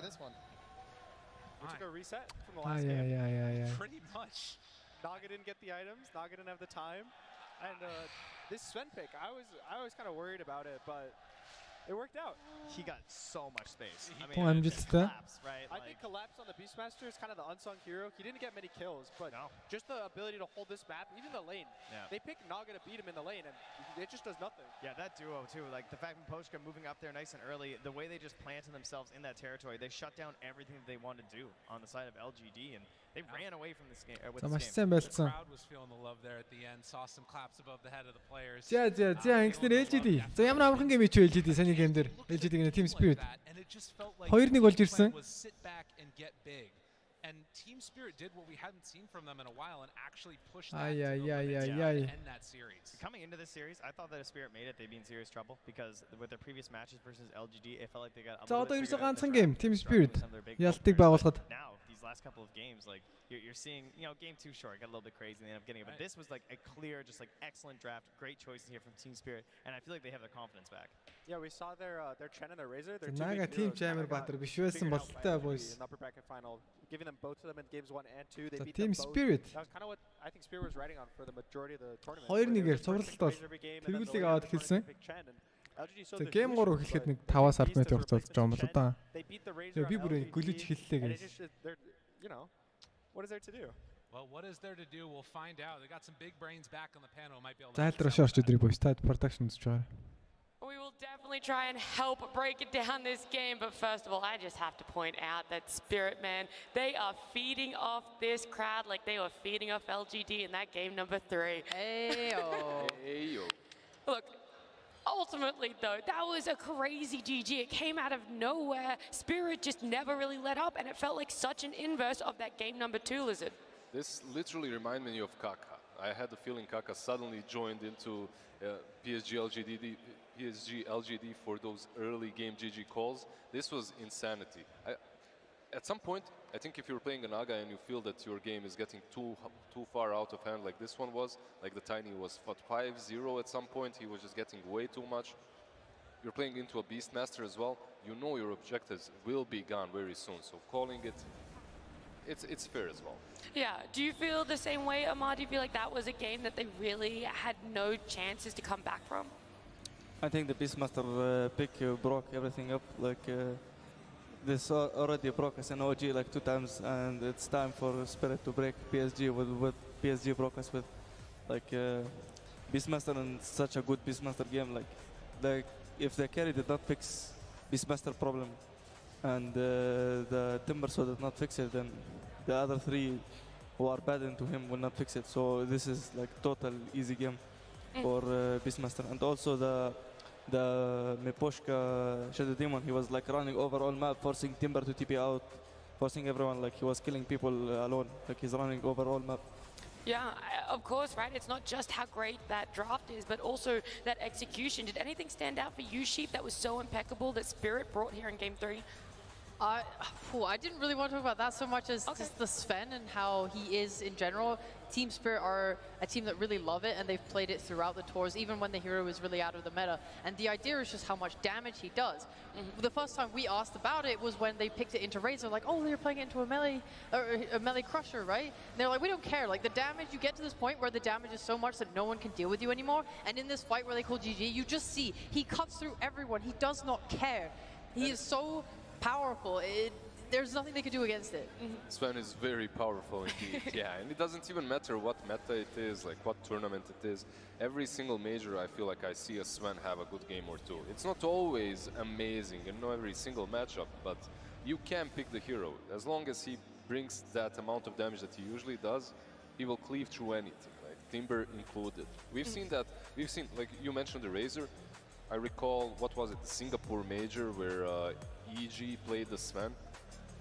Pretty much. Naga didn't get the items. Naga didn't have the time. And this Sven pick, I was kind of worried about it, but it worked out. He got so much space. I mean, collapse, right? I think collapse on the Beastmaster is kind of the unsung hero. He didn't get many kills, but just the ability to hold this map, even the lane. Yeah. They picked Naga to beat him in the lane, and it just does nothing. Yeah, that duo too. Like the fact that Poshka moving up there nice and early, the way they just planted themselves in that territory, they shut down everything that they wanted to do on the side of LGD, and they ran away from this game. With this game. The crowd was feeling the love there at the end. Saw some claps above the head of the players. За ингэснээр LGD. За ямар амархан гейм чи LGD саний гейм дээр LGD-ийн Team Spirit. 2-1 болж ирсэн. And Team Spirit did what we hadn't seen from them in a while and actually pushed that to end that series. Coming into this series, I thought that if Spirit made it, they'd be in serious trouble because with their previous matches versus LGD, it felt like they got a little bit figured out the game. Team Spirit. Ялтыг байгуулахад. Now, these last couple of games, like you're seeing, you know, game too short, got a little bit crazy, and they end up getting it. But this was like a clear, just like excellent draft, great choices here from Team Spirit, and I feel like they have their confidence back. Yeah, we saw their Chen and their Razor. Their Naga Team Jammer Battle биш байсан болтой boys. In upper bracket final, giving them both of them in games 1 and 2. They beat Team them both. Spirit. That was kind of what I think Spirit was riding on for the majority of the tournament. 2-1-ээр цувралт бол тэргүүлийг аваад эхэлсэн. За гейм 3 эхлэхэд нэг 5-аас 10 минут хугацаа болж байгаа юм бол да. Би бүр гүлэж эхэллээ гэж. You know, what is there to do? Well, what is there to do? We'll find out. They got some big brains back on the panel. Might be able to. Зайлтраш орч өдрий boys. Та production үзэж байгаа. We will definitely try and help break it down this game, but first of all, I just have to point out that Spirit, man, they are feeding off this crowd like they were feeding off LGD in that game number 3. Heyo. Look, ultimately though, that was a crazy GG. It came out of nowhere. Spirit just never really let up, and it felt like such an inverse of that game number 2, Lizard. This literally reminded me of Kaka. I had the feeling Kaka suddenly joined into PSG.LGD for those early game GG calls. This was insanity. At some point, I think if you're playing a Naga and you feel that your game is getting too far out of hand, like this one was, like the Tiny was 5-0 at some point, he was just getting way too much. You're playing into a Beastmaster as well. You know your objectives will be gone very soon, so calling it, it's fair as well. Yeah, do you feel the same way, Amar? Do you feel like that was a game that they really had no chances to come back from? I think the Beastmaster pick broke everything up. Like this already broke us an OG like 2 times, and it's time for Spirit to break PSG with what PSG broke us with. Like Beastmaster and such a good Beastmaster game. Like if the carry did not fix Beastmaster problem, and the Timbersaw did not fix it, then the other 3 who are bad into him will not fix it. So this is like total easy game for Beastmaster. And also the Miposhka Shadow Demon, he was like running over all map, forcing Timber to TP out, forcing everyone, like he was killing people alone, like he's running over all map. Yeah, of course, right? It's not just how great that draft is, but also that execution. Did anything stand out for you, Sheep, that was so impeccable that Spirit brought here in Game 3? I didn't really want to talk about that so much as just the Sven and how he is in general. Team Spirit are a team that really love it, and they've played it throughout the tours, even when the hero is really out of the meta. And the idea is just how much damage he does. The first time we asked about it was when they picked it into Razor, like, oh, they're playing it into a melee crusher, right? And they're like, we don't care. Like, the damage, you get to this point where the damage is so much that no one can deal with you anymore. And in this fight where they call GG, you just see he cuts through everyone. He does not care. He is so powerful. There's nothing they could do against it. Sven is very powerful indeed. Yeah, and it doesn't even matter what meta it is, like what tournament it is. Every single major, I feel like I see a Sven have a good game or 2. It's not always amazing in every single matchup, but you can pick the hero. As long as he brings that amount of damage that he usually does, he will cleave through anything, like Timber included. We've seen that. We've seen, like you mentioned, the Razor. I recall, what was it, the Singapore Major, where EG played the Sven.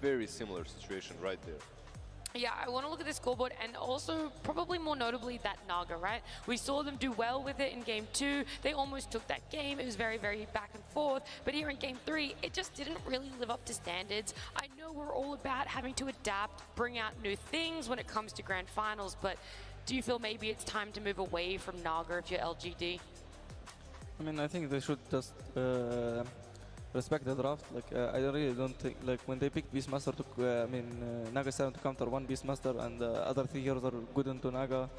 Very similar situation right there. Yeah, I want to look at the scoreboard and also probably more notably that Naga, right? We saw them do well with it in Game 2. They almost took that game. It was very, very back and forth. But here in Game 3, it just didn't really live up to standards. I know we're all about having to adapt, bring out new things when it comes to grand finals, but do you feel maybe it's time to move away from Naga if you're LGD? I mean, I think they should just respect the draft. Like, I really don't think, like, when they picked Beastmaster to, Naga 7 to counter one Beastmaster and other 3 heroes are good into Naga,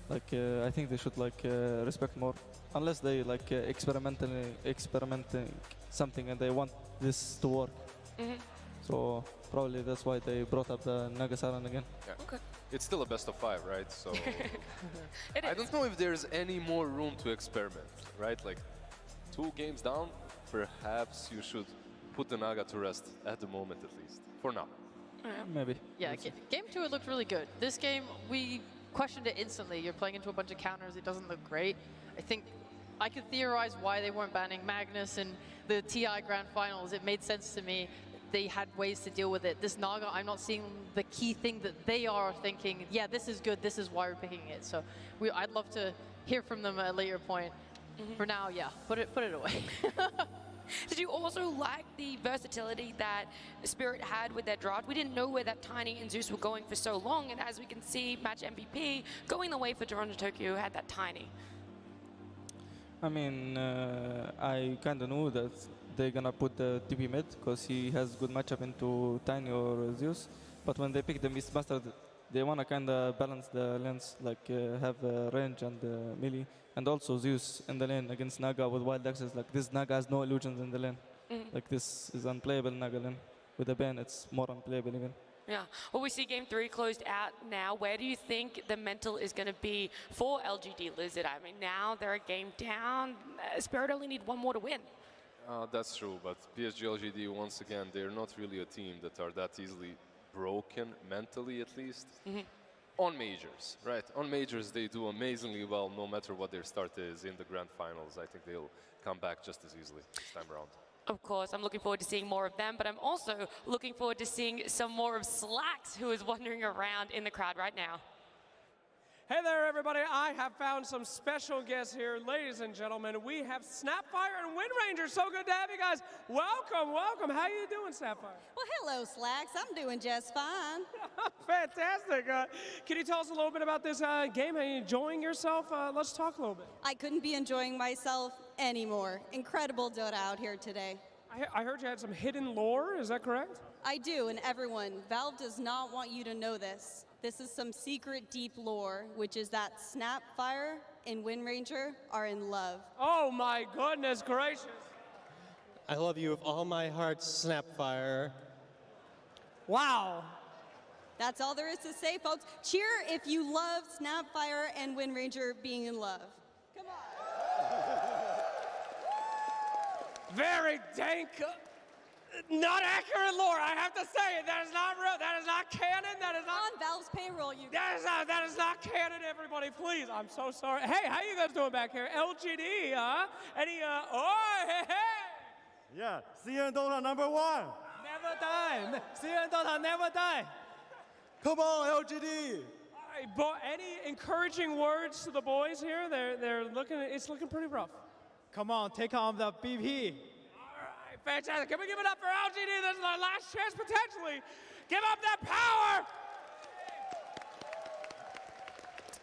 like, I think they should, like, respect more. Unless they, like, experimenting something and they want this to work. So, probably that's why they brought up the Naga 7 again. Yeah. Okay. It's still a best of 5, right? So, I don't know if there's any more room to experiment, right? Like, 2 games down, perhaps you should put the Naga to rest at the moment, at least, for now. Maybe. Yeah, Game 2, it looked really good. This game, we questioned it instantly. You're playing into a bunch of counters. It doesn't look great. I think I could theorize why they weren't banning Magnus in the TI Grand Finals. It made sense to me. They had ways to deal with it. This Naga, I'm not seeing the key thing that they are thinking, yeah, this is good, this is why we're picking it. So I'd love to hear from them at a later point. For now, yeah, put it away. Did you also like the versatility that Spirit had with their draft? We didn't know where that Tiny and Zeus were going for so long, and as we can see, match MVP going the way for Toronto Tokyo had that Tiny. I mean, I kind of knew that they're gonna put the TP mid because he has good matchup into Tiny or Zeus. But when they pick the Beastmaster, they wanna kind of balance the lanes, like have range and melee, and also Zeus in the lane against Naga with wild access. Like this Naga has no illusions in the lane. Like this is unplayable Naga lane. With the ban, it's more unplayable even. Yeah. Well, we see Game 3 closed out now. Where do you think the mental is going to be for LGD Lizard? I mean, now they're a game down. Spirit only need one more to win. That's true, but PSG.LGD, once again, they're not really a team that are that easily broken, mentally at least. On majors, right? On majors, they do amazingly well, no matter what their start is in the grand finals. I think they'll come back just as easily this time around. Of course, I'm looking forward to seeing more of them, but I'm also looking forward to seeing some more of Slacks, who is wandering around in the crowd right now. Hey there, everybody. I have found some special guests here. Ladies and gentlemen, we have Snapfire and Wind Ranger. So good to have you guys. Welcome, welcome. How you doing, Snapfire? Well, hello, Slacks. I'm doing just fine. Fantastic. Can you tell us a little bit about this game? Are you enjoying yourself? Let's talk a little bit. I couldn't be enjoying myself anymore. Incredible Dota out here today. I heard you had some hidden lore. Is that correct? I do, and everyone, Valve does not want you to know this. This is some secret deep lore, which is that Snapfire and Wind Ranger are in love. Oh my goodness gracious. I love you with all my heart, Snapfire. Wow. That's all there is to say, folks. Cheer if you love Snapfire and Wind Ranger being in love. Come on. Very dank. Not accurate lore, I have to say it. That is not real. That is not canon. That is not on Valve's payroll. That is not canon, everybody. Please, I'm so sorry. Hey, how you guys doing back here? LGD, huh? Any oh, hey. Yeah, see you in Dota #1. Never die. See you in Dota, never die. Come on, LGD. All right, but any encouraging words to the boys here? They're looking. It's looking pretty rough. Come on, take on the BP. Fantastic. Can we give it up for LGD? This is our last chance, potentially. Give up that power!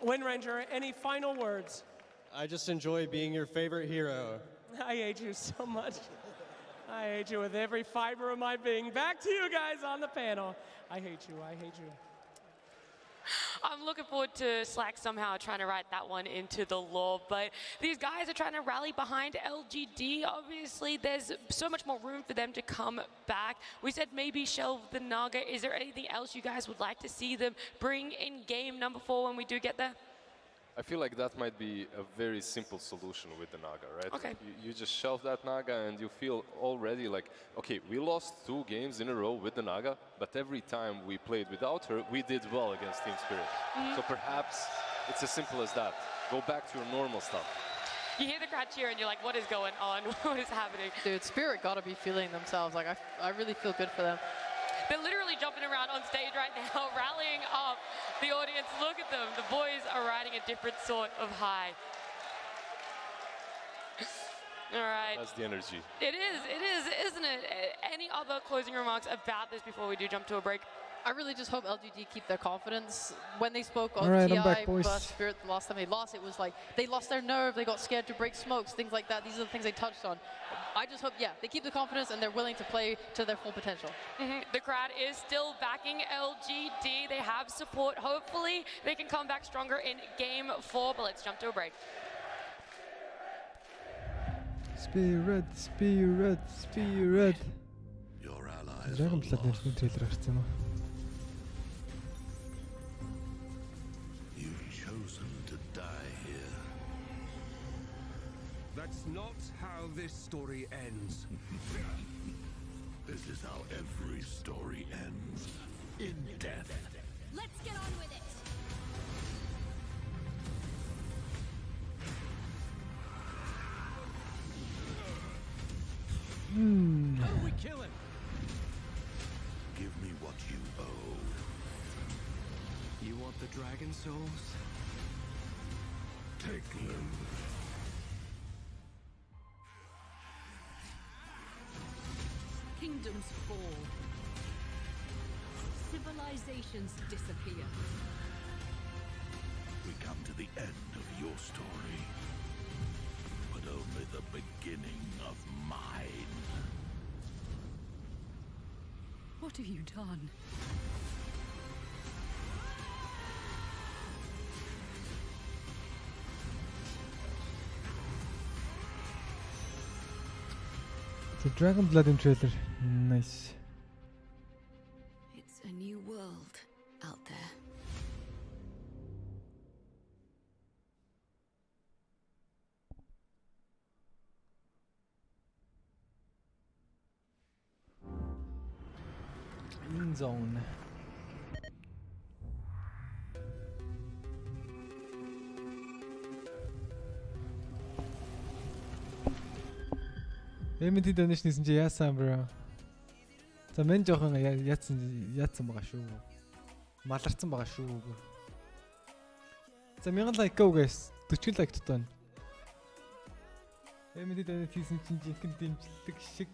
Wind Ranger, any final words? I just enjoy being your favorite hero. I hate you so much. I hate you with every fiber of my being. Back to you guys on the panel. I hate you. I hate you. I'm looking forward to Slack somehow trying to write that one into the lore, but these guys are trying to rally behind LGD. Obviously, there's so much more room for them to come back. We said maybe shelve the Naga. Is there anything else you guys would like to see them bring in game #4 when we do get there? I feel like that might be a very simple solution with the Naga, right? Okay. You just shelve that Naga and you feel already like, okay, we lost 2 games in a row with the Naga, but every time we played without her, we did well against Team Spirit. So perhaps it's as simple as that. Go back to your normal stuff. You hear the crowd cheer and you're like, what is going on? What is happening? Dude, Spirit gotta be feeling themselves. Like, I really feel good for them. They're literally jumping around on stage right now, rallying up the audience. Look at them. The boys are riding a different sort of high. All right. That's the energy. It is, isn't it? Any other closing remarks about this before we do jump to a break? I really just hope LGD keep their confidence. When they spoke on Alright, I'm TI back, boys. versus Spirit the last time they lost, it was like they lost their nerve, they got scared to break smokes, things like that. These are the things they touched on. I just hope, yeah, they keep the confidence and they're willing to play to their full potential. The crowd is still backing LGD. They have support. Hopefully, they can come back stronger in Game 4, but let's jump to a break. Spirit. Your allies Dragon Blood нэрний трейлер гарсан юм аа. You've chosen to die here. That's not how this story ends. This is how every story ends. In death. Let's get on with it. How do we kill him? Give me what you owe. You want the dragon souls? Take them. Kingdoms fall. Civilizations disappear. We come to the end of your story, but only the beginning of mine. What have you done? The Dragon Blood in trailer. Nice. It's a new world out there. In zone. MT donation хийсэн чи яасан bro? За мен жоохон яатсан байгаа шүү. Маларсан байгаа шүү. За 1000 лайк гээс 40 лайк тутана. MT donation хийсэн чинь жинхэнэ дэмжлэг шиг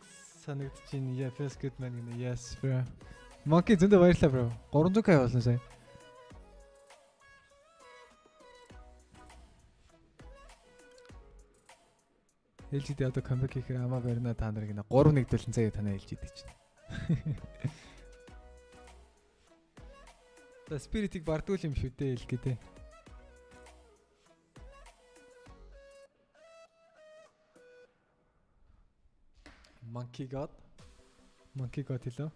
санагдаж байна. Yeah, feels good man гэнэ. Yes bro. Monkey зөндөө баярлалаа bro. 300k болно сая. LGD одоо comeback хийхээр амаа барина та нарыг 3-1 төлөн заяа танаа LGD чинь. За Spirit-ийг бардуул юм шүү дээ LGD. Monkey God hello.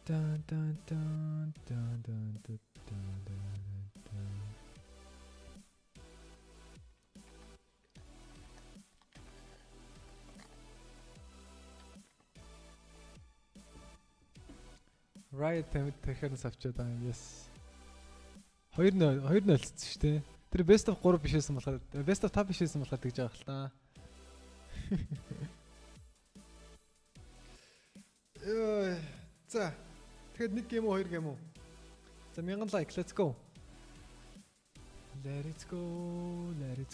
Dun dun dun dun dun dun dun dun. Riot тэхэнс авчаад байгаа. Yes. 2-0 лцсэн шүү дээ. Тэр best of 3 биш байсан болохоор best of 5 биш байсан болохоор тэгж байгаа хэл та. За. Тэгэхээр 1 game уу 2 game уу? За 1000 like, let's go. Let it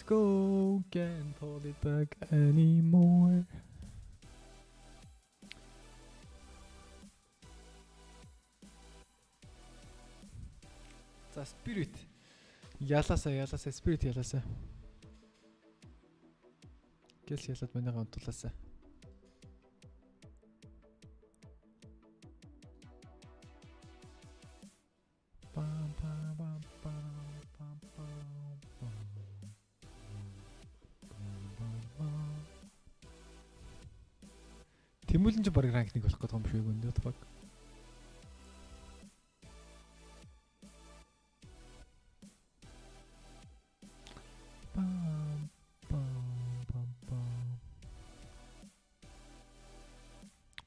go, can't hold it back anymore. За Spirit. Ялаасаа Spirit ялаасаа. Гэл ялаад манайгаа унтуулаасаа. Тэмүүлэн ч баг ранк 1 болох гэдэг юм шиг үн дээ баг.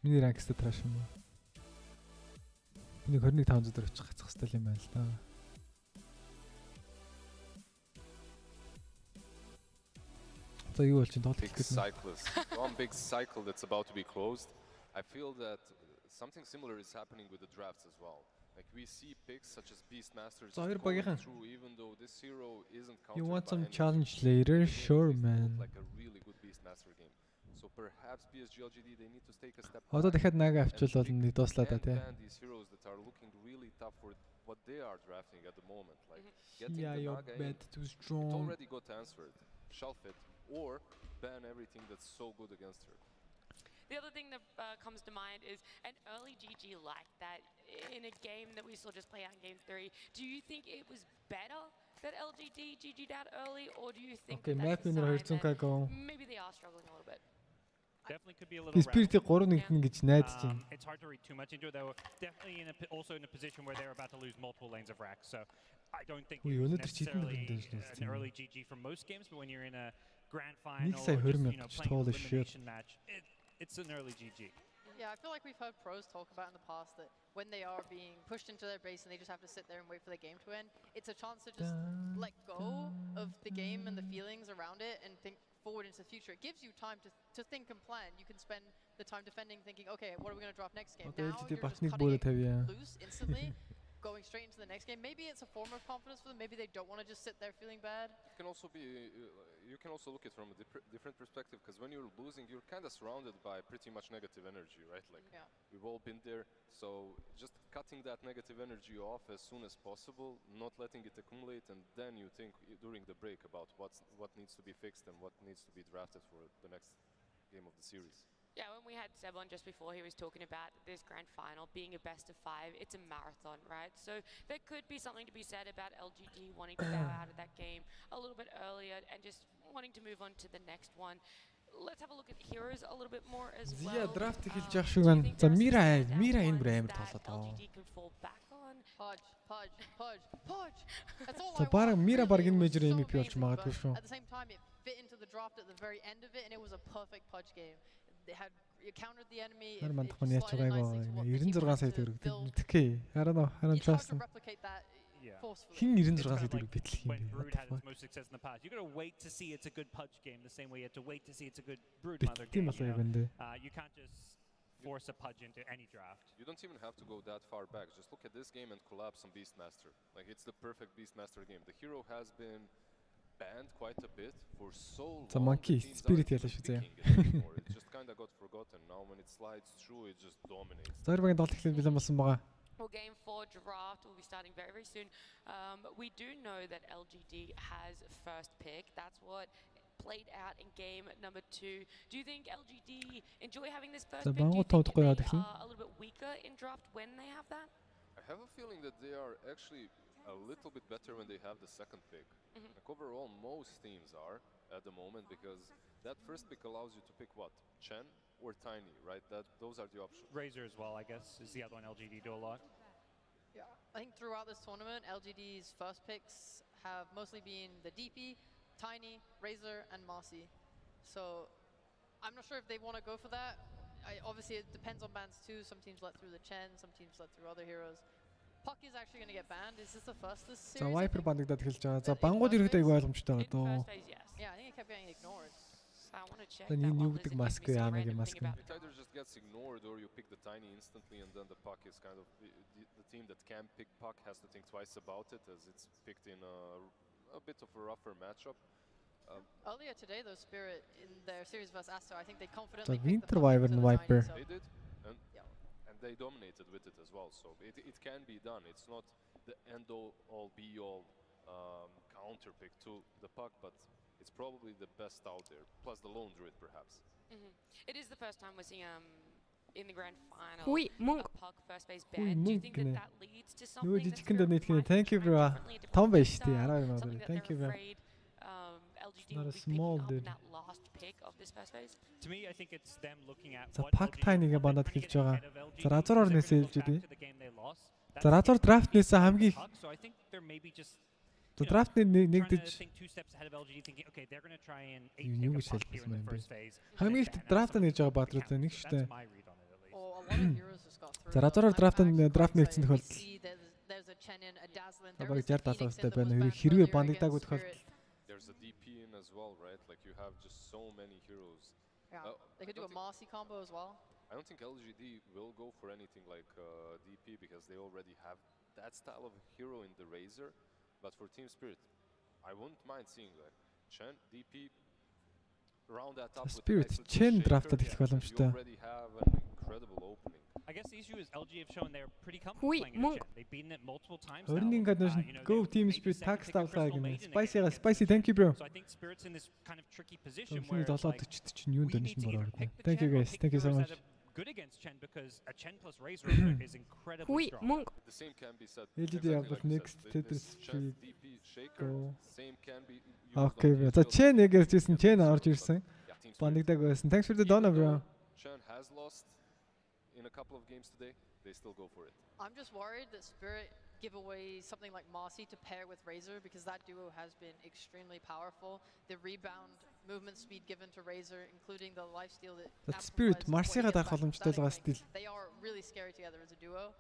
Миний ранкстай траш юм уу? Миний 21500 дээр очих гацах хэвээр юм байна л да. За юу болж байна? Big cyclist. One big cycle that's about to be closed. I feel that something similar is happening with the drafts as well. Like we see picks such as Beastmasters going through, even though this hero isn't countered. You want by some any challenge later? Sure, man. Like a really good Beastmaster game. So perhaps PSG.LGD they need to take a step back. Одоо дахиад нага авчвал бол нэг дуслаа да тий. These heroes that are looking really tough for what they are drafting at the moment. Like getting the Naga in, too strong. it already got answered. Shelf it or ban everything that's so good against her. The other thing that comes to mind is an early GG like that in a game that we saw just play out in Game 3. Do you think it was better that LGD GG'd out early, or do you think that that's a sign that maybe they are struggling a little bit? Definitely could be a little Spirit 3-1 гэж найдаж байна. It's hard to read too much into it. They were definitely also in a position where they were about to lose multiple lanes of rack. So I don't think it was necessarily an early GG for most games, but when you're in a grand final or just, playing an elimination match, it's an early GG. Yeah, I feel like we've heard pros talk about in the past that when they are being pushed into their base and they just have to sit there and wait for the game to end, it's a chance to just let go of the game and the feelings around it and think forward into the future. It gives you time to think and plan. You can spend the time defending, thinking, okay, what are we going to drop next game? Now you're just cutting it loose instantly, going straight into the next game. Maybe it's a form of confidence for them. Maybe they don't want to just sit there feeling bad. It can also be, you can also look at it from a different perspective, because when you're losing, you're kind of surrounded by pretty much negative energy, right? Like we've all been there. So just cutting that negative energy off as soon as possible, not letting it accumulate, and then you think during the break about what needs to be fixed and what needs to be drafted for the next game of the series. Yeah, when we had Seb on just before, he was talking about this grand final being a best of 5. It's a marathon, right? So there could be something to be said about LGD wanting to bow out of that game a little bit earlier and just wanting to move on to the next one. Let's have a look at heroes a little bit more as well. Зя драфт эхэлж явах шиг байна. За Мира энэ бүр амар тоглоо. Pudge. That's all. За баг Мира баг энэ мейжер MVP болж магадгүй шүү. At the same time, it fit into the draft at the very end of it, and it was a perfect Pudge game. They had countered the enemy. Нар мандах нь яач байгаагаа 96 сая төгрөг мэдхгүй. Хараа чаасан. Хин 96 сая төгрөг битлэх юм бэ? Brood had its most success in the past. You got to wait to see it's a good Pudge game the same way you have to wait to see it's a good Brood Mother game. You can't just force a Pudge into any draft. You don't even have to go that far back. Just look at this game and collapse on Beastmaster. Like it's the perfect Beastmaster game. The hero has been banned quite a bit for so long. The monkey spirit ялаа шүү зэ. It just kind of got forgotten. Now when it slides through, it just dominates. Зорбагийн тоглолт эхлэх бэлэн болсон байгаа. Well, game 4 draft will be starting very, very soon. We do know that LGD has first pick. That's what played out in game number 2. Do you think LGD enjoy having this first pick? Do you think they are a little bit weaker in draft when they have that? I have a feeling that they are actually a little bit better when they have the second pick. Like overall, most teams are at the moment, because that first pick allows you to pick what? Chen or Tiny, right? Those are the options. Razor as well, I guess, is the other one LGD do a lot. Yeah, I think throughout this tournament, LGD's first picks have mostly been the DP, Tiny, Razor, and Marcy. So I'm not sure if they want to go for that. Obviously, it depends on bans too. Some teams let through the Chen, some teams let through other heroes. Puck is actually going to get banned. Is this the first this series? За Viper бандагдаад эхэлж байгаа. За бангууд ерөөдөө аягүй ойлгомжтой байгаа дөө. Yeah, I think it kept getting ignored. So I want to check. Энэ юу гэдэг маск яамагийн маск. It either just gets ignored or you pick the Tiny instantly, and then the Puck is kind of the team that can pick Puck has to think twice about it, as it's picked in a bit of a rougher matchup. Earlier today, though, Spirit in their series versus Aster, I think they confidently picked the Viper. They did, and they dominated with it as well. So it can be done. It's not the end-all, be-all counter pick to the Puck, but it's probably the best out there. Plus the lone druid, perhaps. It is the first time we're seeing in the grand final a Puck first base ban. Do you think that leads to something that's very Thank you, bro. Tom байж тий. Thank you, bro. Not a small dude. That last pick of this first phase? To me, I think it's them looking at За what пак тайныгаа бандад хэлж байгаа. За разор орнээс LGD. the game they lost. За разор драфтнээс хамгийн So I think they're maybe just за драфтны нэгдэж think 2 steps ahead of LGD thinking okay, they're going to try and юу гэж хэлсэн юм бэ? Хамгийн их драфт нээж байгаа баатрууд нэг шүтээ. За разороор драфт нэгдсэн тохиолдол. Бараг 60-70% байна. Хэрвээ бандагдаагүй тохиолдол. There's a DP in as well, right? Like you have just so many heroes. Yeah, they could do a Marcy combo as well. I don't think LGD will go for anything like DP because they already have that style of hero in the Razor. But for Team Spirit, I wouldn't mind seeing like Chen, DP, round that up with Spirit Chen драфтад эхлэх боломжтой. already have an incredible opening. I guess the issue is LG have shown they're pretty comfortable playing it. They've beaten it multiple times now. Өрнийн гадна go Team Spirit tax тавлаа гэнэ. Spicy thank you bro. So I think Spirit's in this kind of tricky position where 740 чинь юунд байна шин бороо. pick the Thank you Chen or guys. pick Thank you so heroes much. that are good against Chen because a Chen plus Razor is incredibly strong. The same can be said. LGD явах next Tetris Chen, DP, Shaker, same can be used Okay bro. За Chen яг ярьжсэн Chen орж ирсэн. Бандагдаг байсан. Thanks for the donor bro. Chen has lost in a couple of games today. They still go for it. I'm just worried that Spirit give away something like Marcy to pair with Razor because that duo has been extremely powerful. The rebound movement speed given to Razor, including the lifesteal that Spirit Marcy-га дарах боломжтой байгаа стил. They are really scary together as a duo.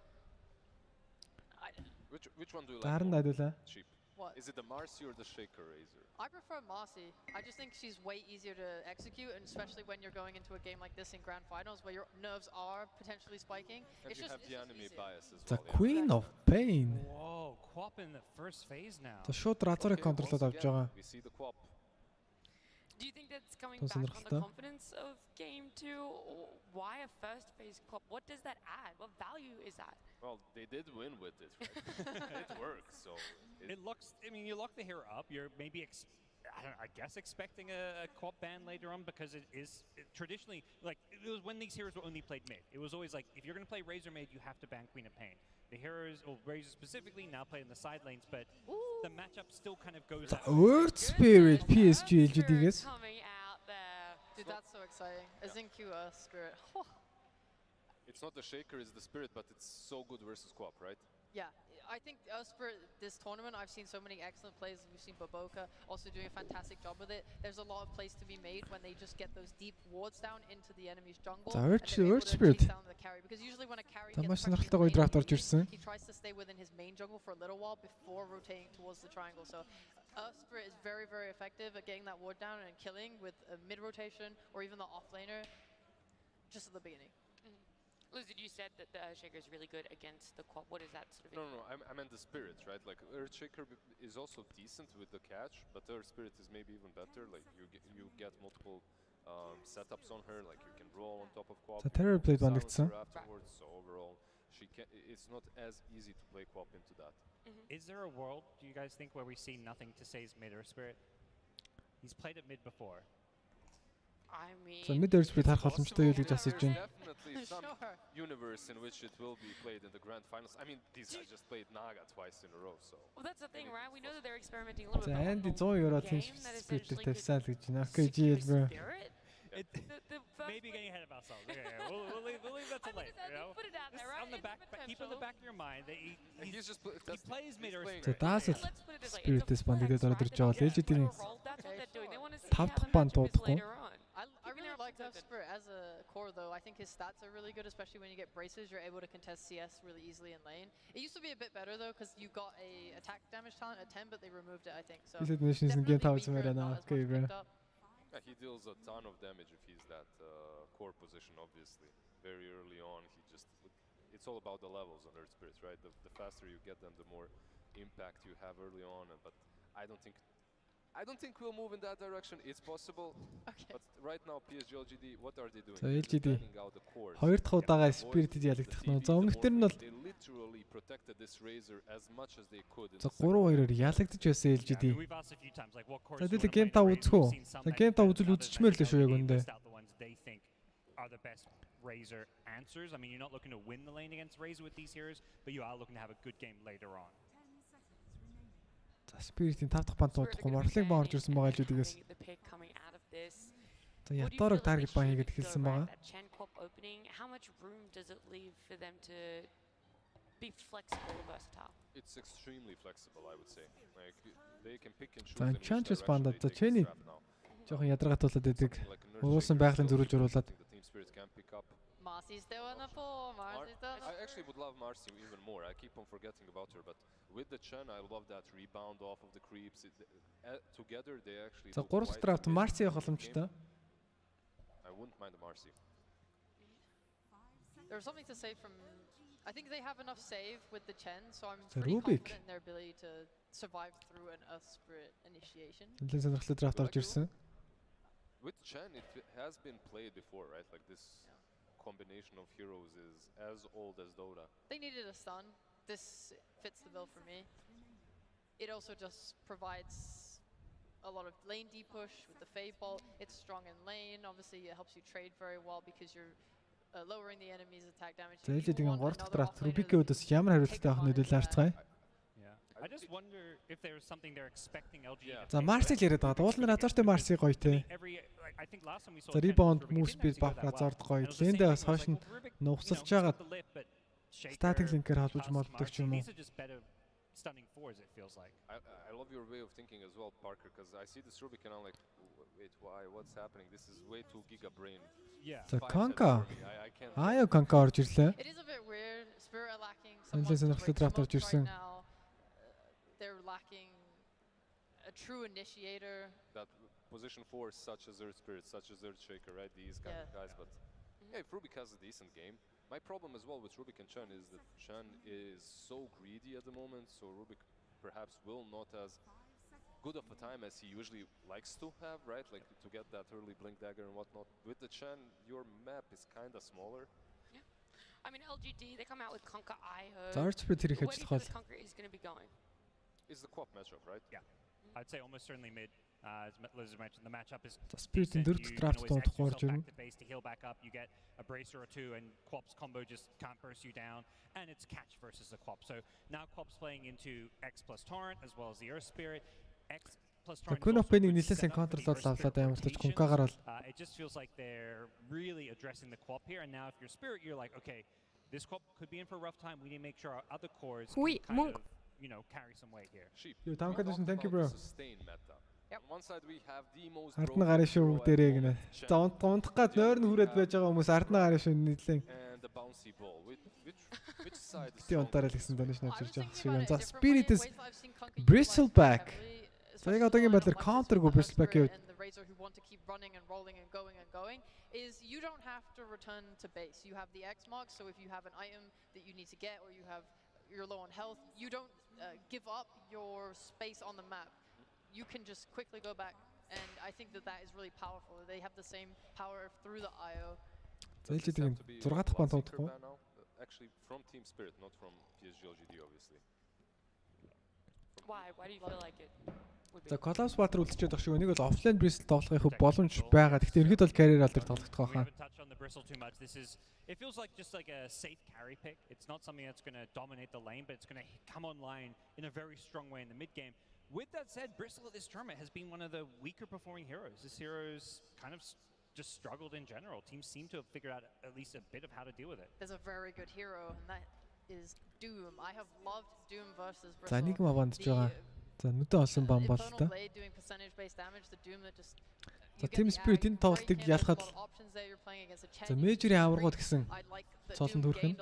Which one do you Даран like? найдуулаа. Cheap. What? Is it the Marcy or the Shaker Razor? I prefer Marcy. I just think she's way easier to execute, and especially when you're going into a game like this in grand finals where your nerves are potentially spiking. And It's you just have the enemy bias as The well. Queen of Pain. Whoa, Quap in the first phase now. За шууд разорыг контролоод авч байгаа. We see the Quap. Do you think that's coming Тосон back on the нэрхтээ. confidence of game 2? Or why a first phase Quap? What does that add? What value is that? Well, they did win with it, right? It works, so. It looks, I mean, you lock the hero up, you're maybe, I guess expecting a Quap ban later on because it is traditionally, like, it was when these heroes were only played mid. It was always like, if you're going to play Razor mid, you have to ban Queen of Pain. The heroes, or Razor specifically, now play in the side lanes, but the matchup still kind of goes out. Word Spirit PSG.LGD-гээс. Coming out there. Dude, that's so exciting. As in QS Spirit. It's not the Shaker, it's the Spirit, but it's so good versus Quap, right? Yeah, I think Spirit this tournament, I've seen so many excellent plays. We've seen Boboka also doing a fantastic job with it. There's a lot of plays to be made when they just get those deep wards down into the enemy's jungle. За and they're able to Spirit. chase down the carry. Because usually when a carry За маш gets pressured сонирхолтой гоё in драфт lane, орж ирсэн. he tries to stay within his main jungle for a little while before rotating towards the triangle. So Spirit is very, very effective at getting that ward down and killing with a mid rotation or even the off laner just at the beginning. Lizard, you said that the Earthshaker is really good against the Quap. What is that sort of? No, I meant the Spirit, right? Like Earthshaker is also decent with the catch, but Earth Spirit is maybe even better. Like you get multiple setups on her. Like you can roll on top of Quap. За Terror Blade бандагдсан. Afterwards, so overall, it's not as easy to play Quap into that. Is there a world, do you guys think, where we see nothing to say is mid or Spirit? He's played it mid before. I mean, За mid Spirit харах боломжтой юу гэж асууж байна. Definitely some universe in which it will be played in the grand finals. I mean, these guys just played Naga twice in a row, so. Well, that's the thing, right? We know that they're experimenting a little За bit. Andy 100 euro Team Spirit тавьсан л гэж байна. Okay, GL bro. Maybe getting ahead of ourselves. Okay, we'll leave that to later. You know? Put it out there, right? On the back, keep in the back of your mind that he plays mid or За даас л Spirit-с бандагдаад ороод ирж байгаа л LGD-ийн 5 дахь банд дуудахгүй. I really like Spirit as a core though. I think his stats are really good, especially when you get braces. You're able to contest CS really easily in lane. It used to be a bit better though, because you got a attack damage talent at 10, but they removed it, I think. So Game 5 зэмээр байна. Okay bro. Yeah, he deals a ton of damage if he's that core position, obviously. Very early on, it's all about the levels on Earth Spirits, right? The faster you get them, the more impact you have early on. But I don't think we'll move in that direction. It's possible. Okay. But right now, PSG.LGD, what are they doing? За LGD Out the cores. хоёр дахь удаага Spirit-д ялагдах нь. За өмнөхдөр нь бол They literally protected this Razor as much as they could. За 3-2-оор ялагдаж байсан LGD. We've asked a few times, like, what course За дээд Game 5 үзэх үү? За Game 5 үзэл үзчихмээр л шүү яг үндэ. They think are the best Razor answers. I mean, you're not looking to win the lane against Razor with these heroes, but you are looking to have a good game later on. За Spirit-ийн 5 дахь банд дуудахгүй Morphling баа орж ирсэн байгаа LGD-гээс. За ятарыг таргет бан хийгээд эхэлсэн байгаа. How much room does it leave for them to be flexible and versatile? It's extremely flexible, I would say. Like they can pick and choose. За Chances banda за Cheni жоохон ядаргаатуулаад байдаг. Уусан байгалийн зөрүүлж оруулаад. Marcy's still on the floor. Marcy's still on the floor. I actually would love Marcy even more. I keep on forgetting about her, but with the Chen, I love that rebound off of the creeps. Together, they actually. За 3 драфт Marcy явах боломжтой. I wouldn't mind the Marcy. There's something to say from. I think they have enough save with the Chen, so I'm So pretty Rubik. confident in their ability to survive through an Earth Spirit initiation. Нэлээд сонирхолтой драфт орж ирсэн. With Chen, it has been played before, right? Like this combination of heroes is as old as Dota. They needed a stun. This fits the bill for me. It also just provides a lot of lane D-push with the Fade Bolt. It's strong in lane. Obviously, it helps you trade very well because you're lowering the enemy's attack damage. За ээлжийн 3 драфт Rubik-ийн өдөөс ямар хариуцлагатай авах нөлөөлөл харцгаая. I just wonder if there's something they're expecting LGD. За Marcy-л яриад байгаа. Дуулнаар азартай Marcy гоё те. За rebound move speed buff азарт гоё. Лэндээ бас хойш нь нугсалж байгаа. Static link-ээр холбож молдог ч юм уу. Stunning fours, it feels like. I love your way of thinking as well, Parker, because I see this Rubik and I'm like, wait, why? What's happening? This is way too giga brain. Yeah. За Kanka. Аяа Kanka орж ирлээ. It is a bit weird. Spirit are lacking Нэлээд сонирхолтой драфт орж ирсэн. They're lacking a true initiator. That position 4 such as Earth Spirit, such as Earth Shaker, right? These kind of guys, but yeah, if Rubik has a decent game. My problem as well with Rubik and Chen is that Chen is so greedy at the moment, so Rubik perhaps will not as good of a time as he usually likes to have, right? Like to get that early blink dagger and whatnot. With the Chen, your map is kind of smaller. Yeah. I mean, LGD, they come out with Conquer IO. За Earth Spirit хэрэг ажиллах бол Conquer is going to be going. Is the Quap matchup, right? Yeah. I'd say almost certainly mid. As Liz mentioned, the matchup is Spirit-ийн 4 драфт тооцох орж ирнэ. To heal back up, you get a bracer or two, and Quap's combo just can't burst you down, and it's catch versus the Quap. So now Quap's playing into X plus Torrent as well as the Earth Spirit. X plus Torrent. Queen of Pain-ийг нэлээсэн контрлоод авлаад амар ч Kunkaгаар бол. It just feels like they're really addressing the Quap here, and now if you're Spirit, you're like, okay, this Quap could be in for a rough time. We need to make sure our other cores can kind of, carry some weight here. Yo, time condition, thank you, bro. On one side we have the most Ардна гараа шүү дээрээ гинэ. За унтах гад нойр нь хүрээд байж байгаа хүмүүс ардна гараа шүү нийлэн. And the bouncy ball which side is Тэ унтаараа л гэсэн donation авчирж байгаа шиг байна. За Spirit is Bristleback. За яг одоогийн байдлаар counter-гүй Bristleback-ийг and the Razor who want to keep running and rolling and going is you don't have to return to base. You have the X mark, so if you have an item that you need to get or you're low on health, you don't give up your space on the map. You can just quickly go back, and I think that is really powerful. They have the same power through the IO. За ээлжийн 6 дахь банд тоодохгүй. Actually from Team Spirit, not from PSG.LGD obviously. Why do you feel like it? За Collapse Water үлдчихэд байх шиг нэг бол offline Bristol тоглохын боломж байгаа. Гэхдээ ерөөд бол carrier алдар тоглох байхаа. It feels like just like a safe carry pick. It's not something that's going to dominate the lane, but it's going to come online in a very strong way in the mid game. With that said, Bristol at this tournament has been one of the weaker performing heroes. This hero's kind of just struggled in general. Teams seem to have figured out at least a bit of how to deal with it. There's a very good hero, and that is Doom. I have loved Doom versus Bristol. За нэг ма бандж байгаа. За нүдэн олсон бам бол та. За Team Spirit энэ тоглолтыг ялахад за Major-ийн аваргууд гэсэн цоолон төрөх нь.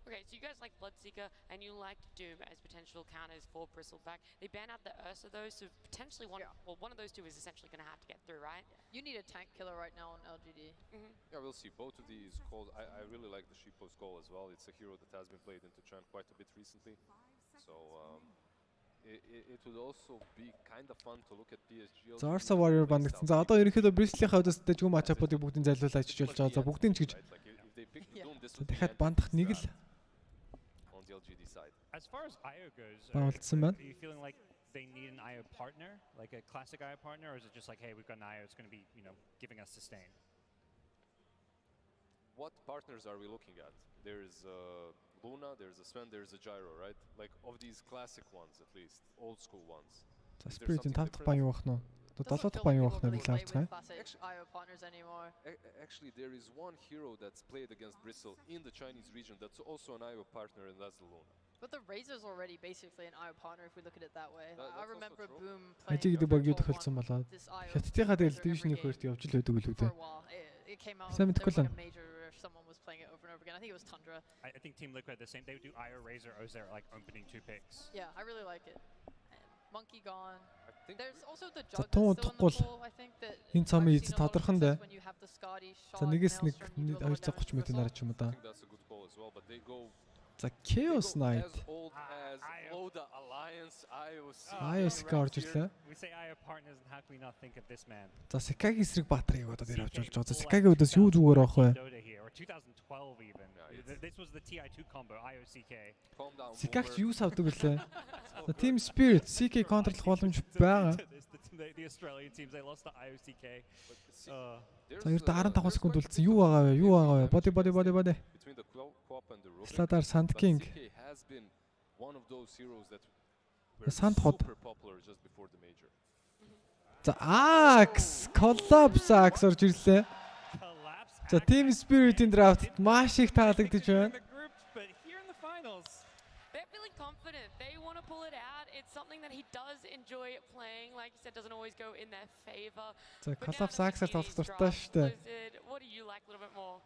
Okay, so you guys like Bloodseeker and you liked Doom as potential counters for Bristleback. They ban out the Ursa though, so potentially one of those two is essentially going to have to get through, right? You need a tank killer right now on LGD. Yeah, we'll see. Both of these calls, I really like the Sheepo's call as well. It's a hero that has been played into Chan quite a bit recently. So it would also be kind of fun to look at PSG. За Ursa Warrior бандагдсан. За одоо ерөнхийдөө Bristol-ийн хавьдаас дэжгүй матчапуудыг бүгдийг зайлуулж ажиллаж болж байгаа. За бүгдийг ч гэж. Дахиад бандах нэг л As far as IO goes, are you feeling like they need an IO partner, like a classic IO partner, or is it just like, hey, we've got an IO, it's going to be, giving us sustain? what partners are we looking at? There's Luna, there's a Sven, there's a Gyro, right? Like of these classic ones, at least old school ones. За Spirit-ийн 5 дахь баян юу бах нь? 7 дахь баян юу бах нь хэлж байгаа. Actually, there is one hero that's played against Bristle in the Chinese region that's also an IO partner, and that's the Luna. But the Razor's already basically an IO partner if we look at it that way. I remember Boom playing this IO. Хятадынхаа тэгэл Division 1-т явж л байдаг л үү дээ. It came out there was like a major if someone was playing it over and over again. I think it was Tundra. I think Team Liquid the same. They would do IO Razor as their like opening 2 picks. Yeah, I really like it. Monkey gone. There's also the За Jug тун that's still in the удахгүй pool, I think that энэ цомын эз тодорхон дээ. when you have the Scotty shot. За нэгээс нэг 230 м нарч юм да. That's a good call as well, but they go За Chaos Knight. as old as Oda Alliance IOC. IOC орж ирлээ. We say IO partners and how can we not think of this man? За Sekagi эсрэг Баатрыг одоо нэр авч болж байгаа. За Sekagi өдөөс юу зүгээр авах вэ? Or 2012 even. This was the TI2 combo IOCK. Sekagi юу савдаг вүлээ? За Team Spirit CK контролох боломж байгаа. The Australian teams they lost to IOCK. За ер нь 15 секунд үлдсэн. Юу байгаа вэ? Юу байгаа вэ? Body. Between the co-op and the Rook. Sladar Sand King. CK has been one of those heroes that Sand хот. super popular just before the major. За Axe Collapse Axe орж ирлээ. За Team Spirit-ийн драфт маш их таалагдж байна. But here in the finals, they're feeling confident. They want to pull it out. It's something that he does enjoy playing. Like you said, doesn't always go in their favor. За Collapse Axe-аар тоглох дуртай шүү дээ. What do you like a little bit more?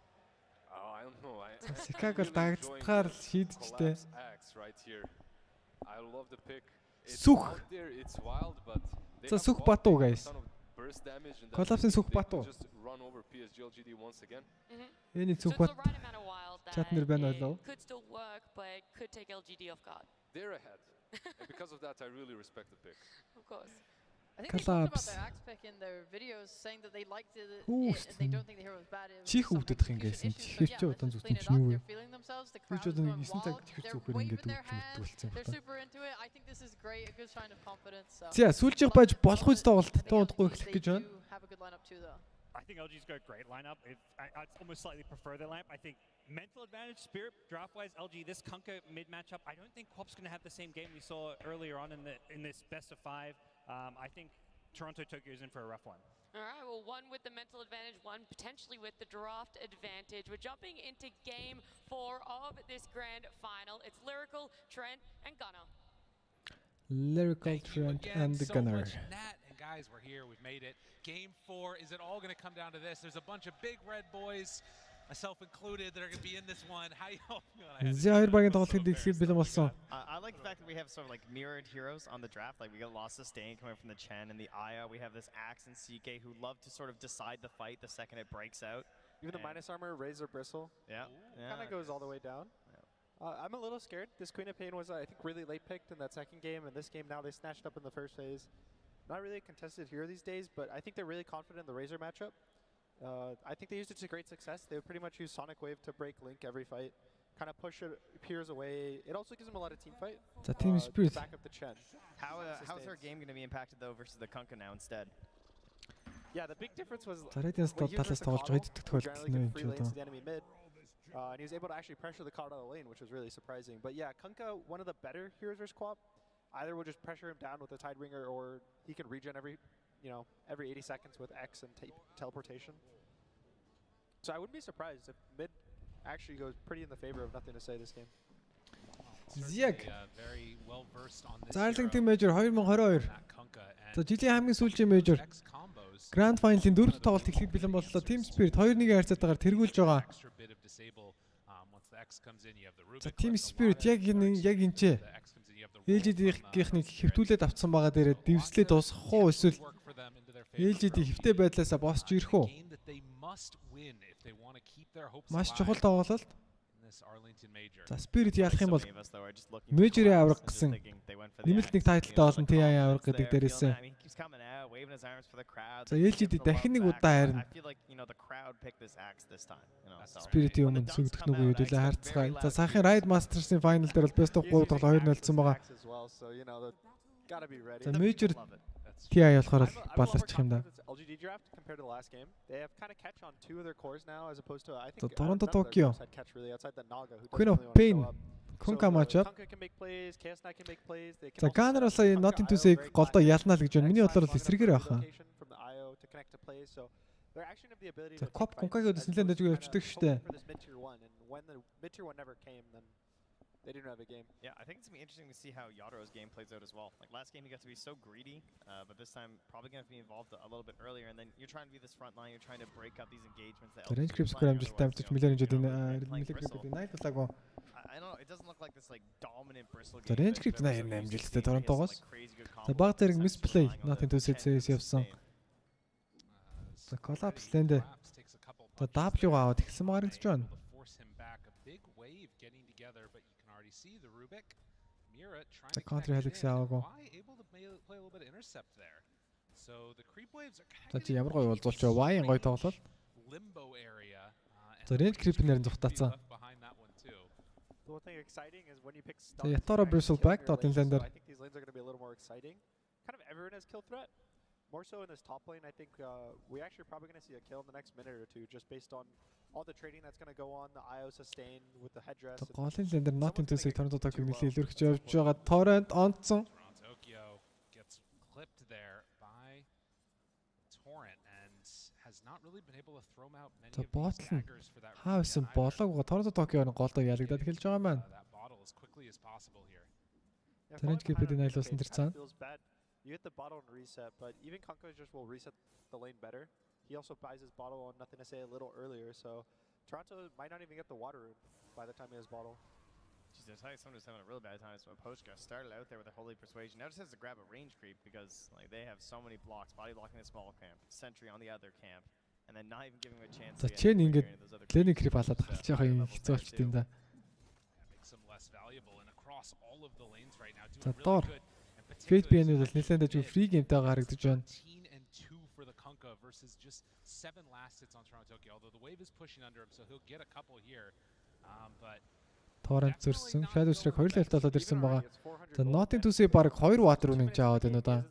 Oh, I don't know. Sekagi бол дагдцгаар л шийдчихтэй. Right here. I love the pick. Сүх. It's wild, but За Сүх Бату guys. burst damage and Collapse-ийн Сүх Бату. just run over PSG.LGD once again. Эний Сүх Бат. Чатнер байна болов. Could still work, but could take LGD off guard. They're ahead. And because of that, I really respect the pick. Of course. I think they talked about their axe pick in their videos, saying that they liked it and they don't think the hero was bad. Чих өвдөдөх ингэсэн. Чихэр чи удаан зүгтэн чинь юу вэ? Үгүй ч удаан 9 цаг чихэр зүгээр ингээд өвдөлцсөн байна. They're super into it. I think this is great, a good sign of confidence. За сүүлжих байж болох үс тоглолт туудахгүй эхлэх гэж байна. Have a good lineup too though. I think LG's got a great lineup. I almost slightly prefer their lineup. I think mental advantage, Spirit, draft-wise, LG, this Kunkka mid matchup, I don't think Quap's going to have the same game we saw earlier on in this best of 5. I think Toronto Tokyo is in for a rough one. All right, well, one with the mental advantage, one potentially with the draft advantage. We're jumping into game 4 of this grand final. It's Lyrical, Trent, and Gunner. Lyrical, Trent, and the Gunner. Nat and guys, we're here. We've made it. Game 4. Is it all going to come down to this? There's a bunch of big red boys, myself included, that are going to be in this one. How you feeling? I like the fact that we have sort of like mirrored heroes on the draft. Like we got Lost Sustain coming from the Chen and the Aya. We have this Axe and CK who love to sort of decide the fight the second it breaks out. Even the minus armor, Razor Bristle. Yeah. Kind of goes all the way down. I'm a little scared. This Queen of Pain was, I think, really late picked in that second game, and this game now they snatched up in the first phase. Not really a contested hero these days, but I think they're really confident in the Razor matchup. I think they used it to great success. They would pretty much use Sonic Wave to break Link every fight, kind of push it, peers away. It also gives them a lot of team fight. Team Spirit. To back up the Chen. How's her game going to be impacted though versus the Kunkka now instead? Yeah, the big difference was when he was generally free lanes to the enemy mid. And he was able to actually pressure the card out of the lane, which was really surprising. But yeah, Kunkka, one of the better heroes versus Quap. Either we'll just pressure him down with a Tidebringer, or he can regen every 80 seconds with X and teleportation. So I wouldn't be surprised if mid actually goes pretty in the favor of nothing to say this game. Jig. Very well versed on this. Arlington Major 2022. За жилийн хамгийн сүүлийн Major Grand Final-ийн 4-р тоглолт эхлэх бэлэн боллоо. Team Spirit 2-1 харьцаатаагаар тэргүүлж байгаа. За Team Spirit яг энэчээ LGD-ийнхнийг хэвтүүлээд авцсан байгаа дээрээ дэвслээ дуусгах уу эсвэл LGD хэвтэй байдлаасаа босч ирэх үү? Маш чухал тоглолт. За Spirit яалах юм бол Major-ийн авраг гэсэн нэмэлт нэг тайтлтай олон TI авраг гэдэг дээрээсээ. За LGD дахин нэг удаа харна. Spirit-ийн өмнө сүгдэх нүгөө хэдүүлээ харцгаая. За саяхан Ride Masters-ийн final дээр бол Best of 3 тоглоо 2-0 болсон байгаа. За Major TI болохоор баларчих юм да. LGD draft compared to the last game. They have kind of catch on two of their cores now as opposed to I think Toronto none of their Tokyo. cores had catch really outside the Naga who Queen doesn't of really want to Pain. show up. Kunka matchup. Kunka can make plays, KS9 can make plays. They can За Ганнер бас сая Not Into-ийг голдоо ялнаа л гэж байна. Миний бодлоор эсрэгээр байхаа. from the IO to connect to plays. So they're actually have the ability За to Коп Кункагийн өдөс нэлээд дэжгүй явчихдаг штэ. for this mid tier 1 and when the mid tier 1 never came then they didn't have a game. Yeah, I think it's going to be interesting to see how Yataro's game plays out as well. Like last game he got to be so greedy, but this time probably going to be involved a little bit earlier and then you're trying to be this front line, you're trying to break up these engagements that Range Creeps score амжилттай амжилт мэлэр хэмжээд энэ найтлаагүй. I don't know, it doesn't look like this like dominant bristle game. За Range Creeps наа энэ амжилттай Торонтогоос. За баг зэрэг misplay Not Into-ээс явсан. За collapse лэндэ. За W аваад ихсэн харагдаж байна. The counter helix аваагүй. За чи ямар гоё болзуулч Y-ын гоё тоглол. За Range Creep-нээр зүхтаацсан. The one thing exciting is when you pick За Yatoro Bristle back dot in lander. I think these lanes are going to be a little more exciting. Kind of everyone has kill threat. More so in this top lane, I think we actually probably going to see a kill in the next minute or two just based on all the trading that's going to go on, the IO sustain with the headdress. Голын лендер Not Into-ийг Торонто Токиг нэлээд илэрхэж явж байгаа. Torrent онцсон. Tokyo gets clipped there by Torrent and has not really been able to throw out many of these daggers for that. Хаасэн болоог Торонто Токиог голдоо ялагдаад эхэлж байгаа маань. That bottle as quickly as possible here. Range Creep-ийн айлуулсан тэр цаана. You hit the bottle and reset, but even Kanka just will reset the lane better. He also buys his bottle on Nothing to Say a little earlier, so Toronto might not even get the water room by the time he has bottle. Jeez, I tell you, someone who's having a really bad time. So Poshka started out there with a Holy Persuasion. Now just has to grab a range creep because like they have so many blocks, body blocking the small camp, sentry on the other camp, and then not even giving him a chance to get ингээд Lane Creep алаад гарч байгаа юм хэцүү болчихд юм да. Makes him less valuable and across all of the lanes right now За doing доор really good. Fate BN-ийг бол нэлээд дэжгүй free game-тэй харагдаж байна. 18 and 2 for the Kunka versus just 7 last hits on Toronto Tokyo. Although the wave is pushing under him, so he'll get a couple here. But Torrent зөрсөн. Shadow Strike 2 левт болоод ирсэн байгаа. За Not Into-ийг баг 2 water үнэн чаад байна уу да.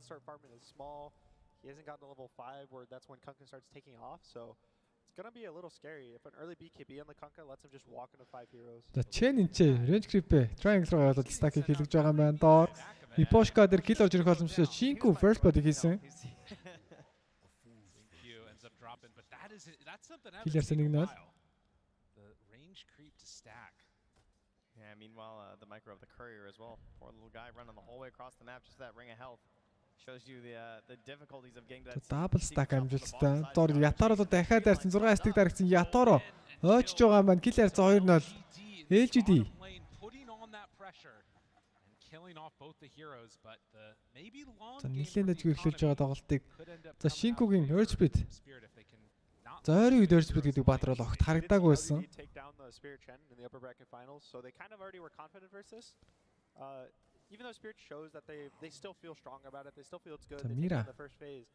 He hasn't gotten to level 5 where that's when Kunka starts taking off, so it's going to be a little scary if an early BKB on the Kunka lets him just walk into 5 heroes. За Chen энэ Range Creep Triangle руу яваад stack-ийг хийлгэж байгаа юм байна. Доор Iposhka дээр kill орж ирэх боломжтой. Shinku first body хийсэн. Killer signal. The range creep to stack. Yeah, meanwhile, the micro of the courier as well. Poor little guy running the whole way across the map just for that ring of health. Shows you the difficulties of getting to that. Double stack амжилттай. Доор Yatoro дахиад дарсан 6 астик дарагдсан Yatoro ойчж байгаа юм байна. Killer 2-0. LGD. Killing off both the heroes, but the maybe long За нэлээд дэжгүй эхлүүлж байгаа тоглолтыг. За Shinkuгийн Earth Speed. За ойрын үед Earth Speed гэдэг баатар бол огт харагдаагүй байсан. So they kind of already were confident versus even though Spirit shows that they still feel strong about it, they still feel it's good. They take the first phase.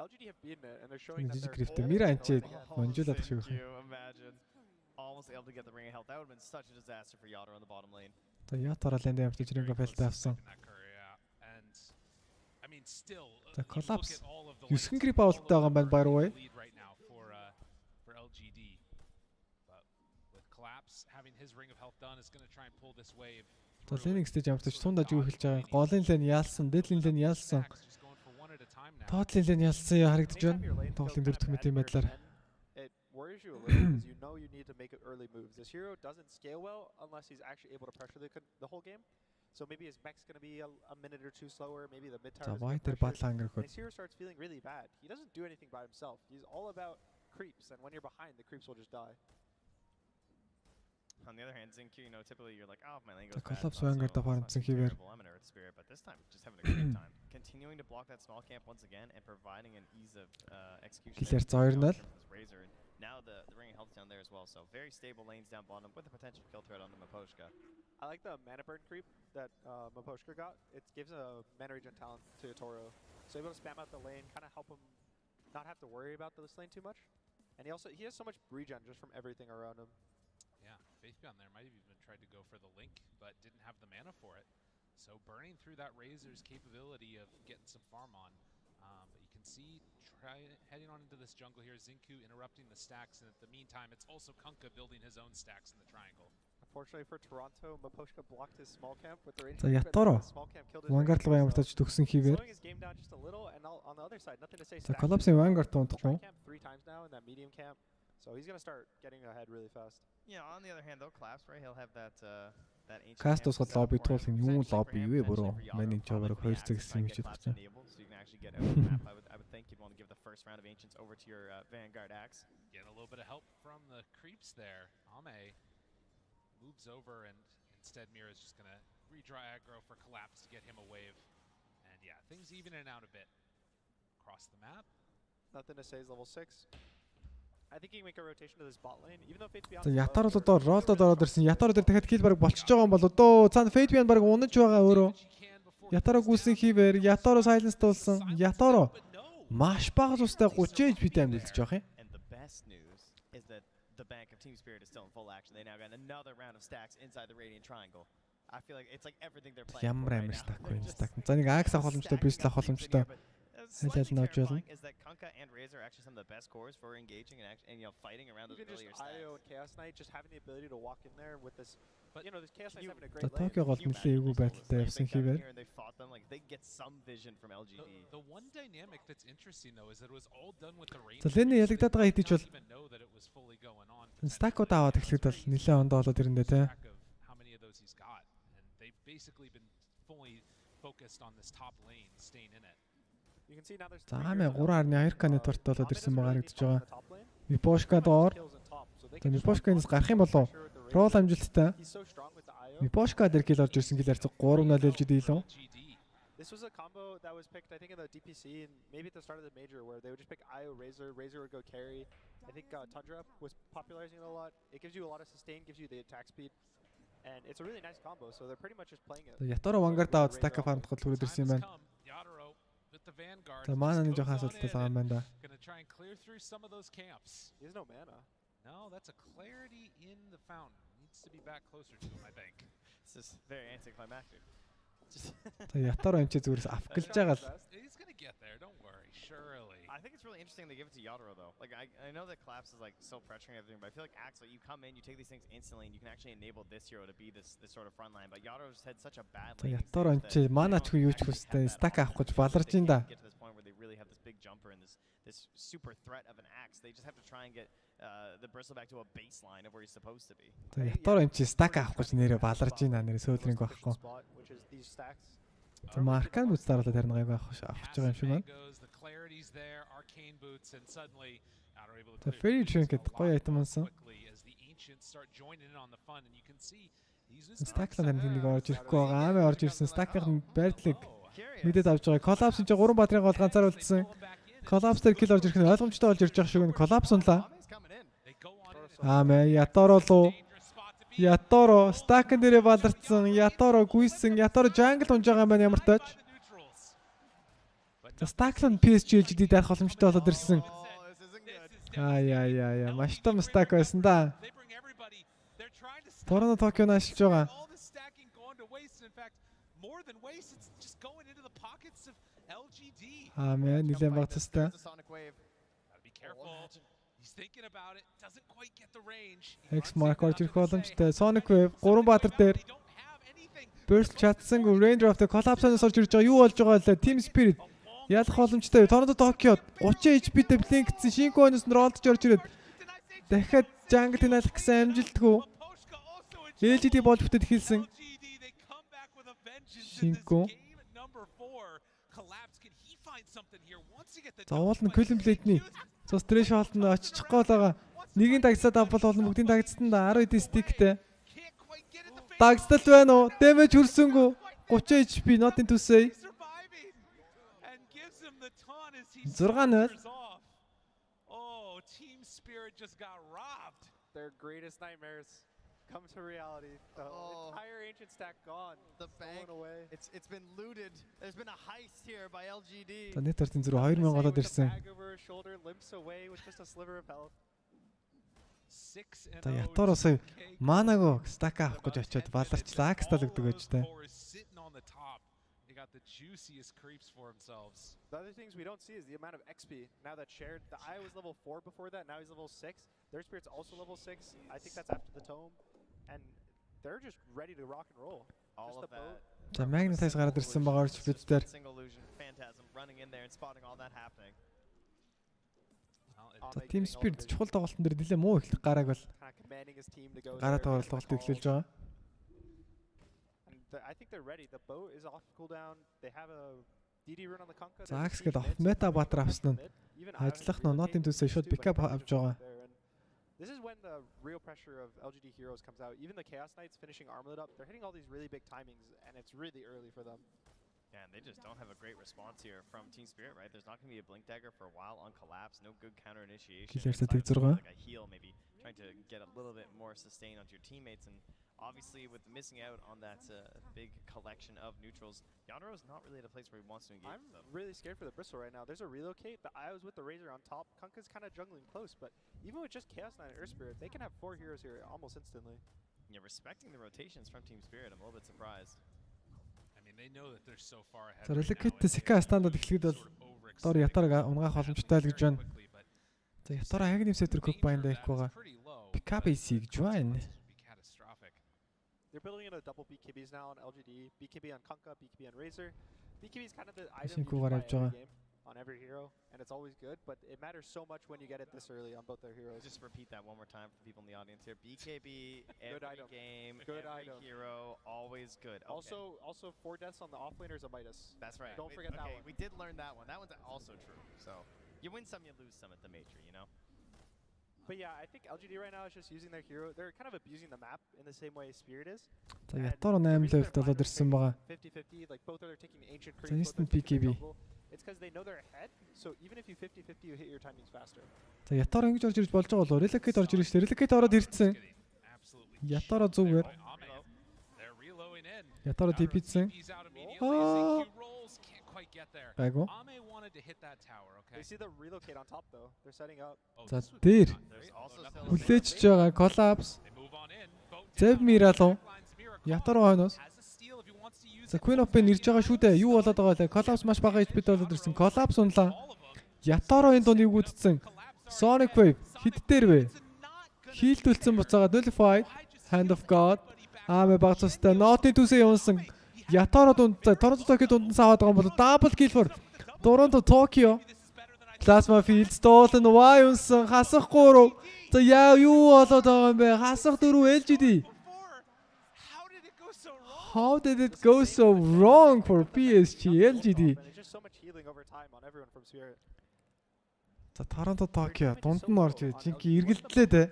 LGD have beaten it and they're showing that they're Mira анчи монжуулаад шиг imagine almost able to get the ring of health. That would have been such a disaster for Yatoro on the bottom lane. За Yatoro лэнд явж ring фэлтэй авсан. За collapse 9 creep авалттай байгаа юм байна by the way. For LGD. But with collapse having his ring of health done is going to try and pull this wave. За Lane stage амтч тундаж юу эхэлж байгаа. Голын лэн яалсан, дэдлэн лэн яалсан. Тоотлын лэн яалсан харагдаж байна. Тоглолтын 4 дахь мэдээ байдлаар. Worries you a little because you know you need to make early moves. This hero doesn't scale well unless he's actually able to pressure the whole game. So maybe his mech's going to be a minute or two slower. Maybe the mid tower is going to pressure. This hero starts feeling really bad. He doesn't do anything by himself. He's all about creeps, and when you're behind, the creeps will just die. On the other hand, Zinq, you know, typically you're like, oh, my lane goes bad. I'm an Earth Spirit, but this time, just having a great time. Continuing to block that small camp once again and providing an ease of execution. Razor. Now the ring of health down there as well, so very stable lanes down bottom with a potential kill threat on the Maposhka. I like the mana burn creep that Maposhka got. It gives a mana regen talent to Toro, so able to spam out the lane, kind of help him not have to worry about this lane too much. And he has so much regen just from everything around him. Yeah, Faithbeyond there might have even tried to go for the link, but didn't have the mana for it. So burning through that Razor's capability of getting some farm on But you can see heading on into this jungle here, Xinku interrupting the stacks, and at the meantime, it's also Kunkka building his own stacks in the triangle. Unfortunately for Toronto, Maposhka blocked his small camp with the range. За ятараа Vanguard руу ямар тач төгсөн хийвэр. За Collapse-ийн Vanguard унтахгүй. 3 times now in that medium camp. So he's going to start getting ahead really fast. Yeah, on the other hand though, Collapse, right? He'll have that ancient Cast усгал лобби туулах юм лобби юу вэ бүрөө. Миний чаваар 2 цагийн юм шиг so you can actually get out of the map. I would think you'd want to give the first round of Ancients over to your Vanguard Axe. Get a little bit of help from the creeps there. Ame moves over, and instead Mira is just going to redraw aggro for Collapse to get him a wave. And yeah, things evening out a bit. Across the map. Nothing to say is level 6. I think he can make a rotation to this bot lane, even though Fate's Beyond. За ятар бол одоо ролдод ороод ирсэн. Ятар дээр дахиад кил баг болчихж байгаа юм бол одоо цаана Fate Beyond баг унаж байгаа өөрөө. Ятараа гүйсэн хийвэр, Ятараа silence туулсан. Ятараа маш бага тустай 30 HP дамжуулж байгаа юм. The bank of Team Spirit is still in full action. They now got another round of stacks inside the Radiant Triangle. I feel like it's like everything they're playing. Ямар амар stack вэ? Stack. За нэг Axe авах боломжтой, Beast авах боломжтой. Хэлээд навч болно. Is that Kunkka and Razor are actually some of the best cores for engaging and you know fighting around those earlier stacks. IO and Chaos Knight just having the ability to walk in there with this. But you know, this Chaos Knight's having a great lane. Tokyo гол нэлээ эвгүй байдалтай явсан хийвэр. They fought them like they get some vision from LGD. The one dynamic that's interesting though is that it was all done with the range. За Ленни ялагдаад байгаа хэдий ч бол stack-ууд аваад эхлэхэд бол нэлээ ондоо болоод ирэндээ те. How many of those he's got, and they've basically been fully focused on this top lane, staying in it. You can see now there's. За амаа 3.2k network болоод ирсэн байгаа гэж байгаа. Miposhka доор. За Miposhka-наас гарах юм болов? Roll амжилттай. Miposhka дээр кил орж ирсэн кил харьцаг 3-0 LGD илүү. This was a combo that was picked, I think, in the DPC and maybe at the start of the major, where they would just pick IO Razor. Razor would go carry. I think Tundra was popularizing it a lot. It gives you a lot of sustain, gives you the attack speed, and it's a really nice combo. So they're pretty much just playing it. Ятараа Vanguard аваад stack farm-д хүрээд ирсэн юм байна. За mana-ны жоохон асуудалтай байгаа юм байна да. Gonna try and clear through some of those camps. He has no mana. No, that's a clarity in the fountain. Needs to be back closer to him, I think. This is very anticlimactic. За Ятараа энэ ч зүгээрс авгалж байгаа л. He's gonna get there, don't worry, surely. I think it's really interesting they give it to Yatoro though. Like I know that Collapse is like so pressuring everything, but I feel like Axel, you come in, you take these things instantly, and you can actually enable this hero to be this sort of front line. But Yatoro just had such a bad lane. Ятараа энэ ч mana ч юу ч хүстэй stack авах гэж баларж ин да. Get to this point where they really have this big jumper and this super threat of an axe. They just have to try and get the bristle back to a baseline of where he's supposed to be. За Ятараа энэ ч stack авах гэж нэрээ баларж ин нэр сөөлринг байхгүй. За Маркан бүүц дараалал харин гайг авах байгаа юм шиг байна. За Fairy Trinket гоё айтем онсон. Stack-лаа нэг орж ирэхгүй байгаа. Аамаа орж ирсэн stack-ийн байрлалыг мэдээд авч байгаа. Collapse энэ 3 баатрын гол ганцаар үлдсэн. Collapse дээр kill орж ирэх нь ойлгомжтой болж ирж байгаа шиг нь Collapse унлаа. Аамаа Ятараа лу. Ятараа stack-ын дээрээ баларцсан. Ятараа гүйсэн. Ятараа jungle унж байгаа юм байна ямар тач. За stack-лаа PSG.LGD дарах боломжтой болоод ирсэн. Яа маш том stack байсан да. Торонто Токио наашилж байгаа. Аамаа нэлээд баг тустай. X mark орж ирэх боломжтой. Sonic Wave 3 баатар дээр. Burst чадсангүй Ranger of the Collapse-аас орж ирж байгаа. Юу болж байгаа вэ? Team Spirit ялах боломжтой. Торонто Токио 30 HP-тэй блинксэн Шинконоос нь ролдж орж ирээд дахиад jungle тэнэлэх гэсэн амжилтгүй. LGD болж бүтэд хэлсэн. Шинко. За уул нь Colin Blade-ний цус threshold нь очичихгүй л байгаа. Нэгийн дагцаад авбал болно бүгдийн дагцсан да 10 эд стиктэй. Дагцтал байна уу? Damage хүрсэнгүй. 30 HP nothing to say. 6-0. Oh, Team Spirit just got robbed. Their greatest nightmares come to reality. The entire ancient stack gone. The bank away. It's been looted. There's been a heist here by LGD. За net worth-ийн зэрэг 2000 голоод ирсэн. За Ятараа сая манаагаа stack авах гэж очиод баларчлаа. Акстал өгдөг гэж тэ. got the juiciest creeps for themselves. The other things we don't see is the amount of XP now that's shared. The Io was level 4 before that, now he's level 6. Their Spirit's also level 6. I think that's after the Tome. And they're just ready to rock and roll. All of that. За Magnetize гараад ирсэн байгаа split дээр. Single illusion, Phantasm running in there and spotting all that happening. За Team Spirit чухал тоглолтын дээр нэлээд муу эхлэх гарааг бол гараа тоглолт эхлүүлж байгаа. I think they're ready. The boat is off cooldown. They have a DD rune on the Kunkka. За Axe гээд off meta батар авсан нь ажиллах нь not into шууд pick up авч байгаа. This is when the real pressure of LGD heroes comes out. Even the Chaos Knights finishing Armlet up, they're hitting all these really big timings, and it's really early for them. Yeah, and they just don't have a great response here from Team Spirit, right? There's not going to be a Blink Dagger for a while on Collapse, no good counter initiation. Like a heal, maybe trying to get a little bit more sustain onto your teammates, and obviously with missing out on that big collection of neutrals, Yandero is not really at a place where he wants to engage. I'm really scared for the Bristle right now. There's a relocate, the Io's with the Razor on top, Kunkka's kind of jungling close, but even with just Chaos Knight and Earth Spirit, they can have 4 heroes here almost instantly. Yeah, respecting the rotations from Team Spirit, I'm a little bit surprised. They know that they're so far ahead. За Relicate Sika стандад эхлэхэд бол дор ятараг унгаах боломжтой л гэж байна. За ятараа яг нэмсэтэр көк байнда их байгаа. Pickup AC гэж байна. They're building in a double BKBs now on LGD, BKB on Kunkka, BKB on Razor. BKB is kind of the item used by every game on every hero, and it's always good, but it matters so much when you get it this early on both their heroes. Just repeat that one more time for the people in the audience here. BKB, every game, every hero, always good. Okay. Also 4 deaths on the offlaner is a Midas. That's right. Don't forget that one. We did learn that one. That one's also true. So you win some, you lose some at the major, you know? But yeah, I think LGD right now is just using their hero. They're kind of abusing the map in the same way Spirit is. За ятар 8 level болоод ирсэн байгаа. 50-50, like both are taking ancient creep. Instant PKB. It's because they know they're ahead. So even if you 50-50, you hit your timings faster. За ятар ингэж орж ирж болж байгаа болоо. Relicate орж ирж. Relicate ороод ирсэн. Ятараа зүгээр. Ятараа дипидсэн. Байгу. They see the relocate on top though. They're setting up. За дээр хүлээж байгаа Collapse. Зэв Миралон. Ятар хойноос. За Queen of Pain ирж байгаа шүү дээ. Юу болоод байгаа вэ? Collapse маш бага HP болоод ирсэн. Collapse унлаа. Ятароын дунд югүүдсэн. Sonic Wave хит дээр вэ? Хийлдүүлсэн буцаагаад Nullify, Hand of God. Аамэ багцастай Not into-сээ явуулсан. Ятаро дунд Toronto Tokyo дунд саваад байгаа бол double kill for Toronto Tokyo. Plasma Field stolen Y унсан хасах 3. За яа юу болоод байгаа юм бэ? Хасах 4 LGD. How did it go so wrong for PSG.LGD? За Toronto Tokyo дунд нь орж жинхэнэ эргэлдлээ дээ.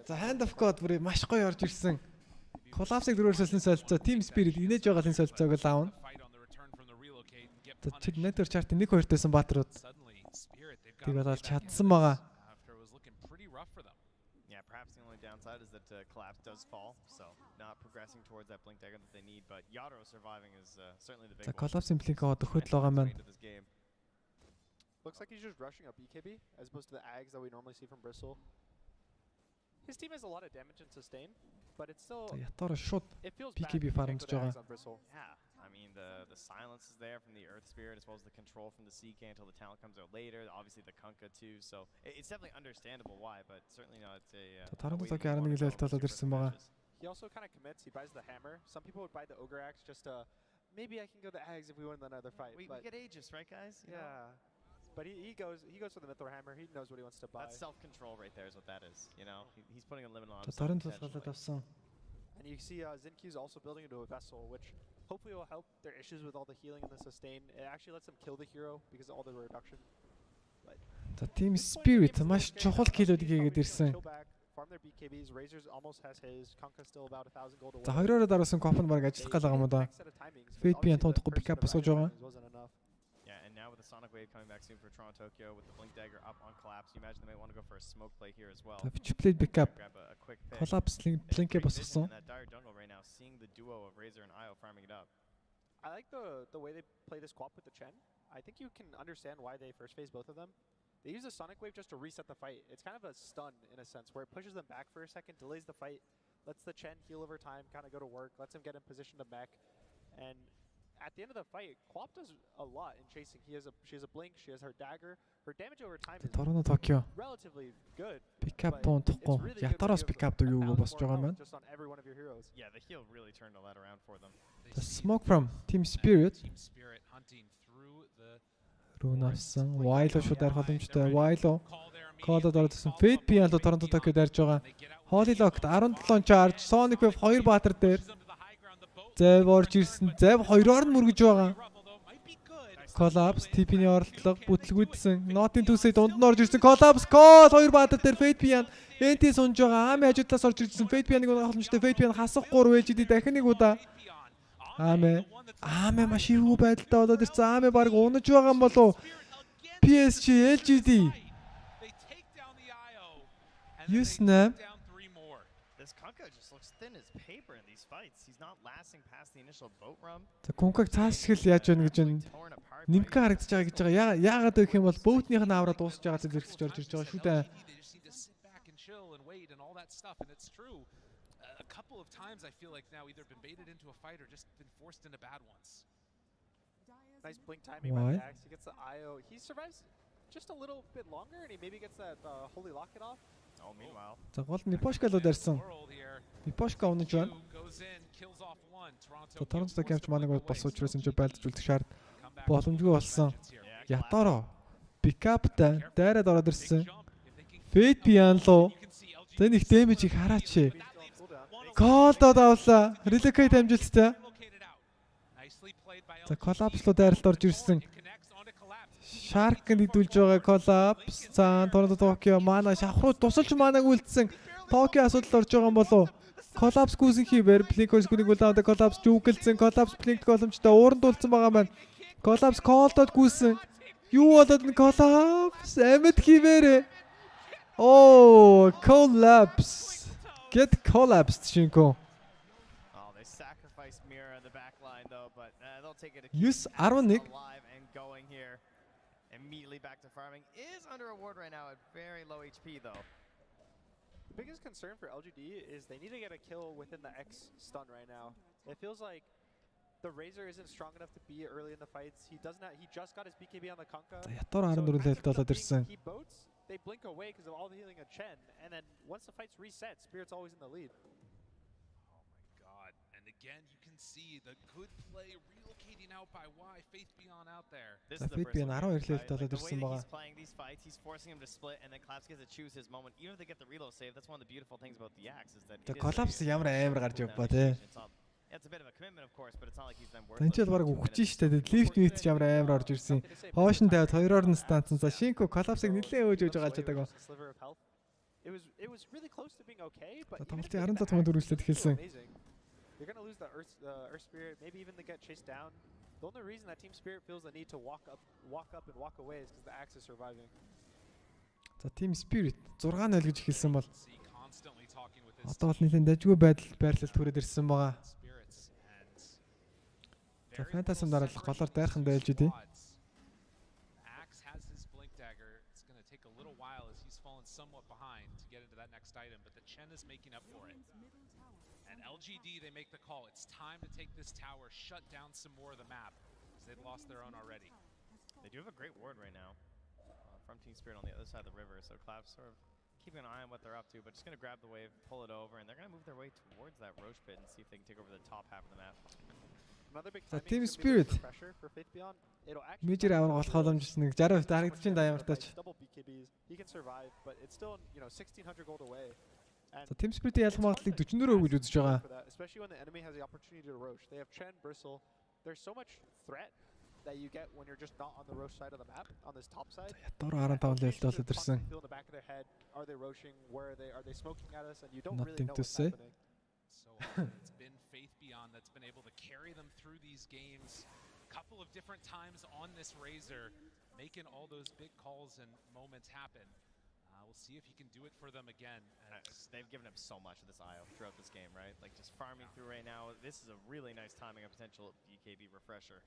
За Hand of God бүр маш гоё орж ирсэн. Collapse-ыг дөрөөр солисон солилцоо Team Spirit инээж байгаа л солилцоог л аавна. За чи network chart 1-2 тайсан баатрууд. Тэг болол чадсан байгаа. Yeah, perhaps the only downside is that Collapse does fall, so not progressing towards that Blink Dagger that they need, but Yadro surviving is certainly the big one. За Collapse-ийн Blink одоход л байгаа маань. Looks like he's just rushing up BKB as opposed to the Ags that we normally see from Bristle. His team has a lot of damage and sustain, but it's still Ятар шууд BKB фармж байгаа. Yeah, I mean the silence is there from the Earth Spirit as well as the control from the CK until the talent comes out later. Obviously the Kunkka too, so it's definitely understandable why, but certainly not a. Toronto Tokyo 11 level болоод ирсэн байгаа. He also kind of commits. He buys the hammer. Some people would buy the Ogre Axe just maybe I can go the Ags if we win another fight. We get Aegis, right, guys? Yeah. But he goes for the Mythor Hammer. He knows what he wants to buy. That's self-control right there is what that is. You know, he's putting a limit on himself. And you see Zinkyu's also building into a vessel, which hopefully will help their issues with all the healing and the sustain. It actually lets them kill the hero because of all the reduction. The Team Spirit маш чухал киллүүдийг хийгээд ирсэн. Farm their BKBs. Razors almost has his. Kunkka still about 1000 gold away. За хоёроо дараасан Copan баг ажиллах гал байгаа юм да. Fate PN тоохгүй pickup босгож байгаа. Now with the Sonic Wave coming back soon for Toronto Tokyo with the Blink Dagger up on Collapse, you imagine they might want to go for a smoke play here as well. Played pickup. Collapse Blink босгосон. In that dire jungle right now, seeing the duo of Razor and Io farming it up. I like the way they play this co-op with the Chen. I think you can understand why they first phase both of them. They use a Sonic Wave just to reset the fight. It's kind of a stun in a sense where it pushes them back for a second, delays the fight, lets the Chen heal over time, kind of go to work, lets him get in position to mech. And at the end of the fight, Quap does a lot in chasing. She has a blink, she has her dagger. Her damage over time is relatively good. Pickup понтохгүй. Ятараас pickup дөө юу босч байгаа юм байна. Just on every one of your heroes. Yeah, the heal really turned a lot around for them. The smoke from Team Spirit. Team Spirit hunting through the Руу навсан. Wild шууд арах боломжтой. Wild Call-д орсон. Fate PGL Toronto Tokyo дайрж байгаа. Holy Lock 17 charge. Sonic Wave 2 баатар дээр. Зэв орж ирсэн. Зэв 2-оор нь мөргөж байгаа. Collapse TP-ний оролдлого бүтлгүүдсэн. Not into say дунд нь орж ирсэн. Collapse Call 2 баатар дээр Fate PGL NT сунж байгаа. Ами ажиглаас орж ирсэн. Fate PGL-ыг унах боломжтой. Fate PGL хасах 3 LGD дахин нэг удаа. Ами маш юу байдалтай болоод ирсэн. Ами баг унаж байгаа юм болов. PSG.LGD. This Kanka just looks thin as paper in these fights. He's not lasting past the initial boat run. За Кункаг цаашгил яаж байна гэж нэмгэн харагдаж байгаа гэж байгаа. Яагаад гэх юм бол боутных нь аваад дуусж байгаа зэрэгсэж орж ирж байгаа шүү дээ. A couple of times I feel like now either been baited into a fight or just been forced into bad ones. Nice blink timing by the Axe. He gets the IO. He survives just a little bit longer and he maybe gets that holy locket off. Oh, meanwhile. За гол нь Нипошкалууд ирсэн. Нипошка унаж байна. За Торонто Camp манайг болсон учраас энэ байлдаж үлдэх шаард боломжгүй болсон. Ятаро пикаптай дайраад ороод ирсэн. Fate PGL лу. Тэ нэг дэмэжийг хараач. Call-дод авлаа. Relocate амжилттай. За Collapse лу дайралт орж ирсэн. Shark-ыг хэдүүлж байгаа Collapse. За Торонто Токио мана шавхруу тусалж манаг үлдсэн. Токио асуудал орж байгаа юм болов. Collapse гүйсэн хийвэр Blink-ос гүнийг үлдээд Collapse жүгэлсэн. Collapse Blink боломжтой ууранд дулсан байгаа маань. Collapse Call-дод гүйсэн. Юу болоод н Collapse амьд хийвэрэ. Oh, Collapse. Get collapsed, Shinko. Oh, they sacrificed Mira in the back line though, but they'll take it. Use Aronic. Alive and going here. Immediately back to farming. Is under a ward right now at very low HP though. The biggest concern for LGD is they need to get a kill within the X stun right now. It feels like the Razor isn't strong enough to be early in the fights. He just got his BKB on the Kanka. Ятар 14 лэлт болоод ирсэн. He boats. They blink away because of all the healing of Chen, and then once the fight's reset, Spirit's always in the lead. Oh my god, and again you can see the good play relocating out by Y, Faith Beyond out there. This is the Beyond 12 лэлт болоод ирсэн way байгаа. he's playing these fights, he's forcing him to split, and then Collapse gets to choose his moment. Even if they get the reload save, that's one of the beautiful things about the Axe is that The Collapse ямар амар гарч явбаа те. It's a bit of a commitment of course, but it's not like he's been working. Тэнцэл баг өгч штэ. Lift мит ч ямар амар орж ирсэн. Хоошин тавиад 2-оор нь станцсан. За Shinko Collapse-ыг нэлээд өөж байгаа ч чадаагүй. It was really close to being okay, but Тоглолтын 17 тунд үргэлжлээд эхэлсэн. You're going to lose the Earth Spirit, maybe even to get chased down. The only reason that Team Spirit feels the need to walk up and walk away is because the Axe is surviving. За Team Spirit 6-0 гэж эхэлсэн бол одоо бол нэлээд дажгүй байдал байрлалд хүрээд ирсэн байгаа. За Phantasm дараалал голоор дайрхан LGD. Axe has his blink dagger. It's going to take a little while as he's fallen somewhat behind to get into that next item, but the Chen is making up for it. And LGD, they make the call. It's time to take this tower, shut down some more of the map, because they've lost their own already. They do have a great ward right now from Team Spirit on the other side of the river, so Cloud's sort of keeping an eye on what they're up to, but just going to grab the wave, pull it over, and they're going to move their way towards that Roche pit and see if they can take over the top half of the map. За Team Spirit Major авах болох боломжтой нэг 60% харагдчихын даямартаач. He can survive, but it's still, 1600 gold away. За Team Spirit-ийн ялган магадлалыг 44% гэж үзэж байгаа. Especially when the enemy has the opportunity to Roche. They have Chen, Bristle. There's so much threat that you get when you're just not on the Roche side of the map, on this top side. Ятар 15 левелт болоод ирсэн. Feel in the back of their head, are they roaching? Where are they? Are they smoking at us? And you don't really know what's happening. So it's been Faith Beyond that's been able to carry them through these games. Couple of different times on this Razor, making all those big calls and moments happen. We'll see if he can do it for them again. They've given him so much of this IO throughout this game, right? Like just farming through right now. This is a really nice timing, a potential BKB refresher.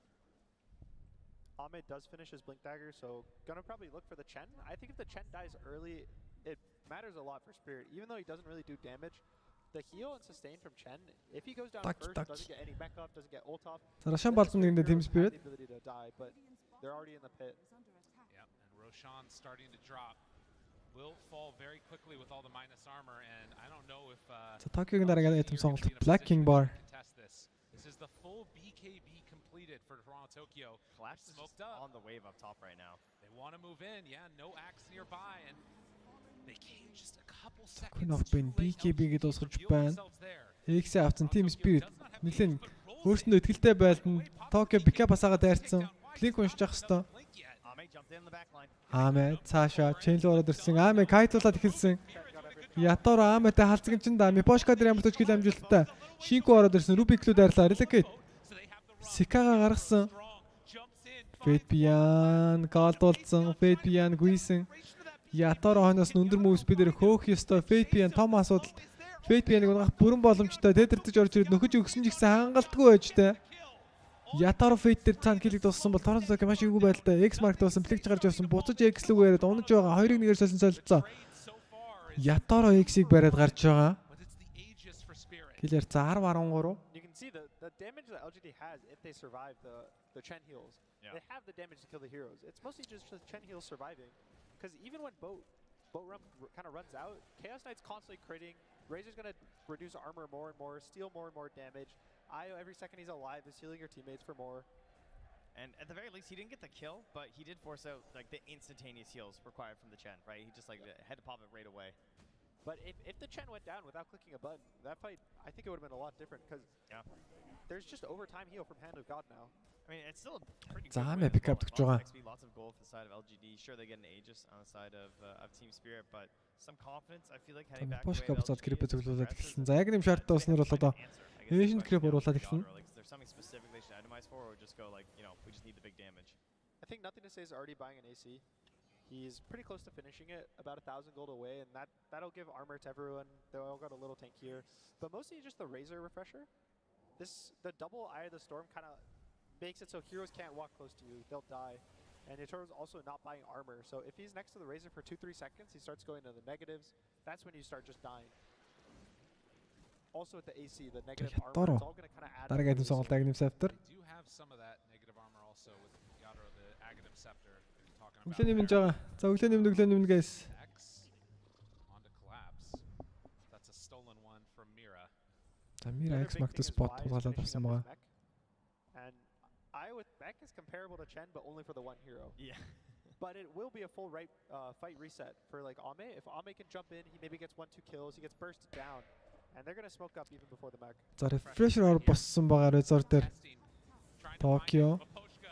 Ahmed does finish his Blink Dagger, so gonna probably look for the Chen. I think if the Chen dies early, it matters a lot for Spirit. Even though he doesn't really do damage, the heal and sustain from Chen, if he goes down first, doesn't get any mech off, doesn't get ult off. За Рошан болсон нэгэн Team Spirit. But they're already in the pit. Yep, and Roshan starting to drop. Will fall very quickly with all the minus armor, and I don't know if За Токиогийн дараагийн item сонголт Black King Bar. This is the full BKB completed for Toronto Tokyo. Collapse is just on the wave up top right now. They want to move in, yeah, no axe nearby, and they came just a couple seconds Queen of Pain BKB-гээ дуусгаж байна. X авсан Team Spirit нэлээд өөрсөндөө итгэлтэй байлдан Токио бэкап асаага дайрцсан. Клик уншиж явах хэвээр. Аме цаашаа чэнэл ороод ирсэн. Аме кайтуулаад эхэлсэн. Ятор Аметэ халзган чинь да Мипошка дээр ямар ч хил амжилттай. Шинко ороод ирсэн. Рубиклүү дайрлаа. Реликет. Сикага гаргасан. Фэдбиан гаалдуулсан. Фэдбиан гүйсэн. Ятор хойноос өндөр мөвс бидэр хөөх ёстой. Фэдбиан том асуудал. Фэдбианыг унгах бүрэн боломжтой. Тедэрдэж орж ирээд нөхөж өгсөн ч гэсэн хангалтгүй байжтэй. Ятар фейт дээр цаана килийг дууссан бол Торонто Токио маш игүү байлтай. X марк дууссан, Flick гарч явсан, буцаж X лүг яриад унаж байгаа. 2-1-ээр солилцсон. Ятар X-ийг бариад гарч байгаа. Килээр за 10-13. You can see the damage that LGD has if they survive the Chen heals. They have the damage to kill the heroes. It's mostly just Chen heals surviving, because even when boat run kind of runs out, Chaos Knight's constantly critting. Razor's gonna reduce armor more and more, steal more and more damage. Io, every second he's alive, is healing your teammates for more. And at the very least, he didn't get the kill, but he did force out like the instantaneous heals required from the Chen, right? He just like had to pop it right away. But if the Chen went down without clicking a button, that fight, I think it would have been a lot different, because there's just overtime heal from Hand of God now. I mean, it's still a pretty good За win Аме as pick up well. гэж байгаа. Lots of gold for the side of LGD. Sure, they get an Aegis on the side of Team Spirit, but some confidence. I feel like heading back Пошка буцаад крэп зөвлүүлээд эхэлсэн. За яг нэм шарттай болсноор бол одоо Asian крэп оруулаад эхэлнэ. There's something specific they should itemize for, or just go like, you know, we just need the big damage. I think Nothing to Say is already buying an AC. He's pretty close to finishing it, about 1,000 gold away, and that'll give armor to everyone. They all got a little tank here, but mostly just the Razor refresher. The double Eye of the Storm kind of makes it so heroes can't walk close to you; they'll die. And Yatoro's also not buying armor, so if he's next to the Razor for 2-3 seconds, he starts going to the negatives. That's when you start just dying. Also with the AC, the negative armor, it's all going to kind of add. Дараагийн item сонголт Aghanim Scepter. They do have some of that negative armor also with Yatoro, the Aghanim Scepter. Өглөө нэмж байгаа. За өглөө нэмнэ guys. On to collapse. That's a stolen one from Mira. За Mira X mark to spot тулгаалаад авсан байгаа. And I with Beck is comparable to Chen, but only for the one hero. Yeah. But it will be a full fight reset for like Ame. If Ame can jump in, he maybe gets 1-2 kills. He gets bursted down, and they're gonna smoke up even before the mech. За refresher ор боссон байгаа resort дээр. Tokyo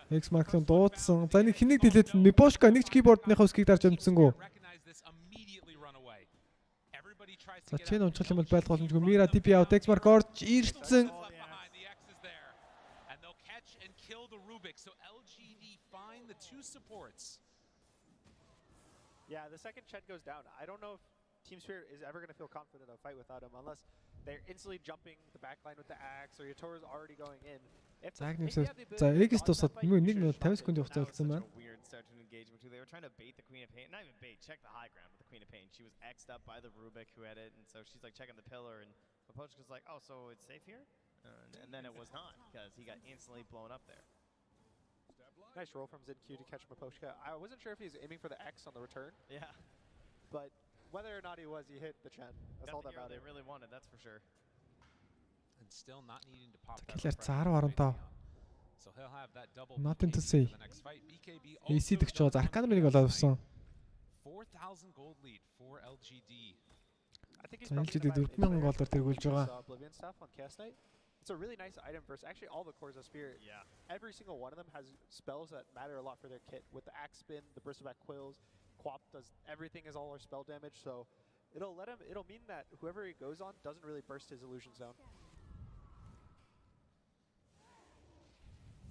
X mark-ын дуудсан. За нэг хэнийг дэлээд Мипошка нэг ч keyboard-ныхаа үсгийг дарж амжсангүй. За чин унцгал юм бол байлах боломжгүй. Mira TP out X mark орж ирсэн. And they'll catch and kill the Rubik, so LGD find the two supports. Yeah, the second Chen goes down, I don't know if Team Spirit is ever going to feel confident in a fight without him, unless they're instantly jumping the backline with the axe, or Yatoro's already going in. За X тусаад нэг минут 50 секунд хугацаа болсон байна. Weird start to engagement too. They were trying to bait the Queen of Pain, not even bait, check the high ground with the Queen of Pain. She was X'd up by the Rubik who had it, and so she's like checking the pillar, and Mapochka's like, oh, so it's safe here? And then it was not, because he got instantly blown up there. Nice roll from ZQ to catch Mapochka. I wasn't sure if he was aiming for the X on the return. Yeah. But whether or not he was, he hit the Chen. That's all that mattered. They really wanted, that's for sure. And still not needing to pop that. Killer 10-15. So he'll have that double. Nothing to say. AC дэгч байгаа. Arcana-ыг олоод авсан. 4,000 gold lead for LGD. I think he's LGD 4,000 голдоор тэргүүлж байгаа. Oblivion stuff on Chaos Knight. It's a really nice item versus actually all the cores of Spirit. Yeah. Every single one of them has spells that matter a lot for their kit. With the Axe Spin, the Bristleback Quills, Quap does everything is all our spell damage, so it'll mean that whoever he goes on doesn't really burst his illusions down.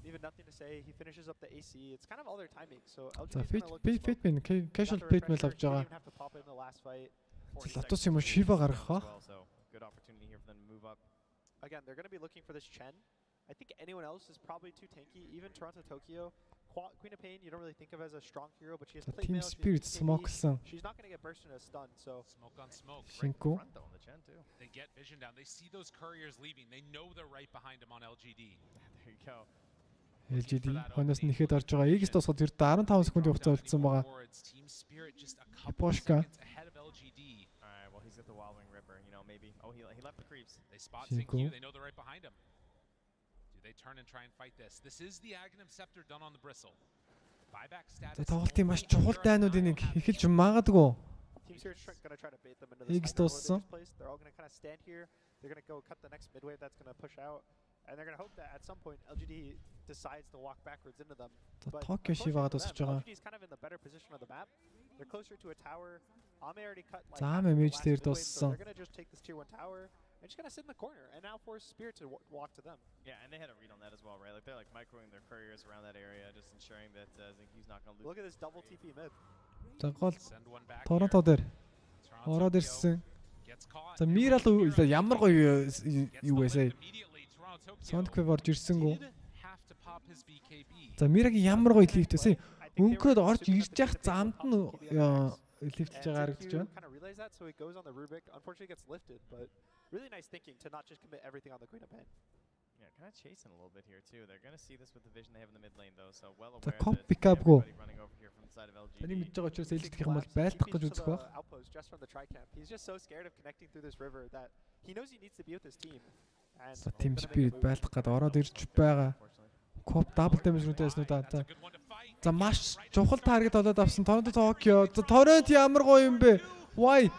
Even Nothing to Say, he finishes up the AC. It's kind of all their timing. So LGD's gonna look to smoke. Casual pit mill авч байгаа. Have to pop in the last fight. Lotus юм Shiva гаргах ба. Good opportunity here for them to move up. Again, they're going to be looking for this Chen. I think anyone else is probably too tanky. Even Toronto Tokyo, Queen of Pain you don't really think of as a strong hero, but she has plate mail. She's not going to get bursted in a stun. So smoke on smoke. Шинко. Right in front though on the Chen too. They get vision down. They see those couriers leaving. They know they're right behind them on LGD. There you go. LGD хонос нэхэд орж байгаа. Игс тусгад ер 15 секундын хугацаа үлдсэн байгаа. Пошка. Alright, well he's got the Wild Wing Ripper, you know, maybe. Oh, he left the creeps. They spot Zinq, they know they're right behind him. Do they turn and try and fight this? This is the Aghanim Scepter done on the Bristle. Buyback status. Тоглолтын маш чухал дайнуудыг нэг эхэлж магадгүй. Team Spirit's going to try to bait them into this place. They're all going to kind of stand here. They're going to go cut the next mid wave that's going to push out. And they're going to hope that at some point LGD decides to walk backwards into them. But LGD's kind of in the better position of the map. They're closer to a tower. Ame already cut like so they're going to just take this tier 1 tower and just going to sit in the corner and now force Spirit to walk to them. Yeah, and they had a read on that as well, right? Like they're like microing their couriers around that area, just ensuring that Zinq's not going to lose. Look at this double TP mid. За гол Торонто дээр ороод ирсэн. За Мирал ямар гоё юу вэ? Сондквев орж ирсэнгүү. За Мирагийн ямар гоё лифт вэ? Өнгөрөөд орж ирж явах замд нь лифтж байгаа харагдаж байна. Kind of realize that, so he goes on the Rubik. Unfortunately, gets lifted, but really nice thinking to not just commit everything on the Queen of Pain. Yeah, kind of chasing a little bit here too. They're going to see this with the vision they have in the mid lane though, so well aware that everybody running over here from the side of LGD. Таны мэдж байгаа учраас ээлжих юм бол байлдах гэж үзэх байх. Outpost just from the tri-camp. He's just so scared of connecting through this river that he knows he needs to be with his team. And Team Spirit байлдах гээд ороод ирж байгаа. Коп дабл дэмэж нүдээс нүдээ. За маш чухал таргет болоод авсан Торонто Токио. За Торонто ямар гоё юм бэ? Why?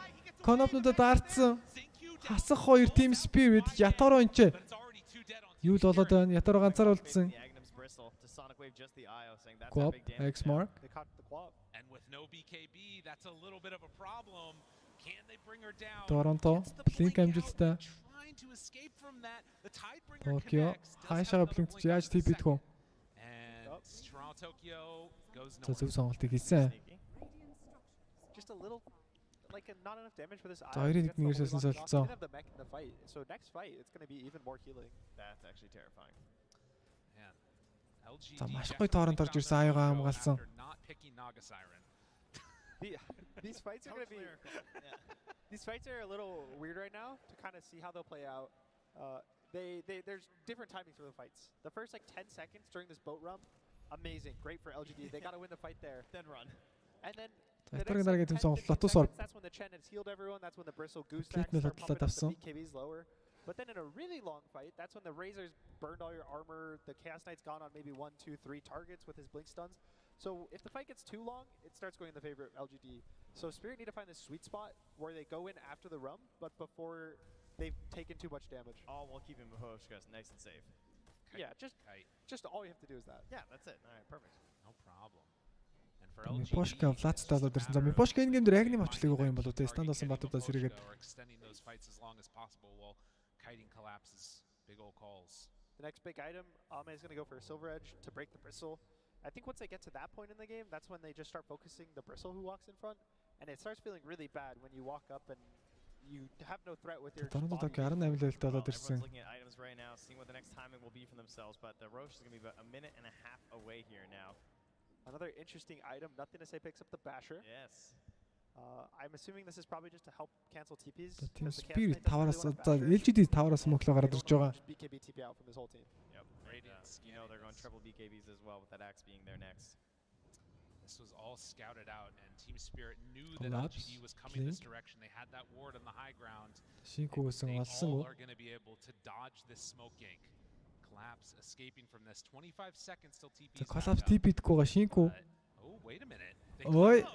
Конопнуудад дарцсан. Хасах хоёр Team Spirit Ятаро энчээ. Юу л болоод байна? Ятаро ганцаар үлдсэн. Quap, X mark. And with no BKB, that's a little bit of a problem. Can they bring her down? Торонто блинк амжилттай. Токио хаашаа блинк яаж TP-дэх вэ? За зөв сонголтыг хийсэн. Just a little like not enough damage for this. За хоёрын нэгнээс солилцоо. So next fight it's going to be even more healing. That's actually terrifying. За маш гоё Торонто орж ирсэн аюугаа хамгаалсан. These fights are going to be these fights are a little weird right now to kind of see how they'll play out. There's different timings for the fights. The first like 10 seconds during this boat run, amazing, great for LGD. They got to win the fight there. Then run. And then that's when the Chen has healed everyone. That's when the Bristle Goose stacks start pumping up the BKBs lower. But then in a really long fight, that's when the Razor's burned all your armor. The Chaos Knight's gone on maybe 1, 2, 3 targets with his blink stuns. So if the fight gets too long, it starts going in the favor of LGD. So Spirit need to find this sweet spot where they go in after the rum, but before they've taken too much damage. All while keeping Mahoshkas nice and safe. Yeah, just all you have to do is that. Yeah, that's it. All right, perfect. No problem. Мипошка Влацтай болоод ирсэн. За Мипошка энэ геймдэр Агним авчлыг байгаа юм болоо те станд болсон батуудаас сэргээд. The next big item, Ame is going to go for a Silver Edge to break the Bristle. I think once they get to that point in the game, that's when they just start focusing the Bristle who walks in front, and it starts feeling really bad when you walk up and you have no threat with your Торонто 18 левелтэй болоод ирсэн. Looking at items right now, seeing what the next timing will be for themselves, but the Roche is going to be about a minute and a half away here now. Another interesting item, Nothing to Say picks up the Basher. Yes. I'm assuming this is probably just to help cancel TPs. Team Spirit тавараас за LGD тавараас мөглөө гараад ирж байгаа. BKB TP out from his whole team. Yep. Radiance, you know they're going triple BKBs as well with that axe being there next. This was all scouted out, and Team Spirit knew that LGD was coming this direction. They had that ward on the high ground. They all are going to be able to dodge this smoke gank. Collapse escaping from this. 25 seconds till TP. За Collapse TP-д гоо Шинку. Oh, wait a minute. Ой.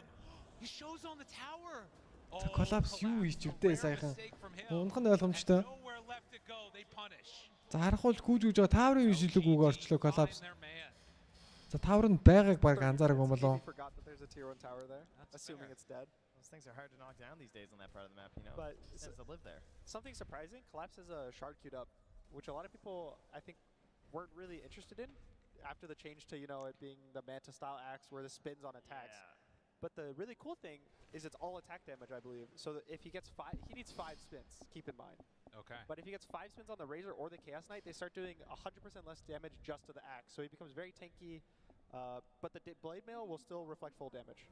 He shows on the tower. За Collapse юу хийж вдээ саяхан. Унах нь ойлгомжтой. За харахуул гүйж байгаа тааврын шилэг үг орчлоо Collapse. За таавар нь байгааг баг анзаараг юм болоо. Assuming it's dead. Those things are hard to knock down these days on that part of the map, you know. But it tends to live there. Something surprising, Collapse has a shard queued up, which a lot of people I think weren't really interested in after the change to, you know, it being the Manta style axe where the spins on attacks. Yeah. But the really cool thing is it's all attack damage, I believe. So if he gets 5, he needs 5 spins, keep in mind. Okay. But if he gets 5 spins on the Razor or the Chaos Knight, they start doing 100% less damage just to the axe. So he becomes very tanky. But the blade mail will still reflect full damage.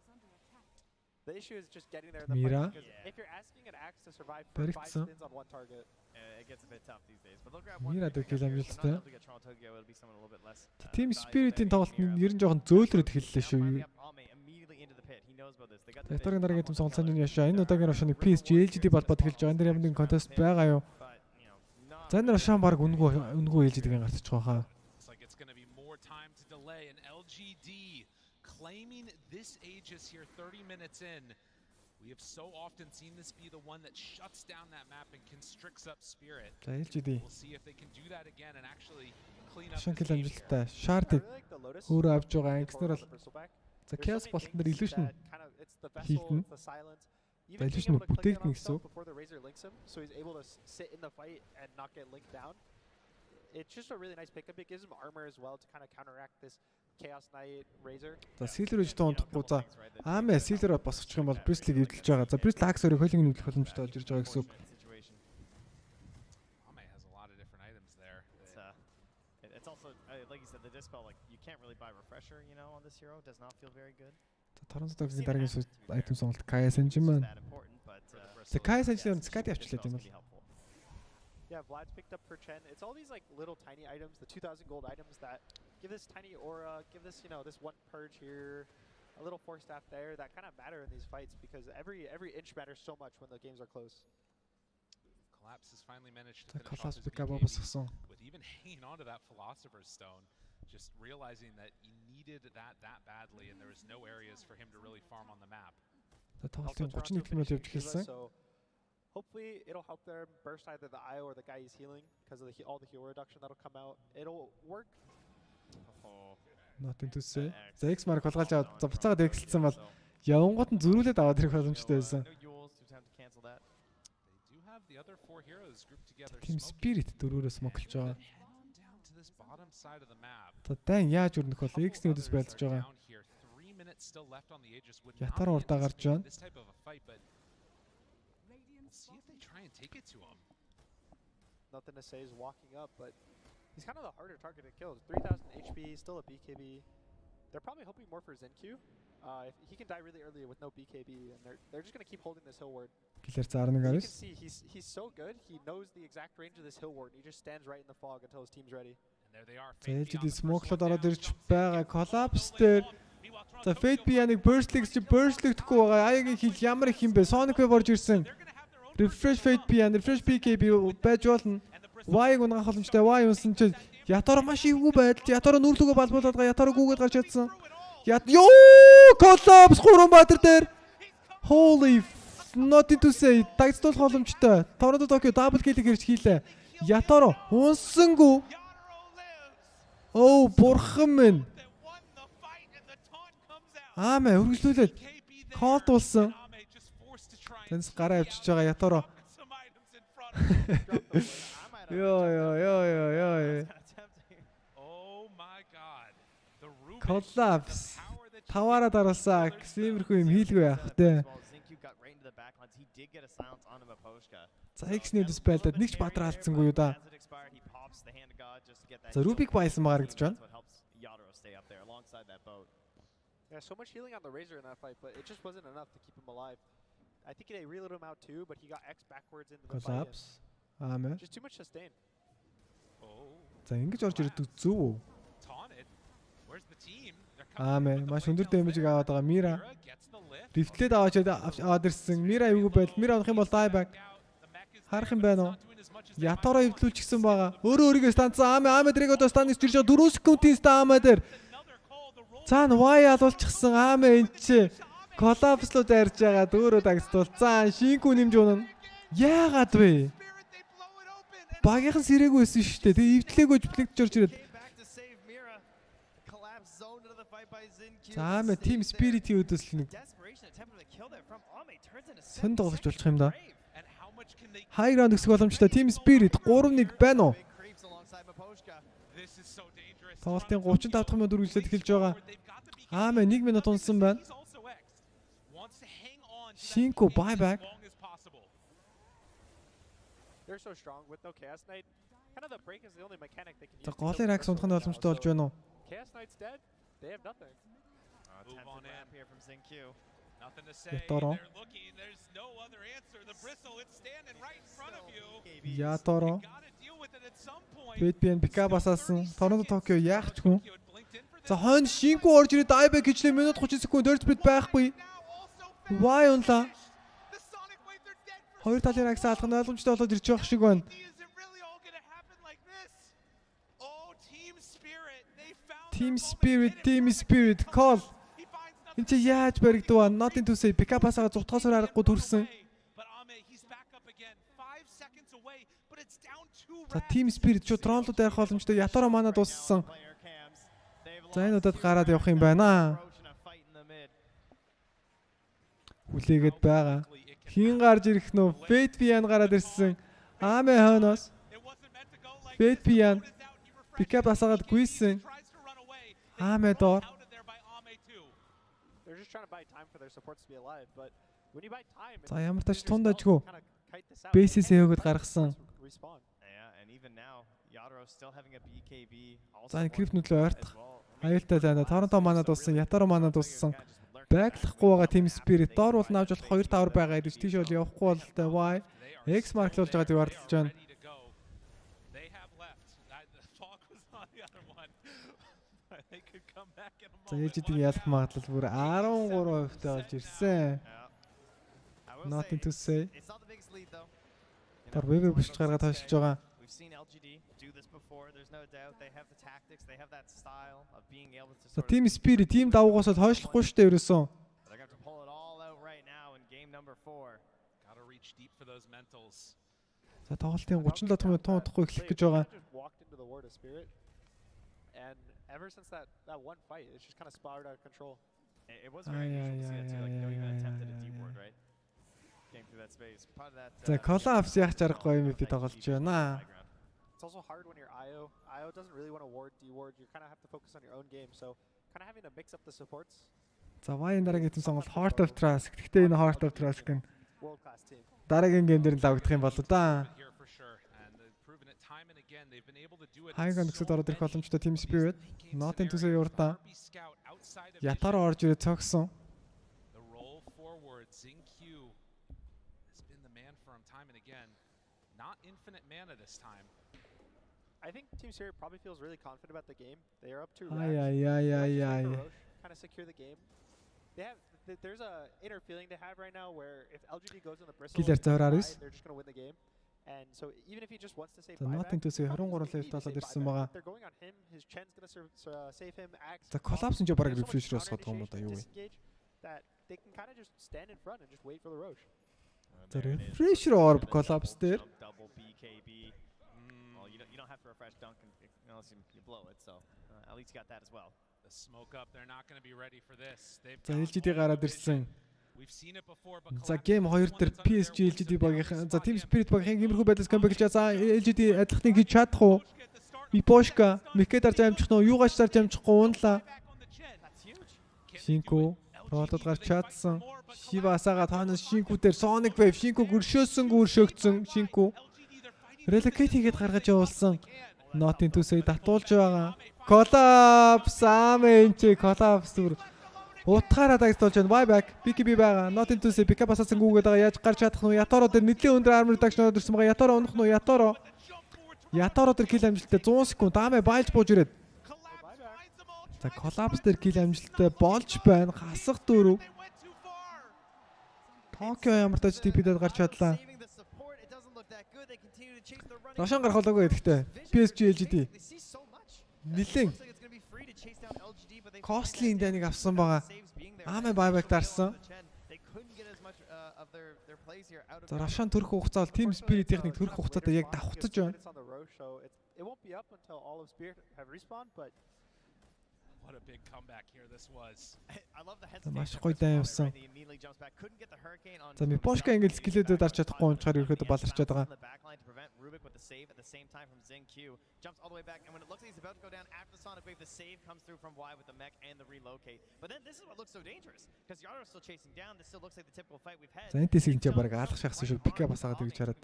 The issue is just getting there. Mira. If you're asking an axe to survive for 5 spins on one target, it gets a bit tough these days. But they'll grab one. Mira дэхэл амжилттай. It'll be someone a little bit less. Team Spirit-ийн тоглолт нь ер нь жоохон зөөлрөд эхэллээ шүү. Ятарын дараагийн хэм сонголцооны үн яшаа. Энэ удаагийн рошоныг PSG.LGD балбад эхэлж байгаа. Энэ дэр ямар нэгэн контест байгаа юу? За энэ рошон баг үнгүү LGD-гийн гарч байгаа хаа. Claiming this Aegis here 30 minutes in. We have so often seen this be the one that shuts down that map and constricts up Spirit. LGD. We'll see if they can do that again and actually clean up. Шанкил амжилттай. Shard өөрөө авч байгаа. Ингэснээр бол за Chaos болтон дээр illusion хийгдэн. За illusion бүтээгдэн гэсэн үг. So he's able to sit in the fight and not get linked down. It's just a really nice pickup. It gives him armor as well to kind of counteract this Chaos Knight Razor. За Sealer гэж тоонтохгүй за аамаа Sealer босчих юм бол Bristol-ийг эвдэлж байгаа. За Bristol Axe-ыг хөлийг нүүдэх боломжтой болж ирж байгаа гэсэн үг. Ame has a lot of different items there. It's also like you said the dispel like you can't really buy refresher, you know, on this hero. Does not feel very good. За Toronto Dogs-ийн дараагийн item сонголт Kaya Sanjin маань. За Kaya Sanjin Skadi авчлаа тийм бол. Yeah, Vlad's picked up for Chen. It's all these like little tiny items, the 2,000 gold items that give this tiny aura, give this, you know, this one purge here, a little force staff there that kind of matter in these fights because every inch matters so much when the games are close. Collapse has finally managed to finish Collapse off his BKB with even hanging onto that Philosopher's Stone, just realizing that he needed that badly and there was no areas for him to really farm on the map. Hopefully it'll help them burst either the IO or the guy he's healing because of all the heal reduction that'll come out. It'll work. Nothing to say. За X mark болгож аваад за буцаагаад эксэлсэн бол явангууд нь зөрүүлээд аваад ирэх боломжтой байсан. Team Spirit дөрөвөөс моглож байгаа. За дан яаж өрнөх бол X-ний үдэс байлдж байгаа. Ятар урдаа гарч байна. See if they try and take it to him. Nothing to say is walking up, but he's kind of the harder target to kill. 3,000 HP, still a BKB. They're probably hoping more for Zenkyu. If he can die really early with no BKB, and they're just going to keep holding this hill ward. You can see he's so good. He knows the exact range of this hill ward. He just stands right in the fog until his team's ready. And there they are. LGD smoke-лоод ороод ирж байгаа. Collapse дээр. За Fate B-ийг burst-лэгдэхгүй байгаа. Аягийн хил ямар их юм бэ? Sonic Wave орж ирсэн. Refresh Fate B and Refresh BKB байж болно. Y-г унгах боломжтой. Y унсан чи Ятар маш ивгүй байдалд Ятар нүрлөгөө балбуулаад байгаа. Ятар гүгээд гарч чадсан. Ёо! Collapse 3 баатар дээр. Holy nothing to say. Тагцуулах боломжтой. Toronto Tokyo double kill-ийг хэрж хийлээ. Ятар унсангүй. Oh, бурхан минь. Аамаа үргэлжлүүлээд колд болсон. Тэнс гараа авчиж байгаа Ятаро. Ёо. Oh my god. Collapse. Таваараа дараалсан. Иймэрхүү юм хийлгүй яах вэ? За X-ний үдэс байлдаад нэг ч бадраа алдсангүй юу да. За Rubik байсан магаарагдж байна. Yeah, so much healing on the Razor in that fight, but it just wasn't enough to keep him alive. I think they reloaded him out too, but he got X backwards into the fight. Collapse. Just too much sustain. За ингэж орж ирээд зүв үү? Маш өндөр дэмжиг аваад байгаа Mira. Рифтлээд аваад ирсэн. Mira эвгүй байдал. Mira унах юм бол dieback. Харах юм байна уу? Ятараа эвдлүүлчихсэн байгаа. Өөрийнхөө станцсан Ame дэрэг одоо станц ирж байгаа 4 секундын стан дээр. Цаана Y алуулчихсан Ame энэ чи Collapse-луу дайрж байгаа дөөрөө дагцвал цаан шингүү нэмж унана. Яагаад вэ? Багийнхан сэрээгүй байсан шүү дээ. Тэгээ эвдлээгөө жиплэгдэж орж ирээд. За Ame Team Spirit-ийн үдээс л нэг сэн тоглож болчих юм да. High ground өсөх боломжтой Team Spirit 3-1 байна уу? Тоглолтын 35 дахь минут үргэлжлээд эхэлж байгаа. Ame 1 минут унсан байна. Shinko buyback. They're so strong with no Chaos Knight. Kind of the break is the only mechanic they can use. За голын Rax унах нь боломжтой болж байна уу? Chaos Knight's dead. They have nothing. Move on in here from ZingQ. Nothing to say. Ятoro. They're looking. There's no other answer. The bristle, it's standing right in front of you. Ятoro. PGL пикап асаасан. Торонто Токио яах ч хүн. За хойно шинку орж ирээд дайбэк хийчлээ минут 30 секунд дөрөв бит байхгүй. Why унлаа? Хоёр талын агс алган ойлгомжтой болоод ирж байгаа шиг байна. Team Spirit call. Энд чи яаж баригдваа? Nothing to say. Пикапасаа зутгаасаар аргагүй төрсөн. За Team Spirit ч тронлууд ярих боломжтой. Ятаро манай дууссан. За энэ удаад гараад явах юм байна. Хүлээгээд байгаа. Хин гарч ирэх нөө? Фэтпиан гараад ирсэн. Аме хойноос. Фэтпиан пикап асаагаад гүйсэн. Аме доор. За ямар тач тундажгүй. Бэсис хөөгд гаргасан. За энэ крипт нүдлөө ойртох. Аюултай зайна. Торонто манад дууссан, Ятаро манад дууссан. Байглахгүй байгаа Team Spirit доор бол наавч бол 2 тавар байгаа гэж тийш бол явахгүй бол та why X марклуулж байгааг ардалж байна. За LGD-ийн ялах магадлал бүр 13% болж ирсэн. Nothing to say. Тэр веб биш гаргаад хашиж байгаа. За Team Spirit team давуугаас л хойшлохгүй шүү дээ ерөөсөн. За тоглолтын 37 тун удахгүй эхлэх гэж байгаа. Ever since that one fight, it's just kind of spiraled out of control. It was very unusual to see that too. Like, no even attempted a deep ward, right? Came through that space. Part of that. За collapse яах чаргагүй юм би тоглож байна. It's also hard when you're IO doesn't really want to ward, deward. You kind of have to focus on your own game. So kind of having to mix up the supports. За Wine дараагийн хэдэн сонголт Heart of Trask. Гэхдээ энэ Heart of Trask нь дараагийн гейм дээр лавдах юм болоо да. Хайган гэсэд ороод ирэх боломжтой Team Spirit. Nothing to say урдаа. Ятаро орж ирээд цогсон. I think Team Spirit probably feels really confident about the game. They are up 2 rounds. Kind of secure the game. They have there's a inner feeling they have right now where if LGD goes on the bristle, they're just going to win the game. And so even if he just wants to save Nothing to say 23 level талаад ирсэн байгаа. They're going on him. His Chen's going to save him. За collapse нь ч бараг refresh-роос содох юм уу да юу вэ? That they can kind of just stand in front and just wait for the Roche. За refresh orb collapse дээр. Double BKB. Well, you don't have to refresh dunk unless you blow it. So at least you got that as well. The smoke up. They're not going to be ready for this. За LGD гараад ирсэн. За game 2 дээр PSG.LGD багийн за Team Spirit багийн гэмэрхүү байдлаас comeback хийж за LGD адилхтыг хийж чадах уу? Ипошка Микэ дарж амжих нь юу гаш дарж амжихгүй унлаа. Шинку Ролод гарч чадсан. Шивасаага тооноос Шинку дээр Sonic Wave Шинку гүршөөгдсөн Шинку. Relegate хийгээд гаргаж явуулсан. Nothing to say татуулж байгаа. Collapse Amenche collapse зүр. Утгаараа дагтуулж байна. Buy back. BKB байгаа. Nothing to say pickup асаасан гүгээд байгаа. Яаж гарч чадах нь Ятаро дээр нэлийн өндөр armor reduction орсон байгаа. Ятаро унах нь Ятаро. Ятаро дээр kill амжилттай 100 секунд Аме байлж бууж ирээд. За collapse дээр kill амжилттай болж байна. Хасах дөрөв. Токио ямар тач TP-дэд гарч чадлаа. Рошон гарах болоогүй гэхдээ PSG.LGD нэлен costly энднийг авсан байгаа. Аме buyback дарсан. За Рошон төрөх хугацаа бол Team Spirit техник төрөх хугацаатай яг давхцаж байна. What a big comeback here this was. I love the hesitation. Маш гоё дай явсан. За Мипошка ингээд скиллэдэд дарч чадахгүй унчаар ерөөдөө баларчаад байгаа. Jumps all the way back, and when it looks like he's about to go down after the Sonic Wave, the save comes through from Y with the mech and the relocate. But then this is what looks so dangerous, because Yara's still chasing down. This still looks like the typical fight we've had. За энэ тэсийг ч бараг алах шахсан шүү. Пика басаагаад гэж хараад.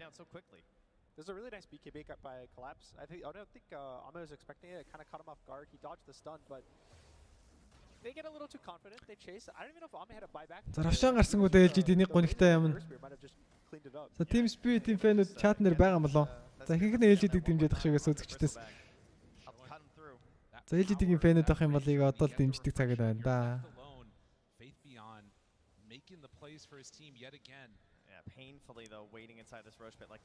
This is a really nice BKB by Collapse. I don't think Ame was expecting it. It kind of caught him off guard. He dodged the stun, but they get a little too confident, they chase. I don't even know if Ame had a buyback. За равшаан гарсангууд LGD-ний гонигтай юм. За Team Spirit-ийн фэнүүд чат нэр байгаа юм болоо. За ихэнх нь LGD-г дэмжиж ах шигээс үзэгчдээс. За LGD-гийн фэнүүд ах юм бол ಈಗ одоо л дэмждэг цагт байна да. Painfully though, waiting inside this roach pit like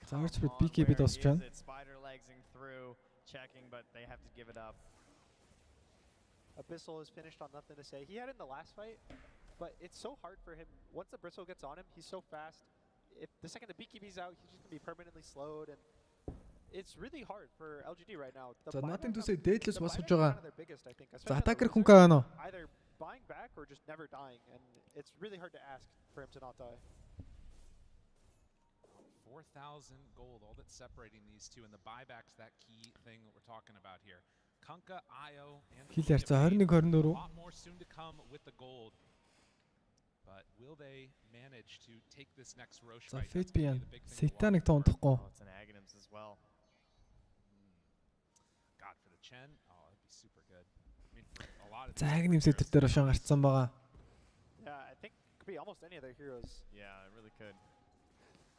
BKB досч байна. Spider legsing through, checking, but they have to give it up. Abyssal is finished on nothing to say. He had it in the last fight, but it's so hard for him. Once the Bristle gets on him, he's so fast. If the second the BKB's out, he's just gonna be permanently slowed, and it's really hard for LGD right now. За nothing to say dateless босгож байгаа. За attacker хүнкаа байна уу? Either buying back or just never dying, and it's really hard to ask for him to not die. 4,000 gold, all that's separating these two, and the buyback's that key thing that we're talking about here. Kanka, Io, and Killer за 21-24. A lot more soon to come with the gold. But will they manage to take this next Roche fight? За Fate Satanic тондохгүй. It's an Aghanims as well. God, for the Chen, oh, that'd be super good. I mean, a lot of За Aghanims өдөр дээр ошон гарцсан байгаа. Yeah, I think it could be almost any of their heroes. Yeah, it really could.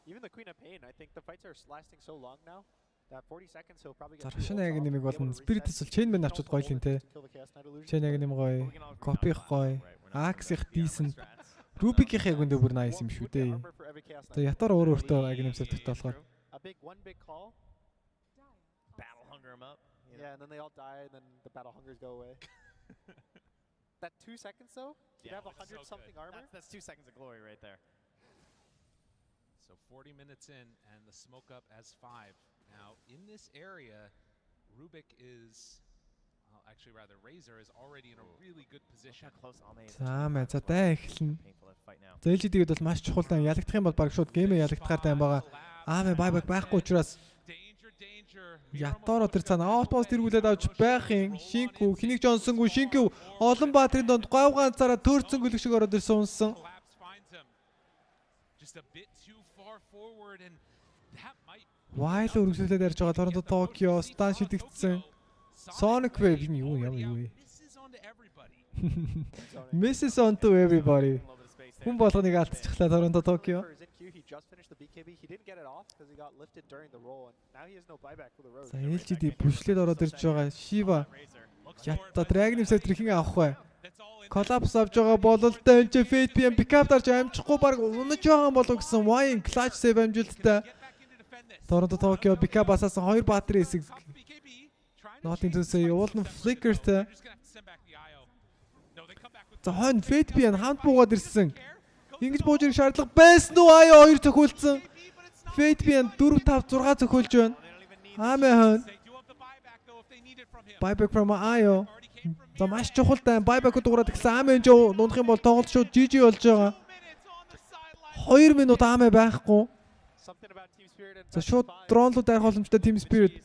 Even the Queen of Pain, I think the fights are lasting so long now that 40 seconds he'll probably get. За Russian Aghanim болон Spirit-с бол Chain Man авчид гоё л юм те. Chain Aghanim гоё, Copy гоё, Axe их decent. Rubik-ийн хүндээ бүр nice юм шүү дээ. За ятаар өөртөө Aghanim сэвтэртэй болохоор. A big call. Battle hunger him up. Yeah, and then they all die, and then the battle hungers go away. That 2 seconds though, you have 100 something armor. That's 2 seconds of glory right there. So 40 minutes in, and the smoke up as 5. Now, in this area, Rubik is, well, actually rather, Razor is already in a really good position. За мэ за даа эхэлнэ. За LGD-д бол маш чухал дан ялагдах юм бол баг шууд геймээ ялагдахаар тайм байгаа. Аамэ байбаг байхгүй учраас Яторо тэр цаана outpost тэргүүлээд авч байх юм. Шинку, хэнийг жонсонгүй Шинку олон баатрын донд говь ганцаараа төрцөн гөлөг шиг ороод ирсэн унсан. Just a bit too far forward, and that might. While үргэлжлүүлээд ярьж байгаа Торонто Токио стан шидэгдсэн. Sonic Wave юу юм юу. Misses on to everybody. Хүн болгоныг алдчихлаа Торонто Токио. За LGD бүшлээд ороод ирж байгаа Shiva. Ятта Dragon Scepter хэн авах вэ? Collapse авж байгаа болол тэнч Fate PM pickup дарж амжихгүй баг унаж байгаа болов гэсэн Wine clutch save амжилттай. Торонто Токио pickup асаасан 2 баатар хэсэг. Nothing to say уулын flickerтэй. За хон Fate PM хамт буугаад ирсэн. Ингэж бууж ирэх шаардлага байсан уу? Аяа 2 цохиулсан. Fate PM 4 5 6 цохиулж байна. Аамэ хон. Buyback from Io. За маш чухал дай buyback дуурайд гэсэн Аамэ энэ нунах юм бол тоглолт шууд GG болж байгаа. 2 минут Аамэ байхгүй. За шууд дронлууд дайрах боломжтой Team Spirit.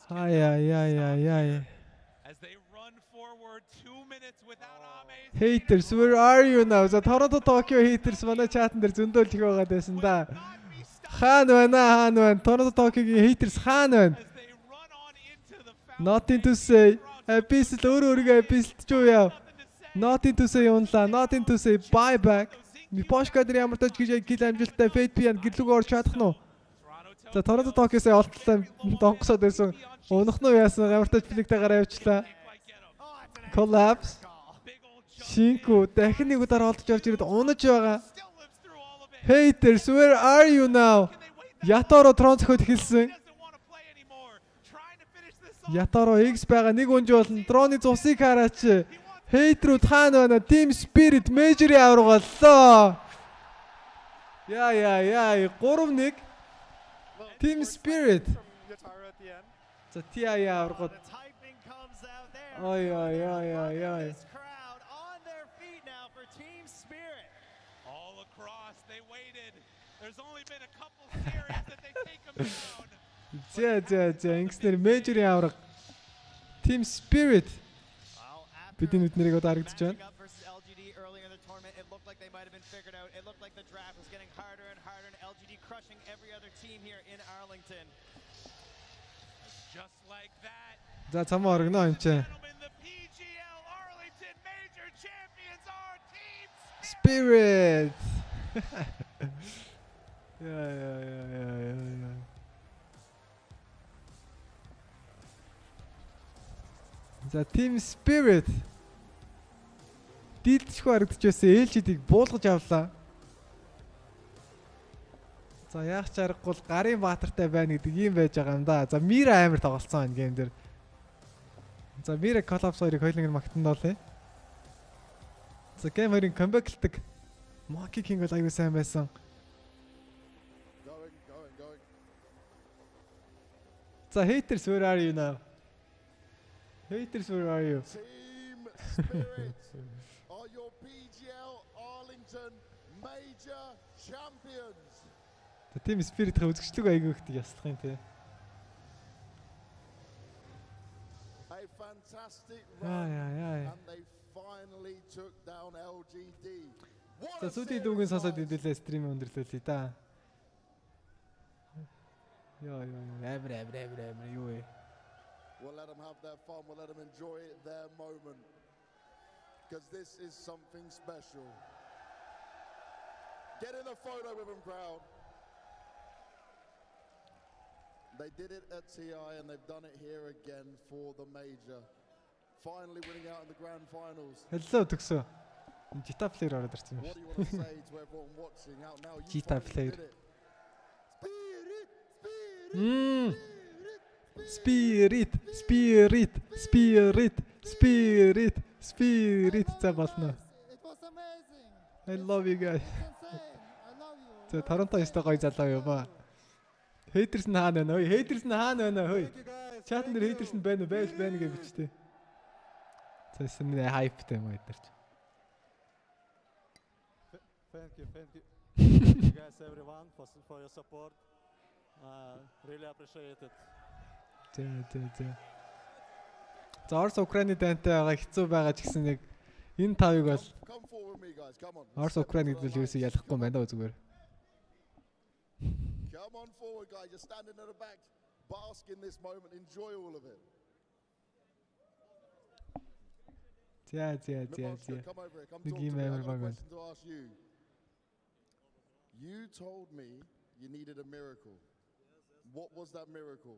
Ай. Haters, where are you now? За Toronto Tokyo haters манай чатан дээр зөндөлж байгаа байсан да. Хаана байна? Toronto Tokyo-гийн haters хаана байна? Nothing to say. Abyss өөрөөрөө Abyss-д ч юу яа. Nothing to say унлаа. Nothing to say bye back. Ми Poshka дээр ямар тач гэж гил амжилттай Fate PM гэрлүүг орж чадах нь уу? За Toronto Tokyo-сээ олтлаа донгосоод байсан. Унах нь яасан ямар тач флигтэй гараа явуулчлаа. Collapse. Shinku дахин нэг удаар олдож орж ирээд унаж байгаа. Haters, where are you now? Яторо трон зөхөд эхэлсэн. Яторо X байгаа нэг унж болно. Дроны цусыг хараач. Хейтрүүд хаана байна? Team Spirit Major аваргаллаа. Яа 3-1. Team Spirit. За TI аваргал. Ой. All across, they waited. There's only been a couple series that they take them down. За ингэснээр Major аварга. Team Spirit. Бидний нүднэрийг одоо харагдаж байна. LGD earlier in the tournament, it looked like they might have been figured out. It looked like the draft was getting harder and harder, and LGD crushing every other team here in Arlington. Just like that. За цамаа оргоно юм чи. The PGL Arlington major champions are Team Spirit. Yeah. За Team Spirit. Дийдчгүй харагдаж байсан LGD-г буулгаж авлаа. За яах ч аргагүй гарын баатартай байна гэдэг юм байж байгаа юм да. За Мира амар тоглолцсон энэ гейм дээр. За Мира Collapse 2-ыг хоёуланг нь магтандуулъя. За гейм 2-ын comeback-лдэг Monkey King бол аягүй сайн байсан. За haters, where are you now? Haters, where are you? Team Spirit are your PGL Arlington major champions. The Team Spirit-ийн үзэгчлэг аягүй ихтэй яслах юм те. A fantastic run and they finally took down LGD. За сүүлийн дүүгийн сонсоод идэлээ стрим өндөрлөлээ да. Яа амар юу вэ? We'll let them have their fun, we'll let them enjoy their moment. Because this is something special. Get in a photo with them, crowd. They did it at TI and they've done it here again for the major. Finally winning out in the grand finals. Hello төгсөө. Gita player ороод ирсэн юм What do you want to say to everyone watching out now? Gita player. Spirit за болно. I love you guys. За Торонто ястай гоё залуу юу ба. Haters нь хаана байна вэ? Haters нь хаана байна вэ? Чатан дээр haters нь байна уу? Байна гэж бичтээ. За сэмнэ хайптай юм өдөрч. Thank you guys everyone for your support. Really appreciate it. За Орос Украины дантай байгаа хэцүү байгаа ч гэсэн яг энэ тавыг бол Орос Украины гэдэг нь юусэн ялахгүй байна да зүгээр. Come on forward guys, you're standing at the back. Bask in this moment, enjoy all of it. Нэг юм амар байгаа. You told me you needed a miracle. What was that miracle?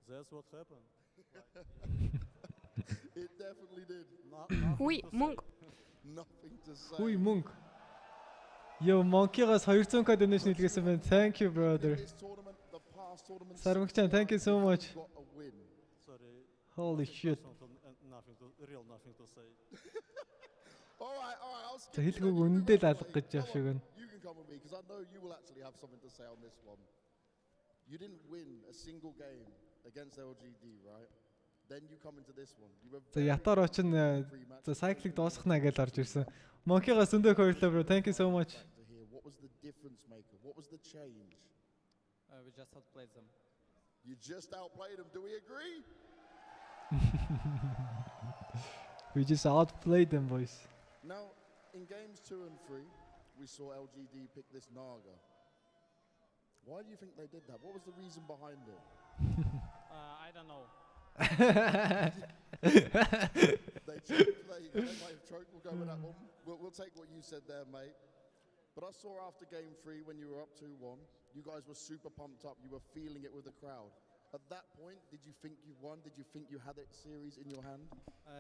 That's what happened. It definitely did. Hui, мөнгө. Nothing to say. Hui мөнгө. Yo, Monkey-гаас 200 к donation хийлгэсэн байна. Thank you brother. Сармагчан, thank you so much. Sorry. Holy shit. Nothing to say. All right, I'll skip. За хэлгүүг үнэндээ л алга гэж явах шиг байна. You can come with me because I know you will actually have something to say on this one. You didn't win a single game against LGD, right? Then you come into this one. За ятар очин за cycling дуусгахна гэж орж ирсэн. Monkey-гаас өндөө хоёрлоо bro. Thank you so much. What was the difference maker? What was the change? We just outplayed them. You just outplayed them. Do we agree? We just outplayed them, boys. Now, in games 2 and 3, we saw LGD pick this Naga. Why do you think they did that? What was the reason behind it? I don't know. They choked. We'll go with that one. We'll take what you said there, mate. But I saw after game 3 when you were up 2-1, you guys were super pumped up. You were feeling it with the crowd. At that point, did you think you won? Did you think you had that series in your hand?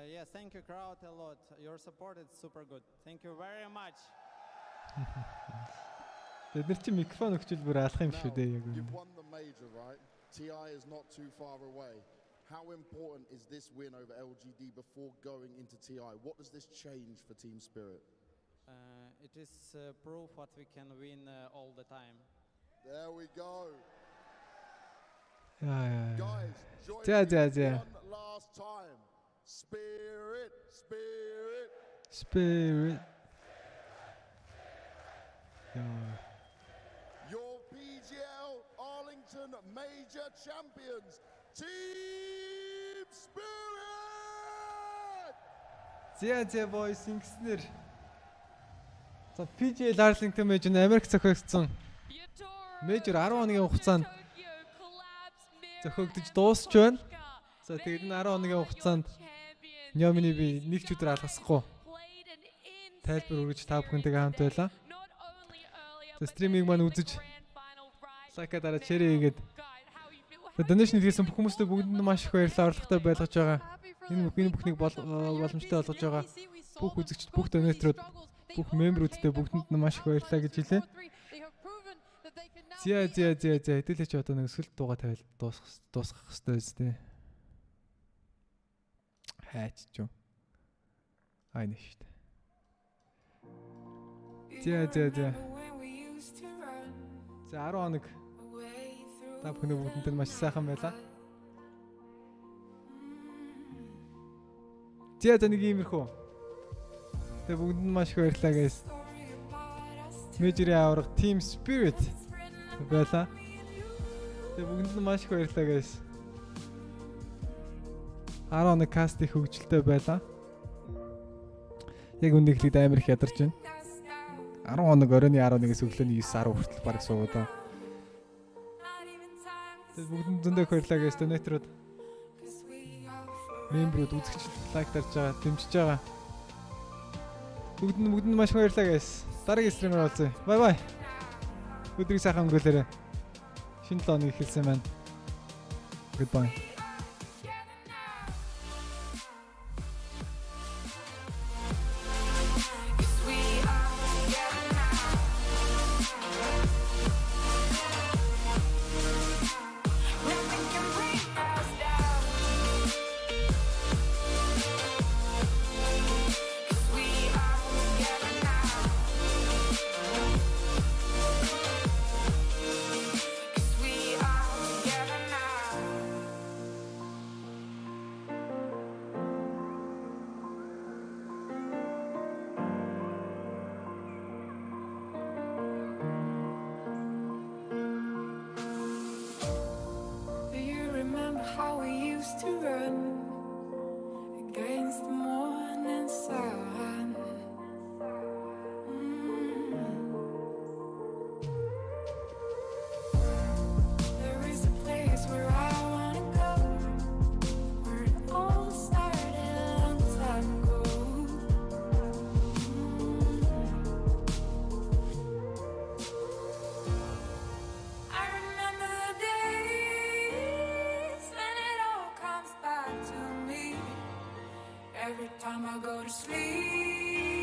Yes, thank you, crowd, a lot. Your support is super good. Thank you very much. Тэд чи микрофон өгчл бүр алах юм шүү дээ яг. You've won the major, right? TI is not too far away. How important is this win over LGD before going into TI? What does this change for Team Spirit? It is proof that we can win all the time. There we go. Guys, join me one last time. Spirit. Your PGL Arlington major champions, Team Spirit! За boys ингэснээр. За PGL Arlington major Америк зохиогдсон. Major 10 хоногийн хугацаанд зохиогдож дуусч байна. За тэгээд энэ 10 хоногийн хугацаанд Ньомины би нэг ч өдөр алгасахгүй тайлбар өргөж та бүхэнтэйгээ хамт байлаа. За стриминг маань үзэж лайка дараа шеэр хийгээд донешн хийсэн бүх хүмүүстээ бүгдэнд маш их баярлалаа, орлоготой байлгаж байгаа. Энэ бүхнийг боломжтой болгож байгаа бүх үзэгчд, бүх донетрууд, бүх мемберүүдтэй бүгдэнд маш их баярлалаа гэж хэлээ. За хэдүүлээч одоо нэг сүлд дууга тавиал дуусгах хэрэгтэй үстэй. Хайч ч юм. Айна шүү дээ. За. За 10 хоног та бүхэн бүгдэнд маш сайхан байлаа. За нэг иймэрхүү. Тэ бүгдэнд маш их баярлалаа guys. Мэжрийн авраг Team Spirit байлаа. Тэ бүгдэнд маш их баярлалаа guys. 10 хоног каст их хөгжилтэй байлаа. Яг үнийг хэлээд амар их ядарч байна. 10 хоног оройн 11-ээс өглөөний 9-10 хүртэл баг суугаад. Тэгээд бүгдэнд зөндөө баярлалаа гэж донетрууд. Мемберүүд үзэгчд лайк дарж байгаа, дэмжиж байгаа. Бүгдэнд маш баярлалаа guys. Дараагийн стримээр уулзъя. Bye. Өдрийг сайхан өнгөрөөлөөрэй. Шинэ 7 хоног эхэлсэн байна. Goodbye. How we used to run against the morning sun. There is a place where I wanna go, where it all started a long time ago. I remember the days when it all comes back to me every time I go to sleep.